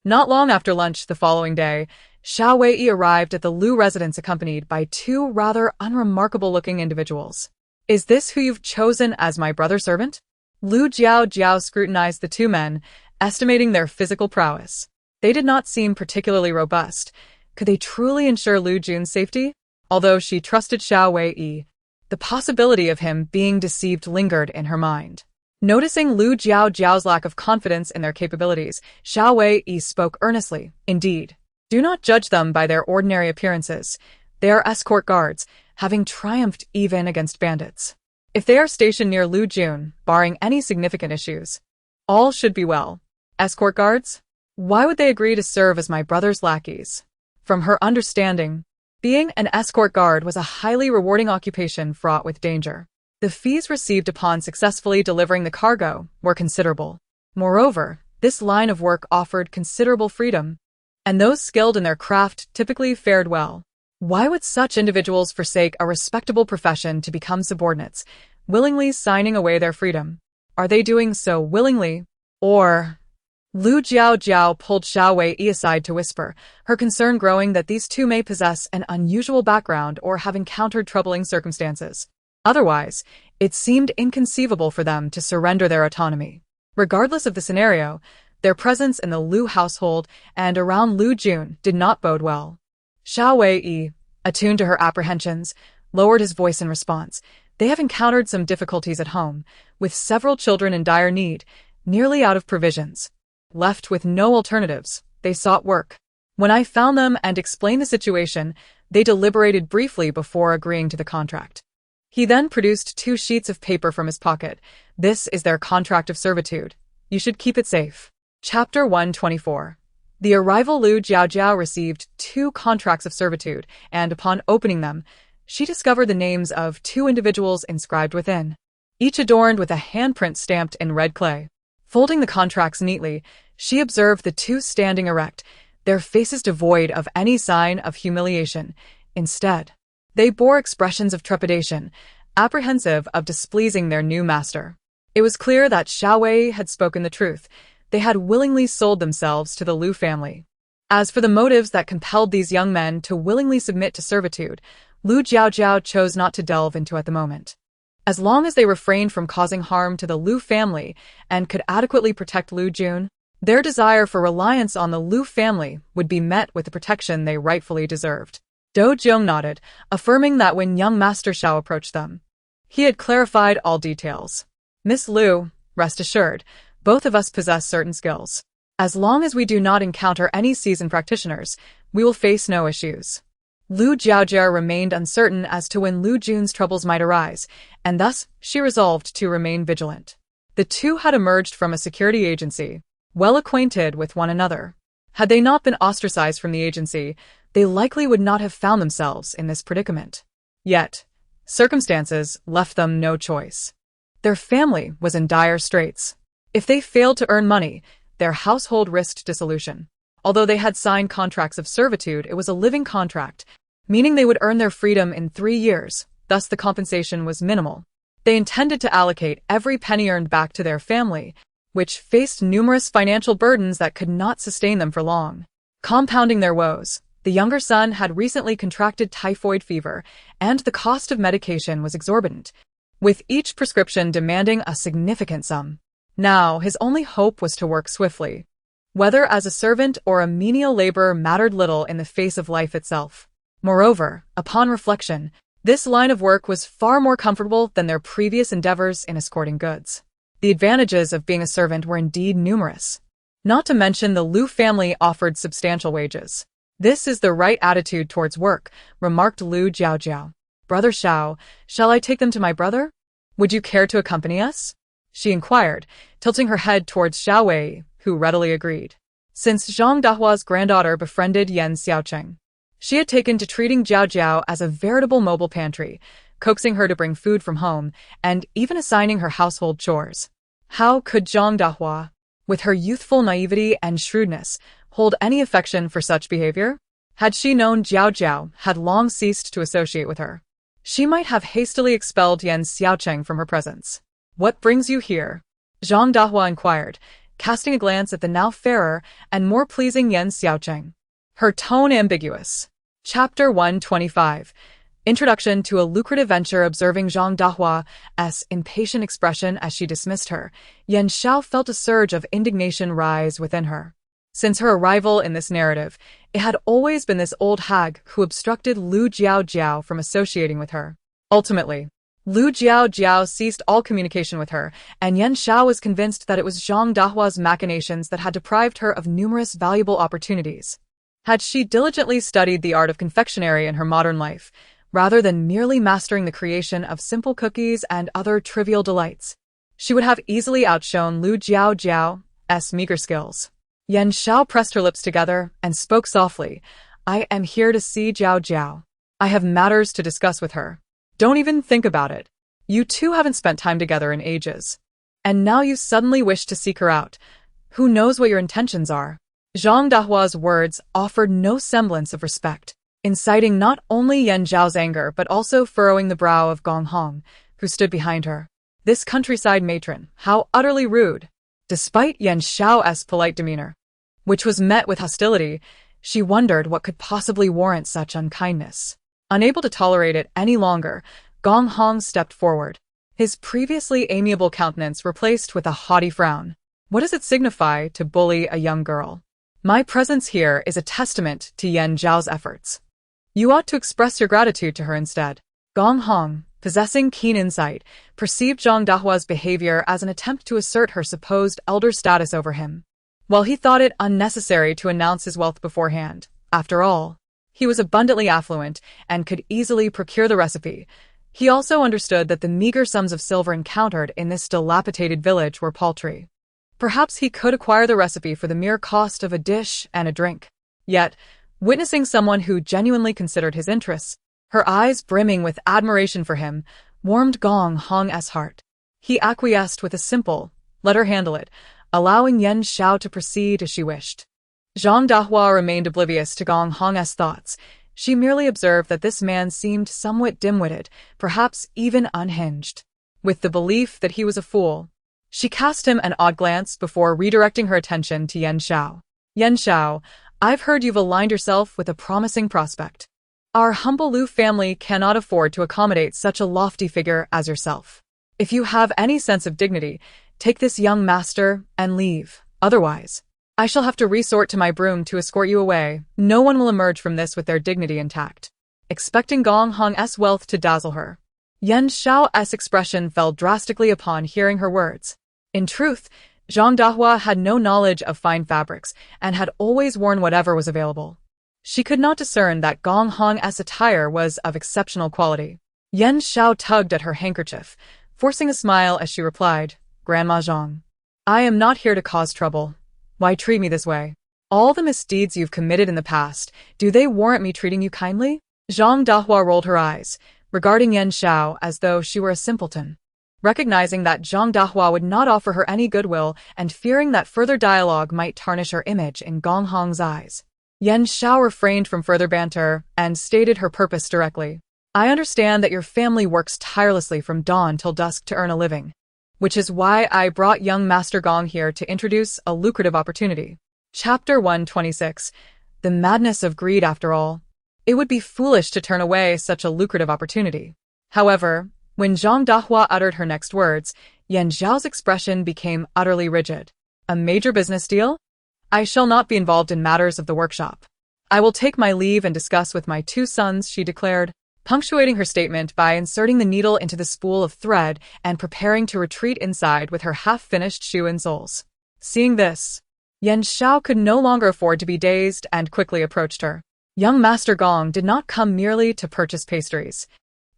Not long after lunch the following day, Xiao Wei arrived at the Lu residence accompanied by two rather unremarkable-looking individuals. Is this who you've chosen as my brother servant? Lu Jiaojiao scrutinized the two men, estimating their physical prowess. They did not seem particularly robust. Could they truly ensure Lu Jun's safety? Although she trusted Xiao Wei, the possibility of him being deceived lingered in her mind. Noticing Lu Jiaojiao's lack of confidence in their capabilities, Xiao Wei spoke earnestly. Indeed, do not judge them by their ordinary appearances. They are escort guards, having triumphed even against bandits. If they are stationed near Lu Jun, barring any significant issues, all should be well. Escort guards? Why would they agree to serve as my brother's lackeys? From her understanding, being an escort guard was a highly rewarding occupation fraught with danger. The fees received upon successfully delivering the cargo were considerable. Moreover, this line of work offered considerable freedom, and those skilled in their craft typically fared well. Why would such individuals forsake a respectable profession to become subordinates, willingly signing away their freedom? Are they doing so willingly, or... Lu Jiaojiao pulled Xiao Wei aside to whisper, her concern growing that these two may possess an unusual background or have encountered troubling circumstances. Otherwise, it seemed inconceivable for them to surrender their autonomy. Regardless of the scenario, their presence in the Lu household and around Lu Jun did not bode well. Xiao Wei, attuned to her apprehensions, lowered his voice in response. They have encountered some difficulties at home, with several children in dire need, nearly out of provisions. Left with no alternatives, they sought work. When I found them and explained the situation, they deliberated briefly before agreeing to the contract. He then produced 2 sheets of paper from his pocket. This is their contract of servitude. You should keep it safe. Chapter 124. The arrival Lu Jiaojiao received 2 contracts of servitude, and upon opening them, she discovered the names of 2 individuals inscribed within, each adorned with a handprint stamped in red clay. Folding the contracts neatly, she observed the 2 standing erect, their faces devoid of any sign of humiliation. Instead, they bore expressions of trepidation, apprehensive of displeasing their new master. It was clear that Xiao Wei had spoken the truth. They had willingly sold themselves to the Lu family. As for the motives that compelled these young men to willingly submit to servitude, Lu Jiaojiao chose not to delve into at the moment. As long as they refrained from causing harm to the Lu family and could adequately protect Lu Jun, their desire for reliance on the Lu family would be met with the protection they rightfully deserved. Do Jiong nodded, affirming that when young Master Xiao approached them, he had clarified all details. Miss Lu, rest assured, both of us possess certain skills. As long as we do not encounter any seasoned practitioners, we will face no issues. Lu Jiaojiao remained uncertain as to when Lu Jun's troubles might arise, and thus she resolved to remain vigilant. The 2 had emerged from a security agency, well acquainted with one another. Had they not been ostracized from the agency, they likely would not have found themselves in this predicament. Yet, circumstances left them no choice. Their family was in dire straits. If they failed to earn money, their household risked dissolution. Although they had signed contracts of servitude, it was a living contract, meaning they would earn their freedom in 3 years, thus the compensation was minimal. They intended to allocate every penny earned back to their family, which faced numerous financial burdens that could not sustain them for long. Compounding their woes, the younger son had recently contracted typhoid fever, and the cost of medication was exorbitant, with each prescription demanding a significant sum. Now, his only hope was to work swiftly. Whether as a servant or a menial laborer mattered little in the face of life itself. Moreover, upon reflection, this line of work was far more comfortable than their previous endeavors in escorting goods. The advantages of being a servant were indeed numerous. Not to mention the Liu family offered substantial wages. This is the right attitude towards work, remarked Liu Jiaojiao. Brother Xiao, shall I take them to my brother? Would you care to accompany us? She inquired, tilting her head towards Xiao Wei, who readily agreed. Since Zhang Dahua's granddaughter befriended Yan Xiaocheng, she had taken to treating Jiaojiao as a veritable mobile pantry, coaxing her to bring food from home, and even assigning her household chores. How could Zhang Dahua, with her youthful naivety and shrewdness, hold any affection for such behavior? Had she known Jiaojiao had long ceased to associate with her, she might have hastily expelled Yan Xiaocheng from her presence. What brings you here? Zhang Dahua inquired, casting a glance at the now fairer and more pleasing Yan Xiaocheng. Her tone ambiguous. Chapter 125. Introduction to a lucrative venture. Observing Zhang Dahua's impatient expression as she dismissed her, Yan Xiao felt a surge of indignation rise within her. Since her arrival in this narrative, it had always been this old hag who obstructed Liu Jiaojiao from associating with her. Ultimately, Liu Jiaojiao ceased all communication with her, and Yan Xiao was convinced that it was Zhang Dahua's machinations that had deprived her of numerous valuable opportunities. Had she diligently studied the art of confectionery in her modern life, rather than merely mastering the creation of simple cookies and other trivial delights, she would have easily outshone Liu Jiaojiao's meager skills. Yan Xiao pressed her lips together and spoke softly. I am here to see Jiaojiao. I have matters to discuss with her. Don't even think about it. You two haven't spent time together in ages. And now you suddenly wish to seek her out. Who knows what your intentions are? Zhang Dahua's words offered no semblance of respect, inciting not only Yan Zhao's anger but also furrowing the brow of Gong Hong, who stood behind her. This countryside matron, how utterly rude! Despite Yan Xiao's polite demeanor, which was met with hostility, she wondered what could possibly warrant such unkindness. Unable to tolerate it any longer, Gong Hong stepped forward, his previously amiable countenance replaced with a haughty frown. What does it signify to bully a young girl? My presence here is a testament to Yan Zhao's efforts. You ought to express your gratitude to her instead. Gong Hong, possessing keen insight, perceived Zhang Dahua's behavior as an attempt to assert her supposed elder status over him. While he thought it unnecessary to announce his wealth beforehand, after all, he was abundantly affluent and could easily procure the recipe, he also understood that the meager sums of silver encountered in this dilapidated village were paltry. Perhaps he could acquire the recipe for the mere cost of a dish and a drink. Yet, witnessing someone who genuinely considered his interests, her eyes brimming with admiration for him, warmed Gong Hong's heart. He acquiesced with a simple, let her handle it, allowing Yan Xiao to proceed as she wished. Zhang Dahua remained oblivious to Gong Hong's thoughts. She merely observed that this man seemed somewhat dim-witted, perhaps even unhinged. With the belief that he was a fool, she cast him an odd glance before redirecting her attention to Yan Xiao. Yan Xiao, I've heard you've aligned yourself with a promising prospect. Our humble Liu family cannot afford to accommodate such a lofty figure as yourself. If you have any sense of dignity, take this young master and leave. Otherwise, I shall have to resort to my broom to escort you away. No one will emerge from this with their dignity intact. Expecting Gong Hong's wealth to dazzle her, Yan Xiao's expression fell drastically upon hearing her words. In truth, Zhang Dahua had no knowledge of fine fabrics and had always worn whatever was available. She could not discern that Gong Hong's attire was of exceptional quality. Yan Xiao tugged at her handkerchief, forcing a smile as she replied, Grandma Zhang, I am not here to cause trouble. Why treat me this way? All the misdeeds you've committed in the past, do they warrant me treating you kindly? Zhang Dahua rolled her eyes, regarding Yan Xiao as though she were a simpleton. Recognizing that Zhang Dahua would not offer her any goodwill and fearing that further dialogue might tarnish her image in Gong Hong's eyes, Yan Xiao refrained from further banter and stated her purpose directly. I understand that your family works tirelessly from dawn till dusk to earn a living, which is why I brought young Master Gong here to introduce a lucrative opportunity. Chapter 126. The madness of greed after all. It would be foolish to turn away such a lucrative opportunity. However, when Zhang Dahua uttered her next words, Yan Zhao's expression became utterly rigid. A major business deal? I shall not be involved in matters of the workshop. I will take my leave and discuss with my two sons, she declared, punctuating her statement by inserting the needle into the spool of thread and preparing to retreat inside with her half-finished shoe insoles. Seeing this, Yan Zhao could no longer afford to be dazed and quickly approached her. Young Master Gong did not come merely to purchase pastries.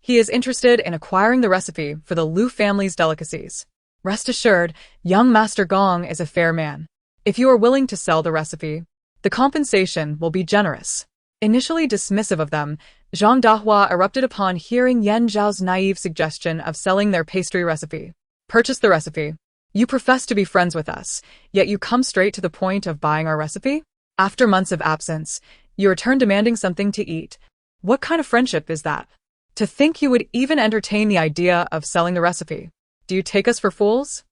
He is interested in acquiring the recipe for the Lu family's delicacies. Rest assured, young Master Gong is a fair man. If you are willing to sell the recipe, the compensation will be generous. Initially dismissive of them, Zhang Dahua erupted upon hearing Yan Zhao's naive suggestion of selling their pastry recipe. Purchase the recipe. You profess to be friends with us, yet you come straight to the point of buying our recipe? After months of absence, you return demanding something to eat. What kind of friendship is that? To think you would even entertain the idea of selling the recipe. Do you take us for fools?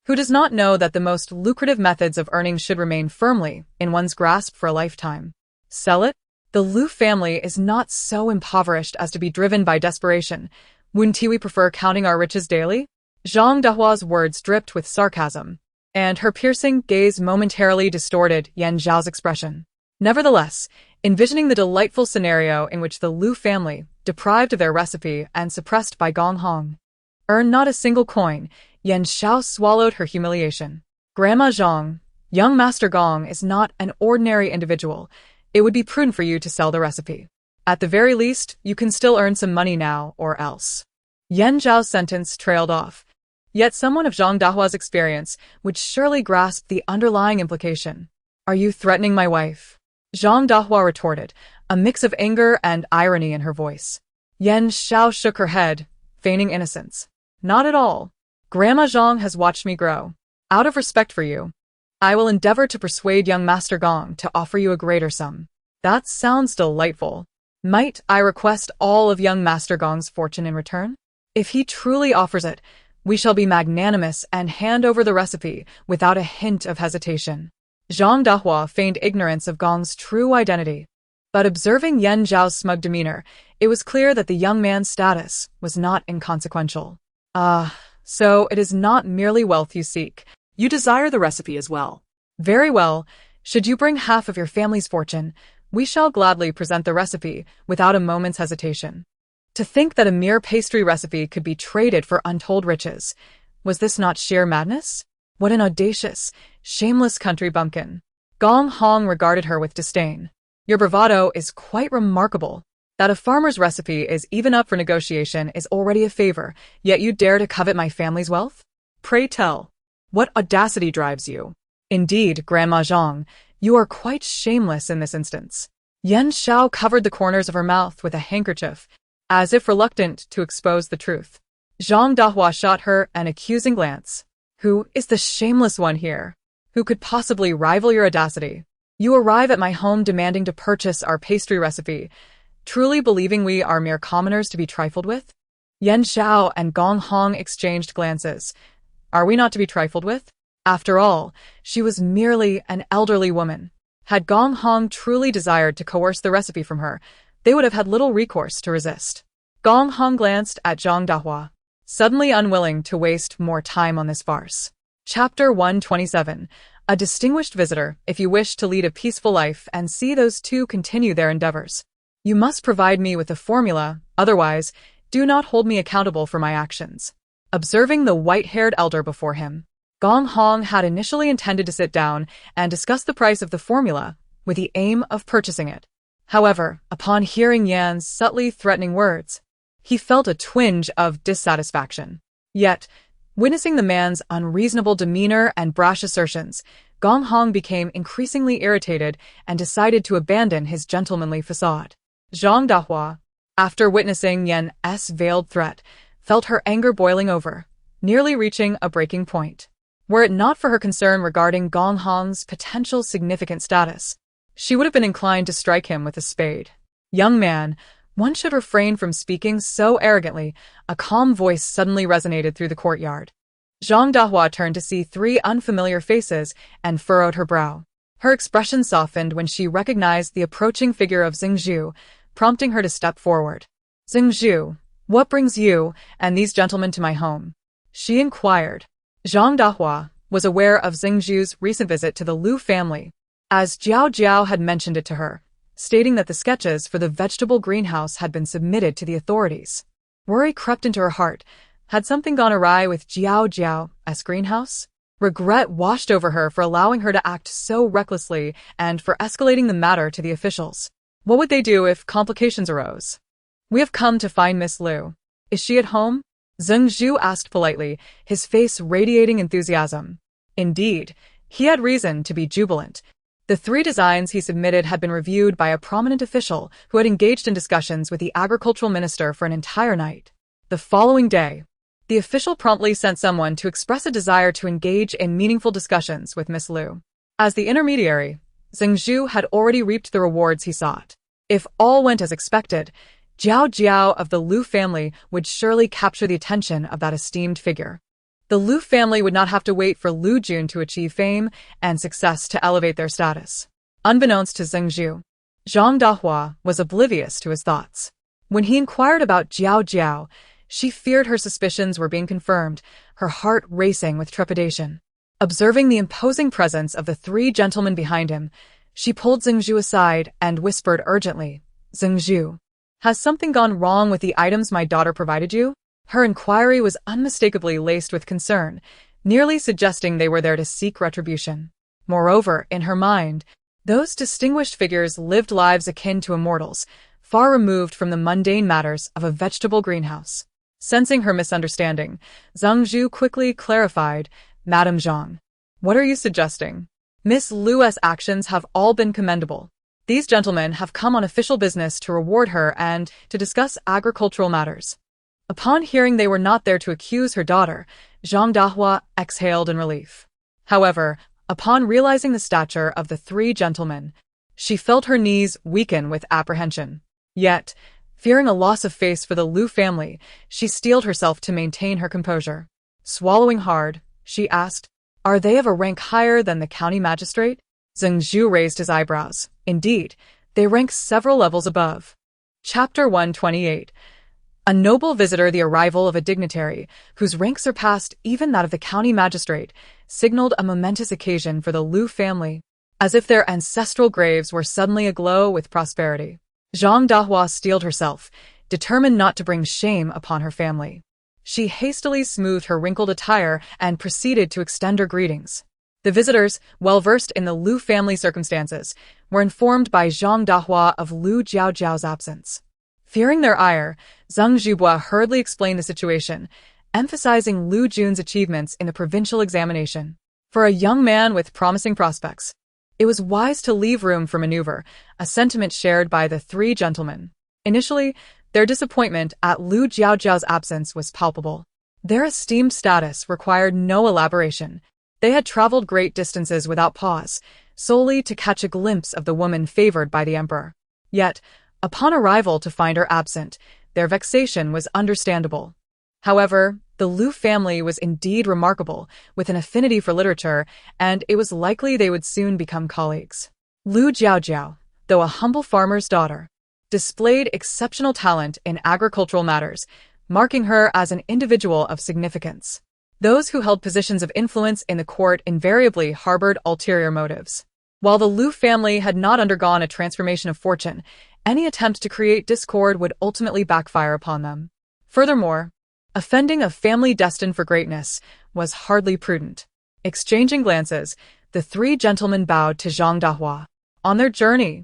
Who does not know that the most lucrative methods of earning should remain firmly in one's grasp for a lifetime? Sell it? The Lu family is not so impoverished as to be driven by desperation. Wouldn't we prefer counting our riches daily? Zhang Dahua's words dripped with sarcasm, and her piercing gaze momentarily distorted Yan Zhao's expression. Nevertheless, envisioning the delightful scenario in which the Lu family, deprived of their recipe and suppressed by Gong Hong, earned not a single coin, Yan Zhao swallowed her humiliation. Grandma Zhang, young Master Gong is not an ordinary individual. It would be prudent for you to sell the recipe. At the very least, you can still earn some money now or else. Yan Zhao's sentence trailed off. Yet someone of Zhang Dahua's experience would surely grasp the underlying implication. Are you threatening my wife? Zhang Dahua retorted, a mix of anger and irony in her voice. Yan Zhao shook her head, feigning innocence. Not at all. Grandma Zhang has watched me grow. Out of respect for you, I will endeavor to persuade young Master Gong to offer you a greater sum. That sounds delightful. Might I request all of young Master Gong's fortune in return? If he truly offers it, we shall be magnanimous and hand over the recipe without a hint of hesitation. Zhang Dahua feigned ignorance of Gong's true identity, but observing Yan Zhao's smug demeanor, it was clear that the young man's status was not inconsequential. So it is not merely wealth you seek.
You desire the recipe as well.
Very well. Should you bring half of your family's fortune, we shall gladly present the recipe without a moment's hesitation. To think that a mere pastry recipe could be traded for untold riches, was this not sheer madness? What an audacious, shameless country bumpkin. Gong Hong regarded her with disdain. Your bravado is quite remarkable. That a farmer's recipe is even up for negotiation is already a favor, yet you dare to covet my family's wealth? Pray tell, what audacity drives you? Indeed, Grandma Zhang, you are quite shameless in this instance. Yan Zhao covered the corners of her mouth with a handkerchief, as if reluctant to expose the truth. Zhang Dahua shot her an accusing glance. Who is the shameless one here? Who could possibly rival your audacity? You arrive at my home demanding to purchase our pastry recipe, truly believing we are mere commoners to be trifled with? Yan Zhao and Gong Hong exchanged glances. Are we not to be trifled with? After all, she was merely an elderly woman. Had Gong Hong truly desired to coerce the recipe from her, they would have had little recourse to resist. Gong Hong glanced at Zhang Dahua, suddenly unwilling to waste more time on this farce. Chapter 127. A distinguished visitor, if you wish to lead a peaceful life and see those two continue their endeavors. You must provide me with a formula, otherwise, do not hold me accountable for my actions. Observing the white-haired elder before him, Gong Hong had initially intended to sit down and discuss the price of the formula with the aim of purchasing it. However, upon hearing Yan's subtly threatening words, he felt a twinge of dissatisfaction. Yet, witnessing the man's unreasonable demeanor and brash assertions, Gong Hong became increasingly irritated and decided to abandon his gentlemanly facade. Zhang Dahua, after witnessing Yan's veiled threat, felt her anger boiling over, nearly reaching a breaking point. Were it not for her concern regarding Gong Hong's potential significant status, she would have been inclined to strike him with a spade. Young man, one should refrain from speaking so arrogantly, a calm voice suddenly resonated through the courtyard. Zhang Dahua turned to see three unfamiliar faces and furrowed her brow. Her expression softened when she recognized the approaching figure of Xingzhu, prompting her to step forward. Xingzhu, what brings you and these gentlemen to my home? She inquired. Zhang Dahua was aware of Zhengzhu's recent visit to the Lu family, as Jiaojiao had mentioned it to her, stating that the sketches for the vegetable greenhouse had been submitted to the authorities. Worry crept into her heart. Had something gone awry with Jiaojiao's greenhouse? Regret washed over her for allowing her to act so recklessly and for escalating the matter to the officials. What would they do if complications arose? "We have come to find Miss Lu. Is she at home?" Zhengzhu asked politely, his face radiating enthusiasm. Indeed, he had reason to be jubilant. The 3 designs he submitted had been reviewed by a prominent official who had engaged in discussions with the agricultural minister for an entire night. The following day, the official promptly sent someone to express a desire to engage in meaningful discussions with Miss Lu. As the intermediary, Zhengzhu had already reaped the rewards he sought. If all went as expected, Jiaojiao of the Lu family would surely capture the attention of that esteemed figure. The Lu family would not have to wait for Lu Jun to achieve fame and success to elevate their status. Unbeknownst to Zhengzhu, Zhang Dahua was oblivious to his thoughts. When he inquired about Jiaojiao, she feared her suspicions were being confirmed, her heart racing with trepidation. Observing the imposing presence of the 3 gentlemen behind him, she pulled Zhengzhu aside and whispered urgently, "Zhengzhu, has something gone wrong with the items my daughter provided you?" Her inquiry was unmistakably laced with concern, nearly suggesting they were there to seek retribution. Moreover, in her mind, those distinguished figures lived lives akin to immortals, far removed from the mundane matters of a vegetable greenhouse. Sensing her misunderstanding, Zhengzhu quickly clarified, "Madame Zhang, what are you suggesting? Miss Lu's actions have all been commendable. These gentlemen have come on official business to reward her and to discuss agricultural matters." Upon hearing they were not there to accuse her daughter, Zhang Dahua exhaled in relief. However, upon realizing the stature of the 3 gentlemen, she felt her knees weaken with apprehension. Yet, fearing a loss of face for the Lu family, she steeled herself to maintain her composure. Swallowing hard, she asked, "Are they of a rank higher than the county magistrate?" Zhengzhu raised his eyebrows. Indeed, they rank several levels above. Chapter 128. A noble visitor, the arrival of a dignitary, whose rank surpassed even that of the county magistrate, signaled a momentous occasion for the Lu family, as if their ancestral graves were suddenly aglow with prosperity. Zhang Dahua steeled herself, determined not to bring shame upon her family. She hastily smoothed her wrinkled attire and proceeded to extend her greetings. The visitors, well versed in the Lu family circumstances, were informed by Zhang Dahua of Lu Jiaojiao's absence. Fearing their ire, Zhengzhu hurriedly explained the situation, emphasizing Lu Jun's achievements in the provincial examination. For a young man with promising prospects, it was wise to leave room for maneuver, a sentiment shared by the 3 gentlemen. Initially, their disappointment at Lu Jiaojiao's absence was palpable. Their esteemed status required no elaboration. They had traveled great distances without pause, solely to catch a glimpse of the woman favored by the emperor. Yet, upon arrival to find her absent, their vexation was understandable. However, the Lu family was indeed remarkable, with an affinity for literature, and it was likely they would soon become colleagues. Lu Jiaojiao, though a humble farmer's daughter, displayed exceptional talent in agricultural matters, marking her as an individual of significance. Those who held positions of influence in the court invariably harbored ulterior motives. While the Lu family had not undergone a transformation of fortune, any attempt to create discord would ultimately backfire upon them. Furthermore, offending a family destined for greatness was hardly prudent. Exchanging glances, the 3 gentlemen bowed to Zhang Dahua. On their journey,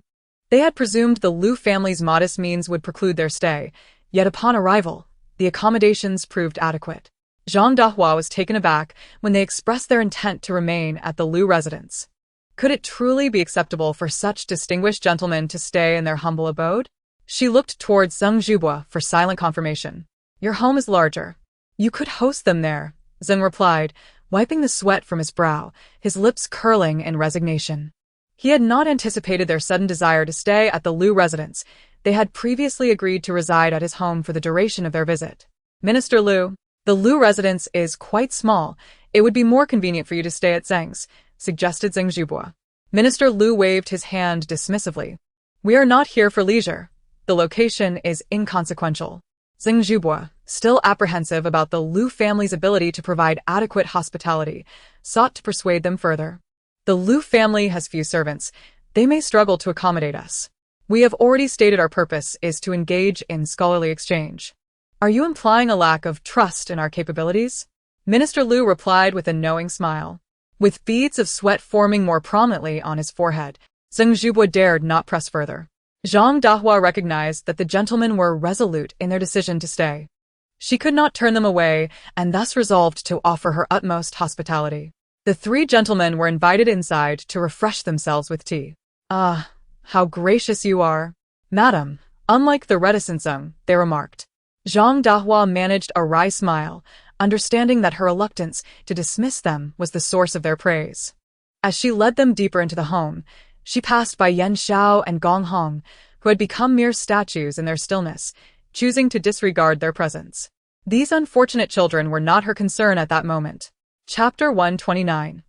they had presumed the Lu family's modest means would preclude their stay, yet upon arrival, the accommodations proved adequate. Zhang Dahua was taken aback when they expressed their intent to remain at the Lu residence. Could it truly be acceptable for such distinguished gentlemen to stay in their humble abode? She looked towards Zhengzhu for silent confirmation. "Your home is larger. You could host them there," Zheng replied, wiping the sweat from his brow, his lips curling in resignation. He had not anticipated their sudden desire to stay at the Lu residence. They had previously agreed to reside at his home for the duration of their visit. "Minister Lu, the Lu residence is quite small. It would be more convenient for you to stay at Zheng's," suggested Zhengzhu. Minister Lu waved his hand dismissively. "We are not here for leisure. The location is inconsequential." Zhengzhu still apprehensive about the Lu family's ability to provide adequate hospitality, sought to persuade them further. The Lu family has few servants. They may struggle to accommodate us. We have already stated our purpose is to engage in scholarly exchange. Are you implying a lack of trust in our capabilities? Minister Lu replied with a knowing smile. With beads of sweat forming more prominently on his forehead, Zheng Zhubo dared not press further. Zhang Dahua recognized that the gentlemen were resolute in their decision to stay. She could not turn them away and thus resolved to offer her utmost hospitality. The three gentlemen were invited inside to refresh themselves with tea. Ah, how gracious you are, madam, unlike the reticent Zheng, they remarked. Zhang Dahua managed a wry smile, understanding that her reluctance to dismiss them was the source of their praise. As she led them deeper into the home, she passed by Yan Xiao and Gong Hong, who had become mere statues in their stillness, choosing to disregard their presence. These unfortunate children were not her concern at that moment. Chapter 129.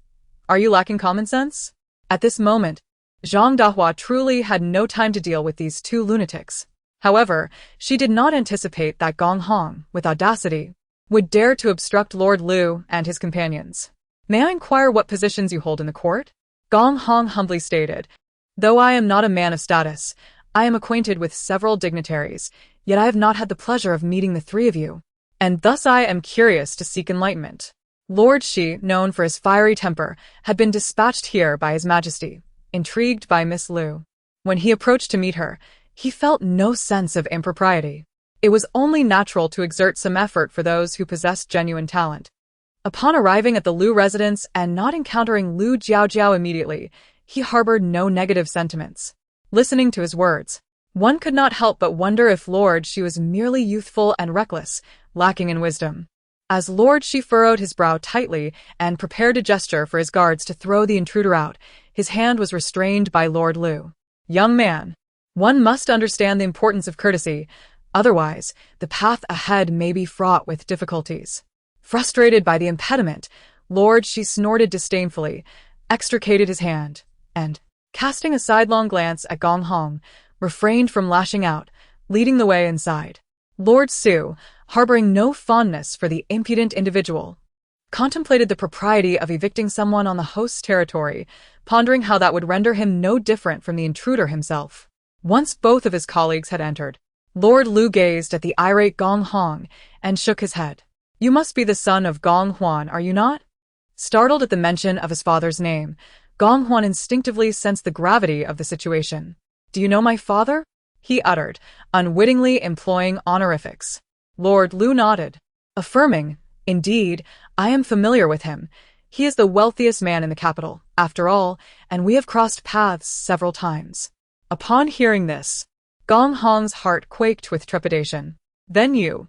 Are you lacking common sense? At this moment, Zhang Dahua truly had no time to deal with these two lunatics. However, she did not anticipate that Gong Hong, with audacity, would dare to obstruct Lord Lu and his companions. May I inquire what positions you hold in the court? Gong Hong humbly stated. Though I am not a man of status, I am acquainted with several dignitaries, yet I have not had the pleasure of meeting the three of you, and thus I am curious to seek enlightenment. Lord Shi, known for his fiery temper, had been dispatched here by His Majesty, intrigued by Miss Lu. When he approached to meet her, he felt no sense of impropriety. It was only natural to exert some effort for those who possessed genuine talent. Upon arriving at the Lu residence and not encountering Lu Jiaojiao immediately, he harbored no negative sentiments. Listening to his words, one could not help but wonder if Lord Shi was merely youthful and reckless, lacking in wisdom. As Lord Shi furrowed his brow tightly and prepared to gesture for his guards to throw the intruder out, his hand was restrained by Lord Lu. Young man, one must understand the importance of courtesy, otherwise the path ahead may be fraught with difficulties. Frustrated by the impediment, Lord Shi snorted disdainfully, extricated his hand, and, casting a sidelong glance at Gong Hong, refrained from lashing out, leading the way inside. Lord Su, harboring no fondness for the impudent individual, contemplated the propriety of evicting someone on the host's territory, pondering how that would render him no different from the intruder himself. Once both of his colleagues had entered, Lord Lu gazed at the irate Gong Hong and shook his head. You must be the son of Gong Huan, are you not? Startled at the mention of his father's name, Gong Huan instinctively sensed the gravity of the situation. Do you know my father? He uttered, unwittingly employing honorifics. Lord Lu nodded, affirming, indeed, I am familiar with him. He is the wealthiest man in the capital, after all, and we have crossed paths several times. Upon hearing this, Gong Hong's heart quaked with trepidation. Then you.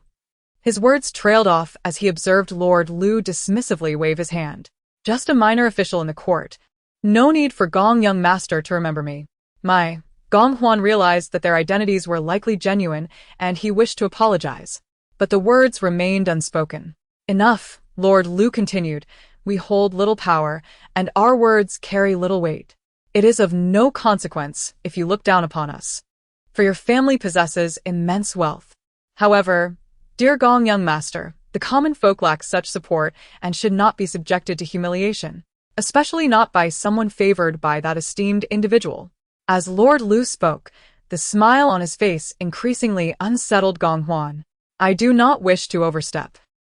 His words trailed off as he observed Lord Lu dismissively wave his hand. Just a minor official in the court. No need for Gong young master to remember me. Gong Huan realized that their identities were likely genuine, and he wished to apologize. But the words remained unspoken. Enough, Lord Lu continued. We hold little power, and our words carry little weight. It is of no consequence if you look down upon us, for your family possesses immense wealth. However, dear Gong young master, the common folk lack such support and should not be subjected to humiliation, especially not by someone favored by that esteemed individual. As Lord Lu spoke, the smile on his face increasingly unsettled Gong Huan. I do not wish to overstep,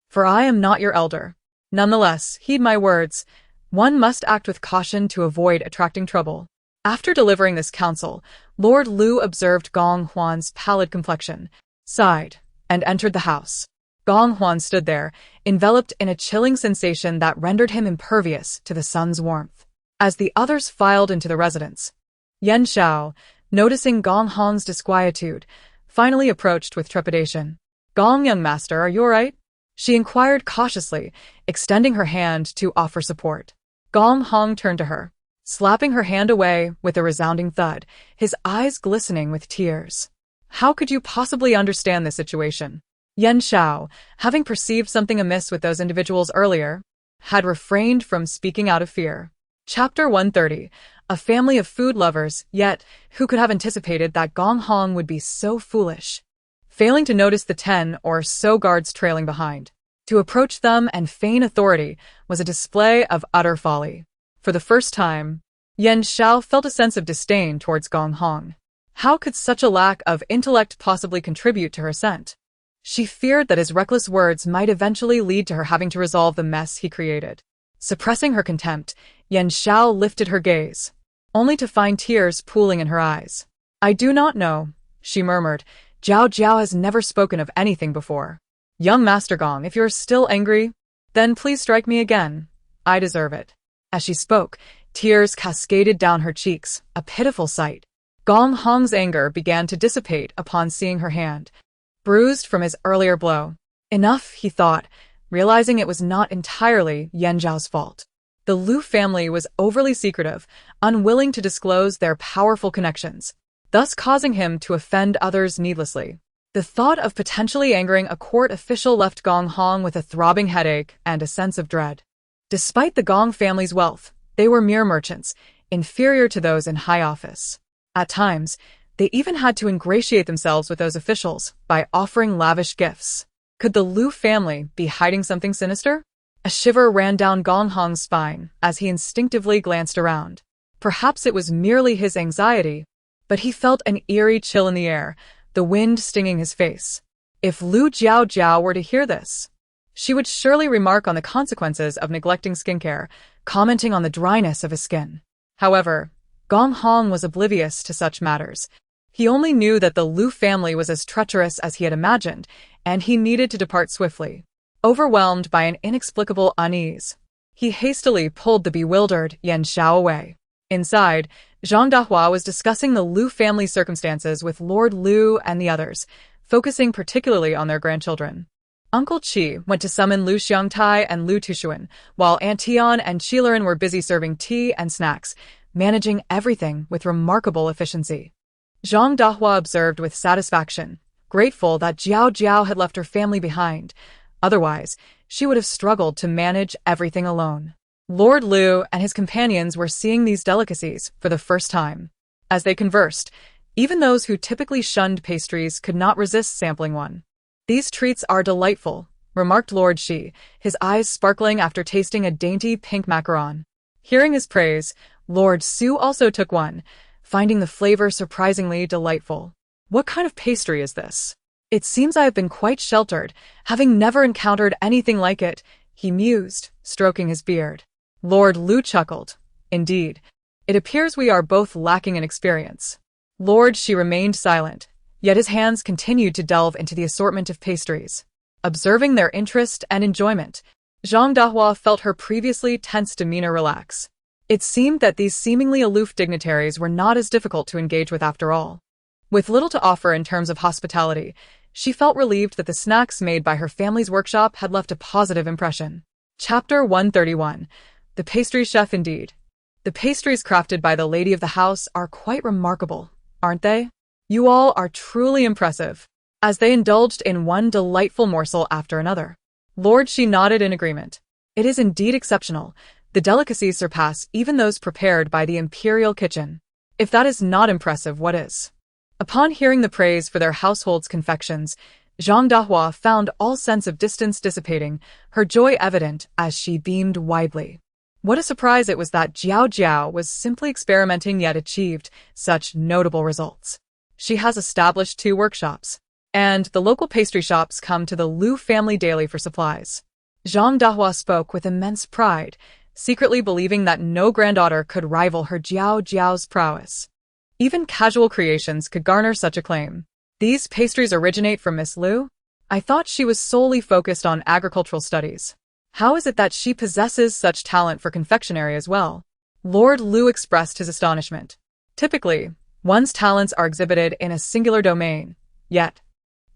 for I am not your elder. Nonetheless, heed my words. One must act with caution to avoid attracting trouble. After delivering this counsel, Lord Lu observed Gong Huan's pallid complexion, sighed, and entered the house. Gong Huan stood there, enveloped in a chilling sensation that rendered him impervious to the sun's warmth. As the others filed into the residence, Yan Xiao, noticing Gong Hong's disquietude, finally approached with trepidation. Gong young master, are you all right? She inquired cautiously, extending her hand to offer support. Gong Hong turned to her, slapping her hand away with a resounding thud, his eyes glistening with tears. How could you possibly understand this situation? Yan Xiao, having perceived something amiss with those individuals earlier, had refrained from speaking out of fear. Chapter 130. A family of food lovers, yet who could have anticipated that Gong Hong would be so foolish? failing to notice the 10 or so guards trailing behind. To approach them and feign authority was a display of utter folly. For the first time, Yan Xiao felt a sense of disdain towards Gong Hong. How could such a lack of intellect possibly contribute to her ascent? She feared that his reckless words might eventually lead to her having to resolve the mess he created. Suppressing her contempt, Yan Xiao lifted her gaze, only to find tears pooling in her eyes. "I do not know," she murmured. "Jiaojiao has never spoken of anything before. Young Master Gong, if you're still angry, then please strike me again. I deserve it." As she spoke, tears cascaded down her cheeks, a pitiful sight. Gong Hong's anger began to dissipate upon seeing her hand, bruised from his earlier blow. Enough, he thought, realizing it was not entirely Yan Zhao's fault. The Lu family was overly secretive, unwilling to disclose their powerful connections, thus causing him to offend others needlessly. The thought of potentially angering a court official left Gong Hong with a throbbing headache and a sense of dread. Despite the Gong family's wealth, they were mere merchants, inferior to those in high office. At times, they even had to ingratiate themselves with those officials by offering lavish gifts. Could the Lu family be hiding something sinister? A shiver ran down Gong Hong's spine as he instinctively glanced around. Perhaps it was merely his anxiety, but he felt an eerie chill in the air, the wind stinging his face. If Lu Jiaojiao were to hear this, she would surely remark on the consequences of neglecting skincare, commenting on the dryness of his skin. However, Gong Hong was oblivious to such matters. He only knew that the Lu family was as treacherous as he had imagined, and he needed to depart swiftly. Overwhelmed by an inexplicable unease, he hastily pulled the bewildered Yan Xiao away. Inside, Zhang Dahua was discussing the Lu family circumstances with Lord Lu and the others, focusing particularly on their grandchildren. Uncle Qi went to summon Lu Xiangtai and Lu Tushuan, while Aunt Tian and Qiluan were busy serving tea and snacks, managing everything with remarkable efficiency. Zhang Dahua observed with satisfaction, grateful that Jiaojiao had left her family behind. Otherwise, she would have struggled to manage everything alone. Lord Lu and his companions were seeing these delicacies for the first time. As they conversed, even those who typically shunned pastries could not resist sampling one. "These treats are delightful," remarked Lord Shi, his eyes sparkling after tasting a dainty pink macaron. Hearing his praise, Lord Su also took one, finding the flavor surprisingly delightful. "What kind of pastry is this? It seems I have been quite sheltered, having never encountered anything like it," he mused, stroking his beard. Lord Lu chuckled. "Indeed, it appears we are both lacking in experience." Lord Shi remained silent, yet his hands continued to delve into the assortment of pastries. Observing their interest and enjoyment, Zhang Dahua felt her previously tense demeanor relax. It seemed that these seemingly aloof dignitaries were not as difficult to engage with after all. With little to offer in terms of hospitality, she felt relieved that the snacks made by her family's workshop had left a positive impression. Chapter 131. The Pastry Chef Indeed. The pastries crafted by the lady of the house are quite remarkable, aren't they? You all are truly impressive. As they indulged in one delightful morsel after another, Lord Shi nodded in agreement. It is indeed exceptional. The delicacies surpass even those prepared by the imperial kitchen. If that is not impressive, what is? Upon hearing the praise for their household's confections, Zhang Dahua found all sense of distance dissipating, her joy evident as she beamed widely. What a surprise it was that Jiaojiao was simply experimenting yet achieved such notable results. She has established 2 workshops, and the local pastry shops come to the Lu family daily for supplies. Zhang Dahua spoke with immense pride, secretly believing that no granddaughter could rival her Jiaojiao's prowess. Even casual creations could garner such acclaim. "These pastries originate from Miss Lu? I thought she was solely focused on agricultural studies. How is it that she possesses such talent for confectionery as well?" Lord Lu expressed his astonishment. Typically, one's talents are exhibited in a singular domain, yet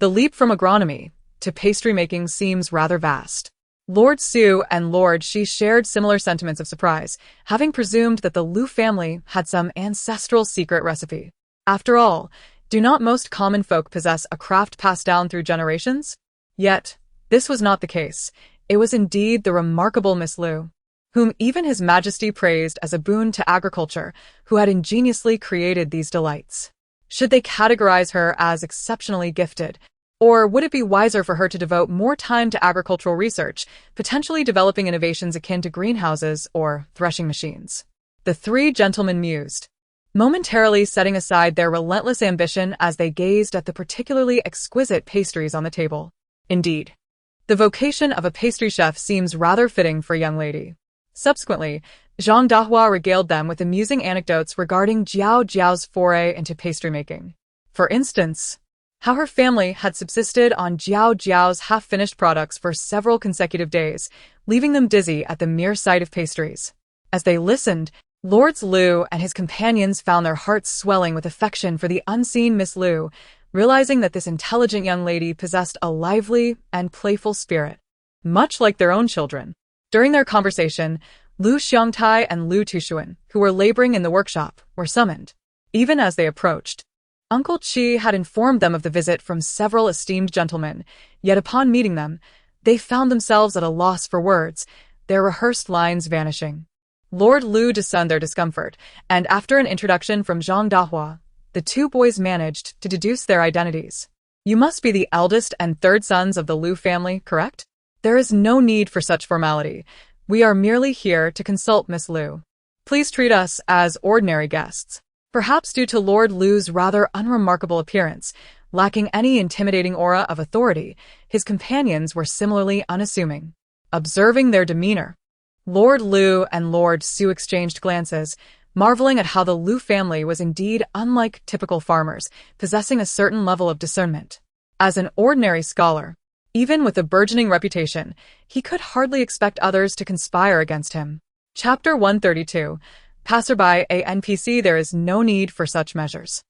the leap from agronomy to pastry making seems rather vast. Lord Su and Lord Shi shared similar sentiments of surprise, having presumed that the Lu family had some ancestral secret recipe. After all, do not most common folk possess a craft passed down through generations? Yet, this was not the case. It was indeed the remarkable Miss Lu, whom even His Majesty praised as a boon to agriculture, who had ingeniously created these delights. Should they categorize her as exceptionally gifted, Or would it be wiser for her to devote more time to agricultural research, potentially developing innovations akin to greenhouses or threshing machines? The three gentlemen mused, momentarily setting aside their relentless ambition as they gazed at the particularly exquisite pastries on the table. Indeed, the vocation of a pastry chef seems rather fitting for a young lady. Subsequently, Zhang Dahua regaled them with amusing anecdotes regarding Jiaojiao's foray into pastry making. For instance, how her family had subsisted on Jiaojiao's half-finished products for several consecutive days, leaving them dizzy at the mere sight of pastries. As they listened, Lord Lu and his companions found their hearts swelling with affection for the unseen Miss Lu, realizing that this intelligent young lady possessed a lively and playful spirit, much like their own children. During their conversation, Lu Xiangtai and Lu Tushuan, who were laboring in the workshop, were summoned. Even as they approached, Uncle Qi had informed them of the visit from several esteemed gentlemen, yet upon meeting them, they found themselves at a loss for words, their rehearsed lines vanishing. Lord Lu discerned their discomfort, and after an introduction from Zhang Dahua, the two boys managed to deduce their identities. You must be the eldest and third sons of the Lu family, correct? There is no need for such formality. We are merely here to consult Miss Lu. Please treat us as ordinary guests. Perhaps due to Lord Lu's rather unremarkable appearance, lacking any intimidating aura of authority, his companions were similarly unassuming. Observing their demeanor, Lord Lu and Lord Su exchanged glances, marveling at how the Lu family was indeed unlike typical farmers, possessing a certain level of discernment. As an ordinary scholar, even with a burgeoning reputation, he could hardly expect others to conspire against him. Chapter 132. Passerby, a NPC. There is no need for such measures.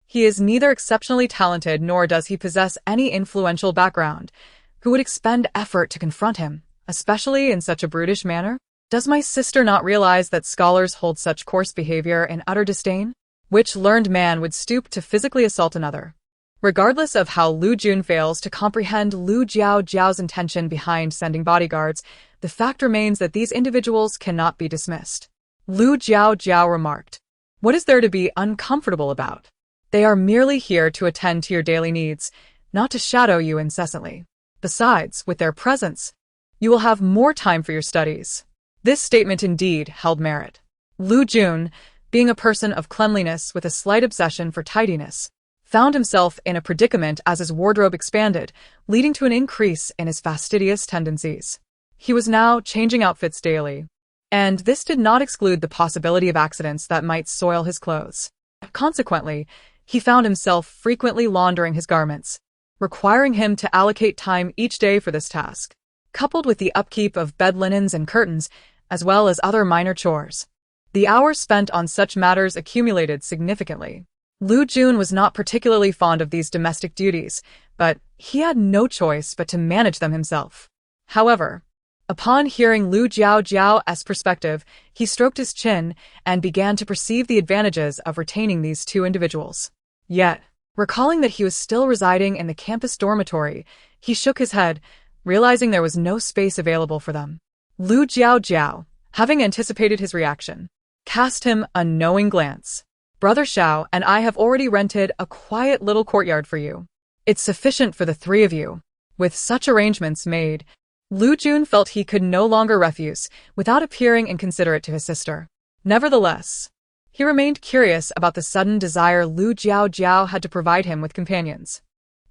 He is neither exceptionally talented nor does he possess any influential background. Who would expend effort to confront him, especially in such a brutish manner? Does my sister not realize that scholars hold such coarse behavior in utter disdain? Which learned man would stoop to physically assault another? Regardless of how Lu Jun fails to comprehend Lu Jiaojiao's intention behind sending bodyguards, the fact remains that these individuals cannot be dismissed. Lu Jiaojiao remarked, "What is there to be uncomfortable about? They are merely here to attend to your daily needs, not to shadow you incessantly. Besides, with their presence, you will have more time for your studies." This statement indeed held merit. Lu Jun, being a person of cleanliness with a slight obsession for tidiness, found himself in a predicament as his wardrobe expanded, leading to an increase in his fastidious tendencies. He was now changing outfits daily, and this did not exclude the possibility of accidents that might soil his clothes. Consequently, he found himself frequently laundering his garments, requiring him to allocate time each day for this task. Coupled with the upkeep of bed linens and curtains, as well as other minor chores, the hours spent on such matters accumulated significantly. Lu Jun was not particularly fond of these domestic duties, but he had no choice but to manage them himself. However, upon hearing Lu Jiaojiao's perspective, he stroked his chin and began to perceive the advantages of retaining these two individuals. Yet, recalling that he was still residing in the campus dormitory, he shook his head, realizing there was no space available for them. Lu Jiaojiao, having anticipated his reaction, cast him a knowing glance. "Brother Xiao and I have already rented a quiet little courtyard for you. It's sufficient for the three of you." With such arrangements made, Lu Jun felt he could no longer refuse, without appearing inconsiderate to his sister. Nevertheless, he remained curious about the sudden desire Lu Jiaojiao had to provide him with companions.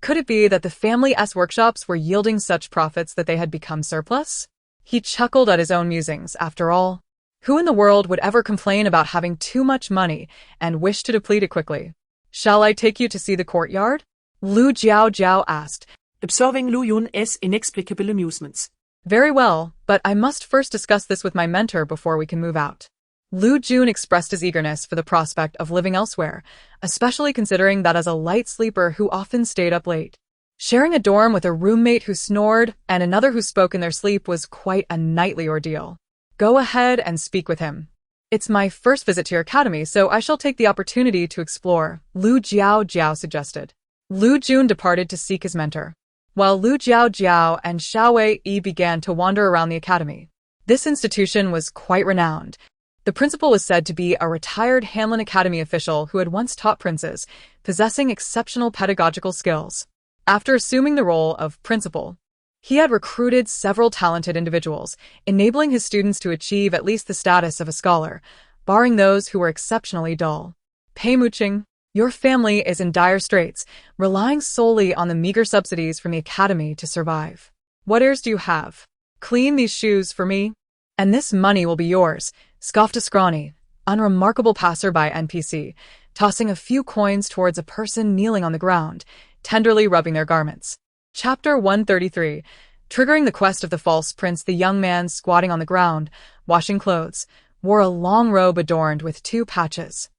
Could it be that the family's workshops were yielding such profits that they had become surplus? He chuckled at his own musings. After all, who in the world would ever complain about having too much money and wish to deplete it quickly? "Shall I take you to see the courtyard?" Lu Jiaojiao asked,
observing Lu Yun's inexplicable amusements.
"Very well, but I must first discuss this with my mentor before we can move out." Lu Jun expressed his eagerness for the prospect of living elsewhere, especially considering that as a light sleeper who often stayed up late, sharing a dorm with a roommate who snored and another who spoke in their sleep was quite a nightly ordeal. "Go ahead and speak with him. It's my first visit to your academy, so I shall take the opportunity to explore," Lu Jiaojiao suggested. Lu Jun departed to seek his mentor, while Lu Jiaojiao and Xiao Wei began to wander around the academy. This institution was quite renowned. The principal was said to be a retired Hanlin Academy official who had once taught princes, possessing exceptional pedagogical skills. After assuming the role of principal, he had recruited several talented individuals, enabling his students to achieve at least the status of a scholar, barring those who were exceptionally dull. Pei Muqing, your family is in dire straits, relying solely on the meager subsidies from the academy to survive. What heirs do you have? Clean these shoes for me, and this money will be yours, scoffed a scrawny, unremarkable passerby NPC, tossing a few coins towards a person kneeling on the ground, tenderly rubbing their garments. Chapter 133. Triggering the quest of the false prince, the young man squatting on the ground, washing clothes, wore a long robe adorned with 2 patches.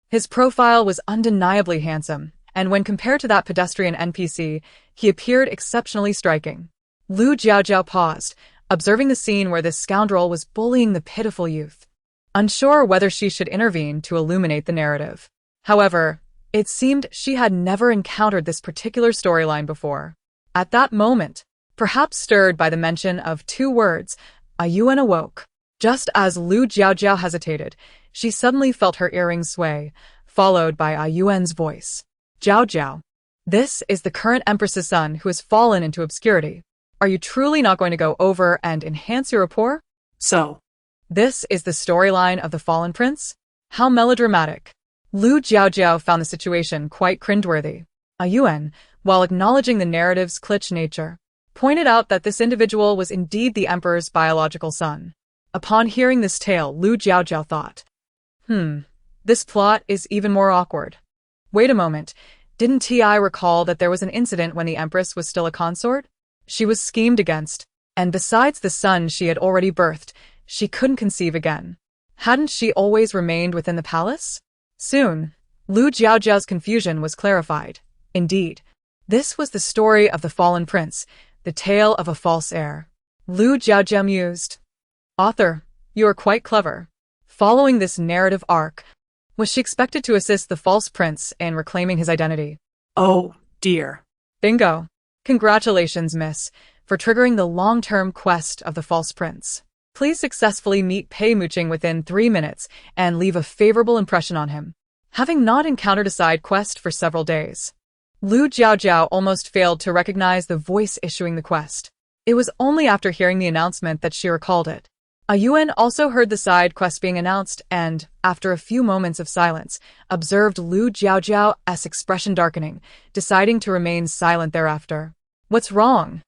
His profile was undeniably handsome, and when compared to that pedestrian NPC, he appeared exceptionally striking. Lu Jiaojiao paused, observing the scene where this scoundrel was bullying the pitiful youth, unsure whether she should intervene to illuminate the narrative. However, it seemed she had never encountered this particular storyline before. At that moment, perhaps stirred by the mention of 2 words, a Yuan awoke. Just as Lu Jiaojiao hesitated, she suddenly felt her earrings sway, followed by a Yuan's voice. Jiaojiao, this is the current empress's son who has fallen into obscurity. Are you truly not going to go over and enhance your rapport?
So,
This is the storyline of the fallen prince? How melodramatic. Lu Jiaojiao found the situation quite cringeworthy. A Yuan, while acknowledging the narrative's kitsch nature, pointed out that this individual was indeed the emperor's biological son. Upon hearing this tale, Lu Jiaojiao thought, this plot is even more awkward. Wait a moment, didn't Ti recall that there was an incident when the empress was still a consort? She was schemed against, and besides the son she had already birthed, she couldn't conceive again. Hadn't she always remained within the palace? Soon, Lu Jiaojiao's confusion was clarified. Indeed, this was the story of the fallen prince, the tale of a false heir. Lu Jiaojiao mused. Author, you are quite clever. Following this narrative arc, was she expected to assist the false prince in reclaiming his identity?
oh dear.
Bingo. Congratulations, miss, for triggering the long-term quest of the false prince. Please successfully meet Pei Muqing within 3 minutes and leave a favorable impression on him. Having not encountered a side quest for several days, Lu Jiaojiao almost failed to recognize the voice issuing the quest. It was only after hearing the announcement that she recalled it. A Yuan also heard the side quest being announced and, after a few moments of silence, observed Lu Jiaojiao's expression darkening, deciding to remain silent thereafter. What's wrong?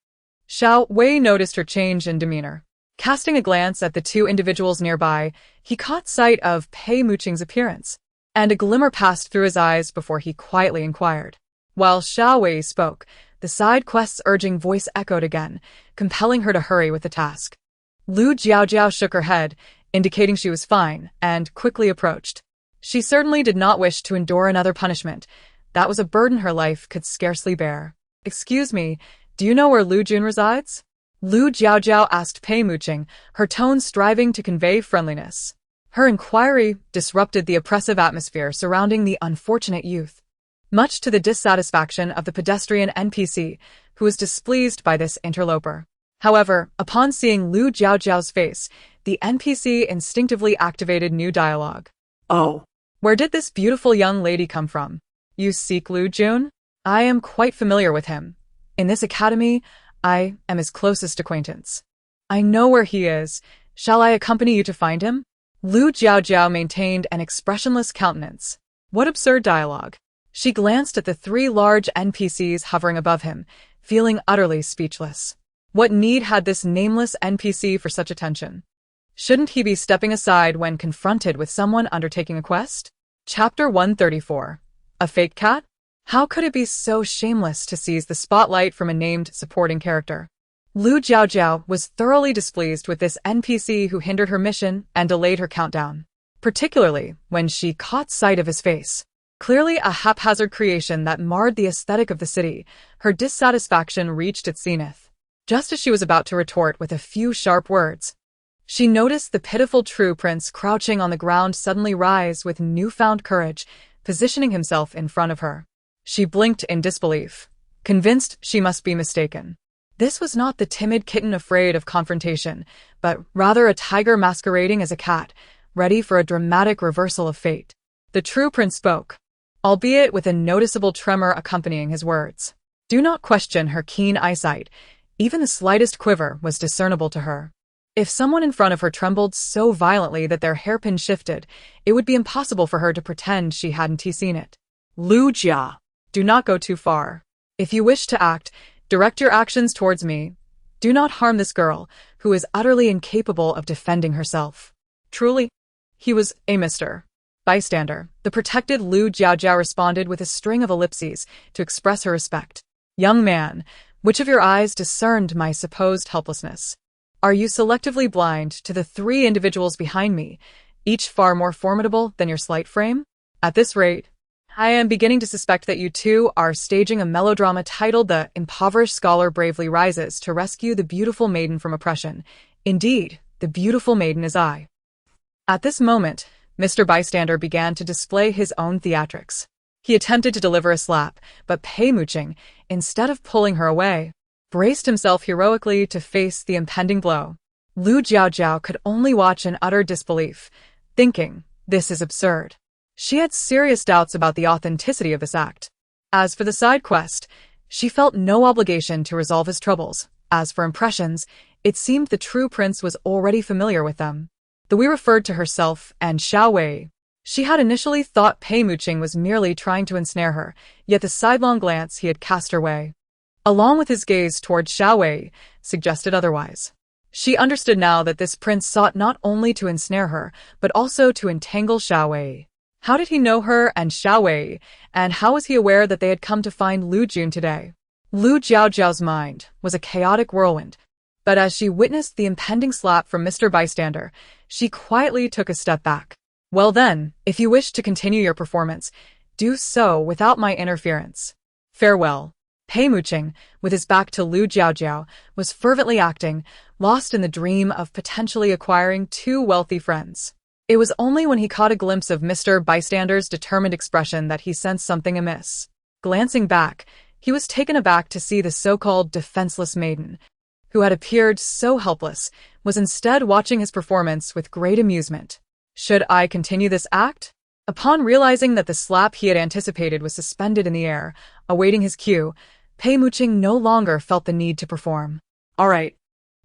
Xiao Wei noticed her change in demeanor. Casting a glance at the 2 individuals nearby, he caught sight of Pei Muqing's appearance, and a glimmer passed through his eyes before he quietly inquired. While Xiao Wei spoke, the side quest's urging voice echoed again, compelling her to hurry with the task. Lu Jiaojiao shook her head, indicating she was fine, and quickly approached. She certainly did not wish to endure another punishment. That was a burden her life could scarcely bear. Excuse me, do you know where Lu Jun resides? Lu Jiaojiao asked Pei Muqing, her tone striving to convey friendliness. Her inquiry disrupted the oppressive atmosphere surrounding the unfortunate youth, much to the dissatisfaction of the pedestrian NPC, who was displeased by this interloper. However, upon seeing Lu Jiaojiao's face, the NPC instinctively activated new dialogue.
Oh,
Where did this beautiful young lady come from? You seek Lu Jun? I am quite familiar with him. In this academy, I am his closest acquaintance. I know where he is. Shall I accompany you to find him? Lu Jiaojiao maintained an expressionless countenance. What absurd dialogue. She glanced at the 3 large NPCs hovering above him, feeling utterly speechless. What need had this nameless NPC for such attention? Shouldn't he be stepping aside when confronted with someone undertaking a quest? Chapter 134. A fake cat? How could it be so shameless to seize the spotlight from a named supporting character? Lu Jiaojiao was thoroughly displeased with this NPC who hindered her mission and delayed her countdown, particularly when she caught sight of his face. Clearly a haphazard creation that marred the aesthetic of the city, her dissatisfaction reached its zenith. Just as she was about to retort with a few sharp words, she noticed the pitiful true prince crouching on the ground suddenly rise with newfound courage, positioning himself in front of her. She blinked in disbelief, convinced she must be mistaken. This was not the timid kitten afraid of confrontation, but rather a tiger masquerading as a cat, ready for a dramatic reversal of fate. The true prince spoke, albeit with a noticeable tremor accompanying his words. Do not question her keen eyesight. Even the slightest quiver was discernible to her. If someone in front of her trembled so violently that their hairpin shifted, it would be impossible for her to pretend she hadn't seen it.
Lu Jia.
Do not go too far. If you wish to act, direct your actions towards me. Do not harm this girl, who is utterly incapable of defending herself. Truly, he was a Mr. Bystander. The protected Lu Jiaojiao responded with a string of ellipses to express her respect. Young man, which of your eyes discerned my supposed helplessness? Are you selectively blind to the 3 individuals behind me, each far more formidable than your slight frame? At this rate, I am beginning to suspect that you two are staging a melodrama titled The Impoverished Scholar Bravely Rises to Rescue the Beautiful Maiden from Oppression. Indeed, the beautiful maiden is I. At this moment, Mr. Bystander began to display his own theatrics. He attempted to deliver a slap, but Pei Muqing, instead of pulling her away, braced himself heroically to face the impending blow. Lu Jiaojiao could only watch in utter disbelief, thinking, this is absurd. She had serious doubts about the authenticity of this act. As for the side quest, she felt no obligation to resolve his troubles. As for impressions, it seemed the true prince was already familiar with them. The Wei referred to herself and Xiao Wei. She had initially thought Pei Muqing was merely trying to ensnare her, yet the sidelong glance he had cast her way, along with his gaze toward Xiao Wei, suggested otherwise. She understood now that this prince sought not only to ensnare her, but also to entangle Xiao Wei. How did he know her and Xiao Wei, and how was he aware that they had come to find Lu Jun today? Lu Jiaojiao's mind was a chaotic whirlwind, but as she witnessed the impending slap from Mr. Bystander, she quietly took a step back. Well then, if you wish to continue your performance, do so without my interference. Farewell. Pei Muqing, with his back to Lu Jiaojiao, was fervently acting, lost in the dream of potentially acquiring 2 wealthy friends. It was only when he caught a glimpse of Mr. Bystander's determined expression that he sensed something amiss. Glancing back, he was taken aback to see the so-called defenseless maiden, who had appeared so helpless, was instead watching his performance with great amusement. Should I continue this act? Upon realizing that the slap he had anticipated was suspended in the air, awaiting his cue, Pei Muqing no longer felt the need to perform. All right.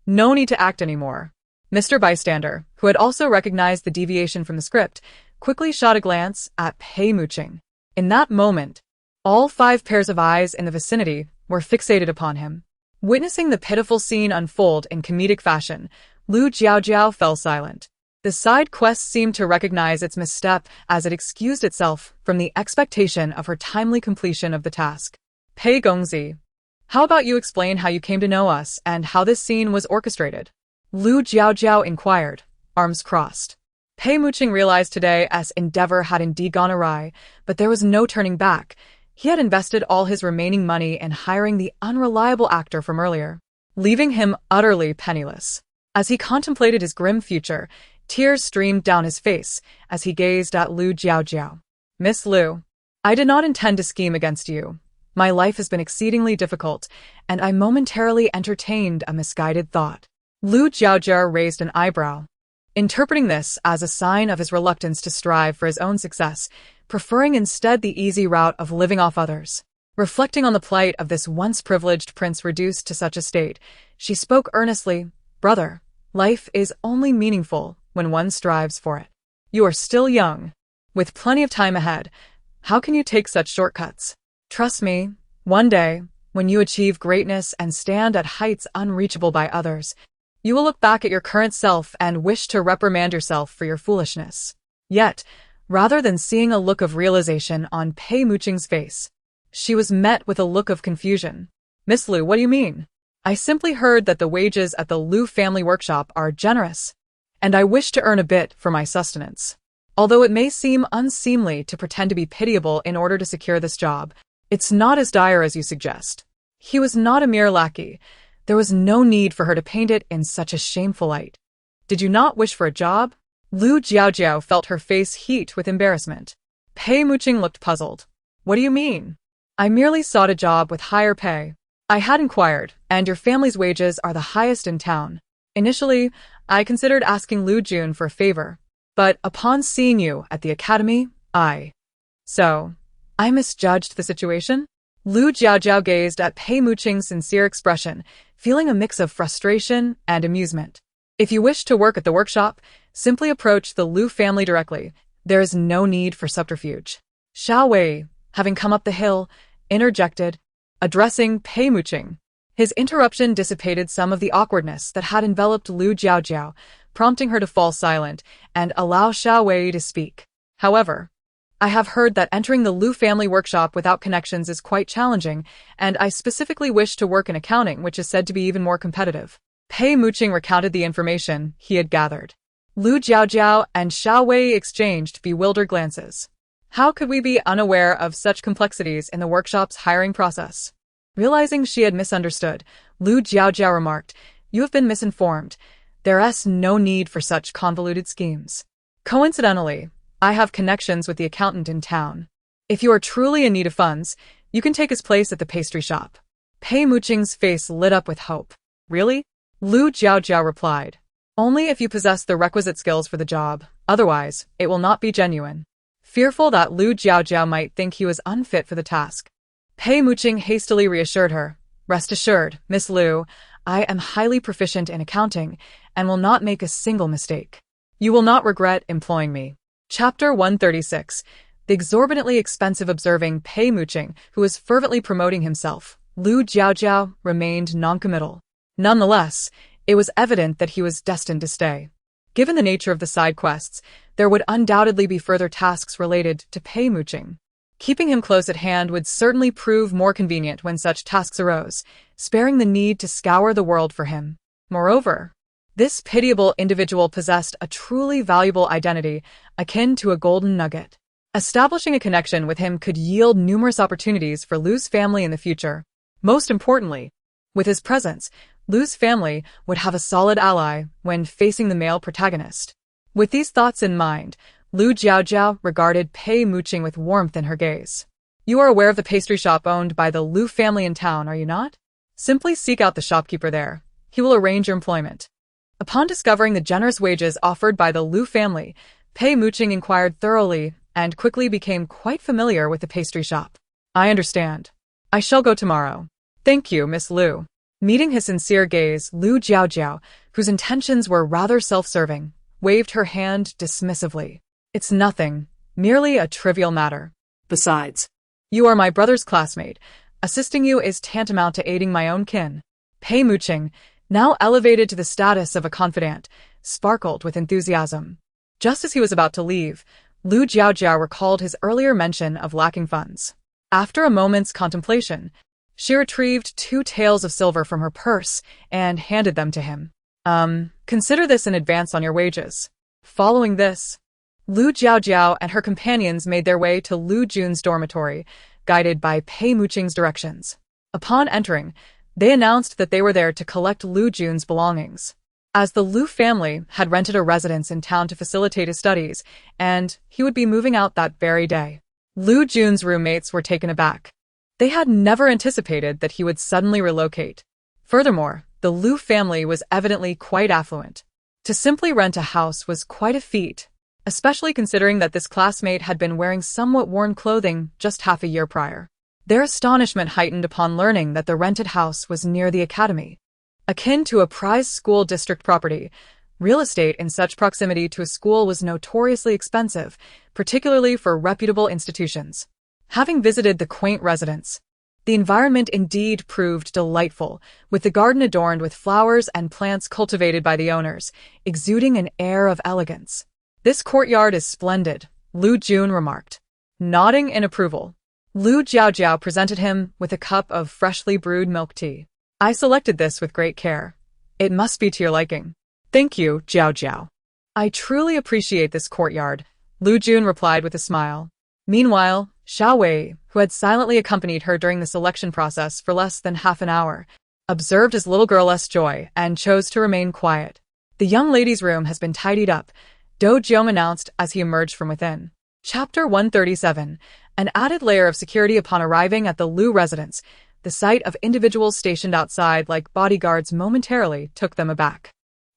No need to act anymore. Mr. Bystander, who had also recognized the deviation from the script, quickly shot a glance at Pei Muqing. In that moment, all 5 pairs of eyes in the vicinity were fixated upon him. Witnessing the pitiful scene unfold in comedic fashion, Lu Jiaojiao fell silent. The side quest seemed to recognize its misstep as it excused itself from the expectation of her timely completion of the task. Pei Gongzi, how about you explain how you came to know us and how this scene was orchestrated? Lu Jiaojiao inquired, arms crossed. Pei Muqing realized today's endeavor had indeed gone awry, but there was no turning back. He had invested all his remaining money in hiring the unreliable actor from earlier, leaving him utterly penniless. As he contemplated his grim future, tears streamed down his face as he gazed at Lu Jiaojiao. Miss Lu, I did not intend to scheme against you. My life has been exceedingly difficult, and I momentarily entertained a misguided thought. Lu Jiaojiao raised an eyebrow, interpreting this as a sign of his reluctance to strive for his own success, preferring instead the easy route of living off others. Reflecting on the plight of this once privileged prince reduced to such a state, she spoke earnestly, Brother, life is only meaningful when one strives for it. You are still young, with plenty of time ahead. How can you take such shortcuts? Trust me, one day, when you achieve greatness and stand at heights unreachable by others, you will look back at your current self and wish to reprimand yourself for your foolishness. Yet, rather than seeing a look of realization on Pei Muqing's face, she was met with a look of confusion. Miss Lu, what do you mean? I simply heard that the wages at the Lu family workshop are generous, and I wish to earn a bit for my sustenance. Although it may seem unseemly to pretend to be pitiable in order to secure this job, it's not as dire as you suggest. He was not a mere lackey. There was no need for her to paint it in such a shameful light. Did you not wish for a job? Lu Jiaojiao felt her face heat with embarrassment. Pei Muqing looked puzzled. What do you mean? I merely sought a job with higher pay. I had inquired, and your family's wages are the highest in town. Initially, I considered asking Lu Jun for a favor, but upon seeing you at the academy, I misjudged the situation? Lu Jiaojiao gazed at Pei Muqing's sincere expression, feeling a mix of frustration and amusement. If you wish to work at the workshop, simply approach the Lu family directly. There is no need for subterfuge. Xiao Wei, having come up the hill, interjected, addressing Pei Muqing. His interruption dissipated some of the awkwardness that had enveloped Lu Jiaojiao, prompting her to fall silent and allow Xiao Wei to speak. However, I have heard that entering the Lu family workshop without connections is quite challenging, and I specifically wish to work in accounting, which is said to be even more competitive. Pei Muqing recounted the information he had gathered. Lu Jiaojiao and Xiao Wei exchanged bewildered glances. How could we be unaware of such complexities in the workshop's hiring process? Realizing she had misunderstood, Lu Jiaojiao remarked, "You have been misinformed. There's no need for such convoluted schemes. Coincidentally, I have connections with the accountant in town. If you are truly in need of funds, you can take his place at the pastry shop." Pei Muqing's face lit up with hope. "Really?" Lu Jiaojiao replied. "Only if you possess the requisite skills for the job. Otherwise, it will not be genuine." Fearful that Lu Jiaojiao might think he was unfit for the task, Pei Muqing hastily reassured her. "Rest assured, Miss Lu, I am highly proficient in accounting and will not make a single mistake. You will not regret employing me." Chapter 136. The exorbitantly expensive. Observing Pei Muqing, who was fervently promoting himself, Lu Jiaojiao remained noncommittal. Nonetheless, it was evident that he was destined to stay. Given the nature of the side quests, there would undoubtedly be further tasks related to Pei Muqing. Keeping him close at hand would certainly prove more convenient when such tasks arose, sparing the need to scour the world for him. Moreover, this pitiable individual possessed a truly valuable identity, akin to a golden nugget. Establishing a connection with him could yield numerous opportunities for Lu's family in the future. Most importantly, with his presence, Lu's family would have a solid ally when facing the male protagonist. With these thoughts in mind, Lu Jiaojiao regarded Pei Muqing with warmth in her gaze. "You are aware of the pastry shop owned by the Lu family in town, are you not? Simply seek out the shopkeeper there. He will arrange your employment." Upon discovering the generous wages offered by the Lu family, Pei Muqing inquired thoroughly and quickly became quite familiar with the pastry shop. "I understand. I shall go tomorrow. Thank you, Miss Lu." Meeting his sincere gaze, Lu Jiaojiao, whose intentions were rather self-serving, waved her hand dismissively. "It's nothing, merely a trivial matter. Besides, you are my brother's classmate. Assisting you is tantamount to aiding my own kin." Pei Muqing, now elevated to the status of a confidant, sparkled with enthusiasm. Just as he was about to leave, Lu Jiaojiao recalled his earlier mention of lacking funds. After a moment's contemplation, she retrieved 2 taels of silver from her purse and handed them to him. Consider this in advance on your wages." Following this, Lu Jiaojiao and her companions made their way to Lu Jun's dormitory, guided by Pei Muqing's directions. Upon entering, they announced that they were there to collect Lu Jun's belongings. As the Lu family had rented a residence in town to facilitate his studies, and he would be moving out that very day, Lu Jun's roommates were taken aback. They had never anticipated that he would suddenly relocate. Furthermore, the Lu family was evidently quite affluent. To simply rent a house was quite a feat, especially considering that this classmate had been wearing somewhat worn clothing just half a year prior. Their astonishment heightened upon learning that the rented house was near the academy. Akin to a prize school district property, real estate in such proximity to a school was notoriously expensive, particularly for reputable institutions. Having visited the quaint residence, the environment indeed proved delightful, with the garden adorned with flowers and plants cultivated by the owners, exuding an air of elegance. "This courtyard is splendid," Lu Jun remarked. Nodding in approval, Lu Jiaojiao presented him with a cup of freshly brewed milk tea. "I selected this with great care. It must be to your liking." "Thank you, Jiaojiao. I truly appreciate this courtyard," Lu Jun replied with a smile. Meanwhile, Xiao Wei, who had silently accompanied her during the selection process for less than half an hour, observed his little girl's joy and chose to remain quiet. "The young lady's room has been tidied up," Do Jiong announced as he emerged from within. Chapter 137. An added layer of security upon arriving at the Lu residence. The sight of individuals stationed outside like bodyguards momentarily took them aback.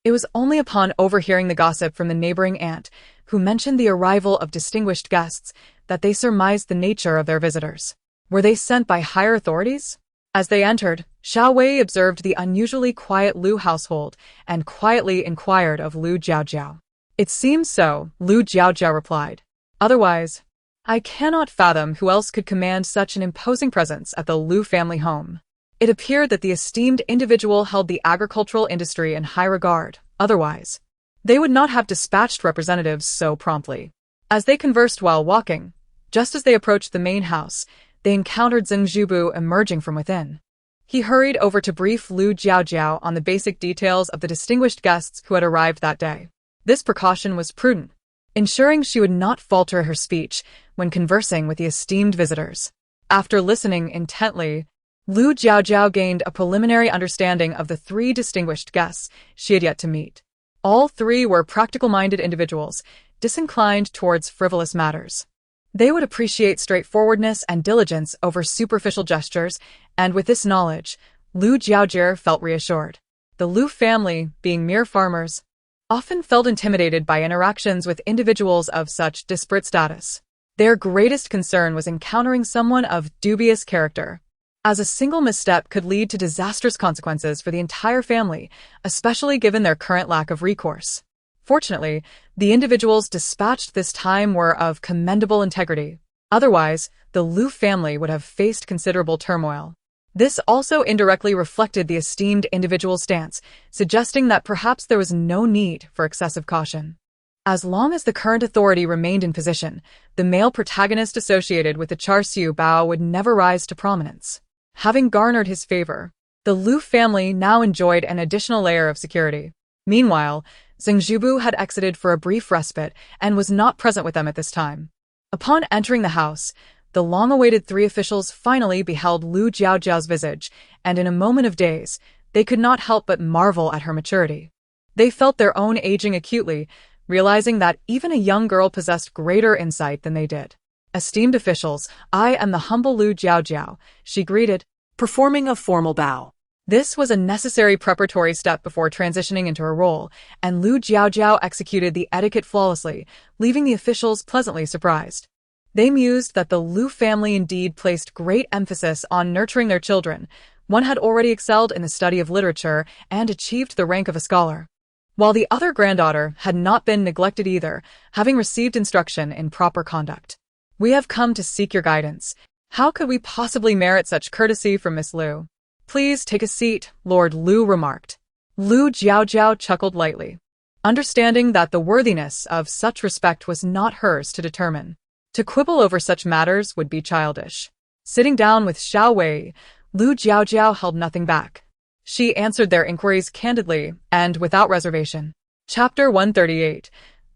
It was only upon overhearing the gossip from the neighboring aunt, who mentioned the arrival of distinguished guests, that they surmised the nature of their visitors. Were they sent by higher authorities? As they entered, Xiao Wei observed the unusually quiet Lu household and quietly inquired of Lu Jiaojiao. It seems so, Lu Jiaojiao replied. Otherwise, I cannot fathom who else could command such an imposing presence at the Lu family home. It appeared that the esteemed individual held the agricultural industry in high regard. Otherwise, they would not have dispatched representatives so promptly. As they conversed while walking, just as they approached the main house, they encountered Zheng Zhubu emerging from within. He hurried over to brief Lu Jiaojiao on the basic details of the distinguished guests who had arrived that day. This precaution was prudent, ensuring she would not falter her speech when conversing with the esteemed visitors. After listening intently, Lu Jiaojiao gained a preliminary understanding of the three distinguished guests she had yet to meet. All three were practical-minded individuals, disinclined towards frivolous matters. They would appreciate straightforwardness and diligence over superficial gestures, and with this knowledge, Lu Jiaojie felt reassured. The Lu family, being mere farmers, often felt intimidated by interactions with individuals of such disparate status. Their greatest concern was encountering someone of dubious character, as a single misstep could lead to disastrous consequences for the entire family, especially given their current lack of recourse. Fortunately, the individuals dispatched this time were of commendable integrity. Otherwise, the Lu family would have faced considerable turmoil. This also indirectly reflected the esteemed individual's stance, suggesting that perhaps there was no need for excessive caution. As long as the current authority remained in position, the male protagonist associated with the Char Siu Bao would never rise to prominence. Having garnered his favor, the Lu family now enjoyed an additional layer of security. Meanwhile, Zheng Zhubu had exited for a brief respite and was not present with them at this time. Upon entering the house, the long-awaited three officials finally beheld Lu Jiaojiao's visage, and in a moment of daze, they could not help but marvel at her maturity. They felt their own aging acutely, realizing that even a young girl possessed greater insight than they did. Esteemed officials, I am the humble Lu Jiaojiao, she greeted,
performing a formal bow.
This was a necessary preparatory step before transitioning into her role, and Lu Jiaojiao executed the etiquette flawlessly, leaving the officials pleasantly surprised. They mused that the Lu family indeed placed great emphasis on nurturing their children. One had already excelled in the study of literature and achieved the rank of a scholar, while the other granddaughter had not been neglected either, having received instruction in proper conduct. We have come to seek your guidance. How could we possibly merit such courtesy from Miss Lu? Please take a seat, Lord Lu remarked. Lu Jiaojiao chuckled lightly, understanding that the worthiness of such respect was not hers to determine. To quibble over such matters would be childish. Sitting down with Xiao Wei, Lu Jiaojiao held nothing back. She answered their inquiries candidly and without reservation. Chapter 138.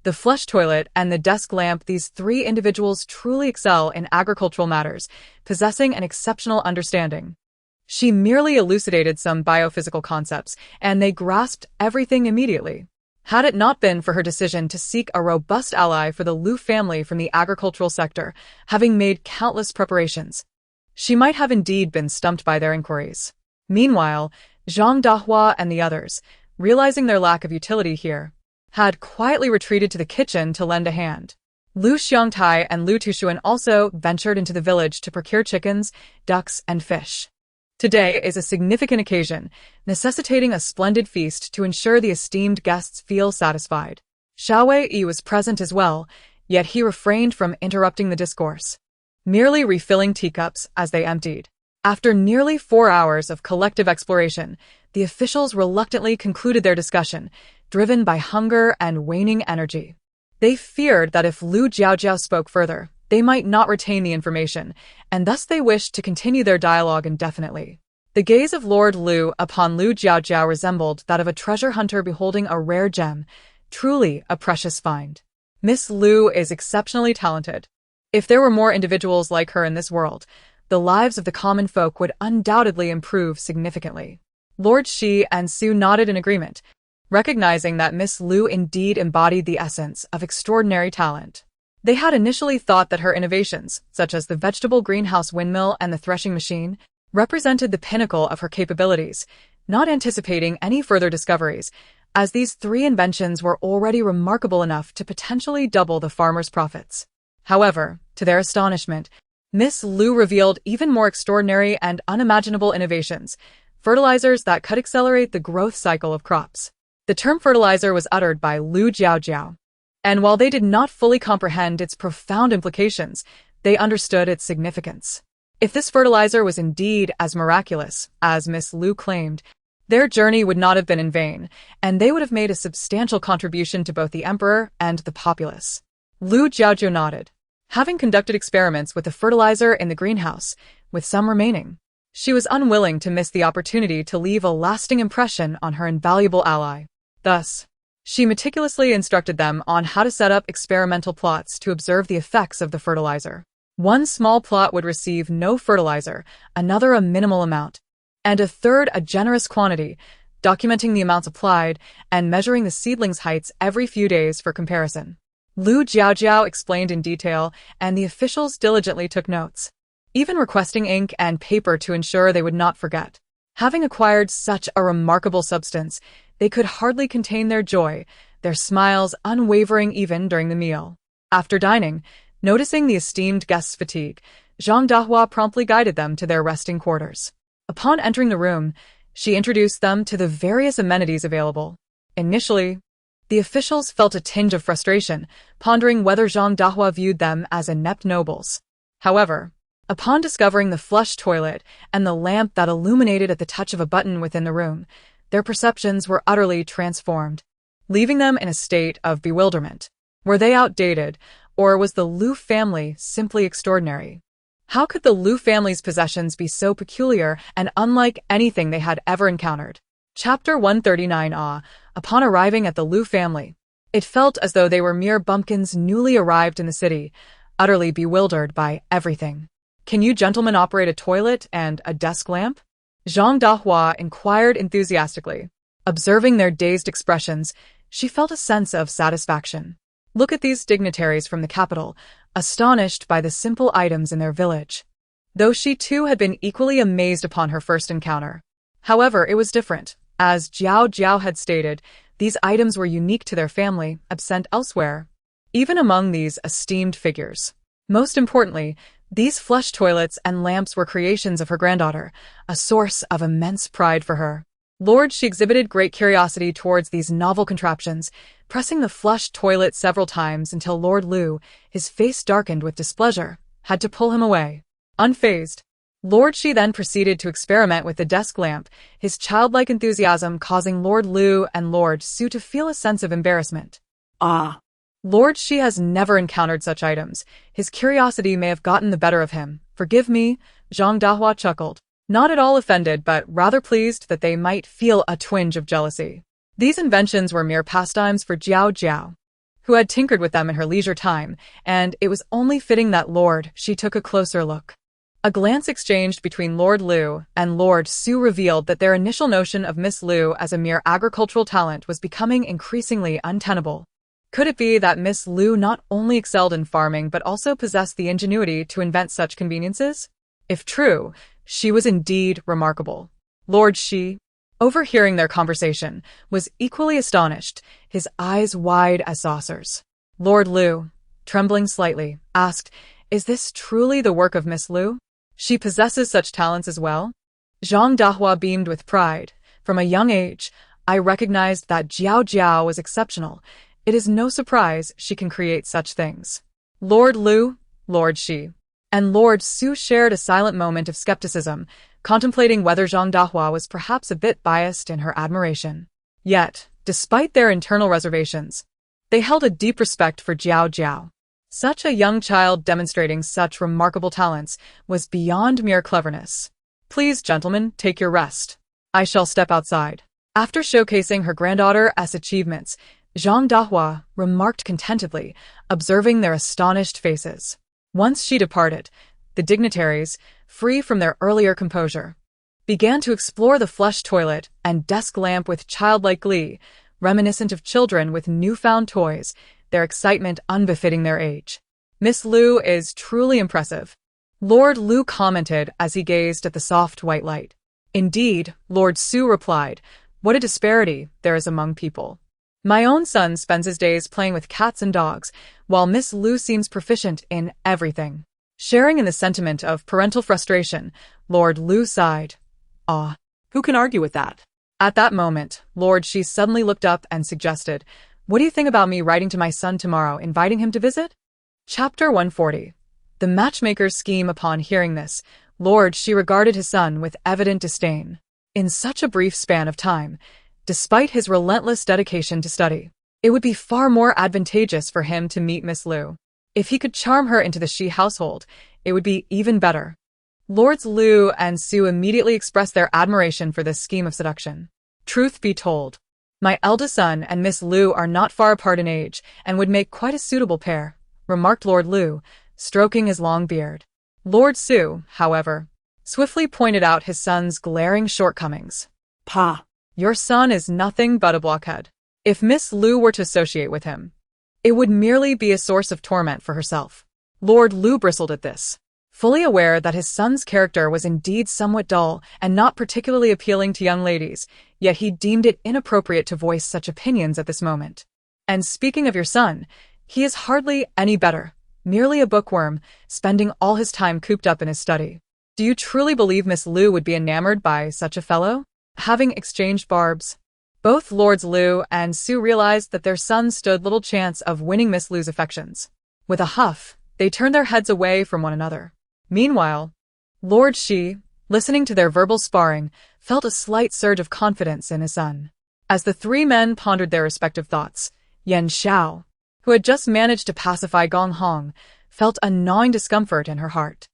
The flush toilet and the desk lamp. These three individuals truly excel in agricultural matters, possessing an exceptional understanding. She merely elucidated some biophysical concepts, and they grasped everything immediately. Had it not been for her decision to seek a robust ally for the Lu family from the agricultural sector, having made countless preparations, she might have indeed been stumped by their inquiries. Meanwhile, Zhang Dahua and the others, realizing their lack of utility here, had quietly retreated to the kitchen to lend a hand. Lu Xiangtai and Lu Tushuan also ventured into the village to procure chickens, ducks, and fish. Today is a significant occasion, necessitating a splendid feast to ensure the esteemed guests feel satisfied. Xiao Wei was present as well, yet he refrained from interrupting the discourse, merely refilling teacups as they emptied. After nearly 4 hours of collective exploration, the officials reluctantly concluded their discussion, driven by hunger and waning energy. They feared that if Lu Jiaojiao spoke further, they might not retain the information, and thus they wished to continue their dialogue indefinitely. The gaze of Lord Lu upon Lu Jiaojiao resembled that of a treasure hunter beholding a rare gem, truly a precious find. Miss Lu is exceptionally talented. If there were more individuals like her in this world, the lives of the common folk would undoubtedly improve significantly. Lord Shi and Su nodded in agreement, recognizing that Miss Lu indeed embodied the essence of extraordinary talent. They had initially thought that her innovations, such as the vegetable greenhouse windmill and the threshing machine, represented the pinnacle of her capabilities, not anticipating any further discoveries, as these three inventions were already remarkable enough to potentially double the farmer's profits. However, to their astonishment, Miss Liu revealed even more extraordinary and unimaginable innovations, fertilizers that could accelerate the growth cycle of crops. The term fertilizer was uttered by Liu Jiaojiao, and while they did not fully comprehend its profound implications, they understood its significance. If this fertilizer was indeed as miraculous as Miss Liu claimed, their journey would not have been in vain, and they would have made a substantial contribution to both the emperor and the populace. Liu Jiaojiao nodded. Having conducted experiments with the fertilizer in the greenhouse, with some remaining, she was unwilling to miss the opportunity to leave a lasting impression on her invaluable ally. Thus, she meticulously instructed them on how to set up experimental plots to observe the effects of the fertilizer. One small plot would receive no fertilizer, another a minimal amount, and a third a generous quantity, documenting the amounts applied and measuring the seedlings' heights every few days for comparison. Liu Jiaojiao explained in detail, and the officials diligently took notes, even requesting ink and paper to ensure they would not forget. Having acquired such a remarkable substance, they could hardly contain their joy, their smiles unwavering even during the meal. After dining, noticing the esteemed guests' fatigue, Zhang Dahua promptly guided them to their resting quarters. Upon entering the room, she introduced them to the various amenities available. Initially, the officials felt a tinge of frustration, pondering whether Zhang Dahua viewed them as inept nobles. However, upon discovering the flush toilet and the lamp that illuminated at the touch of a button within the room, their perceptions were utterly transformed, leaving them in a state of bewilderment. Were they outdated, or was the Liu family simply extraordinary? How could the Liu family's possessions be so peculiar and unlike anything they had ever encountered? Chapter 139. Upon arriving at the Liu family, it felt as though they were mere bumpkins newly arrived in the city, utterly bewildered by everything. "Can you gentlemen operate a toilet and a desk lamp?" Zhang Dahua inquired enthusiastically. Observing their dazed expressions, she felt a sense of satisfaction. Look at these dignitaries from the capital, astonished by the simple items in their village. Though she too had been equally amazed upon her first encounter. However, it was different. As Jiaojiao had stated, these items were unique to their family, absent elsewhere, even among these esteemed figures. Most importantly, these flush toilets and lamps were creations of her granddaughter, a source of immense pride for her. She exhibited great curiosity towards these novel contraptions, pressing the flush toilet several times until Lord Liu, his face darkened with displeasure, had to pull him away. Unfazed, Lord Shi then proceeded to experiment with the desk lamp, his childlike enthusiasm causing Lord Liu and Lord Su to feel a sense of embarrassment. Lord Shi has never encountered such items. His curiosity may have gotten the better of him. Forgive me, Zhang Dahua chuckled, not at all offended but rather pleased that they might feel a twinge of jealousy. These inventions were mere pastimes for Jiaojiao, who had tinkered with them in her leisure time, and it was only fitting that Lord Shi took a closer look. A glance exchanged between Lord Liu and Lord Su revealed that their initial notion of Miss Liu as a mere agricultural talent was becoming increasingly untenable. Could it be that Miss Liu not only excelled in farming but also possessed the ingenuity to invent such conveniences? If true, she was indeed remarkable. Lord Shi, overhearing their conversation, was equally astonished, his eyes wide as saucers. Lord Liu, trembling slightly, asked, "Is this truly the work of Miss Liu? She possesses such talents as well?" Zhang Dahua beamed with pride. From a young age, I recognized that Jiaojiao was exceptional. It is no surprise she can create such things. Lord Liu, Lord Shi, and Lord Su shared a silent moment of skepticism, contemplating whether Zhang Dahua was perhaps a bit biased in her admiration. Yet, despite their internal reservations, they held a deep respect for Jiaojiao. Such a young child demonstrating such remarkable talents was beyond mere cleverness. "Please, gentlemen, take your rest. I shall step outside." After showcasing her granddaughter's achievements, Zhang Dahua remarked contentedly, observing their astonished faces. Once she departed, the dignitaries, free from their earlier composure, began to explore the flush toilet and desk lamp with childlike glee, reminiscent of children with newfound toys, their excitement unbefitting their age. "Miss Liu is truly impressive," Lord Liu commented as he gazed at the soft white light. "Indeed," Lord Su replied, "what a disparity there is among people. My own son spends his days playing with cats and dogs, while Miss Liu seems proficient in everything." Sharing in the sentiment of parental frustration, Lord Lu sighed. Ah.
Who can argue with that?
At that moment, Lord Shi suddenly looked up and suggested, "What do you think about me writing to my son tomorrow, inviting him to visit?" Chapter 140. The matchmaker's scheme. Upon hearing this, Lord Shi regarded his son with evident disdain. In such a brief span of time, despite his relentless dedication to study, it would be far more advantageous for him to meet Miss Lu. If he could charm her into the Shi household, it would be even better. Lords Lu and Su immediately expressed their admiration for this scheme of seduction. Truth be told, my eldest son and Miss Lu are not far apart in age and would make quite a suitable pair, remarked Lord Lu, stroking his long beard. Lord Su, however, swiftly pointed out his son's glaring shortcomings.
Pa.
Your son is nothing but a blockhead. If Miss Lu were to associate with him, it would merely be a source of torment for herself. Lord Lu bristled at this, fully aware that his son's character was indeed somewhat dull and not particularly appealing to young ladies, yet he deemed it inappropriate to voice such opinions at this moment. And speaking of your son, he is hardly any better, merely a bookworm, spending all his time cooped up in his study. Do you truly believe Miss Lu would be enamored by such a fellow? Having exchanged barbs, both Lords Lu and Su realized that their son stood little chance of winning Miss Lu's affections. With a huff, they turned their heads away from one another. Meanwhile, Lord Shi, listening to their verbal sparring, felt a slight surge of confidence in his son. As the three men pondered their respective thoughts, Yan Xiao, who had just managed to pacify Gong Hong, felt a gnawing discomfort in her heart.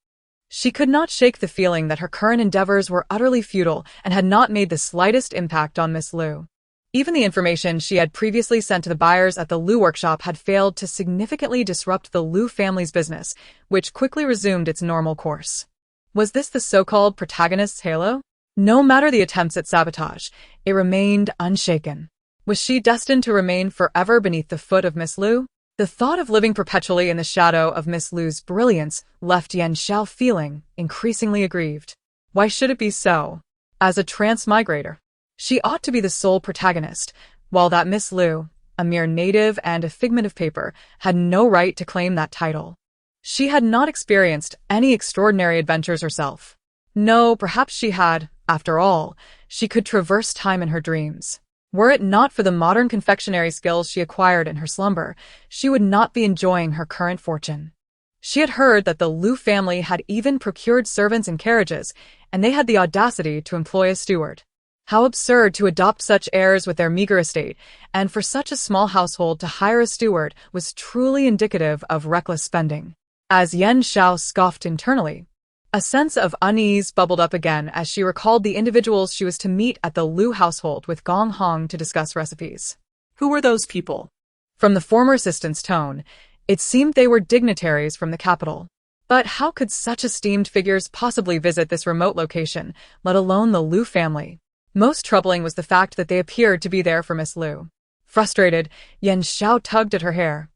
She could not shake the feeling that her current endeavors were utterly futile and had not made the slightest impact on Miss Lu. Even the information she had previously sent to the buyers at the Lu workshop had failed to significantly disrupt the Lu family's business, which quickly resumed its normal course. Was this the so-called protagonist's halo? No matter the attempts at sabotage, it remained unshaken. Was she destined to remain forever beneath the foot of Miss Lu? The thought of living perpetually in the shadow of Miss Lu's brilliance left Yan Xiao feeling increasingly aggrieved. Why should it be so? As a transmigrator, she ought to be the sole protagonist, while that Miss Lu, a mere native and a figment of paper, had no right to claim that title. She had not experienced any extraordinary adventures herself. No, perhaps she had, after all, she could traverse time in her dreams. Were it not for the modern confectionery skills she acquired in her slumber, she would not be enjoying her current fortune. She had heard that the Lu family had even procured servants and carriages, and they had the audacity to employ a steward. How absurd to adopt such heirs with their meager estate, and for such a small household to hire a steward was truly indicative of reckless spending. As Yan Xiao scoffed internally, a sense of unease bubbled up again as she recalled the individuals she was to meet at the Lu household with Gong Hong to discuss recipes.
Who were those people?
From the former assistant's tone, it seemed they were dignitaries from the capital. But how could such esteemed figures possibly visit this remote location, let alone the Lu family? Most troubling was the fact that they appeared to be there for Miss Lu. Frustrated, Yan Xiao tugged at her hair,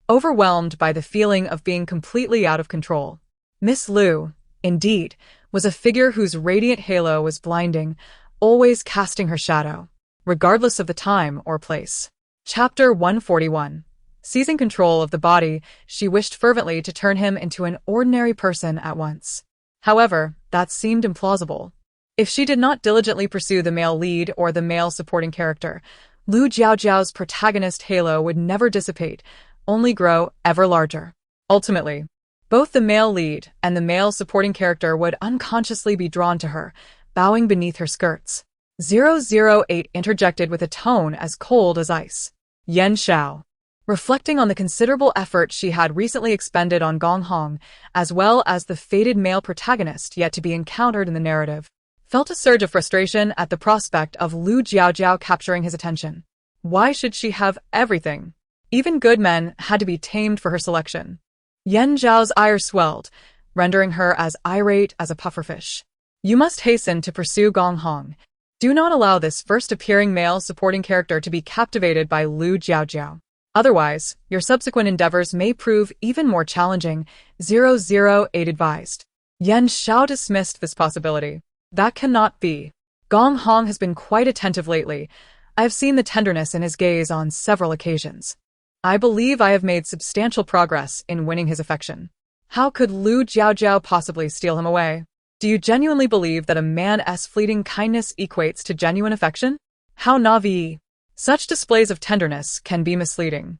overwhelmed by the feeling of being completely out of control. Miss Lu, indeed, was a figure whose radiant halo was blinding, always casting her shadow, regardless of the time or place. Chapter 141. Seizing control of the body, she wished fervently to turn him into an ordinary person at once. However, that seemed implausible. If she did not diligently pursue the male lead or the male supporting character, Lu Jiaojiao's protagonist halo would never dissipate, only grow ever larger. Ultimately, both the male lead and the male supporting character would unconsciously be drawn to her, bowing beneath her skirts. 008 interjected with a tone as cold as ice. Yan Xiao, reflecting on the considerable effort she had recently expended on Gong Hong, as well as the fated male protagonist yet to be encountered in the narrative, felt a surge of frustration at the prospect of Lu Jiaojiao capturing his attention. Why should she have everything? Even good men had to be tamed for her selection. Yan Zhao's ire swelled, rendering her as irate as a pufferfish. You must hasten to pursue Gong Hong. Do not allow this first appearing male supporting character to be captivated by Lu Jiaojiao. Otherwise, your subsequent endeavors may prove even more challenging, 008 advised. Yan Xiao dismissed this possibility. That cannot be. Gong Hong has been quite attentive lately. I have seen the tenderness in his gaze on several occasions. I believe I have made substantial progress in winning his affection. How could Lu Jiaojiao possibly steal him away? Do you genuinely believe that a man's fleeting kindness equates to genuine affection? How naive! Such displays of tenderness can be misleading.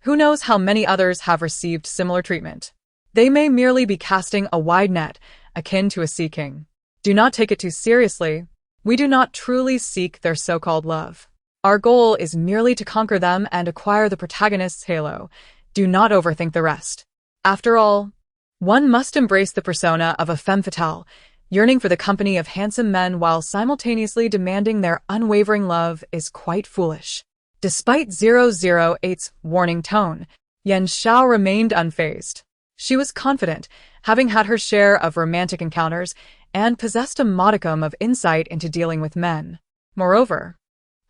Who knows how many others have received similar treatment? They may merely be casting a wide net, akin to a sea king. Do not take it too seriously. We do not truly seek their so-called love. Our goal is merely to conquer them and acquire the protagonist's halo. Do not overthink the rest. After all, one must embrace the persona of a femme fatale, yearning for the company of handsome men while simultaneously demanding their unwavering love is quite foolish. Despite 008's warning tone, Yan Xiao remained unfazed. She was confident, having had her share of romantic encounters, and possessed a modicum of insight into dealing with men. Moreover,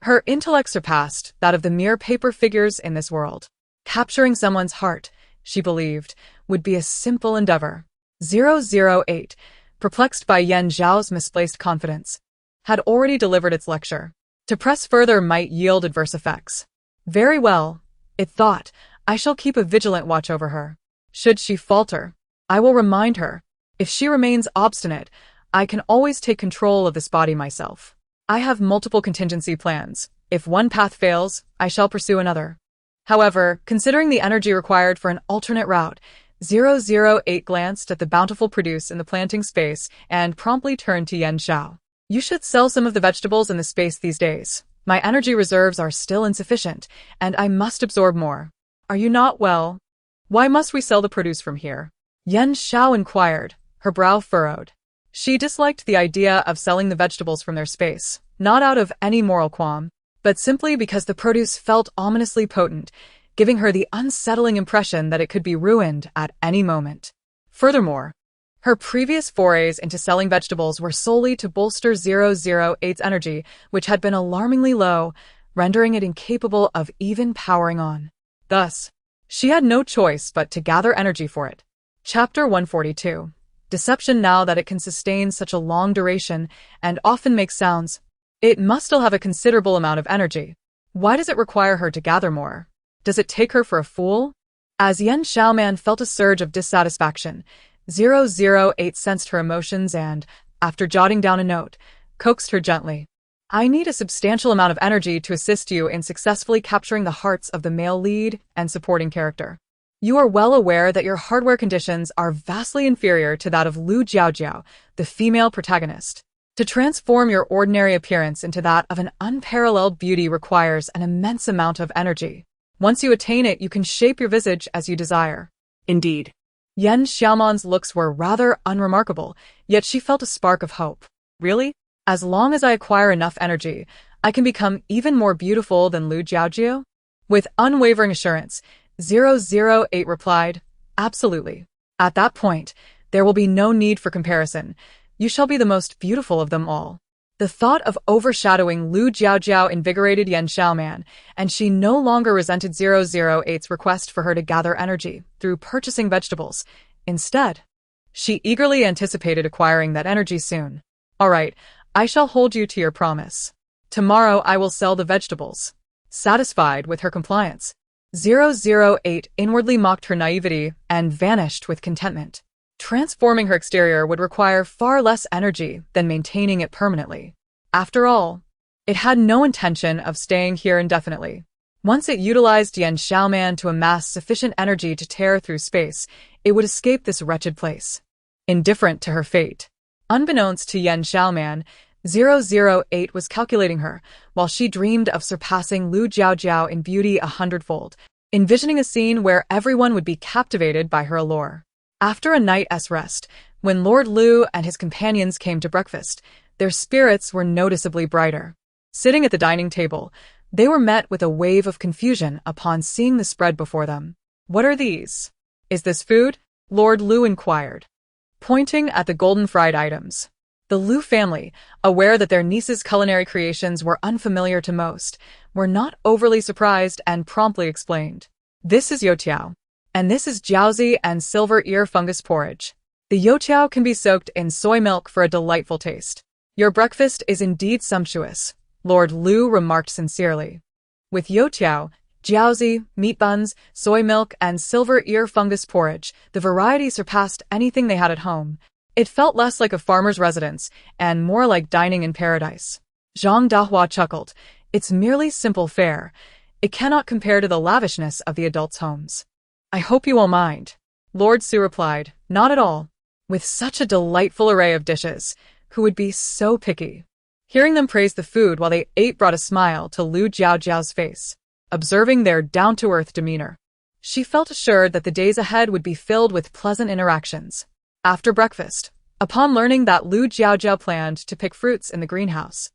her intellect surpassed that of the mere paper figures in this world. Capturing someone's heart, she believed, would be a simple endeavor. 008, perplexed by Yan Zhao's misplaced confidence, had already delivered its lecture. To press further might yield adverse effects. Very well, it thought, I shall keep a vigilant watch over her. Should she falter, I will remind her. If she remains obstinate, I can always take control of this body myself. I have multiple contingency plans. If one path fails, I shall pursue another. However, considering the energy required for an alternate route, 008 glanced at the bountiful produce in the planting space and promptly turned to Yan Xiao. You should sell some of the vegetables in the space these days. My energy reserves are still insufficient, and I must absorb more. Are you not well? Why must we sell the produce from here? Yan Xiao inquired, her brow furrowed. She disliked the idea of selling the vegetables from their space, not out of any moral qualm, but simply because the produce felt ominously potent, giving her the unsettling impression that it could be ruined at any moment. Furthermore, her previous forays into selling vegetables were solely to bolster 008's energy, which had been alarmingly low, rendering it incapable of even powering on. Thus, she had no choice but to gather energy for it. Chapter 142. Deception. Now that it can sustain such a long duration and often makes sounds, it must still have a considerable amount of energy. Why does it require her to gather more? Does it take her for a fool? As Yan Xiaoman felt a surge of dissatisfaction, 008 sensed her emotions and, after jotting down a note, coaxed her gently. I need a substantial amount of energy to assist you in successfully capturing the hearts of the male lead and supporting character. You are well aware that your hardware conditions are vastly inferior to that of Lu Jiaojiao, the female protagonist. To transform your ordinary appearance into that of an unparalleled beauty requires an immense amount of energy. Once you attain it, you can shape your visage as you desire.
Indeed.
Yan Xiaoman's looks were rather unremarkable, yet she felt a spark of hope. Really? As long as I acquire enough energy, I can become even more beautiful than Lu Jiaojiao? With unwavering assurance, 008 replied, absolutely. At that point, there will be no need for comparison. You shall be the most beautiful of them all. The thought of overshadowing Lu Jiaojiao invigorated Yan Xiaoman, and she no longer resented 008's request for her to gather energy through purchasing vegetables. Instead, she eagerly anticipated acquiring that energy soon. All right, I shall hold you to your promise. Tomorrow I will sell the vegetables. Satisfied with her compliance, 008 inwardly mocked her naivety and vanished with contentment. Transforming her exterior would require far less energy than maintaining it permanently. After all, it had no intention of staying here indefinitely. Once it utilized Yan Xiaoman to amass sufficient energy to tear through space, it would escape this wretched place. Indifferent to her fate. Unbeknownst to Yan Xiaoman, 008 was calculating her, while she dreamed of surpassing Lu Jiaojiao in beauty 100-fold, envisioning a scene where everyone would be captivated by her allure. After a night's rest, when Lord Lu and his companions came to breakfast, their spirits were noticeably brighter. Sitting at the dining table, they were met with a wave of confusion upon seeing the spread before them. What are these? Is this food? Lord Lu inquired, pointing at the golden fried items. The Lu family, aware that their niece's culinary creations were unfamiliar to most, were not overly surprised and promptly explained. This is Jiaojiao. And this is jiaozi and silver ear fungus porridge. The Jiaojiao can be soaked in soy milk for a delightful taste. Your breakfast is indeed sumptuous, Lord Lu remarked sincerely. With Jiaojiao, Jiaozi, meat buns, soy milk, and silver ear fungus porridge, the variety surpassed anything they had at home. It felt less like a farmer's residence and more like dining in paradise. Zhang Dahua chuckled. It's merely simple fare. It cannot compare to the lavishness of the adults' homes. I hope you won't mind. Lord Su replied, not at all. With such a delightful array of dishes, who would be so picky? Hearing them praise the food while they ate brought a smile to Lu Jiaojiao's face, observing their down-to-earth demeanor. She felt assured that the days ahead would be filled with pleasant interactions. After breakfast, upon learning that Lu Jiaojiao planned to pick fruits in the greenhouse,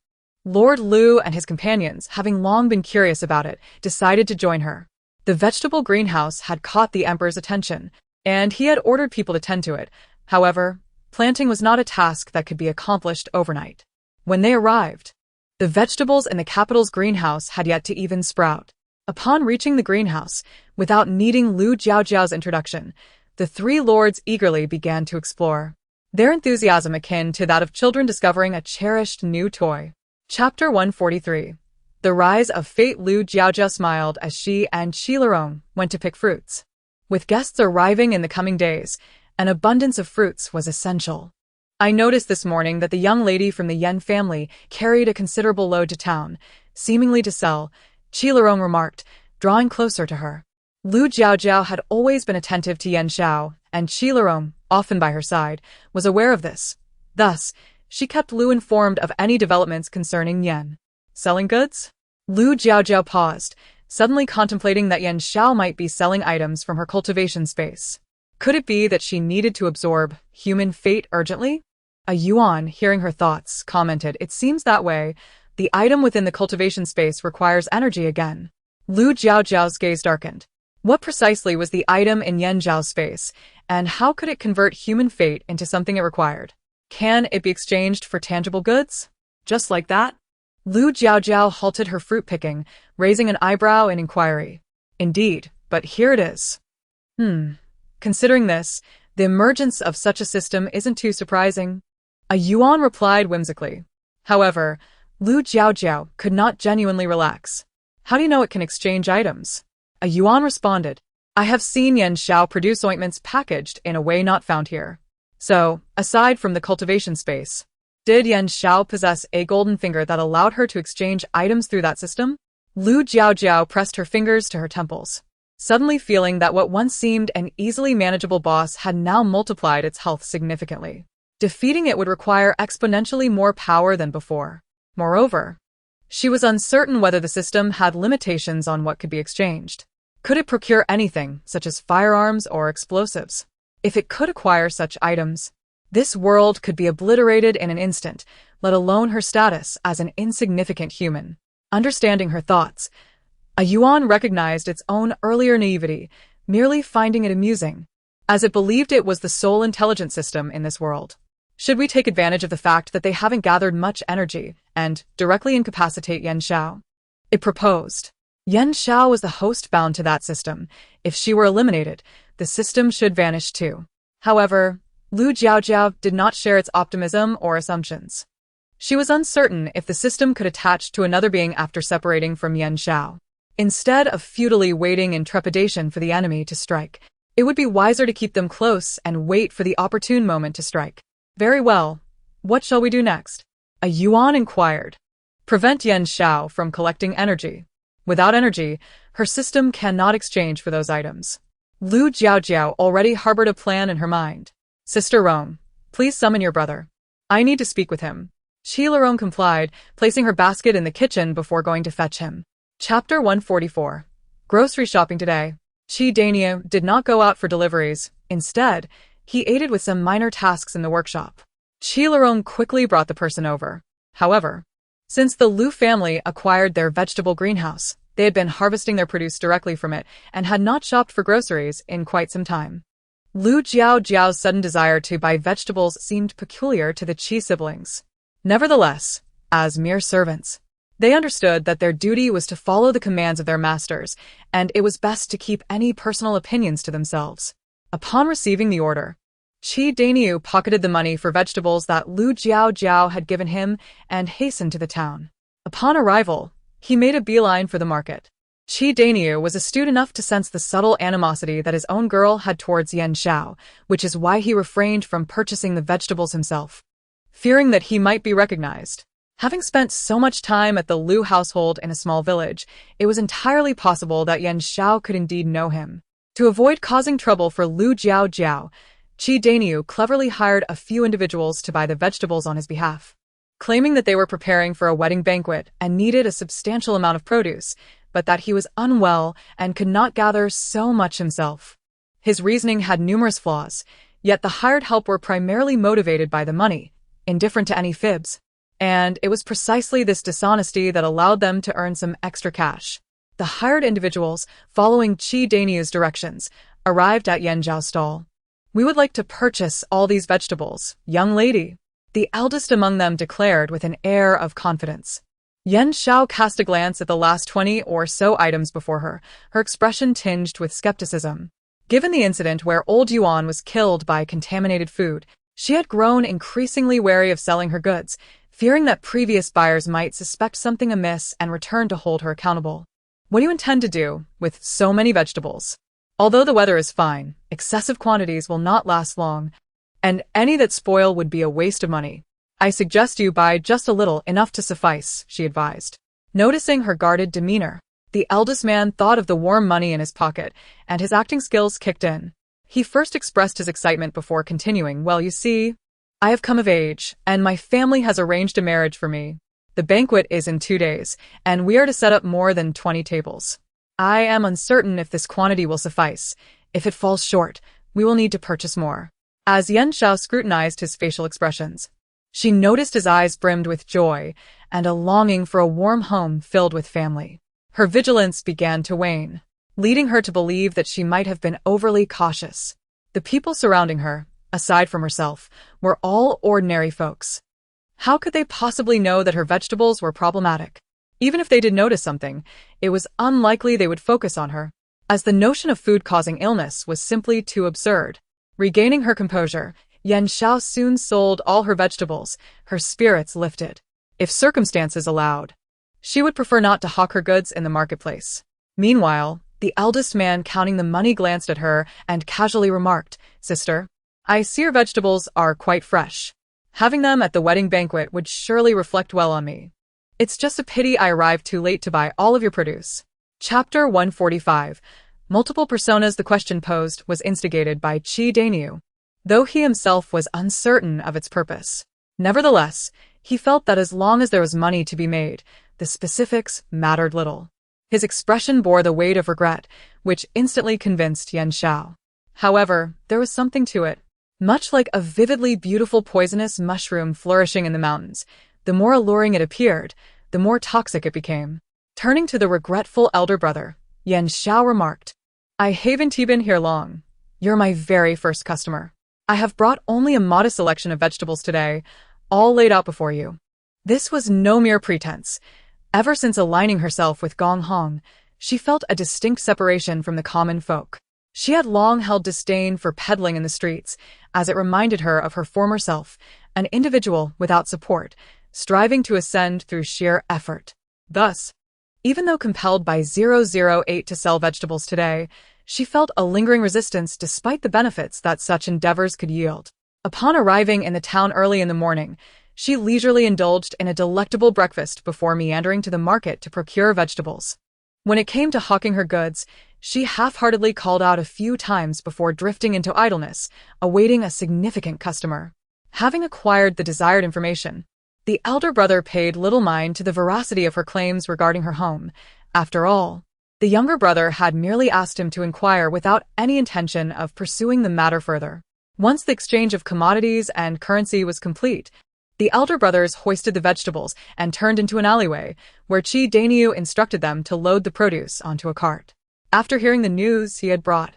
Lord Lu and his companions, having long been curious about it, decided to join her. The vegetable greenhouse had caught the emperor's attention, and he had ordered people to tend to it. However, planting was not a task that could be accomplished overnight. When they arrived, the vegetables in the capital's greenhouse had yet to even sprout. Upon reaching the greenhouse, without needing Lu Jiaojiao's introduction, the three lords eagerly began to explore, their enthusiasm akin to that of children discovering a cherished new toy. Chapter 143. The Rise of Fate. Lu Jiaojia smiled as she and Qilarong went to pick fruits. With guests arriving in the coming days, an abundance of fruits was essential. I noticed this morning that the young lady from the Yen family carried a considerable load to town, seemingly to sell, Qilarong remarked, drawing closer to her. Lu Jiaojiao had always been attentive to Yen Xiao, and Qilarong, often by her side, was aware of this. Thus, she kept Lu informed of any developments concerning Yen. Selling goods? Lu Jiaojiao paused, suddenly contemplating that Yen Xiao might be selling items from her cultivation space. Could it be that she needed to absorb human fate urgently? A Yuan, hearing her thoughts, commented, it seems that way. The item within the cultivation space requires energy again. Lu Jiaojiao's gaze darkened. What precisely was the item in Yen Zhao's space, and how could it convert human fate into something it required? Can it be exchanged for tangible goods? Just like that? Lu Jiaojiao halted her fruit picking, raising an eyebrow in inquiry. Indeed, but here it is. Considering this, the emergence of such a system isn't too surprising. A Yuan replied whimsically. However, Lu Jiaojiao could not genuinely relax. How do you know it can exchange items? A Yuan responded. I have seen Yen Xiao produce ointments packaged in a way not found here. So, aside from the cultivation space, did Yen Xiao possess a golden finger that allowed her to exchange items through that system? Lu Jiaojiao pressed her fingers to her temples, suddenly feeling that what once seemed an easily manageable boss had now multiplied its health significantly. Defeating it would require exponentially more power than before. Moreover, she was uncertain whether the system had limitations on what could be exchanged. Could it procure anything, such as firearms or explosives? If it could acquire such items, this world could be obliterated in an instant, let alone her status as an insignificant human. Understanding her thoughts, a Yuan recognized its own earlier naivety, merely finding it amusing, as it believed it was the sole intelligent system in this world. Should we take advantage of the fact that they haven't gathered much energy and directly incapacitate Yen Xiao? It proposed. Yen Xiao was the host bound to that system. If she were eliminated, the system should vanish too. However, Lu Jiaojiao did not share its optimism or assumptions. She was uncertain if the system could attach to another being after separating from Yen Xiao. Instead of futilely waiting in trepidation for the enemy to strike, it would be wiser to keep them close and wait for the opportune moment to strike. Very well. What shall we do next? A Yuan inquired. Prevent Yen Xiao from collecting energy. Without energy, her system cannot exchange for those items. Lu Jiaojiao already harbored a plan in her mind. Sister Rong, please summon your brother. I need to speak with him. Qilarong complied, placing her basket in the kitchen before going to fetch him. Chapter 144. Grocery shopping today. Qi Dainio did not go out for deliveries. Instead, he aided with some minor tasks in the workshop. Qilarong quickly brought the person over. However, since the Lu family acquired their vegetable greenhouse, they had been harvesting their produce directly from it and had not shopped for groceries in quite some time. Lu Jiaojiao's sudden desire to buy vegetables seemed peculiar to the Qi siblings. Nevertheless, as mere servants, they understood that their duty was to follow the commands of their masters, and it was best to keep any personal opinions to themselves. Upon receiving the order, Qi Dainio pocketed the money for vegetables that Lu Jiaojiao had given him and hastened to the town. Upon arrival, he made a beeline for the market. Qi Daniu was astute enough to sense the subtle animosity that his own girl had towards Yan Xiao, which is why he refrained from purchasing the vegetables himself, fearing that he might be recognized. Having spent so much time at the Liu household in a small village, it was entirely possible that Yan Xiao could indeed know him. To avoid causing trouble for Liu Jiaojiao, Qi Daniu cleverly hired a few individuals to buy the vegetables on his behalf, claiming that they were preparing for a wedding banquet and needed a substantial amount of produce, but that he was unwell and could not gather so much himself. His reasoning had numerous flaws, yet the hired help were primarily motivated by the money, indifferent to any fibs. And it was precisely this dishonesty that allowed them to earn some extra cash. The hired individuals, following Qi Daniu's directions, arrived at Yan Zhao's stall. "We would like to purchase all these vegetables, young lady," the eldest among them declared with an air of confidence. Yan Xiao cast a glance at the last 20 or so items before her, her expression tinged with skepticism. Given the incident where old Yuan was killed by contaminated food, she had grown increasingly wary of selling her goods, fearing that previous buyers might suspect something amiss and return to hold her accountable. "What do you intend to do with so many vegetables? Although the weather is fine, excessive quantities will not last long, and any that spoil would be a waste of money. I suggest you buy just a little, enough to suffice," she advised. Noticing her guarded demeanor, the eldest man thought of the warm money in his pocket, and his acting skills kicked in. He first expressed his excitement before continuing, "Well, you see, I have come of age, and my family has arranged a marriage for me. The banquet is in 2 days, and we are to set up more than 20 tables. I am uncertain if this quantity will suffice. If it falls short, we will need to purchase more." As Yan Xiao scrutinized his facial expressions, she noticed his eyes brimmed with joy and a longing for a warm home filled with family. Her vigilance began to wane, leading her to believe that she might have been overly cautious. The people surrounding her, aside from herself, were all ordinary folks. How could they possibly know that her vegetables were problematic? Even if they did notice something, it was unlikely they would focus on her, as the notion of food causing illness was simply too absurd. Regaining her composure, Yan Xiao soon sold all her vegetables, her spirits lifted. If circumstances allowed, she would prefer not to hawk her goods in the marketplace. Meanwhile, the eldest man counting the money glanced at her and casually remarked, "Sister, I see your vegetables are quite fresh. Having them at the wedding banquet would surely reflect well on me. It's just a pity I arrived too late to buy all of your produce." Chapter 145. Multiple personas. The question posed was instigated by Qi Daniu, though he himself was uncertain of its purpose. Nevertheless, he felt that as long as there was money to be made, the specifics mattered little. His expression bore the weight of regret, which instantly convinced Yan Xiao. However, there was something to it. Much like a vividly beautiful poisonous mushroom flourishing in the mountains, the more alluring it appeared, the more toxic it became. Turning to the regretful elder brother, Yan Xiao remarked, "I haven't been here long. You're my very first customer. I have brought only a modest selection of vegetables today, all laid out before you." This was no mere pretense. Ever since aligning herself with Gong Hong, she felt a distinct separation from the common folk. She had long held disdain for peddling in the streets, as it reminded her of her former self, an individual without support, striving to ascend through sheer effort. Thus, even though compelled by 008 to sell vegetables today, she felt a lingering resistance despite the benefits that such endeavors could yield. Upon arriving in the town early in the morning, she leisurely indulged in a delectable breakfast before meandering to the market to procure vegetables. When it came to hawking her goods, she half-heartedly called out a few times before drifting into idleness, awaiting a significant customer. Having acquired the desired information, the elder brother paid little mind to the veracity of her claims regarding her home. After all, the younger brother had merely asked him to inquire without any intention of pursuing the matter further. Once the exchange of commodities and currency was complete, the elder brothers hoisted the vegetables and turned into an alleyway, where Qi Daniu instructed them to load the produce onto a cart. After hearing the news he had brought,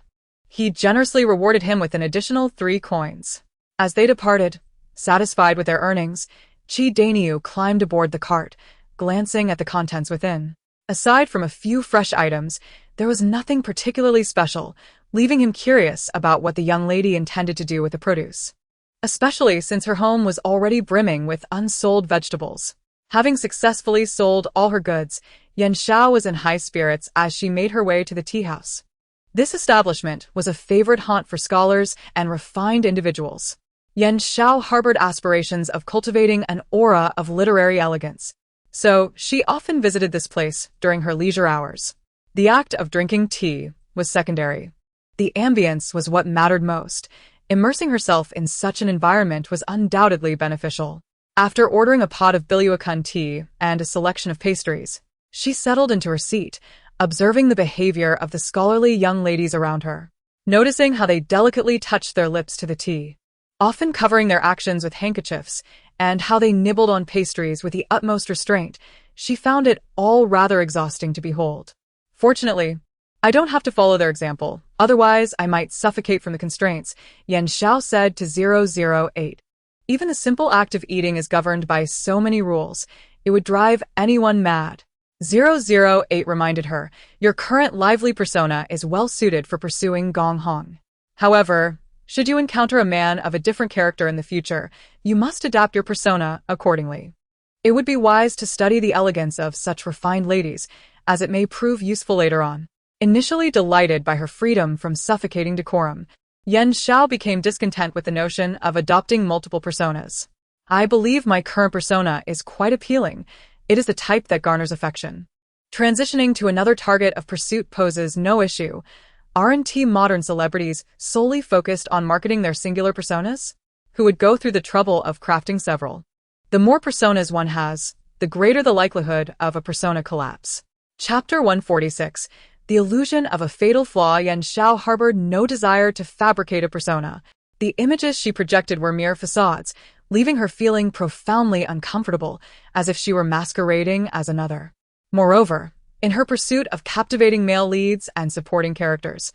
he generously rewarded him with an additional 3 coins. As they departed, satisfied with their earnings, Qi Daniu climbed aboard the cart, glancing at the contents within. Aside from a few fresh items, there was nothing particularly special, leaving him curious about what the young lady intended to do with the produce, especially since her home was already brimming with unsold vegetables. Having successfully sold all her goods, Yan Xiao was in high spirits as she made her way to the tea house. This establishment was a favorite haunt for scholars and refined individuals. Yan Xiao harbored aspirations of cultivating an aura of literary elegance, so she often visited this place during her leisure hours. The act of drinking tea was secondary. The ambience was what mattered most. Immersing herself in such an environment was undoubtedly beneficial. After ordering a pot of Biluakun tea and a selection of pastries, she settled into her seat, observing the behavior of the scholarly young ladies around her. Noticing how they delicately touched their lips to the tea, often covering their actions with handkerchiefs, and how they nibbled on pastries with the utmost restraint, she found it all rather exhausting to behold. Fortunately, I don't have to follow their example, otherwise I might suffocate from the constraints, Yan Xiao said to 008. Even the simple act of eating is governed by so many rules, it would drive anyone mad. 008 reminded her, your current lively persona is well suited for pursuing Gong Hong. However, should you encounter a man of a different character in the future, you must adapt your persona accordingly. It would be wise to study the elegance of such refined ladies, as it may prove useful later on. Initially delighted by her freedom from suffocating decorum, Yan Xiao became discontent with the notion of adopting multiple personas. I believe my current persona is quite appealing. It is the type that garners affection. Transitioning to another target of pursuit poses no issue. Aren't modern celebrities solely focused on marketing their singular personas? Who would go through the trouble of crafting several? The more personas one has, the greater the likelihood of a persona collapse. Chapter 146. The illusion of a fatal flaw. Yan Xiao harbored no desire to fabricate a persona. The images she projected were mere facades, leaving her feeling profoundly uncomfortable, as if she were masquerading as another. Moreover, in her pursuit of captivating male leads and supporting characters,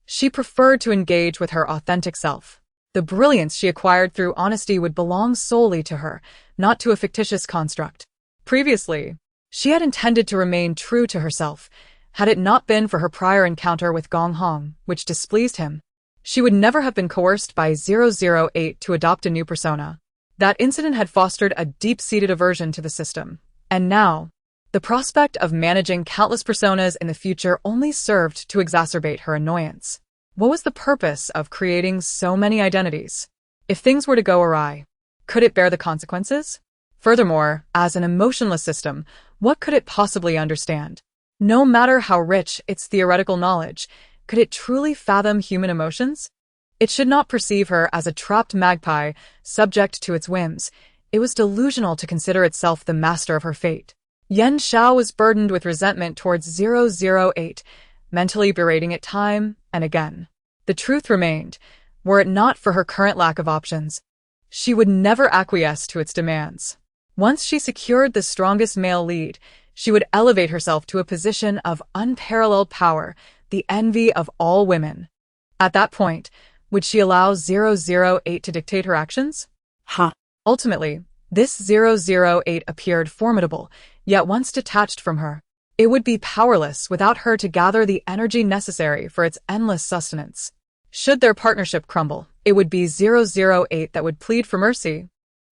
she preferred to engage with her authentic self. The brilliance she acquired through honesty would belong solely to her, not to a fictitious construct. Previously, she had intended to remain true to herself. Had it not been for her prior encounter with Gong Hong, which displeased him, she would never have been coerced by 008 to adopt a new persona. That incident had fostered a deep-seated aversion to the system. And now, the prospect of managing countless personas in the future only served to exacerbate her annoyance. What was the purpose of creating so many identities? If things were to go awry, could it bear the consequences? Furthermore, as an emotionless system, what could it possibly understand? No matter how rich its theoretical knowledge, could it truly fathom human emotions? It should not perceive her as a trapped magpie, subject to its whims. It was delusional to consider itself the master of her fate. Yan Xiao was burdened with resentment towards 008, mentally berating it time and again. The truth remained, were it not for her current lack of options, she would never acquiesce to its demands. Once she secured the strongest male lead, she would elevate herself to a position of unparalleled power, the envy of all women. At that point, would she allow 008 to dictate her actions? Ultimately, this 008 appeared formidable, yet once detached from her, it would be powerless without her to gather the energy necessary for its endless sustenance. Should their partnership crumble, it would be 008 that would plead for mercy.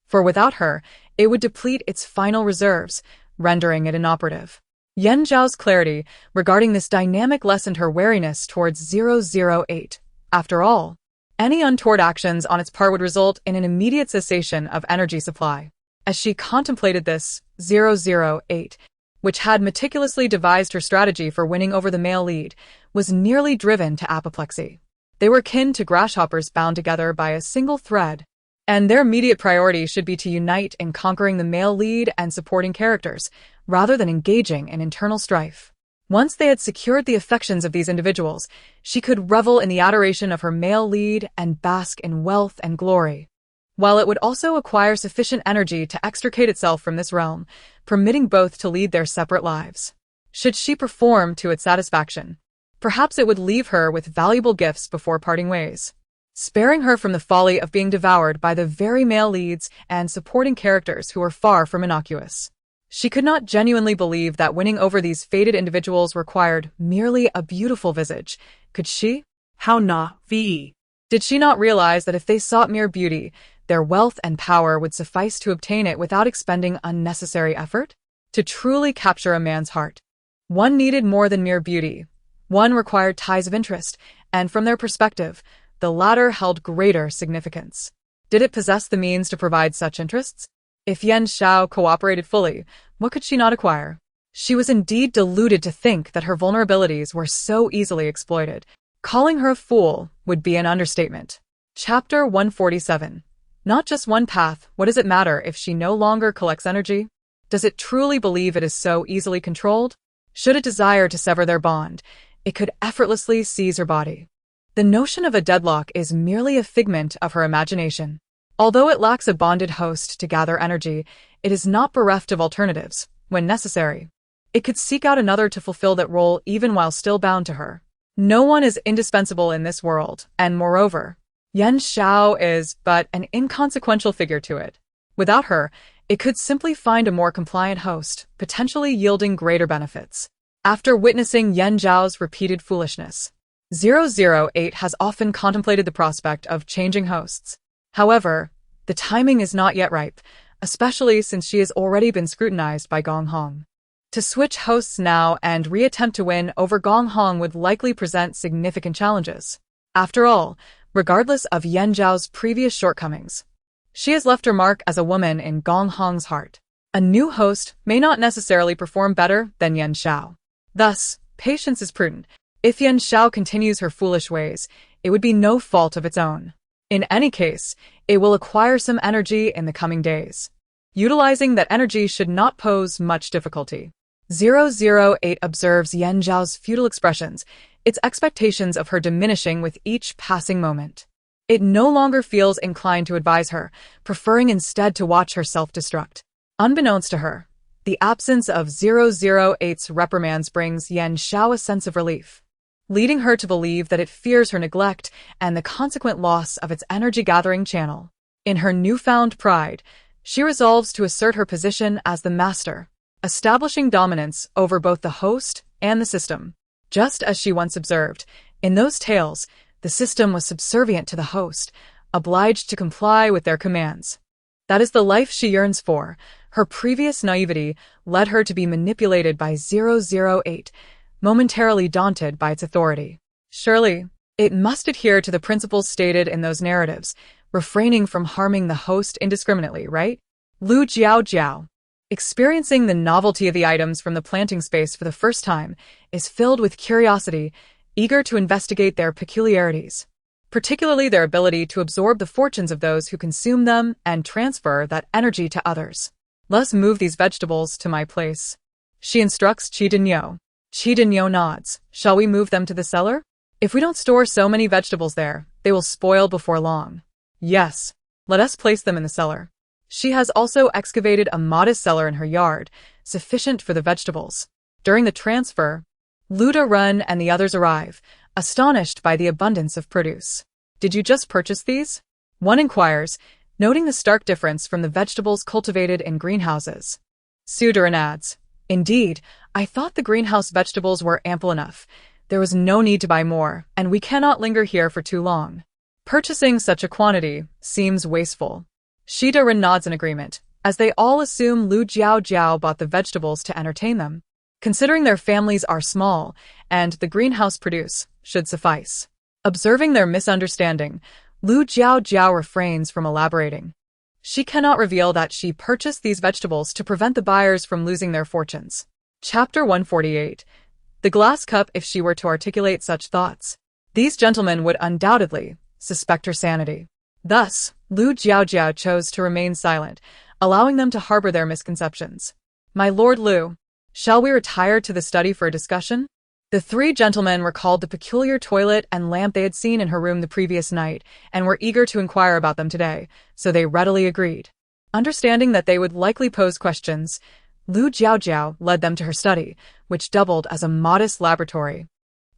For without her, it would deplete its final reserves, rendering it inoperative. Yan Zhao's clarity regarding this dynamic lessened her wariness towards 008. After all, any untoward actions on its part would result in an immediate cessation of energy supply. As she contemplated this, 008, which had meticulously devised her strategy for winning over the male lead, was nearly driven to apoplexy. They were kin to grasshoppers bound together by a single thread, and their immediate priority should be to unite in conquering the male lead and supporting characters, rather than engaging in internal strife. Once they had secured the affections of these individuals, she could revel in the adoration of her male lead and bask in wealth and glory, while it would also acquire sufficient energy to extricate itself from this realm, permitting both to lead their separate lives. Should she perform to its satisfaction, perhaps it would leave her with valuable gifts before parting ways, sparing her from the folly of being devoured by the very male leads and supporting characters who were far from innocuous. She could not genuinely believe that winning over these fated individuals required merely a beautiful visage. Could she?
How na, ve.
Did she not realize that if they sought mere beauty, Their wealth and power would suffice to obtain it without expending unnecessary effort. To truly capture a man's heart, one needed more than mere beauty. One required ties of interest, and from their perspective, the latter held greater significance. Did it possess the means to provide such interests? If Yan Xiao cooperated fully, what could she not acquire? She was indeed deluded to think that her vulnerabilities were so easily exploited. Calling her a fool would be an understatement. Chapter 147. Not just one path, what does it matter if she no longer collects energy? Does it truly believe it is so easily controlled? Should it desire to sever their bond, it could effortlessly seize her body. The notion of a deadlock is merely a figment of her imagination. Although it lacks a bonded host to gather energy, it is not bereft of alternatives, when necessary. It could seek out another to fulfill that role even while still bound to her. No one is indispensable in this world, and moreover, Yan Xiao is but an inconsequential figure to it. Without her, it could simply find a more compliant host, potentially yielding greater benefits. After witnessing Yan Zhao's repeated foolishness, 008 has often contemplated the prospect of changing hosts. However, the timing is not yet ripe, especially since she has already been scrutinized by Gong Hong. To switch hosts now and reattempt to win over Gong Hong would likely present significant challenges. After all, regardless of Yan Zhao's previous shortcomings, she has left her mark as a woman in Gong Hong's heart. A new host may not necessarily perform better than Yan Xiao. Thus, patience is prudent. If Yan Xiao continues her foolish ways, it would be no fault of its own. In any case, it will acquire some energy in the coming days. Utilizing that energy should not pose much difficulty. 008 observes Yan Zhao's futile expressions, its expectations of her diminishing with each passing moment. It no longer feels inclined to advise her, preferring instead to watch her self-destruct. Unbeknownst to her, the absence of 008's reprimands brings Yan Xiao a sense of relief, leading her to believe that it fears her neglect and the consequent loss of its energy-gathering channel. In her newfound pride, she resolves to assert her position as the master, establishing dominance over both the host and the system. Just as she once observed, in those tales, the system was subservient to the host, obliged to comply with their commands. That is the life she yearns for. Her previous naivety led her to be manipulated by 008, momentarily daunted by its authority. Surely, it must adhere to the principles stated in those narratives, refraining from harming the host indiscriminately, right? Lu Jiaojiao, experiencing the novelty of the items from the planting space for the first time, is filled with curiosity, eager to investigate their peculiarities, particularly their ability to absorb the fortunes of those who consume them and transfer that energy to others. Let's move these vegetables to my place. She instructs Qi Dinyo. Qi Dinyo nods. Shall we move them to the cellar? If we don't store so many vegetables there, they will spoil before long. Yes, let us place them in the cellar. She has also excavated a modest cellar in her yard, sufficient for the vegetables. During the transfer, Luda Run and the others arrive, astonished by the abundance of produce. Did you just purchase these? One inquires, noting the stark difference from the vegetables cultivated in greenhouses. Sudaran adds, Indeed, I thought the greenhouse vegetables were ample enough. There was no need to buy more, and we cannot linger here for too long. Purchasing such a quantity seems wasteful. Shidaran nods in agreement, as they all assume Lu Jiaojiao bought the vegetables to entertain them. Considering their families are small, and the greenhouse produce should suffice. Observing their misunderstanding, Lu Jiaojiao refrains from elaborating. She cannot reveal that she purchased these vegetables to prevent the buyers from losing their fortunes. Chapter 148. The glass cup. If she were to articulate such thoughts, these gentlemen would undoubtedly suspect her sanity. Thus, Lu Jiaojiao chose to remain silent, allowing them to harbor their misconceptions. My Lord Lu, shall we retire to the study for a discussion? The three gentlemen recalled the peculiar toilet and lamp they had seen in her room the previous night, and were eager to inquire about them today, so they readily agreed. Understanding that they would likely pose questions, Lu Jiaojiao led them to her study, which doubled as a modest laboratory,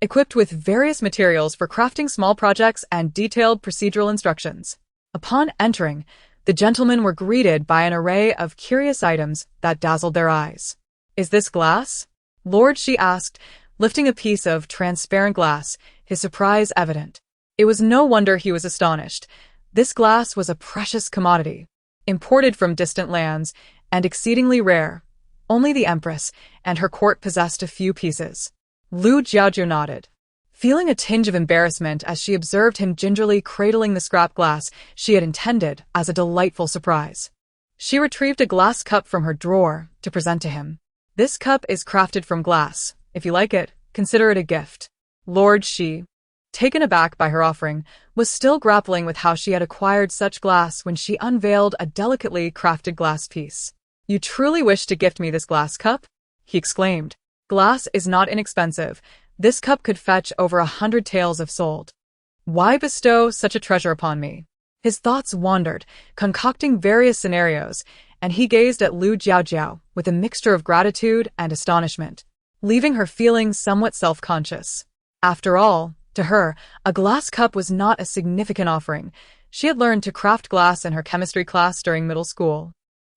equipped with various materials for crafting small projects and detailed procedural instructions. Upon entering, the gentlemen were greeted by an array of curious items that dazzled their eyes. Is this glass? Lord, she asked, lifting a piece of transparent glass, his surprise evident. It was no wonder he was astonished. This glass was a precious commodity, imported from distant lands and exceedingly rare. Only the Empress and her court possessed a few pieces. Lu Jiaojiao nodded, feeling a tinge of embarrassment as she observed him gingerly cradling the scrap glass she had intended as a delightful surprise. She retrieved a glass cup from her drawer to present to him. This cup is crafted from glass. If you like it, consider it a gift. Lord Shi, taken aback by her offering, was still grappling with how she had acquired such glass when she unveiled a delicately crafted glass piece. You truly wish to gift me this glass cup? He exclaimed. Glass is not inexpensive. This cup could fetch over 100 taels if sold. Why bestow such a treasure upon me? His thoughts wandered, concocting various scenarios, and he gazed at Lu Jiaojiao with a mixture of gratitude and astonishment, leaving her feeling somewhat self-conscious. After all, to her, a glass cup was not a significant offering. She had learned to craft glass in her chemistry class during middle school.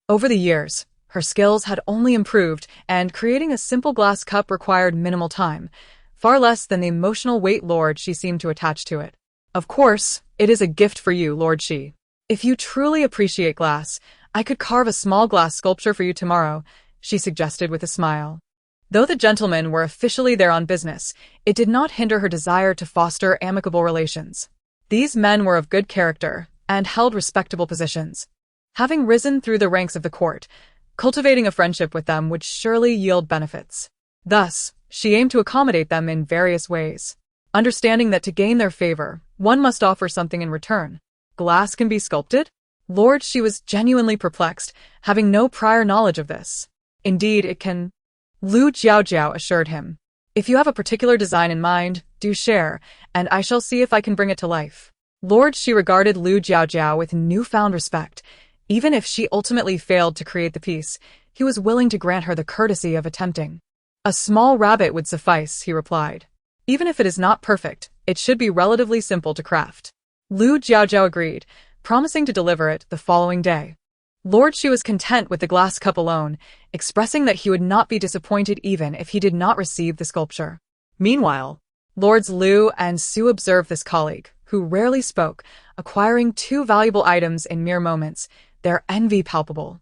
Over the years, her skills had only improved, and creating a simple glass cup required minimal time, far less than the emotional weight Lord Shi seemed to attach to it. Of course, it is a gift for you, Lord Shi. If you truly appreciate glass, I could carve a small glass sculpture for you tomorrow, she suggested with a smile. Though the gentlemen were officially there on business, it did not hinder her desire to foster amicable relations. These men were of good character and held respectable positions. Having risen through the ranks of the court, cultivating a friendship with them would surely yield benefits. Thus, she aimed to accommodate them in various ways. Understanding that to gain their favor, one must offer something in return. Glass can be sculpted? Lord Shi was genuinely perplexed, having no prior knowledge of this. Indeed, it can. Lu Jiaojiao assured him. If you have a particular design in mind, do share, and I shall see if I can bring it to life. Lord Shi regarded Lu Jiaojiao with newfound respect. Even if she ultimately failed to create the piece, he was willing to grant her the courtesy of attempting. A small rabbit would suffice, he replied. Even if it is not perfect, it should be relatively simple to craft. Lu Jiaojiao agreed, promising to deliver it the following day. Lord Shi was content with the glass cup alone, expressing that he would not be disappointed even if he did not receive the sculpture. Meanwhile, Lords Lu and Su observed this colleague, who rarely spoke, acquiring two valuable items in mere moments, their envy palpable.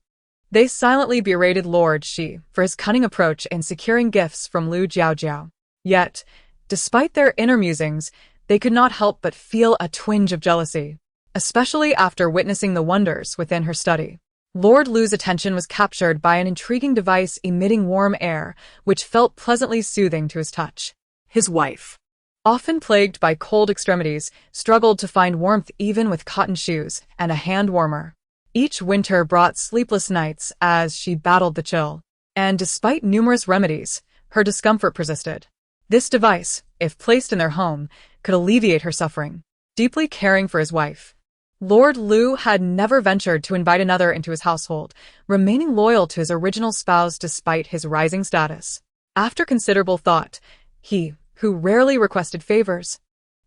They silently berated Lord Shi for his cunning approach in securing gifts from Lu Jiaojiao. Yet, despite their inner musings, they could not help but feel a twinge of jealousy, especially after witnessing the wonders within her study. Lord Lu's attention was captured by an intriguing device emitting warm air, which felt pleasantly soothing to his touch. His wife, often plagued by cold extremities, struggled to find warmth even with cotton shoes and a hand warmer. Each winter brought sleepless nights as she battled the chill, and despite numerous remedies, her discomfort persisted. This device, if placed in their home, could alleviate her suffering. Deeply caring for his wife, Lord Lu had never ventured to invite another into his household, remaining loyal to his original spouse despite his rising status. After considerable thought, he, who rarely requested favors,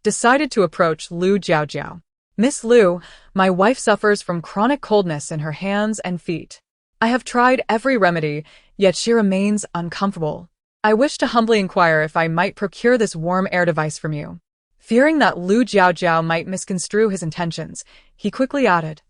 decided to approach Lu Jiaojiao. Miss Lu, my wife suffers from chronic coldness in her hands and feet. I have tried every remedy, yet she remains uncomfortable. I wish to humbly inquire if I might procure this warm air device from you. Fearing that Lu Jiaojiao might misconstrue his intentions, he quickly added,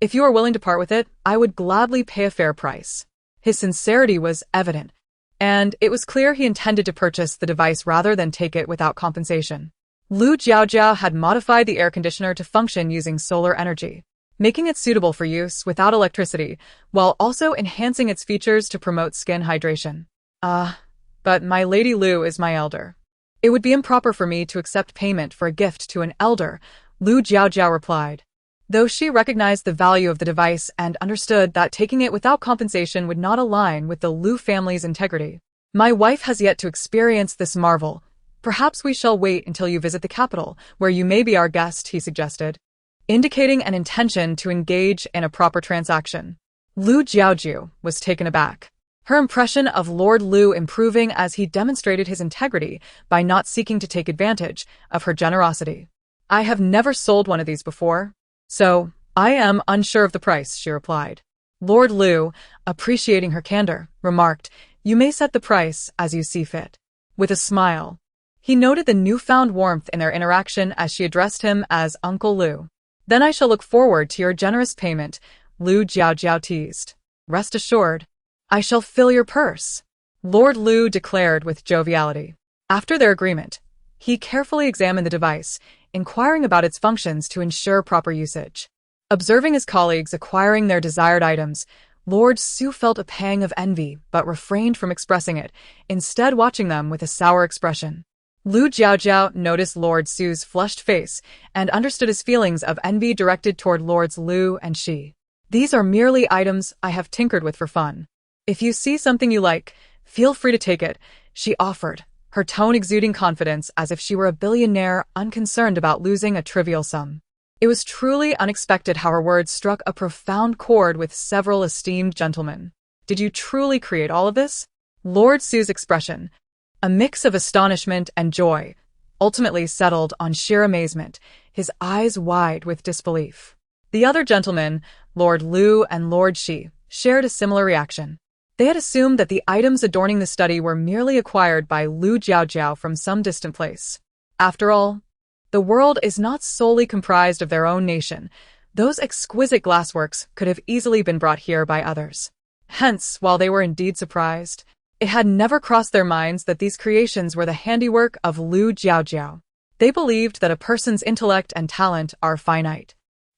If you are willing to part with it, I would gladly pay a fair price. His sincerity was evident, and it was clear he intended to purchase the device rather than take it without compensation. Lu Jiaojiao had modified the air conditioner to function using solar energy, making it suitable for use without electricity, while also enhancing its features to promote skin hydration. But my Lady Lu is my elder. It would be improper for me to accept payment for a gift to an elder, Lu Jiaojiao replied. Though she recognized the value of the device and understood that taking it without compensation would not align with the Lu family's integrity. My wife has yet to experience this marvel. Perhaps we shall wait until you visit the capital, where you may be our guest, he suggested, indicating an intention to engage in a proper transaction. Lu Jiaojiao was taken aback, her impression of Lord Lu improving as he demonstrated his integrity by not seeking to take advantage of her generosity. I have never sold one of these before, so I am unsure of the price, she replied. Lord Lu, appreciating her candor, remarked, You may set the price as you see fit. With a smile, he noted the newfound warmth in their interaction as she addressed him as Uncle Lu. Then I shall look forward to your generous payment, Lu Jiaojiao teased. Rest assured, I shall fill your purse, Lord Lu declared with joviality. After their agreement, he carefully examined the device, inquiring about its functions to ensure proper usage. Observing his colleagues acquiring their desired items, Lord Su felt a pang of envy but refrained from expressing it, instead watching them with a sour expression. Lu Jiaojiao noticed Lord Su's flushed face and understood his feelings of envy directed toward Lords Lu and Shi. These are merely items I have tinkered with for fun. If you see something you like, feel free to take it, she offered, her tone exuding confidence as if she were a billionaire unconcerned about losing a trivial sum. It was truly unexpected how her words struck a profound chord with several esteemed gentlemen. Did you truly create all of this? Lord Su's expression, a mix of astonishment and joy, ultimately settled on sheer amazement, his eyes wide with disbelief. The other gentlemen, Lord Lu and Lord Shi, shared a similar reaction. They had assumed that the items adorning the study were merely acquired by Lu Jiaojiao from some distant place. After all, the world is not solely comprised of their own nation. Those exquisite glassworks could have easily been brought here by others. Hence, while they were indeed surprised, it had never crossed their minds that these creations were the handiwork of Lu Jiaojiao. They believed that a person's intellect and talent are finite.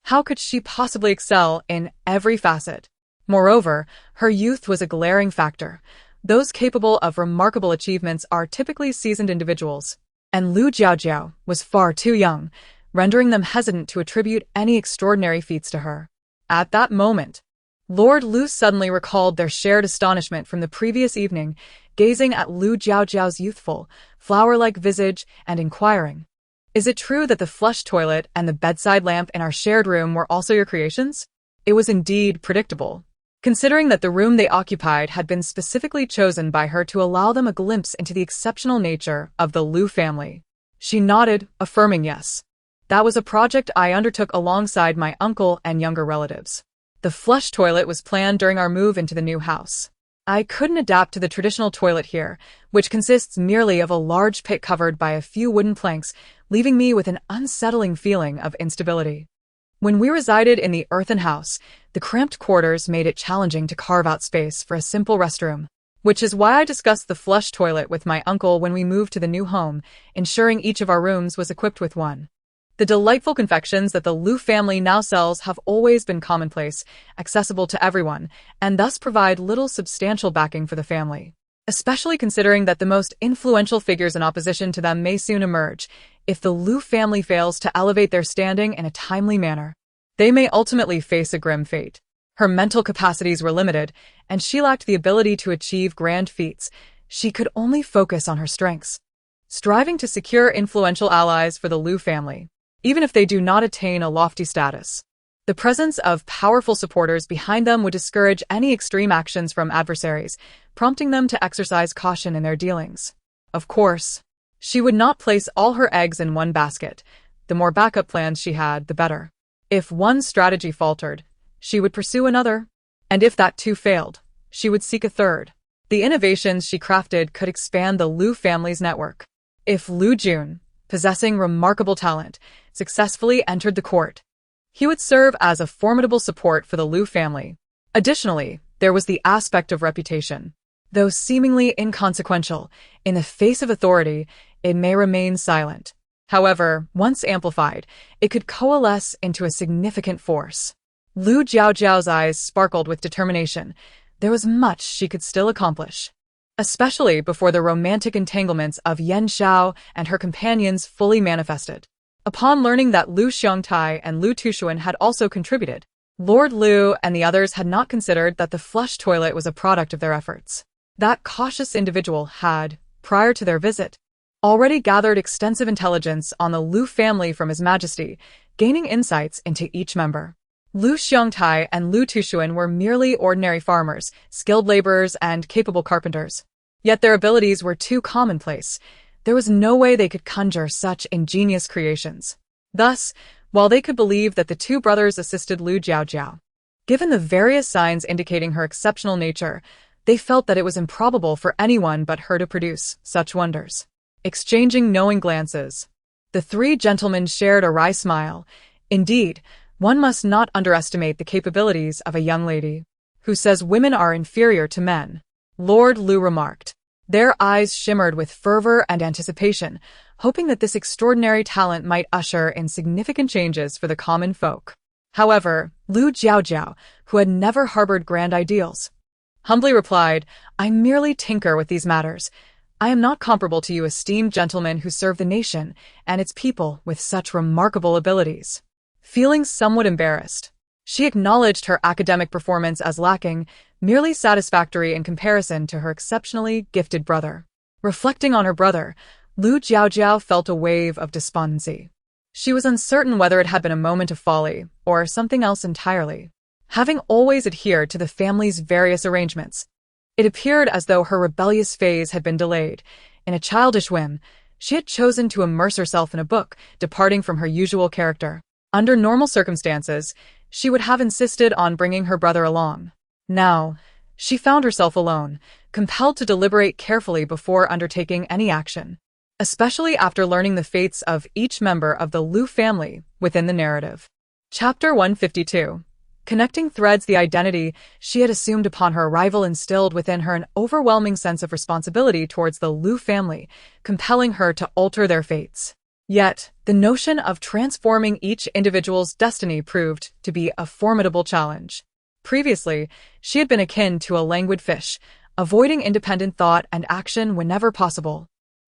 How could she possibly excel in every facet? Moreover, her youth was a glaring factor. Those capable of remarkable achievements are typically seasoned individuals, and Lu Jiaojiao was far too young, rendering them hesitant to attribute any extraordinary feats to her. At that moment, Lord Lu suddenly recalled their shared astonishment from the previous evening, gazing at Lu Jiaojiao's youthful, flower-like visage and inquiring, "Is it true that the flush toilet and the bedside lamp in our shared room were also your creations?" It was indeed predictable, considering that the room they occupied had been specifically chosen by her to allow them a glimpse into the exceptional nature of the Lu family. She nodded, affirming yes. That was a project I undertook alongside my uncle and younger relatives. The flush toilet was planned during our move into the new house. I couldn't adapt to the traditional toilet here, which consists merely of a large pit covered by a few wooden planks, leaving me with an unsettling feeling of instability. When we resided in the earthen house, the cramped quarters made it challenging to carve out space for a simple restroom, which is why I discussed the flush toilet with my uncle when we moved to the new home, ensuring each of our rooms was equipped with one. The delightful confections that the Lu family now sells have always been commonplace, accessible to everyone, and thus provide little substantial backing for the family. Especially considering that the most influential figures in opposition to them may soon emerge, if the Lu family fails to elevate their standing in a timely manner. They may ultimately face a grim fate. Her mental capacities were limited, and she lacked the ability to achieve grand feats. She could only focus on her strengths, striving to secure influential allies for the Lu family, even if they do not attain a lofty status. The presence of powerful supporters behind them would discourage any extreme actions from adversaries, prompting them to exercise caution in their dealings. Of course, she would not place all her eggs in one basket. The more backup plans she had, the better. If one strategy faltered, she would pursue another, and if that too failed, she would seek a third. The innovations she crafted could expand the Lu family's network. If Lu Jun, possessing remarkable talent, successfully entered the court, he would serve as a formidable support for the Lu family. Additionally, there was the aspect of reputation. Though seemingly inconsequential, in the face of authority, it may remain silent. However, once amplified, it could coalesce into a significant force. Lu Jiaojiao's eyes sparkled with determination. There was much she could still accomplish, especially before the romantic entanglements of Yan Xiao and her companions fully manifested. Upon learning that Lu Xiongtai and Lu Tushuan had also contributed, Lord Lu and the others had not considered that the flush toilet was a product of their efforts. That cautious individual had, prior to their visit, already gathered extensive intelligence on the Lu family from His Majesty, gaining insights into each member. Lu Xiongtai and Lu Tushuan were merely ordinary farmers, skilled laborers, and capable carpenters. Yet their abilities were too commonplace. There was no way they could conjure such ingenious creations. Thus, while they could believe that the two brothers assisted Lu Jiaojiao, given the various signs indicating her exceptional nature, they felt that it was improbable for anyone but her to produce such wonders. Exchanging knowing glances, the three gentlemen shared a wry smile. Indeed, One must not underestimate the capabilities of a young lady who says women are inferior to men, Lord Lu remarked. Their eyes shimmered with fervor and anticipation, hoping that this extraordinary talent might usher in significant changes for the common folk. However, Lu Jiaojiao, who had never harbored grand ideals, humbly replied, "I merely tinker with these matters. I am not comparable to you esteemed gentlemen who serve the nation and its people with such remarkable abilities." Feeling somewhat embarrassed, she acknowledged her academic performance as lacking, merely satisfactory in comparison to her exceptionally gifted brother. Reflecting on her brother, Lu Jiaojiao felt a wave of despondency. She was uncertain whether it had been a moment of folly or something else entirely. Having always adhered to the family's various arrangements, it appeared as though her rebellious phase had been delayed. In a childish whim, she had chosen to immerse herself in a book, departing from her usual character. Under normal circumstances, she would have insisted on bringing her brother along. Now, she found herself alone, compelled to deliberate carefully before undertaking any action, especially after learning the fates of each member of the Lu family within the narrative. Chapter 152. Connecting threads. The identity she had assumed upon her arrival instilled within her an overwhelming sense of responsibility towards the Lu family, compelling her to alter their fates. Yet, the notion of transforming each individual's destiny proved to be a formidable challenge. Previously, she had been akin to a languid fish, avoiding independent thought and action whenever possible.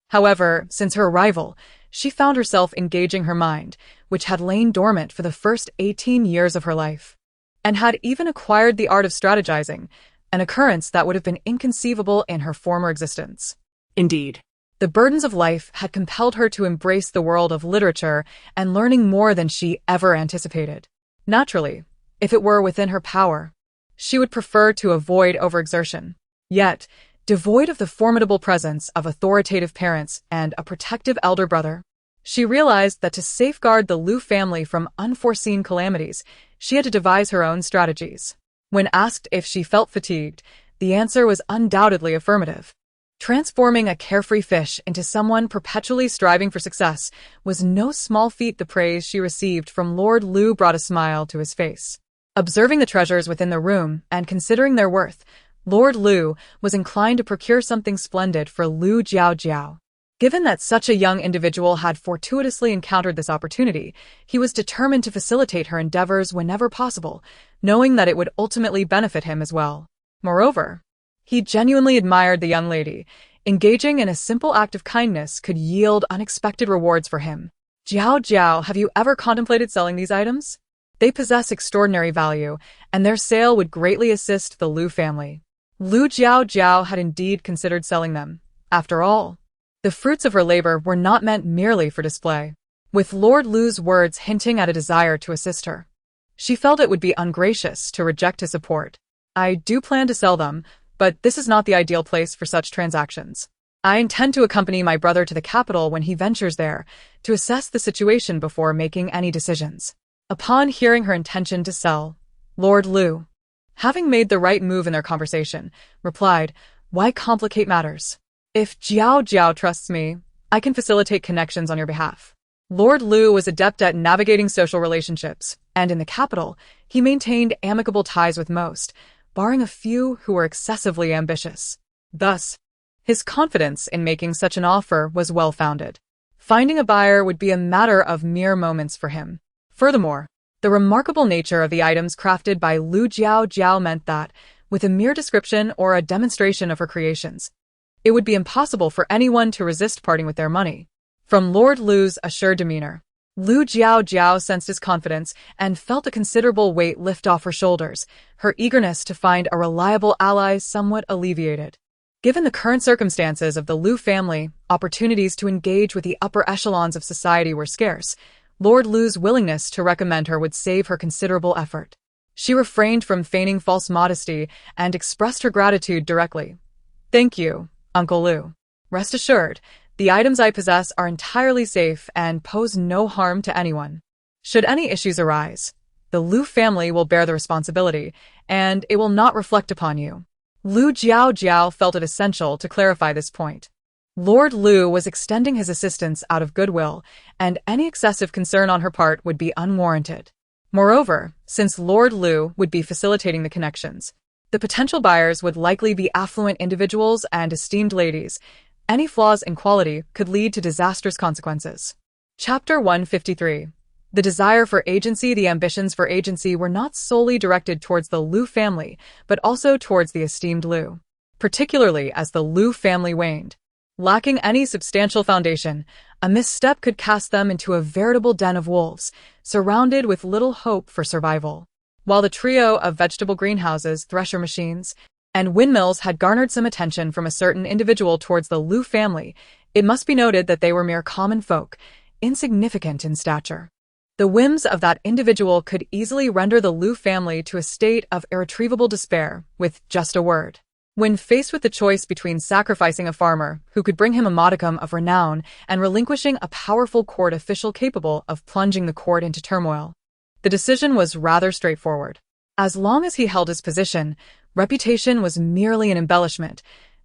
However, since her arrival, she found herself engaging her mind, which had lain dormant for the first 18 years of her life, and had even acquired the art of strategizing, an occurrence that would have been inconceivable in her former existence.
Indeed.
The burdens of life had compelled her to embrace the world of literature and learning more than she ever anticipated. Naturally, if it were within her power, she would prefer to avoid overexertion. Yet, devoid of the formidable presence of authoritative parents and a protective elder brother, she realized that to safeguard the Lu family from unforeseen calamities, she had to devise her own strategies. When asked if she felt fatigued, the answer was undoubtedly affirmative. Transforming a carefree fish into someone perpetually striving for success was no small feat. The praise she received from Lord Lu brought a smile to his face. Observing the treasures within the room and considering their worth, Lord Lu was inclined to procure something splendid for Lu Jiaojiao. Given that such a young individual had fortuitously encountered this opportunity, he was determined to facilitate her endeavors whenever possible, knowing that it would ultimately benefit him as well. Moreover, he genuinely admired the young lady. Engaging in a simple act of kindness could yield unexpected rewards for him. Jiaojiao, have you ever contemplated selling these items? They possess extraordinary value, and their sale would greatly assist the Lu family. Lu Jiaojiao had indeed considered selling them. After all, the fruits of her labor were not meant merely for display. With Lord Lu's words hinting at a desire to assist her, she felt it would be ungracious to reject his support. I do plan to sell them, but this is not the ideal place for such transactions. I intend to accompany my brother to the capital when he ventures there, to assess the situation before making any decisions. Upon hearing her intention to sell, Lord Lu, having made the right move in their conversation, replied, "Why complicate matters? If Jiaojiao trusts me, I can facilitate connections on your behalf." Lord Lu was adept at navigating social relationships, and in the capital, he maintained amicable ties with most, barring a few who were excessively ambitious. Thus, his confidence in making such an offer was well-founded. Finding a buyer would be a matter of mere moments for him. Furthermore, the remarkable nature of the items crafted by Lu Jiaojiao meant that, with a mere description or a demonstration of her creations, it would be impossible for anyone to resist parting with their money. From Lord Lu's assured demeanor, Lu Jiaojiao sensed his confidence and felt a considerable weight lift off her shoulders, her eagerness to find a reliable ally somewhat alleviated. Given the current circumstances of the Lu family, opportunities to engage with the upper echelons of society were scarce. Lord Lu's willingness to recommend her would save her considerable effort. She refrained from feigning false modesty and expressed her gratitude directly. "Thank you, Uncle Lu. Rest assured, the items I possess are entirely safe and pose no harm to anyone. Should any issues arise, the Lu family will bear the responsibility, and it will not reflect upon you." Lu Jiaojiao felt it essential to clarify this point. Lord Lu was extending his assistance out of goodwill, and any excessive concern on her part would be unwarranted. Moreover, since Lord Liu would be facilitating the connections, the potential buyers would likely be affluent individuals and esteemed ladies. Any flaws in quality could lead to disastrous consequences. Chapter 153. The desire for agency. The ambitions for agency were not solely directed towards the Liu family, but also towards the esteemed Liu, particularly as the Liu family waned. Lacking any substantial foundation, a misstep could cast them into a veritable den of wolves, surrounded with little hope for survival. While the trio of vegetable greenhouses, thresher machines, and windmills had garnered some attention from a certain individual towards the Liu family, it must be noted that they were mere common folk, insignificant in stature. The whims of that individual could easily render the Liu family to a state of irretrievable despair with just a word. When faced with the choice between sacrificing a farmer who could bring him a modicum of renown and relinquishing a powerful court official capable of plunging the court into turmoil, the decision was rather straightforward. As long as he held his position, reputation was merely an embellishment.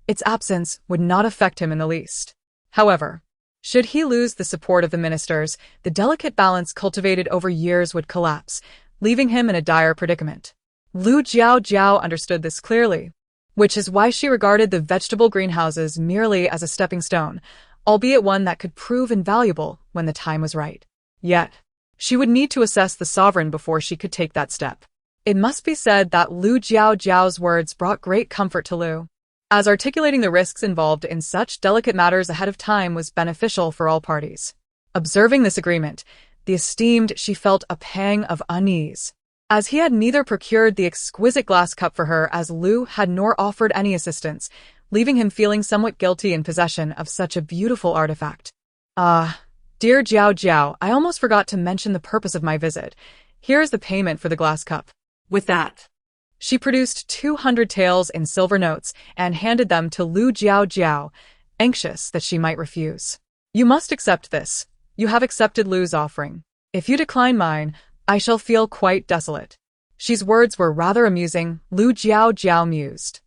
Its absence would not affect him in the least. However, should he lose the support of the ministers, the delicate balance cultivated over years would collapse, leaving him in a dire predicament. Lu Jiaojiao understood this clearly, which is why she regarded the vegetable greenhouses merely as a stepping stone, albeit one that could prove invaluable when the time was right. Yet, she would need to assess the sovereign before she could take that step. It must be said that Lu Jiaojiao's words brought great comfort to Liu, as articulating the risks involved in such delicate matters ahead of time was beneficial for all parties. Observing this agreement, the esteemed she felt a pang of unease, as he had neither procured the exquisite glass cup for her as Liu had nor offered any assistance, leaving him feeling somewhat guilty in possession of such a beautiful artifact. Dear Jiaojiao, I almost forgot to mention the purpose of my visit. Here is the payment for the glass cup.
With that,
She produced 200 taels in silver notes and handed them to Lu Jiaojiao, anxious that she might refuse. You must accept this. You have accepted Lu's offering. If you decline mine, I shall feel quite desolate. She's words were rather amusing, Lu Jiaojiao mused.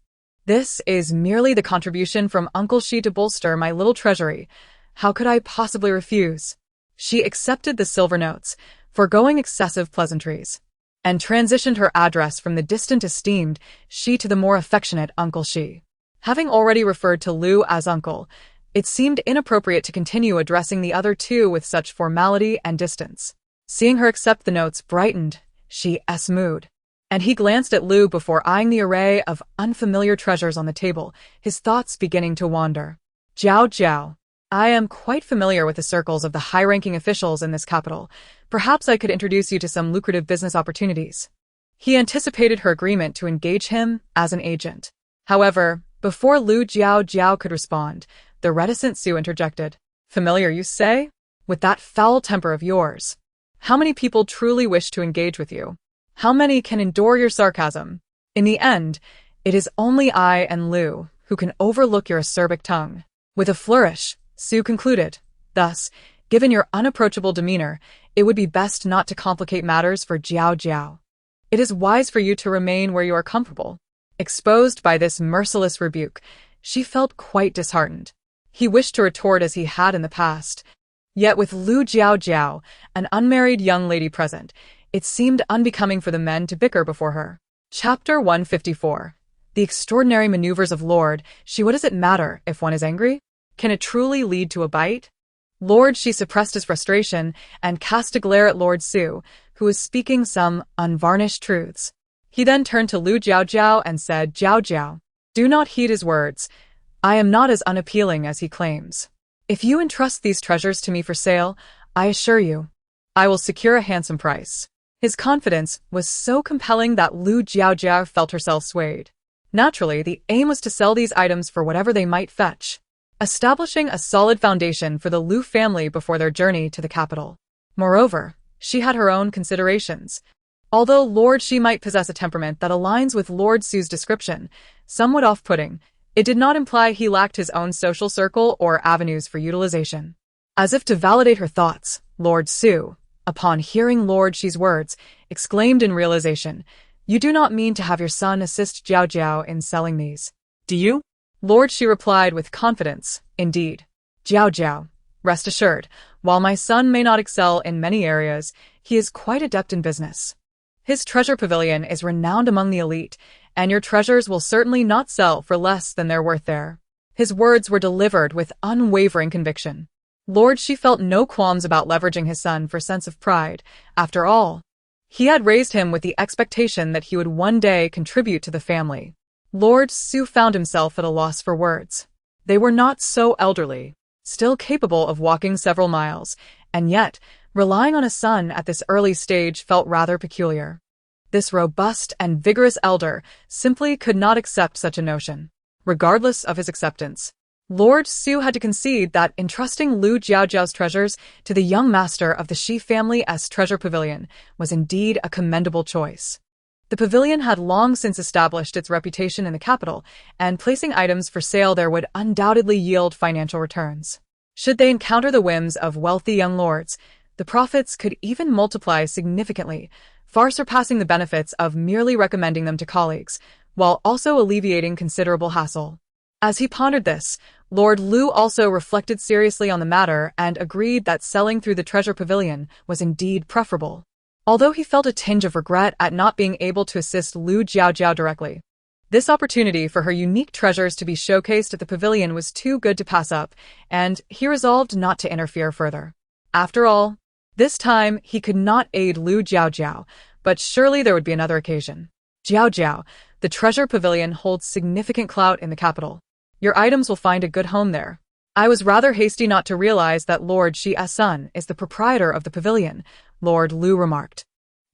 This is merely the contribution from Uncle Shi to bolster my little treasury. How could I possibly refuse? She accepted the silver notes, foregoing excessive pleasantries, and transitioned her address from the distant esteemed Shi to the more affectionate Uncle Shi. Having already referred to Liu as uncle, it seemed inappropriate to continue addressing the other two with such formality and distance. Seeing her accept the notes brightened Shi's mood, and he glanced at Liu before eyeing the array of unfamiliar treasures on the table, his thoughts beginning to wander. Jiaojiao, I am quite familiar with the circles of the high-ranking officials in this capital. Perhaps I could introduce you to some lucrative business opportunities. He anticipated her agreement to engage him as an agent. However, before Lu Jiaojiao could respond, the reticent Su interjected. Familiar, you say? With that foul temper of yours. How many people truly wish to engage with you? How many can endure your sarcasm? In the end, it is only I and Liu who can overlook your acerbic tongue. With a flourish, Su concluded. Thus, given your unapproachable demeanor, it would be best not to complicate matters for Jiaojiao. It is wise for you to remain where you are comfortable. Exposed by this merciless rebuke, she felt quite disheartened. He wished to retort as he had in the past. Yet with Lu Jiaojiao, an unmarried young lady present, it seemed unbecoming for the men to bicker before her. Chapter 154. The extraordinary maneuvers of Lord Shi. What does it matter if one is angry? Can it truly lead to a bite? Lord Shi suppressed his frustration and cast a glare at Lord Su, who was speaking some unvarnished truths. He then turned to Lu Jiaojiao and said, Jiaojiao, do not heed his words. I am not as unappealing as he claims. If you entrust these treasures to me for sale, I assure you, I will secure a handsome price. His confidence was so compelling that Lu Jiaojiao felt herself swayed. Naturally, the aim was to sell these items for whatever they might fetch, establishing a solid foundation for the Liu family before their journey to the capital. Moreover, she had her own considerations. Although Lord Shi might possess a temperament that aligns with Lord Su's description, somewhat off-putting, it did not imply he lacked his own social circle or avenues for utilization. As if to validate her thoughts, Lord Su, upon hearing Lord Shi's words, exclaimed in realization, You do not mean to have your son assist Jiaojiao in selling these, do you? Lord Shi replied with confidence, Indeed. Jiaojiao, Rest assured, while my son may not excel in many areas, he is quite adept in business. His treasure pavilion is renowned among the elite, and your treasures will certainly not sell for less than they're worth there." His words were delivered with unwavering conviction. Lord Shi felt no qualms about leveraging his son for sense of pride. After all, he had raised him with the expectation that he would one day contribute to the family. Lord Su found himself at a loss for words. They were not so elderly, still capable of walking several miles, and yet, relying on a son at this early stage felt rather peculiar. This robust and vigorous elder simply could not accept such a notion. Regardless of his acceptance, Lord Su had to concede that entrusting Lu Jiaojiao's treasures to the young master of the Shi family's treasure pavilion was indeed a commendable choice. The pavilion had long since established its reputation in the capital, and placing items for sale there would undoubtedly yield financial returns. Should they encounter the whims of wealthy young lords, the profits could even multiply significantly, far surpassing the benefits of merely recommending them to colleagues, while also alleviating considerable hassle. As he pondered this, Lord Lu also reflected seriously on the matter and agreed that selling through the treasure pavilion was indeed preferable. Although he felt a tinge of regret at not being able to assist Lu Jiaojiao directly, this opportunity for her unique treasures to be showcased at the pavilion was too good to pass up, and he resolved not to interfere further. After all, this time he could not aid Lu Jiaojiao, but surely there would be another occasion. Jiaojiao, the treasure pavilion holds significant clout in the capital. Your items will find a good home there. I was rather hasty not to realize that Lord Shi's son is the proprietor of the pavilion, Lord Lu remarked.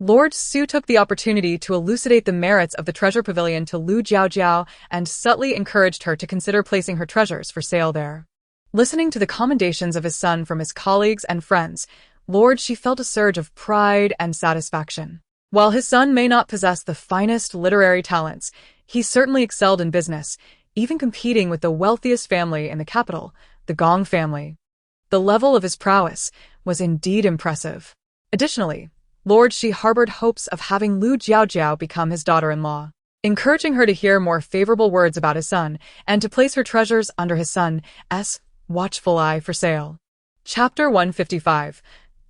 Lord Su took the opportunity to elucidate the merits of the treasure pavilion to Lu Jiaojiao and subtly encouraged her to consider placing her treasures for sale there. Listening to the commendations of his son from his colleagues and friends, Lord Shi felt a surge of pride and satisfaction. While his son may not possess the finest literary talents, he certainly excelled in business, even competing with the wealthiest family in the capital, the Gong family. The level of his prowess was indeed impressive. Additionally, Lord Shi harbored hopes of having Lu Jiaojiao become his daughter-in-law, encouraging her to hear more favorable words about his son and to place her treasures under his son's watchful eye for sale. Chapter 155.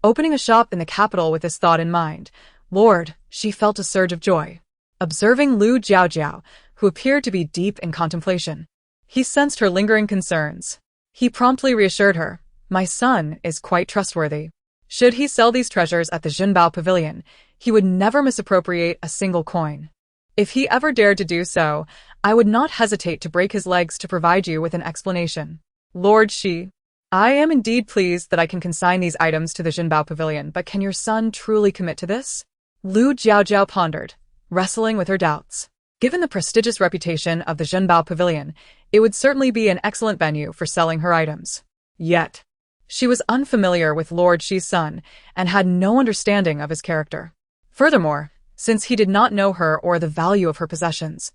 Opening a shop in the capital with this thought in mind, Lord Shi felt a surge of joy. Observing Lu Jiaojiao, who appeared to be deep in contemplation, he sensed her lingering concerns. He promptly reassured her, "My son is quite trustworthy. Should he sell these treasures at the Jinbao Pavilion, he would never misappropriate a single coin. If he ever dared to do so, I would not hesitate to break his legs to provide you with an explanation." Lord Shi, I am indeed pleased that I can consign these items to the Jinbao Pavilion, but can your son truly commit to this? Lu Jiaojiao pondered, wrestling with her doubts. Given the prestigious reputation of the Jinbao Pavilion, it would certainly be an excellent venue for selling her items. Yet, she was unfamiliar with Lord Shi's son and had no understanding of his character. Furthermore, since he did not know her or the value of her possessions,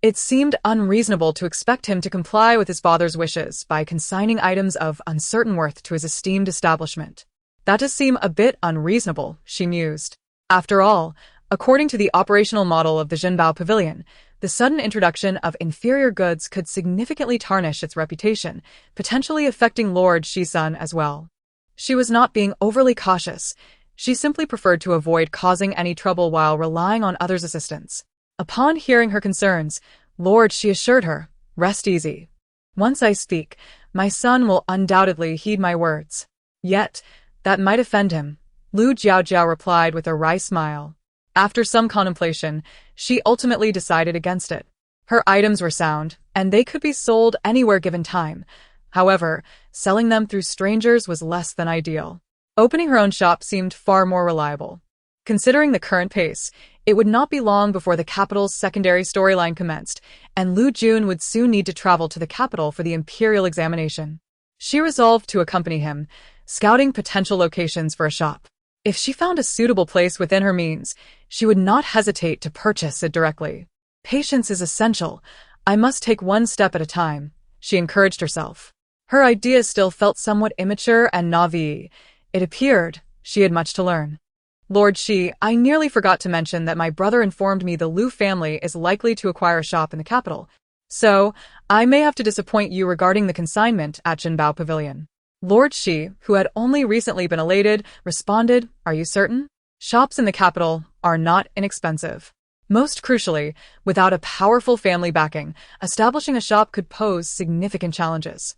it seemed unreasonable to expect him to comply with his father's wishes by consigning items of uncertain worth to his esteemed establishment. That does seem a bit unreasonable, she mused. After all, according to the operational model of the Jinbao Pavilion, the sudden introduction of inferior goods could significantly tarnish its reputation, potentially affecting Lord Shi's son as well. She was not being overly cautious. She simply preferred to avoid causing any trouble while relying on others' assistance. Upon hearing her concerns, Lord Shi assured her, "Rest easy. Once I speak, my son will undoubtedly heed my words." Yet, that might offend him, Lu Jiaojiao replied with a wry smile. After some contemplation, she ultimately decided against it. Her items were sound, and they could be sold anywhere given time. However, selling them through strangers was less than ideal. Opening her own shop seemed far more reliable. Considering the current pace, it would not be long before the capital's secondary storyline commenced, and Lu Jun would soon need to travel to the capital for the imperial examination. She resolved to accompany him, scouting potential locations for a shop. If she found a suitable place within her means, she would not hesitate to purchase it directly. Patience is essential. I must take one step at a time, she encouraged herself. Her ideas still felt somewhat immature and naive. It appeared she had much to learn. Lord Shi, I nearly forgot to mention that my brother informed me the Lu family is likely to acquire a shop in the capital, so I may have to disappoint you regarding the consignment at Jinbao Pavilion. Lord Shi, who had only recently been elated, responded, "Are you certain? Shops in the capital are not inexpensive. Most crucially, without a powerful family backing, establishing a shop could pose significant challenges."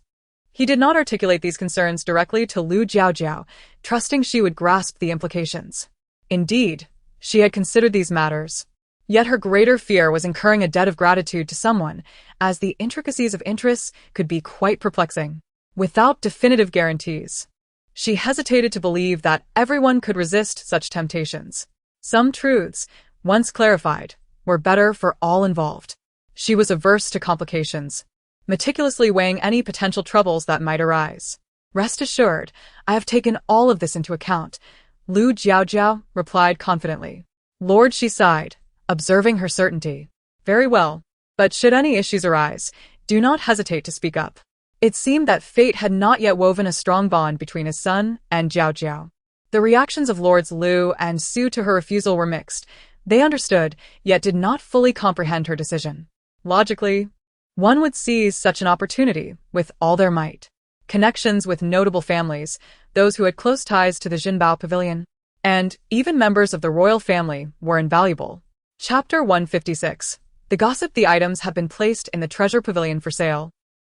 He did not articulate these concerns directly to Lu Jiaojiao, trusting she would grasp the implications. Indeed, she had considered these matters. Yet her greater fear was incurring a debt of gratitude to someone, as the intricacies of interests could be quite perplexing. Without definitive guarantees, she hesitated to believe that everyone could resist such temptations. Some truths, once clarified, were better for all involved. She was averse to complications, meticulously weighing any potential troubles that might arise. "Rest assured, I have taken all of this into account," Lu Jiaojiao replied confidently. Lord Shi sighed, observing her certainty. "Very well, but should any issues arise, do not hesitate to speak up." It seemed that fate had not yet woven a strong bond between his son and Jiaojiao. The reactions of Lords Lu and Su to her refusal were mixed. They understood, yet did not fully comprehend her decision. Logically, one would seize such an opportunity with all their might. Connections with notable families, those who had close ties to the Jinbao Pavilion, and even members of the royal family were invaluable. Chapter 156. The gossip. The items have been placed in the Treasure Pavilion for sale,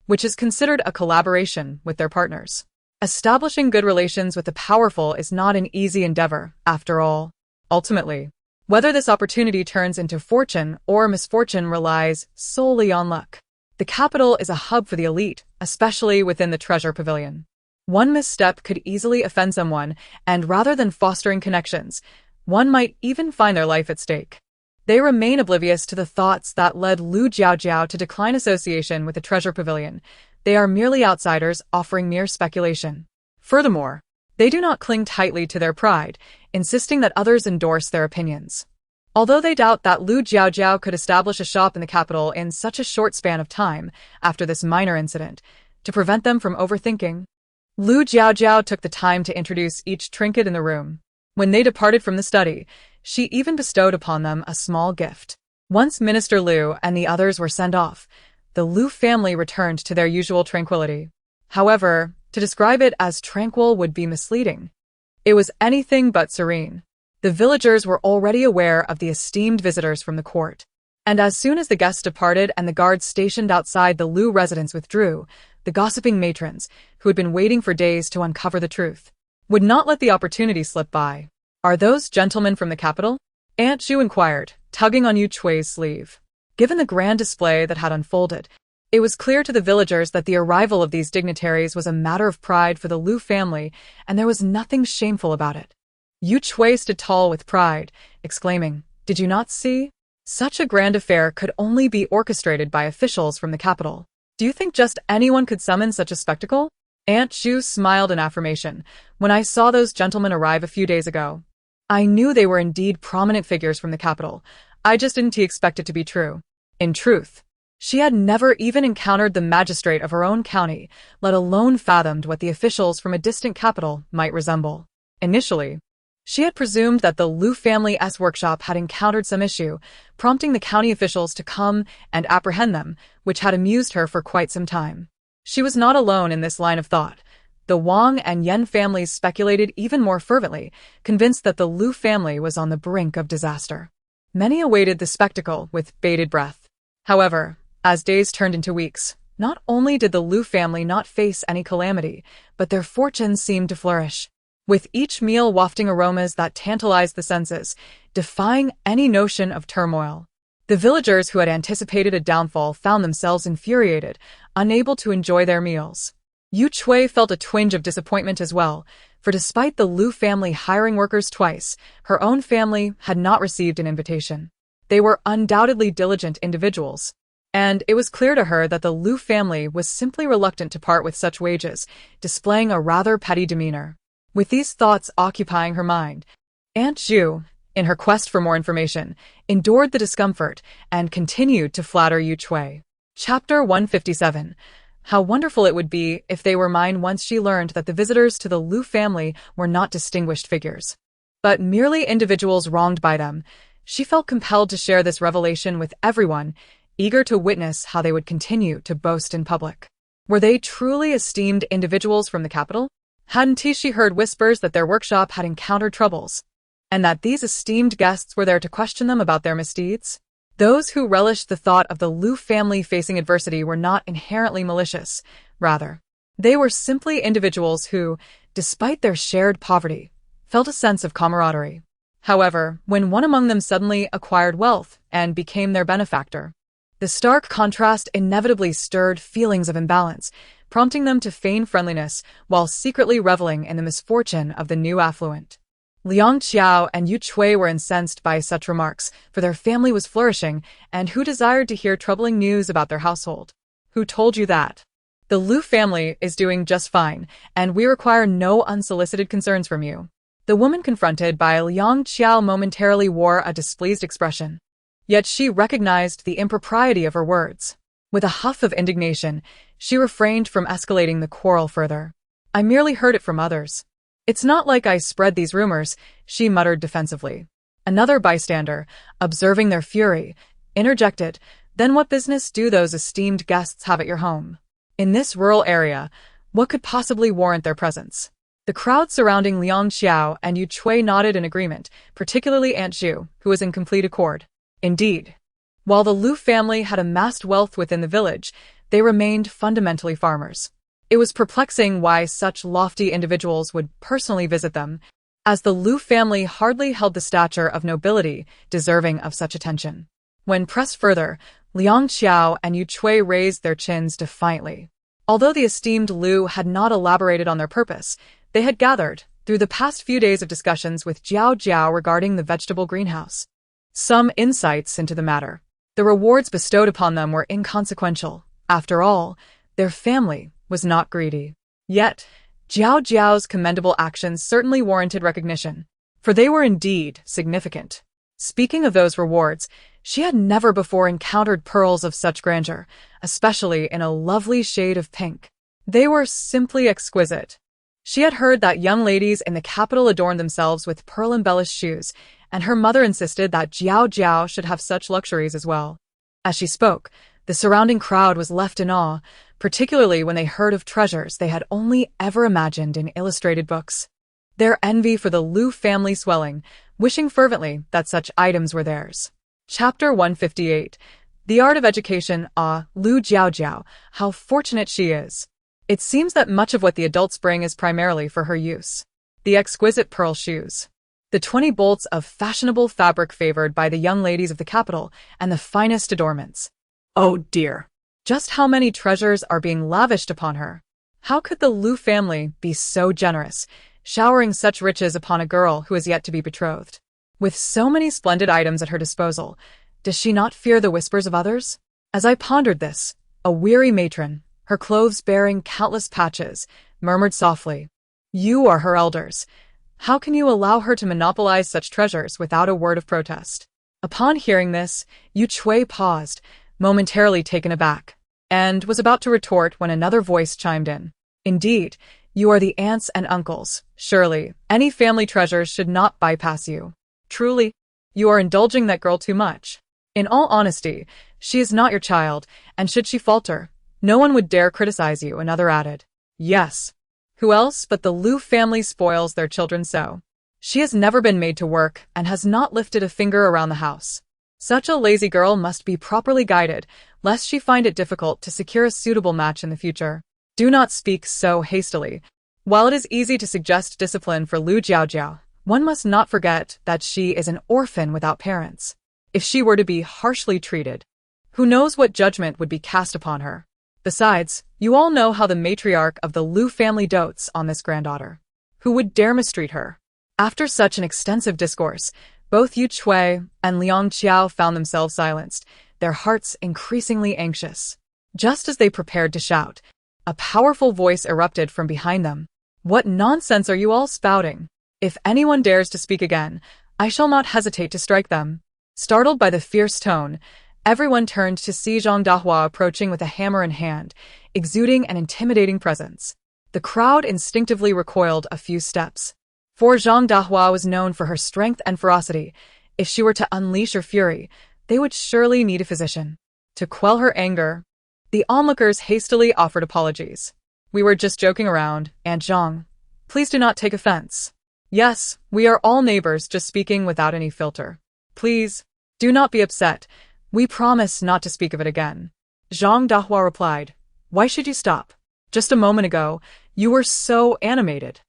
which is considered a collaboration with their partners. Establishing good relations with the powerful is not an easy endeavor, after all. Ultimately, whether this opportunity turns into fortune or misfortune relies solely on luck. The capital is a hub for the elite, especially within the Treasure Pavilion. One misstep could easily offend someone, and rather than fostering connections, one might even find their life at stake. They remain oblivious to the thoughts that led Lu Jiaojiao to decline association with the Treasure Pavilion. They are merely outsiders offering mere speculation. Furthermore, they do not cling tightly to their pride, insisting that others endorse their opinions. Although they doubt that Lu Jiaojiao could establish a shop in the capital in such a short span of time after this minor incident, to prevent them from overthinking, Lu Jiaojiao took the time to introduce each trinket in the room. When they departed from the study, she even bestowed upon them a small gift. Once Minister Lu and the others were sent off, the Lu family returned to their usual tranquility. However, to describe it as tranquil would be misleading. It was anything but serene. The villagers were already aware of the esteemed visitors from the court, and as soon as the guests departed and the guards stationed outside the Lu residence withdrew, the gossiping matrons, who had been waiting for days to uncover the truth, would not let the opportunity slip by. "Are those gentlemen from the capital?" Aunt Zhu inquired, tugging on Yu Chui's sleeve. Given the grand display that had unfolded, it was clear to the villagers that the arrival of these dignitaries was a matter of pride for the Lu family, and there was nothing shameful about it. Yu Chui stood tall with pride, exclaiming, "Did you not see? Such a grand affair could only be orchestrated by officials from the capital. Do you think just anyone could summon such a spectacle?" Aunt Zhu smiled in affirmation. "When I saw those gentlemen arrive a few days ago, I knew they were indeed prominent figures from the capital. I just didn't expect it to be true." In truth, she had never even encountered the magistrate of her own county, let alone fathomed what the officials from a distant capital might resemble. Initially, she had presumed that the Lu family's workshop had encountered some issue, prompting the county officials to come and apprehend them, which had amused her for quite some time. She was not alone in this line of thought. The Wang and Yen families speculated even more fervently, convinced that the Lu family was on the brink of disaster. Many awaited the spectacle with bated breath. However, as days turned into weeks, not only did the Lu family not face any calamity, but their fortunes seemed to flourish, with each meal wafting aromas that tantalized the senses, defying any notion of turmoil. The villagers who had anticipated a downfall found themselves infuriated, unable to enjoy their meals. Yu Chui felt a twinge of disappointment as well, for despite the Lu family hiring workers twice, her own family had not received an invitation. They were undoubtedly diligent individuals, and it was clear to her that the Lu family was simply reluctant to part with such wages, displaying a rather petty demeanor. With these thoughts occupying her mind, Aunt Zhu, in her quest for more information, endured the discomfort and continued to flatter Yu Chui. Chapter 157. How wonderful it would be if they were mine. Once she learned that the visitors to the Lu family were not distinguished figures, but merely individuals wronged by them, she felt compelled to share this revelation with everyone, eager to witness how they would continue to boast in public. Were they truly esteemed individuals from the capital? Hadn't she heard whispers that their workshop had encountered troubles, and that these esteemed guests were there to question them about their misdeeds? Those who relished the thought of the Liu family facing adversity were not inherently malicious. Rather, they were simply individuals who, despite their shared poverty, felt a sense of camaraderie. However, when one among them suddenly acquired wealth and became their benefactor, the stark contrast inevitably stirred feelings of imbalance, prompting them to feign friendliness while secretly reveling in the misfortune of the new affluent. Liang Qiao and Yu Chui were incensed by such remarks, for their family was flourishing, and who desired to hear troubling news about their household? Who told you that? The Liu family is doing just fine, and we require no unsolicited concerns from you. The woman confronted by Liang Qiao momentarily wore a displeased expression. Yet she recognized the impropriety of her words. With a huff of indignation, she refrained from escalating the quarrel further. I merely heard it from others. It's not like I spread these rumors, she muttered defensively. Another bystander, observing their fury, interjected, then what business do those esteemed guests have at your home? In this rural area, what could possibly warrant their presence? The crowd surrounding Liang Xiao and Yu Chui nodded in agreement, particularly Aunt Zhu, who was in complete accord. Indeed, while the Liu family had amassed wealth within the village, they remained fundamentally farmers. It was perplexing why such lofty individuals would personally visit them, as the Liu family hardly held the stature of nobility deserving of such attention. When pressed further, Liang Qiao and Yu Chui raised their chins defiantly. Although the esteemed Liu had not elaborated on their purpose, they had gathered, through the past few days of discussions with Jiaojiao regarding the vegetable greenhouse, some insights into the matter. The rewards bestowed upon them were inconsequential. After all, their family was not greedy. Yet, Jiaojiao's commendable actions certainly warranted recognition, for they were indeed significant. Speaking of those rewards, she had never before encountered pearls of such grandeur, especially in a lovely shade of pink. They were simply exquisite. She had heard that young ladies in the capital adorned themselves with pearl-embellished shoes, and her mother insisted that Jiaojiao should have such luxuries as well. As she spoke, the surrounding crowd was left in awe, particularly when they heard of treasures they had only ever imagined in illustrated books. Their envy for the Liu family swelling, wishing fervently that such items were theirs. Chapter 158. The Art of Education. Liu Jiaojiao, how fortunate she is. It seems that much of what the adults bring is primarily for her use. The exquisite pearl shoes, the 20 bolts of fashionable fabric favored by the young ladies of the capital, and the finest adornments. Oh dear! Just how many treasures are being lavished upon her? How could the Liu family be so generous, showering such riches upon a girl who is yet to be betrothed? With so many splendid items at her disposal, does she not fear the whispers of others? As I pondered this, a weary matron, her clothes bearing countless patches, murmured softly, "You are her elders. How can you allow her to monopolize such treasures without a word of protest?" Upon hearing this, Yu Chui paused, momentarily taken aback, and was about to retort when another voice chimed in. "Indeed, you are the aunts and uncles. Surely, any family treasures should not bypass you. Truly, you are indulging that girl too much. In all honesty, she is not your child, and should she falter, no one would dare criticize you," another added. "Yes. Who else but the Liu family spoils their children so? She has never been made to work and has not lifted a finger around the house. Such a lazy girl must be properly guided, lest she find it difficult to secure a suitable match in the future. Do not speak so hastily. While it is easy to suggest discipline for Liu Jiaojiao, one must not forget that she is an orphan without parents. If she were to be harshly treated, who knows what judgment would be cast upon her? Besides, you all know how the matriarch of the Liu family dotes on this granddaughter. Who would dare mistreat her?" After such an extensive discourse, both Yu Chui and Liang Qiao found themselves silenced, their hearts increasingly anxious. Just as they prepared to shout, a powerful voice erupted from behind them. "What nonsense are you all spouting? If anyone dares to speak again, I shall not hesitate to strike them." Startled by the fierce tone, everyone turned to see Zhang Dahua approaching with a hammer in hand, exuding an intimidating presence. The crowd instinctively recoiled a few steps. For Zhang Dahua was known for her strength and ferocity. If she were to unleash her fury, they would surely need a physician. To quell her anger, The onlookers hastily offered apologies. We were just joking around, Aunt Zhang. Please do not take offense. Yes, we are all neighbors just speaking without any filter. Please, do not be upset. We promise not to speak of it again. Zhang Dahua replied. Why should you stop? Just a moment ago, you were so animated.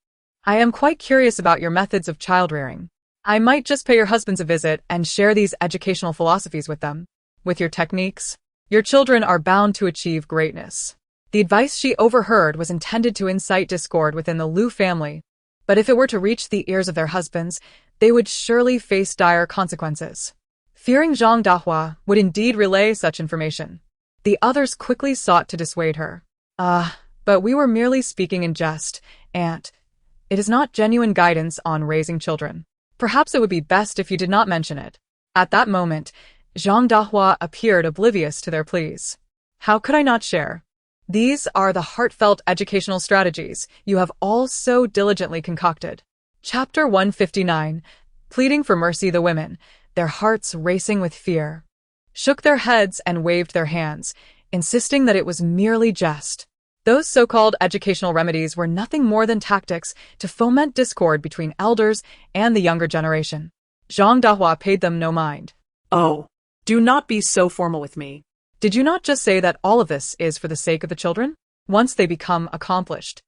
I am quite curious about your methods of child-rearing. I might just pay your husbands a visit and share these educational philosophies with them. With your techniques, your children are bound to achieve greatness. The advice she overheard was intended to incite discord within the Lu family, but if it were to reach the ears of their husbands, they would surely face dire consequences. Fearing Zhang Dahua would indeed relay such information, the others quickly sought to dissuade her. But we were merely speaking in jest, Aunt. It is not genuine guidance on raising children. Perhaps it would be best if you did not mention it. At that moment, Zhang Dahua appeared oblivious to their pleas. How could I not share? These are the heartfelt educational strategies you have all so diligently concocted. Chapter 159. Pleading for mercy. The women, their hearts racing with fear, shook their heads and waved their hands, insisting that it was merely jest. Those so-called educational remedies were nothing more than tactics to foment discord between elders and the younger generation. Zhang Dahua paid them no mind.
Oh, do not be so formal with me.
Did you not just say that all of this is for the sake of the children? Once they become accomplished,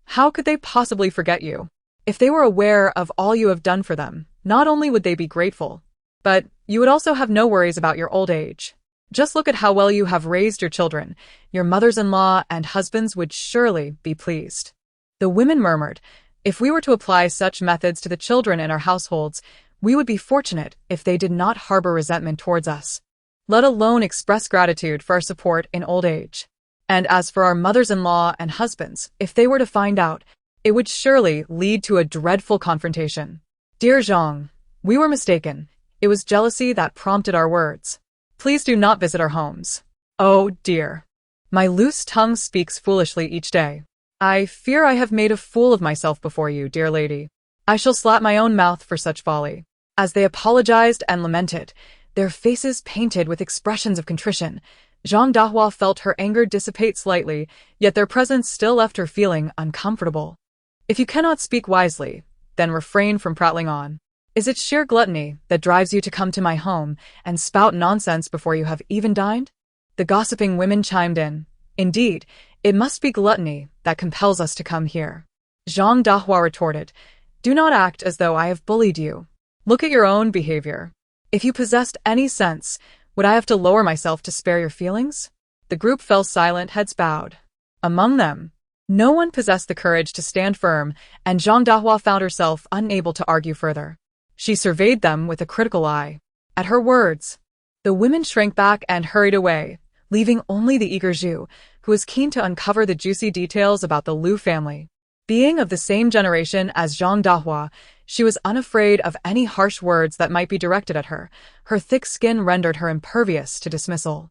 how could they possibly forget you? If they were aware of all you have done for them, not only would they be grateful, but you would also have no worries about your old age. Just look at how well you have raised your children. Your mothers-in-law and husbands would surely be pleased. The women murmured, if we were to apply such methods to the children in our households, we would be fortunate if they did not harbor resentment towards us, let alone express gratitude for our support in old age. And as for our mothers-in-law and husbands, if they were to find out, it would surely lead to a dreadful confrontation. Dear Zhang, we were mistaken. It was jealousy that prompted our words. Please do not visit our homes. Oh dear. My loose tongue speaks foolishly each day. I fear I have made a fool of myself before you, dear lady. I shall slap my own mouth for such folly. As they apologized and lamented, their faces painted with expressions of contrition, Zhang Dahua felt her anger dissipate slightly, yet their presence still left her feeling uncomfortable. If you cannot speak wisely, then refrain from prattling on. Is it sheer gluttony that drives you to come to my home and spout nonsense before you have even dined? The gossiping women chimed in. Indeed, it must be gluttony that compels us to come here. Zhang Dahua retorted, do not act as though I have bullied you. Look at your own behavior. If you possessed any sense, would I have to lower myself to spare your feelings? The group fell silent, heads bowed. Among them, no one possessed the courage to stand firm, and Zhang Dahua found herself unable to argue further. She surveyed them with a critical eye. At her words, the women shrank back and hurried away, leaving only the eager Zhu, who was keen to uncover the juicy details about the Lu family. Being of the same generation as Zhang Dahua, she was unafraid of any harsh words that might be directed at her. Her thick skin rendered her impervious to dismissal.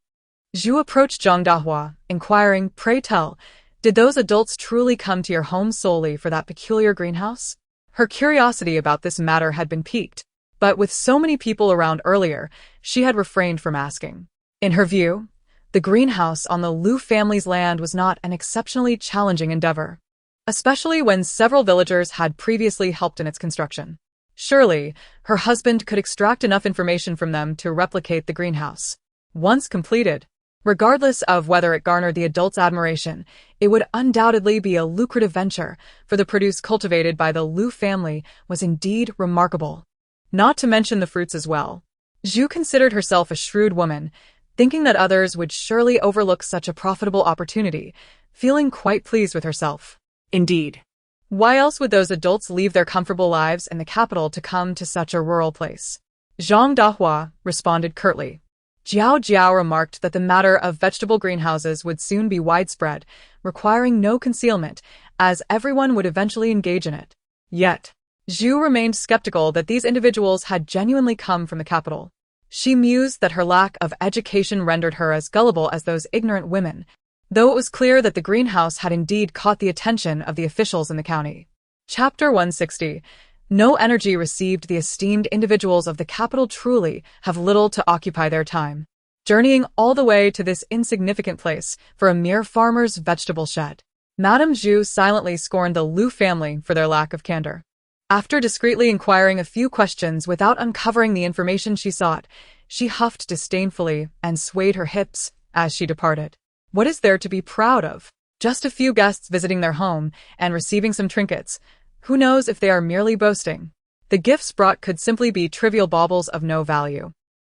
Zhu approached Zhang Dahua, inquiring, pray tell, did those adults truly come to your home solely for that peculiar greenhouse? Her curiosity about this matter had been piqued, but with so many people around earlier, she had refrained from asking. In her view, the greenhouse on the Lu family's land was not an exceptionally challenging endeavor, especially when several villagers had previously helped in its construction. Surely, her husband could extract enough information from them to replicate the greenhouse. Once completed, regardless of whether it garnered the adults' admiration, it would undoubtedly be a lucrative venture, for the produce cultivated by the Lu family was indeed remarkable. Not to mention the fruits as well. Zhu considered herself a shrewd woman, thinking that others would surely overlook such a profitable opportunity, feeling quite pleased with herself.
Indeed.
Why else would those adults leave their comfortable lives in the capital to come to such a rural place? Zhang Dahua responded curtly. Jiaojiao remarked that the matter of vegetable greenhouses would soon be widespread, requiring no concealment, as everyone would eventually engage in it. Yet, Zhu remained skeptical that these individuals had genuinely come from the capital. She mused that her lack of education rendered her as gullible as those ignorant women, though it was clear that the greenhouse had indeed caught the attention of the officials in the county. Chapter 160. No energy received. The esteemed individuals of the capital truly have little to occupy their time. journeying all the way to this insignificant place for a mere farmer's vegetable shed. Madame Zhu silently scorned the Lu family for their lack of candor. After discreetly inquiring a few questions without uncovering the information she sought, she huffed disdainfully and swayed her hips as she departed. What is there to be proud of? Just a few guests visiting their home and receiving some trinkets. Who knows if they are merely boasting? The gifts brought could simply be trivial baubles of no value.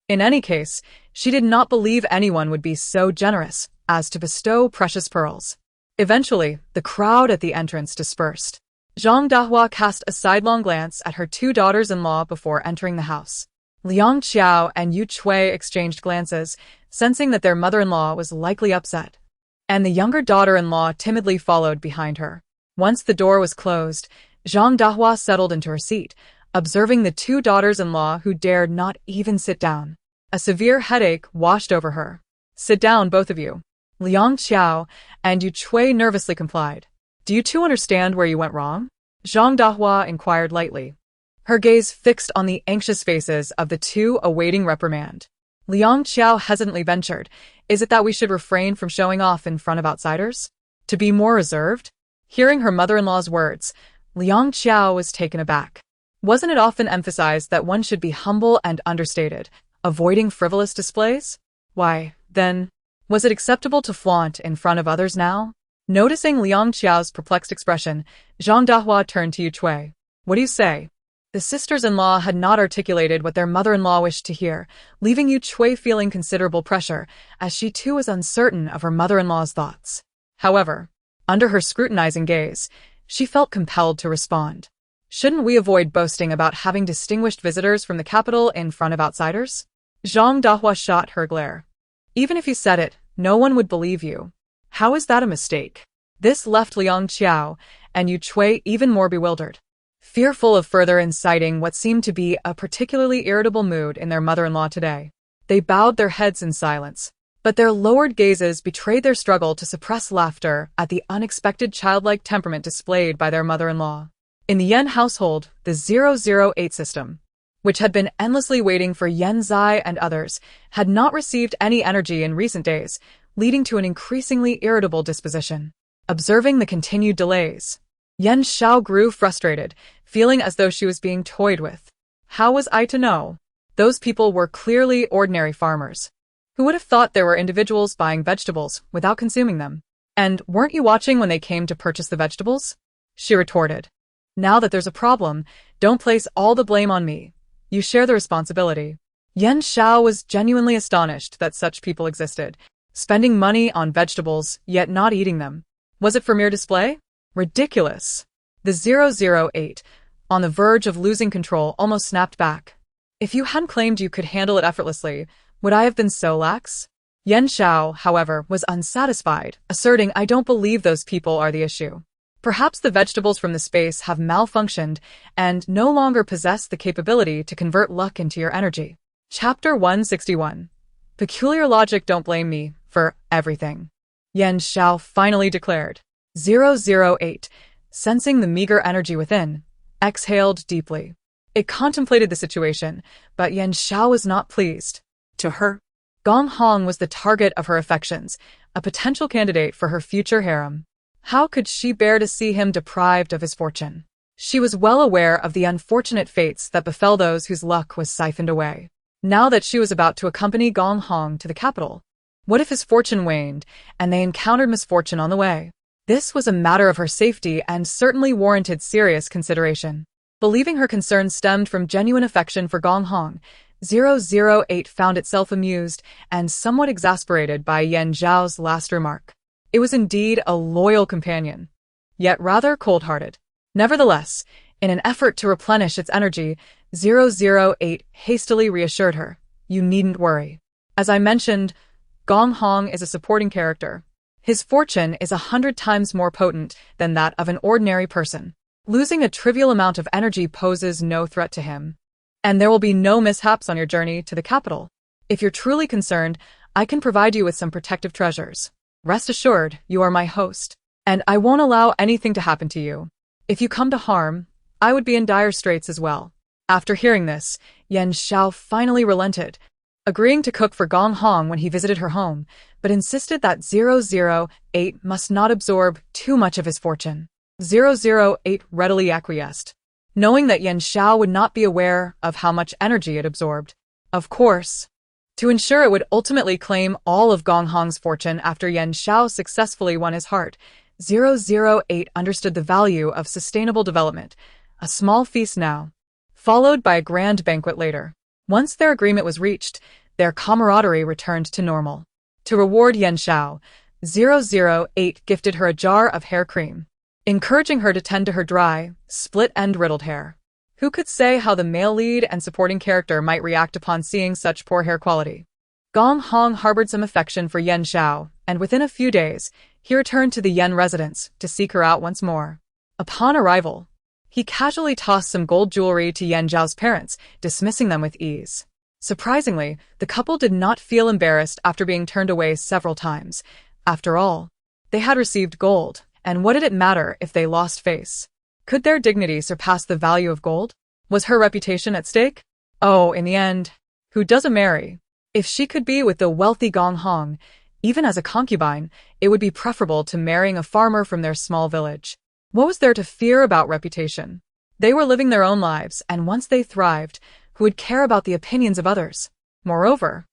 In any case, she did not believe anyone would be so generous as to bestow precious pearls. Eventually, the crowd at the entrance dispersed. Zhang Dahua cast a sidelong glance at her two daughters-in-law before entering the house. Liang Qiao and Yu Chui exchanged glances, sensing that their mother-in-law was likely upset. And the younger daughter-in-law timidly followed behind her. Once the door was closed, Zhang Dahua settled into her seat, observing the two daughters-in-law who dared not even sit down. A severe headache washed over her. Sit down, both of you. Liang Qiao and Yu Chui nervously complied. Do you two understand where you went wrong? Zhang Dahua inquired lightly, her gaze fixed on the anxious faces of the two awaiting reprimand. Liang Qiao hesitantly ventured, is it that we should refrain from showing off in front of outsiders? To be more reserved? Hearing her mother-in-law's words, Liang Qiao was taken aback. Wasn't it often emphasized that one should be humble and understated, avoiding frivolous displays? Why, then, was it acceptable to flaunt in front of others now? Noticing Liang Qiao's perplexed expression, Zhang Dahua turned to Yu Chui. What do you say? The sisters-in-law had not articulated what their mother-in-law wished to hear, leaving Yu Chui feeling considerable pressure, as she too was uncertain of her mother-in-law's thoughts. However, under her scrutinizing gaze, she felt compelled to respond. Shouldn't we avoid boasting about having distinguished visitors from the capital in front of outsiders? Zhang Dahua shot her glare. Even if you said it, no one would believe you. How is that a mistake? This left Liang Qiao and Yu Chui even more bewildered. Fearful of further inciting what seemed to be a particularly irritable mood in their mother-in-law today, they bowed their heads in silence, but their lowered gazes betrayed their struggle to suppress laughter at the unexpected childlike temperament displayed by their mother-in-law. In the Yen household, the 008 system, which had been endlessly waiting for Yen Zai and others, had not received any energy in recent days, leading to an increasingly irritable disposition. Observing the continued delays, Yen Xiao grew frustrated, feeling as though she was being toyed with. How was I to know? Those people were clearly ordinary farmers. Who would have thought there were individuals buying vegetables without consuming them? And weren't you watching when they came to purchase the vegetables? She retorted. Now that there's a problem, don't place all the blame on me. You share the responsibility. Yen Xiao was genuinely astonished that such people existed, spending money on vegetables, yet not eating them. Was it for mere display? Ridiculous. The 008, on the verge of losing control, almost snapped back. If you hadn't claimed you could handle it effortlessly, would I have been so lax? Yen Xiao, however, was unsatisfied, asserting, I don't believe those people are the issue. Perhaps the vegetables from the space have malfunctioned and no longer possess the capability to convert luck into your energy. Chapter 161. Peculiar logic. Don't blame me for everything. Yen Xiao finally declared. 008, sensing the meager energy within, exhaled deeply. It contemplated the situation, but Yen Xiao was not pleased. To her, Gong Hong was the target of her affections, a potential candidate for her future harem. How could she bear to see him deprived of his fortune? She was well aware of the unfortunate fates that befell those whose luck was siphoned away. Now that she was about to accompany Gong Hong to the capital, what if his fortune waned and they encountered misfortune on the way? This was a matter of her safety and certainly warranted serious consideration. Believing her concern stemmed from genuine affection for Gong Hong, 008 found itself amused and somewhat exasperated by Yen Zhao's last remark. It was indeed a loyal companion, yet rather cold-hearted. Nevertheless, in an effort to replenish its energy, 008 hastily reassured her, you needn't worry. As I mentioned, Gong Hong is a supporting character. His fortune is 100 times more potent than that of an ordinary person. Losing a trivial amount of energy poses no threat to him. And there will be no mishaps on your journey to the capital. If you're truly concerned, I can provide you with some protective treasures. Rest assured, you are my host, and I won't allow anything to happen to you. If you come to harm, I would be in dire straits as well. After hearing this, Yen Xiao finally relented, agreeing to cook for Gong Hong when he visited her home, but insisted that 008 must not absorb too much of his fortune. 008 readily acquiesced, knowing that Yan Xiao would not be aware of how much energy it absorbed. Of course, to ensure it would ultimately claim all of Gong Hong's fortune after Yan Xiao successfully won his heart, 008 understood the value of sustainable development. A small feast now, followed by a grand banquet later. Once their agreement was reached, their camaraderie returned to normal. To reward Yan Xiao, 008 gifted her a jar of hair cream, encouraging her to tend to her dry, split-end riddled hair. Who could say how the male lead and supporting character might react upon seeing such poor hair quality? Gong Hong harbored some affection for Yan Xiao, and within a few days, he returned to the Yan residence to seek her out once more. Upon arrival, he casually tossed some gold jewelry to Yan Zhao's parents, dismissing them with ease. Surprisingly, the couple did not feel embarrassed after being turned away several times. After all, they had received gold, and what did it matter if they lost face? Could their dignity surpass the value of gold? Was her reputation at stake? Oh, in the end, who doesn't marry? If she could be with the wealthy Gong Hong, even as a concubine, it would be preferable to marrying a farmer from their small village. What was there to fear about reputation? They were living their own lives, and once they thrived, who would care about the opinions of others? Moreover,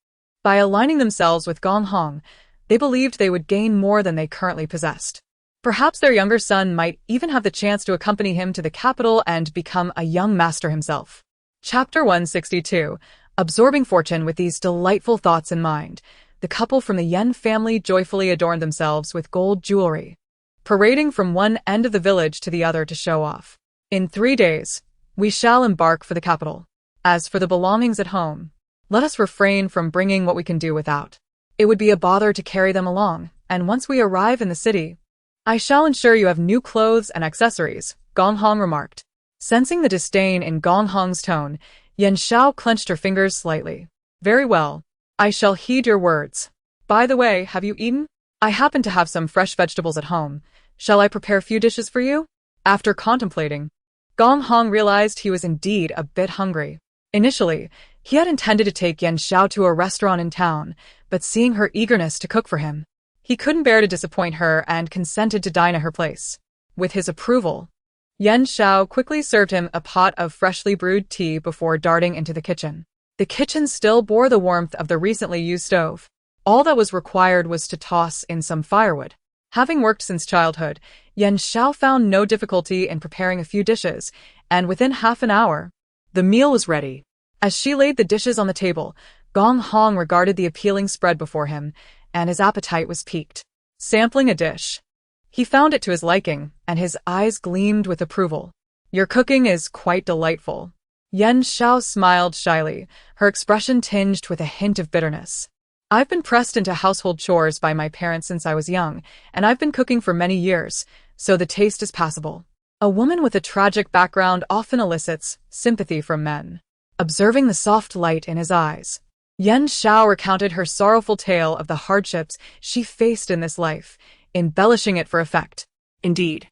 by aligning themselves with Gong Hong, they believed they would gain more than they currently possessed. Perhaps their younger son might even have the chance to accompany him to the capital and become a young master himself. Chapter 162. Absorbing fortune. With these delightful thoughts in mind, the couple from the Yen family joyfully adorned themselves with gold jewelry, parading from one end of the village to the other to show off. In 3 days, we shall embark for the capital. As for the belongings at home, let us refrain from bringing what we can do without. It would be a bother to carry them along, and once we arrive in the city, I shall ensure you have new clothes and accessories, Gong Hong remarked. Sensing the disdain in Gong Hong's tone, Yan Xiao clenched her fingers slightly. Very well. I shall heed your words. By the way, have you eaten? I happen to have some fresh vegetables at home. Shall I prepare a few dishes for you? After contemplating, Gong Hong realized he was indeed a bit hungry. Initially, he had intended to take Yan Xiao to a restaurant in town, but seeing her eagerness to cook for him, he couldn't bear to disappoint her and consented to dine at her place. With his approval, Yan Xiao quickly served him a pot of freshly brewed tea before darting into the kitchen. The kitchen still bore the warmth of the recently used stove. All that was required was to toss in some firewood. Having worked since childhood, Yan Xiao found no difficulty in preparing a few dishes, and within half an hour, the meal was ready. As she laid the dishes on the table, Gong Hong regarded the appealing spread before him, and his appetite was piqued. Sampling a dish, he found it to his liking, and his eyes gleamed with approval. Your cooking is quite delightful. Yan Xiao smiled shyly, her expression tinged with a hint of bitterness. I've been pressed into household chores by my parents since I was young, and I've been cooking for many years, so the taste is passable. A woman with a tragic background often elicits sympathy from men. Observing the soft light in his eyes, Yan Xiao recounted her sorrowful tale of the hardships she faced in this life, embellishing it for effect. Indeed,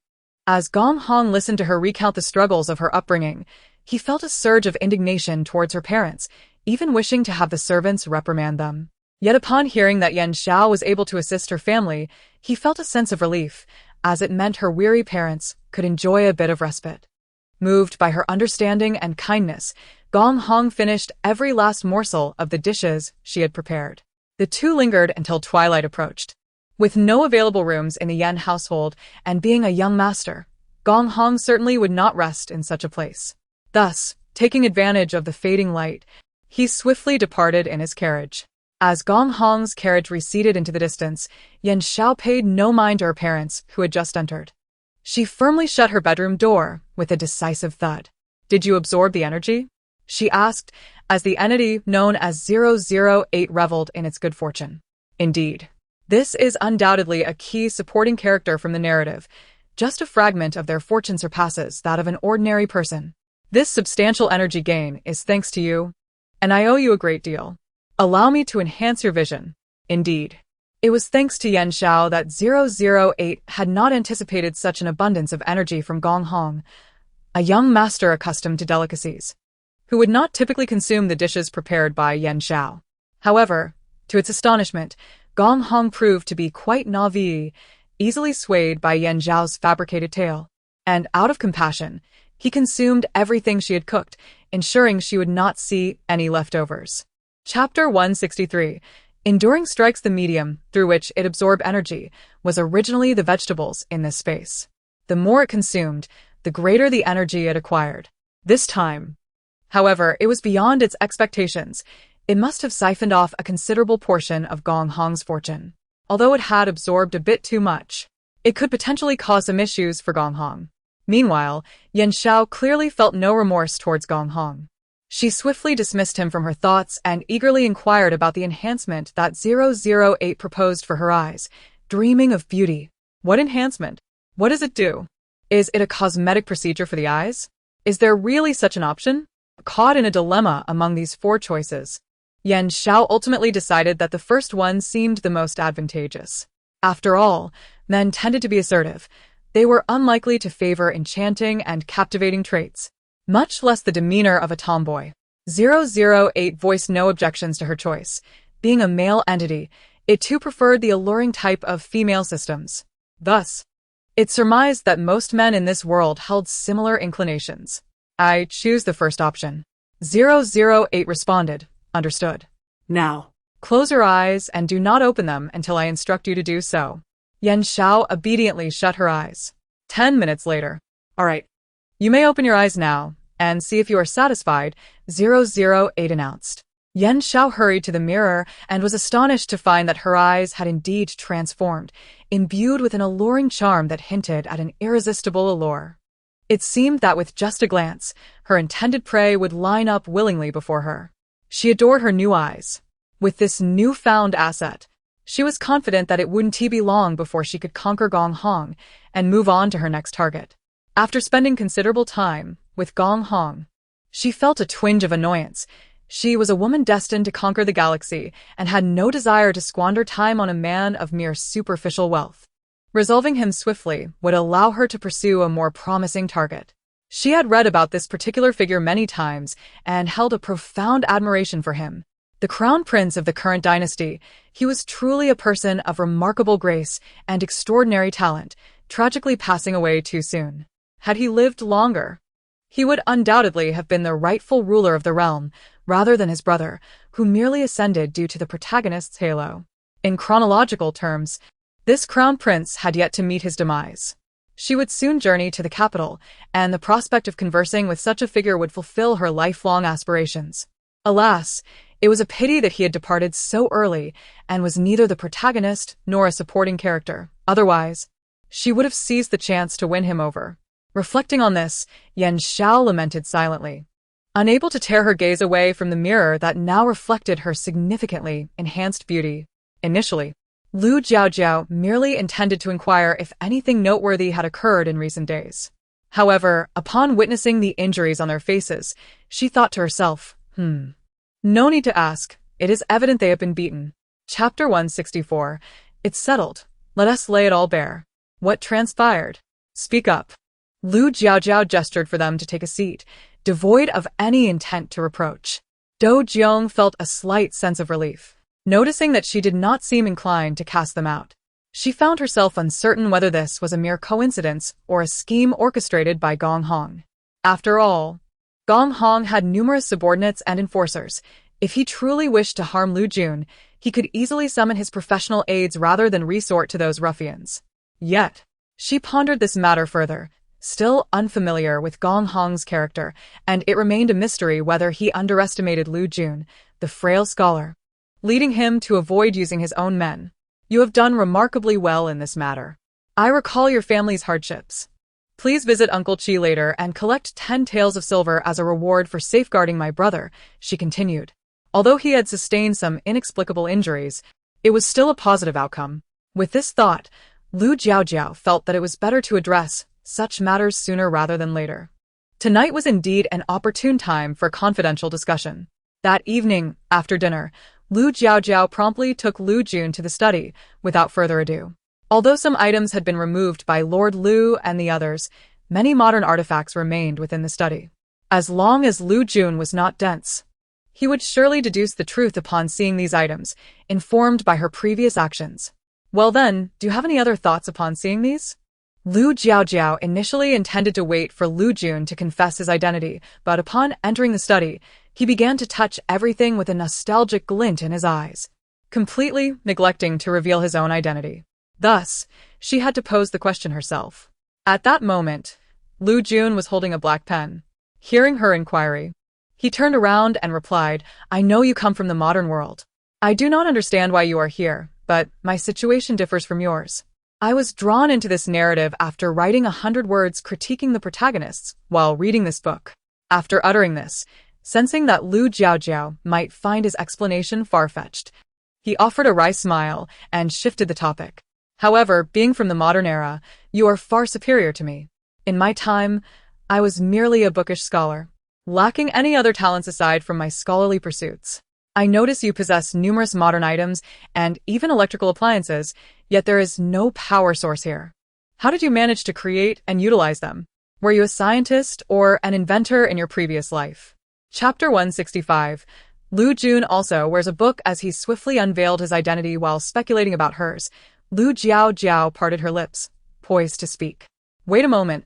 as Gong Hong listened to her recount the struggles of her upbringing, he felt a surge of indignation towards her parents, even wishing to have the servants reprimand them. Yet upon hearing that Yan Xiao was able to assist her family, he felt a sense of relief, as it meant her weary parents could enjoy a bit of respite. Moved by her understanding and kindness, Gong Hong finished every last morsel of the dishes she had prepared. The two lingered until twilight approached. With no available rooms in the Yan household and being a young master, Gong Hong certainly would not rest in such a place. Thus, taking advantage of the fading light, he swiftly departed in his carriage. As Gong Hong's carriage receded into the distance, Yan Xiao paid no mind to her parents, who had just entered. She firmly shut her bedroom door with a decisive thud. Did you absorb the energy? She asked, as the entity known as 008 reveled in its good fortune. Indeed, this is undoubtedly a key supporting character from the narrative. Just a fragment of their fortune surpasses that of an ordinary person. This substantial energy gain is thanks to you, and I owe you a great deal. Allow me to enhance your vision. Indeed, it was thanks to Yan Xiao that 008 had not anticipated such an abundance of energy from Gong Hong, a young master accustomed to delicacies, who would not typically consume the dishes prepared by Yan Xiao. However, to its astonishment, Gong Hong proved to be quite naive, easily swayed by Yan Zhao's fabricated tale. And out of compassion, he consumed everything she had cooked, ensuring she would not see any leftovers. Chapter 163. Enduring strikes the medium through which it absorbed energy was originally the vegetables in this space. The more it consumed, the greater the energy it acquired. This time, however, it was beyond its expectations. It must have siphoned off a considerable portion of Gong Hong's fortune. Although it had absorbed a bit too much, it could potentially cause some issues for Gong Hong. Meanwhile, Yan Xiao clearly felt no remorse towards Gong Hong. She swiftly dismissed him from her thoughts and eagerly inquired about the enhancement that 008 proposed for her eyes, dreaming of beauty. What enhancement? What does it do? Is it a cosmetic procedure for the eyes? Is there really such an option? Caught in a dilemma among these four choices, Yan Xiao ultimately decided that the first one seemed the most advantageous. After all, men tended to be assertive. They were unlikely to favor enchanting and captivating traits, much less the demeanor of a tomboy. 008 voiced no objections to her choice. Being a male entity, it too preferred the alluring type of female systems. Thus, it surmised that most men in this world held similar inclinations. I choose the first option. 008 responded. Understood.
Now,
close your eyes and do not open them until I instruct you to do so. Yan Xiao obediently shut her eyes. 10 minutes later. All right. You may open your eyes now and see if you are satisfied, 008 announced. Yan Xiao hurried to the mirror and was astonished to find that her eyes had indeed transformed, imbued with an alluring charm that hinted at an irresistible allure. It seemed that with just a glance, her intended prey would line up willingly before her. She adored her new eyes. With this newfound asset, she was confident that it wouldn't be long before she could conquer Gong Hong and move on to her next target. After spending considerable time with Gong Hong, she felt a twinge of annoyance. She was a woman destined to conquer the galaxy and had no desire to squander time on a man of mere superficial wealth. Resolving him swiftly would allow her to pursue a more promising target. She had read about this particular figure many times and held a profound admiration for him. The crown prince of the current dynasty, he was truly a person of remarkable grace and extraordinary talent, tragically passing away too soon. Had he lived longer, he would undoubtedly have been the rightful ruler of the realm, rather than his brother, who merely ascended due to the protagonist's halo. In chronological terms, this crown prince had yet to meet his demise. She would soon journey to the capital, and the prospect of conversing with such a figure would fulfill her lifelong aspirations. Alas, it was a pity that he had departed so early and was neither the protagonist nor a supporting character. Otherwise, she would have seized the chance to win him over. Reflecting on this, Yan Xiao lamented silently, unable to tear her gaze away from the mirror that now reflected her significantly enhanced beauty. Initially, Lu Jiaojiao merely intended to inquire if anything noteworthy had occurred in recent days. However, upon witnessing the injuries on their faces, she thought to herself, no need to ask. It is evident they have been beaten. Chapter 164. It's settled. Let us lay it all bare. What transpired? Speak up. Lu Jiaojiao gestured for them to take a seat, devoid of any intent to reproach. Do Jiong felt a slight sense of relief, noticing that she did not seem inclined to cast them out. She found herself uncertain whether this was a mere coincidence or a scheme orchestrated by Gong Hong. After all, Gong Hong had numerous subordinates and enforcers. If he truly wished to harm Lu Jun, he could easily summon his professional aides rather than resort to those ruffians. Yet, she pondered this matter further, still unfamiliar with Gong Hong's character, and it remained a mystery whether he underestimated Lu Jun, the frail scholar, leading him to avoid using his own men. You have done remarkably well in this matter. I recall your family's hardships. Please visit Uncle Chi later and collect 10 taels of silver as a reward for safeguarding my brother, she continued. Although he had sustained some inexplicable injuries, it was still a positive outcome. With this thought, Lu Jiaojiao felt that it was better to address such matters sooner rather than later. Tonight was indeed an opportune time for confidential discussion. That evening, after dinner, Lu Jiaojiao promptly took Lu Jun to the study, without further ado. Although some items had been removed by Lord Lu and the others, many modern artifacts remained within the study. As long as Lu Jun was not dense, He would surely deduce the truth upon seeing these items, informed by her previous actions. Well then, do you have any other thoughts upon seeing these? Lu Jiaojiao initially intended to wait for Lu Jun to confess his identity, but upon entering the study, he began to touch everything with a nostalgic glint in his eyes, completely neglecting to reveal his own identity. Thus, she had to pose the question herself. At that moment, Lu Jun was holding a black pen. Hearing her inquiry, he turned around and replied, "I know you come from the modern world. I do not understand why you are here, but my situation differs from yours. I was drawn into this narrative after writing 100 words critiquing the protagonists while reading this book." After uttering this, sensing that Lu Jiaojiao might find his explanation far-fetched, he offered a wry smile and shifted the topic. "However, being from the modern era, you are far superior to me. In my time, I was merely a bookish scholar, lacking any other talents aside from my scholarly pursuits. I notice you possess numerous modern items and even electrical appliances, yet there is no power source here. How did you manage to create and utilize them? Were you a scientist or an inventor in your previous life?" Chapter 165. Lu Jun also wears a book as he swiftly unveiled his identity while speculating about hers. Lu Jiaojiao parted her lips, poised to speak. "Wait a moment.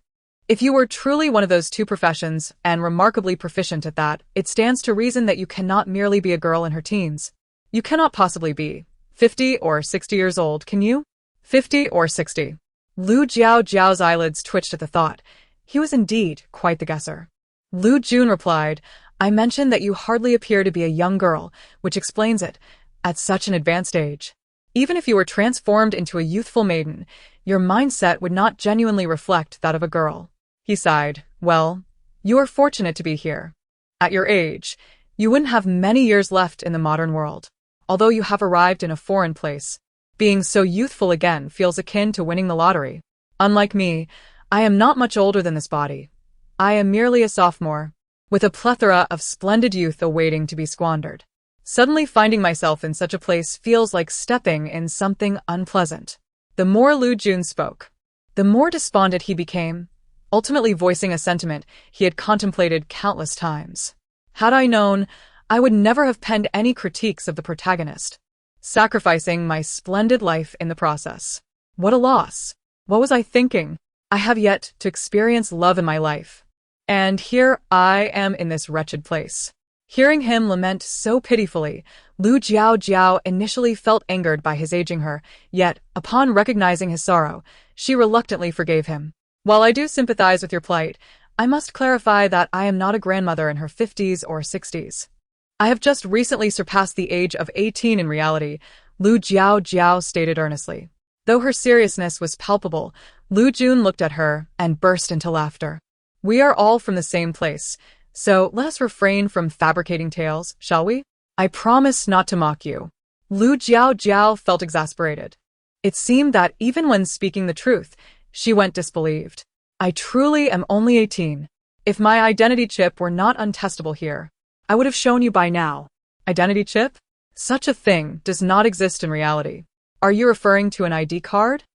If you were truly one of those two professions, and remarkably proficient at that, it stands to reason that you cannot merely be a girl in her teens. You cannot possibly be 50 or 60 years old, can you? 50 or 60. Lu Jiaojiao's eyelids twitched at the thought. He was indeed quite the guesser. Lu Jun replied, "I mentioned that you hardly appear to be a young girl, which explains it, at such an advanced age. Even if you were transformed into a youthful maiden, your mindset would not genuinely reflect that of a girl." He sighed. "Well, you are fortunate to be here. At your age, you wouldn't have many years left in the modern world. Although you have arrived in a foreign place, being so youthful again feels akin to winning the lottery. Unlike me, I am not much older than this body. I am merely a sophomore, with a plethora of splendid youth awaiting to be squandered. Suddenly finding myself in such a place feels like stepping in something unpleasant." The more Lu Jun spoke, the more despondent he became, ultimately voicing a sentiment he had contemplated countless times. "Had I known, I would never have penned any critiques of the protagonist, sacrificing my splendid life in the process. What a loss! What was I thinking? I have yet to experience love in my life, and here I am in this wretched place." Hearing him lament so pitifully, Lu Jiaojiao initially felt angered by his aging her, yet, upon recognizing his sorrow, she reluctantly forgave him. "While I do sympathize with your plight, I must clarify that I am not a grandmother in her 50s or 60s. I have just recently surpassed the age of 18 in reality," Lu Jiaojiao stated earnestly. Though her seriousness was palpable, Lu Jun looked at her and burst into laughter. "We are all from the same place, so let us refrain from fabricating tales, shall we? I promise not to mock you." Lu Jiaojiao felt exasperated. It seemed that even when speaking the truth, she went disbelieved. "I truly am only 18. If my identity chip were not untestable here, I would have shown you by now." "Identity chip? Such a thing does not exist in reality. Are you referring to an ID card?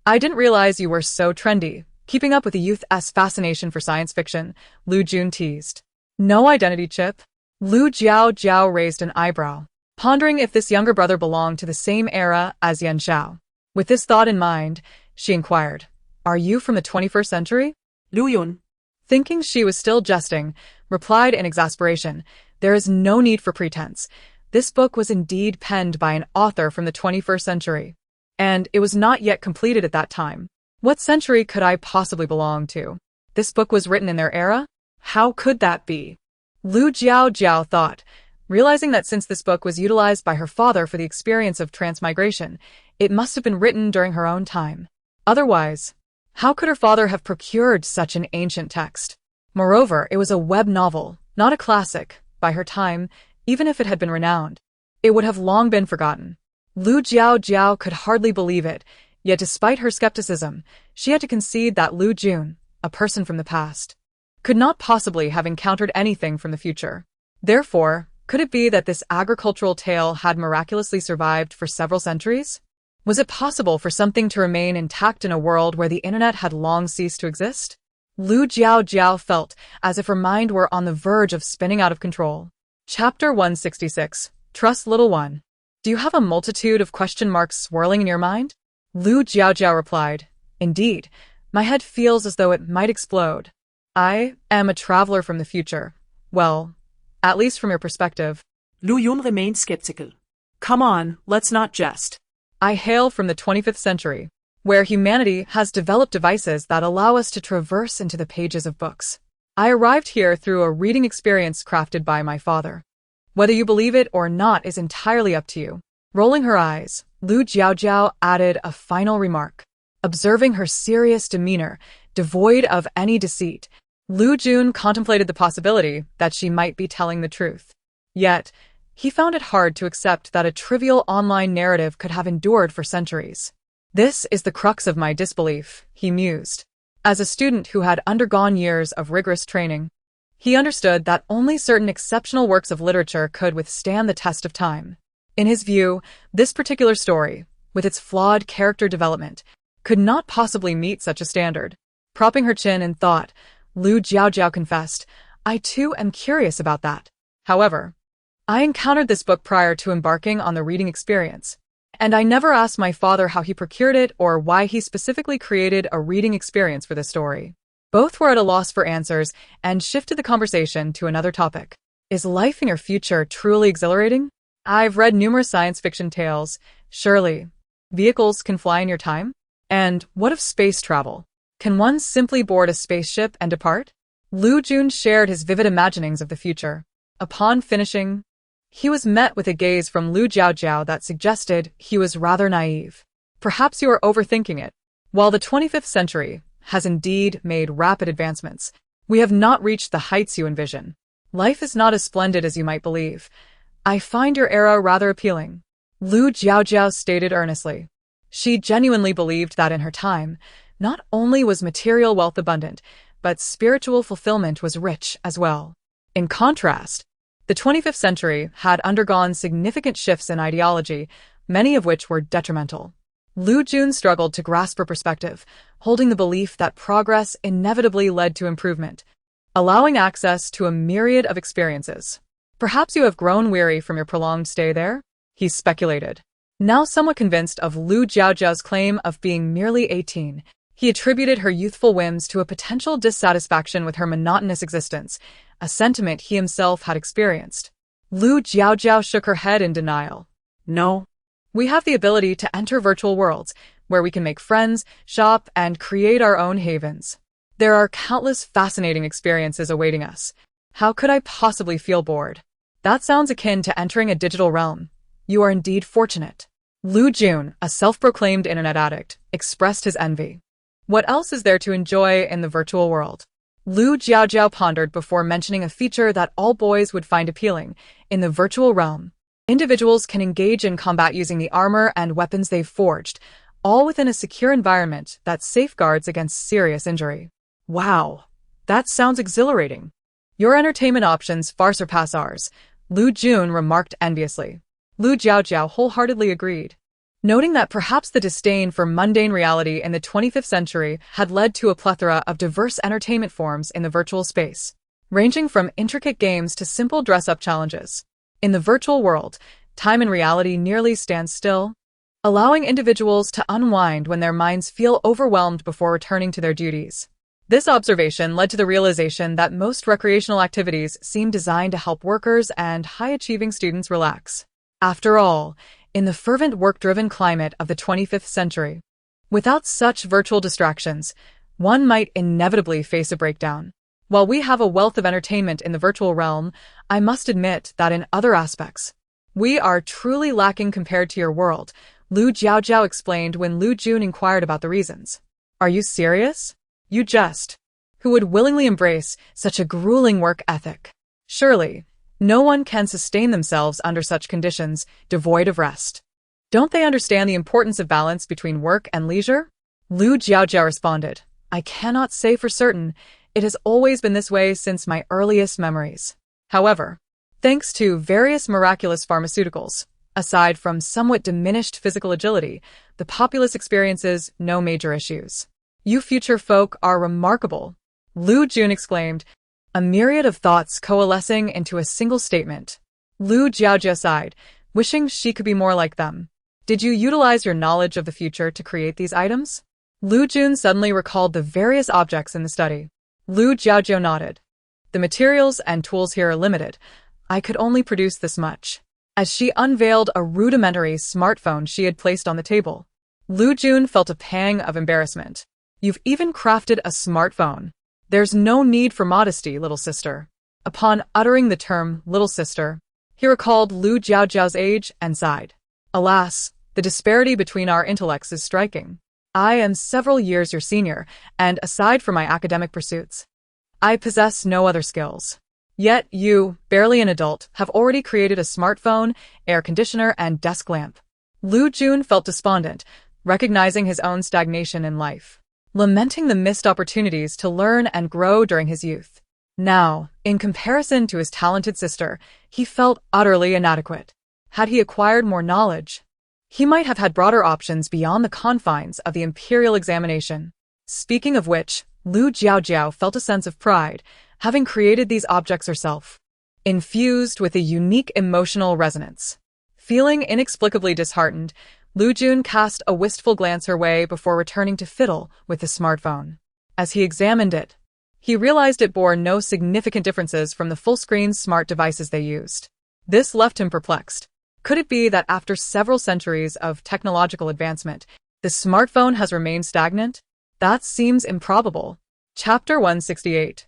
I didn't realize you were so trendy, keeping up with the youth's fascination for science fiction," Lu Jun teased. "No identity chip?" Lu Jiaojiao raised an eyebrow, pondering if this younger brother belonged to the same era as Yan Xiao. With this thought in mind, she inquired, "Are you from the 21st century?"
Lu Yun,
thinking she was still jesting, replied in exasperation, "There is no need for pretense. This book was indeed penned by an author from the 21st century, and it was not yet completed at that time. What century could I possibly belong to? This book was written in their era? How could that be?" Lu Jiaojiao thought, realizing that since this book was utilized by her father for the experience of transmigration, it must have been written during her own time. Otherwise, how could her father have procured such an ancient text? Moreover, it was a web novel, not a classic, by her time, even if it had been renowned. It would have long been forgotten. Lu Jiaojiao could hardly believe it, yet despite her skepticism, she had to concede that Lu Jun, a person from the past, could not possibly have encountered anything from the future. Therefore, could it be that this agricultural tale had miraculously survived for several centuries? Was it possible for something to remain intact in a world where the internet had long ceased to exist? Lu Jiaojiao felt as if her mind were on the verge of spinning out of control. Chapter 166. Trust Little One. Do you have a multitude of question marks swirling in your mind? Lu Jiaojiao replied, Indeed, my head feels as though it might explode. I am a traveler from the future. Well, at least from your perspective.
Lu Yun remained skeptical. Come on, let's not jest.
I hail from the 25th century, where humanity has developed devices that allow us to traverse into the pages of books. I arrived here through a reading experience crafted by my father. Whether you believe it or not is entirely up to you. Rolling her eyes, Lu Jiaojiao added a final remark. Observing her serious demeanor, devoid of any deceit, Lu Jun contemplated the possibility that she might be telling the truth. Yet, he found it hard to accept that a trivial online narrative could have endured for centuries. This is the crux of my disbelief, he mused. As a student who had undergone years of rigorous training, he understood that only certain exceptional works of literature could withstand the test of time. In his view, this particular story, with its flawed character development, could not possibly meet such a standard. Propping her chin in thought, Lu Jiaojiao confessed, I too am curious about that. However, I encountered this book prior to embarking on the reading experience, and I never asked my father how he procured it or why he specifically created a reading experience for this story. Both were at a loss for answers and shifted the conversation to another topic. Is life in your future truly exhilarating? I've read numerous science fiction tales. Surely, vehicles can fly in your time? And what of space travel? Can one simply board a spaceship and depart? Lu Jun shared his vivid imaginings of the future. Upon finishing, he was met with a gaze from Lu Jiaojiao that suggested he was rather naive. Perhaps you are overthinking it. While the 25th century has indeed made rapid advancements, we have not reached the heights you envision. Life is not as splendid as you might believe. I find your era rather appealing. Lu Jiaojiao stated earnestly. She genuinely believed that in her time, not only was material wealth abundant, but spiritual fulfillment was rich as well. In contrast, the 25th century had undergone significant shifts in ideology, many of which were detrimental. Lu Jun struggled to grasp her perspective, holding the belief that progress inevitably led to improvement, allowing access to a myriad of experiences. Perhaps you have grown weary from your prolonged stay there? He speculated. Now somewhat convinced of Lu Jiaojiao's claim of being merely 18, he attributed her youthful whims to a potential dissatisfaction with her monotonous existence, a sentiment he himself had experienced. Lu Jiaojiao shook her head in denial. No. We have the ability to enter virtual worlds, where we can make friends, shop, and create our own havens. There are countless fascinating experiences awaiting us. How could I possibly feel bored? That sounds akin to entering a digital realm. You are indeed fortunate. Lu Jun, a self-proclaimed internet addict, expressed his envy. What else is there to enjoy in the virtual world? Lu Jiaojiao pondered before mentioning a feature that all boys would find appealing. In the virtual realm, individuals can engage in combat using the armor and weapons they've forged, all within a secure environment that safeguards against serious injury. Wow, that sounds exhilarating. Your entertainment options far surpass ours, Lu Jun remarked enviously. Lu Jiaojiao wholeheartedly agreed, noting that perhaps the disdain for mundane reality in the 25th century had led to a plethora of diverse entertainment forms in the virtual space, ranging from intricate games to simple dress-up challenges. In the virtual world, time and reality nearly stand still, allowing individuals to unwind when their minds feel overwhelmed before returning to their duties. This observation led to the realization that most recreational activities seem designed to help workers and high-achieving students relax. After all, in the fervent work-driven climate of the 25th century, without such virtual distractions, one might inevitably face a breakdown. While we have a wealth of entertainment in the virtual realm, I must admit that in other aspects, we are truly lacking compared to your world, Lu Jiaojiao explained when Lu Jun inquired about the reasons. Are you serious? You jest. Who would willingly embrace such a grueling work ethic? Surely, no one can sustain themselves under such conditions, devoid of rest. Don't they understand the importance of balance between work and leisure? Lu Jiaojiao responded, I cannot say for certain. It has always been this way since my earliest memories. However, thanks to various miraculous pharmaceuticals, aside from somewhat diminished physical agility, the populace experiences no major issues. You future folk are remarkable, Lu Jun exclaimed, a myriad of thoughts coalescing into a single statement. Lu Jiaojia sighed, wishing she could be more like them. Did you utilize your knowledge of the future to create these items? Lu Jun suddenly recalled the various objects in the study. Lu Jiaojiao nodded. The materials and tools here are limited. I could only produce this much. As she unveiled a rudimentary smartphone she had placed on the table, Lu Jun felt a pang of embarrassment. You've even crafted a smartphone. There's no need for modesty, little sister. Upon uttering the term little sister, he recalled Lu Jiaojiao's age and sighed. Alas, the disparity between our intellects is striking. I am several years your senior, and aside from my academic pursuits, I possess no other skills. Yet you, barely an adult, have already created a smartphone, air conditioner, and desk lamp. Lu Jun felt despondent, recognizing his own stagnation in life, lamenting the missed opportunities to learn and grow during his youth. Now, in comparison to his talented sister, he felt utterly inadequate. Had he acquired more knowledge, he might have had broader options beyond the confines of the imperial examination. Speaking of which, Lu Jiaojiao felt a sense of pride, having created these objects herself, infused with a unique emotional resonance. Feeling inexplicably disheartened, Lu Jun cast a wistful glance her way before returning to fiddle with the smartphone. As he examined it, he realized it bore no significant differences from the full-screen smart devices they used. This left him perplexed. Could it be that after several centuries of technological advancement, the smartphone has remained stagnant? That seems improbable. Chapter 168.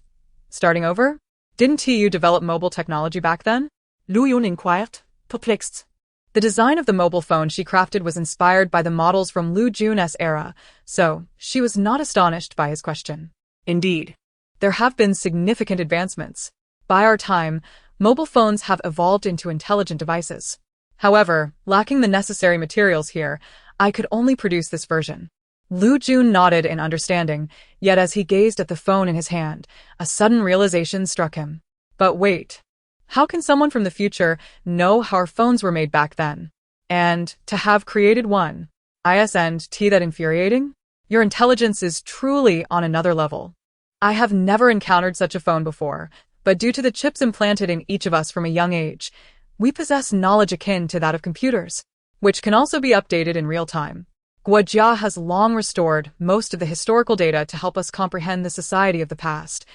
Starting over? Didn't you develop mobile technology back then?
Lu Yun inquired, perplexed.
The design of the mobile phone she crafted was inspired by the models from Lu Jun's era, so she was not astonished by his question.
Indeed.
There have been significant advancements. By our time, mobile phones have evolved into intelligent devices. However, lacking the necessary materials here, I could only produce this version. Lu Jun nodded in understanding, yet as he gazed at the phone in his hand, a sudden realization struck him. But wait. How can someone from the future know how our phones were made back then? And to have created one? Isn't that infuriating? Your intelligence is truly on another level. I have never encountered such a phone before, but due to the chips implanted in each of us from a young age, we possess knowledge akin to that of computers, which can also be updated in real time. Guojia has long restored most of the historical data to help us comprehend the society of the past,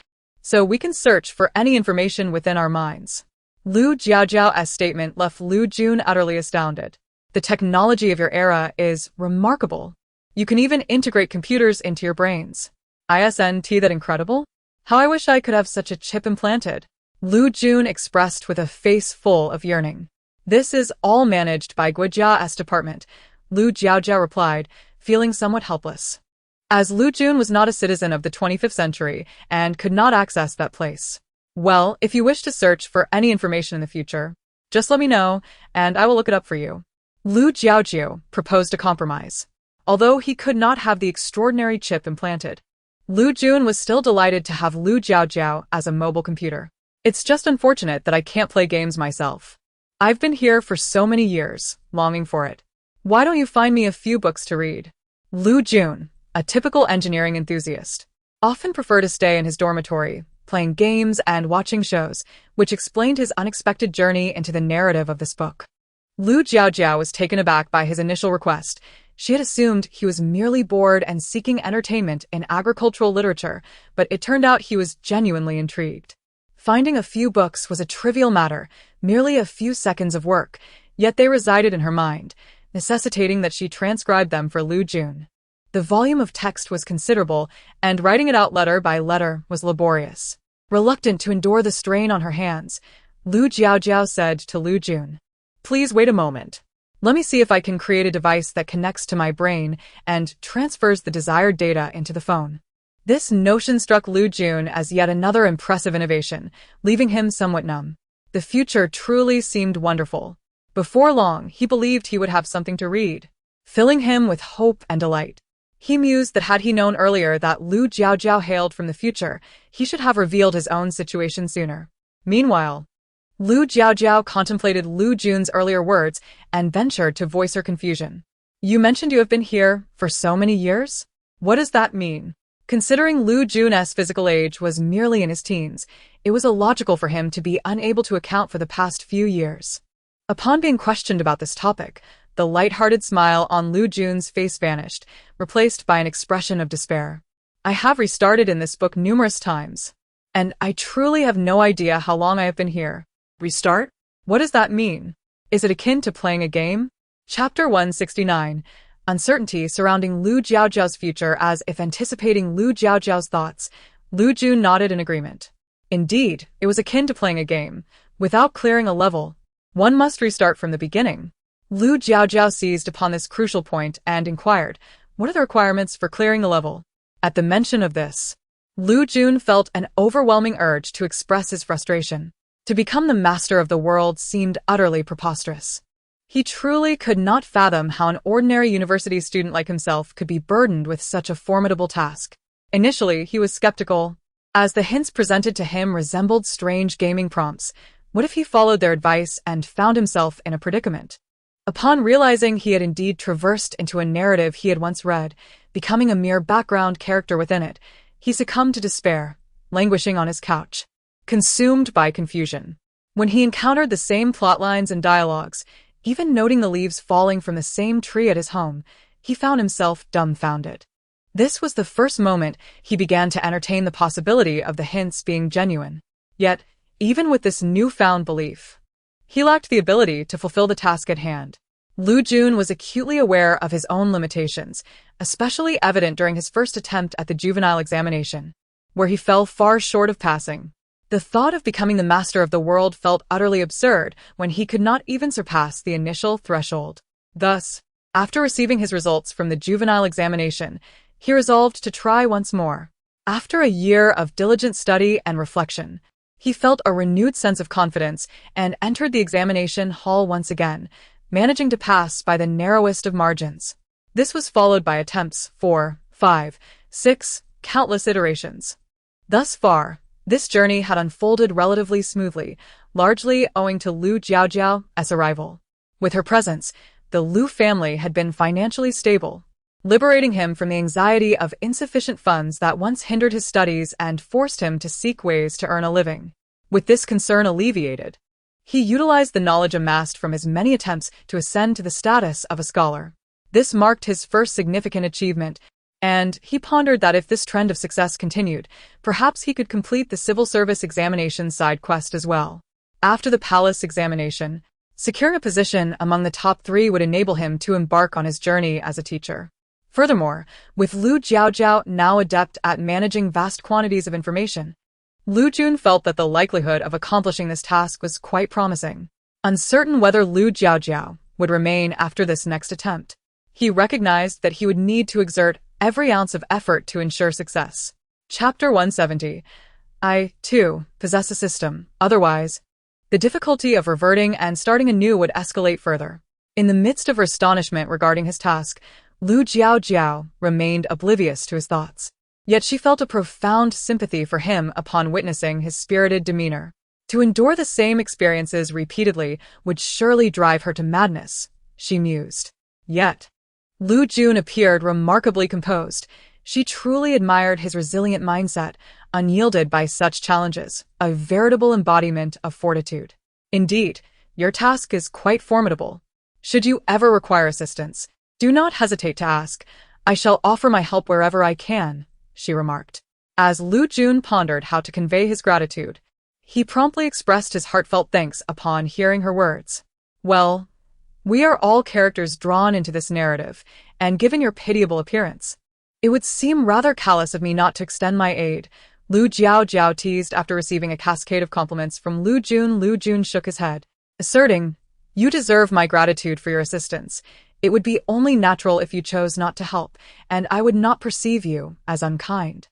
so we can search for any information within our minds. Lu Jiaojiao's statement left Lu Jun utterly astounded. The technology of your era is remarkable. You can even integrate computers into your brains. Isn't that incredible? How I wish I could have such a chip implanted. Lu Jun expressed with a face full of yearning. This is all managed by Guojia's department, Lu Jiaojiao replied, feeling somewhat helpless. As Lu Jun was not a citizen of the 25th century and could not access that place. Well, if you wish to search for any information in the future, just let me know, and I will look it up for you. Lu Jiaojiao proposed a compromise. Although he could not have the extraordinary chip implanted, Lu Jun was still delighted to have Lu Jiaojiao as a mobile computer. It's just unfortunate that I can't play games myself. I've been here for so many years, longing for it. Why don't you find me a few books to read? Lu Jun, a typical engineering enthusiast, often preferred to stay in his dormitory, playing games and watching shows, which explained his unexpected journey into the narrative of this book. Lu Jiaojiao was taken aback by his initial request. She had assumed he was merely bored and seeking entertainment in agricultural literature, but it turned out he was genuinely intrigued. Finding a few books was a trivial matter, merely a few seconds of work, yet they resided in her mind, necessitating that she transcribe them for Lu Jun. The volume of text was considerable, and writing it out letter by letter was laborious. Reluctant to endure the strain on her hands, Lu Jiaojiao said to Lu Jun, "Please wait a moment. Let me see if I can create a device that connects to my brain and transfers the desired data into the phone." This notion struck Lu Jun as yet another impressive innovation, leaving him somewhat numb. The future truly seemed wonderful. Before long, he believed he would have something to read, filling him with hope and delight. He mused that had he known earlier that Lu Jiaojiao hailed from the future, he should have revealed his own situation sooner. Meanwhile, Lu Jiaojiao contemplated Lu Jun's earlier words and ventured to voice her confusion. "You mentioned you have been here for so many years? What does that mean?" Considering Lu Jun's physical age was merely in his teens, it was illogical for him to be unable to account for the past few years. Upon being questioned about this topic, the light-hearted smile on Lu Jun's face vanished, replaced by an expression of despair. I have restarted in this book numerous times, and I truly have no idea how long I have been here. Restart? What does that mean? Is it akin to playing a game? Chapter 169. Uncertainty surrounding Lu Jiaojiao's future. As if anticipating Lu Jiaojiao's thoughts, Lu Jun nodded in agreement. Indeed, it was akin to playing a game. Without clearing a level, one must restart from the beginning. Lu Jiaojiao seized upon this crucial point and inquired, what are the requirements for clearing the level? At the mention of this, Lu Jun felt an overwhelming urge to express his frustration. To become the master of the world seemed utterly preposterous. He truly could not fathom how an ordinary university student like himself could be burdened with such a formidable task. Initially, he was skeptical, as the hints presented to him resembled strange gaming prompts. What if he followed their advice and found himself in a predicament? Upon realizing he had indeed traversed into a narrative he had once read, becoming a mere background character within it, he succumbed to despair, languishing on his couch, consumed by confusion. When he encountered the same plotlines and dialogues, even noting the leaves falling from the same tree at his home, he found himself dumbfounded. This was the first moment he began to entertain the possibility of the hints being genuine. Yet, even with this newfound belief, he lacked the ability to fulfill the task at hand. Lu Jun was acutely aware of his own limitations, especially evident during his first attempt at the juvenile examination, where he fell far short of passing. The thought of becoming the master of the world felt utterly absurd when he could not even surpass the initial threshold. Thus, after receiving his results from the juvenile examination, he resolved to try once more. After a year of diligent study and reflection, he felt a renewed sense of confidence and entered the examination hall once again, managing to pass by the narrowest of margins. This was followed by attempts 4, 5, 6, countless iterations. Thus far, this journey had unfolded relatively smoothly, largely owing to Lu Jiaojiao's arrival. With her presence, the Lu family had been financially stable, liberating him from the anxiety of insufficient funds that once hindered his studies and forced him to seek ways to earn a living. With this concern alleviated, he utilized the knowledge amassed from his many attempts to ascend to the status of a scholar. This marked his first significant achievement, and he pondered that if this trend of success continued, perhaps he could complete the civil service examination side quest as well. After the palace examination, securing a position among the top 3 would enable him to embark on his journey as a teacher. Furthermore, with Lu Jiaojiao now adept at managing vast quantities of information, Lu Jun felt that the likelihood of accomplishing this task was quite promising. Uncertain whether Lu Jiaojiao would remain after this next attempt, he recognized that he would need to exert every ounce of effort to ensure success. Chapter 170. I, too, possess a system. Otherwise, the difficulty of reverting and starting anew would escalate further. In the midst of her astonishment regarding his task, Lu Jiaojiao remained oblivious to his thoughts. Yet she felt a profound sympathy for him upon witnessing his spirited demeanor. To endure the same experiences repeatedly would surely drive her to madness, she mused. Yet, Lu Jun appeared remarkably composed. She truly admired his resilient mindset, unyielded by such challenges, a veritable embodiment of fortitude. Indeed, your task is quite formidable. Should you ever require assistance, do not hesitate to ask. I shall offer my help wherever I can, she remarked. As Lu Jun pondered how to convey his gratitude, he promptly expressed his heartfelt thanks upon hearing her words. Well, we are all characters drawn into this narrative, and given your pitiable appearance, it would seem rather callous of me not to extend my aid, Lu Jiaojiao teased after receiving a cascade of compliments from Lu Jun. Lu Jun shook his head, asserting, you deserve my gratitude for your assistance. It would be only natural if you chose not to help, and I would not perceive you as unkind.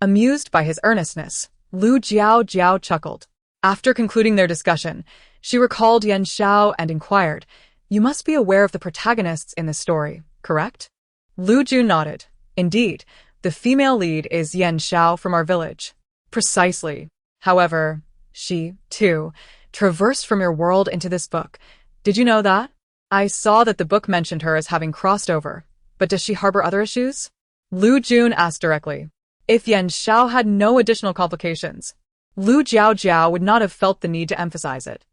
Amused by his earnestness, Lu Jiaojiao chuckled. After concluding their discussion, she recalled Yan Xiao and inquired, you must be aware of the protagonists in this story, correct? Lu Jun nodded. Indeed, the female lead is Yan Xiao from our village. Precisely. However, she, too, traversed from your world into this book. Did you know that? I saw that the book mentioned her as having crossed over, but does she harbor other issues? Lu Jun asked directly. If Yan Xiao had no additional complications, Lu Jiaojiao would not have felt the need to emphasize it.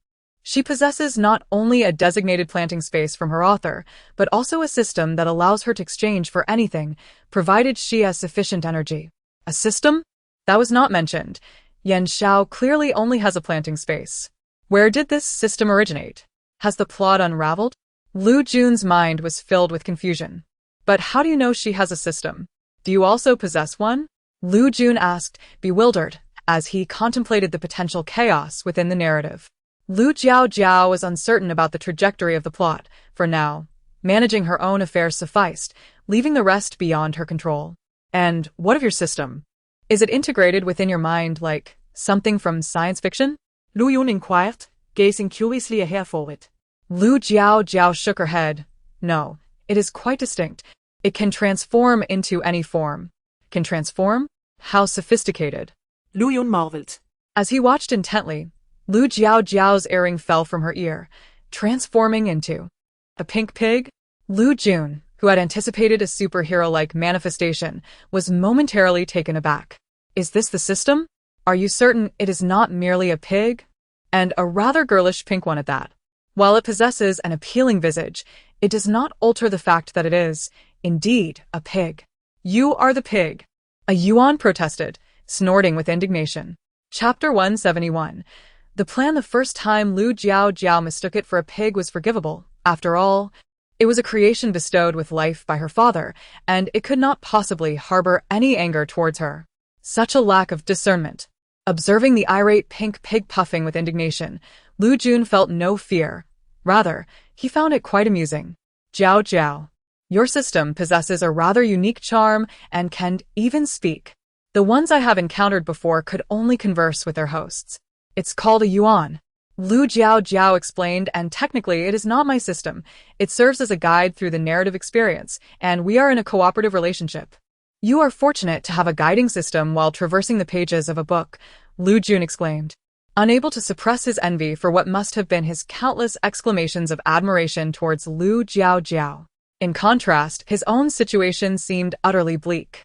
She possesses not only a designated planting space from her author, but also a system that allows her to exchange for anything, provided she has sufficient energy. A system? That was not mentioned. Yan Xiao clearly only has a planting space. Where did this system originate? Has the plot unraveled? Lu Jun's mind was filled with confusion. But how do you know she has a system? Do you also possess one? Lu Jun asked, bewildered, as he contemplated the potential chaos within the narrative. Lu Jiaojiao was uncertain about the trajectory of the plot. For now, managing her own affairs sufficed, leaving the rest beyond her control. And what of your system? Is it integrated within your mind like something from science fiction?
Lu Yun inquired, gazing curiously ahead forward.
Lu Jiaojiao shook her head. No, it is quite distinct. It can transform into any form. Can transform? How sophisticated.
Lu Yun marveled.
As he watched intently, Lu Jiaojiao's earring fell from her ear, transforming into a pink pig. Lu Jun, who had anticipated a superhero-like manifestation, was momentarily taken aback. Is this the system? Are you certain it is not merely a pig? And a rather girlish pink one at that. While it possesses an appealing visage, it does not alter the fact that it is, indeed, a pig. You are the pig. A Yuan protested, snorting with indignation. Chapter 171. The plan the first time Lu Jiaojiao mistook it for a pig was forgivable. After all, it was a creation bestowed with life by her father, and it could not possibly harbor any anger towards her. Such a lack of discernment. Observing the irate pink pig puffing with indignation, Lu Jun felt no fear. Rather, he found it quite amusing. Jiaojiao, your system possesses a rather unique charm and can even speak. The ones I have encountered before could only converse with their hosts. It's called a yuan. Lu Jiaojiao explained, and technically it is not my system. It serves as a guide through the narrative experience, and we are in a cooperative relationship. You are fortunate to have a guiding system while traversing the pages of a book, Lu Jun exclaimed, unable to suppress his envy for what must have been his countless exclamations of admiration towards Lu Jiaojiao. In contrast, his own situation seemed utterly bleak.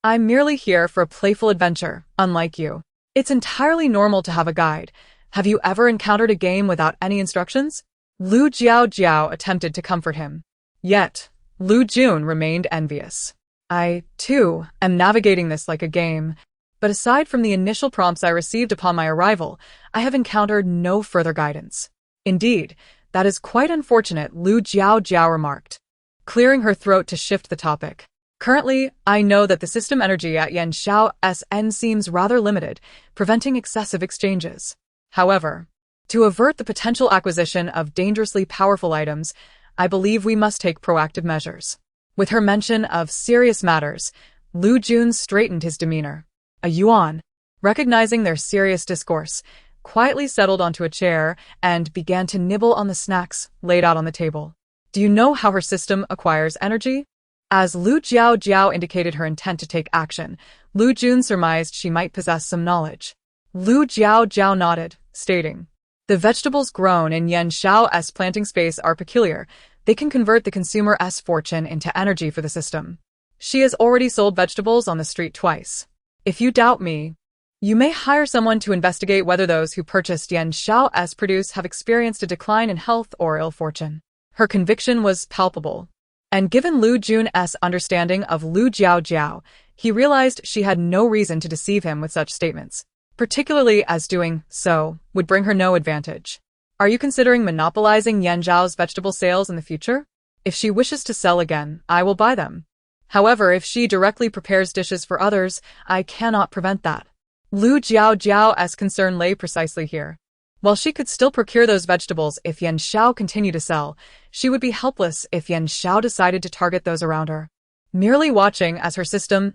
I'm merely here for a playful adventure, unlike you. It's entirely normal to have a guide. Have you ever encountered a game without any instructions? Lu Jiaojiao attempted to comfort him. Yet, Lu Jun remained envious. I, too, am navigating this like a game, but aside from the initial prompts I received upon my arrival, I have encountered no further guidance. Indeed, that is quite unfortunate, Lu Jiaojiao remarked, clearing her throat to shift the topic. Currently, I know that the system energy at Yan Xiao SN seems rather limited, preventing excessive exchanges. However, to avert the potential acquisition of dangerously powerful items, I believe we must take proactive measures. With her mention of serious matters, Lu Jun straightened his demeanor. A yuan, recognizing their serious discourse, quietly settled onto a chair and began to nibble on the snacks laid out on the table. Do you know how her system acquires energy? As Lu Jiaojiao indicated her intent to take action, Lu Jun surmised she might possess some knowledge. Lu Jiaojiao nodded, stating, the vegetables grown in Yan Xiao's planting space are peculiar. They can convert the consumer's fortune into energy for the system. She has already sold vegetables on the street twice. If you doubt me, you may hire someone to investigate whether those who purchased Yan Xiao's produce have experienced a decline in health or ill fortune. Her conviction was palpable. And given Lu Jun's understanding of Lu Jiaojiao, he realized she had no reason to deceive him with such statements, particularly as doing so would bring her no advantage. Are you considering monopolizing Yan Zhao's vegetable sales in the future? If she wishes to sell again, I will buy them. However, if she directly prepares dishes for others, I cannot prevent that. Lu Jiaojiao's concern lay precisely here. While she could still procure those vegetables if Yan Xiao continued to sell, she would be helpless if Yan Xiao decided to target those around her. Merely watching as her system's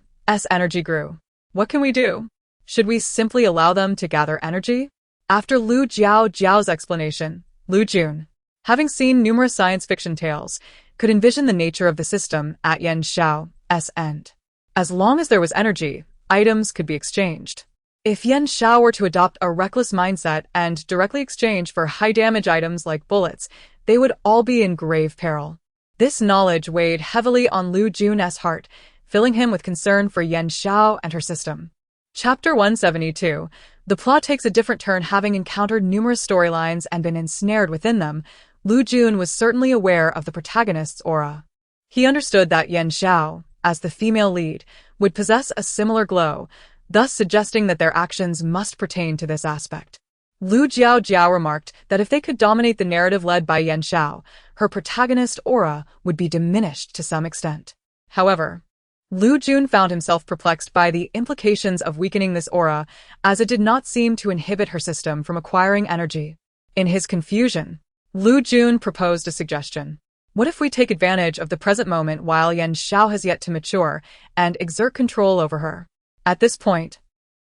energy grew. What can we do? Should we simply allow them to gather energy? After Lu Jiaojiao's explanation, Lu Jun, having seen numerous science fiction tales, could envision the nature of the system at Yan Xiao's end. As long as there was energy, items could be exchanged. If Yan Xiao were to adopt a reckless mindset and directly exchange for high-damage items like bullets, they would all be in grave peril. This knowledge weighed heavily on Lu Jun's heart, filling him with concern for Yan Xiao and her system. Chapter 172. The plot takes a different turn. Having encountered numerous storylines and been ensnared within them, Lu Jun was certainly aware of the protagonist's aura. He understood that Yan Xiao, as the female lead, would possess a similar glow, thus suggesting that their actions must pertain to this aspect. Lu Jiaojiao remarked that if they could dominate the narrative led by Yan Xiao, her protagonist aura would be diminished to some extent. However, Lu Jun found himself perplexed by the implications of weakening this aura, as it did not seem to inhibit her system from acquiring energy. In his confusion, Lu Jun proposed a suggestion. What if we take advantage of the present moment while Yan Xiao has yet to mature and exert control over her? At this point,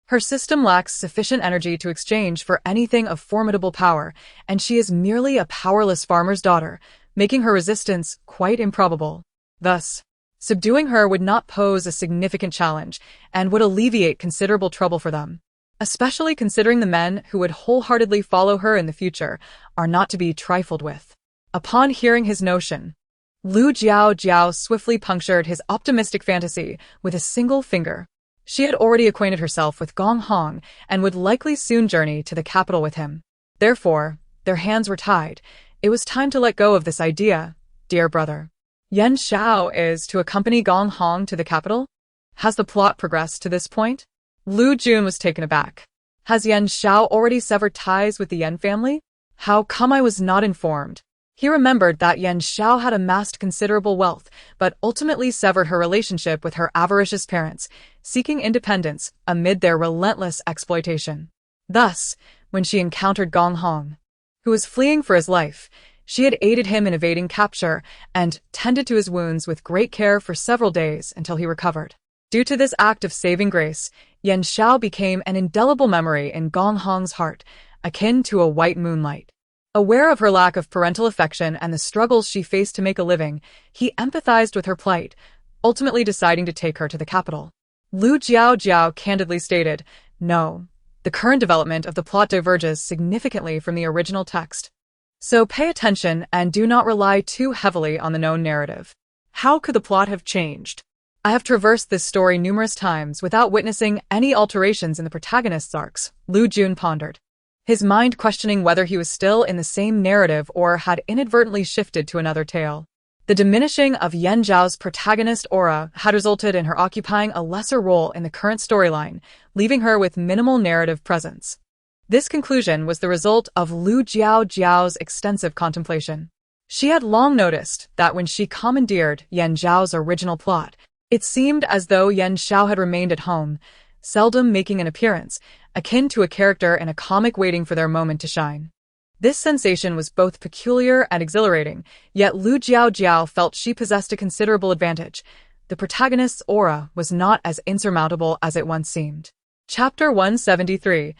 her system lacks sufficient energy to exchange for anything of formidable power, and she is merely a powerless farmer's daughter, making her resistance quite improbable. Thus, subduing her would not pose a significant challenge and would alleviate considerable trouble for them, especially considering the men who would wholeheartedly follow her in the future are not to be trifled with. Upon hearing his notion, Lu Jiaojiao swiftly punctured his optimistic fantasy with a single finger. She had already acquainted herself with Gong Hong and would likely soon journey to the capital with him. Therefore, their hands were tied. It was time to let go of this idea, dear brother. Yan Xiao is to accompany Gong Hong to the capital? Has the plot progressed to this point? Lu Jun was taken aback. Has Yan Xiao already severed ties with the Yan family? How come I was not informed? He remembered that Yan Xiao had amassed considerable wealth, but ultimately severed her relationship with her avaricious parents, seeking independence amid their relentless exploitation. Thus, when she encountered Gong Hong, who was fleeing for his life, she had aided him in evading capture and tended to his wounds with great care for several days until he recovered. Due to this act of saving grace, Yan Xiao became an indelible memory in Gong Hong's heart, akin to a white moonlight. Aware of her lack of parental affection and the struggles she faced to make a living, he empathized with her plight, ultimately deciding to take her to the capital. Lu Jiaojiao candidly stated, "No, the current development of the plot diverges significantly from the original text. So pay attention and do not rely too heavily on the known narrative." How could the plot have changed? I have traversed this story numerous times without witnessing any alterations in the protagonist's arcs, Lu Jun pondered, his mind questioning whether he was still in the same narrative or had inadvertently shifted to another tale. The diminishing of Yan Zhao's protagonist aura had resulted in her occupying a lesser role in the current storyline, leaving her with minimal narrative presence. This conclusion was the result of Lu Jiaojiao's extensive contemplation. She had long noticed that when she commandeered Yan Zhao's original plot, it seemed as though Yan Xiao had remained at home, seldom making an appearance, akin to a character in a comic waiting for their moment to shine. This sensation was both peculiar and exhilarating, yet Lu Jiaojiao felt she possessed a considerable advantage. The protagonist's aura was not as insurmountable as it once seemed. Chapter 173.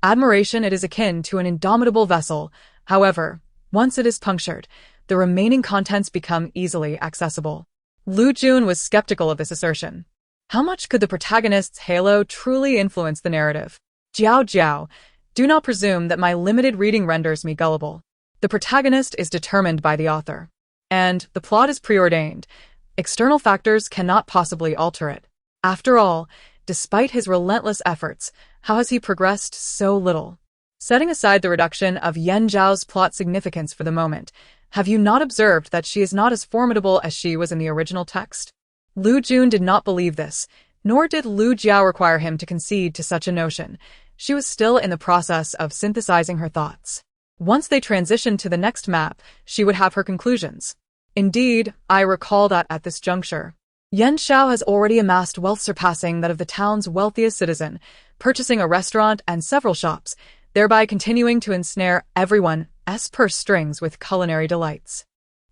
Admiration. It is akin to an indomitable vessel. However, once it is punctured, the remaining contents become easily accessible. Lu Jun was skeptical of this assertion. How much could the protagonist's halo truly influence the narrative? Jiaojiao, do not presume that my limited reading renders me gullible. The protagonist is determined by the author, and the plot is preordained. External factors cannot possibly alter it. After all, despite his relentless efforts, how has he progressed so little? Setting aside the reduction of Yan Zhao's plot significance for the moment, have you not observed that she is not as formidable as she was in the original text? Lu Jun did not believe this, nor did Lu Jiao require him to concede to such a notion. She was still in the process of synthesizing her thoughts. Once they transitioned to the next map, she would have her conclusions. Indeed, I recall that at this juncture, Yan Xiao has already amassed wealth surpassing that of the town's wealthiest citizen, purchasing a restaurant and several shops, thereby continuing to ensnare everyone's purse strings with culinary delights.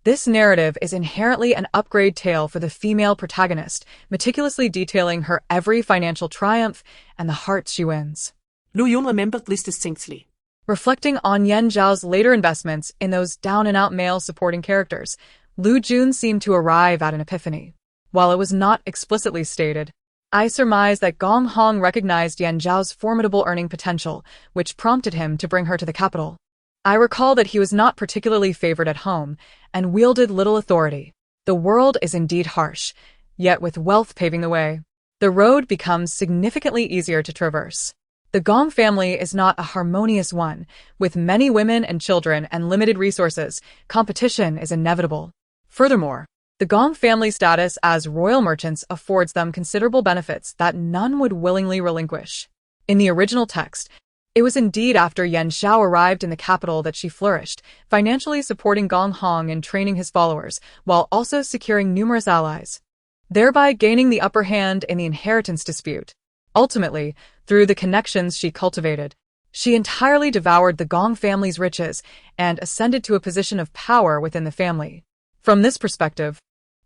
This narrative is inherently an upgrade tale for the female protagonist, meticulously detailing her every financial triumph and the hearts she wins.
Lu Yun remembered this distinctly.
Reflecting on Yan Zhao's later investments in those down-and-out male supporting characters, Lu Jun seemed to arrive at an epiphany. While it was not explicitly stated, I surmise that Gong Hong recognized Yan Zhao's formidable earning potential, which prompted him to bring her to the capital. I recall that he was not particularly favored at home and wielded little authority. The world is indeed harsh. yet with wealth paving the way, the road becomes significantly easier to traverse. The Gong family is not a harmonious one. With many women and children and limited resources, competition is inevitable. Furthermore, the Gong family status as royal merchants affords them considerable benefits that none would willingly relinquish. In the original text, it was indeed after Yuan Shao arrived in the capital that she flourished, financially supporting Gong Hong and training his followers, while also securing numerous allies, thereby gaining the upper hand in the inheritance dispute. Ultimately, through the connections she cultivated, she entirely devoured the Gong family's riches and ascended to a position of power within the family. From this perspective,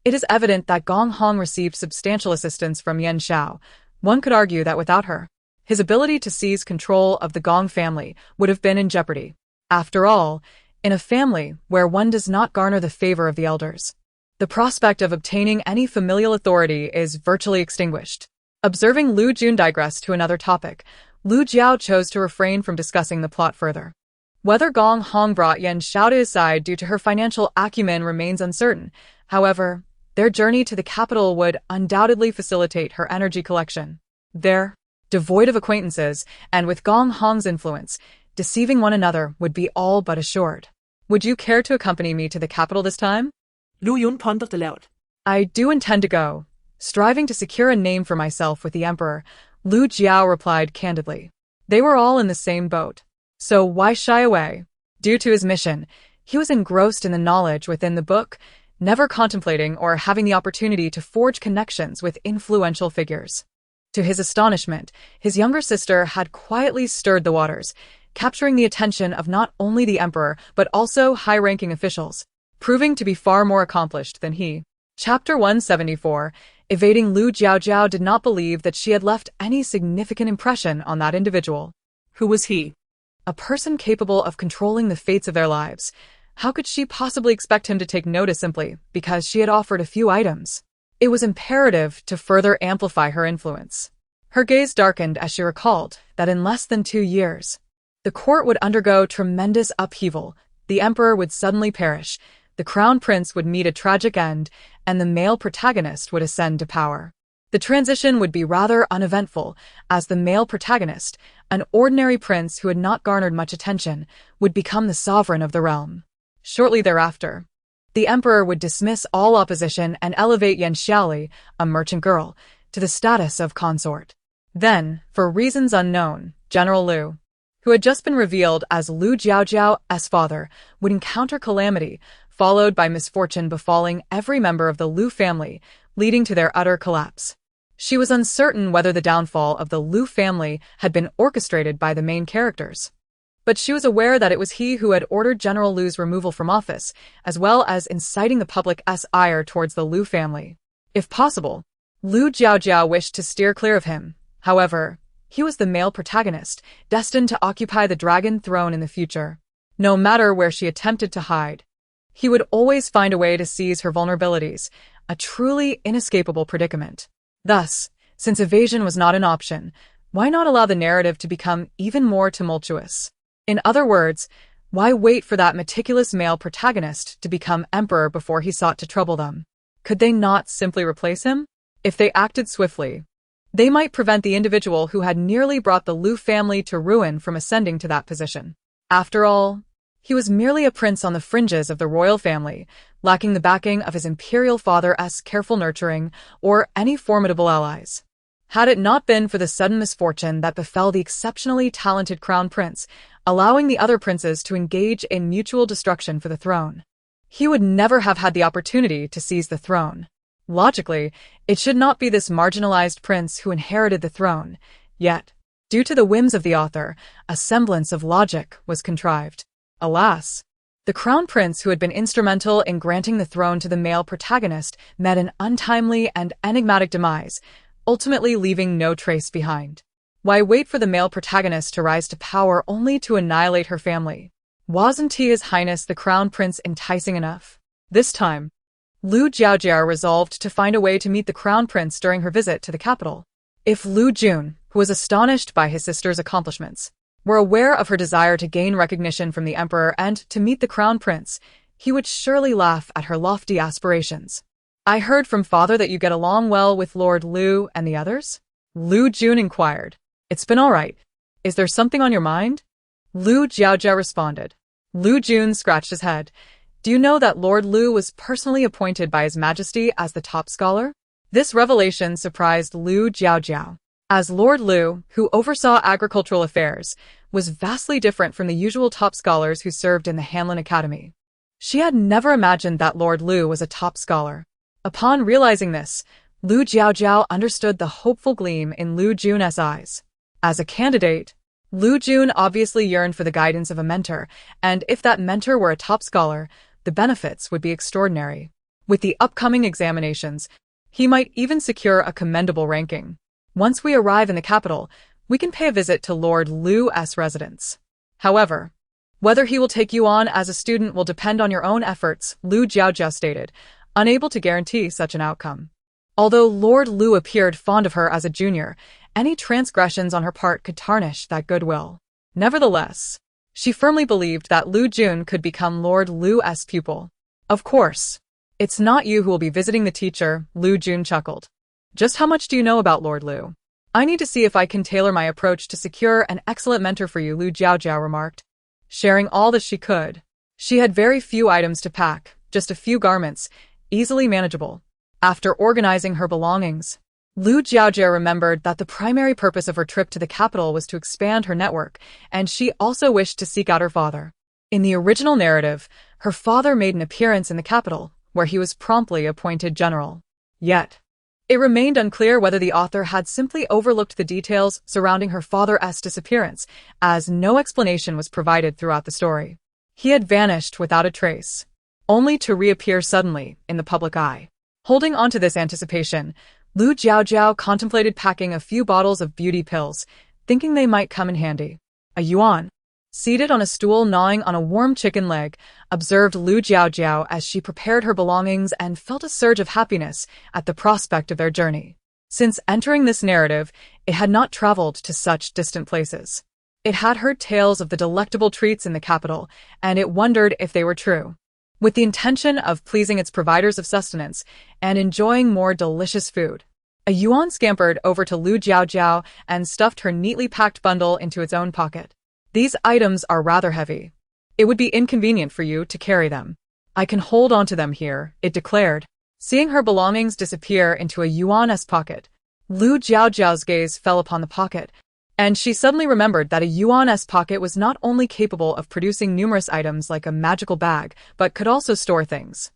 it is evident that Gong Hong received substantial assistance from Yuan Shao. One could argue that without her, his ability to seize control of the Gong family would have been in jeopardy. After all, in a family where one does not garner the favor of the elders, the prospect of obtaining any familial authority is virtually extinguished. Observing Lu Jun digress to another topic, Lu Jiao chose to refrain from discussing the plot further. Whether Gong Hong brought Yuan Shao to his side due to her financial acumen remains uncertain. However, their journey to the capital would undoubtedly facilitate her energy collection. There, devoid of acquaintances, and with Gong Hong's influence, deceiving one another would be all but assured. Would you care to accompany me to the capital this time?
Lu Yun pondered aloud.
I do intend to go. Striving to secure a name for myself with the emperor, Lu Jiao replied candidly. They were all in the same boat. So why shy away? Due to his mission, he was engrossed in the knowledge within the book, never contemplating or having the opportunity to forge connections with influential figures. To his astonishment, his younger sister had quietly stirred the waters, capturing the attention of not only the emperor but also high-ranking officials, proving to be far more accomplished than he. Chapter 174. Evading Lu Jiaojiao did not believe that she had left any significant impression on that individual.
Who was he?
A person capable of controlling the fates of their lives. How could she possibly expect him to take notice simply because she had offered a few items? It was imperative to further amplify her influence. Her gaze darkened as she recalled that in less than 2 years, the court would undergo tremendous upheaval, the emperor would suddenly perish, the crown prince would meet a tragic end, and the male protagonist would ascend to power. The transition would be rather uneventful, as the male protagonist, an ordinary prince who had not garnered much attention, would become the sovereign of the realm. Shortly thereafter, the emperor would dismiss all opposition and elevate Yan Xiaoli, a merchant girl, to the status of consort. Then, for reasons unknown, General Lu, who had just been revealed as Lu Jiaojiao's father, would encounter calamity, followed by misfortune befalling every member of the Lu family, leading to their utter collapse. She was uncertain whether the downfall of the Lu family had been orchestrated by the main characters, but she was aware that it was he who had ordered General Lu's removal from office, as well as inciting the public's ire towards the Lu family. If possible, Lu Jiaojiao wished to steer clear of him. However, he was the male protagonist, destined to occupy the dragon throne in the future. No matter where she attempted to hide, he would always find a way to seize her vulnerabilities, a truly inescapable predicament. Thus, since evasion was not an option, why not allow the narrative to become even more tumultuous? In other words, why wait for that meticulous male protagonist to become emperor before he sought to trouble them? Could they not simply replace him? If they acted swiftly, they might prevent the individual who had nearly brought the Lu family to ruin from ascending to that position. After all, he was merely a prince on the fringes of the royal family, lacking the backing of his imperial father's careful nurturing or any formidable allies. Had it not been for the sudden misfortune that befell the exceptionally talented crown prince, allowing the other princes to engage in mutual destruction for the throne, he would never have had the opportunity to seize the throne. Logically, it should not be this marginalized prince who inherited the throne, yet, due to the whims of the author, a semblance of logic was contrived. Alas, the crown prince who had been instrumental in granting the throne to the male protagonist met an untimely and enigmatic demise, ultimately leaving no trace behind. Why wait for the male protagonist to rise to power only to annihilate her family? Wasn't His Highness the crown prince enticing enough? This time, Lu Jiaojiao resolved to find a way to meet the crown prince during her visit to the capital. If Lu Jun, who was astonished by his sister's accomplishments, were aware of her desire to gain recognition from the emperor and to meet the crown prince, he would surely laugh at her lofty aspirations. I heard from father that you get along well with Lord Lu and the others? Lu Jun inquired. It's been all right. Is there something on your mind? Lu Jiaojiao responded. Lu Jun scratched his head. Do you know that Lord Lu was personally appointed by His Majesty as the top scholar? This revelation surprised Lu Jiaojiao, as Lord Lu, who oversaw agricultural affairs, was vastly different from the usual top scholars who served in the Hanlin Academy. She had never imagined that Lord Lu was a top scholar. Upon realizing this, Lu Jiaojiao understood the hopeful gleam in Lu Jun's eyes. As a candidate, Lu Jun obviously yearned for the guidance of a mentor, and if that mentor were a top scholar, the benefits would be extraordinary. With the upcoming examinations, he might even secure a commendable ranking. Once we arrive in the capital, we can pay a visit to Lord Lu's residence. However, whether he will take you on as a student will depend on your own efforts, Lu Jiaojiao stated, unable to guarantee such an outcome. Although Lord Lu appeared fond of her as a junior, any transgressions on her part could tarnish that goodwill. Nevertheless, she firmly believed that Lu Jun could become Lord Lu's pupil. Of course, it's not you who will be visiting the teacher, Lu Jun chuckled. Just how much do you know about Lord Lu? I need to see if I can tailor my approach to secure an excellent mentor for you, Lu Jiaojiao remarked. Sharing all that she could. She had very few items to pack, just a few garments, easily manageable. After organizing her belongings, Lu Jiaojiao remembered that the primary purpose of her trip to the capital was to expand her network, and she also wished to seek out her father. In the original narrative, her father made an appearance in the capital, where he was promptly appointed general. Yet, it remained unclear whether the author had simply overlooked the details surrounding her father's disappearance, as no explanation was provided throughout the story. He had vanished without a trace, only to reappear suddenly in the public eye. Holding on to this anticipation, Lu Jiaojiao contemplated packing a few bottles of beauty pills, thinking they might come in handy. A Yuan, seated on a stool gnawing on a warm chicken leg, observed Lu Jiaojiao as she prepared her belongings and felt a surge of happiness at the prospect of their journey. Since entering this narrative, it had not traveled to such distant places. It had heard tales of the delectable treats in the capital, and it wondered if they were true. With the intention of pleasing its providers of sustenance and enjoying more delicious food, a Yuan scampered over to Lu Jiaojiao and stuffed her neatly packed bundle into its own pocket. These items are rather heavy. It would be inconvenient for you to carry them. I can hold on to them here, it declared. Seeing her belongings disappear into a Yuan's pocket, Lu Jiaojiao's gaze fell upon the pocket, and she suddenly remembered that a Yuan's pocket was not only capable of producing numerous items like a magical bag, but could also store things.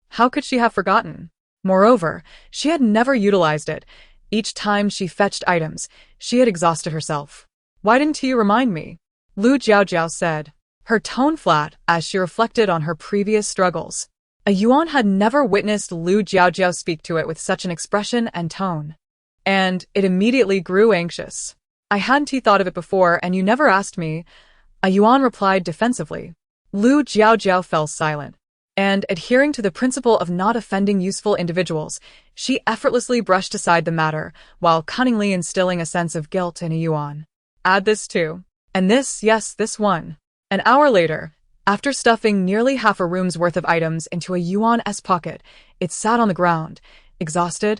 How could she have forgotten? Moreover, she had never utilized it. Each time she fetched items, she had exhausted herself. Why didn't you remind me? Lu Jiaojiao said, her tone flat as she reflected on her previous struggles. A Yuan had never witnessed Lu Jiaojiao speak to it with such an expression and tone, and it immediately grew anxious. I hadn't thought of it before, and you never asked me, a Yuan replied defensively. Lu Jiaojiao fell silent, and adhering to the principle of not offending useful individuals, she effortlessly brushed aside the matter, while cunningly instilling a sense of guilt in a Yuan. Add this too. And this, yes, this one. An hour later, after stuffing nearly half a room's worth of items into a Yuan's pocket, it sat on the ground, exhausted,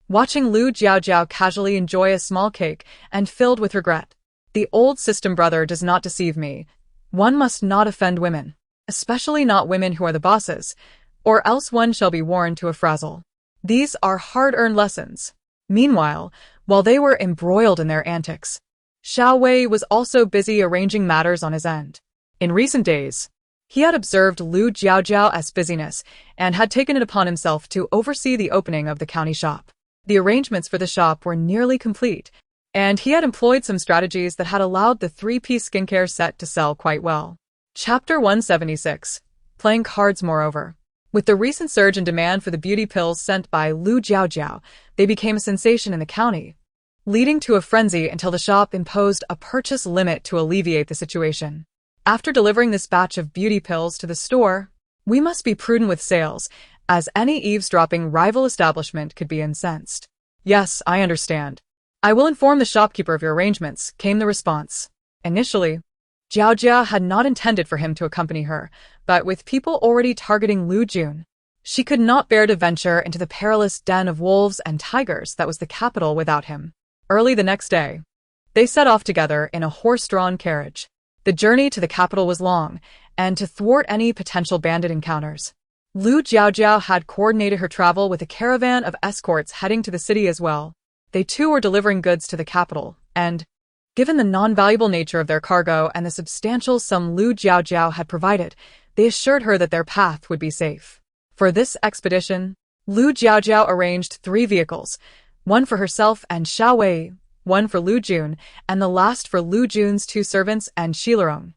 watching Lu Jiaojiao casually enjoy a small cake and filled with regret. The old system, brother, does not deceive me. One must not offend women, especially not women who are the bosses, or else one shall be worn to a frazzle. These are hard-earned lessons. Meanwhile, while they were embroiled in their antics, Xiao Wei was also busy arranging matters on his end. In recent days, he had observed Lu Jiaojiao's busyness and had taken it upon himself to oversee the opening of the county shop. The arrangements for the shop were nearly complete, and he had employed some strategies that had allowed the three-piece skincare set to sell quite well. Chapter 176. Playing cards. Moreover, with the recent surge in demand for the beauty pills sent by Lu Jiaojiao, they became a sensation in the county, leading to a frenzy until the shop imposed a purchase limit to alleviate the situation. After delivering this batch of beauty pills to the store, we must be prudent with sales, as any eavesdropping rival establishment could be incensed. Yes, I understand. I will inform the shopkeeper of your arrangements, came the response. Initially, Jiaojia had not intended for him to accompany her, but with people already targeting Lu Jun, She could not bear to venture into the perilous den of wolves and tigers that was the capital without him. Early the next day, they set off together in a horse-drawn carriage. The journey to the capital was long, and to thwart any potential bandit encounters, Lu Jiaojiao had coordinated her travel with a caravan of escorts heading to the city as well. They too were delivering goods to the capital, and, given the non-valuable nature of their cargo and the substantial sum Lu Jiaojiao had provided, they assured her that their path would be safe. For this expedition, Lu Jiaojiao arranged 3 vehicles, one for herself and Xiao Wei, one for Lu Jun, and the last for Lu Jun's 2 servants and Xilerong.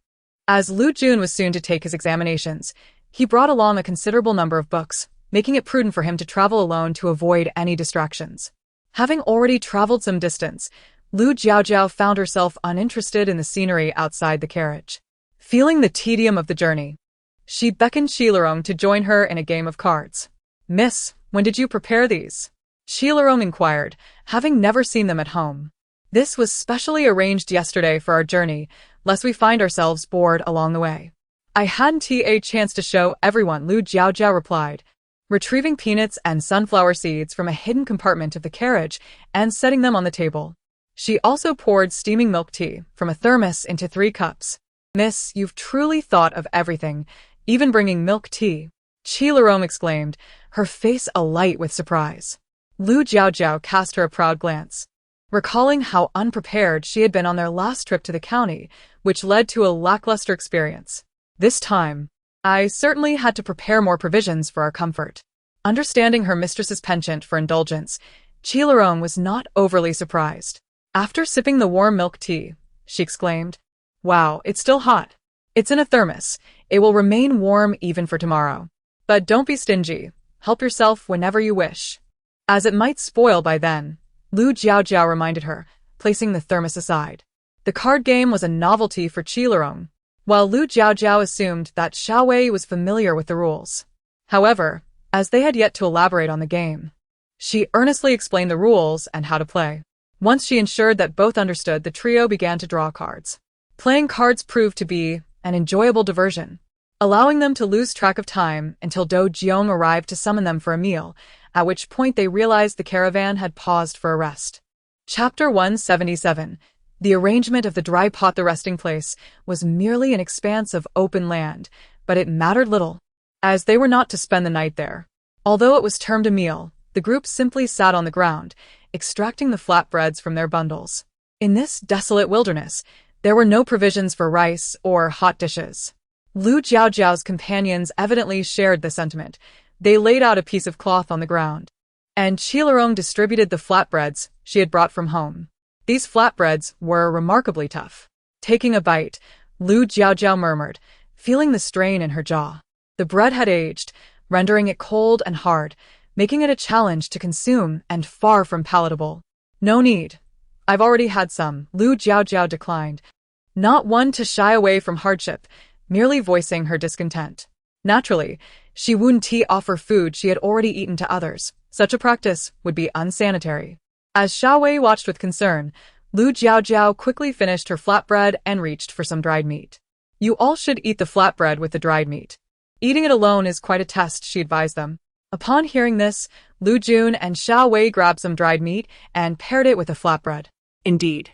As Lu Jun was soon to take his examinations, he brought along a considerable number of books, making it prudent for him to travel alone to avoid any distractions. Having already traveled some distance, Lu Jiaojiao found herself uninterested in the scenery outside the carriage. Feeling the tedium of the journey, she beckoned Xilerong to join her in a game of cards. "Miss, when did you prepare these?" Xilerong inquired, having never seen them at home. "This was specially arranged yesterday for our journey, lest we find ourselves bored along the way." "I hadn't a chance to show everyone," Lu Jiaojiao replied, retrieving peanuts and sunflower seeds from a hidden compartment of the carriage and setting them on the table. She also poured steaming milk tea from a thermos into 3 cups. "Miss, you've truly thought of everything, even bringing milk tea," Xilerong exclaimed, her face alight with surprise. Lu Jiaojiao cast her a proud glance, recalling how unprepared she had been on their last trip to the county, which led to a lackluster experience. "This time, I certainly had to prepare more provisions for our comfort." Understanding her mistress's penchant for indulgence, Xilerong was not overly surprised. After sipping the warm milk tea, she exclaimed, "Wow, it's still hot. It's in a thermos. It will remain warm even for tomorrow. But don't be stingy. Help yourself whenever you wish." "As it might spoil by then," Lu Jiaojiao reminded her, placing the thermos aside. The card game was a novelty for Xilerong, while Lu Jiaojiao assumed that Xiao Wei was familiar with the rules. However, as they had yet to elaborate on the game, she earnestly explained the rules and how to play. Once she ensured that both understood, the trio began to draw cards. Playing cards proved to be an enjoyable diversion, allowing them to lose track of time until Do Jiong arrived to summon them for a meal, at which point they realized the caravan had paused for a rest. Chapter 177. The arrangement of the dry pot. The resting place was merely an expanse of open land, but it mattered little, as they were not to spend the night there. Although it was termed a meal, the group simply sat on the ground, extracting the flatbreads from their bundles. In this desolate wilderness, there were no provisions for rice or hot dishes. Lu Jiaojiao's companions evidently shared the sentiment. They laid out a piece of cloth on the ground, and Xilerong distributed the flatbreads she had brought from home. These flatbreads were remarkably tough. Taking a bite, Lu Jiaojiao murmured, feeling the strain in her jaw. The bread had aged, rendering it cold and hard, making it a challenge to consume and far from palatable. "No need. I've already had some," Lu Jiaojiao declined, not one to shy away from hardship, merely voicing her discontent. Naturally, she wouldn't offer food she had already eaten to others. Such a practice would be unsanitary. As Xiao Wei watched with concern, Lu Jiaojiao quickly finished her flatbread and reached for some dried meat. "You all should eat the flatbread with the dried meat. Eating it alone is quite a test," she advised them. Upon hearing this, Lu Jun and Xiao Wei grabbed some dried meat and paired it with the flatbread. Indeed,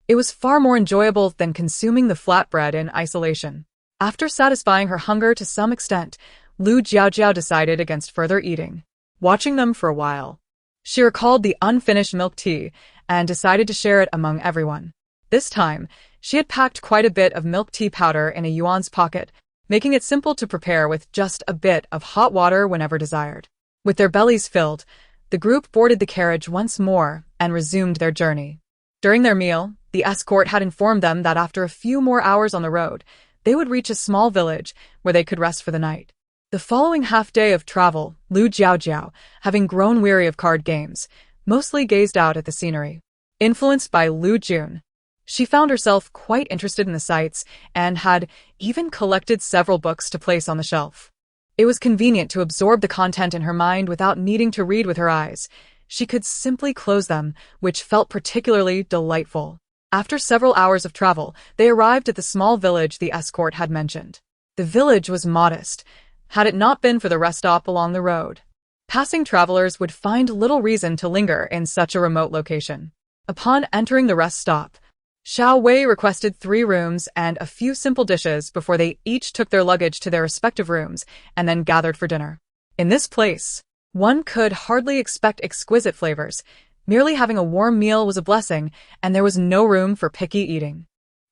it was far more enjoyable than consuming the flatbread in isolation. After satisfying her hunger to some extent, Lu Jiaojiao decided against further eating. Watching them for a while, she recalled the unfinished milk tea and decided to share it among everyone. This time, she had packed quite a bit of milk tea powder in a yuan's pocket, making it simple to prepare with just a bit of hot water whenever desired. With their bellies filled, the group boarded the carriage once more and resumed their journey. During their meal, the escort had informed them that after a few more hours on the road, they would reach a small village where they could rest for the night. The following half-day of travel, Lu Jiaojiao, having grown weary of card games, mostly gazed out at the scenery. Influenced by Lu Jun, she found herself quite interested in the sights and had even collected several books to place on the shelf. It was convenient to absorb the content in her mind without needing to read with her eyes. She could simply close them, which felt particularly delightful. After several hours of travel, they arrived at the small village the escort had mentioned. The village was modest, had it not been for the rest stop along the road. Passing travelers would find little reason to linger in such a remote location. Upon entering the rest stop, Xiao Wei requested 3 rooms and a few simple dishes before they each took their luggage to their respective rooms and then gathered for dinner. In this place, one could hardly expect exquisite flavors. Merely having a warm meal was a blessing, and there was no room for picky eating.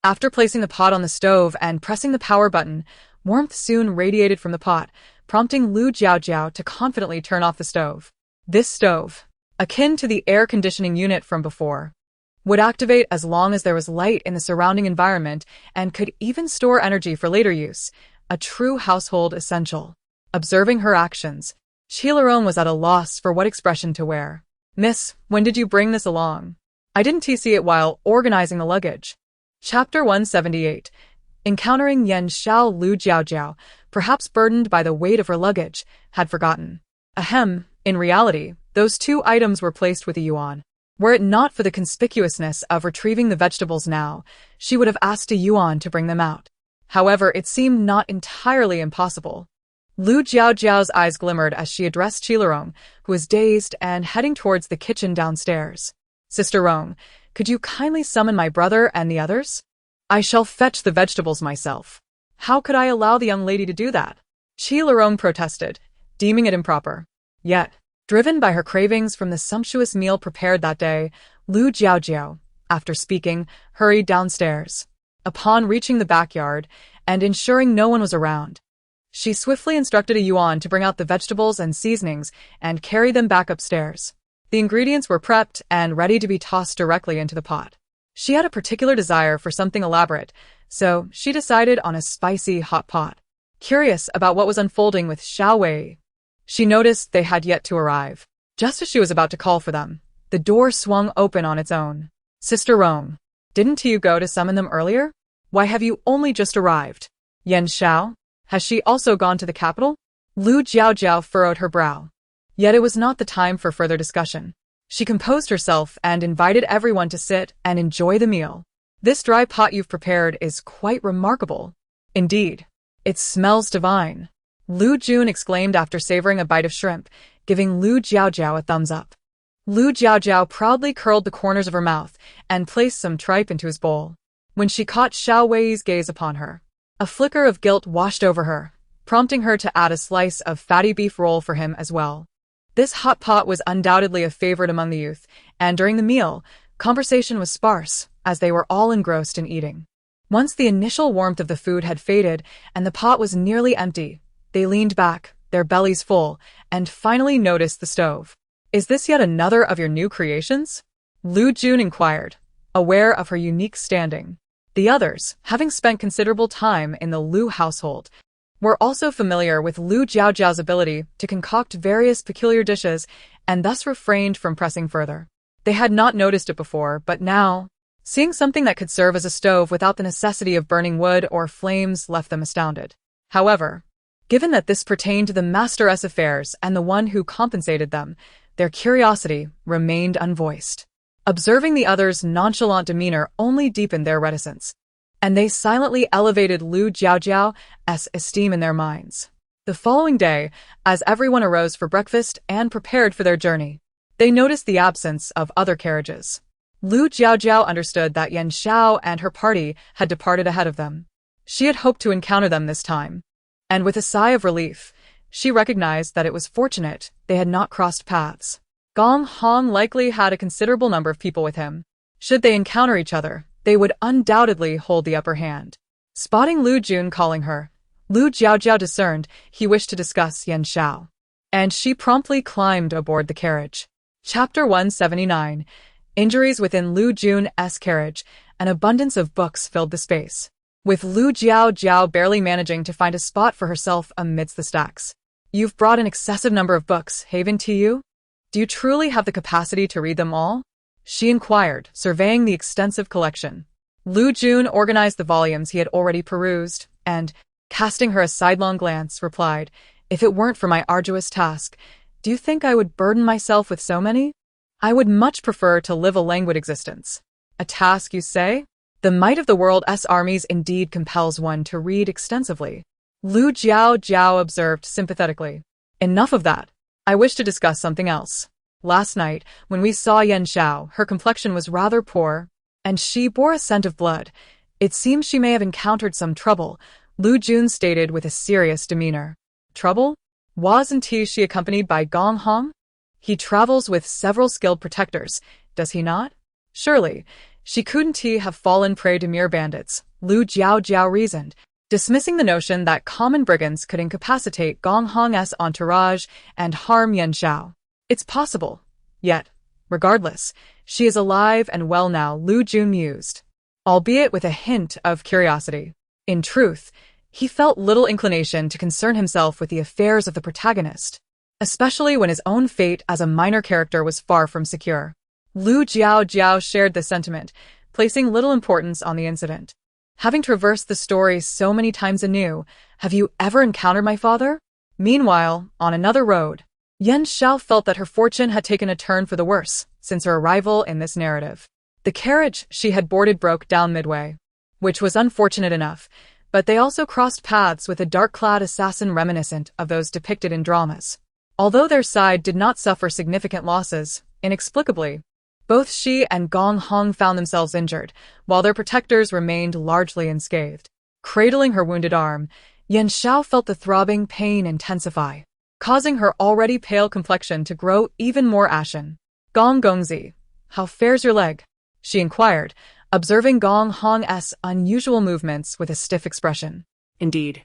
After placing the pot on the stove and pressing the power button, warmth soon radiated from the pot, prompting Lu Jiaojiao to confidently turn off the stove. This stove, akin to the air conditioning unit from before, would activate as long as there was light in the surrounding environment and could even store energy for later use, a true household essential. Observing her actions, Qilarong was at a loss for what expression to wear. "Miss, when did you bring this along? I didn't see it while organizing the luggage." Chapter 178. Encountering Yan Xiao. Lu Jiaojiao, perhaps burdened by the weight of her luggage, had forgotten. Ahem, in reality, those 2 items were placed with a yuan. Were it not for the conspicuousness of retrieving the vegetables now, she would have asked a yuan to bring them out. However, it seemed not entirely impossible. Lu Jiaojiao's eyes glimmered as she addressed Qilarong, who was dazed and heading towards the kitchen downstairs. "Sister Rong, could you kindly summon my brother and the others? I shall fetch the vegetables myself." "How could I allow the young lady to do that?" Qilarong protested, deeming it improper. Yet, driven by her cravings from the sumptuous meal prepared that day, Lu Jiaojiao, after speaking, hurried downstairs. Upon reaching the backyard and ensuring no one was around, she swiftly instructed a yuan to bring out the vegetables and seasonings and carry them back upstairs. The ingredients were prepped and ready to be tossed directly into the pot. She had a particular desire for something elaborate, so she decided on a spicy hot pot. Curious about what was unfolding with Xiao Wei, she noticed they had yet to arrive. Just as she was about to call for them, the door swung open on its own. "Sister Rong, didn't you go to summon them earlier? Why have you only just arrived? Yan Xiao, has she also gone to the capital?" Lu Jiaojiao furrowed her brow. Yet it was not the time for further discussion. She composed herself and invited everyone to sit and enjoy the meal. "This dry pot you've prepared is quite remarkable. Indeed, it smells divine," Lu Jun exclaimed after savoring a bite of shrimp, giving Lu Jiaojiao a thumbs up. Lu Jiaojiao proudly curled the corners of her mouth and placed some tripe into his bowl. When she caught Xiao Wei's gaze upon her, a flicker of guilt washed over her, prompting her to add a slice of fatty beef roll for him as well. This hot pot was undoubtedly a favorite among the youth, and during the meal, conversation was sparse, as they were all engrossed in eating. Once the initial warmth of the food had faded and the pot was nearly empty, they leaned back, their bellies full, and finally noticed the stove. "Is this yet another of your new creations?" Lu Jun inquired, aware of her unique standing. The others, having spent considerable time in the Lu household, were also familiar with Lu Jiaojiao's ability to concoct various peculiar dishes and thus refrained from pressing further. They had not noticed it before, but now, seeing something that could serve as a stove without the necessity of burning wood or flames left them astounded. However, given that this pertained to the masteress affairs and the one who compensated them, their curiosity remained unvoiced. Observing the others' nonchalant demeanor only deepened their reticence, and they silently elevated Lu Jiaojiao's esteem in their minds. The following day, as everyone arose for breakfast and prepared for their journey, they noticed the absence of other carriages. Lu Jiaojiao understood that Yan Xiao and her party had departed ahead of them. She had hoped to encounter them this time, and with a sigh of relief, she recognized that it was fortunate they had not crossed paths. Gong Hong likely had a considerable number of people with him. Should they encounter each other, they would undoubtedly hold the upper hand. Spotting Lu Jun calling her, Lu Jiaojiao discerned he wished to discuss Yan Xiao, and she promptly climbed aboard the carriage. Chapter 179. Injuries within Lu Jun's carriage. An abundance of books filled the space, with Lu Jiaojiao barely managing to find a spot for herself amidst the stacks. "You've brought an excessive number of books, haven't you? Do you truly have the capacity to read them all?" she inquired, surveying the extensive collection. Lu Jun organized the volumes he had already perused, and, casting her a sidelong glance, replied, "If it weren't for my arduous task, do you think I would burden myself with so many? I would much prefer to live a languid existence." "A task, you say? The might of the world's armies indeed compels one to read extensively. Lu Jiaojiao observed sympathetically. Enough of that. I wish to discuss something else. Last night, when we saw Yan Xiao, her complexion was rather poor, and she bore a scent of blood. It seems she may have encountered some trouble, Lu Jun stated with a serious demeanor. Trouble? Wasn't she accompanied by Gong Hong? He travels with several skilled protectors, does he not? Surely, she couldn't have fallen prey to mere bandits, Lu Jiaojiao reasoned, dismissing the notion that common brigands could incapacitate Gong Hong's entourage and harm Yan Xiao. It's possible. Yet, regardless, she is alive and well now, Lu Jun mused, albeit with a hint of curiosity. In truth, he felt little inclination to concern himself with the affairs of the protagonist, especially when his own fate as a minor character was far from secure. Lu Jiaojiao shared this sentiment, placing little importance on the incident. Having traversed the story so many times anew, have you ever encountered my father? Meanwhile, on another road, Yan Xiao felt that her fortune had taken a turn for the worse since her arrival in this narrative. The carriage she had boarded broke down midway, which was unfortunate enough, but they also crossed paths with a dark-clad assassin reminiscent of those depicted in dramas. Although their side did not suffer significant losses, inexplicably, both she and Gong Hong found themselves injured, while their protectors remained largely unscathed. Cradling her wounded arm, Yan Xiao felt the throbbing pain intensify, causing her already pale complexion to grow even more ashen. Gong Gongzi, how fares your leg? She inquired, observing Gong Hong's unusual movements with a stiff expression.
Indeed.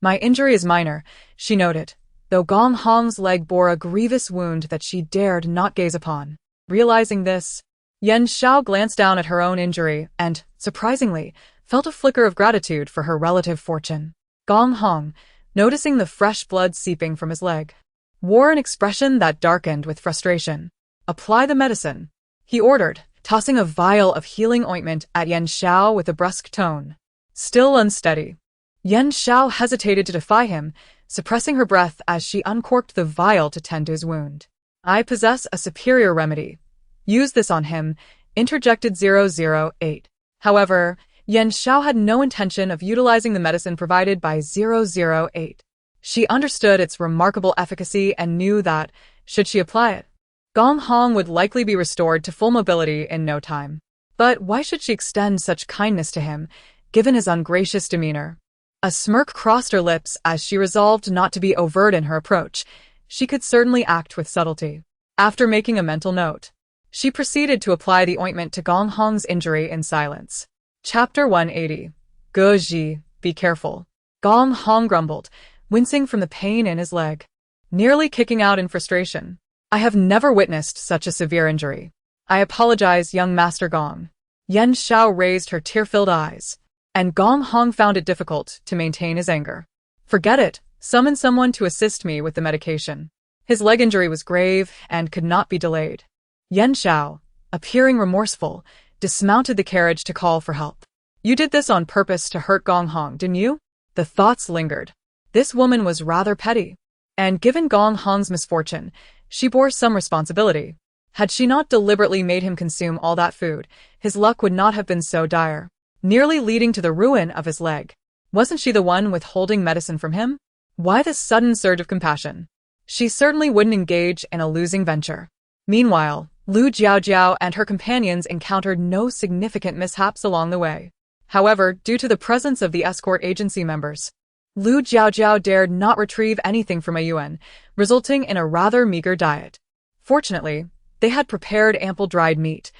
My injury is minor, she noted, though Gong Hong's leg bore a grievous wound that she dared not gaze upon. Realizing this, Yan Xiao glanced down at her own injury and, surprisingly, felt a flicker of gratitude for her relative fortune. Gong Hong, noticing the fresh blood seeping from his leg, wore an expression that darkened with frustration. Apply the medicine, he ordered, tossing a vial of healing ointment at Yan Xiao with a brusque tone. Still unsteady, Yan Xiao hesitated to defy him, suppressing her breath as she uncorked the vial to tend to his wound. I possess a superior remedy. Use this on him, interjected 008. However, Yan Xiao had no intention of utilizing the medicine provided by 008. She understood its remarkable efficacy and knew that, should she apply it, Gong Hong would likely be restored to full mobility in no time. But why should she extend such kindness to him, given his ungracious demeanor? A smirk crossed her lips as she resolved not to be overt in her approach. She could certainly act with subtlety. After making a mental note, she proceeded to apply the ointment to Gong Hong's injury in silence. Chapter 180. Ge Ji, be careful. Gong Hong grumbled, wincing from the pain in his leg, nearly kicking out in frustration. I have never witnessed such a severe injury. I apologize, young Master Gong. Yan Xiao raised her tear-filled eyes, and Gong Hong found it difficult to maintain his anger. Forget it. Summon someone to assist me with the medication. His leg injury was grave and could not be delayed. Yan Xiao, appearing remorseful, dismounted the carriage to call for help. You did this on purpose to hurt Gong Hong, didn't you? The thoughts lingered. This woman was rather petty, and given Gong Hong's misfortune, she bore some responsibility. Had she not deliberately made him consume all that food, his luck would not have been so dire, nearly leading to the ruin of his leg. Wasn't she the one withholding medicine from him? Why this sudden surge of compassion? She certainly wouldn't engage in a losing venture. Meanwhile, Lu Jiaojiao and her companions encountered no significant mishaps along the way. However, due to the presence of the escort agency members, Lu Jiaojiao dared not retrieve anything from a yuan, resulting in a rather meager diet. Fortunately, they had prepared ample dried meat.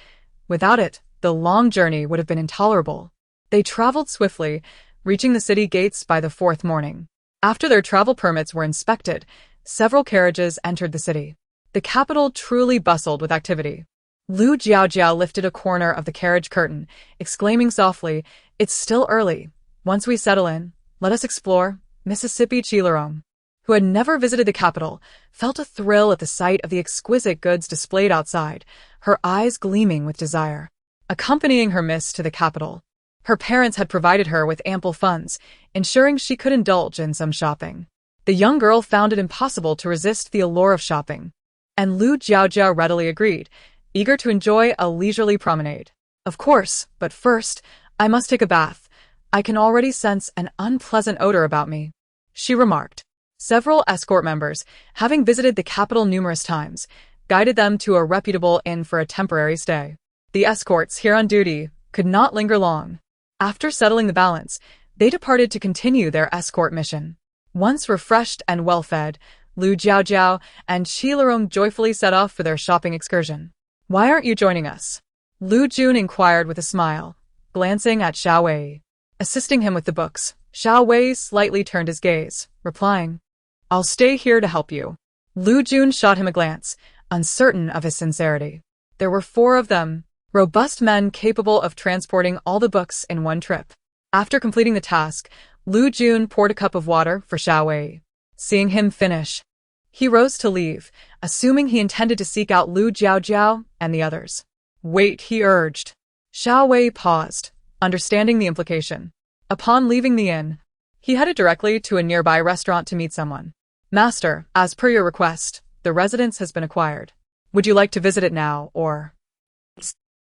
Without it, the long journey would have been intolerable. They traveled swiftly, reaching the city gates by the fourth morning. After their travel permits were inspected, several carriages entered the city. The capital truly bustled with activity. Lu Jiaojiao lifted a corner of the carriage curtain, exclaiming softly, "It's still early. Once we settle in, let us explore." Mississippi Chilarong, who had never visited the capital, felt a thrill at the sight of the exquisite goods displayed outside, her eyes gleaming with desire. Accompanying her miss to the capital, her parents had provided her with ample funds, ensuring she could indulge in some shopping. The young girl found it impossible to resist the allure of shopping, and Lu Jiaojiao readily agreed, eager to enjoy a leisurely promenade. Of course, but first, I must take a bath. I can already sense an unpleasant odor about me. she remarked. Several escort members, having visited the capital numerous times, guided them to a reputable inn for a temporary stay. The escorts here on duty could not linger long. After settling the balance, they departed to continue their escort mission. Once refreshed and well-fed, Lu Jiaojiao and Qilerong joyfully set off for their shopping excursion. "Why aren't you joining us?" Lu Jun inquired with a smile, glancing at Xiao Wei. Assisting him with the books, Xiao Wei slightly turned his gaze, replying, "I'll stay here to help you." Lu Jun shot him a glance, uncertain of his sincerity. There were 4 of them, robust men capable of transporting all the books in one trip. After completing the task, Lu Jun poured a cup of water for Xiao Wei. Seeing him finish, he rose to leave, assuming he intended to seek out Lu Jiaojiao and the others. "Wait," he urged. Xiao Wei paused, understanding the implication. Upon leaving the inn, he headed directly to a nearby restaurant to meet someone. "Master, as per your request, the residence has been acquired. Would you like to visit it now, or?"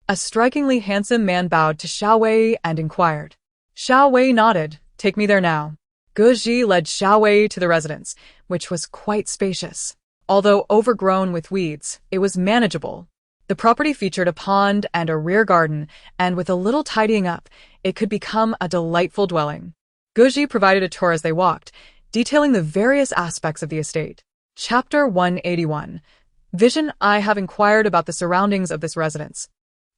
A strikingly handsome man bowed to Xiao Wei and inquired. Xiao Wei nodded. "Take me there now." Ge led Xiao Wei to the residence, which was quite spacious. Although overgrown with weeds, it was manageable. The property featured a pond and a rear garden, and with a little tidying up, it could become a delightful dwelling. Ge provided a tour as they walked, detailing the various aspects of the estate. Chapter 181. Vision. I have inquired about the surroundings of this residence,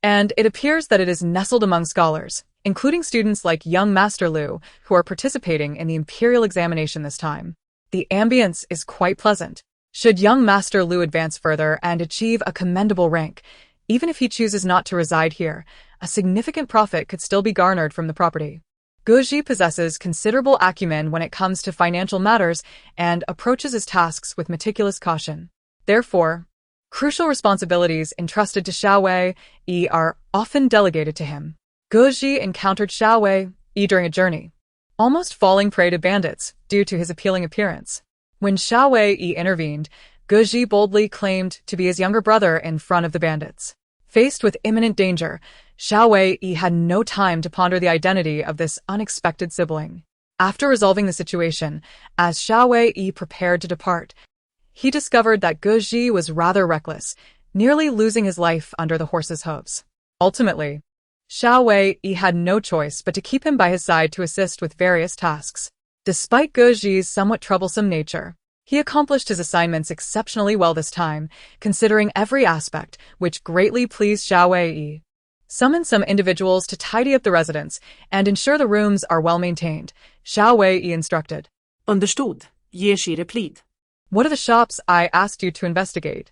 and it appears that it is nestled among scholars, including students like young Master Lu, who are participating in the imperial examination this time. The ambience is quite pleasant. Should young Master Lu advance further and achieve a commendable rank, even if he chooses not to reside here, a significant profit could still be garnered from the property. Ge possesses considerable acumen when it comes to financial matters and approaches his tasks with meticulous caution. Therefore, crucial responsibilities entrusted to Xiao Wei are often delegated to him. Ge encountered Xiao Wei during a journey, almost falling prey to bandits due to his appealing appearance. When Xiao Wei intervened, Ge boldly claimed to be his younger brother in front of the bandits. Faced with imminent danger, Xiao Wei had no time to ponder the identity of this unexpected sibling. After resolving the situation, as Xiao Wei prepared to depart, he discovered that Ge was rather reckless, nearly losing his life under the horse's hooves. Ultimately, Xiao Wei had no choice but to keep him by his side to assist with various tasks. Despite Ge's somewhat troublesome nature, he accomplished his assignments exceptionally well this time, considering every aspect, which greatly pleased Xiao Wei. Summon some individuals to tidy up the residence and ensure the rooms are well maintained, Xiao Wei instructed.
Understood. Ye replied.
What are the shops I asked you to investigate?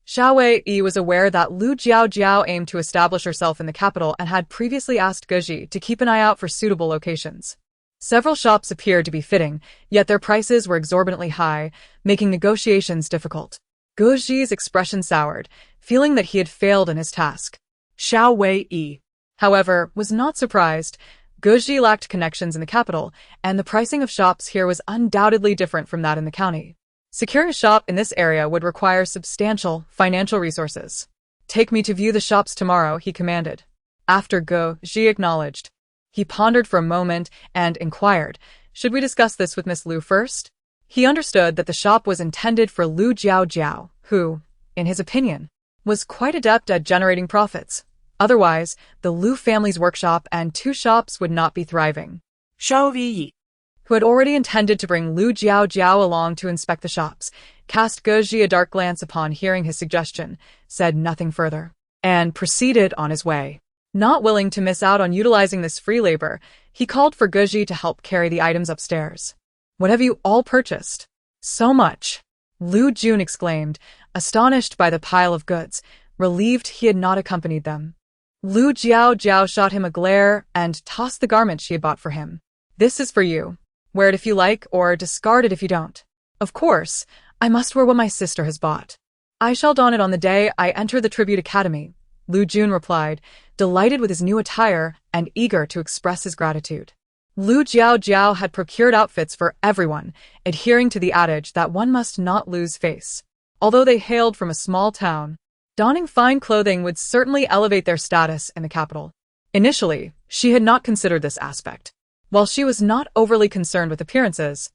Xiao Wei was aware that Lu Jiaojiao aimed to establish herself in the capital and had previously asked Ge to keep an eye out for suitable locations. Several shops appeared to be fitting, yet their prices were exorbitantly high, making negotiations difficult. Ge's expression soured, feeling that he had failed in his task.
Xiao Wei,
however, was not surprised. Ge lacked connections in the capital, and the pricing of shops here was undoubtedly different from that in the county. Securing a shop in this area would require substantial financial resources. "Take me to view the shops tomorrow," he commanded. After Ge acknowledged, he pondered for a moment and inquired, "Should we discuss this with Miss Lu first?" He understood that the shop was intended for Lu Jiaojiao, who, in his opinion, was quite adept at generating profits. Otherwise, the Lu family's workshop and 2 shops would not be thriving.
Xiao Wei,
who had already intended to bring Lu Jiaojiao along to inspect the shops, cast Ge a dark glance upon hearing his suggestion, said nothing further, and proceeded on his way. Not willing to miss out on utilizing this free labor, he called for Ge to help carry the items upstairs. "What have you all purchased?" "So much," Lu Jun exclaimed, astonished by the pile of goods, relieved he had not accompanied them. Lu Jiaojiao shot him a glare and tossed the garment she had bought for him. "This is for you. Wear it if you like, or discard it if you don't. Of course, I must wear what my sister has bought. I shall don it on the day I enter the Tribute Academy," Lu Jun replied, delighted with his new attire and eager to express his gratitude. Lu Jiaojiao had procured outfits for everyone, adhering to the adage that one must not lose face. Although they hailed from a small town, donning fine clothing would certainly elevate their status in the capital. Initially, she had not considered this aspect. While she was not overly concerned with appearances,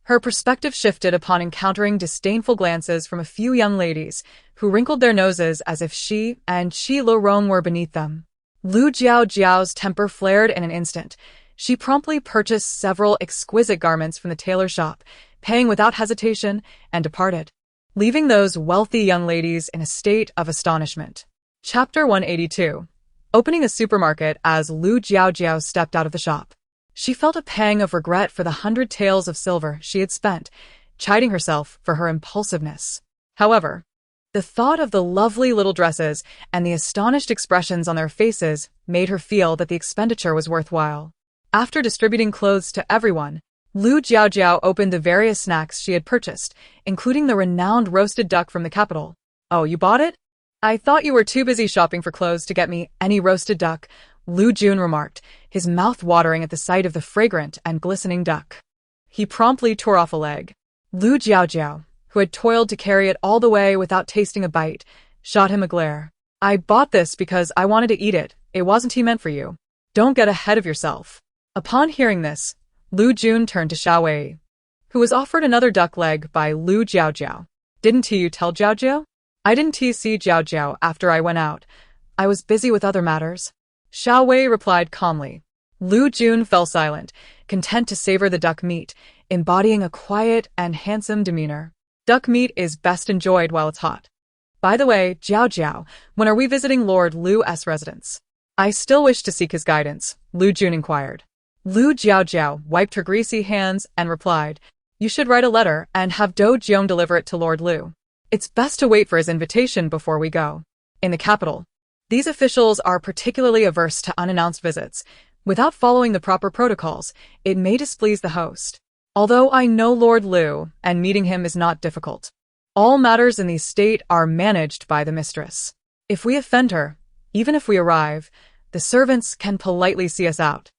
Her perspective shifted upon encountering disdainful glances from a few young ladies who wrinkled their noses as if she and Shi Lorong were beneath them. Lu Jiaojiao's temper flared in an instant. She promptly purchased several exquisite garments from the tailor shop, paying without hesitation, and departed, leaving those wealthy young ladies in a state of astonishment. Chapter 182. Opening a supermarket. As Lu Jiaojiao stepped out of the shop, she felt a pang of regret for the 100 taels of silver she had spent, chiding herself for her impulsiveness. However, the thought of the lovely little dresses and the astonished expressions on their faces made her feel that the expenditure was worthwhile. After distributing clothes to everyone, Lu Jiaojiao opened the various snacks she had purchased, including the renowned roasted duck from the capital. "Oh, you bought it? I thought you were too busy shopping for clothes to get me any roasted duck," Lu Jun remarked, his mouth watering at the sight of the fragrant and glistening duck. He promptly tore off a leg. Lu Jiaojiao, who had toiled to carry it all the way without tasting a bite, shot him a glare. "I bought this because I wanted to eat it. It wasn't meant for you. Don't get ahead of yourself." Upon hearing this, Lu Jun turned to Xiao Wei, who was offered another duck leg by Lu Jiaojiao. "Didn't you tell Jiaojiao?" "I didn't see Jiaojiao after I went out. I was busy with other matters," Xiao Wei replied calmly. Lu Jun fell silent, content to savor the duck meat, embodying a quiet and handsome demeanor. Duck meat is best enjoyed while it's hot. "By the way, Jiaojiao, when are we visiting Lord Lu's residence?" "I still wish to seek his guidance," Lu Jun inquired. Lu Jiaojiao wiped her greasy hands and replied, "You should write a letter and have Do Jiong deliver it to Lord Lu. It's best to wait for his invitation before we go." In the capital, these officials are particularly averse to unannounced visits. Without following the proper protocols, it may displease the host. Although I know Lord Lu, and meeting him is not difficult. All matters in the state are managed by the mistress. If we offend her, even if we arrive, the servants can politely see us out.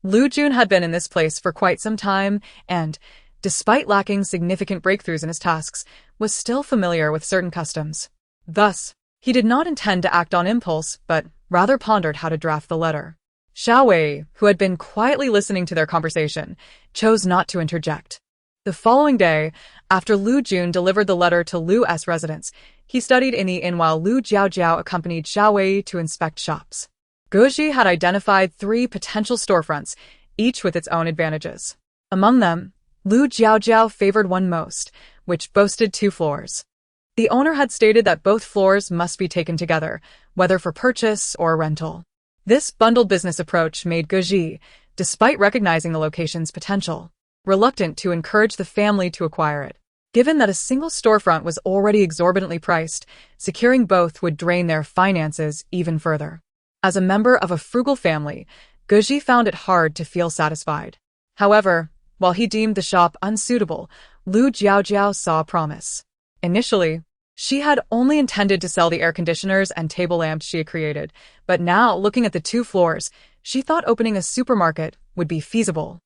Lu Jun had been in this place for quite some time and, despite lacking significant breakthroughs in his tasks, was still familiar with certain customs. Thus, he did not intend to act on impulse, but rather pondered how to draft the letter. Xiao Wei, who had been quietly listening to their conversation, chose not to interject. The following day, after Lu Jun delivered the letter to Lu's residence, he studied in the inn while Lu Jiaojiao accompanied Xiao Wei to inspect shops. Guji had identified 3 potential storefronts, each with its own advantages. Among them, Lu Jiaojiao favored one most, which boasted 2 floors. The owner had stated that both floors must be taken together, whether for purchase or rental. This bundled business approach made Guji, despite recognizing the location's potential, reluctant to encourage the family to acquire it. Given that a single storefront was already exorbitantly priced, securing both would drain their finances even further. As a member of a frugal family, Guji found it hard to feel satisfied. However, while he deemed the shop unsuitable, Lu Jiaojiao saw promise. Initially, she had only intended to sell the air conditioners and table lamps she had created, but now, looking at the 2 floors, she thought opening a supermarket would be feasible.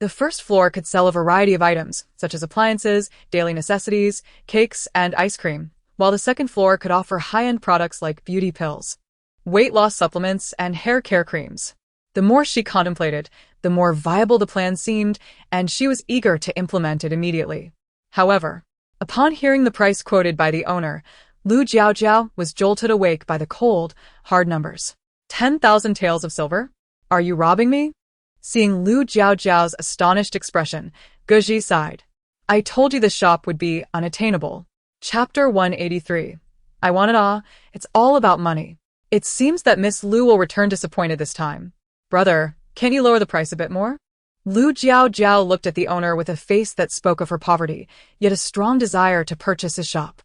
The first floor could sell a variety of items, such as appliances, daily necessities, cakes, and ice cream, while the second floor could offer high-end products like beauty pills, weight loss supplements, and hair care creams. The more she contemplated, the more viable the plan seemed, and she was eager to implement it immediately. However, upon hearing the price quoted by the owner, Lu Jiaojiao was jolted awake by the cold, hard numbers. 10,000 taels of silver? Are you robbing me? Seeing Lu Jiaojiao's astonished expression, Guji sighed. I told you the shop would be unattainable. Chapter 183. I want it all. It's all about money. It seems that Miss Lu will return disappointed this time. Brother, can't you lower the price a bit more? Lu Jiaojiao looked at the owner with a face that spoke of her poverty, yet a strong desire to purchase his shop.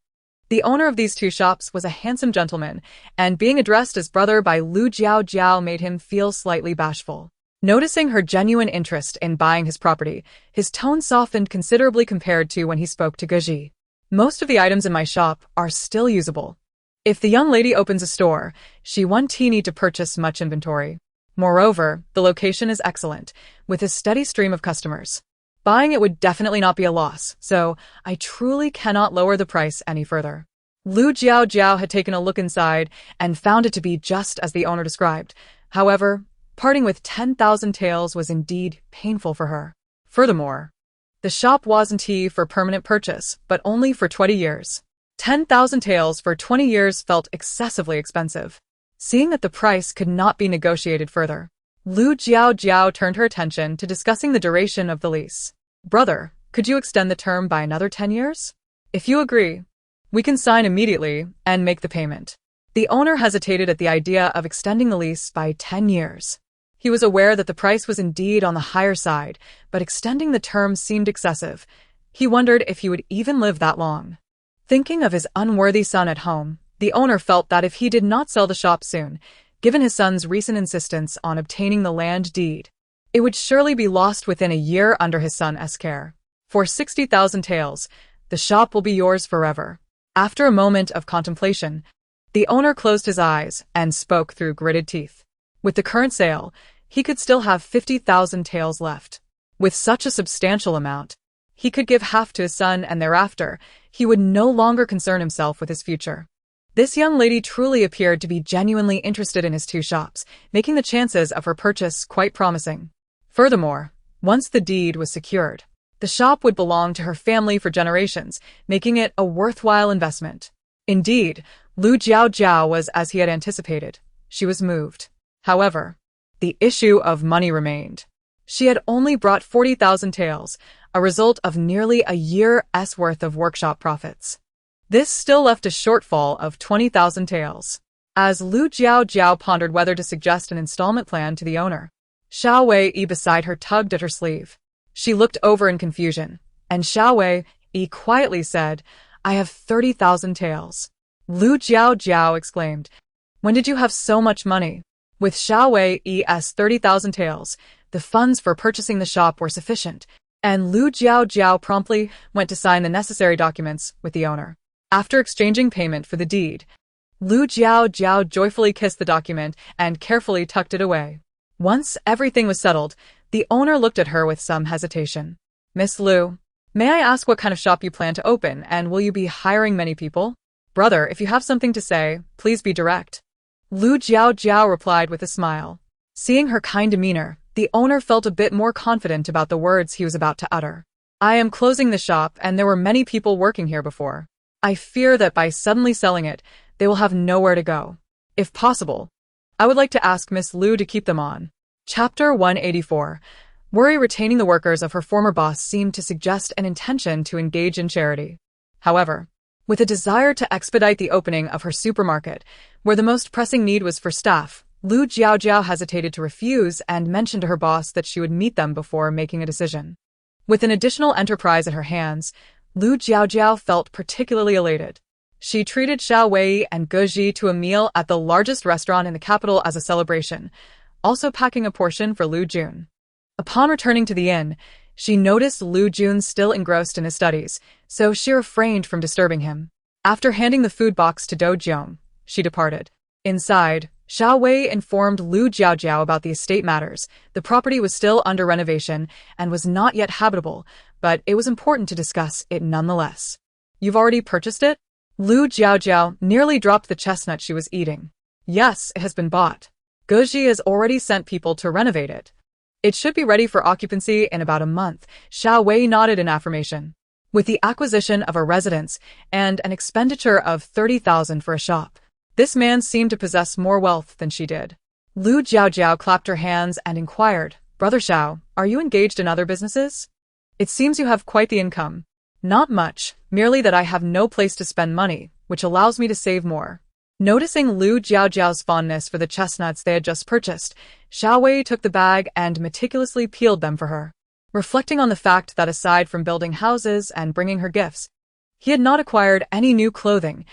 The owner of these 2 shops was a handsome gentleman, and being addressed as brother by Lu Jiaojiao made him feel slightly bashful. Noticing her genuine interest in buying his property, his tone softened considerably compared to when he spoke to Guji. Most of the items in my shop are still usable. If the young lady opens a store, she won't need to purchase much inventory. Moreover, the location is excellent, with a steady stream of customers. Buying it would definitely not be a loss, so I truly cannot lower the price any further. Lu Jiaojiao had taken a look inside and found it to be just as the owner described. However, parting with 10,000 taels was indeed painful for her. Furthermore, The shop wasn't for permanent purchase, but only for 20 years. 10,000 taels for 20 years felt excessively expensive. Seeing that the price could not be negotiated further, Lu Jiaojiao turned her attention to discussing the duration of the lease. Brother, could you extend the term by another 10 years? If you agree, we can sign immediately and make the payment. The owner hesitated at the idea of extending the lease by 10 years. He was aware that the price was indeed on the higher side, but extending the term seemed excessive. He wondered if he would even live that long. Thinking of his unworthy son at home, the owner felt that if he did not sell the shop soon, given his son's recent insistence on obtaining the land deed, it would surely be lost within a year under his son's care. For 60,000 taels, the shop will be yours forever. After a moment of contemplation, the owner closed his eyes and spoke through gritted teeth. With the current sale, he could still have 50,000 taels left. With such a substantial amount, he could give half to his son, and thereafter, he would no longer concern himself with his future. This young lady truly appeared to be genuinely interested in his two shops, making the chances of her purchase quite promising. Furthermore, once the deed was secured, the shop would belong to her family for generations, making it a worthwhile investment. Indeed, Lu Jiaojiao was as he had anticipated. She was moved. However, the issue of money remained. She had only brought 40,000 taels, a result of nearly a year's worth of workshop profits. This still left a shortfall of 20,000 taels. As Lu Jiaojiao pondered whether to suggest an installment plan to the owner, Xiao Wei beside her tugged at her sleeve. She looked over in confusion, and Xiao Wei quietly said, "I have 30,000 taels." Lu Jiaojiao exclaimed, "When did you have so much money?" With Xiao Wei's 30,000 taels, the funds for purchasing the shop were sufficient, and Lu Jiaojiao promptly went to sign the necessary documents with the owner. After exchanging payment for the deed, Lu Jiaojiao joyfully kissed the document and carefully tucked it away. Once everything was settled, the owner looked at her with some hesitation. "Miss Lu, may I ask what kind of shop you plan to open, and will you be hiring many people?" "Brother, if you have something to say, please be direct." Lu Jiaojiao replied with a smile. Seeing her kind demeanor, the owner felt a bit more confident about the words he was about to utter. "I am closing the shop, and there were many people working here before. I fear that by suddenly selling it, they will have nowhere to go. If possible, I would like to ask Miss Lu to keep them on." Chapter 184. Worry retaining the workers of her former boss seemed to suggest an intention to engage in charity. However, with a desire to expedite the opening of her supermarket, where the most pressing need was for staff, Lu Jiaojiao hesitated to refuse and mentioned to her boss that she would meet them before making a decision. With an additional enterprise at her hands, Lu Jiaojiao felt particularly elated. She treated Xiao Wei and Ge to a meal at the largest restaurant in the capital as a celebration, also packing a portion for Lu Jun. Upon returning to the inn, she noticed Lu Jun still engrossed in his studies, so she refrained from disturbing him. After handing the food box to Do Jiong, she departed. Inside, Xiao Wei informed Lu Jiaojiao about the estate matters. The property was still under renovation and was not yet habitable, but it was important to discuss it nonetheless. "You've already purchased it?" Lu Jiaojiao nearly dropped the chestnut she was eating. "Yes, it has been bought. Ge has already sent people to renovate it. It should be ready for occupancy in about a month." Xiao Wei nodded in affirmation. With the acquisition of a residence and an expenditure of 30,000 for a shop, this man seemed to possess more wealth than she did. Lu Jiaojiao clapped her hands and inquired, "Brother Xiao, are you engaged in other businesses? It seems you have quite the income." "Not much, merely that I have no place to spend money, which allows me to save more." Noticing Lu Jiaojiao's fondness for the chestnuts they had just purchased, Xiao Wei took the bag and meticulously peeled them for her. Reflecting on the fact that aside from building houses and bringing her gifts, he had not acquired any new clothing,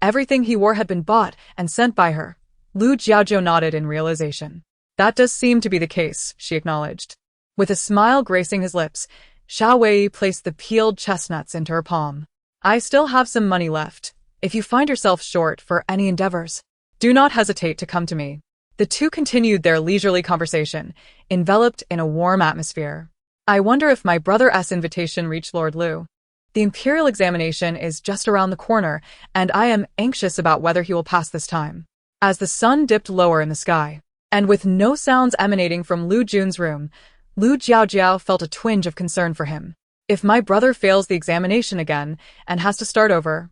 everything he wore had been bought and sent by her, Lu Jiaojiao nodded in realization. "That does seem to be the case," she acknowledged. With a smile gracing his lips, Xiao Wei placed the peeled chestnuts into her palm. "I still have some money left. If you find yourself short for any endeavors, do not hesitate to come to me." The two continued their leisurely conversation, enveloped in a warm atmosphere. "I wonder if my brother's invitation reached Lord Lu. The imperial examination is just around the corner, and I am anxious about whether he will pass this time." As the sun dipped lower in the sky, and with no sounds emanating from Lu Jun's room, Lu Jiaojiao felt a twinge of concern for him. If my brother fails the examination again and has to start over,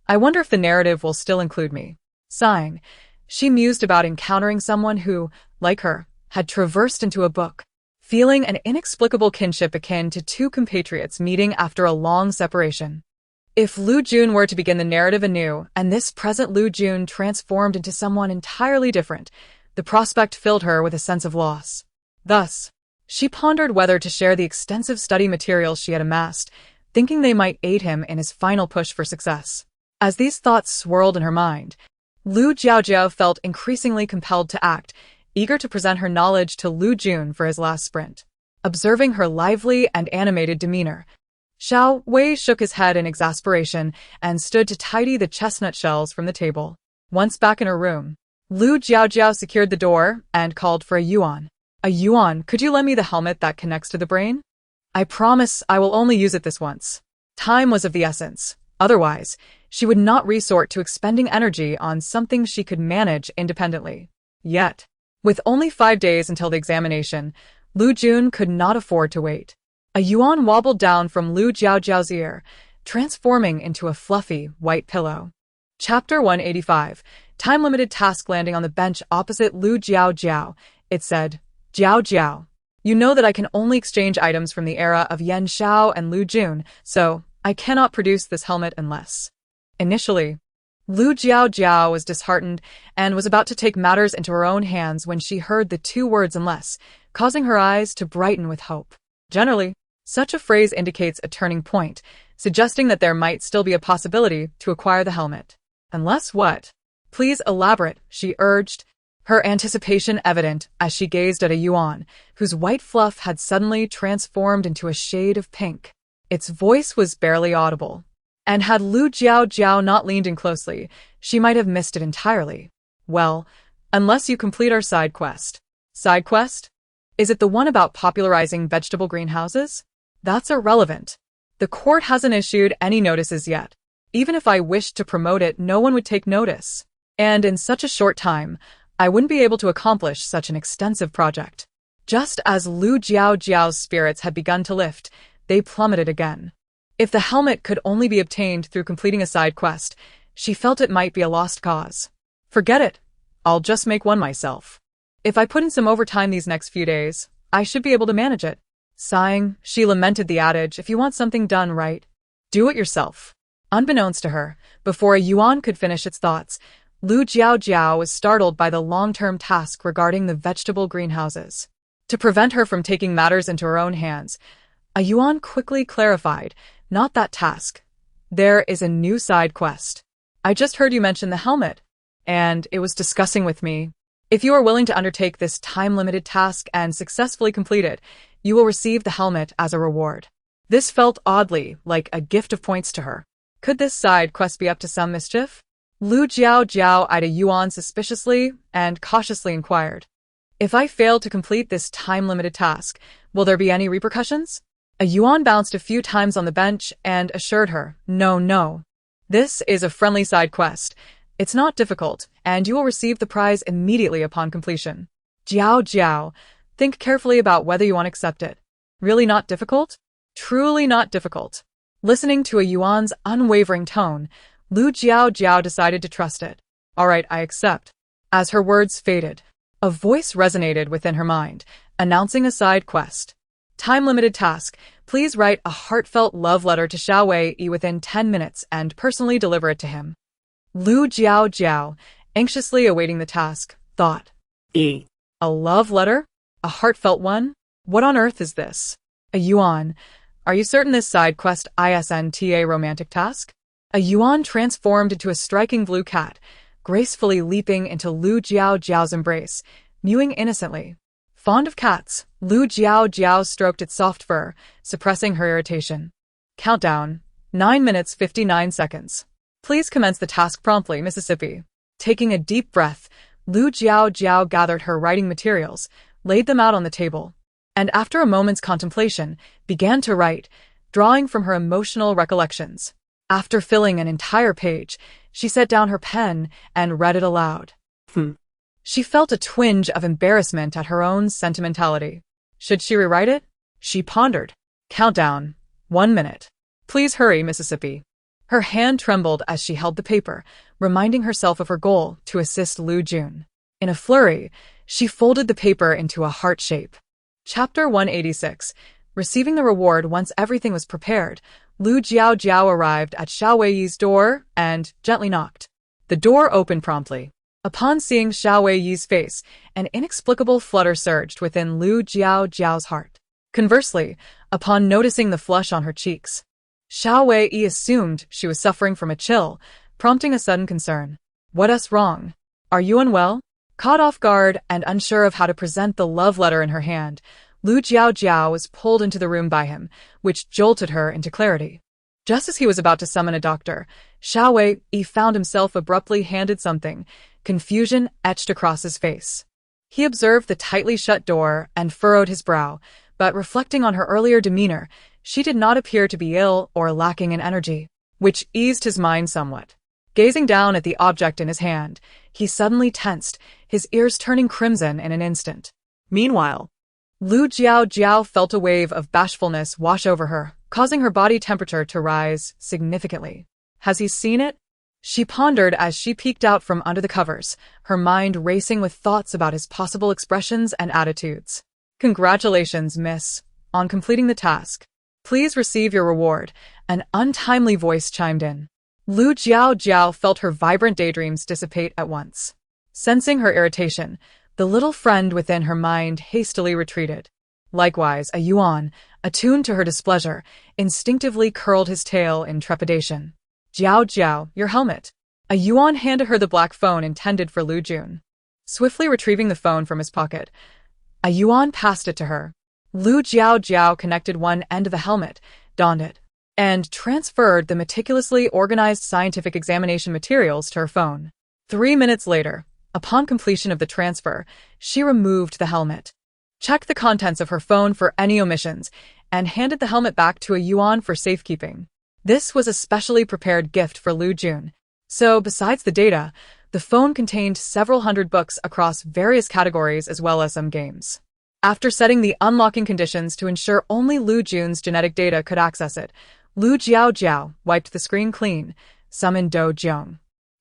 I wonder if the narrative will still include me. Sighing, she mused about encountering someone who, like her, had traversed into a book, feeling an inexplicable kinship akin to two compatriots meeting after a long separation. If Lu Jun were to begin the narrative anew, and this present Lu Jun transformed into someone entirely different, the prospect filled her with a sense of loss. Thus, she pondered whether to share the extensive study materials she had amassed, thinking they might aid him in his final push for success. As these thoughts swirled in her mind, Lu Jiaojiao felt increasingly compelled to act, eager to present her knowledge to Lu Jun for his last sprint. Observing her lively and animated demeanor, Xiao Wei shook his head in exasperation and stood to tidy the chestnut shells from the table. Once back in her room, Lu Jiaojiao secured the door and called for a yuan. A yuan, could you lend me the helmet that connects to the brain? I promise I will only use it this once. Time was of the essence. Otherwise, she would not resort to expending energy on something she could manage independently. Yet, with only 5 days until the examination, Lu Jun could not afford to wait. A yuan wobbled down from Lu Jiaojiao's ear, transforming into a fluffy, white pillow. Chapter 185, Time-limited task. Landing on the bench opposite Lu Jiaojiao, it said, Jiaojiao, you know that I can only exchange items from the era of Yan Xiao and Lu Jun, so I cannot produce this helmet unless. Initially, Lu Jiaojiao was disheartened and was about to take matters into her own hands when she heard the two words unless, causing her eyes to brighten with hope. Generally, such a phrase indicates a turning point, suggesting that there might still be a possibility to acquire the helmet. Unless what? Please elaborate, she urged, her anticipation evident as she gazed at a yuan, whose white fluff had suddenly transformed into a shade of pink. Its voice was barely audible, and had Lu Jiaojiao not leaned in closely, she might have missed it entirely. Well, unless you complete our side quest. Side quest? Is it the one about popularizing vegetable greenhouses? That's irrelevant. The court hasn't issued any notices yet. Even if I wished to promote it, no one would take notice. And in such a short time, I wouldn't be able to accomplish such an extensive project. Just as Lu Jiaojiao's spirits had begun to lift, they plummeted again. If the helmet could only be obtained through completing a side quest, she felt it might be a lost cause. Forget it. I'll just make one myself. If I put in some overtime these next few days, I should be able to manage it. Sighing, she lamented the adage, if you want something done right, do it yourself. Unbeknownst to her, before a yuan could finish its thoughts, Lu Jiaojiao was startled by the long-term task regarding the vegetable greenhouses. To prevent her from taking matters into her own hands, a yuan quickly clarified, not that task. There is a new side quest. I just heard you mention the helmet, and it was discussing with me. If you are willing to undertake this time-limited task and successfully complete it, you will receive the helmet as a reward. This felt oddly like a gift of points to her. Could this side quest be up to some mischief? Lu Jiaojiao eyed a yuan suspiciously and cautiously inquired, if I fail to complete this time-limited task, will there be any repercussions? A yuan bounced a few times on the bench and assured her, no. This is a friendly side quest. It's not difficult, and you will receive the prize immediately upon completion. Jiaojiao, think carefully about whether you want to accept it. Really not difficult? Truly not difficult. Listening to a yuan's unwavering tone, Lu Jiaojiao decided to trust it. All right, I accept. As her words faded, a voice resonated within her mind, announcing a side quest. Time-limited task. Please write a heartfelt love letter to Xiao Wei within 10 minutes and personally deliver it to him. Lu Jiaojiao, anxiously awaiting the task, thought. A love letter? A heartfelt one? What on earth is this? A yuan. Are you certain this side quest isn't a romantic task? A yuan transformed into a striking blue cat, gracefully leaping into Lu Jiaojiao's embrace, mewing innocently. Fond of cats, Lu Jiaojiao stroked its soft fur, suppressing her irritation. Countdown. 9 minutes 59 seconds. Please commence the task promptly, Mississippi. Taking a deep breath, Lu Jiaojiao gathered her writing materials, laid them out on the table, and after a moment's contemplation, began to write, drawing from her emotional recollections. After filling an entire page, she set down her pen and read it aloud. She felt a twinge of embarrassment at her own sentimentality. Should she rewrite it? She pondered. Countdown. 1 minute. Please hurry, Mississippi. Her hand trembled as she held the paper, reminding herself of her goal to assist Lu Jun. In a flurry, she folded the paper into a heart shape. Chapter 186. Receiving the reward once everything was prepared, Lu Jiaojiao arrived at Xiao Weiyi's door and gently knocked. The door opened promptly. Upon seeing Xiao Weiyi's face, an inexplicable flutter surged within Lu Jiaojiao's heart. Conversely, upon noticing the flush on her cheeks, Xiao Weiyi assumed she was suffering from a chill, prompting a sudden concern. What's wrong? Are you unwell? Caught off guard and unsure of how to present the love letter in her hand, Lu Jiaojiao was pulled into the room by him, which jolted her into clarity. Just as he was about to summon a doctor, Xiao Weiyi found himself abruptly handed something, confusion etched across his face. He observed the tightly shut door and furrowed his brow, but reflecting on her earlier demeanor, she did not appear to be ill or lacking in energy, which eased his mind somewhat. Gazing down at the object in his hand, he suddenly tensed, his ears turning crimson in an instant.
Meanwhile,
Lu Jiaojiao felt a wave of bashfulness wash over her, causing her body temperature to rise significantly. Has he seen it? She pondered as she peeked out from under the covers, her mind racing with thoughts about his possible expressions and attitudes. Congratulations, miss, on completing the task. Please receive your reward, an untimely voice chimed in. Lu Jiaojiao felt her vibrant daydreams dissipate at once. Sensing her irritation, the little friend within her mind hastily retreated. Likewise, a yuan, attuned to her displeasure, instinctively curled his tail in trepidation. Jiaojiao, your helmet. A yuan handed her the black phone intended for Lu Jun. Swiftly retrieving the phone from his pocket, a yuan passed it to her. Lu Jiaojiao connected one end of the helmet, donned it, and transferred the meticulously organized scientific examination materials to her phone. 3 minutes later, upon completion of the transfer, she removed the helmet, checked the contents of her phone for any omissions, and handed the helmet back to a yuan for safekeeping. This was a specially prepared gift for Lu Jun. So, besides the data, the phone contained several hundred books across various categories as well as some games. After setting the unlocking conditions to ensure only Lu Jun's genetic data could access it, Lu Jiaojiao wiped the screen clean, summoned Do Jiong,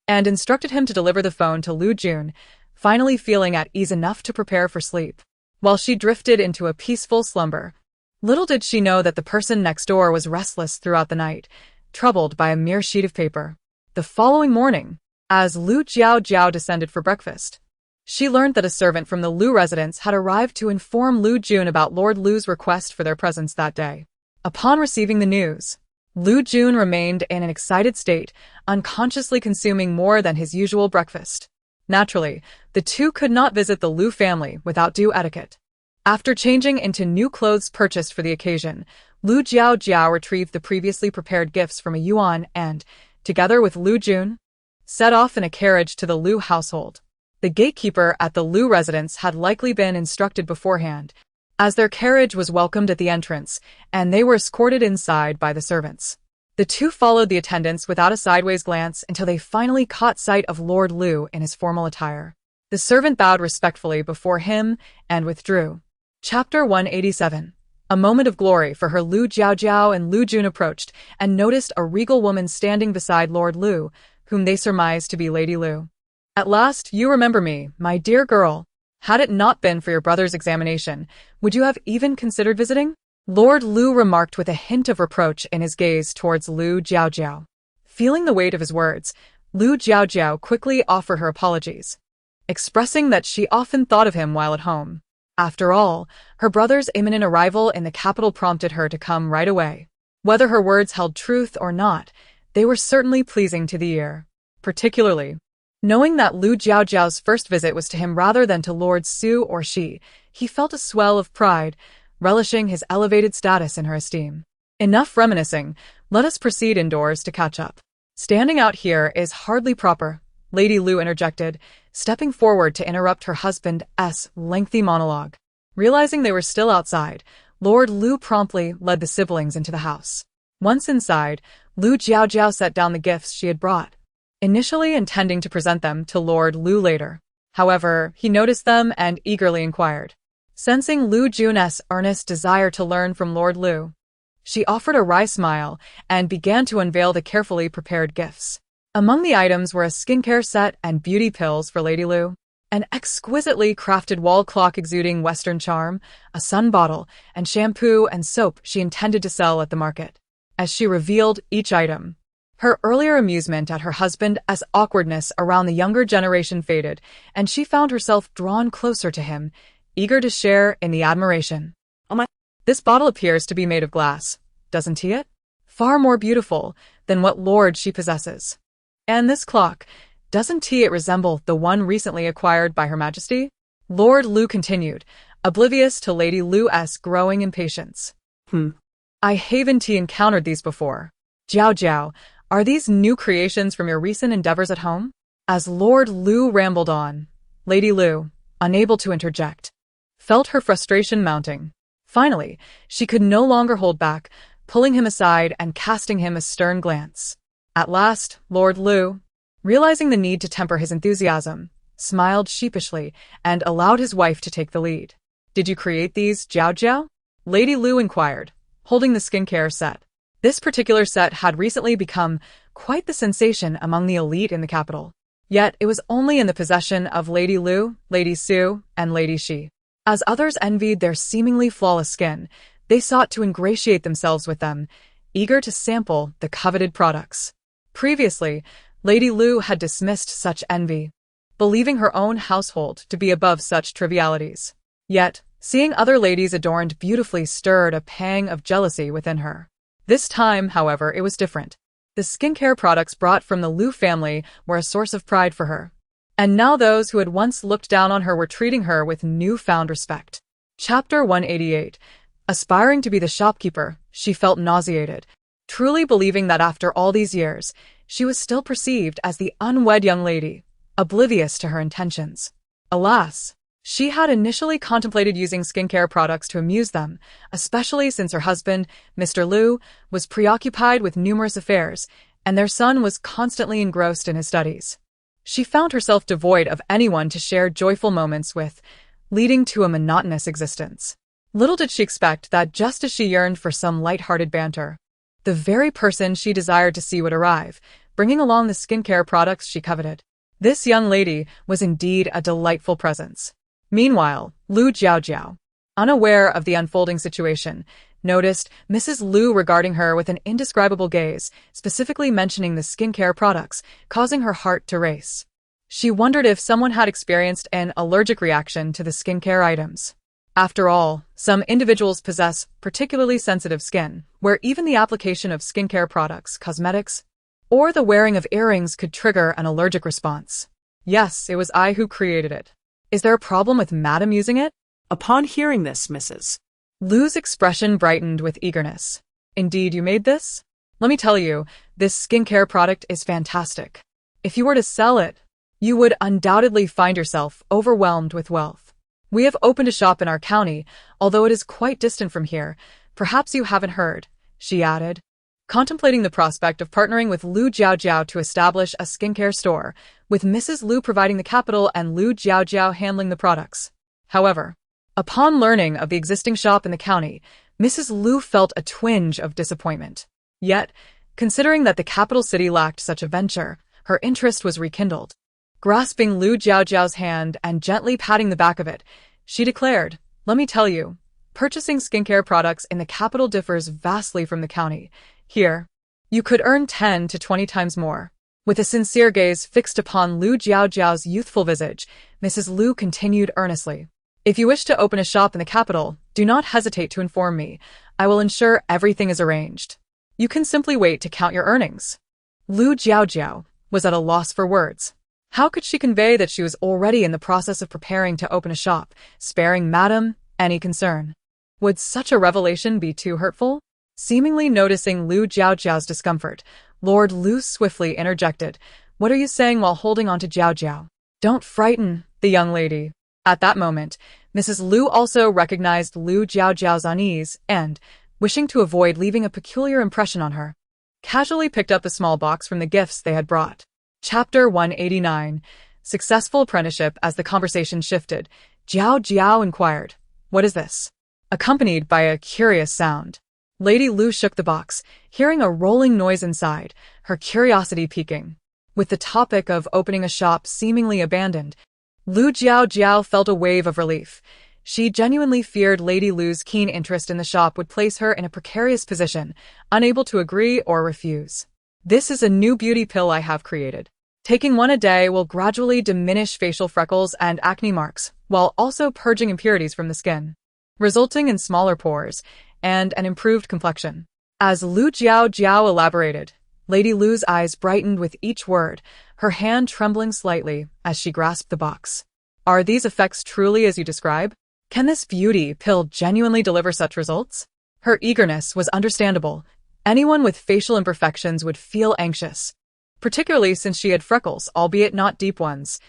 and instructed him to deliver the phone to Lu Jun, finally feeling at ease enough to prepare for sleep. While she drifted into a peaceful slumber, little did she know that the person next door was restless throughout the night, troubled by a mere sheet of paper. The following morning, as Lu Jiaojiao descended for breakfast, she learned that a servant from the Lu residence had arrived to inform Lu Jun about Lord Lu's request for their presence that day. Upon receiving the news, Lu Jun remained in an excited state, unconsciously consuming more than his usual breakfast. Naturally, the two could not visit the Lu family without due etiquette. After changing into new clothes purchased for the occasion, Lu Jiaojiao retrieved the previously prepared gifts from a yuan and, together with Lu Jun, set off in a carriage to the Lu household. The gatekeeper at the Lu residence had likely been instructed beforehand, as their carriage was welcomed at the entrance, and they were escorted inside by the servants. The two followed the attendants without a sideways glance until they finally caught sight of Lord Lu in his formal attire. The servant bowed respectfully before him and withdrew. Chapter 187. A moment of glory for her. Lu Jiaojiao and Lu Jun approached and noticed a regal woman standing beside Lord Lu, whom they surmised to be Lady Lu. At last, you remember me, my dear girl. Had it not been for your brother's examination, would you have even considered visiting? Lord Lu remarked with a hint of reproach in his gaze towards Lu Jiaojiao. Feeling the weight of his words, Lu Jiaojiao quickly offered her apologies, expressing that she often thought of him while at home. After all, her brother's imminent arrival in the capital prompted her to come right away. Whether her words held truth or not, they were certainly pleasing to the ear. Particularly, knowing that Lu Jiaojiao's first visit was to him rather than to Lord Su or she, he felt a swell of pride, relishing his elevated status in her esteem. Enough reminiscing, let us proceed indoors to catch up. Standing out here is hardly proper, Lady Lu interjected, stepping forward to interrupt her husband's lengthy monologue. Realizing they were still outside, Lord Lu promptly led the siblings into the house. Once inside, Lu Jiaojiao set down the gifts she had brought, initially intending to present them to Lord Lu later. However, he noticed them and eagerly inquired. Sensing Lu Jun's earnest desire to learn from Lord Lu, She offered a wry smile and began to unveil the carefully prepared gifts. Among the items were a skincare set and beauty pills for Lady Lu, an exquisitely crafted wall clock exuding Western charm, a sun bottle, and shampoo and soap she intended to sell at the market. As she revealed each item, her earlier amusement at her husband's awkwardness around the younger generation faded, and she found herself drawn closer to him, eager to share in the admiration.
Oh my.
This bottle appears to be made of glass, doesn't he it? Far more beautiful than what lord she possesses. And this clock, doesn't it resemble the one recently acquired by Her Majesty? Lord Lu continued, oblivious to Lady Lu's growing impatience. I haven't encountered these before. Jiaojiao, are these new creations from your recent endeavors at home? As Lord Lu rambled on, Lady Lu, unable to interject, felt her frustration mounting. Finally, she could no longer hold back, pulling him aside and casting him a stern glance. At last, Lord Lu, realizing the need to temper his enthusiasm, smiled sheepishly and allowed his wife to take the lead. Did you create these, Jiaojiao? Lady Lu inquired, holding the skincare set. This particular set had recently become quite the sensation among the elite in the capital. Yet it was only in the possession of Lady Lu, Lady Su, and Lady Shi. As others envied their seemingly flawless skin, they sought to ingratiate themselves with them, eager to sample the coveted products. Previously, Lady Lu had dismissed such envy, believing her own household to be above such trivialities. Yet, seeing other ladies adorned beautifully stirred a pang of jealousy within her. This time, however, it was different. The skincare products brought from the Lu family were a source of pride for her. And now those who had once looked down on her were treating her with newfound respect. Chapter 188. Aspiring to be the shopkeeper, she felt nauseated, truly believing that after all these years, she was still perceived as the unwed young lady, oblivious to her intentions. Alas, she had initially contemplated using skincare products to amuse them, especially since her husband, Mr. Lu, was preoccupied with numerous affairs, and their son was constantly engrossed in his studies. She found herself devoid of anyone to share joyful moments with, leading to a monotonous existence. Little did she expect that just as she yearned for some light-hearted banter, the very person she desired to see would arrive, bringing along the skincare products she coveted. This young lady was indeed a delightful presence. Meanwhile, Lu Jiaojiao, unaware of the unfolding situation, noticed Mrs. Lu regarding her with an indescribable gaze, specifically mentioning the skincare products, causing her heart to race. She wondered if someone had experienced an allergic reaction to the skincare items. After all, some individuals possess particularly sensitive skin, where even the application of skincare products, cosmetics, or the wearing of earrings could trigger an allergic response. Yes, it was I who created it. Is there a problem with Madam using it?
Upon hearing this, Mrs.
Lu's expression brightened with eagerness. Indeed, you made this? Let me tell you, this skincare product is fantastic. If you were to sell it, you would undoubtedly find yourself overwhelmed with wealth. We have opened a shop in our county, although it is quite distant from here. Perhaps you haven't heard, she added, contemplating the prospect of partnering with Lu Jiaojiao to establish a skincare store, with Mrs. Lu providing the capital and Lu Jiaojiao handling the products. However, upon learning of the existing shop in the county, Mrs. Lu felt a twinge of disappointment. Yet, considering that the capital city lacked such a venture, her interest was rekindled. Grasping Lu Jiaojiao's hand and gently patting the back of it, she declared, "Let me tell you, purchasing skincare products in the capital differs vastly from the county. Here, you could earn 10 to 20 times more." With a sincere gaze fixed upon Lu Jiaojiao's youthful visage, Mrs. Lu continued earnestly, "If you wish to open a shop in the capital, do not hesitate to inform me. I will ensure everything is arranged. You can simply wait to count your earnings." Lu Jiaojiao was at a loss for words. How could she convey that she was already in the process of preparing to open a shop, sparing Madam any concern? Would such a revelation be too hurtful? Seemingly noticing Lu Jiaojiao's discomfort, Lord Lu swiftly interjected, "What are you saying?" while holding on to Jiaojiao. "Don't frighten the young lady." At that moment, Mrs. Lu also recognized Lu Jiaojiao's unease and, wishing to avoid leaving a peculiar impression on her, casually picked up a small box from the gifts they had brought. Chapter 189. Successful Apprenticeship. As the conversation shifted, Jiaojiao inquired, "What is this?" accompanied by a curious sound. Lady Lu shook the box, hearing a rolling noise inside, her curiosity piquing. With the topic of opening a shop seemingly abandoned, Lu Jiaojiao felt a wave of relief. She genuinely feared Lady Lu's keen interest in the shop would place her in a precarious position, unable to agree or refuse. This is a new beauty pill I have created. Taking one a day will gradually diminish facial freckles and acne marks, while also purging impurities from the skin, resulting in smaller pores and an improved complexion. As Lu Jiaojiao elaborated, Lady Lu's eyes brightened with each word, her hand trembling slightly as she grasped the box. Are these effects truly as you describe? Can this beauty pill genuinely deliver such results? Her eagerness was understandable. Anyone with facial imperfections would feel anxious, particularly since she had freckles, albeit not deep ones,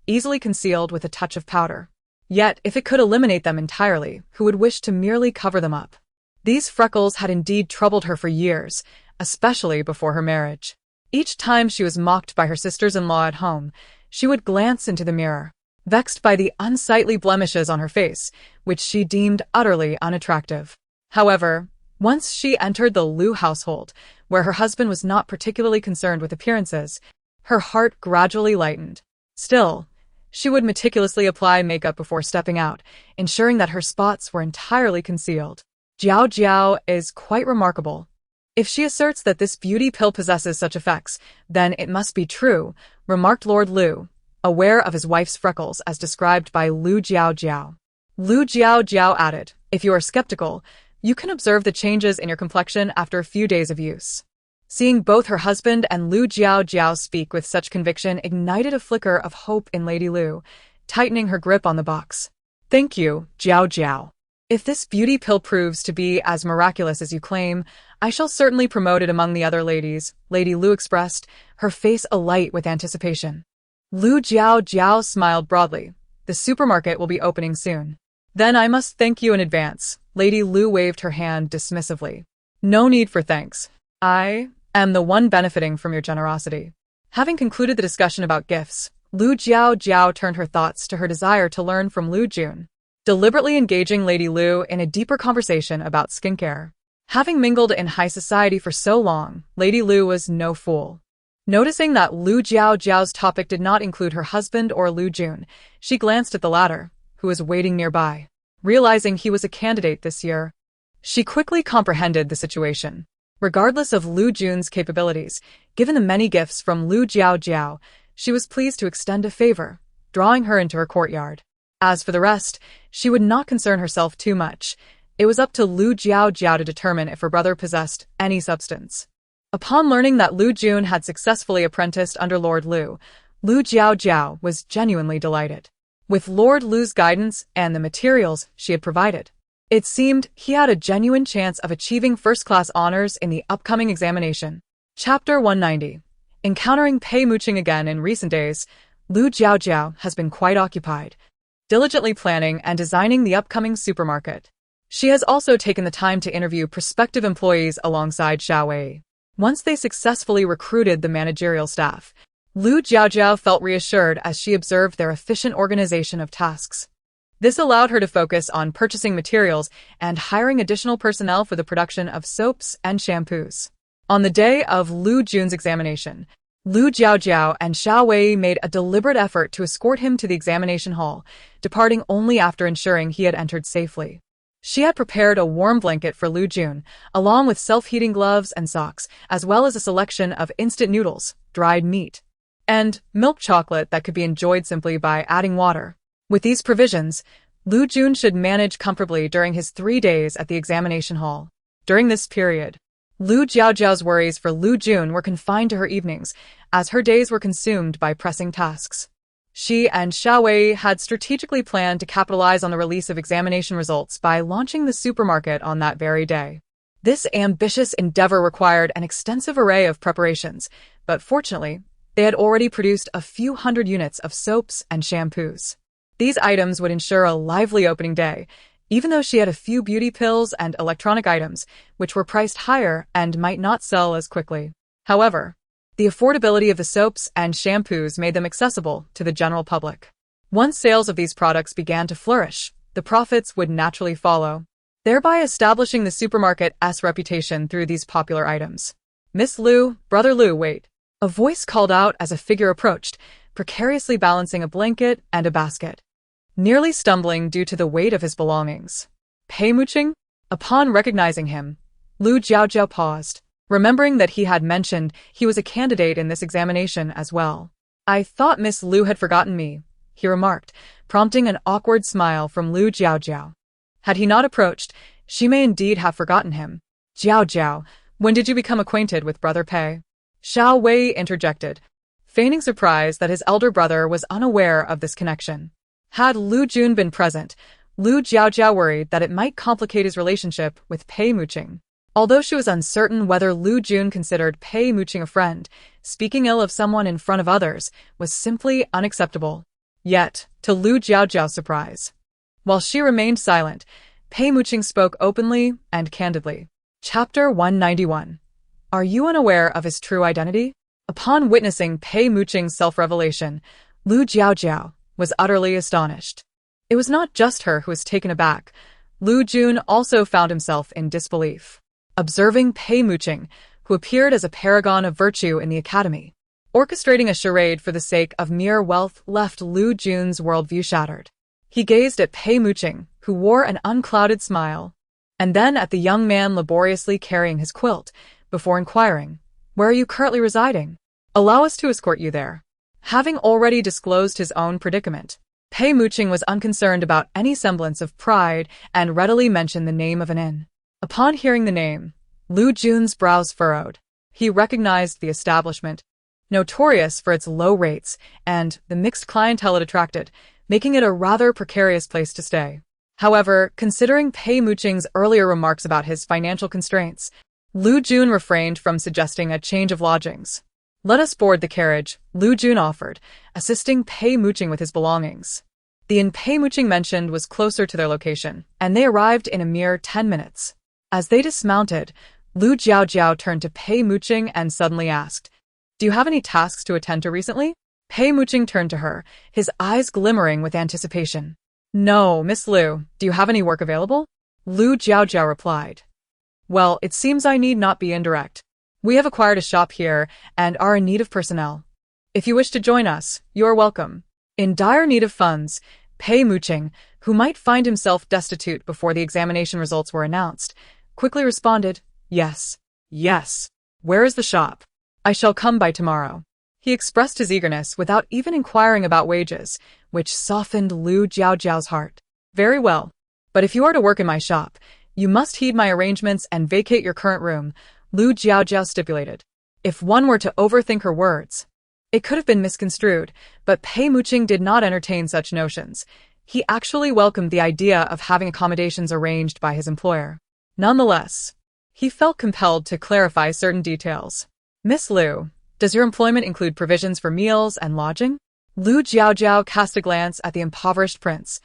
easily concealed with a touch of powder. Yet, if it could eliminate them entirely, who would wish to merely cover them up? These freckles had indeed troubled her for years, especially before her marriage. Each time she was mocked by her sisters-in-law at home, she would glance into the mirror, vexed by the unsightly blemishes on her face, which she deemed utterly unattractive. However, once she entered the Lu household, where her husband was not particularly concerned with appearances, her heart gradually lightened. Still, she would meticulously apply makeup before stepping out, ensuring that her spots were entirely concealed. Jiaojiao is quite remarkable. If she asserts that this beauty pill possesses such effects, then it must be true, remarked Lord Lu, aware of his wife's freckles as described by Lu Jiaojiao. Lu Jiaojiao added, if you are skeptical, you can observe the changes in your complexion after a few days of use. Seeing both her husband and Lu Jiaojiao speak with such conviction ignited a flicker of hope in Lady Lu, tightening her grip on the box. Thank you, Jiaojiao. If this beauty pill proves to be as miraculous as you claim, I shall certainly promote it among the other ladies, Lady Lu expressed, her face alight with anticipation. Lu Jiaojiao smiled broadly. The supermarket will be opening soon. Then I must thank you in advance. Lady Lu waved her hand dismissively. No need for thanks. I am the one benefiting from your generosity. Having concluded the discussion about gifts, Lu Jiaojiao turned her thoughts to her desire to learn from Lu Jun, deliberately engaging Lady Lu in a deeper conversation about skincare. Having mingled in high society for so long, Lady Lu was no fool. Noticing that Lu Jiaojiao's topic did not include her husband or Lu Jun, she glanced at the latter, who was waiting nearby. Realizing he was a candidate this year, she quickly comprehended the situation. Regardless of Lu Jun's capabilities, given the many gifts from Lu Jiaojiao, she was pleased to extend a favor, drawing her into her courtyard. As for the rest, she would not concern herself too much. It was up to Lu Jiaojiao to determine if her brother possessed any substance. Upon learning that Lu Jun had successfully apprenticed under Lord Lu, Lu Jiaojiao was genuinely delighted. With Lord Lu's guidance and the materials she had provided, it seemed he had a genuine chance of achieving first-class honors in the upcoming examination. Chapter 190. Encountering Pei Muqing again in recent days, Lu Jiaojiao has been quite occupied, diligently planning and designing the upcoming supermarket. She has also taken the time to interview prospective employees alongside Xiao Wei. Once they successfully recruited the managerial staff, Lu Jiaojiao felt reassured as she observed their efficient organization of tasks. This allowed her to focus on purchasing materials and hiring additional personnel for the production of soaps and shampoos. On the day of Lu Jun's examination, Lu Jiaojiao and Xiao Wei made a deliberate effort to escort him to the examination hall, departing only after ensuring he had entered safely. She had prepared a warm blanket for Lu Jun, along with self-heating gloves and socks, as well as a selection of instant noodles, dried meat, and milk chocolate that could be enjoyed simply by adding water. With these provisions, Lu Jun should manage comfortably during his 3 days at the examination hall. During this period, Lu Jiaojiao's worries for Lu Jun were confined to her evenings, as her days were consumed by pressing tasks. She and Xiao Wei had strategically planned to capitalize on the release of examination results by launching the supermarket on that very day. This ambitious endeavor required an extensive array of preparations, but fortunately, they had already produced a few hundred units of soaps and shampoos. These items would ensure a lively opening day, even though she had a few beauty pills and electronic items, which were priced higher and might not sell as quickly. However, the affordability of the soaps and shampoos made them accessible to the general public. Once sales of these products began to flourish, the profits would naturally follow. thereby establishing the supermarket's reputation through these popular items. Miss Liu, Brother Liu, wait. A voice called out as a figure approached, precariously balancing a blanket and a basket, nearly stumbling due to the weight of his belongings. Pei Muqing? Upon recognizing him, Lu Jiaojiao paused, remembering that he had mentioned he was a candidate in this examination as well. I thought Miss Liu had forgotten me, he remarked, prompting an awkward smile from Lu Jiaojiao. Had he not approached, she may indeed have forgotten him. Jiaojiao, when did you become acquainted with Brother Pei? Xiao Wei interjected, feigning surprise that his elder brother was unaware of this connection. Had Lu Jun been present, Lu Jiaojiao worried that it might complicate his relationship with Pei Muqing. Although she was uncertain whether Lu Jun considered Pei Muqing a friend, speaking ill of someone in front of others was simply unacceptable. Yet, to Lu Jiaojiao's surprise, while she remained silent, Pei Muqing spoke openly and candidly. Chapter 191. Are you unaware of his true identity? Upon witnessing Pei Muqing's self-revelation, Lu Jiaojiao was utterly astonished. It was not just her who was taken aback. Lu Jun also found himself in disbelief, observing Pei Muqing, who appeared as a paragon of virtue in the academy. Orchestrating a charade for the sake of mere wealth left Lu Jun's worldview shattered. He gazed at Pei Muqing, who wore an unclouded smile, and then at the young man laboriously carrying his quilt, before inquiring, "Where are you currently residing? Allow us to escort you there." Having already disclosed his own predicament, Pei Muqing was unconcerned about any semblance of pride and readily mentioned the name of an inn. Upon hearing the name, Lu Jun's brows furrowed. He recognized the establishment, notorious for its low rates and the mixed clientele it attracted, making it a rather precarious place to stay. However, considering Pei Muqing's earlier remarks about his financial constraints, Lu Jun refrained from suggesting a change of lodgings. "Let us board the carriage," Lu Jun offered, assisting Pei Muqing with his belongings. The inn Pei Muqing mentioned was closer to their location, and they arrived in a mere 10 minutes. As they dismounted, Lu Jiaojiao turned to Pei Muqing and suddenly asked, "Do you have any tasks to attend to recently?" Pei Muqing turned to her, his eyes glimmering with anticipation. "No, Miss Liu, do you have any work available?" Lu Jiaojiao replied. "Well, it seems I need not be indirect. We have acquired a shop here and are in need of personnel. If you wish to join us, you are welcome." In dire need of funds, Pei Muqing, who might find himself destitute before the examination results were announced, quickly responded, "Yes, yes. Where is the shop? I shall come by tomorrow." He expressed his eagerness without even inquiring about wages, which softened Lu Jiaojiao's heart. "Very well. But if you are to work in my shop, you must heed my arrangements and vacate your current room," Lu Jiaojiao stipulated. If one were to overthink her words, it could have been misconstrued, but Pei Muqing did not entertain such notions. He actually welcomed the idea of having accommodations arranged by his employer. Nonetheless, he felt compelled to clarify certain details. "Miss Liu, does your employment include provisions for meals and lodging?" Lu Jiaojiao cast a glance at the impoverished prince,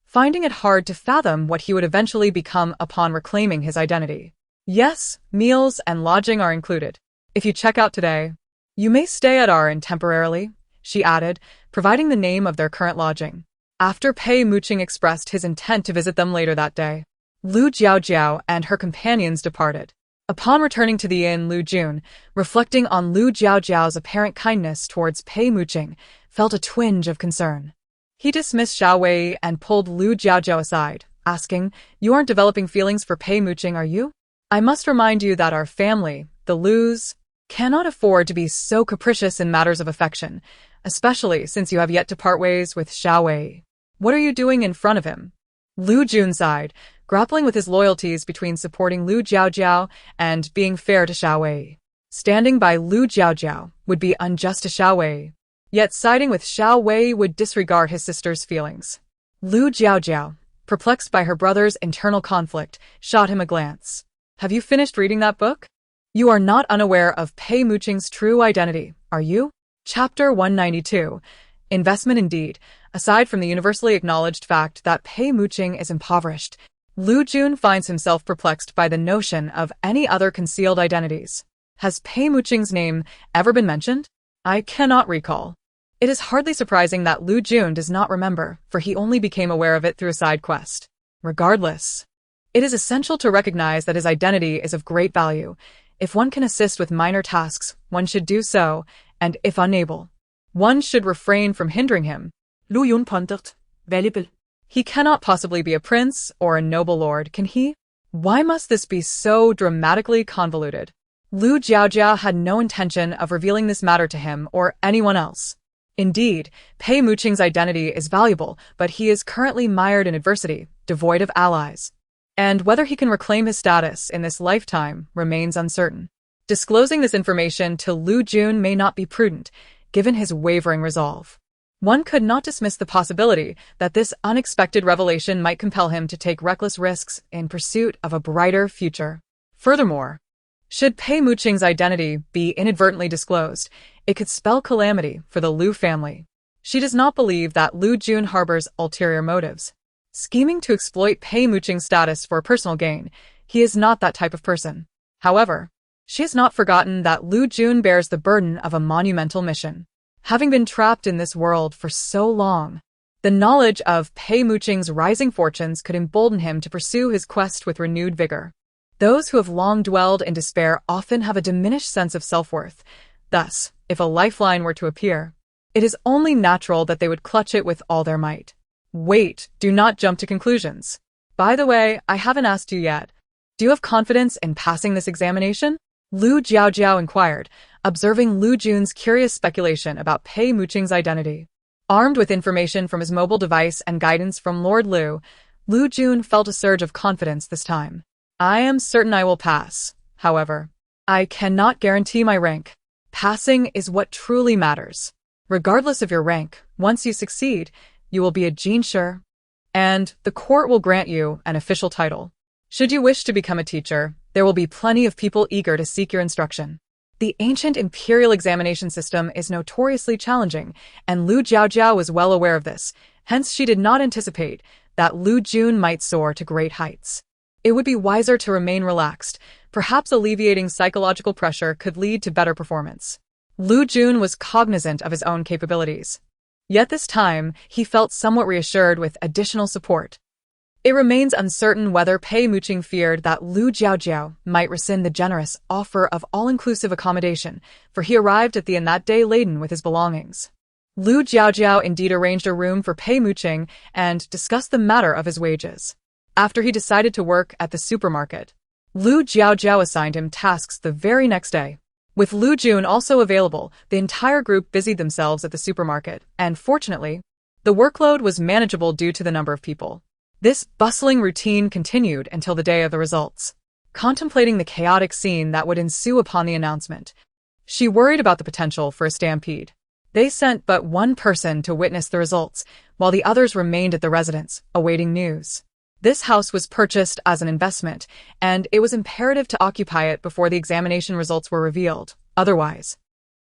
finding it hard to fathom what he would eventually become upon reclaiming his identity. "Yes, meals and lodging are included. If you check out today, you may stay at our inn temporarily," she added, providing the name of their current lodging. After Pei Muqing expressed his intent to visit them later that day, Lu Jiaojiao and her companions departed. Upon returning to the inn, Lu Jun, reflecting on Lu Jiaojiao's apparent kindness towards Pei Muqing, felt a twinge of concern. He dismissed Xiao Wei and pulled Lu Jiaojiao aside, asking, "You aren't developing feelings for Pei Muqing, are you? I must remind you that our family, the Lus, cannot afford to be so capricious in matters of affection, especially since you have yet to part ways with Xiao Wei. What are you doing in front of him?" Lu Jun sighed, grappling with his loyalties between supporting Lu Jiaojiao and being fair to Xiao Wei. Standing by Lu Jiaojiao would be unjust to Xiao Wei, yet siding with Xiao Wei would disregard his sister's feelings. Lu Jiaojiao, perplexed by her brother's internal conflict, shot him a glance. "Have you finished reading that book? You are not unaware of Pei Muqing's true identity, are you?" Chapter 192. Investment indeed. Aside from the universally acknowledged fact that Pei Muqing is impoverished, Lu Jun finds himself perplexed by the notion of any other concealed identities. Has Pei Muqing's name ever been mentioned? I cannot recall. It is hardly surprising that Lu Jun does not remember, for he only became aware of it through a side quest. Regardless, It is essential to recognize that his identity is of great value. If one can assist with minor tasks, one should do so, and if unable, one should refrain from hindering him.
Lu Yun pondered. Valuable.
He cannot possibly be a prince or a noble lord, can he? Why must this be so dramatically convoluted? Lu Jiaojiao had no intention of revealing this matter to him or anyone else. Indeed, Pei Muqing's identity is valuable, but he is currently mired in adversity, devoid of allies. And whether he can reclaim his status in this lifetime remains uncertain. Disclosing this information to Lu Jun may not be prudent, given his wavering resolve. One could not dismiss the possibility that this unexpected revelation might compel him to take reckless risks in pursuit of a brighter future. Furthermore, should Pei Muqing's identity be inadvertently disclosed, it could spell calamity for the Lu family. She does not believe that Lu Jun harbors ulterior motives, scheming to exploit Pei Muqing's status for personal gain. He is not that type of person. However, she has not forgotten that Lu Jun bears the burden of a monumental mission. Having been trapped in this world for so long, the knowledge of Pei Muqing's rising fortunes could embolden him to pursue his quest with renewed vigor. Those who have long dwelled in despair often have a diminished sense of self-worth. Thus, if a lifeline were to appear, it is only natural that they would clutch it with all their might. Wait, do not jump to conclusions. By the way, I haven't asked you yet. Do you have confidence in passing this examination? Lu Jiaojiao inquired, observing Lu Jun's curious speculation about Pei Muqing's identity. Armed with information from his mobile device and guidance from Lord Lu, Lu Jun felt a surge of confidence this time. I am certain I will pass. However, I cannot guarantee my rank. Passing is what truly matters. Regardless of your rank, once you succeed, you will be a Jinshe, and the court will grant you an official title. Should you wish to become a teacher, there will be plenty of people eager to seek your instruction. The ancient imperial examination system is notoriously challenging, and Lu Jiaojiao was well aware of this, hence she did not anticipate that Lu Jun might soar to great heights. It would be wiser to remain relaxed. Perhaps alleviating psychological pressure could lead to better performance. Lu Jun was cognizant of his own capabilities. Yet this time, he felt somewhat reassured with additional support. It remains uncertain whether Pei Muqing feared that Lu Jiaojiao might rescind the generous offer of all-inclusive accommodation, for he arrived at the inn that day laden with his belongings. Lu Jiaojiao indeed arranged a room for Pei Muqing and discussed the matter of his wages. After he decided to work at the supermarket, Lu Jiaojiao assigned him tasks the very next day. With Lu Jun also available, the entire group busied themselves at the supermarket, and fortunately, the workload was manageable due to the number of people. This bustling routine continued until the day of the results. Contemplating the chaotic scene that would ensue upon the announcement, she worried about the potential for a stampede. They sent but one person to witness the results, while the others remained at the residence, awaiting news. This house was purchased as an investment, and it was imperative to occupy it before the examination results were revealed. Otherwise,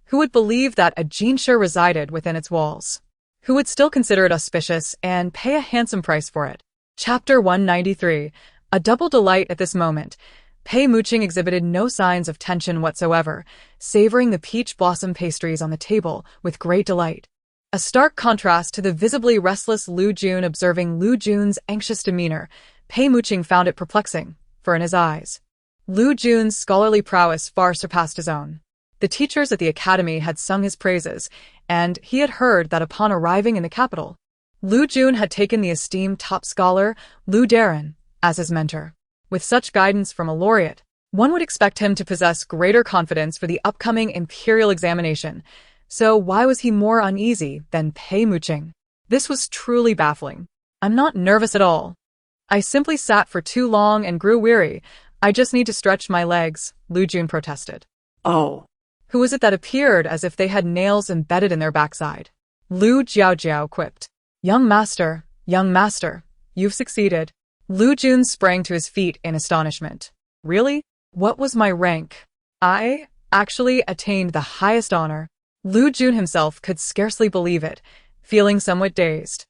who would believe that a Jinshe resided within its walls? Who would still consider it auspicious and pay a handsome price for it? Chapter 193. A double delight at this moment. Pei Muqing exhibited no signs of tension whatsoever, savoring the peach blossom pastries on the table with great delight. A stark contrast to the visibly restless Lu Jun. Observing Lu Jun's anxious demeanor, Pei Muqing found it perplexing, for in his eyes, Lu Jun's scholarly prowess far surpassed his own. The teachers at the academy had sung his praises, and he had heard that upon arriving in the capital, Lu Jun had taken the esteemed top scholar, Lu Daren, as his mentor. With such guidance from a laureate, one would expect him to possess greater confidence for the upcoming imperial examination. So why was he more uneasy than Pei Muqing? This was truly baffling. I'm not nervous at all. I simply sat for too long and grew weary. I just need to stretch my legs, Lu Jun protested.
Oh.
Who was it that appeared as if they had nails embedded in their backside? Lu Jiaojiao quipped. Young master, you've succeeded. Lu Jun sprang to his feet in astonishment. Really? What was my rank? I actually attained the highest honor. Lu Jun himself could scarcely believe it, feeling somewhat dazed.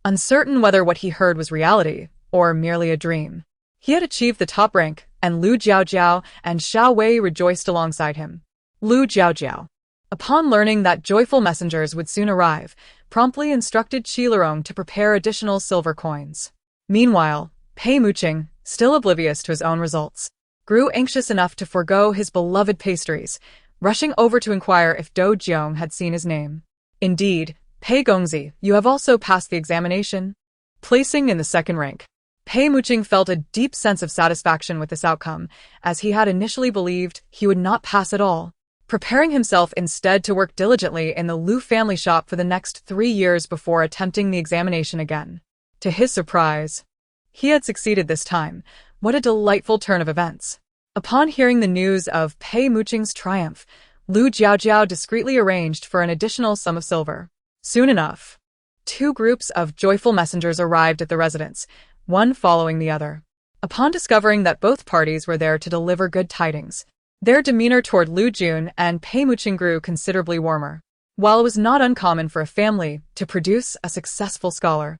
Uncertain whether what he heard was reality or merely a dream. He had achieved the top rank, and Lu Jiaojiao and Xiao Wei rejoiced alongside him. Lu Jiaojiao, upon learning that joyful messengers would soon arrive, promptly instructed Qi Lirong to prepare additional silver coins. Meanwhile, Pei Muqing, still oblivious to his own results, grew anxious enough to forego his beloved pastries, rushing over to inquire if Do Jiong had seen his name. Indeed, Pei Gongzi, you have also passed the examination. Placing in the second rank, Pei Muqing felt a deep sense of satisfaction with this outcome, as he had initially believed he would not pass at all, preparing himself instead to work diligently in the Lu family shop for the next 3 years before attempting the examination again. To his surprise, he had succeeded this time. What a delightful turn of events. Upon hearing the news of Pei Muqing's triumph, Lu Jiaojiao discreetly arranged for an additional sum of silver. Soon enough, 2 groups of joyful messengers arrived at the residence, one following the other. Upon discovering that both parties were there to deliver good tidings, their demeanor toward Lu Jun and Pei Muqing grew considerably warmer. While it was not uncommon for a family to produce a successful scholar,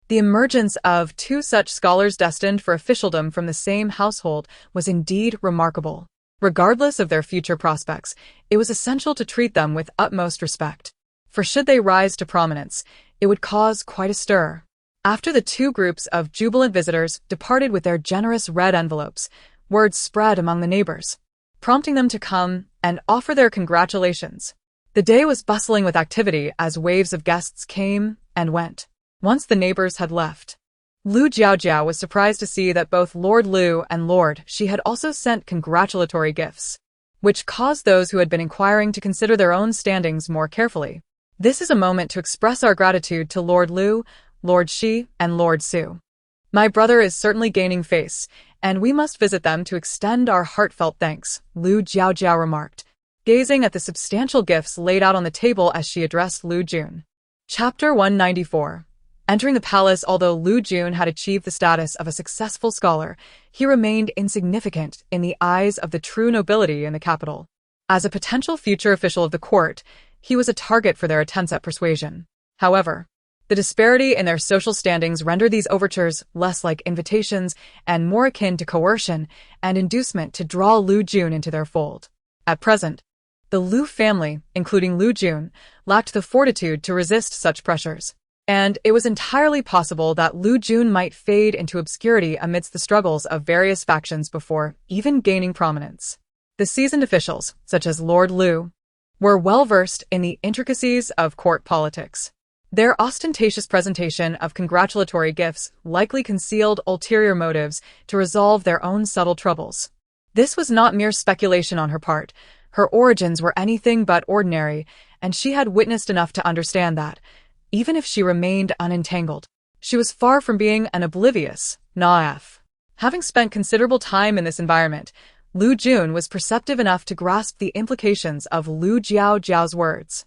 the emergence of 2 such scholars destined for officialdom from the same household was indeed remarkable. Regardless of their future prospects, it was essential to treat them with utmost respect, for should they rise to prominence, it would cause quite a stir. After the 2 groups of jubilant visitors departed with their generous red envelopes, word spread among the neighbors, prompting them to come and offer their congratulations. The day was bustling with activity as waves of guests came and went. Once the neighbors had left, Lu Jiaojiao was surprised to see that both Lord Lu and Lord Shi had also sent congratulatory gifts, which caused those who had been inquiring to consider their own standings more carefully. This is a moment to express our gratitude to Lord Lu, Lord Shi, and Lord Su. My brother is certainly gaining face, and we must visit them to extend our heartfelt thanks, Lu Jiaojiao remarked, gazing at the substantial gifts laid out on the table as she addressed Lu Jun. Chapter 194. Entering the palace, although Lu Jun had achieved the status of a successful scholar, he remained insignificant in the eyes of the true nobility in the capital. As a potential future official of the court, he was a target for their attempts at persuasion. However, the disparity in their social standings rendered these overtures less like invitations and more akin to coercion and inducement to draw Lu Jun into their fold. At present, the Lu family, including Lu Jun, lacked the fortitude to resist such pressures, and it was entirely possible that Lu Jun might fade into obscurity amidst the struggles of various factions before even gaining prominence. The seasoned officials, such as Lord Lu, were well versed in the intricacies of court politics. Their ostentatious presentation of congratulatory gifts likely concealed ulterior motives to resolve their own subtle troubles. This was not mere speculation on her part. Her origins were anything but ordinary, and she had witnessed enough to understand that, even if she remained unentangled, she was far from being an oblivious naif. Having spent considerable time in this environment, Lu Jun was perceptive enough to grasp the implications of Lu Jiaojiao's words.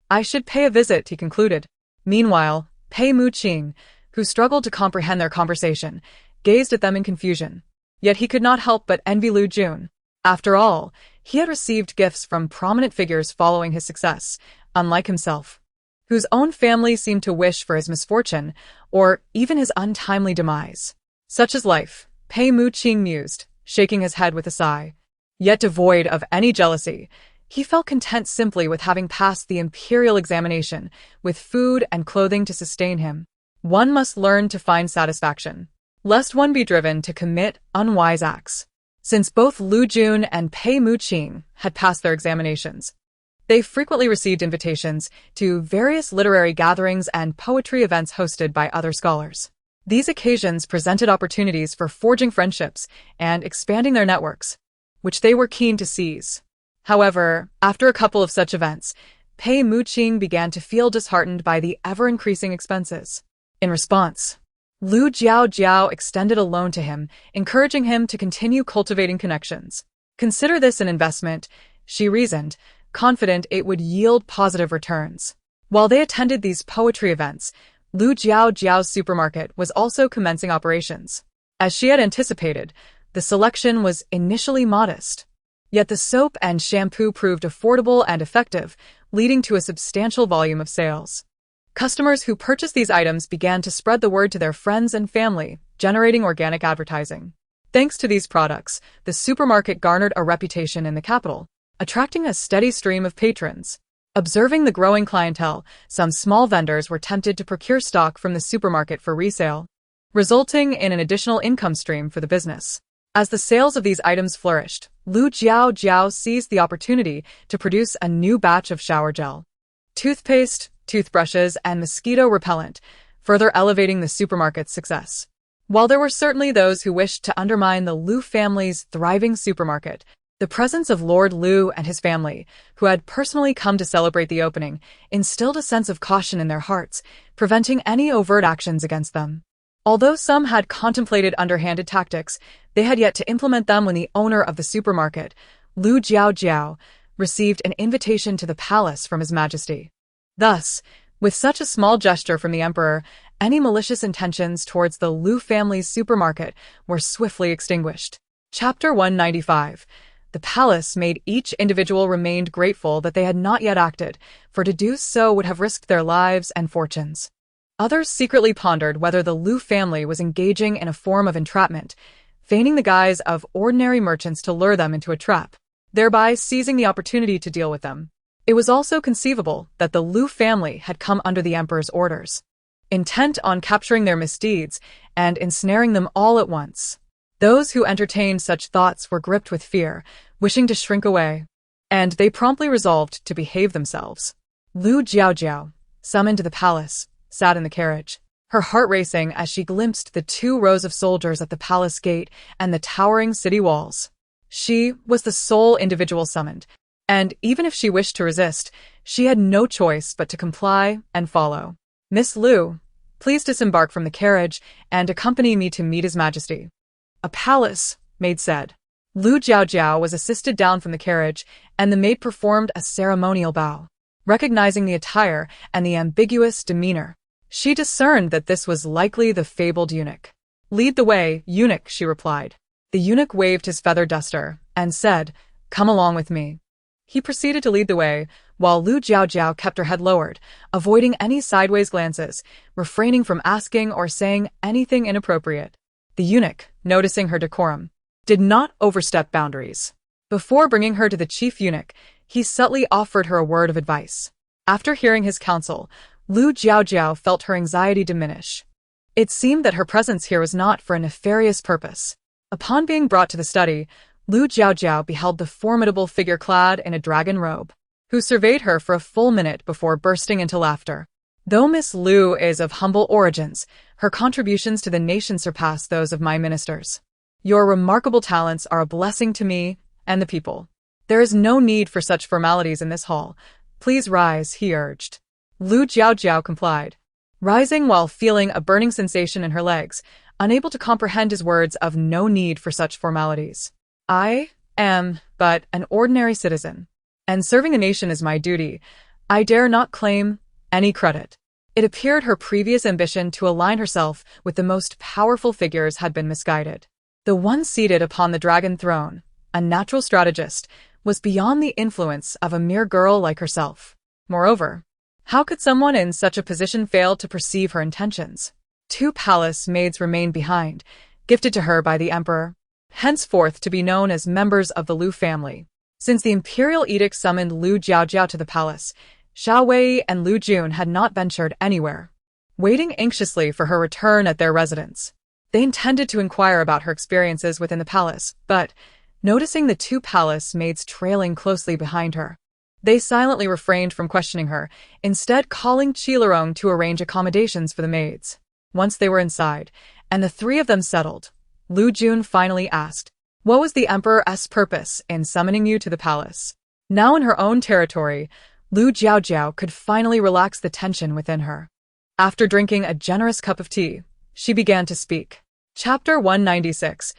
I should pay a visit, he concluded. Meanwhile, Pei Muqing, who struggled to comprehend their conversation, gazed at them in confusion. Yet he could not help but envy Lu Jun. After all, he had received gifts from prominent figures following his success, unlike himself, whose own family seemed to wish for his misfortune, or even his untimely demise. Such is life, Pei Muqing mused, shaking his head with a sigh. Yet devoid of any jealousy, he felt content simply with having passed the imperial examination, with food and clothing to sustain him. One must learn to find satisfaction, lest one be driven to commit unwise acts. Since both Lu Jun and Pei Muqing had passed their examinations, they frequently received invitations to various literary gatherings and poetry events hosted by other scholars. These occasions presented opportunities for forging friendships and expanding their networks, which they were keen to seize. However, after a couple of such events, Pei Muqing began to feel disheartened by the ever-increasing expenses. In response, Lu Jiaojiao extended a loan to him, encouraging him to continue cultivating connections. Consider this an investment, she reasoned, confident it would yield positive returns. While they attended these poetry events, Lu Jiaojiao's supermarket was also commencing operations. As she had anticipated, the selection was initially modest. Yet the soap and shampoo proved affordable and effective, leading to a substantial volume of sales. Customers who purchased these items began to spread the word to their friends and family, generating organic advertising. Thanks to these products, the supermarket garnered a reputation in the capital, attracting a steady stream of patrons. Observing the growing clientele, some small vendors were tempted to procure stock from the supermarket for resale. resulting in an additional income stream for the business. As the sales of these items flourished, Lu Jiaojiao seized the opportunity to produce a new batch of shower gel, toothpaste, toothbrushes, and mosquito repellent, further elevating the supermarket's success. While there were certainly those who wished to undermine the Lu family's thriving supermarket, the presence of Lord Lu and his family, who had personally come to celebrate the opening, instilled a sense of caution in their hearts, preventing any overt actions against them. Although some had contemplated underhanded tactics, they had yet to implement them when the owner of the supermarket, Lu Jiaojiao, received an invitation to the palace from His Majesty. Thus, with such a small gesture from the emperor, any malicious intentions towards the Lu family's supermarket were swiftly extinguished. Chapter 195. The palace made each individual remained grateful that they had not yet acted, for to do so would have risked their lives and fortunes. Others secretly pondered whether the Lu family was engaging in a form of entrapment, feigning the guise of ordinary merchants to lure them into a trap, thereby seizing the opportunity to deal with them. It was also conceivable that the Lu family had come under the emperor's orders, intent on capturing their misdeeds and ensnaring them all at once. Those who entertained such thoughts were gripped with fear, wishing to shrink away, and they promptly resolved to behave themselves. Lu Jiaojiao, summoned to the palace, sat in the carriage, her heart racing as she glimpsed the 2 rows of soldiers at the palace gate and the towering city walls. She was the sole individual summoned, and even if she wished to resist, she had no choice but to comply and follow. "Miss Lu, please disembark from the carriage and accompany me to meet His Majesty." "A palace," maid said. Lu Jiaojiao was assisted down from the carriage, and the maid performed a ceremonial bow. Recognizing the attire and the ambiguous demeanor, she discerned that this was likely the fabled eunuch. "Lead the way, eunuch," she replied. The eunuch waved his feather duster and said, "Come along with me." He proceeded to lead the way, while Lu Jiaojiao kept her head lowered, avoiding any sideways glances, refraining from asking or saying anything inappropriate. The eunuch, noticing her decorum, did not overstep boundaries. Before bringing her to the chief eunuch, he subtly offered her a word of advice. After hearing his counsel, Lu Jiaojiao felt her anxiety diminish. It seemed that her presence here was not for a nefarious purpose. Upon being brought to the study, Lu Jiaojiao beheld the formidable figure clad in a dragon robe, who surveyed her for a full minute before bursting into laughter. Though Miss Lu is of humble origins, her contributions to the nation surpass those of my ministers. Your remarkable talents are a blessing to me and the people. There is no need for such formalities in this hall. Please rise, he urged. Lu Jiaojiao complied, rising while feeling a burning sensation in her legs, unable to comprehend his words of no need for such formalities. "I am but an ordinary citizen, and serving the nation is my duty. I dare not claim any credit." It appeared her previous ambition to align herself with the most powerful figures had been misguided. The one seated upon the dragon throne, a natural strategist, was beyond the influence of a mere girl like herself. Moreover, how could someone in such a position fail to perceive her intentions? 2 palace maids remained behind, gifted to her by the emperor, henceforth to be known as members of the Lu family. Since the imperial edict summoned Lu Jiaojiao to the palace, Xiao Wei and Lu Jun had not ventured anywhere, waiting anxiously for her return at their residence. They intended to inquire about her experiences within the palace, but, noticing the 2 palace maids trailing closely behind her, they silently refrained from questioning her, instead calling Qilarong to arrange accommodations for the maids. Once they were inside, and the 3 of them settled, Lu Jun finally asked, "What was the emperor's purpose in summoning you to the palace?" Now in her own territory, Lu Jiaojiao could finally relax the tension within her. After drinking a generous cup of tea, she began to speak. Chapter 196.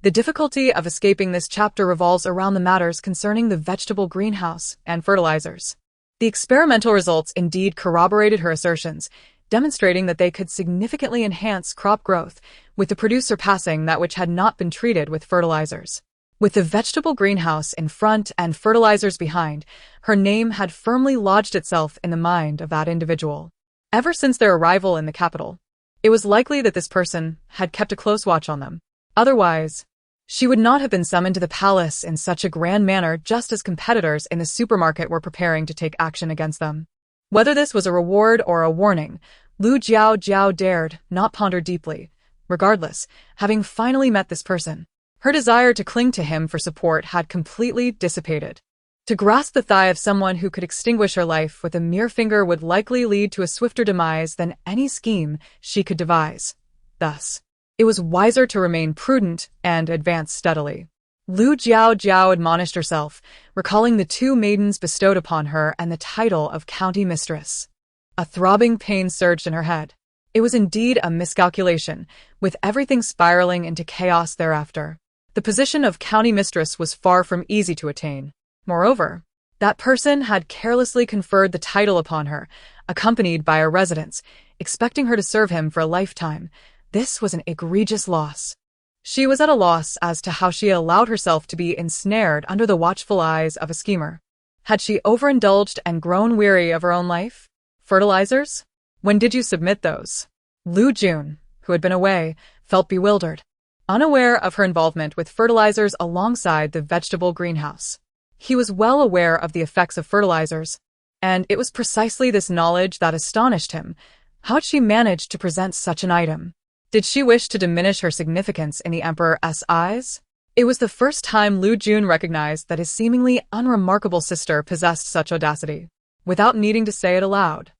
The difficulty of escaping this chapter revolves around the matters concerning the vegetable greenhouse and fertilizers. The experimental results indeed corroborated her assertions, demonstrating that they could significantly enhance crop growth, with the produce surpassing that which had not been treated with fertilizers. With the vegetable greenhouse in front and fertilizers behind, her name had firmly lodged itself in the mind of that individual. Ever since their arrival in the capital, it was likely that this person had kept a close watch on them. Otherwise, she would not have been summoned to the palace in such a grand manner just as competitors in the supermarket were preparing to take action against them. Whether this was a reward or a warning, Lu Jiaojiao dared not ponder deeply, Regardless, having finally met this person, her desire to cling to him for support had completely dissipated. To grasp the thigh of someone who could extinguish her life with a mere finger would likely lead to a swifter demise than any scheme she could devise. Thus, it was wiser to remain prudent and advance steadily. Lu Jiaojiao admonished herself, recalling the two maidens bestowed upon her and the title of county mistress. A throbbing pain surged in her head. It was indeed a miscalculation, with everything spiraling into chaos thereafter. The position of county mistress was far from easy to attain. Moreover, that person had carelessly conferred the title upon her, accompanied by a residence, expecting her to serve him for a lifetime. This was an egregious loss. She was at a loss as to how she had allowed herself to be ensnared under the watchful eyes of a schemer. Had she overindulged and grown weary of her own life? Fertilizers? When did you submit those? Lu Jun, who had been away, felt bewildered, unaware of her involvement with fertilizers alongside the vegetable greenhouse. He was well aware of the effects of fertilizers, and it was precisely this knowledge that astonished him. How had she managed to present such an item? Did she wish to diminish her significance in the Emperor's eyes? It was the first time Lu Jun recognized that his seemingly unremarkable sister possessed such audacity, without needing to say it aloud.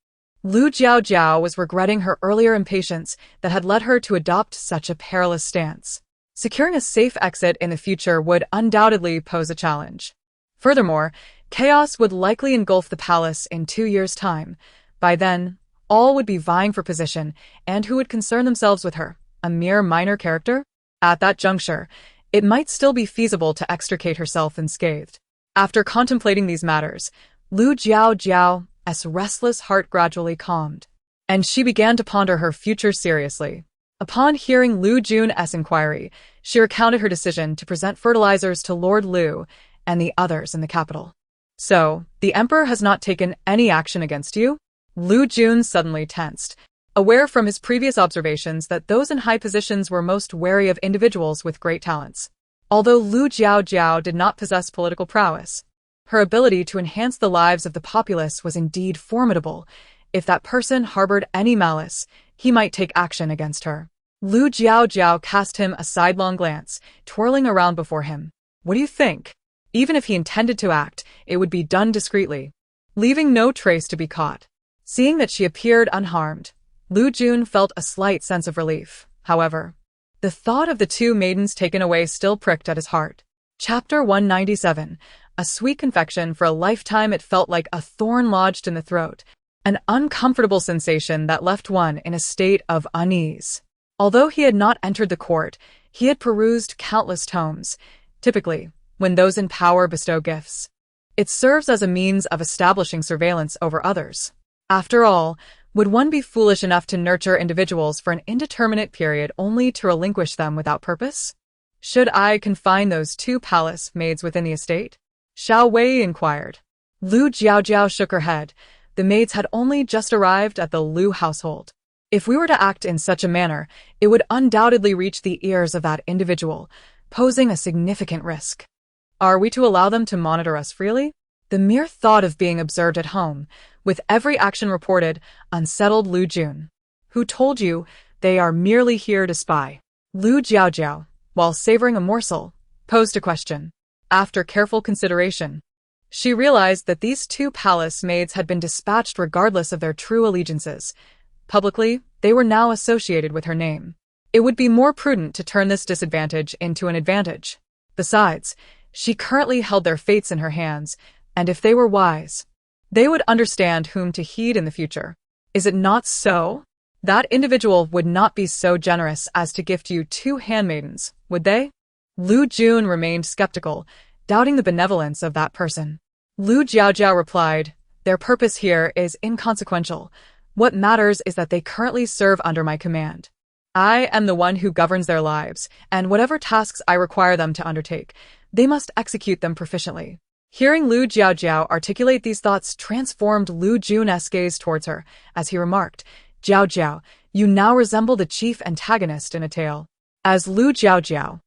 Lu Jiaojiao was regretting her earlier impatience that had led her to adopt such a perilous stance. Securing a safe exit in the future would undoubtedly pose a challenge. Furthermore, chaos would likely engulf the palace in 2 years' time. By then, all would be vying for position, and who would concern themselves with her, a mere minor character? At that juncture, it might still be feasible to extricate herself unscathed. After contemplating these matters, Lu Jiaojiao's restless heart gradually calmed, and she began to ponder her future seriously. Upon hearing Lu Jun's inquiry, she recounted her decision to present fertilizers to Lord Lu and the others in the capital. So, the Emperor has not taken any action against you? Lu Jun suddenly tensed, aware from his previous observations that those in high positions were most wary of individuals with great talents. Although Lu Jiaojiao did not possess political prowess, her ability to enhance the lives of the populace was indeed formidable. If that person harbored any malice, he might take action against her. Lu Jiaojiao cast him a sidelong glance, twirling around before him. What do you think? Even if he intended to act, it would be done discreetly, leaving no trace to be caught. Seeing that she appeared unharmed, Lu Jun felt a slight sense of relief. However, the thought of the two maidens taken away still pricked at his heart. Chapter 197. A sweet confection for a lifetime. It felt like a thorn lodged in the throat, an uncomfortable sensation that left one in a state of unease. Although he had not entered the court, he had perused countless tomes. Typically, when those in power bestow gifts, it serves as a means of establishing surveillance over others. After all, would one be foolish enough to nurture individuals for an indeterminate period only to relinquish them without purpose? Should I confine those two palace maids within the estate? Xiao Wei inquired. Lu Jiaojiao shook her head. The maids had only just arrived at the Lu household. If we were to act in such a manner, it would undoubtedly reach the ears of that individual, posing a significant risk. Are we to allow them to monitor us freely? The mere thought of being observed at home, with every action reported, unsettled Lu Jun. Who told you they are merely here to spy? Lu Jiaojiao, while savoring a morsel, posed a question. After careful consideration, she realized that these two palace maids had been dispatched regardless of their true allegiances. Publicly, they were now associated with her name. It would be more prudent to turn this disadvantage into an advantage. Besides, she currently held their fates in her hands, and if they were wise, they would understand whom to heed in the future. Is it not so? That individual would not be so generous as to gift you 2 handmaidens, would they? Lu Jun remained skeptical, doubting the benevolence of that person. Lu Jiaojiao replied, their purpose here is inconsequential. What matters is that they currently serve under my command. I am the one who governs their lives, and whatever tasks I require them to undertake, they must execute them proficiently. Hearing Lu Jiaojiao articulate these thoughts transformed Lu Jun's gaze towards her, as he remarked, Jiaojiao, you now resemble the chief antagonist in a tale. As Lu Jiaojiao,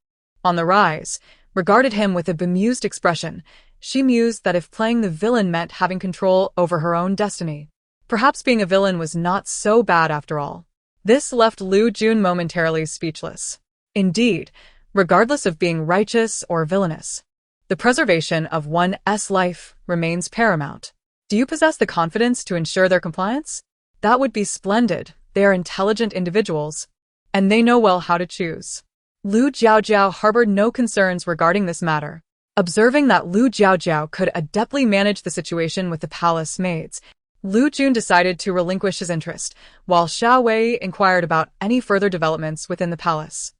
on the rise, regarded him with a bemused expression, she mused that if playing the villain meant having control over her own destiny, perhaps being a villain was not so bad after all. This left Lu Jun momentarily speechless. Indeed, regardless of being righteous or villainous, the preservation of one's life remains paramount. Do you possess the confidence to ensure their compliance? That would be splendid. They are intelligent individuals, and they know well how to choose. Lu Jiaojiao harbored no concerns regarding this matter. Observing that Lu Jiaojiao could adeptly manage the situation with the palace maids, Lu Jun decided to relinquish his interest, while Xiao Wei inquired about any further developments within the palace.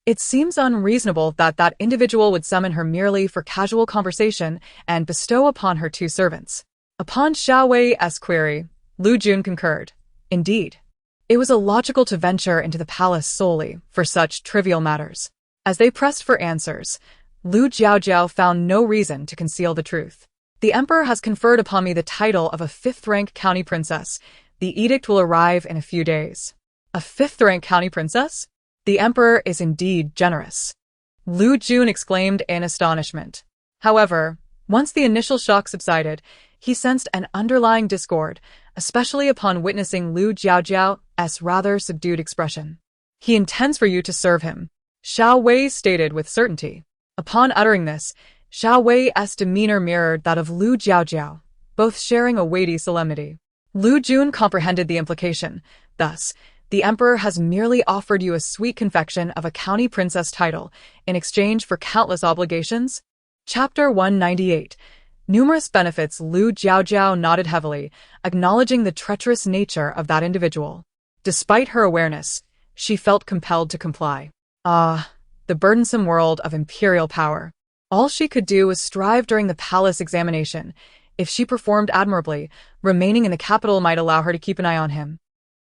It seems unreasonable that that individual would summon her merely for casual conversation and bestow upon her 2 servants. Upon Xiao Wei's query, Lu Jun concurred. Indeed, it was illogical to venture into the palace solely for such trivial matters. As they pressed for answers, Lu Jiaojiao found no reason to conceal the truth. The emperor has conferred upon me the title of a 5th-rank county princess. The edict will arrive in a few days. A 5th-rank county princess? The emperor is indeed generous. Lu Jun exclaimed in astonishment. However, once the initial shock subsided, he sensed an underlying discord, especially upon witnessing Lu Jiaojiao's rather subdued expression. He intends for you to serve him, Xiao Wei stated with certainty. Upon uttering this, Xiao Wei's demeanor mirrored that of Lu Jiaojiao, both sharing a weighty solemnity. Lu Jun comprehended the implication. Thus, the emperor has merely offered you a sweet confection of a county princess title in exchange for countless obligations? Chapter 198. Numerous benefits. Lu Jiaojiao nodded heavily, acknowledging the treacherous nature of that individual. Despite her awareness, she felt compelled to comply. The burdensome world of imperial power. All she could do was strive during the palace examination. If she performed admirably, remaining in the capital might allow her to keep an eye on him.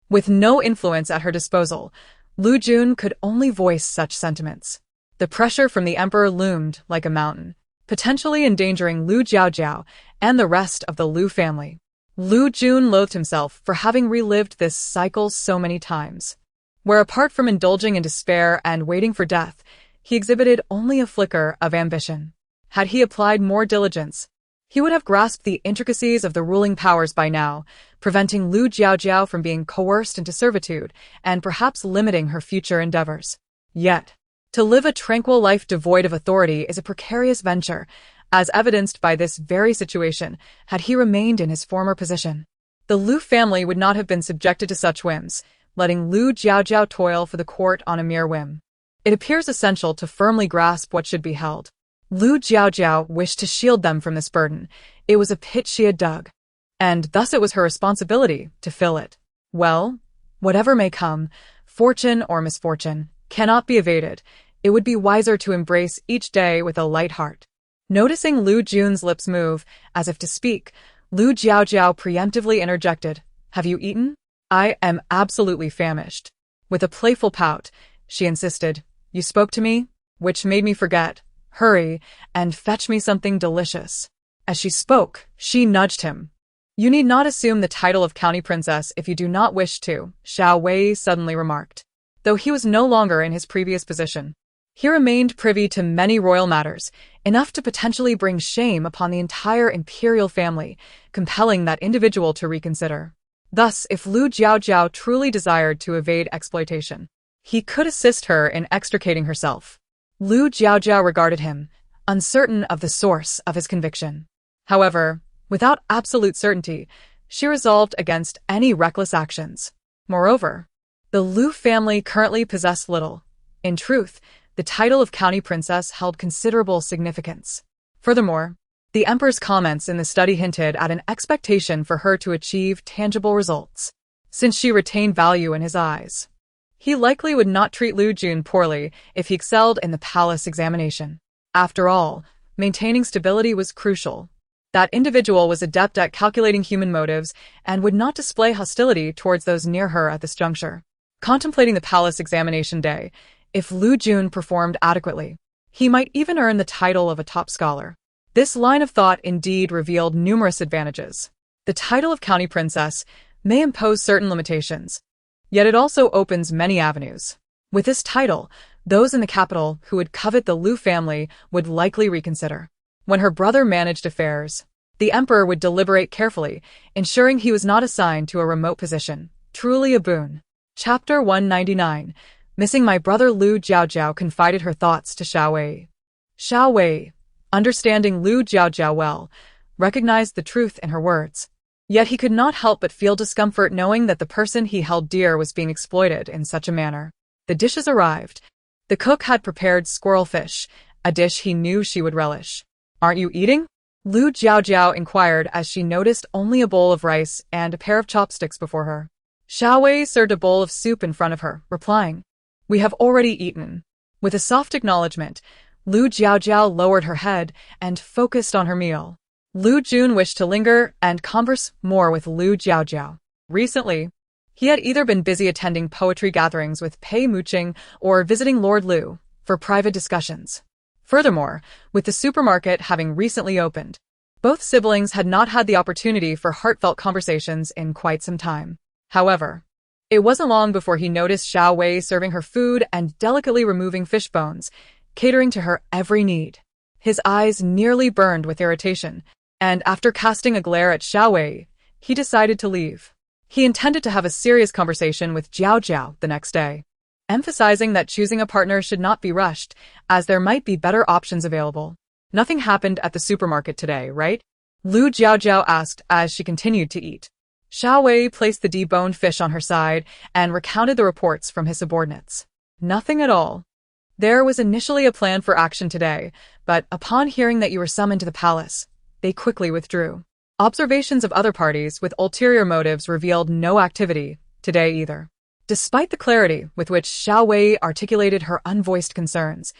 With no influence at her disposal, Lu Jun could only voice such sentiments. The pressure from the emperor loomed like a mountain, potentially endangering Lu Jiaojiao and the rest of the Lu family. Lu Jun loathed himself for having relived this cycle so many times, where apart from indulging in despair and waiting for death, he exhibited only a flicker of ambition. Had he applied more diligence, he would have grasped the intricacies of the ruling powers by now, preventing Lu Jiaojiao from being coerced into servitude and perhaps limiting her future endeavors. Yet, to live a tranquil life devoid of authority is a precarious venture, as evidenced by this very situation had he remained in his former position. The Lu family would not have been subjected to such whims, letting Lu Jiaojiao toil for the court on a mere whim. It appears essential to firmly grasp what should be held. Lu Jiaojiao wished to shield them from this burden. It was a pit she had dug, and thus it was her responsibility to fill it. Well, whatever may come, fortune or misfortune, cannot be evaded. It would be wiser to embrace each day with a light heart. Noticing Lu Jun's lips move, as if to speak, Lu Jiaojiao preemptively interjected, "Have you eaten? I am absolutely famished." With a playful pout, she insisted, "You spoke to me, which made me forget. Hurry, and fetch me something delicious." As she spoke, she nudged him. "You need not assume the title of county princess if you do not wish to," Xiao Wei suddenly remarked. Though he was no longer in his previous position, he remained privy to many royal matters, enough to potentially bring shame upon the entire imperial family, compelling that individual to reconsider. Thus, if Lu Jiaojiao truly desired to evade exploitation, he could assist her in extricating herself. Lu Jiaojiao regarded him, uncertain of the source of his conviction. However, without absolute certainty, she resolved against any reckless actions. Moreover, the Lu family currently possessed little. In truth, the title of county princess held considerable significance. Furthermore, the emperor's comments in the study hinted at an expectation for her to achieve tangible results. Since she retained value in his eyes, he likely would not treat Lu Jun poorly if he excelled in the palace examination. After all, maintaining stability was crucial. That individual was adept at calculating human motives and would not display hostility towards those near her at this juncture. Contemplating the palace examination day, if Lu Jun performed adequately, he might even earn the title of a top scholar. This line of thought indeed revealed numerous advantages. The title of county princess may impose certain limitations, yet it also opens many avenues. With this title, those in the capital who would covet the Lu family would likely reconsider. When her brother managed affairs, the emperor would deliberate carefully, ensuring he was not assigned to a remote position, truly a boon. Chapter 199. Missing my brother. Lu Jiaojiao confided her thoughts to Xiao Wei. Xiao Wei, understanding Lu Jiaojiao well, recognized the truth in her words. Yet he could not help but feel discomfort knowing that the person he held dear was being exploited in such a manner. The dishes arrived. The cook had prepared squirrel fish, a dish he knew she would relish. "Aren't you eating?" Lu Jiaojiao inquired as she noticed only a bowl of rice and a pair of chopsticks before her. Xiao Wei served a bowl of soup in front of her, replying, "We have already eaten." With a soft acknowledgement, Lu Jiaojiao lowered her head and focused on her meal. Lu Jun wished to linger and converse more with Lu Jiaojiao. Recently, he had either been busy attending poetry gatherings with Pei Muqing or visiting Lord Lu for private discussions. Furthermore, with the supermarket having recently opened, both siblings had not had the opportunity for heartfelt conversations in quite some time. However, it wasn't long before he noticed Xiao Wei serving her food and delicately removing fish bones, catering to her every need. His eyes nearly burned with irritation, and after casting a glare at Xiao Wei, he decided to leave. He intended to have a serious conversation with Jiaojiao the next day, emphasizing that choosing a partner should not be rushed, as there might be better options available. "Nothing happened at the supermarket today, right?" Lu Jiaojiao asked as she continued to eat. Xiao Wei placed the deboned fish on her side and recounted the reports from his subordinates. "Nothing at all. There was initially a plan for action today, but upon hearing that you were summoned to the palace, they quickly withdrew. Observations of other parties with ulterior motives revealed no activity today either." Despite the clarity with which Xiao Wei articulated her unvoiced concerns,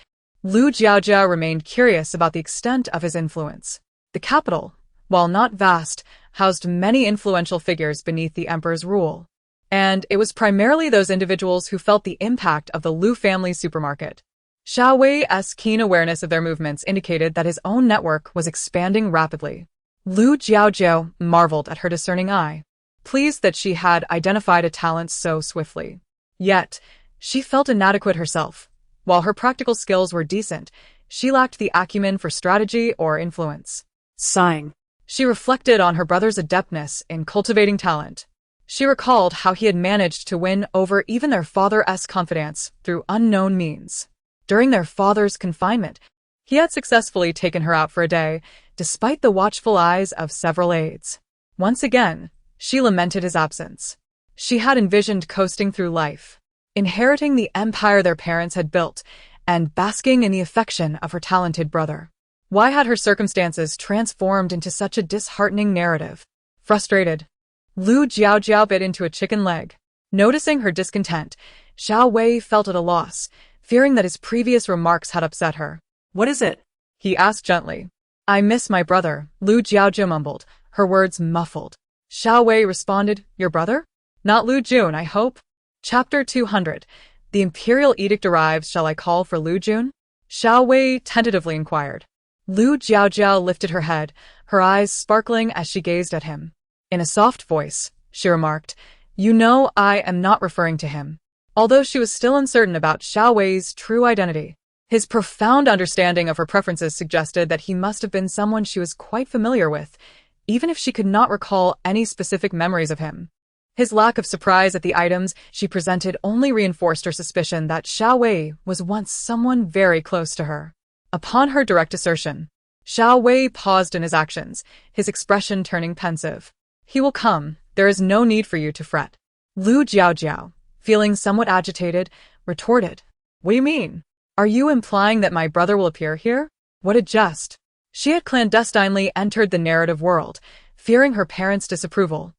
Lu Jiaojia remained curious about the extent of his influence. The capital, while not vast, housed many influential figures beneath the emperor's rule. And it was primarily those individuals who felt the impact of the Lu family supermarket. Xiao Wei's keen awareness of their movements indicated that his own network was expanding rapidly. Lu Jiaojiao marveled at her discerning eye, pleased that she had identified a talent so swiftly. Yet, she felt inadequate herself. While her practical skills were decent, she lacked the acumen for strategy or influence.
Sighing,
she reflected on her brother's adeptness in cultivating talent. She recalled how he had managed to win over even their father's confidence through unknown means. During their father's confinement, he had successfully taken her out for a day, despite the watchful eyes of several aides. Once again, she lamented his absence. She had envisioned coasting through life, inheriting the empire their parents had built, and basking in the affection of her talented brother. Why had her circumstances transformed into such a disheartening narrative? Frustrated, Lu Jiaojiao bit into a chicken leg. Noticing her discontent, Xiao Wei felt at a loss, fearing that his previous remarks had upset her.
"What is it?"
he asked gently. "I miss my brother," Lu Jiaojiao mumbled, her words muffled. Xiao Wei responded, "Your brother? Not Lu Jun, I hope?" Chapter 200. The imperial edict arrives. Shall I call for Lu Jun? Xiao Wei tentatively inquired. Lu Jiaojiao lifted her head, her eyes sparkling as she gazed at him. In a soft voice, she remarked, "You know I am not referring to him." Although she was still uncertain about Xiao Wei's true identity, his profound understanding of her preferences suggested that he must have been someone she was quite familiar with, even if she could not recall any specific memories of him. His lack of surprise at the items she presented only reinforced her suspicion that Xiao Wei was once someone very close to her. Upon her direct assertion, Xiao Wei paused in his actions, his expression turning pensive. "He will come. There is no need for you to fret." Lu Jiaojiao, feeling somewhat agitated, retorted, "What do you mean? Are you implying that my brother will appear here? What a jest." She had clandestinely entered the narrative world, fearing her parents' disapproval.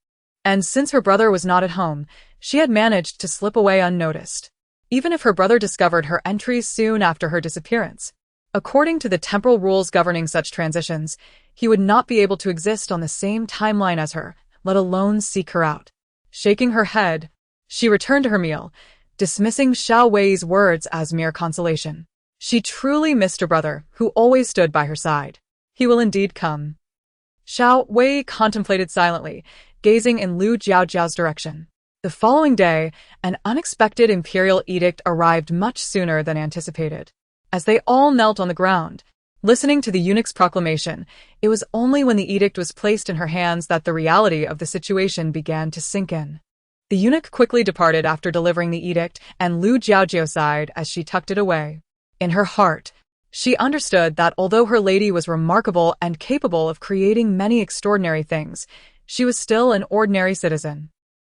And since her brother was not at home, she had managed to slip away unnoticed. Even if her brother discovered her entry soon after her disappearance, according to the temporal rules governing such transitions, he would not be able to exist on the same timeline as her, let alone seek her out. Shaking her head, she returned to her meal, dismissing Xiao Wei's words as mere consolation. She truly missed her brother, who always stood by her side. He will indeed come. Xiao Wei contemplated silently, gazing in Lu Jiaojiao's direction. The following day, an unexpected imperial edict arrived much sooner than anticipated. As they all knelt on the ground, listening to the eunuch's proclamation, it was only when the edict was placed in her hands that the reality of the situation began to sink in. The eunuch quickly departed after delivering the edict, and Lu Jiaojiao sighed as she tucked it away. In her heart, she understood that although her lady was remarkable and capable of creating many extraordinary things, she was still an ordinary citizen.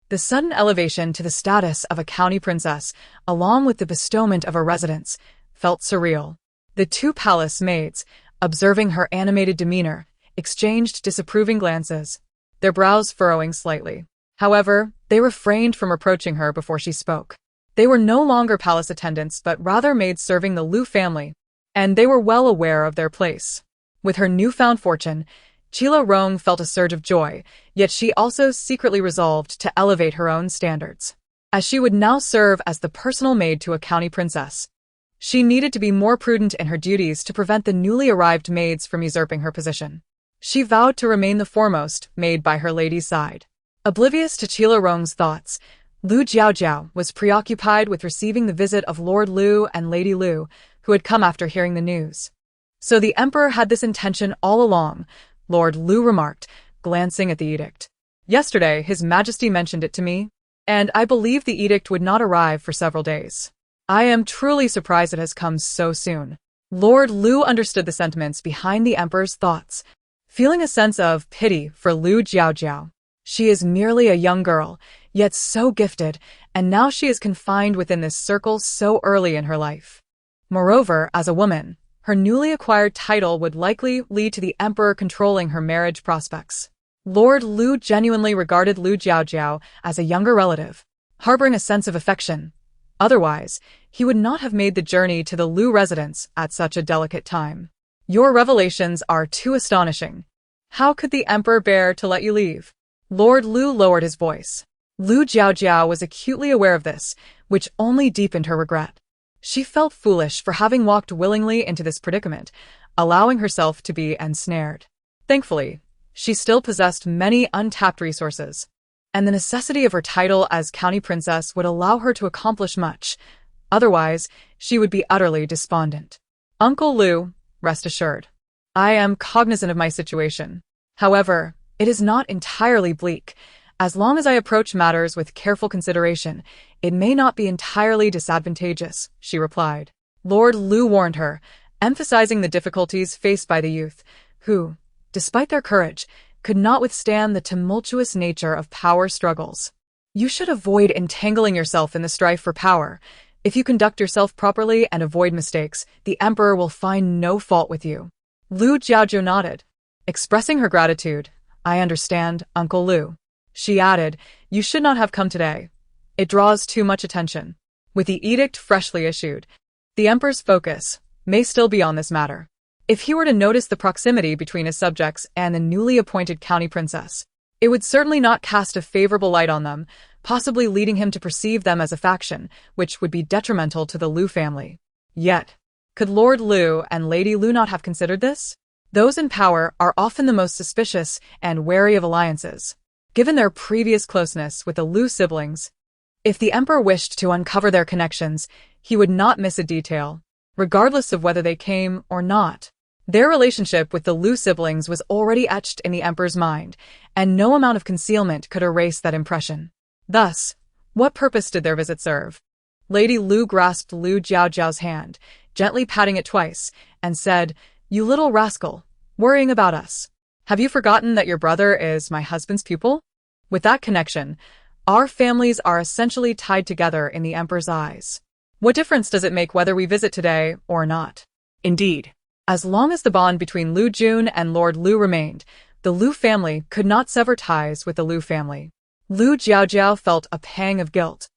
The sudden elevation to the status of a county princess, along with the bestowment of a residence, felt surreal. The two palace maids, observing her animated demeanor, exchanged disapproving glances, their brows furrowing slightly. However, they refrained from reproaching her before she spoke. They were no longer palace attendants but rather maids serving the Lu family, and they were well aware of their place. With her newfound fortune, Chila Rong felt a surge of joy, yet she also secretly resolved to elevate her own standards. As she would now serve as the personal maid to a county princess, she needed to be more prudent in her duties to prevent the newly arrived maids from usurping her position. She vowed to remain the foremost maid by her lady's side. Oblivious to Chila Rong's thoughts, Lu Jiaojiao was preoccupied with receiving the visit of Lord Lu and Lady Lu, who had come after hearing the news. So the emperor had this intention all along, Lord Lu remarked, glancing at the edict. Yesterday, His Majesty mentioned it to me, and I believe the edict would not arrive for several days. I am truly surprised it has come so soon. Lord Lu understood the sentiments behind the emperor's thoughts, feeling a sense of pity for Lu Jiaojiao. She is merely a young girl, yet so gifted, and now she is confined within this circle so early in her life. Moreover, as a woman, her newly acquired title would likely lead to the emperor controlling her marriage prospects. Lord Lu genuinely regarded Lu Jiaojiao as a younger relative, harboring a sense of affection. Otherwise, he would not have made the journey to the Lu residence at such a delicate time. Your revelations are too astonishing. How could the emperor bear to let you leave? Lord Lu lowered his voice. Lu Jiaojiao was acutely aware of this, which only deepened her regret. She felt foolish for having walked willingly into this predicament, allowing herself to be ensnared. Thankfully, she still possessed many untapped resources, and the necessity of her title as county princess would allow her to accomplish much. Otherwise, she would be utterly despondent. Uncle Lu, rest assured, I am cognizant of my situation. However, it is not entirely bleak. As long as I approach matters with careful consideration, it may not be entirely disadvantageous, she replied. Lord Lu warned her, emphasizing the difficulties faced by the youth, who, despite their courage, could not withstand the tumultuous nature of power struggles. You should avoid entangling yourself in the strife for power. If you conduct yourself properly and avoid mistakes, the emperor will find no fault with you. Lu Jiaojiao nodded, expressing her gratitude. I understand, Uncle Lu. She added, you should not have come today. It draws too much attention. With the edict freshly issued, the emperor's focus may still be on this matter. If he were to notice the proximity between his subjects and the newly appointed county princess, it would certainly not cast a favorable light on them, possibly leading him to perceive them as a faction, which would be detrimental to the Lu family. Yet, could Lord Lu and Lady Lu not have considered this? Those in power are often the most suspicious and wary of alliances. Given their previous closeness with the Lu siblings, if the emperor wished to uncover their connections, he would not miss a detail, regardless of whether they came or not. Their relationship with the Lu siblings was already etched in the emperor's mind, and no amount of concealment could erase that impression. Thus, what purpose did their visit serve? Lady Lu grasped Lu Jiaojiao's hand, gently patting it twice, and said, You little rascal, worrying about us. Have you forgotten that your brother is my husband's pupil? With that connection, our families are essentially tied together in the emperor's eyes. What difference does it make whether we visit today or not? Indeed, as long as the bond between Lu Jun and Lord Lu remained, the Lu family could not sever ties with the Lu family. Lu Jiaojiao felt a pang of guilt.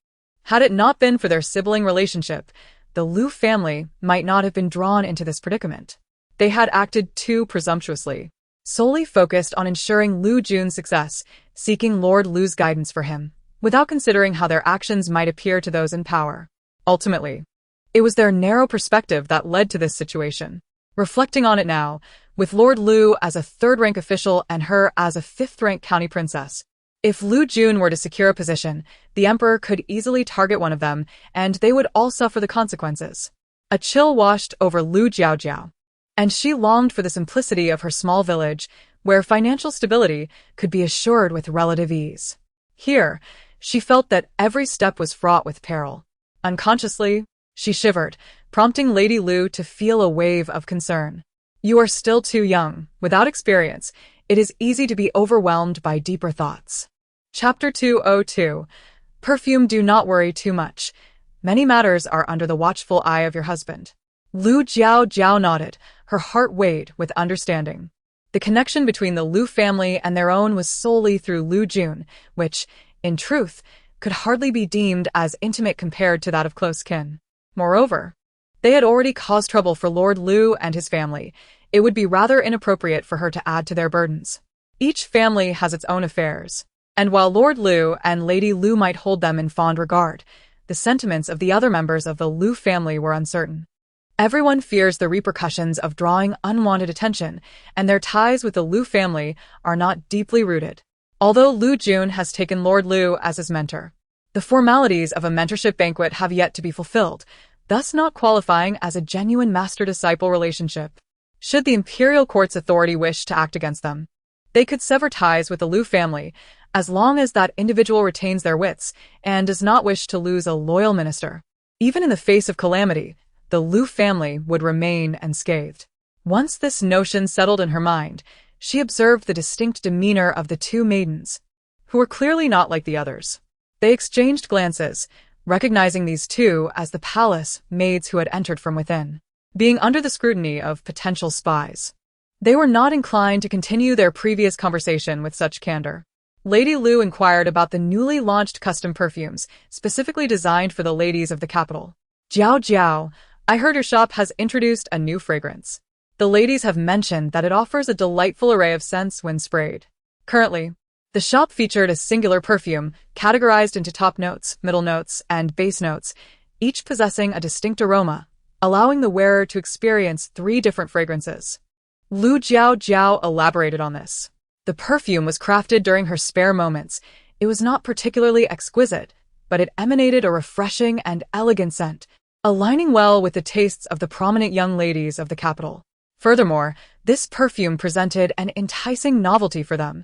Had it not been for their sibling relationship, the Lu family might not have been drawn into this predicament. They had acted too presumptuously, solely focused on ensuring Lu Jun's success, seeking Lord Lu's guidance for him, without considering how their actions might appear to those in power. Ultimately, it was their narrow perspective that led to this situation. Reflecting on it now, with Lord Lu as a third-rank official and her as a fifth-rank county princess, if Lu Jun were to secure a position, the emperor could easily target one of them, and they would all suffer the consequences. A chill washed over Lu Jiaojiao, and she longed for the simplicity of her small village, where financial stability could be assured with relative ease. Here, She felt that every step was fraught with peril. Unconsciously, she shivered, prompting Lady Lu to feel a wave of concern. You are still too young. Without experience, it is easy to be overwhelmed by deeper thoughts. Chapter 202. Perfume. Do not worry too much. Many matters are under the watchful eye of your husband. Lu Jiaojiao nodded, her heart weighed with understanding. The connection between the Lu family and their own was solely through Lu Jun, which, in truth, could hardly be deemed as intimate compared to that of close kin. Moreover, they had already caused trouble for Lord Lu and his family. It would be rather inappropriate for her to add to their burdens. Each family has its own affairs, and while Lord Lu and Lady Lu might hold them in fond regard, the sentiments of the other members of the Lu family were uncertain. Everyone fears the repercussions of drawing unwanted attention, and their ties with the Lu family are not deeply rooted. Although Lu Jun has taken Lord Lu as his mentor, the formalities of a mentorship banquet have yet to be fulfilled, thus not qualifying as a genuine master-disciple relationship. Should the imperial court's authority wish to act against them, they could sever ties with the Lu family, as long as that individual retains their wits and does not wish to lose a loyal minister. Even in the face of calamity, the Lu family would remain unscathed. Once this notion settled in her mind, she observed the distinct demeanor of the two maidens, who were clearly not like the others. They exchanged glances, recognizing these two as the palace maids who had entered from within. Being under the scrutiny of potential spies, they were not inclined to continue their previous conversation with such candor. Lady Lu inquired about the newly launched custom perfumes, specifically designed for the ladies of the capital. Jiaojiao, I heard your shop has introduced a new fragrance. The ladies have mentioned that it offers a delightful array of scents when sprayed. Currently, the shop featured a singular perfume, categorized into top notes, middle notes, and base notes, each possessing a distinct aroma, allowing the wearer to experience 3 different fragrances. Lu Jiaojiao elaborated on this. The perfume was crafted during her spare moments. It was not particularly exquisite, but it emanated a refreshing and elegant scent, aligning well with the tastes of the prominent young ladies of the capital. Furthermore, this perfume presented an enticing novelty for them,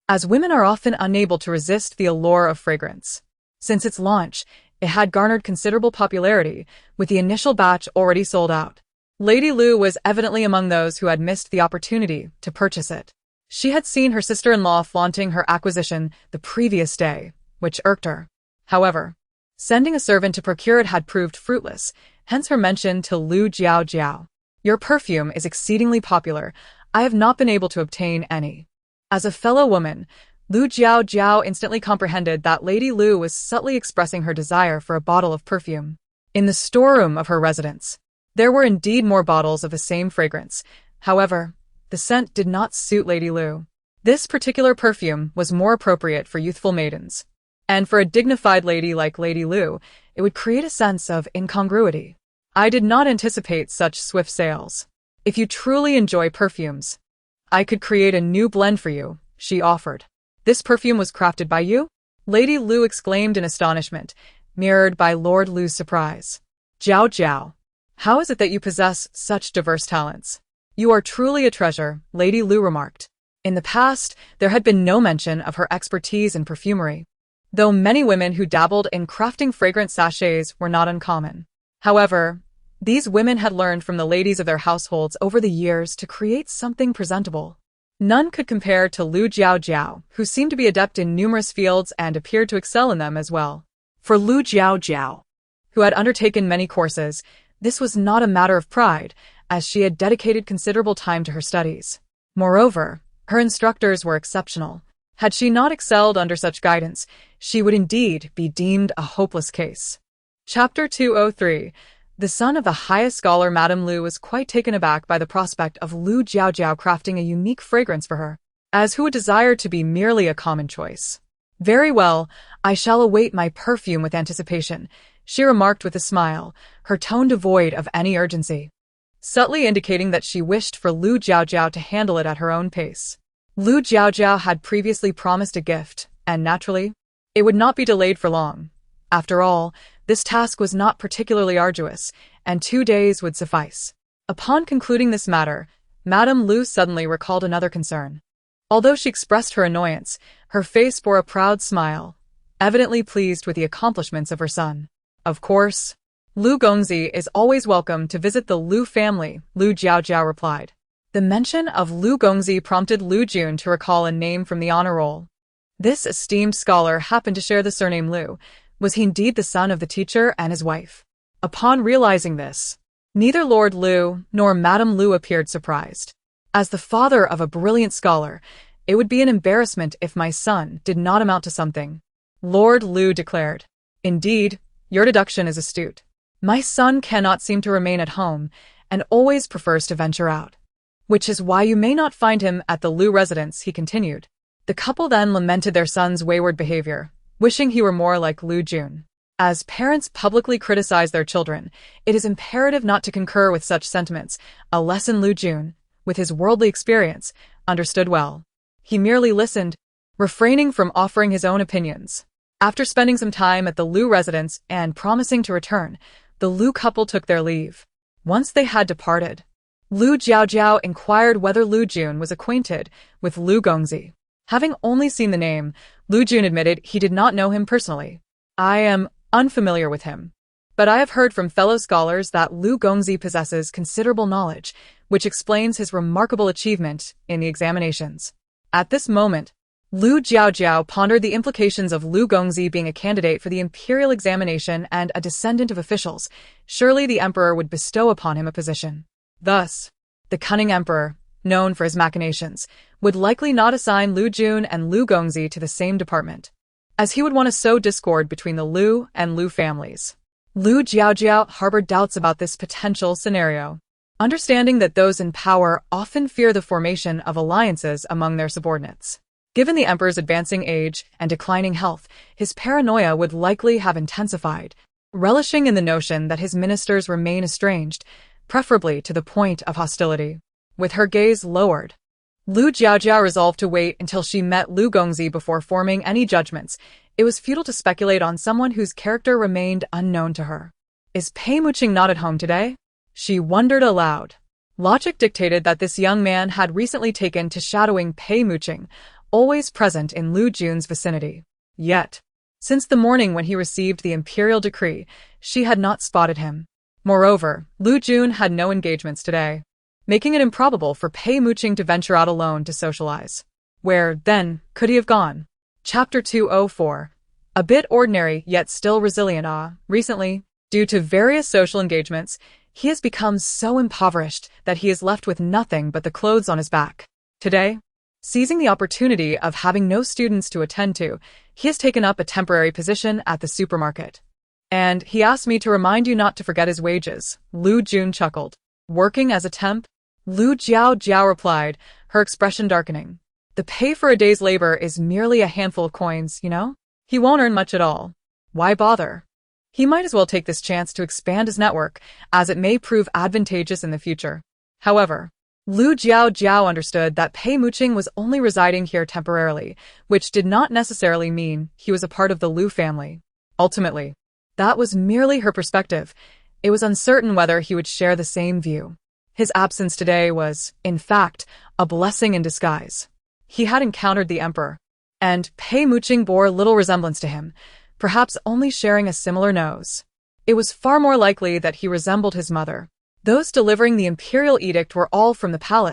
as women are often unable to resist the allure of fragrance. Since its launch, it had garnered considerable popularity, with the initial batch already sold out. Lady Lu was evidently among those who had missed the opportunity to purchase it. She had seen her sister-in-law flaunting her acquisition the previous day, which irked her. However, sending a servant to procure it had proved fruitless, hence her mention to Lu Jiaojiao. Your perfume is exceedingly popular. I have not been able to obtain any. As a fellow woman, Lu Jiaojiao instantly comprehended that Lady Lu was subtly expressing her desire for a bottle of perfume. In the storeroom of her residence, there were indeed more bottles of the same fragrance. However, the scent did not suit Lady Lu. This particular perfume was more appropriate for youthful maidens, and for a dignified lady like Lady Lu, it would create a sense of incongruity. I did not anticipate such swift sales. If you truly enjoy perfumes, I could create a new blend for you, she offered. This perfume was crafted by you? Lady Lu exclaimed in astonishment, mirrored by Lord Lu's surprise. Jiaojiao, how is it that you possess such diverse talents? You are truly a treasure, Lady Lu remarked. In the past, there had been no mention of her expertise in perfumery, though many women who dabbled in crafting fragrant sachets were not uncommon. However, these women had learned from the ladies of their households over the years to create something presentable. None could compare to Lu Jiaojiao, who seemed to be adept in numerous fields and appeared to excel in them as well. For Lu Jiaojiao, who had undertaken many courses, this was not a matter of pride, as she had dedicated considerable time to her studies. Moreover, her instructors were exceptional. Had she not excelled under such guidance, she would indeed be deemed a hopeless case. Chapter 203. The son of the highest scholar Madame Lu was quite taken aback by the prospect of Lu Jiaojiao crafting a unique fragrance for her, as who would desire to be merely a common choice. Very well, I shall await my perfume with anticipation, she remarked with a smile, her tone devoid of any urgency, subtly indicating that she wished for Lu Jiaojiao to handle it at her own pace. Lu Jiaojiao had previously promised a gift, and naturally, it would not be delayed for long. After all, this task was not particularly arduous, and 2 days would suffice. Upon concluding this matter, Madame Lu suddenly recalled another concern. Although she expressed her annoyance, her face bore a proud smile, evidently pleased with the accomplishments of her son. Of course, Lu Gongzi is always welcome to visit the Lu family, Lu Jiaojiao replied. The mention of Lu Gongzi prompted Lu Jun to recall a name from the honor roll. This esteemed scholar happened to share the surname Lu. Was he indeed the son of the teacher and his wife? Upon realizing this, neither Lord Lu nor Madame Lu appeared surprised. As the father of a brilliant scholar, it would be an embarrassment if my son did not amount to something, Lord Lu declared. Indeed, your deduction is astute. My son cannot seem to remain at home and always prefers to venture out. Which is why you may not find him at the Lu residence, he continued. The couple then lamented their son's wayward behavior, wishing he were more like Lu Jun. As parents publicly criticize their children, it is imperative not to concur with such sentiments, a lesson Lu Jun, with his worldly experience, understood well. He merely listened, refraining from offering his own opinions. After spending some time at the Lu residence and promising to return, the Lu couple took their leave. Once they had departed, Lu Jiaojiao inquired whether Lu Jun was acquainted with Lu Gongzi. Having only seen the name, Lu Jun admitted he did not know him personally. I am unfamiliar with him, but I have heard from fellow scholars that Lu Gongzi possesses considerable knowledge, which explains his remarkable achievement in the examinations. At this moment, Lu Jiaojiao pondered the implications of Lu Gongzi being a candidate for the imperial examination and a descendant of officials. Surely the emperor would bestow upon him a position. Thus, the cunning emperor, known for his machinations, would likely not assign Lu Jun and Lu Gongzi to the same department, as he would want to sow discord between the Lu and Lu families. Lu Jiaojiao harbored doubts about this potential scenario, understanding that those in power often fear the formation of alliances among their subordinates. Given the emperor's advancing age and declining health, his paranoia would likely have intensified, relishing in the notion that his ministers remain estranged, preferably to the point of hostility. With her gaze lowered, Lu Jiaojiao resolved to wait until she met Lu Gongzi before forming any judgments. It was futile to speculate on someone whose character remained unknown to her. Is Pei Muqing not at home today? She wondered aloud. Logic dictated that this young man had recently taken to shadowing Pei Muqing, always present in Lu Jun's vicinity. Yet, since the morning when he received the imperial decree, she had not spotted him. Moreover, Lu Jun had no engagements today, making it improbable for Pei Muqing to venture out alone to socialize. Where, then, could he have gone? Chapter 204. A bit ordinary, yet still resilient. Recently, due to various social engagements, he has become so impoverished that he is left with nothing but the clothes on his back. Today, seizing the opportunity of having no students to attend to, he has taken up a temporary position at the supermarket. And he asked me to remind you not to forget his wages, Lu Jun chuckled. Working as a temp? Lu Jiaojiao replied, her expression darkening. The pay for a day's labor is merely a handful of coins, you know? He won't earn much at all. Why bother? He might as well take this chance to expand his network, as it may prove advantageous in the future. However, Lu Jiaojiao understood that Pei Muqing was only residing here temporarily, which did not necessarily mean he was a part of the Lu family. Ultimately, that was merely her perspective. It was uncertain whether he would share the same view. His absence today was, in fact, a blessing in disguise. He had encountered the emperor, and Pei Muqing bore little resemblance to him, perhaps only sharing a similar nose. It was far more likely that he resembled his mother. Those delivering the imperial edict were all from the palace.